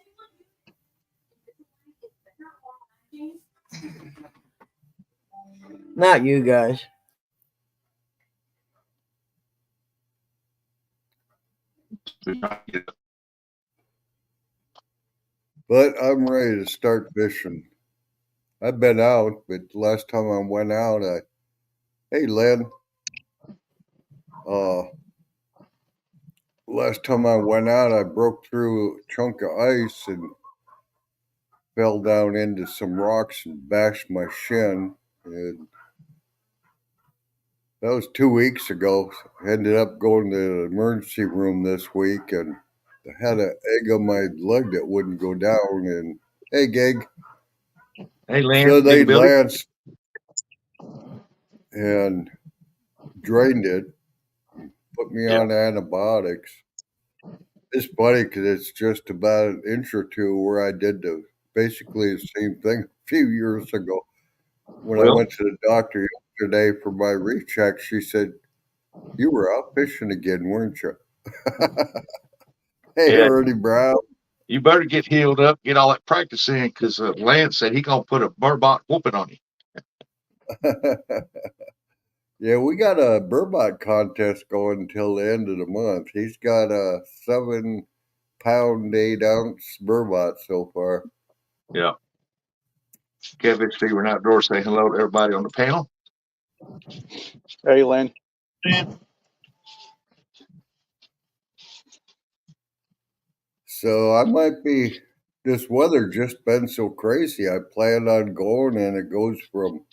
O: Not you guys.
N: But I'm ready to start fishing. I've been out, but last time I went out, hey Lynn, last time I went out, I broke through a chunk of ice and fell down into some rocks and bashed my shin. And that was 2 weeks ago. Ended up going to the emergency room this week, and I had an egg on my leg that wouldn't go down. And hey, Gig.
I: Hey, Lance.
N: So they
I: Big Billy.
N: lanced and drained it, put me on antibiotics. It's funny because it's just about an inch or two where I did basically the same thing a few years ago. When I went to the doctor yesterday for my recheck, she said, "You were out fishing again, weren't you?" Hey,
I: Yeah.
N: Ernie Brown.
I: You better get healed up, get all that practice in, because Lance said he gonna put a burbot whooping on you.
N: Yeah, we got a burbot contest going until the end of the month. He's got a 7-pound, 8-ounce burbot so far.
I: Yeah. Kevin Steven Outdoors, say hello to everybody on the panel.
T: Hey, Lynn.
N: So I might be, this weather just been so crazy. I planned on going and it goes from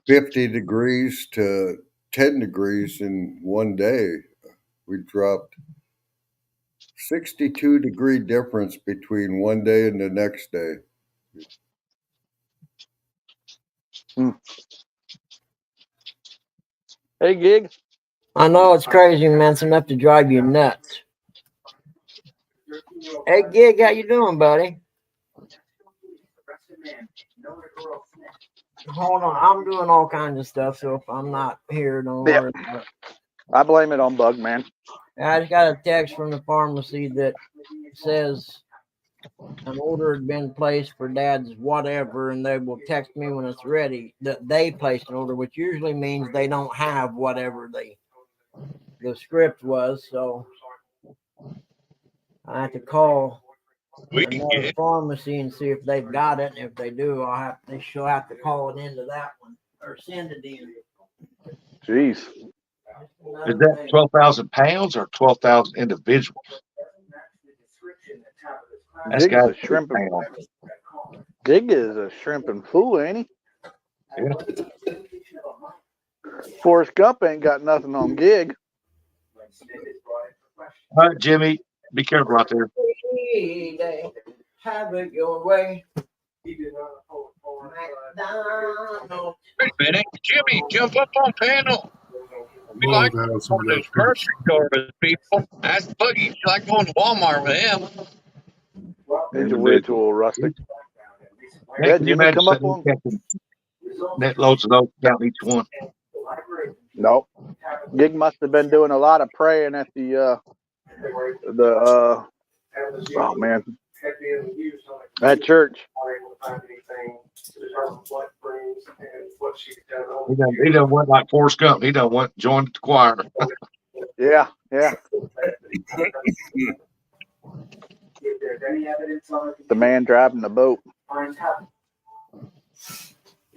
N: 50 degrees to 10 degrees in one day. We dropped 62-degree difference between one day and the next day.
T: Hey, Gig.
O: I know it's crazy, man. It's enough to drive you nuts. Hey, Gig, how you doing, buddy? Hold on, I'm doing all kinds of stuff, so if I'm not here, don't worry about it.
T: I blame it on Bug Man.
O: I just got a text from the pharmacy that says an order had been placed for Dad's whatever, and they will text me when it's ready. That they placed an order, which usually means they don't have whatever the script was. So I have to call another pharmacy and see if they've got it. And if they do, she'll have to call it into that one or send it in.
T: Jeez.
I: Is that 12,000 pounds or 12,000 individuals? That's
T: Gig
I: got
T: is a shrimp. Gig is a shrimping fool, ain't he?
I: Yeah.
T: Forrest Gump ain't got nothing on Gig.
I: All right, Jimmy, be careful out there.
O: Have it your way.
J: Wait a minute, Jimmy, jump up on panel. We
E: Love
J: like
E: to have
J: going
E: some of
J: to
E: that
J: the grocery store with people. Ask Buggy. You like going to Walmart with him.
T: He's a ritual rustic.
I: Hey,
T: Yeah,
I: can you
T: Jimmy,
I: imagine
T: come up
I: sitting
T: on.
I: there catching net loads of those, counting each one?
T: Nope. Gig must have been doing a lot of praying at oh man, at church.
I: He done went like Forrest Gump. He done went joined the choir.
T: Yeah, yeah. The man driving the boat.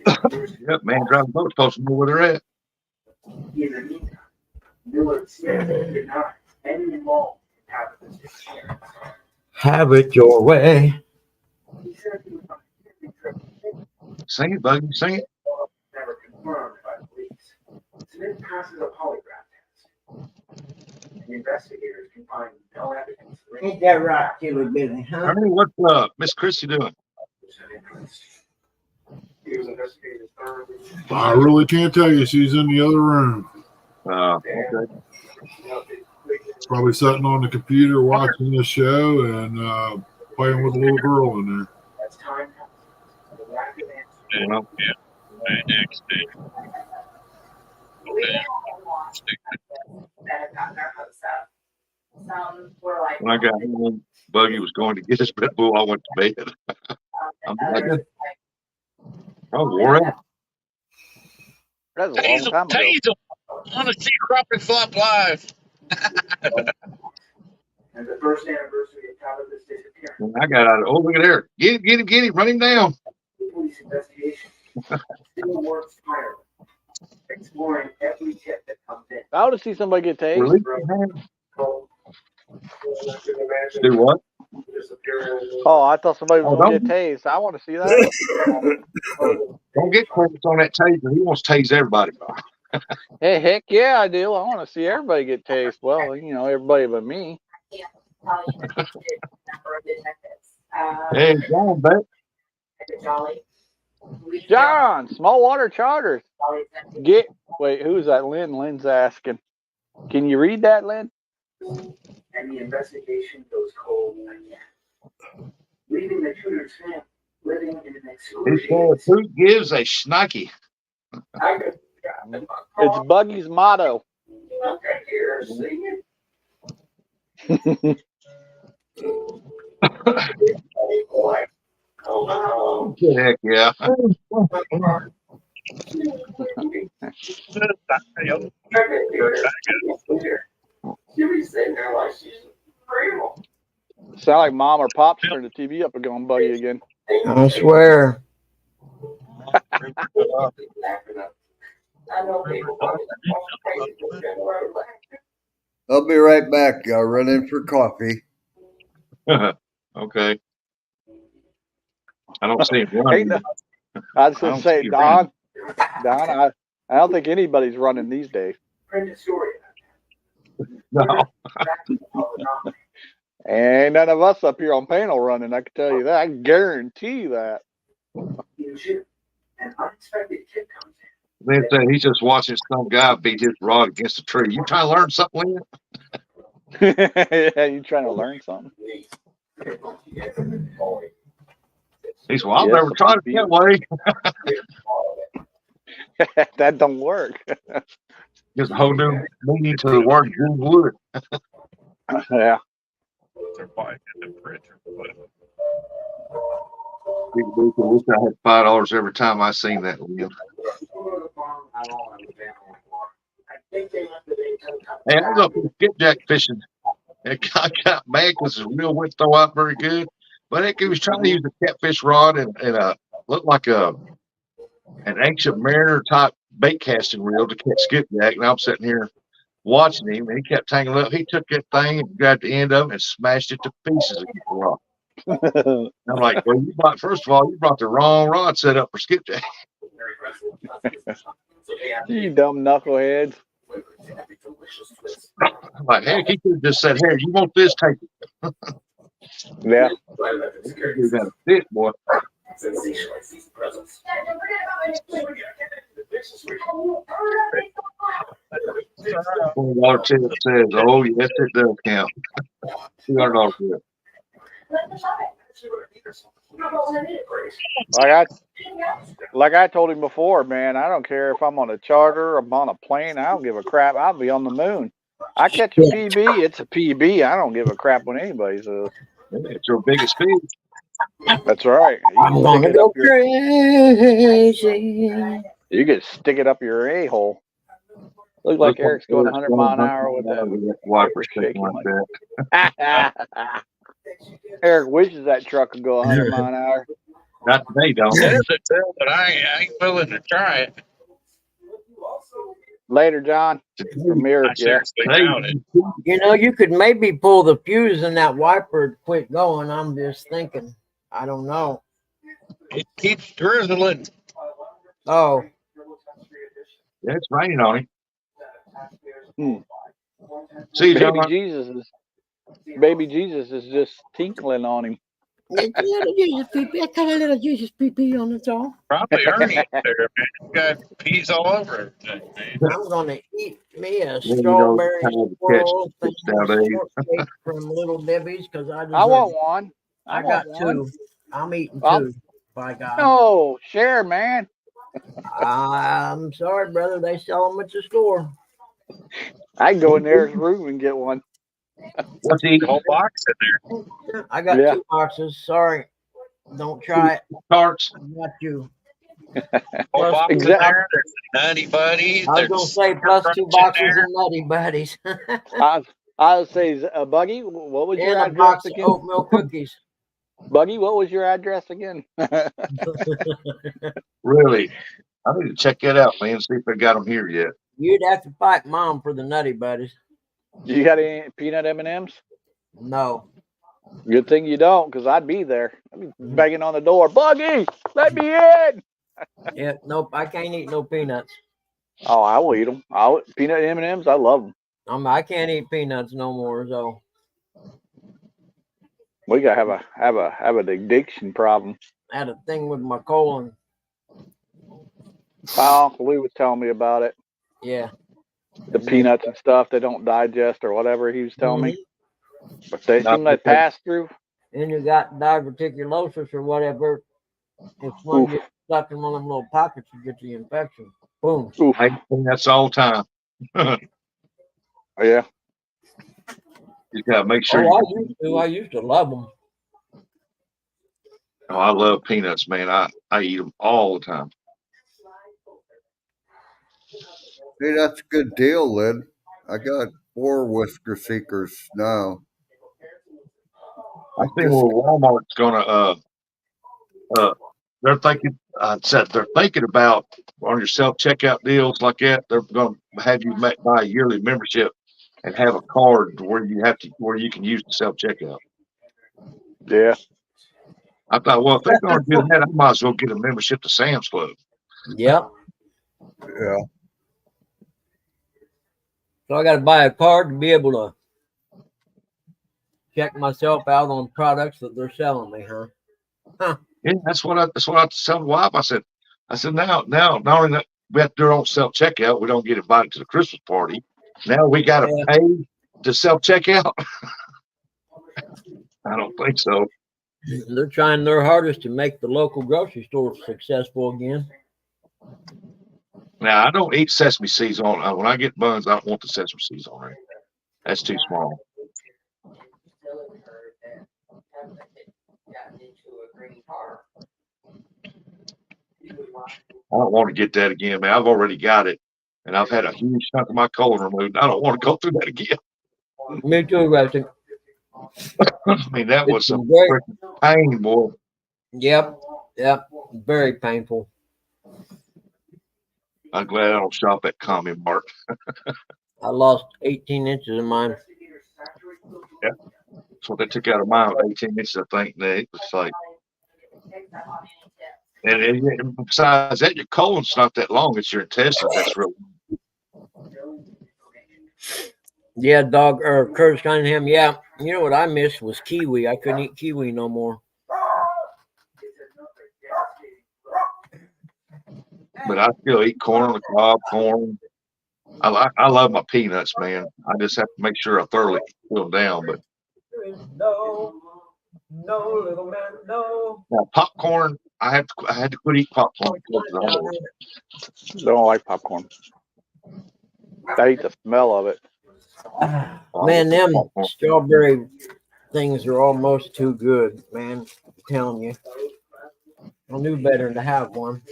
I: Yep, man driving the boat's supposed to know where they're at.
O: Have it your way.
I: Sing it, Buggy, sing it.
F: Never confirmed by police. Smith passes a polygraph test. The investigators can find no evidence.
O: Ain't that right, Killer Billy, huh?
I: Ernie, what's Miss Christie doing?
F: He was investigated thoroughly.
E: I really can't tell you. She's in the other room.
I: Okay.
E: Probably sitting on the computer watching the show and playing with a little girl in there.
F: As time passes, the lack of answers.
J: Yeah. Right next day.
G: we've had a lot that have gotten their hopes up. Some were like,
I: When I got home, Buggy was going to get his Red Bull. I went to bed. I'm like,
G: others
I: oh, wore out.
T: That's a long time ago.
J: Tazel. I want to see Crappie Flop live.
F: And the first anniversary of Tabitha's disappearance.
I: When I got out of, oh, look at there. Get him, run him down.
F: Police investigation still works tirelessly, exploring every tip that comes in.
T: I want to see somebody get tased.
I: Release him. Do what?
T: Oh, I thought somebody was
I: Oh,
T: going to
I: don't-
T: get tased. I want to see that.
I: Don't get focused on that taser. He wants to tase everybody.
T: Hey, heck yeah, I do. I want to see everybody get tased. Well, you know, everybody but me.
G: tell you the number of detectives.
I: Hey, John, bet.
G: At the Jolly.
T: John, small water charters. Wait, who's that? Lynn's asking. Can you read that, Lynn?
F: And the investigation goes cold again, leaving the Tudors family living in an
I: He
F: excruciating.
I: said, who gives a schnicky?
F: I could
T: It's Buggy's motto.
F: okay, here, sing it. Oh,
I: Heck yeah.
F: She's sitting there like she's real.
T: Sound like Mom or Pop's turned the TV up and going Buggy again.
A: I swear.
F: I know people
N: I'll be right back. Y'all run in for coffee.
I: Okay. I don't see him running.
T: I was
I: I
T: going
I: don't
T: to say,
I: see you
T: Don, I don't think anybody's running these days.
I: No.
T: Ain't none of us up here on panel running. I can tell you that. I can guarantee that.
F: An unexpected tip comes
I: Lynn said he's just watching some guy beat his rod against a tree. You trying to learn something, Lynn?
T: Yeah, you trying to learn something?
I: He said, well, I've
T: Yes,
I: never tried it that way.
T: That don't work.
I: Just a whole new meaning to the word June wood.
T: Yeah.
J: They're buying in the printer.
I: People wish I had $5 every time I seen that, Lynn. Hey, I was up here skipjack fishing. And I got mad because his reel wouldn't throw out very good. But I think he was trying to use a catfish rod and a looked like an ancient mariner type bait casting reel to catch skipjack. And I'm sitting here watching him, and he kept tangling up. He took that thing and grabbed the end of it and smashed it to pieces against the rock. And I'm like, well, first of all, you brought the wrong rod set up for skipjack.
T: You dumb knuckleheads.
I: I'm like, heck, he could have just said, here, you want this, take it.
T: Yeah.
I: You got a fit, boy. $20 tip says, oh, yes, it does count. $200 tip.
T: Like I told him before, man, I don't care if I'm on a charter, I'm on a plane, I don't give a crap. I'll be on the moon. I catch a PB, it's a PB. I don't give a crap when anybody says.
I: It's your biggest fish.
T: That's right.
A: I'm gonna go crazy.
T: You can stick it up your a-hole. Look like Eric's going 100 mile an hour with that.
I: Wiper shaking like that.
T: Eric wishes that truck could go 100 mile an hour.
I: Not today, don't
J: There's a tell, but I ain't willing to try it.
T: Later, John. From Eric, yeah.
A: You know, you could maybe pull the fuse in that wiper to quit going. I'm just thinking. I don't know.
J: It keeps drizzling.
A: Oh.
I: Yeah, it's raining on him. See,
T: Baby
I: John.
T: Baby Jesus is just tinkling on him.
A: Jesus pee-pee. I got a little Jesus pee-pee on the door.
J: Probably Ernie up there, man. You got peas all over everything, man.
A: I'm gonna eat me a
I: you know,
A: strawberry
I: kind of
A: swirl
I: catch
A: thing,
I: nowadays.
A: shortcake from Little Debbie's because I
T: I want one.
A: I
T: want
A: got two. I'm eating
T: Well,
A: two. By God.
T: No, share, man.
O: I'm sorry, brother. They sell them at the store.
T: I can go in there's room and get one.
B: What's he?
J: Whole box in there.
O: I got
T: Yeah.
O: 2 boxes. Sorry. Don't try it.
B: Tarts.
O: Not you.
J: Whole box in
T: Exactly.
J: there. There's Nutty Buddies.
O: I was
J: There's
O: gonna say plus 2
J: Crunch in
O: boxes
J: there.
O: of Nutty Buddies.
T: I would say, Buggy, what was your
O: And a
T: address
O: box of
T: again?
O: oatmeal cookies.
T: Buggy, what was your address again?
I: Really? I need to check that out, man. See if they got them here yet.
O: You'd have to fight Mom for the Nutty Buddies.
T: You got any peanut M&Ms?
O: No.
T: Good thing you don't, because I'd be there. I'd be banging on the door. Buggy, let me in.
O: Yeah, nope. I can't eat no peanuts.
T: Oh, I will eat them. Peanut M&Ms, I love them.
O: I can't eat peanuts no more. So
T: We gotta have an addiction problem.
O: I had a thing with my colon.
T: My Uncle Lee was telling me about it.
O: Yeah.
T: The peanuts and stuff, they don't digest or whatever he was telling me. But they
I: Not
T: seem like
I: because-
T: pass through.
O: And you got diverticulosis or whatever. If one
T: Oof.
O: gets stuck in one of them little pockets, you get the infection. Boom.
T: Oof.
I: I think that's all the time.
T: Yeah.
I: You gotta make sure.
O: I used to love them.
I: Oh, I love peanuts, man. I eat them all the time.
N: Hey, that's a good deal, Lynn. I got 4 Whisker Seekers now.
I: I think Walmart's gonna they're thinking they're thinking about on your self checkout deals like that. They're gonna have you buy a yearly membership and have a card where you can use the self checkout.
T: Yeah.
I: I thought, well, if they're gonna do that, I might as well get a membership to Sam's Club.
O: Yep.
N: Yeah.
O: So I got to buy a card to be able to check myself out on products that they're selling me, huh? Huh.
I: Yeah, that's what I told the wife. I said now not only that we have to do our own self checkout, we don't get invited to the Christmas party. Now we gotta pay to self checkout. I don't think so.
O: They're trying their hardest to make the local grocery store successful again.
I: Now I don't eat sesame seeds on when I get buns. I don't want the sesame seeds on it. That's too small. I don't want to get that again, man. I've already got it, and I've had a huge chunk of my colon removed. I don't want to go through that again.
O: Me too, Rusty.
I: I mean, that was some
O: great.
I: freaking pain, boy.
O: Yep. Very painful.
I: I'm glad I don't shop at Common Mart.
O: I lost 18 inches of mine.
I: Yeah, that's what they took out of mine, 18 inches, I think. It was like, and besides that, your colon's not that long. It's your intestines that's real.
O: Yeah, dog or Curtis Cunningham. Yeah, you know what I missed was kiwi. I couldn't eat kiwi no more.
I: But I still eat corn on the cob, corn. I love my peanuts, man. I just have to make sure I thoroughly cool them down. But
O: No, little man, no.
I: now popcorn, I had to quit eating popcorn because of the whole.
T: Don't like popcorn. I hate the smell of it.
O: Man, them strawberry things are almost too good, man. I'm telling you. I knew better than to have one.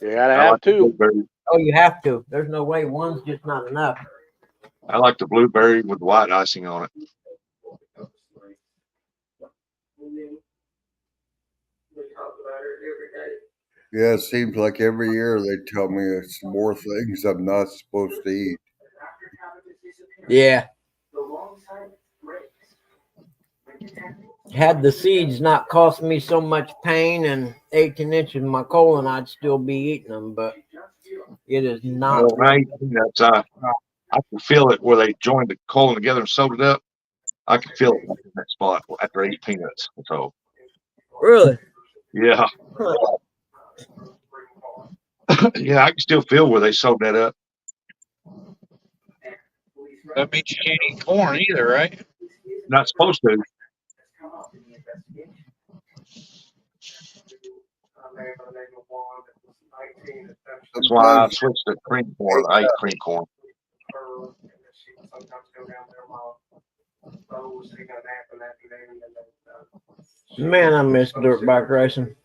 T: You gotta have 2.
O: Oh, you have to. There's no way one's just not enough.
I: I like the blueberry with white icing on it.
N: Yeah, it seems like every year they tell me it's more things I'm not supposed to eat.
O: Yeah. Had the seeds not cost me so much pain and 18 inches in my colon, I'd still be eating them, but it is not.
I: Well, when I eat peanuts, I can feel it where they joined the colon together and sewed it up. I can feel it in that spot after I eat peanuts. So,
O: Really?
I: yeah. Yeah, I can still feel where they sewed that up.
J: That means you can't eat corn either, right?
I: Not supposed to. That's why I switched to cream corn. I ate cream corn.
A: Man, I miss dirt bike racing.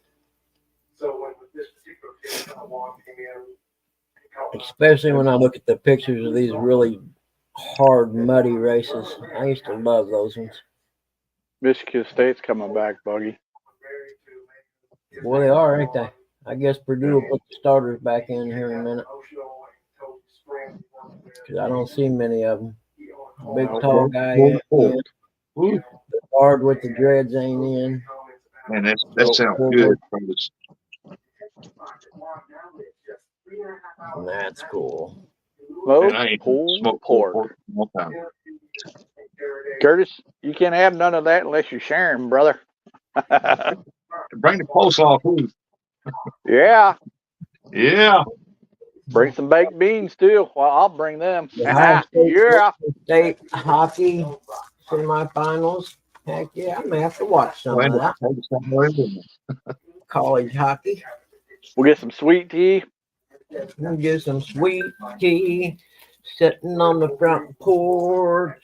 A: Especially when I look at the pictures of these really hard, muddy races. I used to love those ones.
T: Michigan State's coming back, Buggy.
A: Well, they are, ain't they? I guess Purdue will put the starters back in here in a minute. Because I don't see many of them. Big, tall guy ain't in. The hard with the dreads ain't in.
I: Man, that sounds good. From this.
A: That's cool.
I: Man, I ain't smoked pork in a long time.
T: Curtis, you can't have none of that unless you're sharing, brother.
I: Bring the coleslaw, please.
T: Yeah.
I: Yeah.
T: Bring some baked beans too. Well, I'll bring them.
A: Ohio
T: Yeah.
A: State hockey semifinals. Heck yeah, I may have to watch some of that. College hockey.
T: We'll get some sweet tea.
A: We'll get some sweet tea. Sitting on the front porch.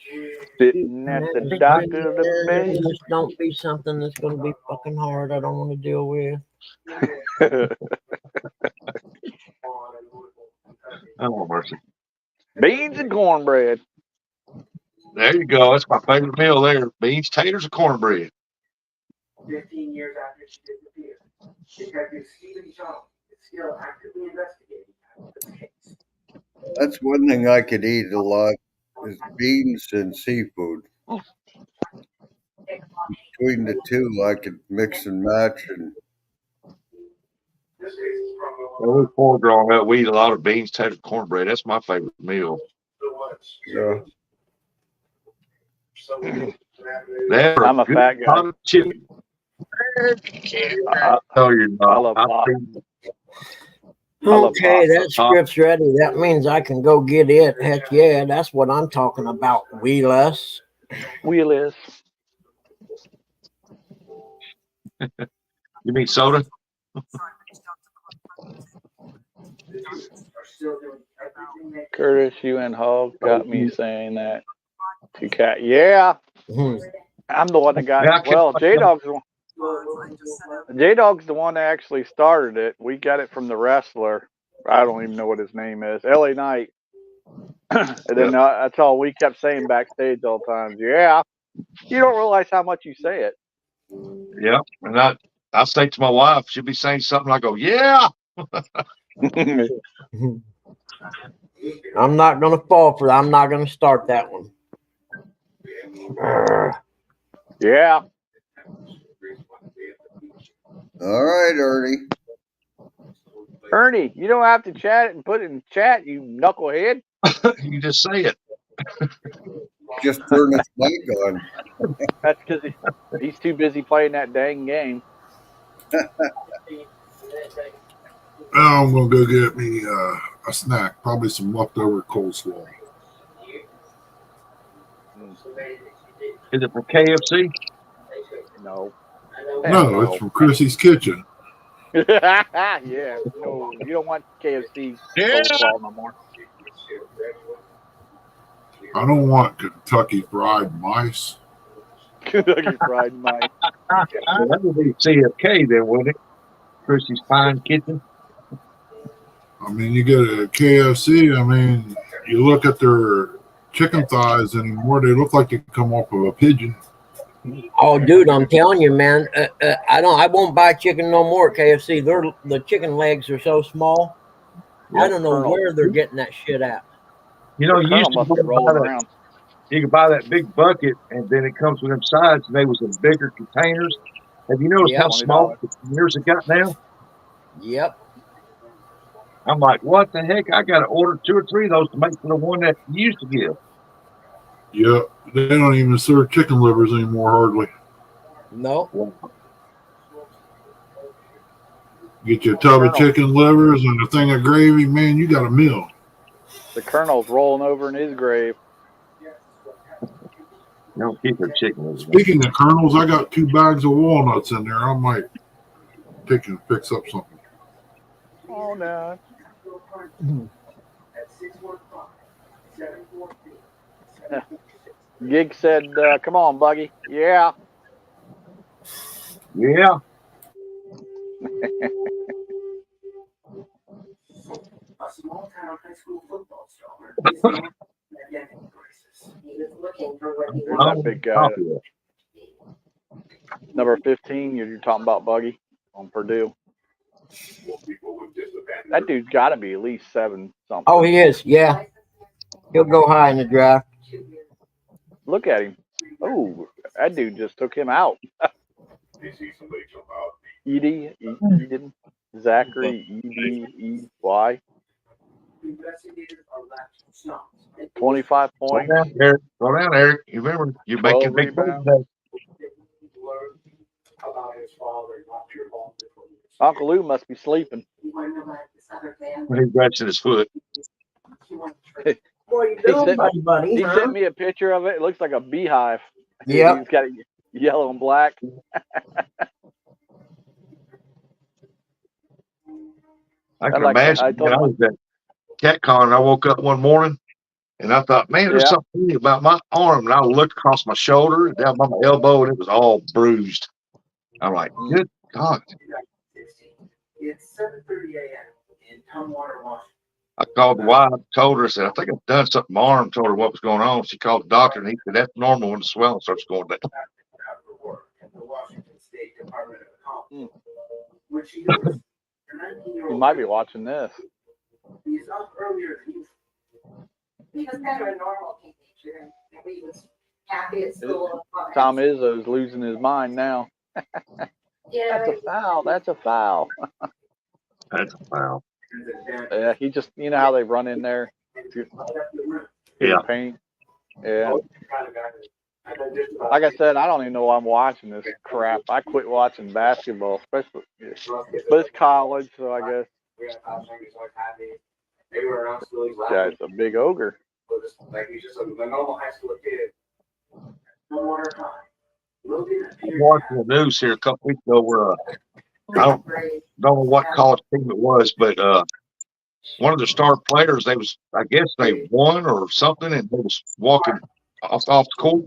T: Sitting at the dock of the bay.
A: Just don't be something that's going to be fucking hard. I don't want to deal with.
I: Oh, mercy.
T: Beans and cornbread.
I: There you go. That's my favorite meal there. Beans, taters, and cornbread.
C: 15 years after she disappeared, Detective Stephen Jones is still actively investigating the case.
N: That's one thing I could eat a lot is beans and seafood. Between the two, I could mix and match. And
I: When we were poor growing up, we eat a lot of beans, taters, cornbread. That's my favorite meal.
N: yeah,
T: I'm a fat guy.
I: Chili. I tell you,
T: I love pop.
A: Okay, that script's ready. That means I can go get it. Heck yeah, that's what I'm talking about. Wheelus.
T: Wheelus.
I: You mean soda?
T: Curtis, you and Hog got me saying that to Cat. Yeah. I'm the one that got well, J-Dog's the one. J-Dog's the one that actually started it. We got it from the wrestler. I don't even know what his name is. LA Knight. And then that's all we kept saying backstage all the time. Yeah. You don't realize how much you say it.
I: Yeah. And I say to my wife, she'll be saying something. I go, yeah.
A: I'm not going to fall for that. I'm not going to start that one.
T: Yeah.
N: all right, Ernie.
T: Ernie, you don't have to chat it and put it in chat, you knucklehead.
I: You just say it.
N: Just turn his mic on.
T: That's because he's too busy playing that dang game.
E: Now I'm gonna go get me a snack, probably some leftover coleslaw.
I: Is it from KFC?
T: No.
E: No, it's from Chrissy's Kitchen.
T: Yeah. No, you don't want KFC coleslaw no more.
E: I don't want Kentucky Fried Mice.
T: Kentucky Fried Mice.
I: Well, that would be CFK then, wouldn't it? Chrissy's Fine Kitchen.
E: I mean, you get a KFC. I mean, you look at their chicken thighs anymore; they look like they come off of a pigeon.
A: Oh, dude, I'm telling you, man. I won't buy chicken no more at KFC. The chicken legs are so small. I don't know where they're getting that shit at.
I: You know, you used you could buy that big bucket, and then it comes with them sides, and they was in bigger containers. Have you noticed how small the containers have got now?
A: Yep.
I: I'm like, what the heck? I got to order 2 or 3 of those to make for the one that you used to give.
E: Yeah, they don't even serve chicken livers anymore, hardly.
A: No.
E: Get you a tub of chicken livers and a thing of gravy, man, you got a meal.
T: The Colonel's rolling over in his grave.
I: You don't keep their chicken livers.
E: Speaking of kernels, I got 2 bags of walnuts in there. I might take and fix up something.
T: All now. Gig said, "Come on, Buggy." Yeah.
I: Yeah.
C: A small town high school football star is not academic crisis.
D: He was looking for what he
T: There's
D: wanted.
T: that big guy. Number 15, you're talking about Buggy on Purdue. That dude's got to be at least 7 something.
A: Oh, he is. Yeah. He'll go high in the draft.
T: Look at him. Oh, that dude just took him out. Edy, Zachary, Edy, 25 points.
I: Slow down, Eric. Slow down, Eric. You remember, you're making big plays today.
T: Uncle Lou must be sleeping.
I: When he's resting his foot.
O: What are you doing, buddy?
T: He sent me a picture of it. It looks like a beehive.
A: Yep.
T: He's got it yellow and black.
I: I can imagine. I was at CatCon and I woke up one morning and I thought, man, there's something about my arm. And I looked across my shoulder and down by my elbow and it was all bruised. I'm like, good God.
C: It's 7:30 a.m. in Tumwater, Washington.
I: I called the wife, told her, I said, I think I've done something to my arm, told her what was going on. She called the doctor and he said, that's normal when the swelling starts going down.
C: The Washington State Department of Commerce. When she noticed her 19-year-old
T: You might be watching this.
C: he's up earlier than usual.
D: He was kind of a normal teenager, and he was happy at school.
T: Tom Izzo's losing his mind now.
D: Yeah,
T: That's a foul. That's a foul.
I: That's a foul.
T: Yeah, he just, you know how they run in there?
I: Yeah.
T: Paint. Yeah. Like I said, I don't even know why I'm watching this crap. I quit watching basketball, especially, but it's college, so I guess. Guy's a big ogre.
F: Like he's just a normal high school kid.
I: I was watching the news here a couple weeks ago where I don't know what college team it was, but one of the star players, I guess they won or something, and they was walking off the court,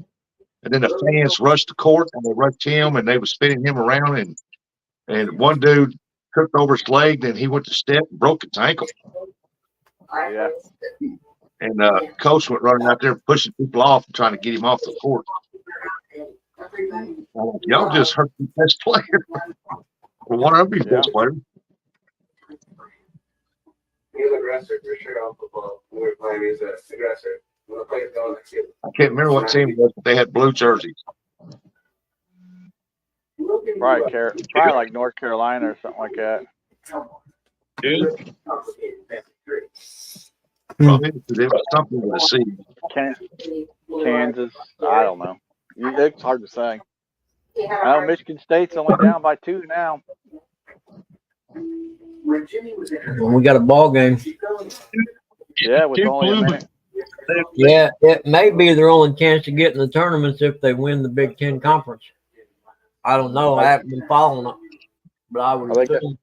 I: and then the fans rushed the court and they rushed him and they was spinning him around, and one dude tripped over his leg, then he went to step and broke his ankle.
T: Yeah.
I: And coach went running out there pushing people off and trying to get him off the court. Y'all just hurt the best player. Well, one of your best players.
F: He's an aggressor for sure on football. When we were playing, he's an aggressor. When the play's going,
I: I can't remember what team it was, but they had blue jerseys.
T: Probably like North Carolina or something like that.
I: Dude. Probably it was something with a C.
T: Kansas, I don't know. It's hard to say. I know Michigan State's only down by 2 now.
A: We got a ball game.
T: Yeah, with only a minute.
A: Yeah, it may be their only chance to get in the tournaments if they win the Big Ten Conference. I don't know. I haven't been following it, but I would assume.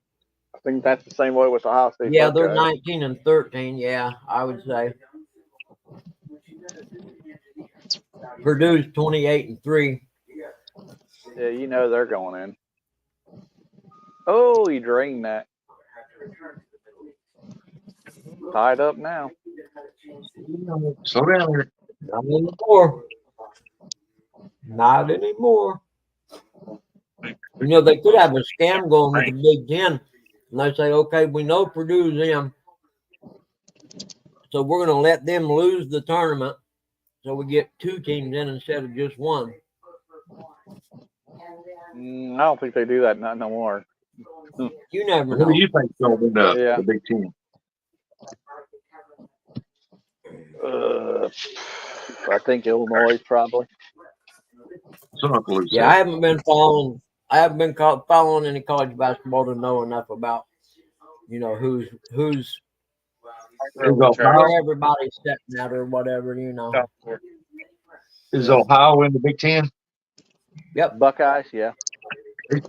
T: I think that's the same way with Ohio State.
A: Yeah, they're 19-13. Yeah, I would say. Purdue's 28-3.
T: Yeah, you know they're going in. Oh, he drained that. Tied up now.
I: Slow down here.
A: Not anymore. Not anymore. You know, they could have a scam going with the Big Ten. And they say, okay, we know Purdue's in. So we're going to let them lose the tournament. So we get 2 teams in instead of just 1.
T: I don't think they do that no more.
A: You never
I: Who
A: know.
I: do you think will win the Big Ten?
T: I think Illinois probably.
A: Yeah, I haven't been following. I haven't been following any college basketball to know enough about, you know, who's where everybody's stepping out or whatever, you know.
I: Is Ohio in the Big Ten?
T: Yep, Buckeyes. Yeah.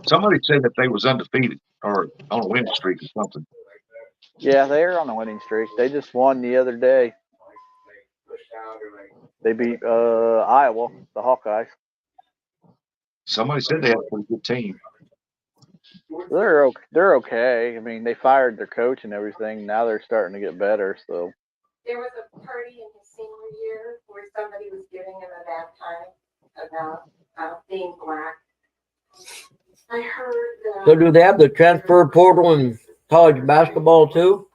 I: Somebody said that they was undefeated or on a winning streak or something.
T: Yeah, they're on a winning streak. They just won the other day. They beat Iowa, the Hawkeyes.
I: Somebody said they had a pretty good team.
T: They're okay. I mean, they fired their coach and everything. Now they're starting to get better. So
K: There was a party in his senior year where somebody was giving him a bad time about being black. I heard.
A: So do they have the transfer portal in college basketball too?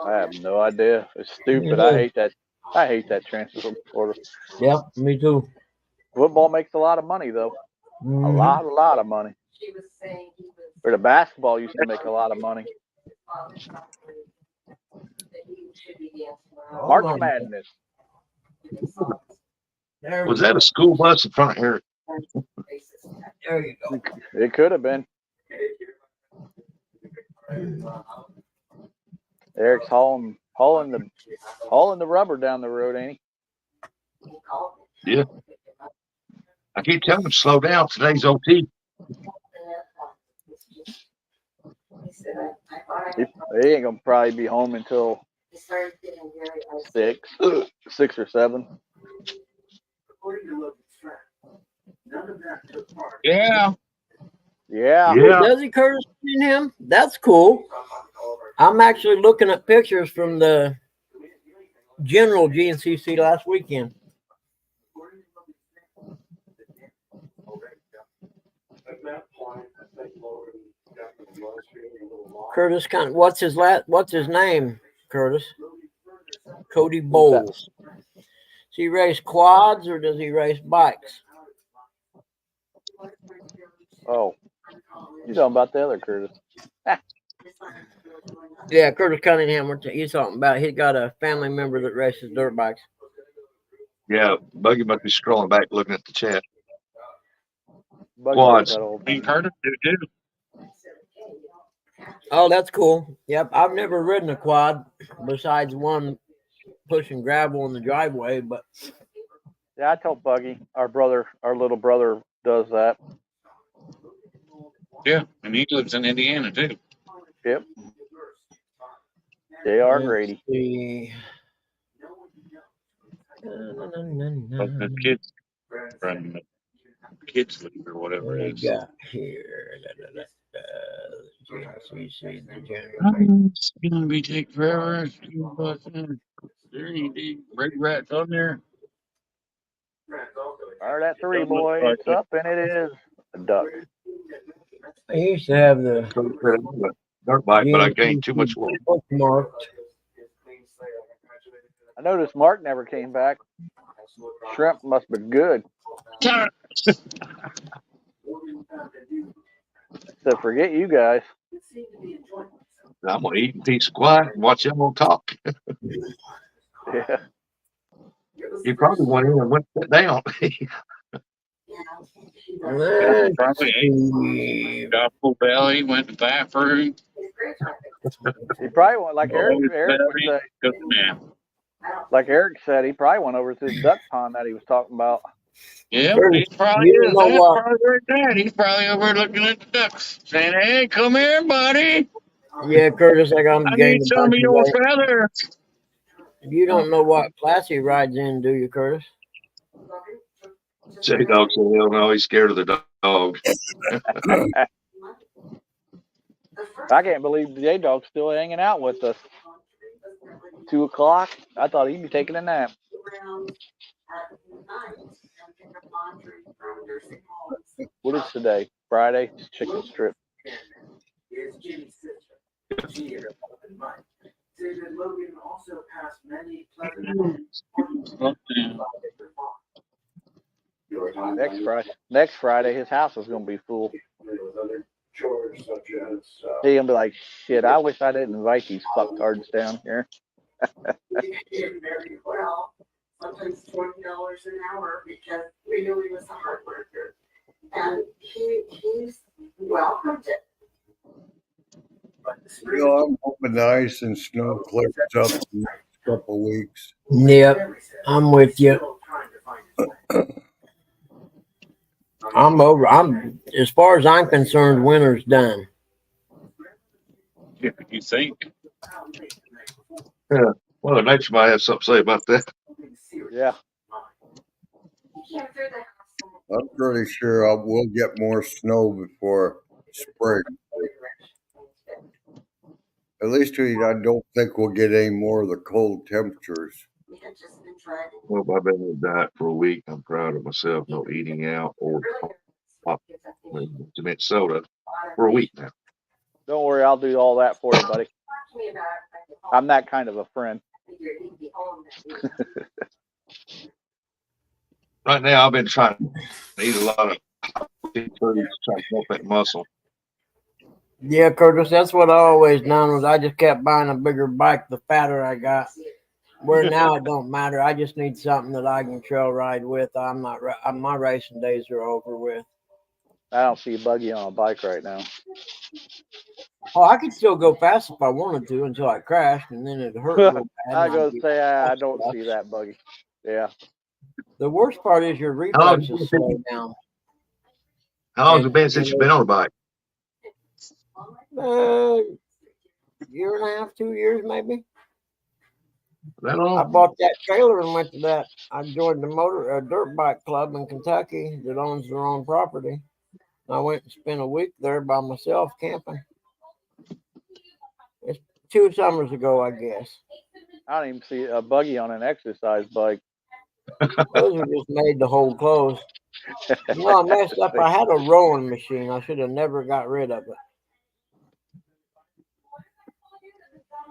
T: I have no idea. It's stupid.
A: Yeah.
T: I hate that transfer portal.
A: Yeah, me too.
T: Football makes a lot of money though.
A: Mhm.
T: A lot of money.
K: She was saying he was.
T: Or the basketball used to make a lot of money.
K: That he should be dancing around.
T: March Madness.
I: Was that a school bus in front of here?
A: There you go.
T: It could have been. Eric's hauling the rubber down the road, ain't he?
I: Yeah. I keep telling him to slow down. Today's OT.
T: He ain't gonna probably be home until 6 or 7.
J: Yeah.
T: Yeah.
A: Does he, Curtis, seen him? That's cool. I'm actually looking at pictures from the general GNCC last weekend. Curtis, what's his name? Curtis. Cody Bowles. Does he race quads or does he race bikes?
T: Oh, you talking about the other Curtis?
A: Yeah, Curtis Cunningham. He's talking about. He's got a family member that races dirt bikes.
I: Yeah, Buggy must be scrolling back looking at the chat.
T: Buggy
I: Quads.
J: Me and Curtis do too.
A: Oh, that's cool. Yep, I've never ridden a quad besides one pushing gravel in the driveway, but
T: Yeah, I told Buggy, our little brother does that.
J: Yeah, and he lives in Indiana too.
T: Yep. J.R. Grady.
J: The kids run kids league or whatever it is.
A: got here.
J: It's gonna be take forever. There ain't any red rats on there.
T: Fire that 3, boy. It's up, and it is a duck.
A: I used to have the
I: dirt bike, but I gained too much weight.
A: Bookmarked.
T: I noticed Mark never came back. Shrimp must be good. So forget you guys.
I: I'm gonna eat and be quiet and watch them on talk.
T: Yeah.
I: He probably went in and went down.
J: Probably ate, got full belly, went to the bathroom.
T: He probably went like Eric would say.
J: Took a nap.
T: Like Eric said, he probably went over to the duck pond that he was talking about.
J: Yeah, he's probably right there. He's probably over looking at the ducks, saying, "Hey, come here, buddy.
A: Yeah, Curtis, I got him
J: I
A: gained
J: need
A: a
J: some of
A: bunch of
J: your
A: weight.
J: feathers."
A: You don't know what class he rides in, do you, Curtis?
I: J-Dog said, hell no, he's scared of the dog.
T: I can't believe J-Dog's still hanging out with us. 2 o'clock? I thought he'd be taking a nap. What is today? Friday? It's chicken strip. Next Friday, his house is gonna be full. He's gonna be like, shit, I wish I didn't invite these fucktards down here.
K: Well, sometimes $20 an hour because we knew he was a hard worker. And he's welcomed it.
N: I'm hoping the ice and snow clears up in the next couple weeks.
A: Yep, I'm with you. I'm as far as I'm concerned, winter's done.
J: You think?
I: Yeah. Well, nature might have something to say about that.
T: Yeah.
N: I'm pretty sure we'll get more snow before spring. At least I don't think we'll get any more of the cold temperatures.
I: Well, I've been on a diet for a week. I'm proud of myself. No eating out or pop cement soda for a week now.
T: Don't worry, I'll do all that for you, buddy. I'm that kind of a friend.
I: Right now, I've been trying to eat a lot of foods to try to help that muscle.
O: Yeah, Curtis, that's what I always done was I just kept buying a bigger bike the fatter I got. Where now it don't matter. I just need something that I can trail ride with. My racing days are over with.
T: I don't see Buggy on a bike right now.
O: Oh, I could still go fast if I wanted to until I crashed, and then it hurt real bad.
T: I go say I don't see that, Buggy. Yeah.
O: The worst part is your reflexes slow down.
I: How long has it been since you've been on a bike?
O: Year and a half, 2 years maybe.
I: That long?
O: I bought that trailer and went to that. I joined the dirt bike club in Kentucky that owns their own property. I went and spent a week there by myself camping. It's 2 summers ago, I guess.
T: I don't even see a Buggy on an exercise bike.
O: Those are just made to hold clothes. You know, I messed up. I had a rowing machine. I should have never got rid of it.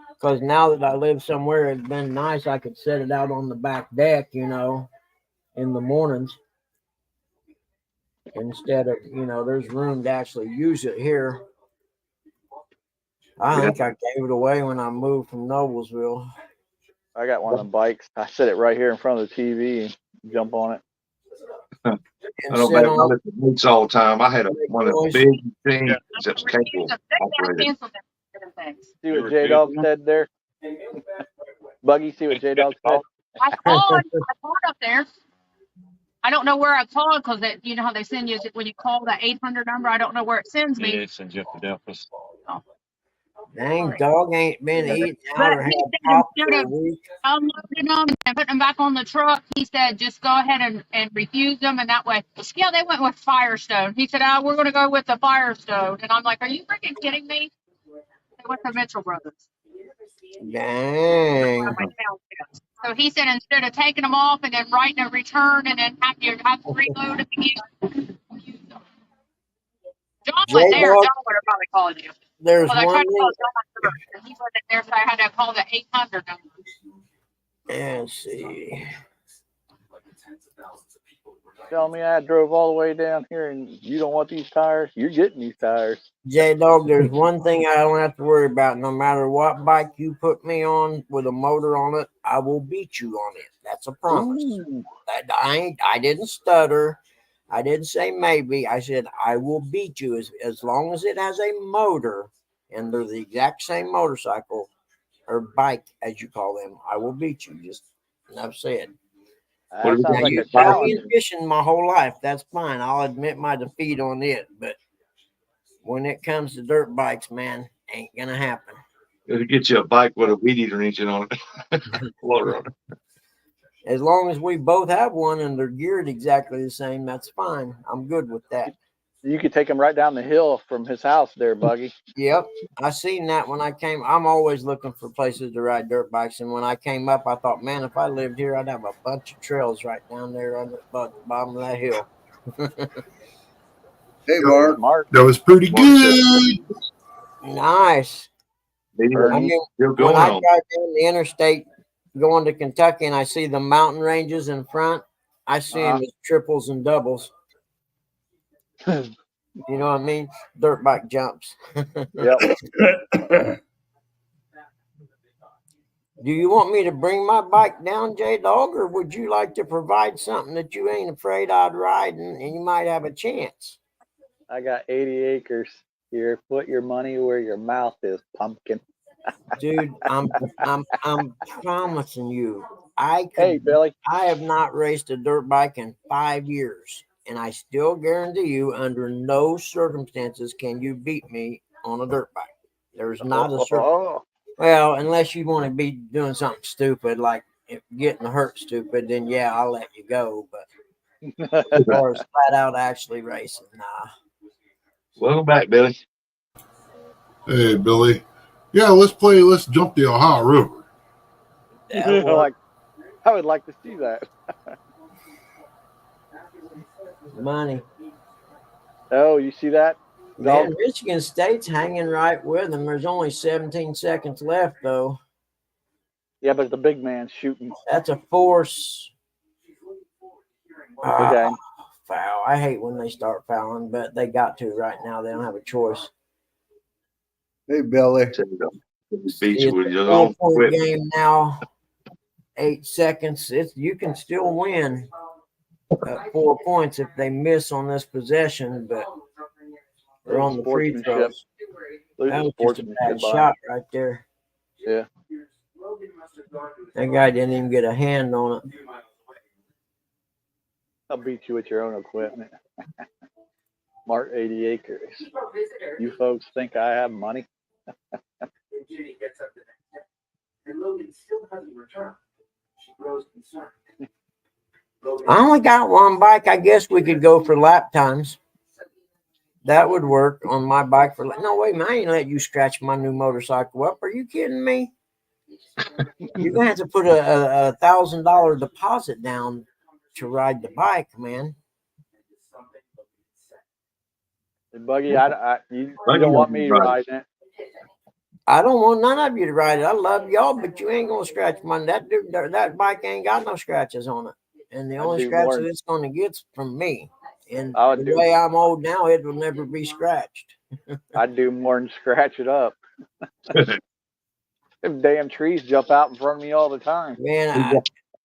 O: Because now that I live somewhere, it's been nice. I could set it out on the back deck, you know, in the mornings. Instead of, you know, there's room to actually use it here. I think I gave it away when I moved from Noblesville.
T: I got one of them bikes. I set it right here in front of the TV and jump on it.
I: I don't know, I lift the weights all the time. I had one of the big things that was capable operated.
T: See what J Dog said there? Buggy, see what J Dog said?
M: I called up there. I don't know where I called because you know how they send you when you call the 800 number. I don't know where it sends me.
U: Yeah, it sends you up to Delphus.
O: Dang, dog ain't been eating out or had pop for a week.
M: Unloading them and putting them back on the truck. He said, just go ahead and refuse them. And that way, yeah, they went with Firestone. He said, we're going to go with the Firestone. And I'm like, are you freaking kidding me? They went to Mitchell Brothers.
O: Dang.
M: So he said, instead of taking them off and then writing a return and then have to reload them again. John was there. John would have probably called you.
O: There's
M: I tried
O: one
M: to call John and he wasn't there, so I had to call the 800 number.
O: Let's see.
T: Tell me I drove all the way down here and you don't want these tires? You're getting these tires.
O: J-Dog, there's one thing I don't have to worry about. No matter what bike you put me on with a motor on it, I will beat you on it. That's a promise. I didn't stutter. I didn't say maybe. I said I will beat you as long as it has a motor and they're the exact same motorcycle or bike as you call them. I will beat you. Just enough said.
T: That sounds like
O: You
T: a
O: saw me
T: challenge.
O: in fishing my whole life. That's fine. I'll admit my defeat on it. But when it comes to dirt bikes, man, ain't gonna happen.
I: It'll get you a bike with a weed eater engine on it. Floater on it.
O: As long as we both have one and they're geared exactly the same, that's fine. I'm good with that.
T: You could take him right down the hill from his house there, Buggy.
O: Yep. I seen that when I came. I'm always looking for places to ride dirt bikes. And when I came up, I thought, man, if I lived here, I'd have a bunch of trails right down there on the bottom of that hill.
N: Hey, Mark.
E: That was pretty good.
O: Nice. I mean, when I drive down the interstate going to Kentucky and I see the mountain ranges in front, I see them as triples and doubles. You know what I mean? Dirt bike jumps.
T: Yep.
O: Do you want me to bring my bike down, J-Dog, or would you like to provide something that you ain't afraid I'd ride and you might have a chance?
T: I got 80 acres here. Put your money where your mouth is, pumpkin.
O: Dude, I'm promising you.
T: Hey, Billy.
O: I have not raced a dirt bike in 5 years. And I still guarantee you, under no circumstances can you beat me on a dirt bike. There's not a
A: Well, unless you want to be doing something stupid like getting hurt stupid, then yeah, I'll let you go. But as far as flat out actually racing, nah.
I: Welcome back, Billy.
E: Hey, Billy. Yeah, let's jump the Ohio River.
T: Like, I would like to see that.
A: Money.
T: Oh, you see that?
A: Man,
T: Dog?
A: Michigan State's hanging right with them. There's only 17 seconds left, though.
T: Yeah, but the big man's shooting.
A: That's a force.
T: Okay.
A: Foul. I hate when they start fouling, but they got to right now. They don't have a choice.
N: Hey, Billy.
I: Beat you with your
A: It's a
I: own
A: 4-point
I: equipment.
A: game now. 8 seconds. You can still win 4 points if they miss on this possession, but they're on the free throws. That was just a bad shot right there.
T: Yeah.
A: That guy didn't even get a hand on it.
T: I'll beat you with your own equipment. Mark 80 acres. You folks think I have money?
C: Judy gets up the next day, and Logan still hasn't returned. She grows concerned.
A: I only got one bike. I guess we could go for lap times. That would work on my bike for. No, wait, man, I ain't let you scratch my new motorcycle up. Are you kidding me? You're gonna have to put a $1,000 deposit down to ride the bike, man.
T: Buggy, you don't want me riding it.
A: I don't want none of you to ride it. I love y'all, but you ain't gonna scratch mine. That bike ain't got no scratches on it, and the only scratches it's gonna get's from me. And the way I'm old now, it will never be scratched.
T: I'd do more than scratch it up. Them damn trees jump out in front of me all the time.
A: Man,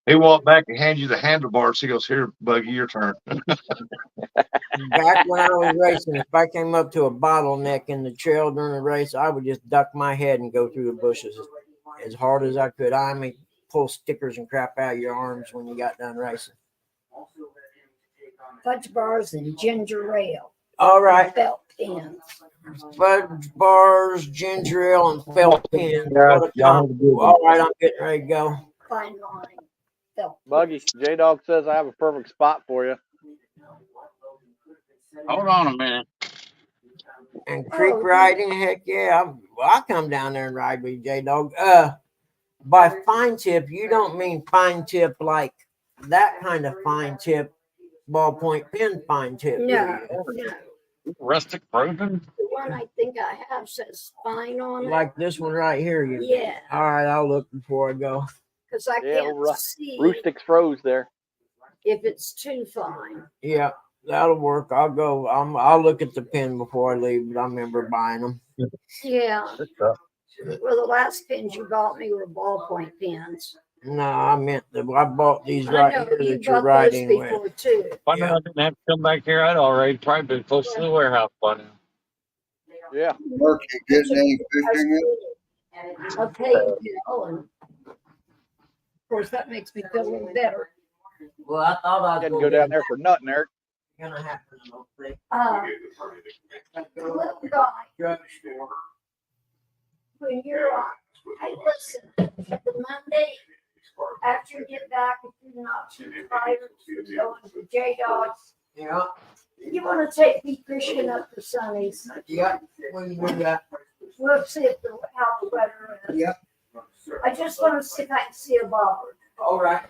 I: he walked back and handed you the handlebars. He goes, "Here, Buggy, your turn."
A: Back when I was racing, if I came up to a bottleneck in the trail during the race, I would just duck my head and go through the bushes as hard as I could. I mean, pull stickers and crap out of your arms when you got done racing.
H: Fudge bars and ginger ale.
A: All right.
H: Felt pins.
A: Fudge bars, ginger ale, and felt pins.
T: Yeah,
A: What a combo. All right, I'm getting ready to go.
H: Fine line. Felt
T: Buggy, J-Dog says I have a perfect spot for you.
U: Hold on a minute.
A: And creek riding, heck yeah. I'll come down there and ride with you, J-Dog. By fine tip, you don't mean fine tip like that kind of fine tip, ballpoint pen fine tip.
H: No, no.
U: Rustic frozen?
H: The one I think I have says fine on it.
A: Like this one right here.
H: Yeah.
A: All right, I'll look before I go.
H: Because I can't see
T: Rustic's froze there.
H: if it's too fine.
A: Yeah, that'll work. I'll go. I'll look at the pen before I leave, but I remember buying them.
H: Yeah. Well, the last pins you bought me were ballpoint pens.
A: No, I meant that I bought these
H: I
A: right
H: know,
A: here
H: you
A: that you're
H: bought those
A: riding
H: before
A: with.
H: too.
U: If I knew I didn't have to come back here, I'd already probably been close to the warehouse by now.
T: Yeah.
N: Mark, you getting any fishing in?
H: Okay, and of course that makes me feel a little better.
A: Well, I thought I was
T: Had to go down there for nothing, Eric.
A: gonna happen.
H: Little guy, when you're on, hey, listen, the Monday after you get back, if you're not too tired, you're going to J-Dogs.
A: Yeah.
H: You want to take me fishing up to Sunny's?
A: Yep. We can do that.
H: We'll see if how the weather is.
A: Yep.
H: I just want to see if I can see a bobbert.
A: All right.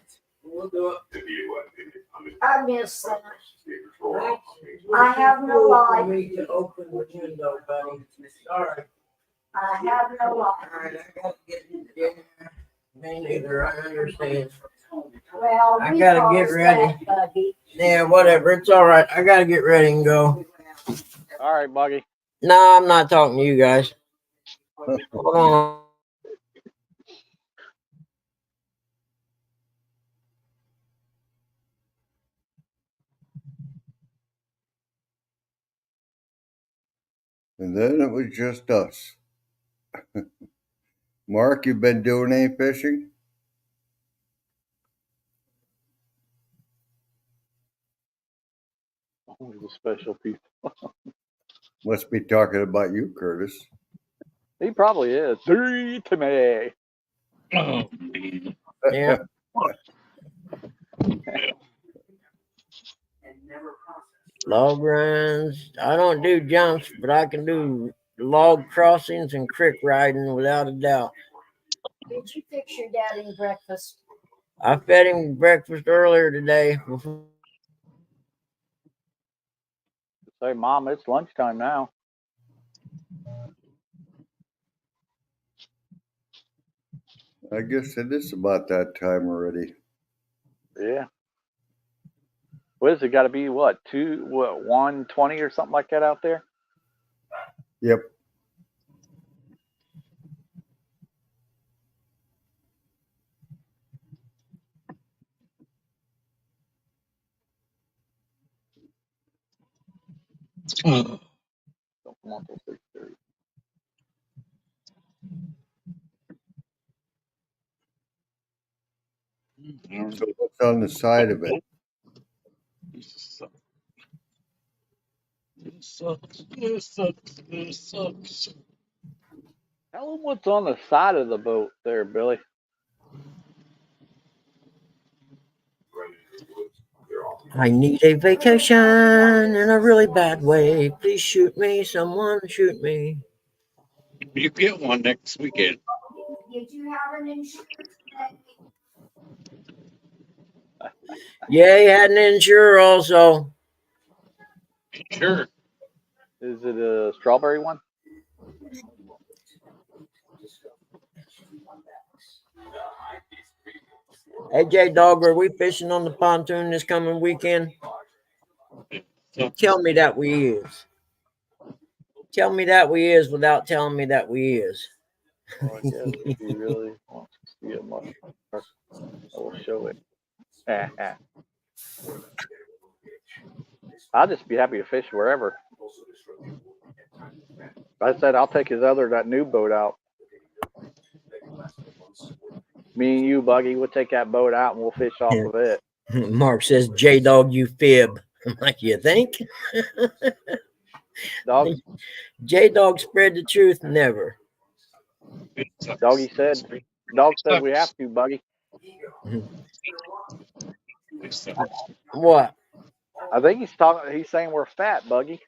A: We'll do it.
H: I miss that. I have no life.
A: Me to open the window, buddy. Sorry.
H: I have no life.
A: All right, I gotta get in there. Me neither. I understand.
H: Well,
A: I
H: we
A: gotta get
H: caused
A: ready.
H: that, Buggy.
A: Yeah, whatever. It's all right. I gotta get ready and go.
T: All right, Buggy.
A: No, I'm not talking to you guys. Hold on.
N: And then it was just us. Mark, you been doing any fishing?
T: Only the special people.
N: Must be talking about you, Curtis.
T: He probably is. Three to me.
B: Oh, man.
A: Yeah. Log runs. I don't do jumps, but I can do log crossings and creek riding without a doubt.
H: Did you fix your daddy breakfast?
A: I fed him breakfast earlier today.
T: Say, Mom, it's lunchtime now.
N: I guess it is about that time already.
T: Yeah. What is it? Got to be what 1:20 or something like that out there?
N: Yep.
T: Don't come on till 6:30.
N: So what's on the side of it?
B: This sucks. This sucks. This sucks.
T: Tell them what's on the side of the boat there, Billy.
A: I need a vacation in a really bad way. Please shoot me. Someone shoot me.
J: You get one next weekend.
H: Did you have an insurance?
A: Yeah, he had an insurer also.
J: Sure.
T: Is it a strawberry one?
A: Hey, J Dog, are we fishing on the pontoon this coming weekend? Tell me that we is. Tell me that we is without telling me that we is.
T: Well, I guess if you really want to see it much, I will show it. I'll just be happy to fish wherever. I said I'll take that new boat out. Me and you, Buggy, we'll take that boat out and we'll fish off of it.
A: Mark says, J Dog, you fib. I'm like, you think?
T: Dog.
A: J Dog spread the truth, never.
T: Dog said we have to, Buggy.
A: What?
T: I think he's saying we're fat, Buggy.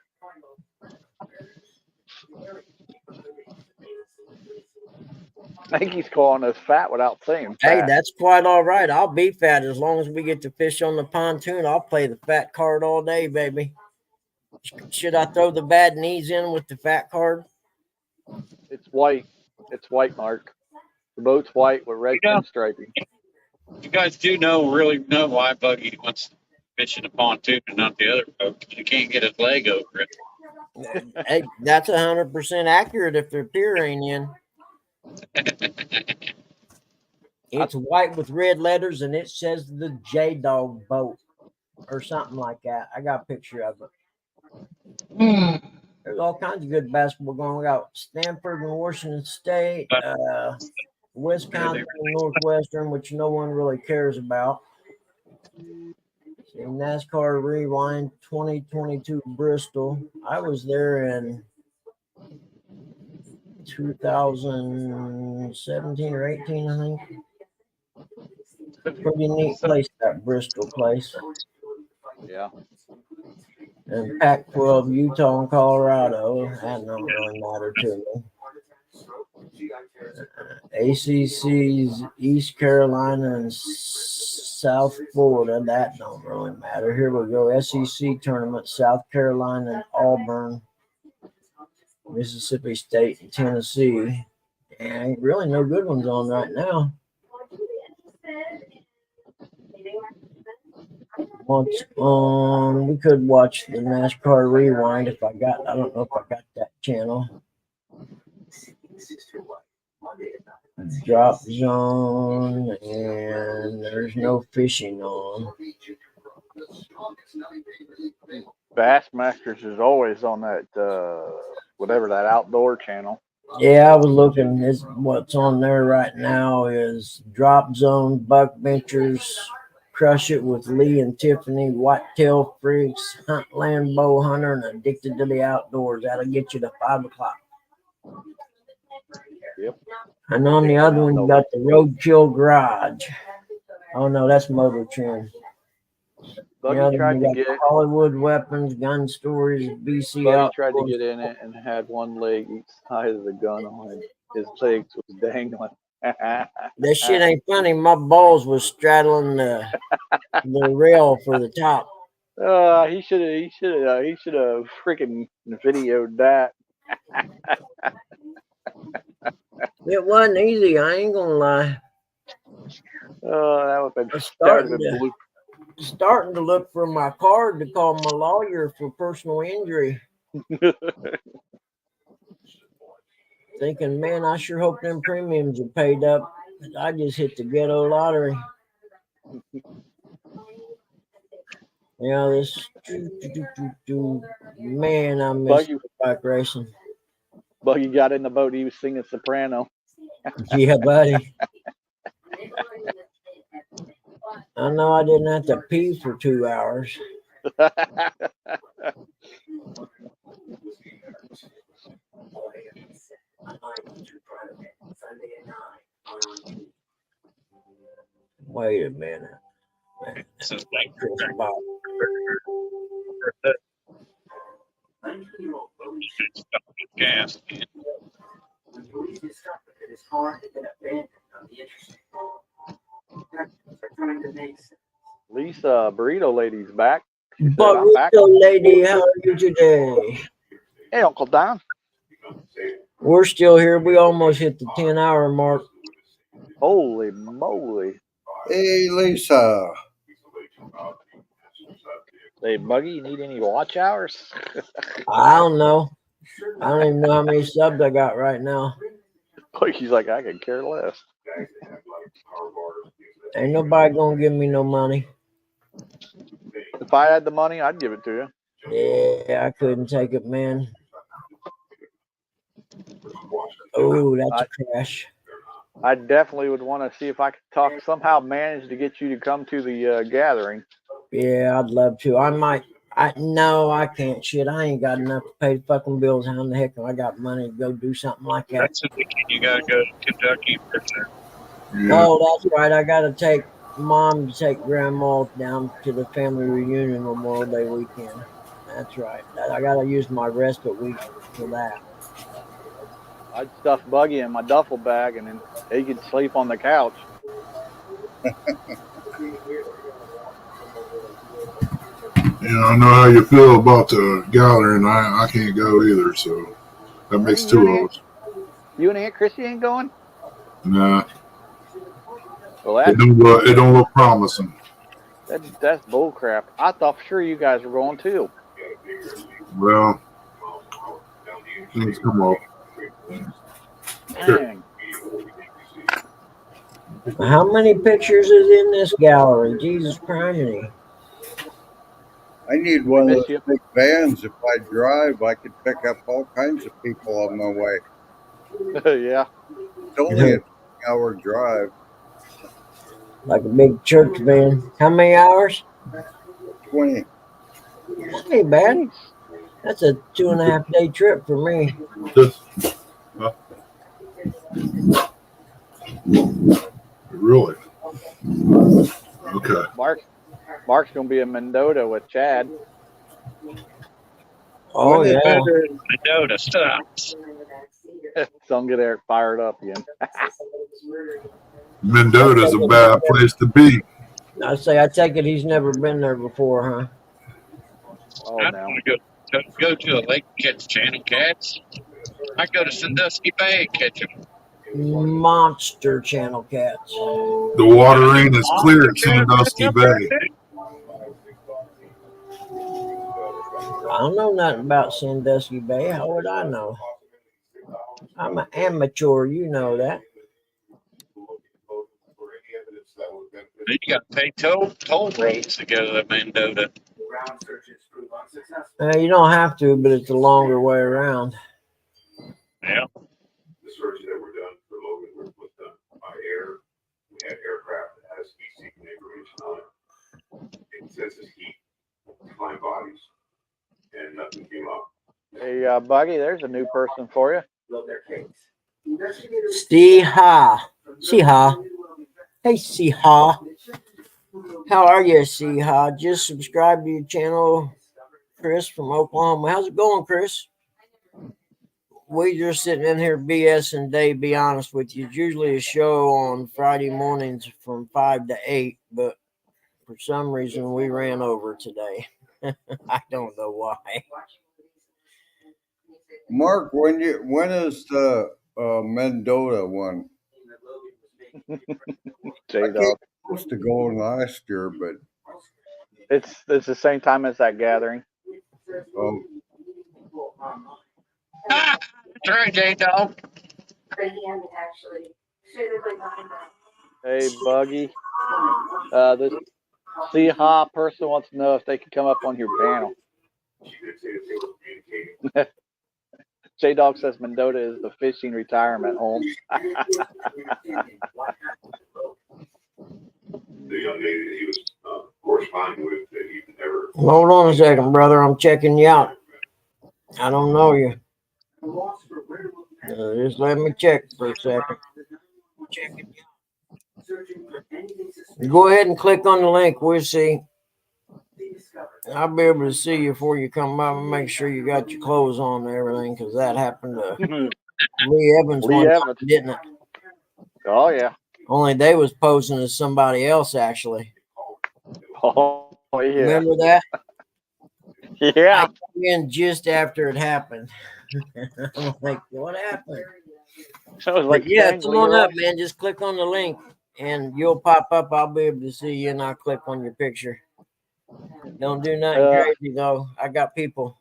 T: I think he's calling us fat without saying fat.
A: Hey, that's quite all right. I'll be fat as long as we get to fish on the pontoon. I'll play the fat card all day, baby. Should I throw the bad knees in with the fat card?
T: It's white. It's white, Mark. The boat's white with red pinstriping.
J: You guys do really know why Buggy wants to fish in the pontoon and not the other boat. You can't get his leg over it.
A: Hey, that's 100% accurate if their pier ain't in. It's white with red letters and it says the J Dog boat or something like that. I got a picture of it. There's all kinds of good basketball going. We got Stanford and Washington State, Wisconsin and Northwestern, which no one really cares about. See, NASCAR Rewind 2022 Bristol. I was there in 2017 or 18, I think. Pretty neat place, that Bristol place.
T: Yeah.
A: And Pac-12, Utah and Colorado. That don't really matter to me. ACC's East Carolina and South Florida. That don't really matter. Here we go. SEC tournament, South Carolina and Auburn. Mississippi State and Tennessee. And ain't really no good ones on right now. We could watch the NASCAR Rewind if I don't know if I got that channel. Drop Zone, and there's no fishing on.
T: Bassmasters is always on that, whatever, that outdoor channel.
A: Yeah, I was looking. What's on there right now is Drop Zone, Buck Ventures, Crush It with Lee and Tiffany, Whitetail Freaks, Huntland Bow Hunter, and Addicted to the Outdoors. That'll get you to 5 o'clock.
T: Yep.
A: And on the other one, you got the Roadkill Garage. Oh no, that's Motor Trend.
T: Buggy
A: The other
T: tried
A: one,
T: to
A: you
T: get
A: got Hollywood Weapons, Gun Stories, BC
T: Buggy tried to
A: Outdoors.
T: get in it and had one leg each side of the gun on it. His legs was dangling.
A: That shit ain't funny. My balls was straddling the rail for the top.
T: He should have freaking videoed that.
A: It wasn't easy. I ain't gonna lie.
T: That would have been
A: Starting to look for my card to call my lawyer for personal injury. Thinking, man, I sure hope them premiums are paid up. I just hit the ghetto lottery. This man, I miss bike racing.
T: Buggy got in the boat. He was singing soprano.
A: Yeah, buddy. I know I didn't have to pee for 2 hours. Wait a minute.
J: This is like gas.
C: When police discovered that his car had been abandoned on the interstate, they're trying to make sense.
T: Lisa, burrito lady's back. She said,
A: Burrito
T: I'm back.
A: lady, how are you today?
T: Hey, Uncle Don.
A: We're still here. We almost hit the 10-hour mark.
T: Holy moly.
N: Hey, Lisa.
T: Hey, Buggy, you need any watch hours?
A: I don't know. I don't even know how many subs I got right now.
T: She's like, I could care less.
A: Ain't nobody gonna give me no money.
T: If I had the money, I'd give it to you.
A: Yeah, I couldn't take it, man. Oh, that's a crash.
T: I definitely would want to see if I could manage to get you to come to the gathering.
A: Yeah, I'd love to. No, I can't. Shit, I ain't got enough to pay the fucking bills. How in the heck am I got money to go do something like that?
J: That's the weekend you gotta go to Kentucky for sure.
A: Oh, that's right. I gotta take Mom to take Grandma down to the family reunion Memorial Day weekend. That's right. I gotta use my respite week for that.
T: I'd stuff Buggy in my duffel bag and then he could sleep on the couch.
E: I know how you feel about the gathering. I can't go either, so that makes two of us.
T: You and Aunt Chrissy ain't going?
E: Nah.
T: Well,
E: it don't look promising.
T: That's bull crap. I thought for sure you guys were going too.
E: Well, things come up.
T: Dang.
A: How many pictures is in this gallery? Jesus Christ.
N: I need one of those big vans. If I drive, I could pick up all kinds of people on my way.
T: Yeah.
N: It's only a 2-hour drive.
A: Like a big church van. How many hours?
N: 20.
A: That ain't bad. That's a 2.5 day trip for me.
E: Really? Okay.
T: Mark's gonna be in Mendota with Chad.
A: Oh yeah.
J: Mendota stops.
T: Don't get Eric fired up again.
E: Mendota's a bad place to be.
A: I take it he's never been there before, huh?
T: Oh,
J: I don't want to go to a lake and catch channel cats. I go to Sandusky Bay and catch them.
A: Monster channel cats.
E: The water ain't as clear at Sandusky Bay.
A: I don't know nothing about Sandusky Bay. How would I know? I'm an amateur, you know that.
J: You got to pay toll roads to go to Mendota.
A: You don't have to, but it's a longer way around.
J: Yeah.
F: The searches that were done for Logan was done by air. We had aircraft that has heat-seeking information on it. It senses heat, find bodies, and nothing came up.
T: Hey, Buggy, there's a new person for you.
C: Love their cakes.
A: Siha. Siha. Hey, Siha. How are you, Siha? Just subscribe to your channel, Chris from Oklahoma. How's it going, Chris? We just sitting in here BSing day, be honest with you. It's usually a show on Friday mornings from 5 to 8, but for some reason we ran over today. I don't know why.
N: Mark, when is the Mendota one? I
T: J-Dog.
N: came supposed to go last year, but
T: It's the same time as that gathering.
J: That's right, J-Dog.
T: Hey, Buggy. This Siha person wants to know if they can come up on your panel. J-Dog says Mendota is the fishing retirement home.
C: The young lady that he was corresponding with that he never.
A: Hold on a second, brother. I'm checking you out. I don't know you. Just let me check for a second. Go ahead and click on the link. We'll see. I'll be able to see you before you come up and make sure you got your clothes on and everything, because that happened to Lee Evans one time, didn't it?
T: Oh, yeah.
A: Only they was posing as somebody else, actually.
T: Oh, yeah.
A: Remember that?
T: Yeah.
A: I came in just after it happened. I'm like, what happened?
T: So it was like,
A: yeah,
T: dang,
A: come on
T: Leroy.
A: up, man. Just click on the link and you'll pop up. I'll be able to see you and I'll click on your picture. Don't do nothing crazy, though. I got people.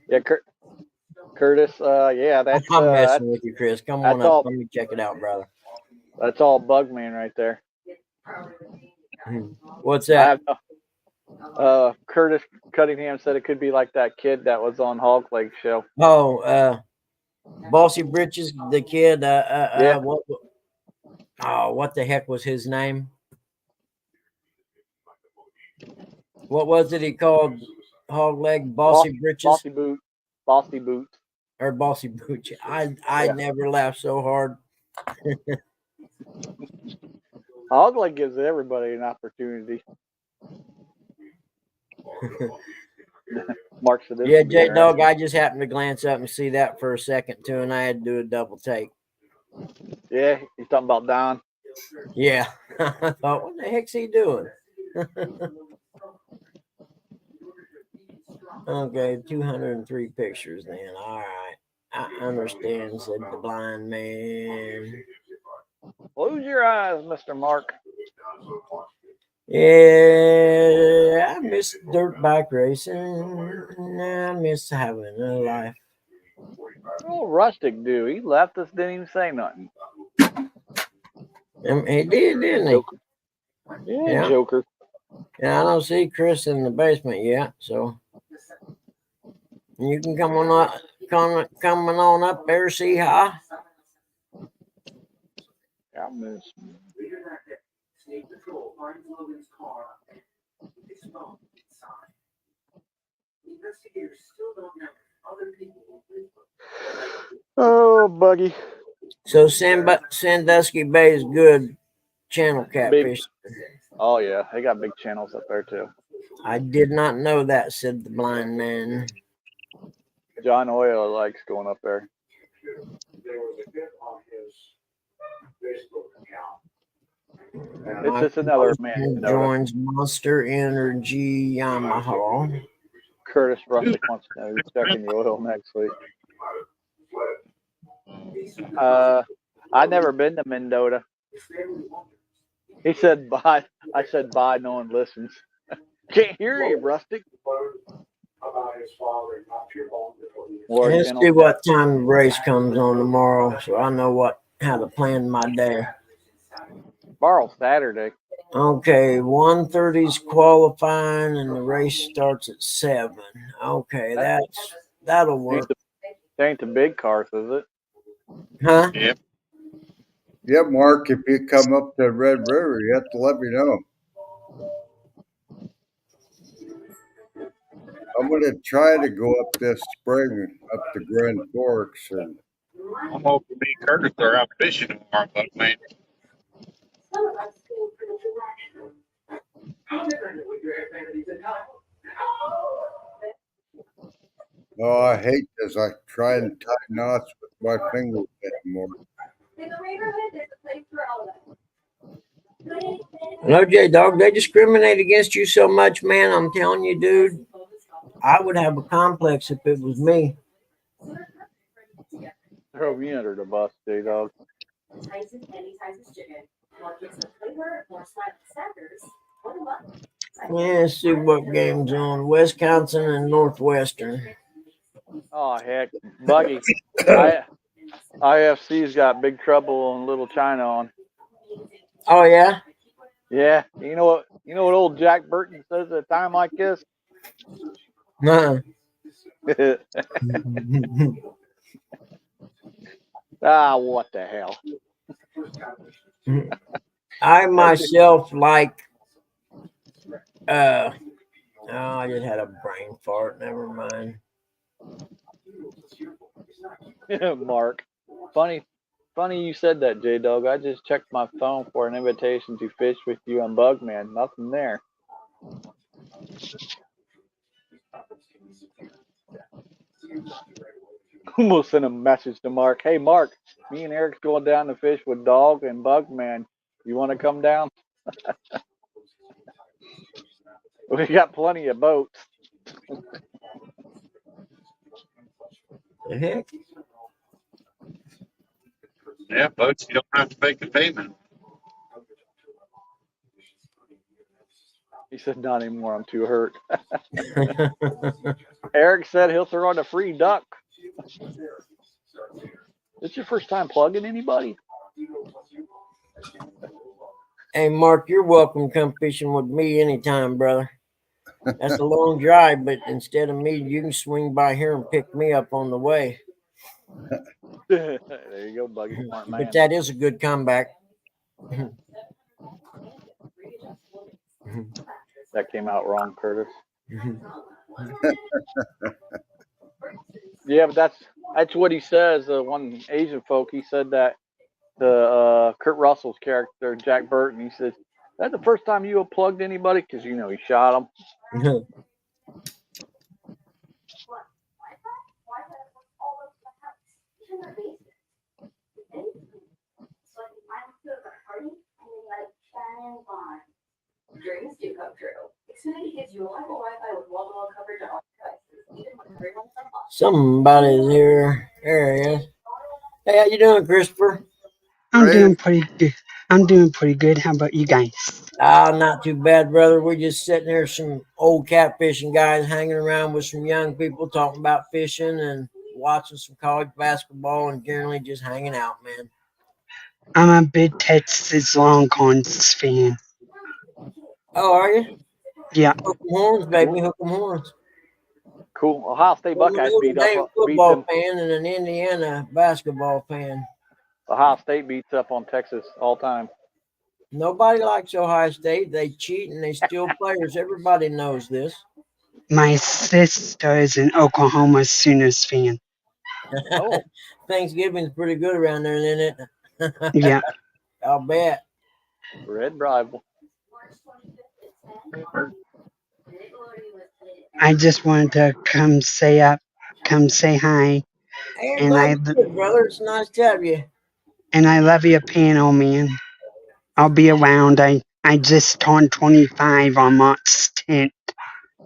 T: Yeah, Curtis, yeah, that's...
A: I'm messing with you, Chris. Come on up. Let me check it out, brother.
T: That's all Bugman right there.
A: What's that?
T: Curtis Cunningham said it could be like that kid that was on Hog Leg show.
A: Oh, Bossy Britches, the kid.
T: Yeah.
A: What the heck was his name? What was it he called? Hog Leg, Bossy Britches?
T: Bossy Boot.
A: Or Bossy Boot. I never laughed so hard.
T: Hog Leg gives everybody an opportunity. Mark said this.
A: Yeah, J-Dog, I just happened to glance up and see that for a second too, and I had to do a double take.
T: Yeah, he's talking about Don.
A: Yeah. I thought, what the heck's he doing? Okay, 203 pictures then. All right. I understand, said the blind man.
T: Close your eyes, Mr. Mark.
A: Yeah, I miss dirt bike racing. I miss having a life.
T: Oh, Rustic dude. He left us, didn't even say nothing.
A: He did, didn't he?
T: Joker. Yeah, Joker.
A: Yeah, I don't see Chris in the basement yet, so you can come on up there, see how.
T: I miss.
C: State Patrol finds Logan's car with his phone inside. The investigators still don't know other people will
T: Oh, Buggy.
A: So Sandusky Bay is good channel catfish.
T: Oh, yeah. They got big channels up there, too.
A: I did not know that, said the blind man.
T: John Oil likes going up there.
F: There was a bit on his Facebook account.
T: It's just another man.
A: Joins Monster Energy Yamaha.
T: Curtis Rustic wants to know who's checking the oil next week. I've never been to Mendota. He said bye. I said bye. No one listens. Can't hear you, Rustic.
F: About his father and not your phone.
A: Let's see what time the race comes on tomorrow, so I know how to plan my day.
T: Tomorrow's Saturday.
A: Okay, 1:30's qualifying, and the race starts at 7. Okay, that'll work.
T: That ain't the big cars, is it?
A: Huh?
J: Yep.
N: Yeah, Mark, if you come up to Red River, you have to let me know. I'm going to try to go up this spring up to Grand Forks and
J: I'm hoping me and Curtis are out fishing tomorrow, but man,
N: Oh, I hate this. I try and tie knots with my fingers anymore.
G: In the neighborhood, there's a place for all of us.
A: No, J Dog, they discriminate against you so much, man. I'm telling you, dude. I would have a complex if it was me.
T: Throw me under the bus, J Dog.
G: Tyson's Andy Tyson's chicken. More kids with flavor, more smiling stackers. What a luck.
A: Yeah, let's see what game's on. Wisconsin and Northwestern.
T: Oh heck, Buggy. IFC's got Big Trouble in Little China on.
A: Oh yeah?
T: Yeah. You know what old Jack Burton says at a time like this?
A: Huh.
T: What the hell?
A: I myself like I just had a brain fart, never mind.
T: Mark. Funny you said that, J Dog. I just checked my phone for an invitation to fish with you on Bugman. Nothing there. Almost sent a message to Mark. Hey Mark, me and Eric's going down to fish with Dog and Bugman. You want to come down? We got plenty of boats.
A: The heck?
J: yeah, boats, you don't have to make the payment.
T: He said, not anymore. I'm too hurt. Eric said he'll throw on a free duck. This your first time plugging anybody?
A: Hey Mark, you're welcome to come fishing with me anytime, brother. That's a long drive, but instead of me, you can swing by here and pick me up on the way.
T: There you go, Buggy. Smart man.
A: But that is a good comeback.
T: That came out wrong, Curtis. Yeah, but that's what he says. One Asian folk, he said that the Kurt Russell's character, Jack Burton, he says, that's the first time you have plugged anybody? Because, you know, he shot him.
G: Dreams do come true. Xfinity gives you reliable Wi-Fi with wall-to-wall coverage on all devices, even when everyone's unlocked.
A: Somebody's here. There he is. Hey, how you doing, Christopher?
Q: I'm doing pretty good. I'm doing pretty good. How about you guys?
A: Not too bad, brother. We're just sitting there, some old catfishing guys hanging around with some young people talking about fishing and watching some college basketball and generally just hanging out, man.
Q: I'm a big Texas Longhorns fan.
A: Oh, are you?
Q: Yeah.
A: Hook 'em horns, baby. Hook 'em horns.
T: Cool. Ohio State Buckeyes beat
A: I'm
T: up
A: a
T: beat
A: football
T: them.
A: fan and an Indiana basketball fan.
T: Ohio State beats up on Texas all time.
A: Nobody likes Ohio State. They cheat and they steal players. Everybody knows this.
Q: My sister is an Oklahoma Sooners fan.
T: Oh.
A: Thanksgiving's pretty good around there, isn't it?
Q: Yeah.
A: I'll bet.
T: Red rival.
Q: I just wanted to come say hi.
A: Hey,
Q: And
A: glad you did, brother. It's nice to have you.
Q: And I love your panel, man. I'll be around. I just turned 25 on March 10th.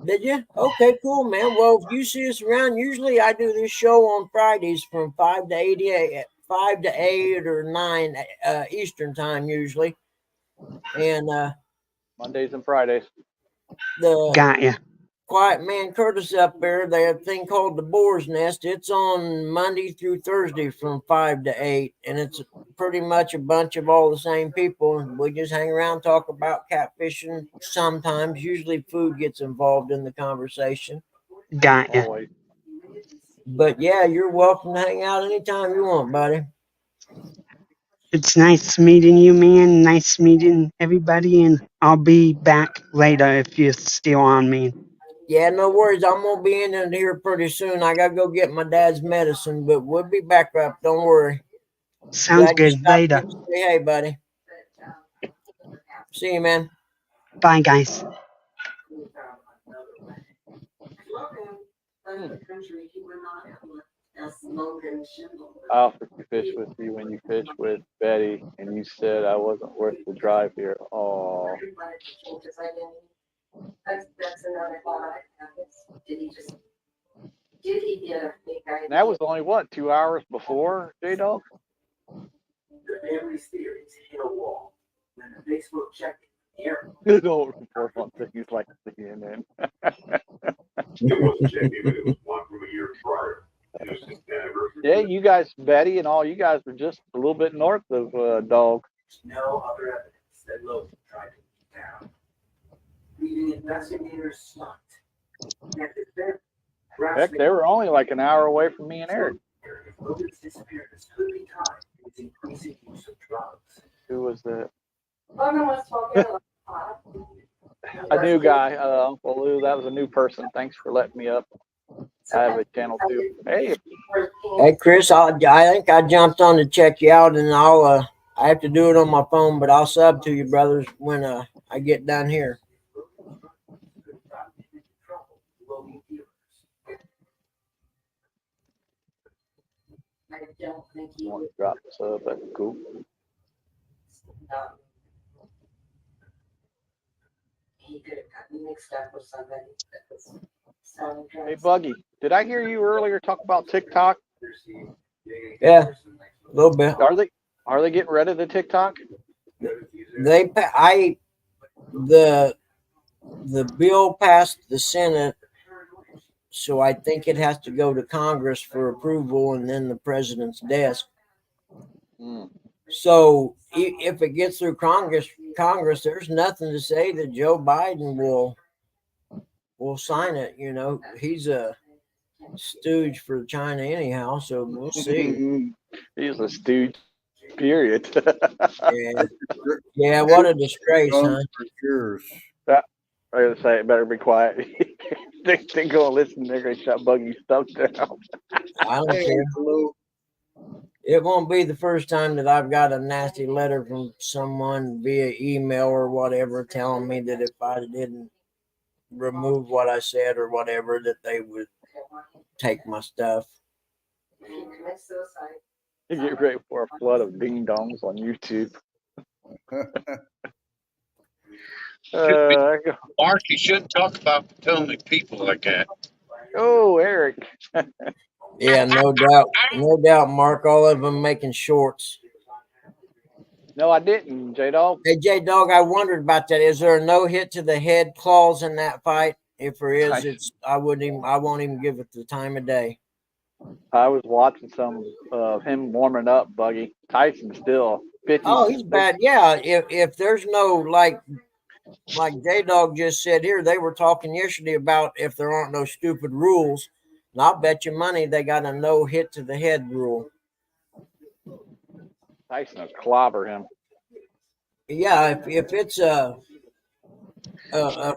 A: Did you? Okay, cool, man. Well, if you see us around, usually I do this show on Fridays from 5 to 8 or 9 Eastern time, usually. And
T: Mondays and Fridays.
Q: Got ya.
A: Quiet Man Curtis up there, they have a thing called the Boar's Nest. It's on Monday through Thursday from 5 to 8, and it's pretty much a bunch of all the same people. We just hang around, talk about catfishing. Sometimes, usually food gets involved in the conversation.
Q: Got ya.
T: Always.
A: But yeah, you're welcome to hang out anytime you want, buddy.
Q: It's nice meeting you, man. Nice meeting everybody, and I'll be back later if you're still on, man.
A: Yeah, no worries. I'm gonna be in here pretty soon. I gotta go get my dad's medicine, but we'll be back up. Don't worry.
Q: Sounds
A: Glad you
Q: good.
A: stopped
Q: Later.
A: in to say hey, buddy. See you, man.
Q: Bye, guys.
T: I offered to fish with you when you fished with Betty, and you said I wasn't worth the drive here. Oh,
K: That's another thought I have. Did he get a big idea?
T: that was only what 2 hours before J-Dog.
C: The family's theories hit a wall when the Facebook checked here.
T: Don't report on things like CNN.
C: It wasn't Jamie, but it was one from a year prior.
T: Yeah, you guys, Betty and all you guys were just a little bit north of Dog.
C: No other evidence that Logan tried to keep down, leaving investigators stumped.
T: Heck, they were only like an hour away from me and Eric.
C: Logan's disappearance could be tied to his increasing use of drugs.
T: Who was that?
K: Logan was talking about
T: A new guy, Uncle Lou. That was a new person. Thanks for letting me up. I have a channel too. Hey,
A: Hey, Chris. I think I jumped on to check you out, and I have to do it on my phone, but I'll sub to you, brothers, when I get down here.
K: I don't think he
T: want to drop the sub, but cool.
K: He could have gotten mixed up with somebody that was selling drugs.
T: Hey, Buggy, did I hear you earlier talk about TikTok?
A: Yeah, a little bit.
T: Are they getting rid of the TikTok?
A: The bill passed the Senate, so I think it has to go to Congress for approval and then the president's desk. So if it gets through Congress, there's nothing to say that Joe Biden will sign it. You know, he's a stooge for China anyhow, so we'll see.
T: He's a stooge, period.
A: Yeah, what a disgrace, huh?
T: I gotta say, it better be quiet. they go listen, they're gonna shut Buggy's stuff down.
A: I don't care. It won't be the first time that I've got a nasty letter from someone via email or whatever telling me that if I didn't remove what I said or whatever, that they would take my stuff.
T: You get ready for a flood of ding dongs on YouTube.
J: Mark, you shouldn't talk about Potomac people like that.
T: Oh, Eric.
A: Yeah, no doubt, Mark. All of them making shorts.
T: No, I didn't, J-Dog.
A: Hey, J-Dog, I wondered about that. Is there a no hit to the head clause in that fight? If there is, I won't even give it the time of day.
T: I was watching some of him warming up, Buggy. Tyson still 50.
A: Oh, he's bad. Yeah, if there's no like J-Dog just said here, they were talking yesterday about if there aren't no stupid rules. And I'll bet you money they got a no hit to the head rule.
T: Tyson will clobber him.
A: Yeah, if it's a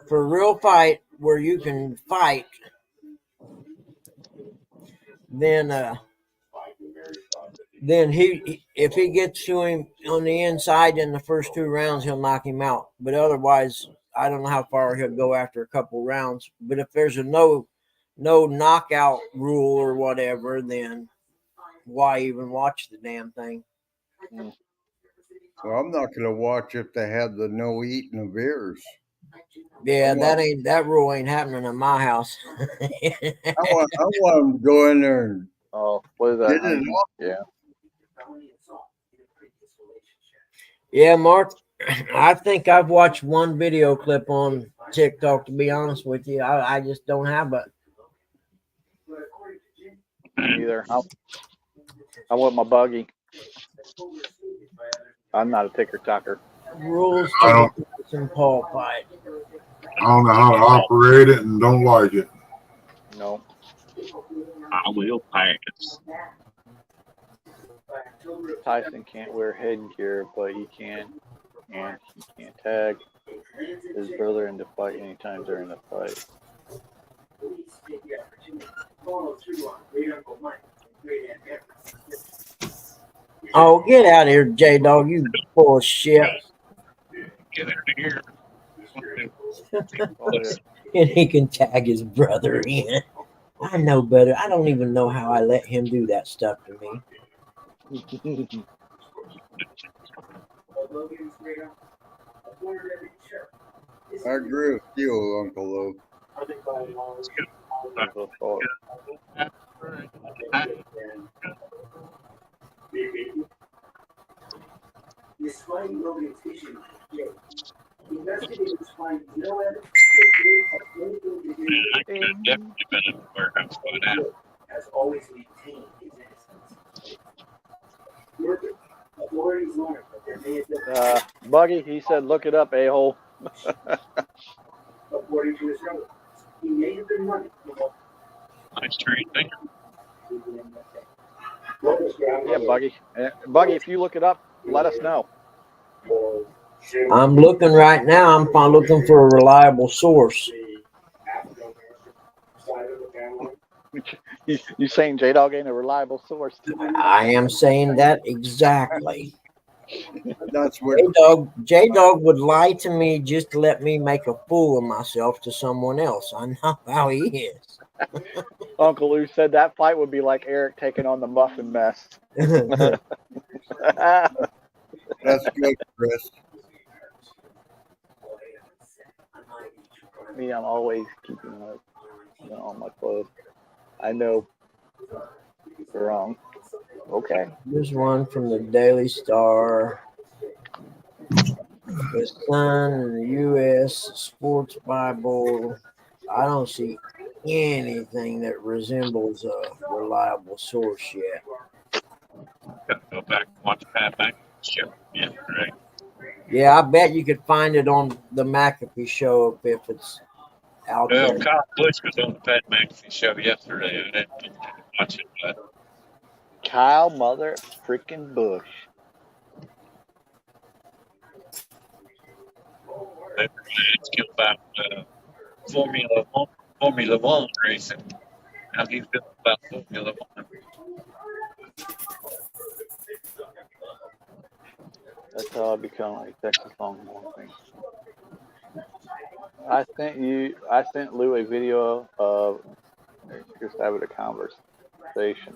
A: for real fight where you can fight, then if he gets to him on the inside in the first 2 rounds, he'll knock him out. But otherwise, I don't know how far he'll go after a couple rounds. But if there's a no knockout rule or whatever, then why even watch the damn thing?
N: Well, I'm not gonna watch if they have the no eating of beers.
A: Yeah, that rule ain't happening in my house.
N: I want them to go in there and
T: what is that?
N: get it off.
T: Yeah.
A: Yeah, Mark, I think I've watched one video clip on TikTok, to be honest with you. I just don't have it.
T: Either. I want my Buggy. I'm not a ticker-talker.
A: Rules
E: I
A: to
E: don't-
A: the Tyson Paul fight.
E: I don't know how to operate it and don't like it.
T: No.
J: I will pass.
T: Tyson can't wear headgear, but he can, and he can't tag his brother into fight anytime during the fight.
A: Oh, get out of here, J Dog, you bullshit.
J: Get out of here.
A: And he can tag his brother in. I know better. I don't even know how I let him do that stuff to me.
N: I agree with you, Uncle Lou.
C: Investigators find no evidence
J: I could have definitely been in the warehouse by now.
C: has always maintained his innocence. Further, authorities learned that there may have been,
T: Buggy, he said, look it up, a-hole.
C: according to his relatives, he may have been running from a
J: Nice trade there.
T: Yeah, Buggy. Buggy, if you look it up, let us know.
A: I'm looking right now. I'm looking for a reliable source.
T: You saying J-Dog ain't a reliable source?
A: I am saying that exactly.
N: That's what
A: J-Dog would lie to me just to let me make a fool of myself to someone else. I know how he is.
T: Uncle Lou said that fight would be like Eric taking on the Muffin Mess.
N: That's good, Chris.
T: Me, I'm always keeping on my clothes. I know you're wrong. Okay.
A: There's one from the Daily Star, the Sun, and the U.S. Sports Bible. I don't see anything that resembles a reliable source yet.
J: Gotta go back and watch Pat McAfee show. Yeah, right.
A: Yeah, I bet you could find it on the McAfee show if it's out
J: Well,
A: there.
J: Kyle Busch was on the Pat McAfee show yesterday. I didn't get to watch it, but
T: Kyle Mother freaking Bush.
J: they were going to ask him about Formula One racing. How he feels about Formula One.
T: That's how I become like Texas Longhorn thing. I sent Lou a video of just having a conversation.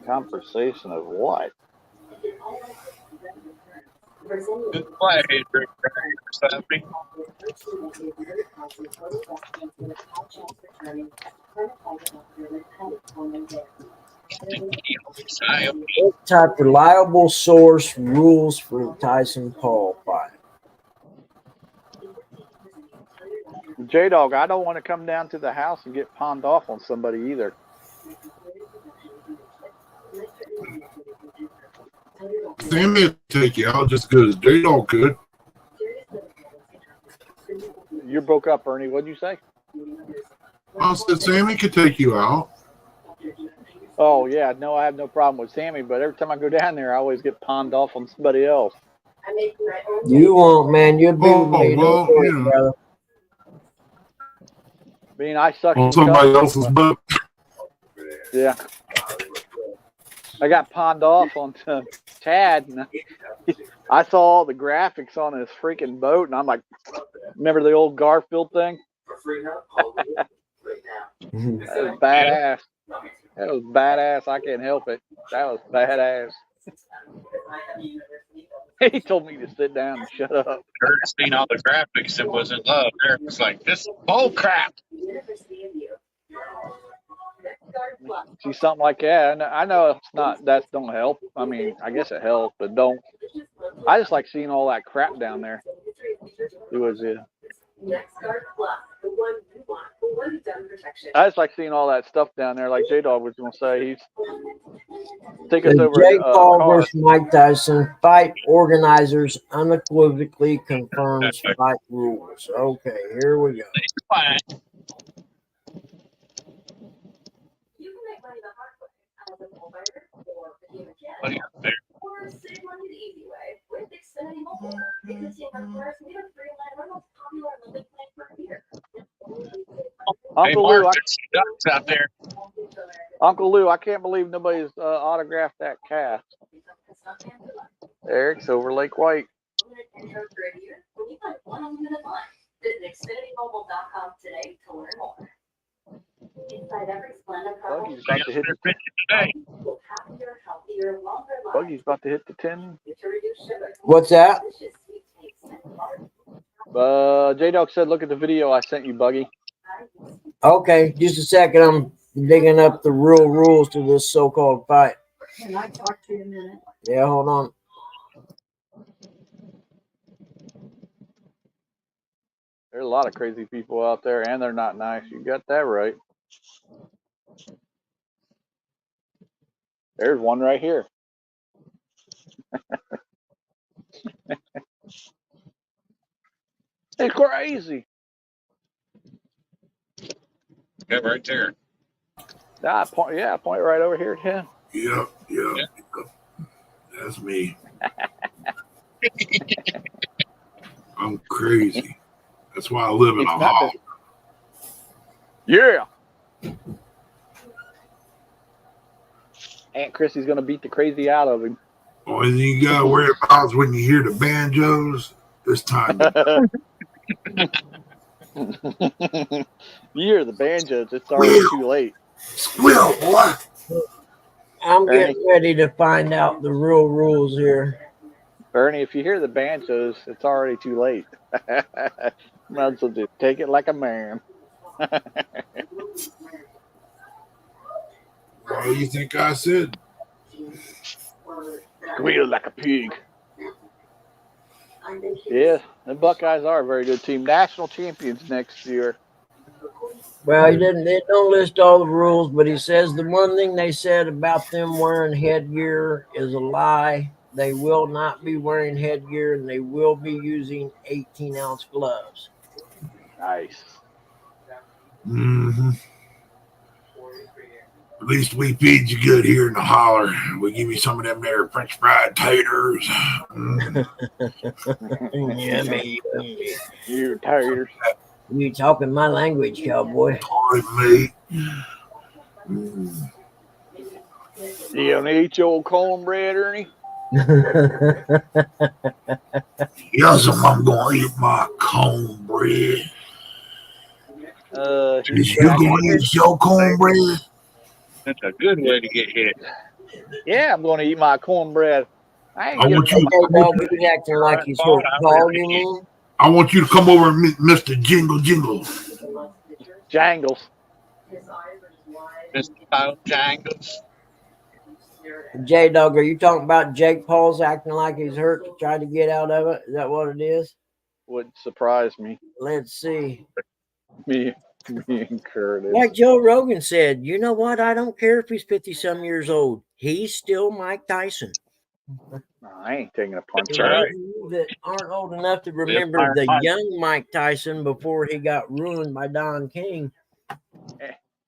T: Conversation of what?
J: Good play, Adrian. Saturday.
A: Type reliable source rules for the Tyson Paul fight.
T: J-Dog, I don't want to come down to the house and get pawned off on somebody either.
E: Sammy will take you out just as good as J-Dog could.
T: You broke up, Ernie. What'd you say?
E: I said Sammy could take you out.
T: Oh, yeah. No, I have no problem with Sammy, but every time I go down there, I always get pawned off on somebody else.
A: You won't, man. You'll be with me.
E: well,
A: Don't worry,
E: you know.
A: brother.
T: I mean, I suck.
E: On somebody else's boat.
T: Yeah. I got pawned off on Chad. And I saw all the graphics on his freaking boat, and I'm like, remember the old Garfield thing? That was badass. That was badass. I can't help it. That was badass. He told me to sit down and shut up.
J: Kurt seen all the graphics and was in love. Eric was like, this is bull crap.
T: See something like that. I know it's not, that don't help. I mean, I guess it helps, but don't. I just like seeing all that crap down there. It was, I just like seeing all that stuff down there. Like J-Dog was going to say, he's take us
A: The
T: over
A: Jake Paul
T: car.
A: versus Mike Tyson fight organizers unequivocally confirms fight rules. Okay, here we go.
T: Uncle
J: Mark,
T: Lou,
J: there's some ducks out there.
T: Uncle Lou, I can't believe nobody's autographed that calf. Eric Silver Lake White.
D: Visit XfinityMobile.com today to learn more. Inside every Splenda product,
T: Buggy's about to hit the
J: today.
D: happier, healthier, longer lives.
T: Buggy's about to hit the 10.
A: What's that?
T: J-Dog said, look at the video I sent you, Buggy.
A: Okay, just a second. I'm digging up the real rules to this so-called fight.
H: Can I talk to you a minute?
A: Yeah, hold on.
T: There's a lot of crazy people out there, and they're not nice. You got that right. There's one right here. It's crazy.
J: Yeah, right there.
T: I point right over here at him.
E: Yep. That's me. I'm crazy. That's why I live in a hall.
T: Yeah. Aunt Chrissy's gonna beat the crazy out of him.
E: Only thing you gotta worry about is when you hear the banjos. It's time.
T: You hear the banjos, it's already too late.
E: Squeal, boy.
A: I'm getting ready to find out the real rules here.
T: Bernie, if you hear the banjos, it's already too late. Might as well just take it like a man.
E: What do you think I said?
T: Squeal like a pig. Yeah, the Buckeyes are a very good team. National champions next year.
A: Well, they don't list all the rules, but he says the one thing they said about them wearing headgear is a lie. They will not be wearing headgear, and they will be using 18-ounce gloves.
T: Nice.
E: Mm-hmm. At least we feed you good here in the holler. We give you some of them there French fried taters.
A: Yummy.
T: You taters.
A: You talking my language, cowboy.
E: Sorry, mate.
T: You gonna eat your old cornbread, Ernie?
E: Yes, I'm gonna eat my cornbread. Is you gonna eat your cornbread?
J: That's a good way to get hit.
T: Yeah, I'm gonna eat my cornbread. I
E: I want you.
A: He's acting like he's so tall, you mean?
E: I want you to come over and meet Mr. Jingle Jingle.
T: Jangles.
J: Mr. Paul Jangles.
A: J-Dog, are you talking about Jake Paul's acting like he's hurt to try to get out of it? Is that what it is?
T: Would surprise me.
A: Let's see.
T: Me and Curtis.
A: Like Joe Rogan said, you know what? I don't care if he's 50-some years old. He's still Mike Tyson.
T: I ain't taking a punch.
A: Right. That aren't old enough to remember the young Mike Tyson before he got ruined by Don King.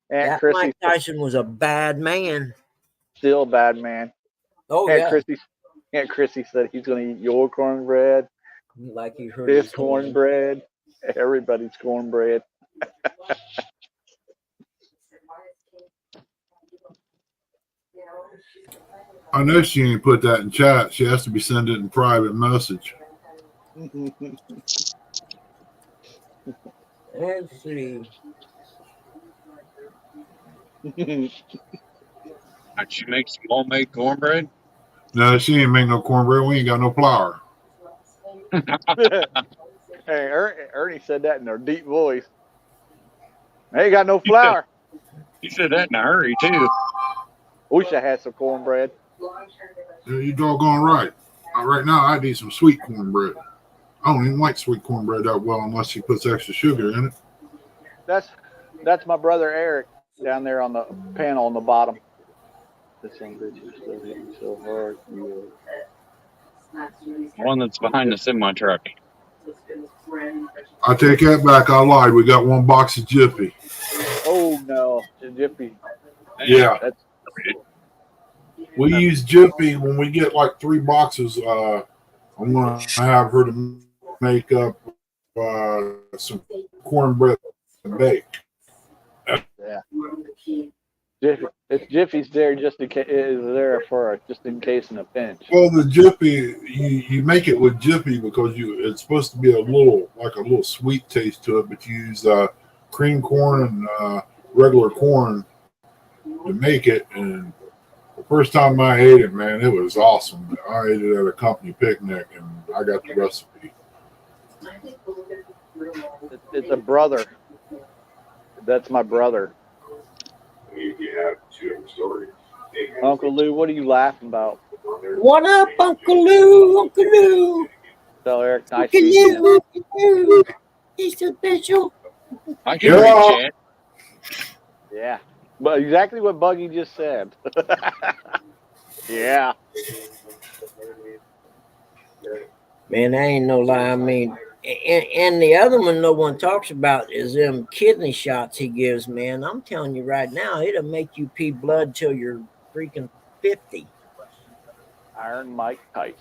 A: That Mike Tyson was a bad man.
T: Still a bad man.
A: Oh,
T: Aunt Chrissy said he's going to eat your cornbread.
A: Like you heard
T: his cornbread. Everybody's cornbread.
E: I know she ain't put that in chat. She has to be sending it in private message.
A: Let's see.
J: Did she make some homemade cornbread?
E: No, she ain't make no cornbread. We ain't got no flour.
T: Hey, Ernie said that in a deep voice. I ain't got no flour.
J: He said that in a hurry, too.
T: Wish I had some cornbread.
E: Yeah, you doggone right. Right now, I need some sweet cornbread. I don't even like sweet cornbread that well unless she puts extra sugar in it.
T: That's my brother Eric down there on the panel on the bottom. This one bitch is still hitting so hard.
J: One that's behind the semi truck.
E: I take that back. I lied. We got one box of Jiffy.
T: Oh no, Jiffy.
E: Yeah. We use Jiffy when we get like 3 boxes. I'm going to have her to make up some cornbread and bake.
T: Yeah. Jiffy's there just in case, is there for just in case in a pinch.
E: Well, the Jiffy, you make it with Jiffy because it's supposed to be a little sweet taste to it, but you use cream corn and regular corn to make it. And the first time I ate it, man, it was awesome. I ate it at a company picnic, and I got the recipe.
T: It's a brother. That's my brother.
F: You have two different stories.
T: Uncle Lou, what are you laughing about?
A: What up, Uncle Lou? Uncle Lou.
T: Tell Eric, nice
A: Uncle
T: meeting you.
A: Lou, Uncle Lou. He's official.
J: I can reach it.
T: Yeah. But exactly what Buggy just said. Yeah.
A: Man, that ain't no lie. I mean, and the other one no one talks about is them kidney shots he gives, man. I'm telling you right now, it'll make you pee blood till you're freaking 50.
T: Iron Mike Tyson.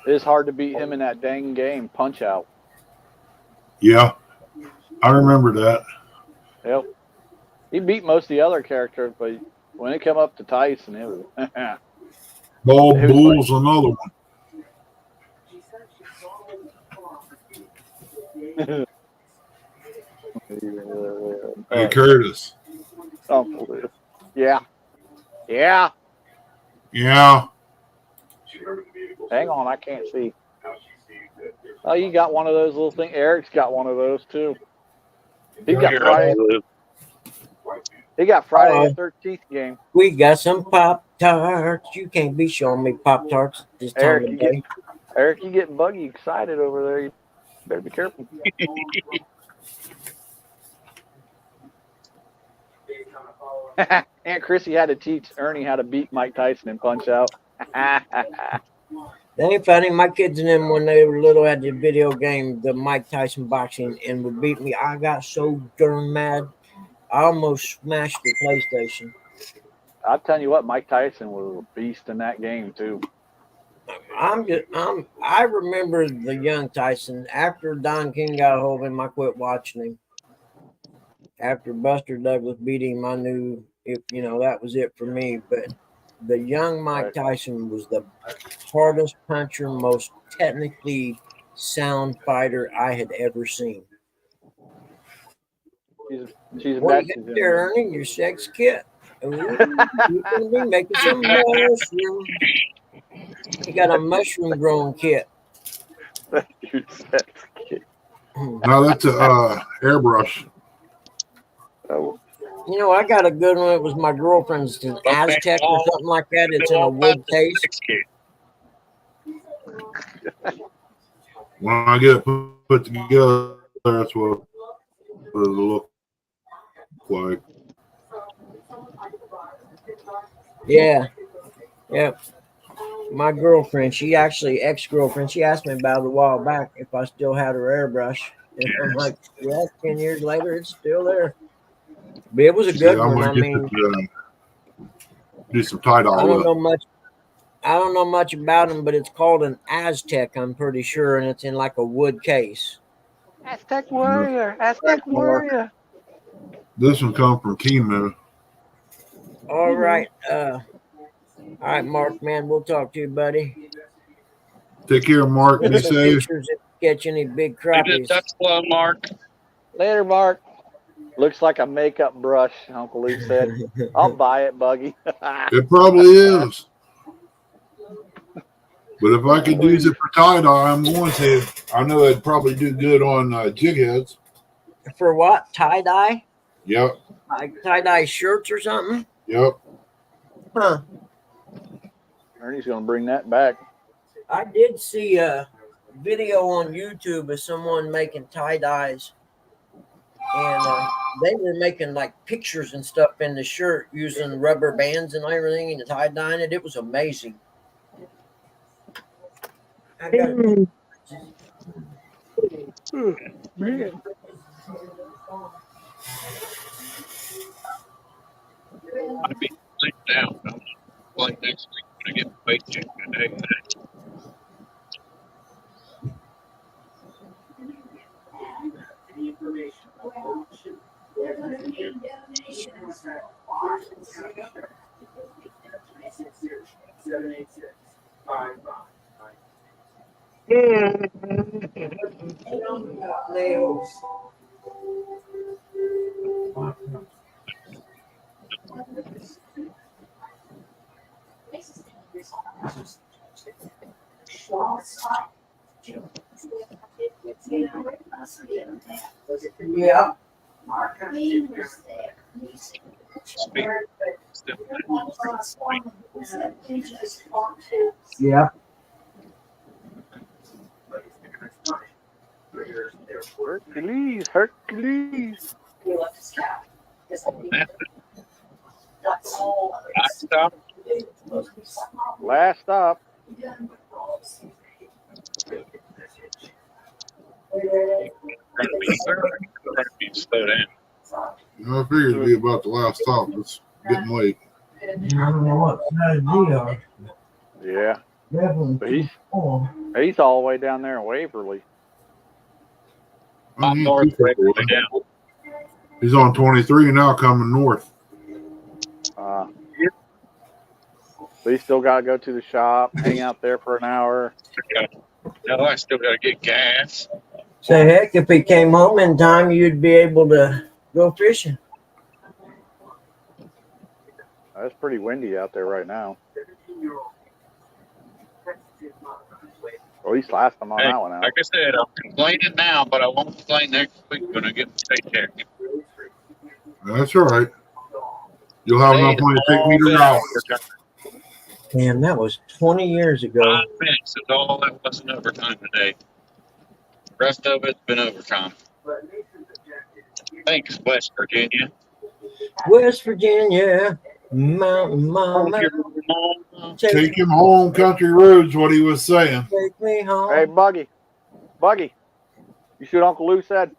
T: It's hard to beat him in that dang game, Punch Out.
E: Yeah, I remember that.
T: Yep. He beat most of the other characters, but when it came up to Tyson, it was
E: Bald Bull's another one. Hey, Curtis.
T: Uncle Lou. Yeah. Yeah.
E: Yeah.
T: Hang on, I can't see. Oh, you got one of those little things. Eric's got one of those too. He got Friday. He got Friday the 13th game.
A: We got some Pop Tarts. You can't be showing me Pop Tarts this time of day.
T: Eric, you getting Buggy excited over there. You better be careful. Aunt Chrissy had to teach Ernie how to beat Mike Tyson and Punch Out.
A: That ain't funny. My kids and them, when they were little, had the video game, the Mike Tyson boxing, and would beat me. I got so darn mad. I almost smashed the PlayStation.
T: I'll tell you what, Mike Tyson was a beast in that game too.
A: I remember the young Tyson. After Don King got a hold of him, I quit watching him. After Buster Douglas beat him, I knew that was it for me. But the young Mike Tyson was the hardest puncher, most technically sound fighter I had ever seen.
T: She's
A: what you got there, Ernie? Your sex kit. Ooh, you're gonna be making some mushrooms. You got a mushroom growing kit.
E: No, that's a airbrush.
T: Oh.
A: I got a good one. It was my girlfriend's, an Aztec or something like that. It's in a wood case.
E: When I get it put together, that's what it'll look like.
A: Yeah. My girlfriend, ex-girlfriend, she asked me about it a while back if I still had her airbrush. And I'm like, yeah, 10 years later, it's still there. But it was a good one. I mean,
E: do some tie-dye.
A: I don't know much about them, but it's called an Aztec, I'm pretty sure, and it's in like a wood case.
T: Aztec Warrior. Aztec Warrior.
E: This one come from Kimo.
A: All right. All right, Mark, man, we'll talk to you, buddy.
E: Take care, Mark. Be safe.
A: Catch any big crappies.
J: That's slow, Mark.
T: Later, Mark. Looks like a makeup brush, Uncle Luke said. I'll buy it, Buggy.
E: It probably is. But if I could use it for tie-dye, I'm going to. I know it'd probably do good on jig heads.
A: For what? Tie-dye?
E: Yep.
A: Like tie-dye shirts or something?
E: Yep.
A: Huh.
T: Ernie's going to bring that back.
A: I did see a video on YouTube of someone making tie-dyes. And they were making like pictures and stuff in the shirt using rubber bands and everything and tie-dyeing it. It was amazing. I got
T: Man.
J: I'd be sleep down. I'm like next week when I get my paycheck today.
O: Yeah. Yeah.
T: Hercules, Hercules. Last stop.
B: Slow down.
E: I figured it'd be about the last stop. It's getting late.
O: I don't know what side we are.
T: Yeah.
O: Definitely.
T: But he's all the way down there in Waverly.
E: Oh, he's on 23 now, coming north.
T: But he's still got to go to the shop, hang out there for an hour.
J: No, I still got to get gas.
O: Say, heck, if he came home in time, you'd be able to go fishing.
T: It's pretty windy out there right now. At least last time on that one out.
J: Like I said, I'm complaining now, but I won't complain next week when I get my paycheck.
E: That's all right. You'll have enough money to take me to Raleigh.
O: Damn, that was 20 years ago.
J: 5 minutes is all that wasn't overtime today. The rest of it's been overtime. Thanks, West Virginia.
O: West Virginia, Mountain Mama.
E: Take him home, country roads, what he was saying.
O: Take me home.
T: Hey, Buggy. You see what Uncle Lou said?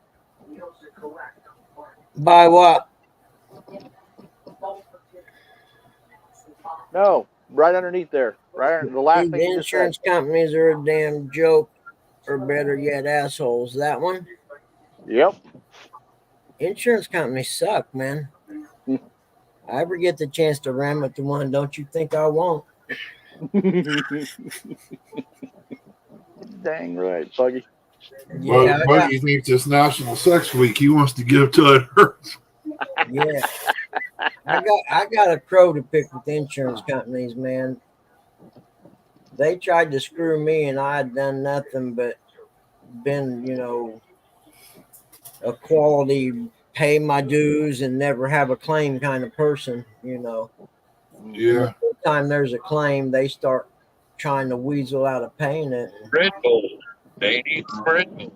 O: By what?
T: No, right underneath there. Right under the last
O: These
T: thing you just said.
O: insurance companies are a damn joke, or better yet, assholes. That one?
T: Yep.
O: Insurance companies suck, man. I ever get the chance to ram it to one, don't you think I won't?
T: Dang right, Buggy.
O: Yeah,
E: Buggy thinks it's National Sex Week. He wants to give to it hurts.
O: Yeah. I got a crow to pick with insurance companies, man. They tried to screw me and I had done nothing but been, a quality pay my dues and never have a claim kind of person,
E: Yeah.
O: Every time there's a claim, they start trying to weasel out of paying it.
J: Red Bull. They need Red Bull.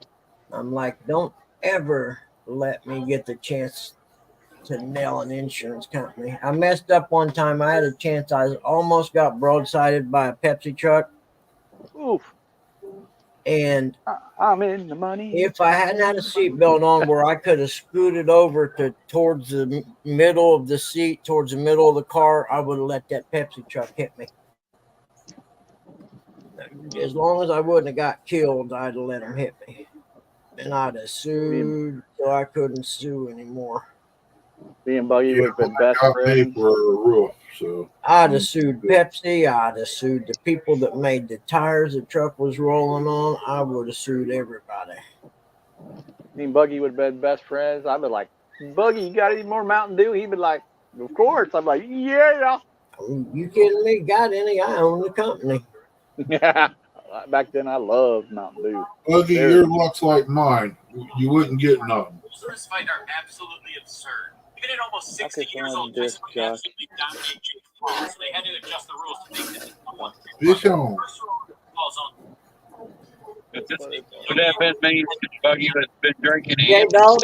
O: I'm like, don't ever let me get the chance to nail an insurance company. I messed up one time. I had a chance. I almost got broadsided by a Pepsi truck.
T: Oof.
O: And
T: I'm in the money.
O: If I hadn't had a seatbelt on where I could have scooted over towards the middle of the seat, towards the middle of the car, I would have let that Pepsi truck hit me. As long as I wouldn't have got killed, I'd have let him hit me. And I'd have sued till I couldn't sue anymore.
T: Me and Buggy would have been best friends.
E: For a roof, so.
O: I'd have sued Pepsi. I'd have sued the people that made the tires the truck was rolling on. I would have sued everybody.
T: Me and Buggy would have been best friends. I'd be like, Buggy, you got any more Mountain Dew? He'd be like, of course. I'm like, yeah.
O: You kidding me? Got any? I own the company.
T: Yeah. Back then, I loved Mountain Dew.
E: Buggy, your luck's like mine. You wouldn't get none.
R: First fight are absolutely absurd. Even at almost 60 years old, Tyson would absolutely dominate Jake Paul, so they had to adjust the rules to make this one.
E: Fish on.
J: Would that been me? Buggy has been drinking.
O: Yeah, dog.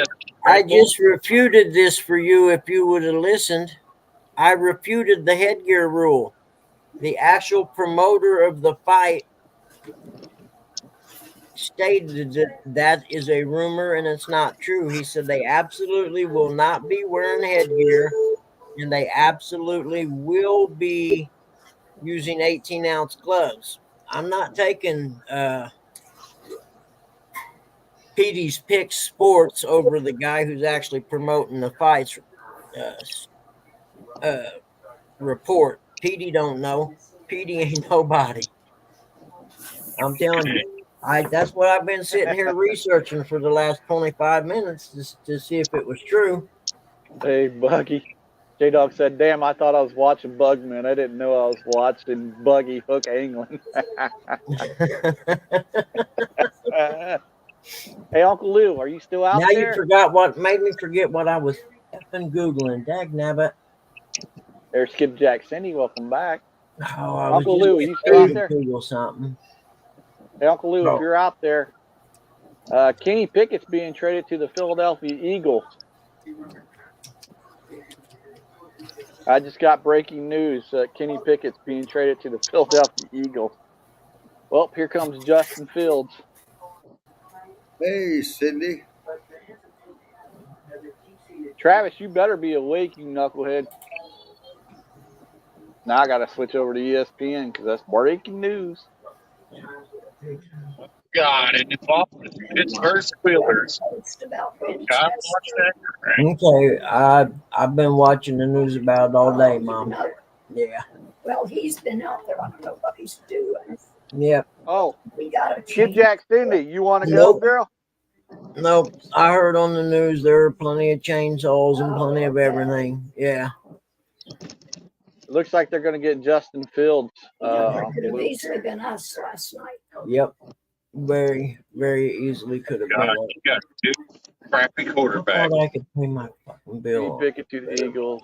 O: I just refuted this for you if you would have listened. I refuted the headgear rule. The actual promoter of the fight stated that is a rumor and it's not true. He said they absolutely will not be wearing headgear and they absolutely will be using 18-ounce gloves. I'm not taking Petey's Pick Sports over the guy who's actually promoting the fights
A: report. Petey don't know. Petey ain't nobody. I'm telling you. That's what I've been sitting here researching for the last 25 minutes just to see if it was true.
T: Hey, Buggy. J-Dog said, damn, I thought I was watching Bugman. I didn't know I was watching Buggy hook angling. Hey, Uncle Lou, are you still out
A: now
T: there?
A: You forgot what made me forget what I was effing Googling. Dagnabbit.
T: There's Skipjack Cindy. Welcome back.
A: Oh, I was
T: Uncle
A: just
T: Lou, are you still out there?
A: Google something.
T: Hey, Uncle Lou,
A: Oh.
T: if you're out there, Kenny Pickett's being traded to the Philadelphia Eagles. I just got breaking news. Kenny Pickett's being traded to the Philadelphia Eagles. Well, here comes Justin Fields.
N: Hey, Cindy.
T: Travis, you better be awake, you knucklehead. Now I got to switch over to ESPN because that's breaking news.
J: God, and it's off the Pittsburgh Steelers. God, watch that.
A: Okay, I've been watching the news about it all day, Mom. Yeah.
H: Well, he's been out there. I don't know what he's doing.
A: Yep.
T: Oh,
H: We got to
T: Skipjack Cindy, you want to go,
A: Nope.
T: girl?
A: Nope. I heard on the news there are plenty of chainsaws and plenty of everything. Yeah.
T: It looks like they're going to get Justin Fields.
H: It could have easily been us last night.
A: Yep. Very, very easily could have
J: God,
A: been.
J: you got two crappy
A: I
J: quarterbacks.
A: thought I could pay my fucking bill.
T: Kenny Pickett to the Eagles.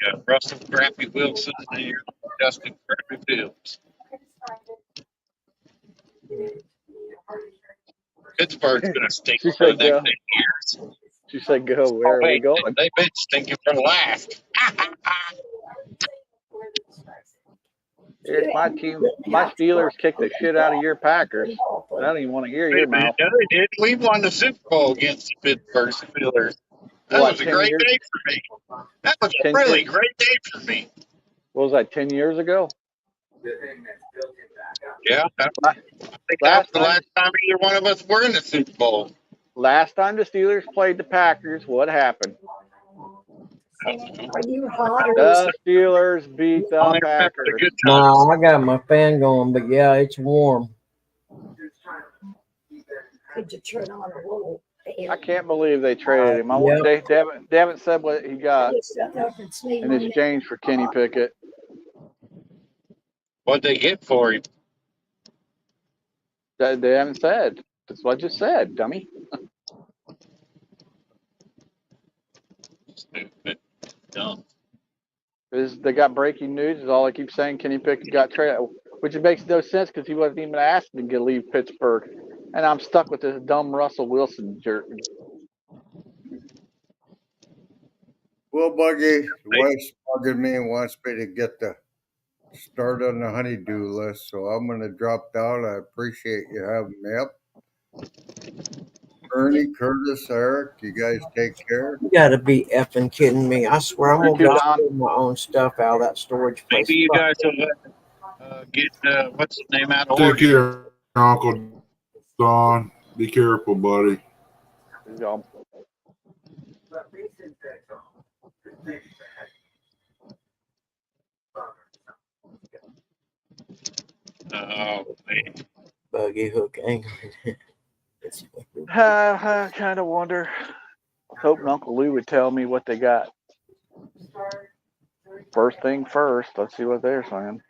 J: You got Russell Crappy Wilson and you're Justin Crappy Fields. Pittsburgh's going to stink
T: She
J: for the
T: said
J: next
T: go.
J: 8 years.
T: She said, go. Where are we
J: Wait,
T: going?
J: they've been stinking for the last.
T: Here's my team. My Steelers kicked the shit out of your Packers. I don't even want to hear your mouth.
J: No, they did. We won the Super Bowl against the Pittsburgh Steelers. That
T: What,
J: was a
T: 10
J: great
T: years?
J: day for me. That was a
T: 10
J: really
T: years?
J: great day for me.
T: What was that, 10 years ago?
J: Yeah, I think that was the last time either one of us were in the Super Bowl.
T: Last time the Steelers played the Packers, what happened?
H: Are you hot or
T: The Steelers beat the Packers.
A: No, I got my fan going, but yeah, it's warm.
H: could you turn on a little air?
T: I can't believe they traded him. They haven't said what he got in exchange for Kenny Pickett.
J: What'd they get for him?
T: They haven't said. That's what I just said, dummy.
J: Stupid. Dumb.
T: They got breaking news. Is all I keep saying. Kenny Pickett got traded, which makes no sense because he wasn't even asked to leave Pittsburgh, and I'm stuck with this dumb Russell Wilson jerk.
N: Well, Buggy, wife's bugging me and wants me to get the start on the honeydew list, so I'm going to drop down. I appreciate you having me up. Ernie, Curtis, Eric, you guys take care.
A: You gotta be effing kidding me. I swear I'm gonna go steal my own stuff out of that storage place.
J: Maybe you guys will get, what's his name out of
E: Take
J: Oregon.
E: care, Uncle Don. Be careful, buddy.
J: Oh, man.
A: Buggy hook angling.
T: I kind of wonder. Hoping Uncle Lou would tell me what they got. First thing first. Let's see what they're saying.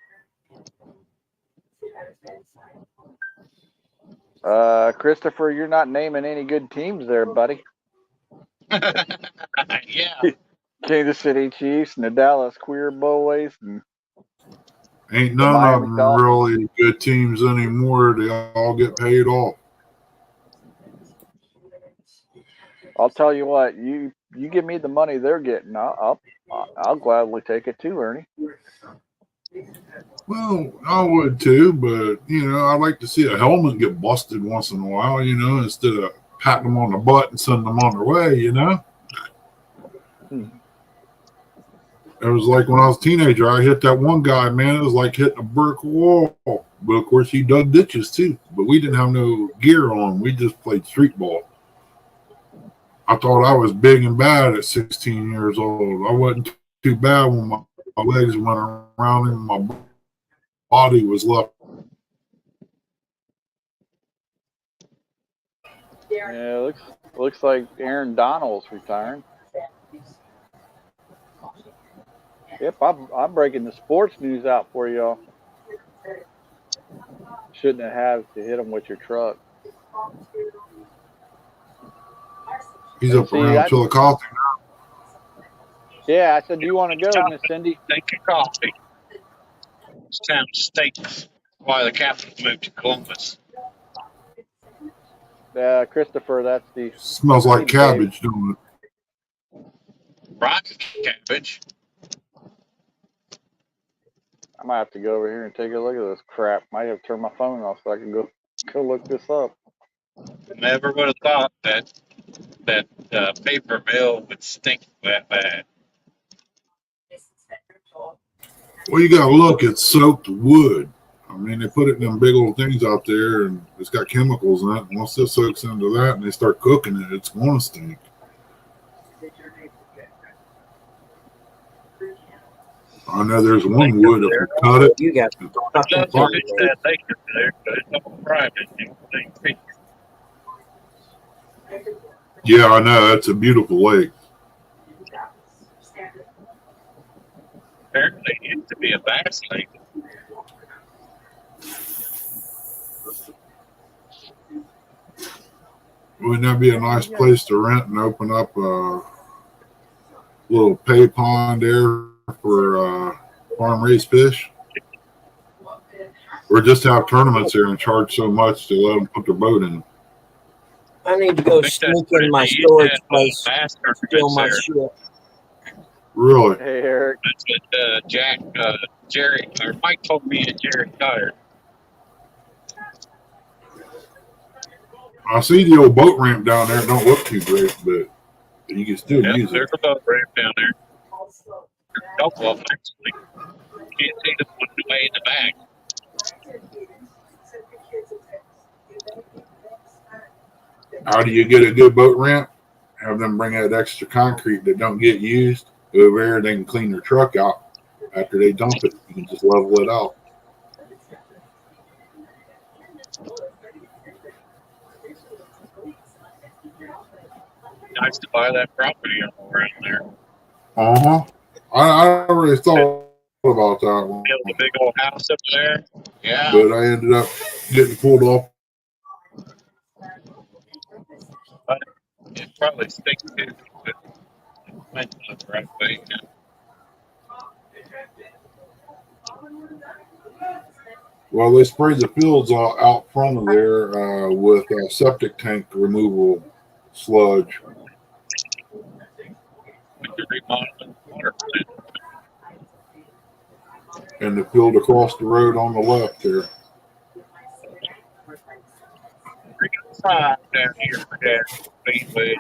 T: Christopher, you're not naming any good teams there, buddy.
J: Yeah.
T: Kansas City Chiefs and the Dallas Queer Boys. And
E: Ain't none of them really good teams anymore. They all get paid off.
T: I'll tell you what, you give me the money they're getting, I'll gladly take it too, Ernie.
E: Well, I would too, but I'd like to see a helmet get busted once in a while, instead of patting them on the butt and sending them on their way, It was like when I was a teenager, I hit that one guy, man, it was like hitting a brick wall. But of course he dug ditches too. But we didn't have no gear on. We just played street ball. I thought I was big and bad at 16 years old. I wasn't too bad when my legs went around and my body was left.
T: Yeah, looks like Aaron Donald's retiring. Yep, I'm breaking the sports news out for y'all. Shouldn't have had to hit him with your truck.
E: He's up around Chillicothe.
T: Yeah, I said, do you want to go, Miss Cindy?
J: Take your coffee. It's time to state why the capital moved to Columbus.
T: Christopher, that's the...
E: Smells like cabbage, don't it?
J: Rotten cabbage.
T: I might have to go over here and take a look at this crap. Might have to turn my phone off so I can go look this up.
J: Never would have thought that paper mill would stink that bad.
E: Well, you got to look at soaked wood. I mean, they put it in them big old things out there, and it's got chemicals in it. Once this soaks into that and they start cooking it, it's going to stink. I know there's one wood, if you cut it.
A: You got
E: Yeah, I know. That's a beautiful lake.
J: Apparently, it used to be a bass lake.
E: Wouldn't that be a nice place to rent and open up a little pay pond there for farm raised fish? Or just have tournaments there and charge so much to let them put their boat in?
A: I need to go sneak in my storage place, steal my shit.
E: Really?
T: Hey, Eric.
J: That's what Jerry, or Mike told me at Jerry Tire.
E: I see the old boat ramp down there. It don't look too great, but you can still use it.
J: There's a boat ramp down there. There's a couple of them, actually. You can't see the one way in the back.
E: How do you get a good boat ramp? Have them bring that extra concrete that don't get used over there. They can clean their truck out after they dump it. You can just level it out.
J: Nice to buy that property around there.
E: Uh-huh. I already thought about that one.
J: Build a big old house up there. Yeah.
E: But I ended up getting pulled off.
J: But it probably stinks too. But it might not the right way.
E: Well, they sprayed the fields out front of there with septic tank removal sludge. And the field across the road on the left there.
J: Down here for that speedway.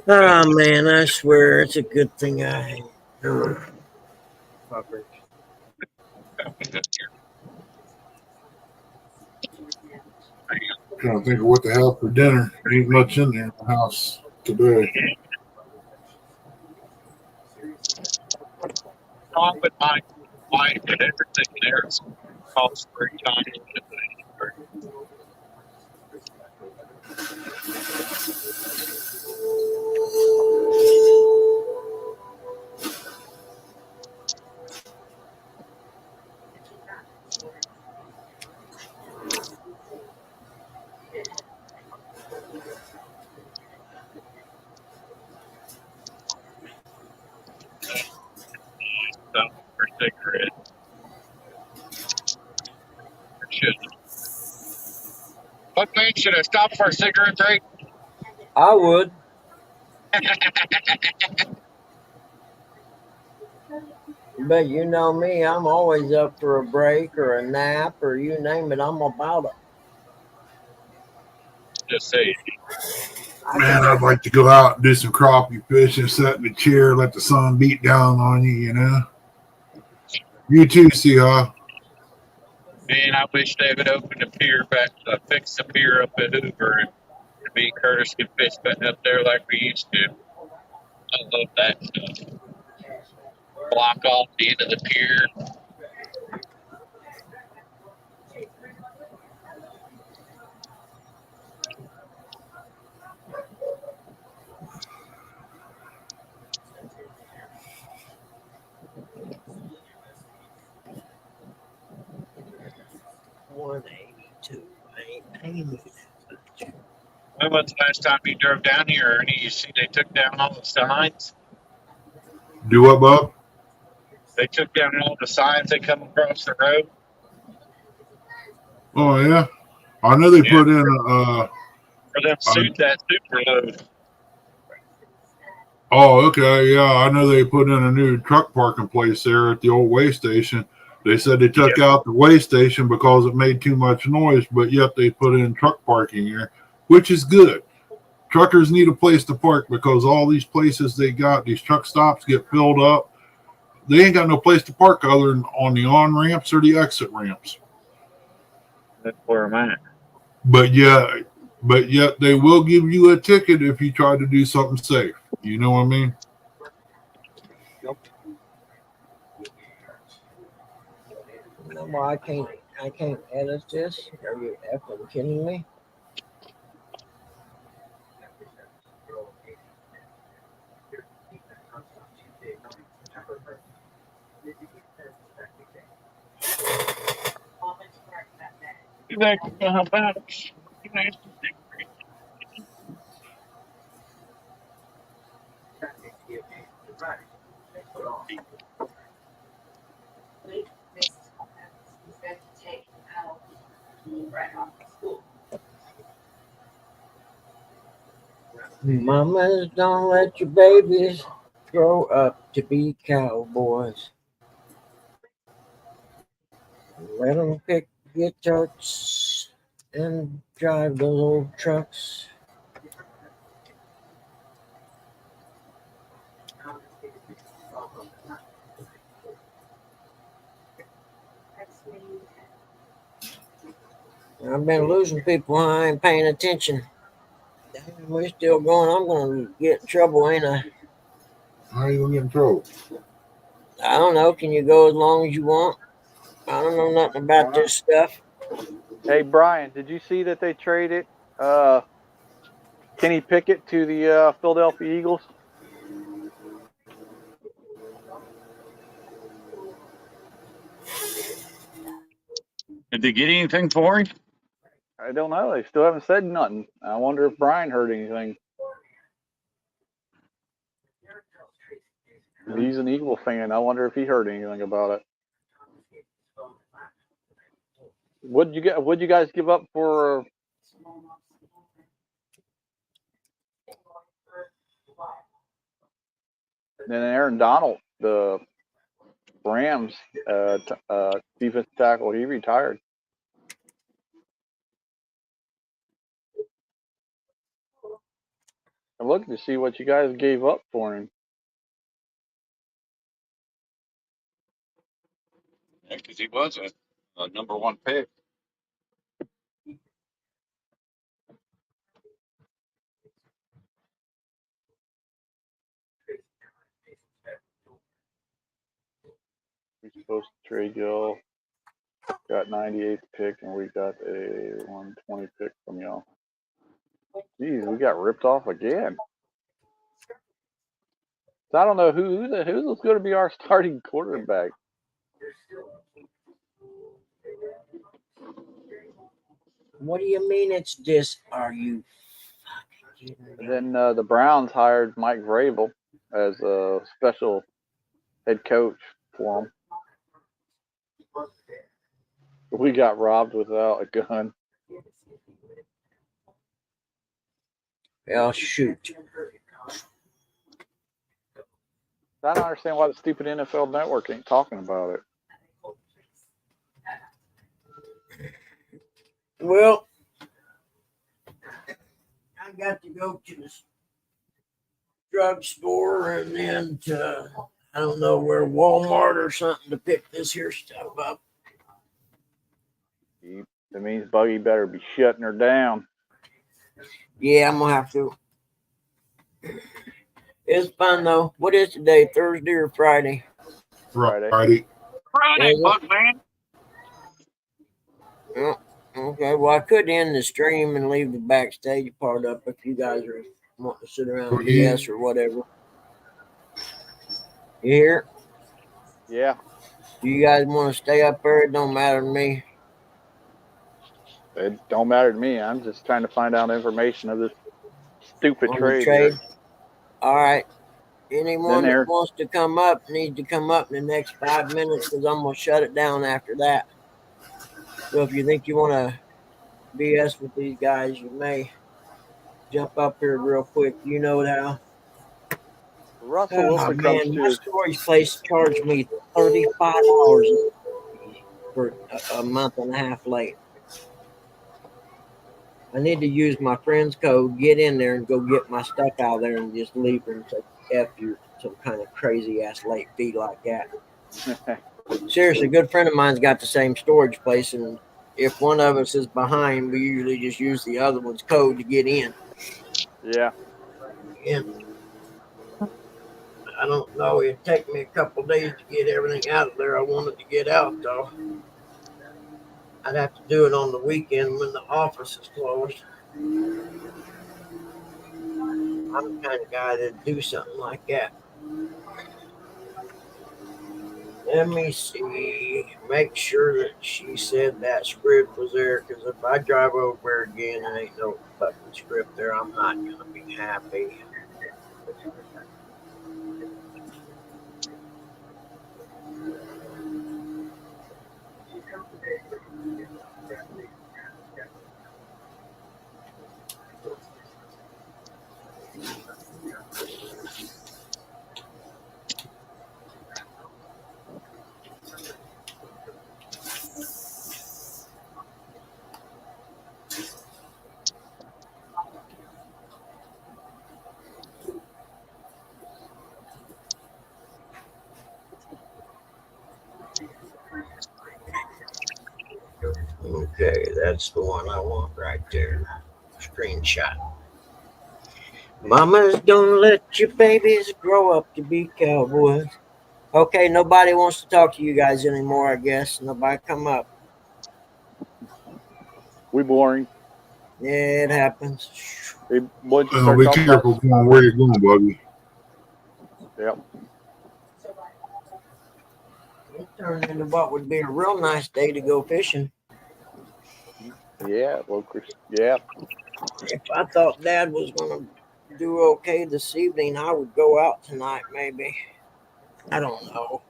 A: Oh man, I swear it's a good thing I
E: Trying to think of what to have for dinner. There ain't much in there in the house today.
J: Wrong with my wife and everything there is cost 3 times. For cigarette. What man should I stop for a cigarette break?
A: I would. But you know me, I'm always up for a break or a nap or you name it, I'm about it.
J: Just say.
E: Man, I'd like to go out and do some crappie fishing, sit in the chair, let the sun beat down on you, you know? You too, Seahawk.
J: Man, I wish they would open the pier back, fix the pier up at Hoover, and me and Curtis could fish back up there like we used to. I love that stuff. Block off the end of the pier. When was the last time you drove down here, Ernie? You see they took down all the signs?
E: Do what, Bob?
J: They took down all the signs that come across the road.
E: Oh yeah, I know they put in.
J: For them that super load.
E: Oh, okay, yeah, I know they put in a new truck parking place there at the old way station. They said they took out the way station because it made too much noise, but yet they put in truck parking here, which is good. Truckers need a place to park because all these places they got, these truck stops get filled up. They ain't got no place to park other than on the on ramps or the exit ramps.
J: That's where I'm at.
E: But yet they will give you a ticket if you try to do something safe. You know what I mean?
O: No, I can't edit this. Are you effing kidding me?
J: You think how about
O: Mamas, don't let your babies grow up to be cowboys. Let them pick guitars and drive those old trucks. I've been losing people. I ain't paying attention. We're still going. I'm going to get in trouble, ain't I?
E: How are you going to get in trouble?
O: I don't know. Can you go as long as you want? I don't know nothing about this stuff.
T: Hey, Brian, did you see that they traded Kenny Pickett to the Philadelphia Eagles?
J: Did they get anything for him?
T: I don't know. They still haven't said nothing. I wonder if Brian heard anything. He's an Eagle fan. I wonder if he heard anything about it. What'd you guys give up for? Then Aaron Donald, the Rams defensive tackle, he retired. I'm looking to see what you guys gave up for him.
J: Yeah, because he was a number one pick.
T: We're supposed to trade y'all. Got 98th pick, and we got a 120 pick from y'all. Geez, we got ripped off again. So I don't know who's going to be our starting quarterback.
O: What do you mean it's this? Are you fucking kidding me?
T: And then the Browns hired Mike Vrabel as a special head coach for them. We got robbed without a gun.
O: Well, shoot.
T: I don't understand why the stupid NFL Network ain't talking about it.
O: Well, I got to go to the drugstore and then to, I don't know where, Walmart or something to pick this here stuff up.
T: That means Buggy better be shutting her down.
A: Yeah, I'm gonna have to. It's fun though. What is today? Thursday or Friday?
T: Friday.
U: Friday,
A: Is it?
U: Buckman.
A: Yeah. Okay. Well, I could end the stream and leave the backstage part up if you guys are wanting to sit around and BS or whatever. You hear?
T: Yeah.
A: Do you guys want to stay up there? It don't matter to me.
T: It don't matter to me. I'm just trying to find out information of this stupid
A: On the
T: trade
A: trade.
T: here.
A: All right. Anyone
T: Then there-
A: that wants to come up needs to come up in the next 5 minutes because I'm gonna shut it down after that. So if you think you want to BS with these guys, you may jump up here real quick. You know how.
T: Russell
A: Oh
T: Wilson comes
A: man, my
T: to.
A: storage place charged me $35 for a month and a half late. I need to use my friend's code, get in there, and go get my stuff out of there, and just leave and say F you some kind of crazy ass late fee like that. Seriously, a good friend of mine's got the same storage place, and if one of us is behind, we usually just use the other one's code to get in.
T: Yeah.
A: And I don't know, it'd take me a couple days to get everything out of there I wanted to get out, though. I'd have to do it on the weekend when the office is closed. I'm the kind of guy that'd do something like that. Let me see. Make sure that she said that script was there, because if I drive over again and ain't no fucking script there, I'm not gonna be happy. Okay, that's the one I want right there. Screenshot. Mamas, don't let your babies grow up to be cowboys. Okay, nobody wants to talk to you guys anymore, I guess. Nobody come up.
T: We boring.
A: Yeah, it happens.
T: Once you
E: Be
T: start talking
E: careful
T: about,
E: going where you're going, Buggy.
T: yep.
A: It turned into what would be a real nice day to go fishing.
T: Yeah, well, Chris, yeah.
A: If I thought Dad was going to do okay this evening, I would go out tonight, maybe. I don't know.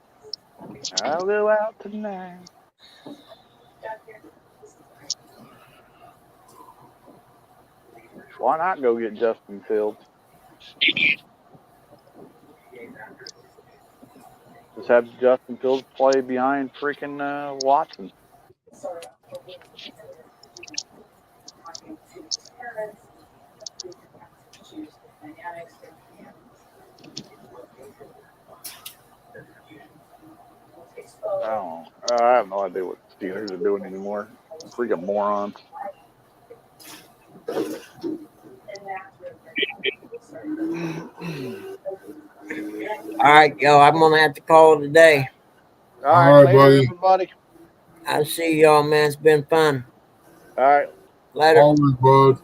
T: I'll go out tonight. Why not go get Justin Fields? Just have Justin Fields play behind freaking Watson. I don't know. I have no idea what the Steelers are doing anymore. Freaking morons.
A: All right, yo, I'm going to have to call it a day.
T: All right, later,
E: buddy.
T: everybody.
A: I'll see y'all, man. It's been fun.
T: All right.
A: Later.
E: Always, bud.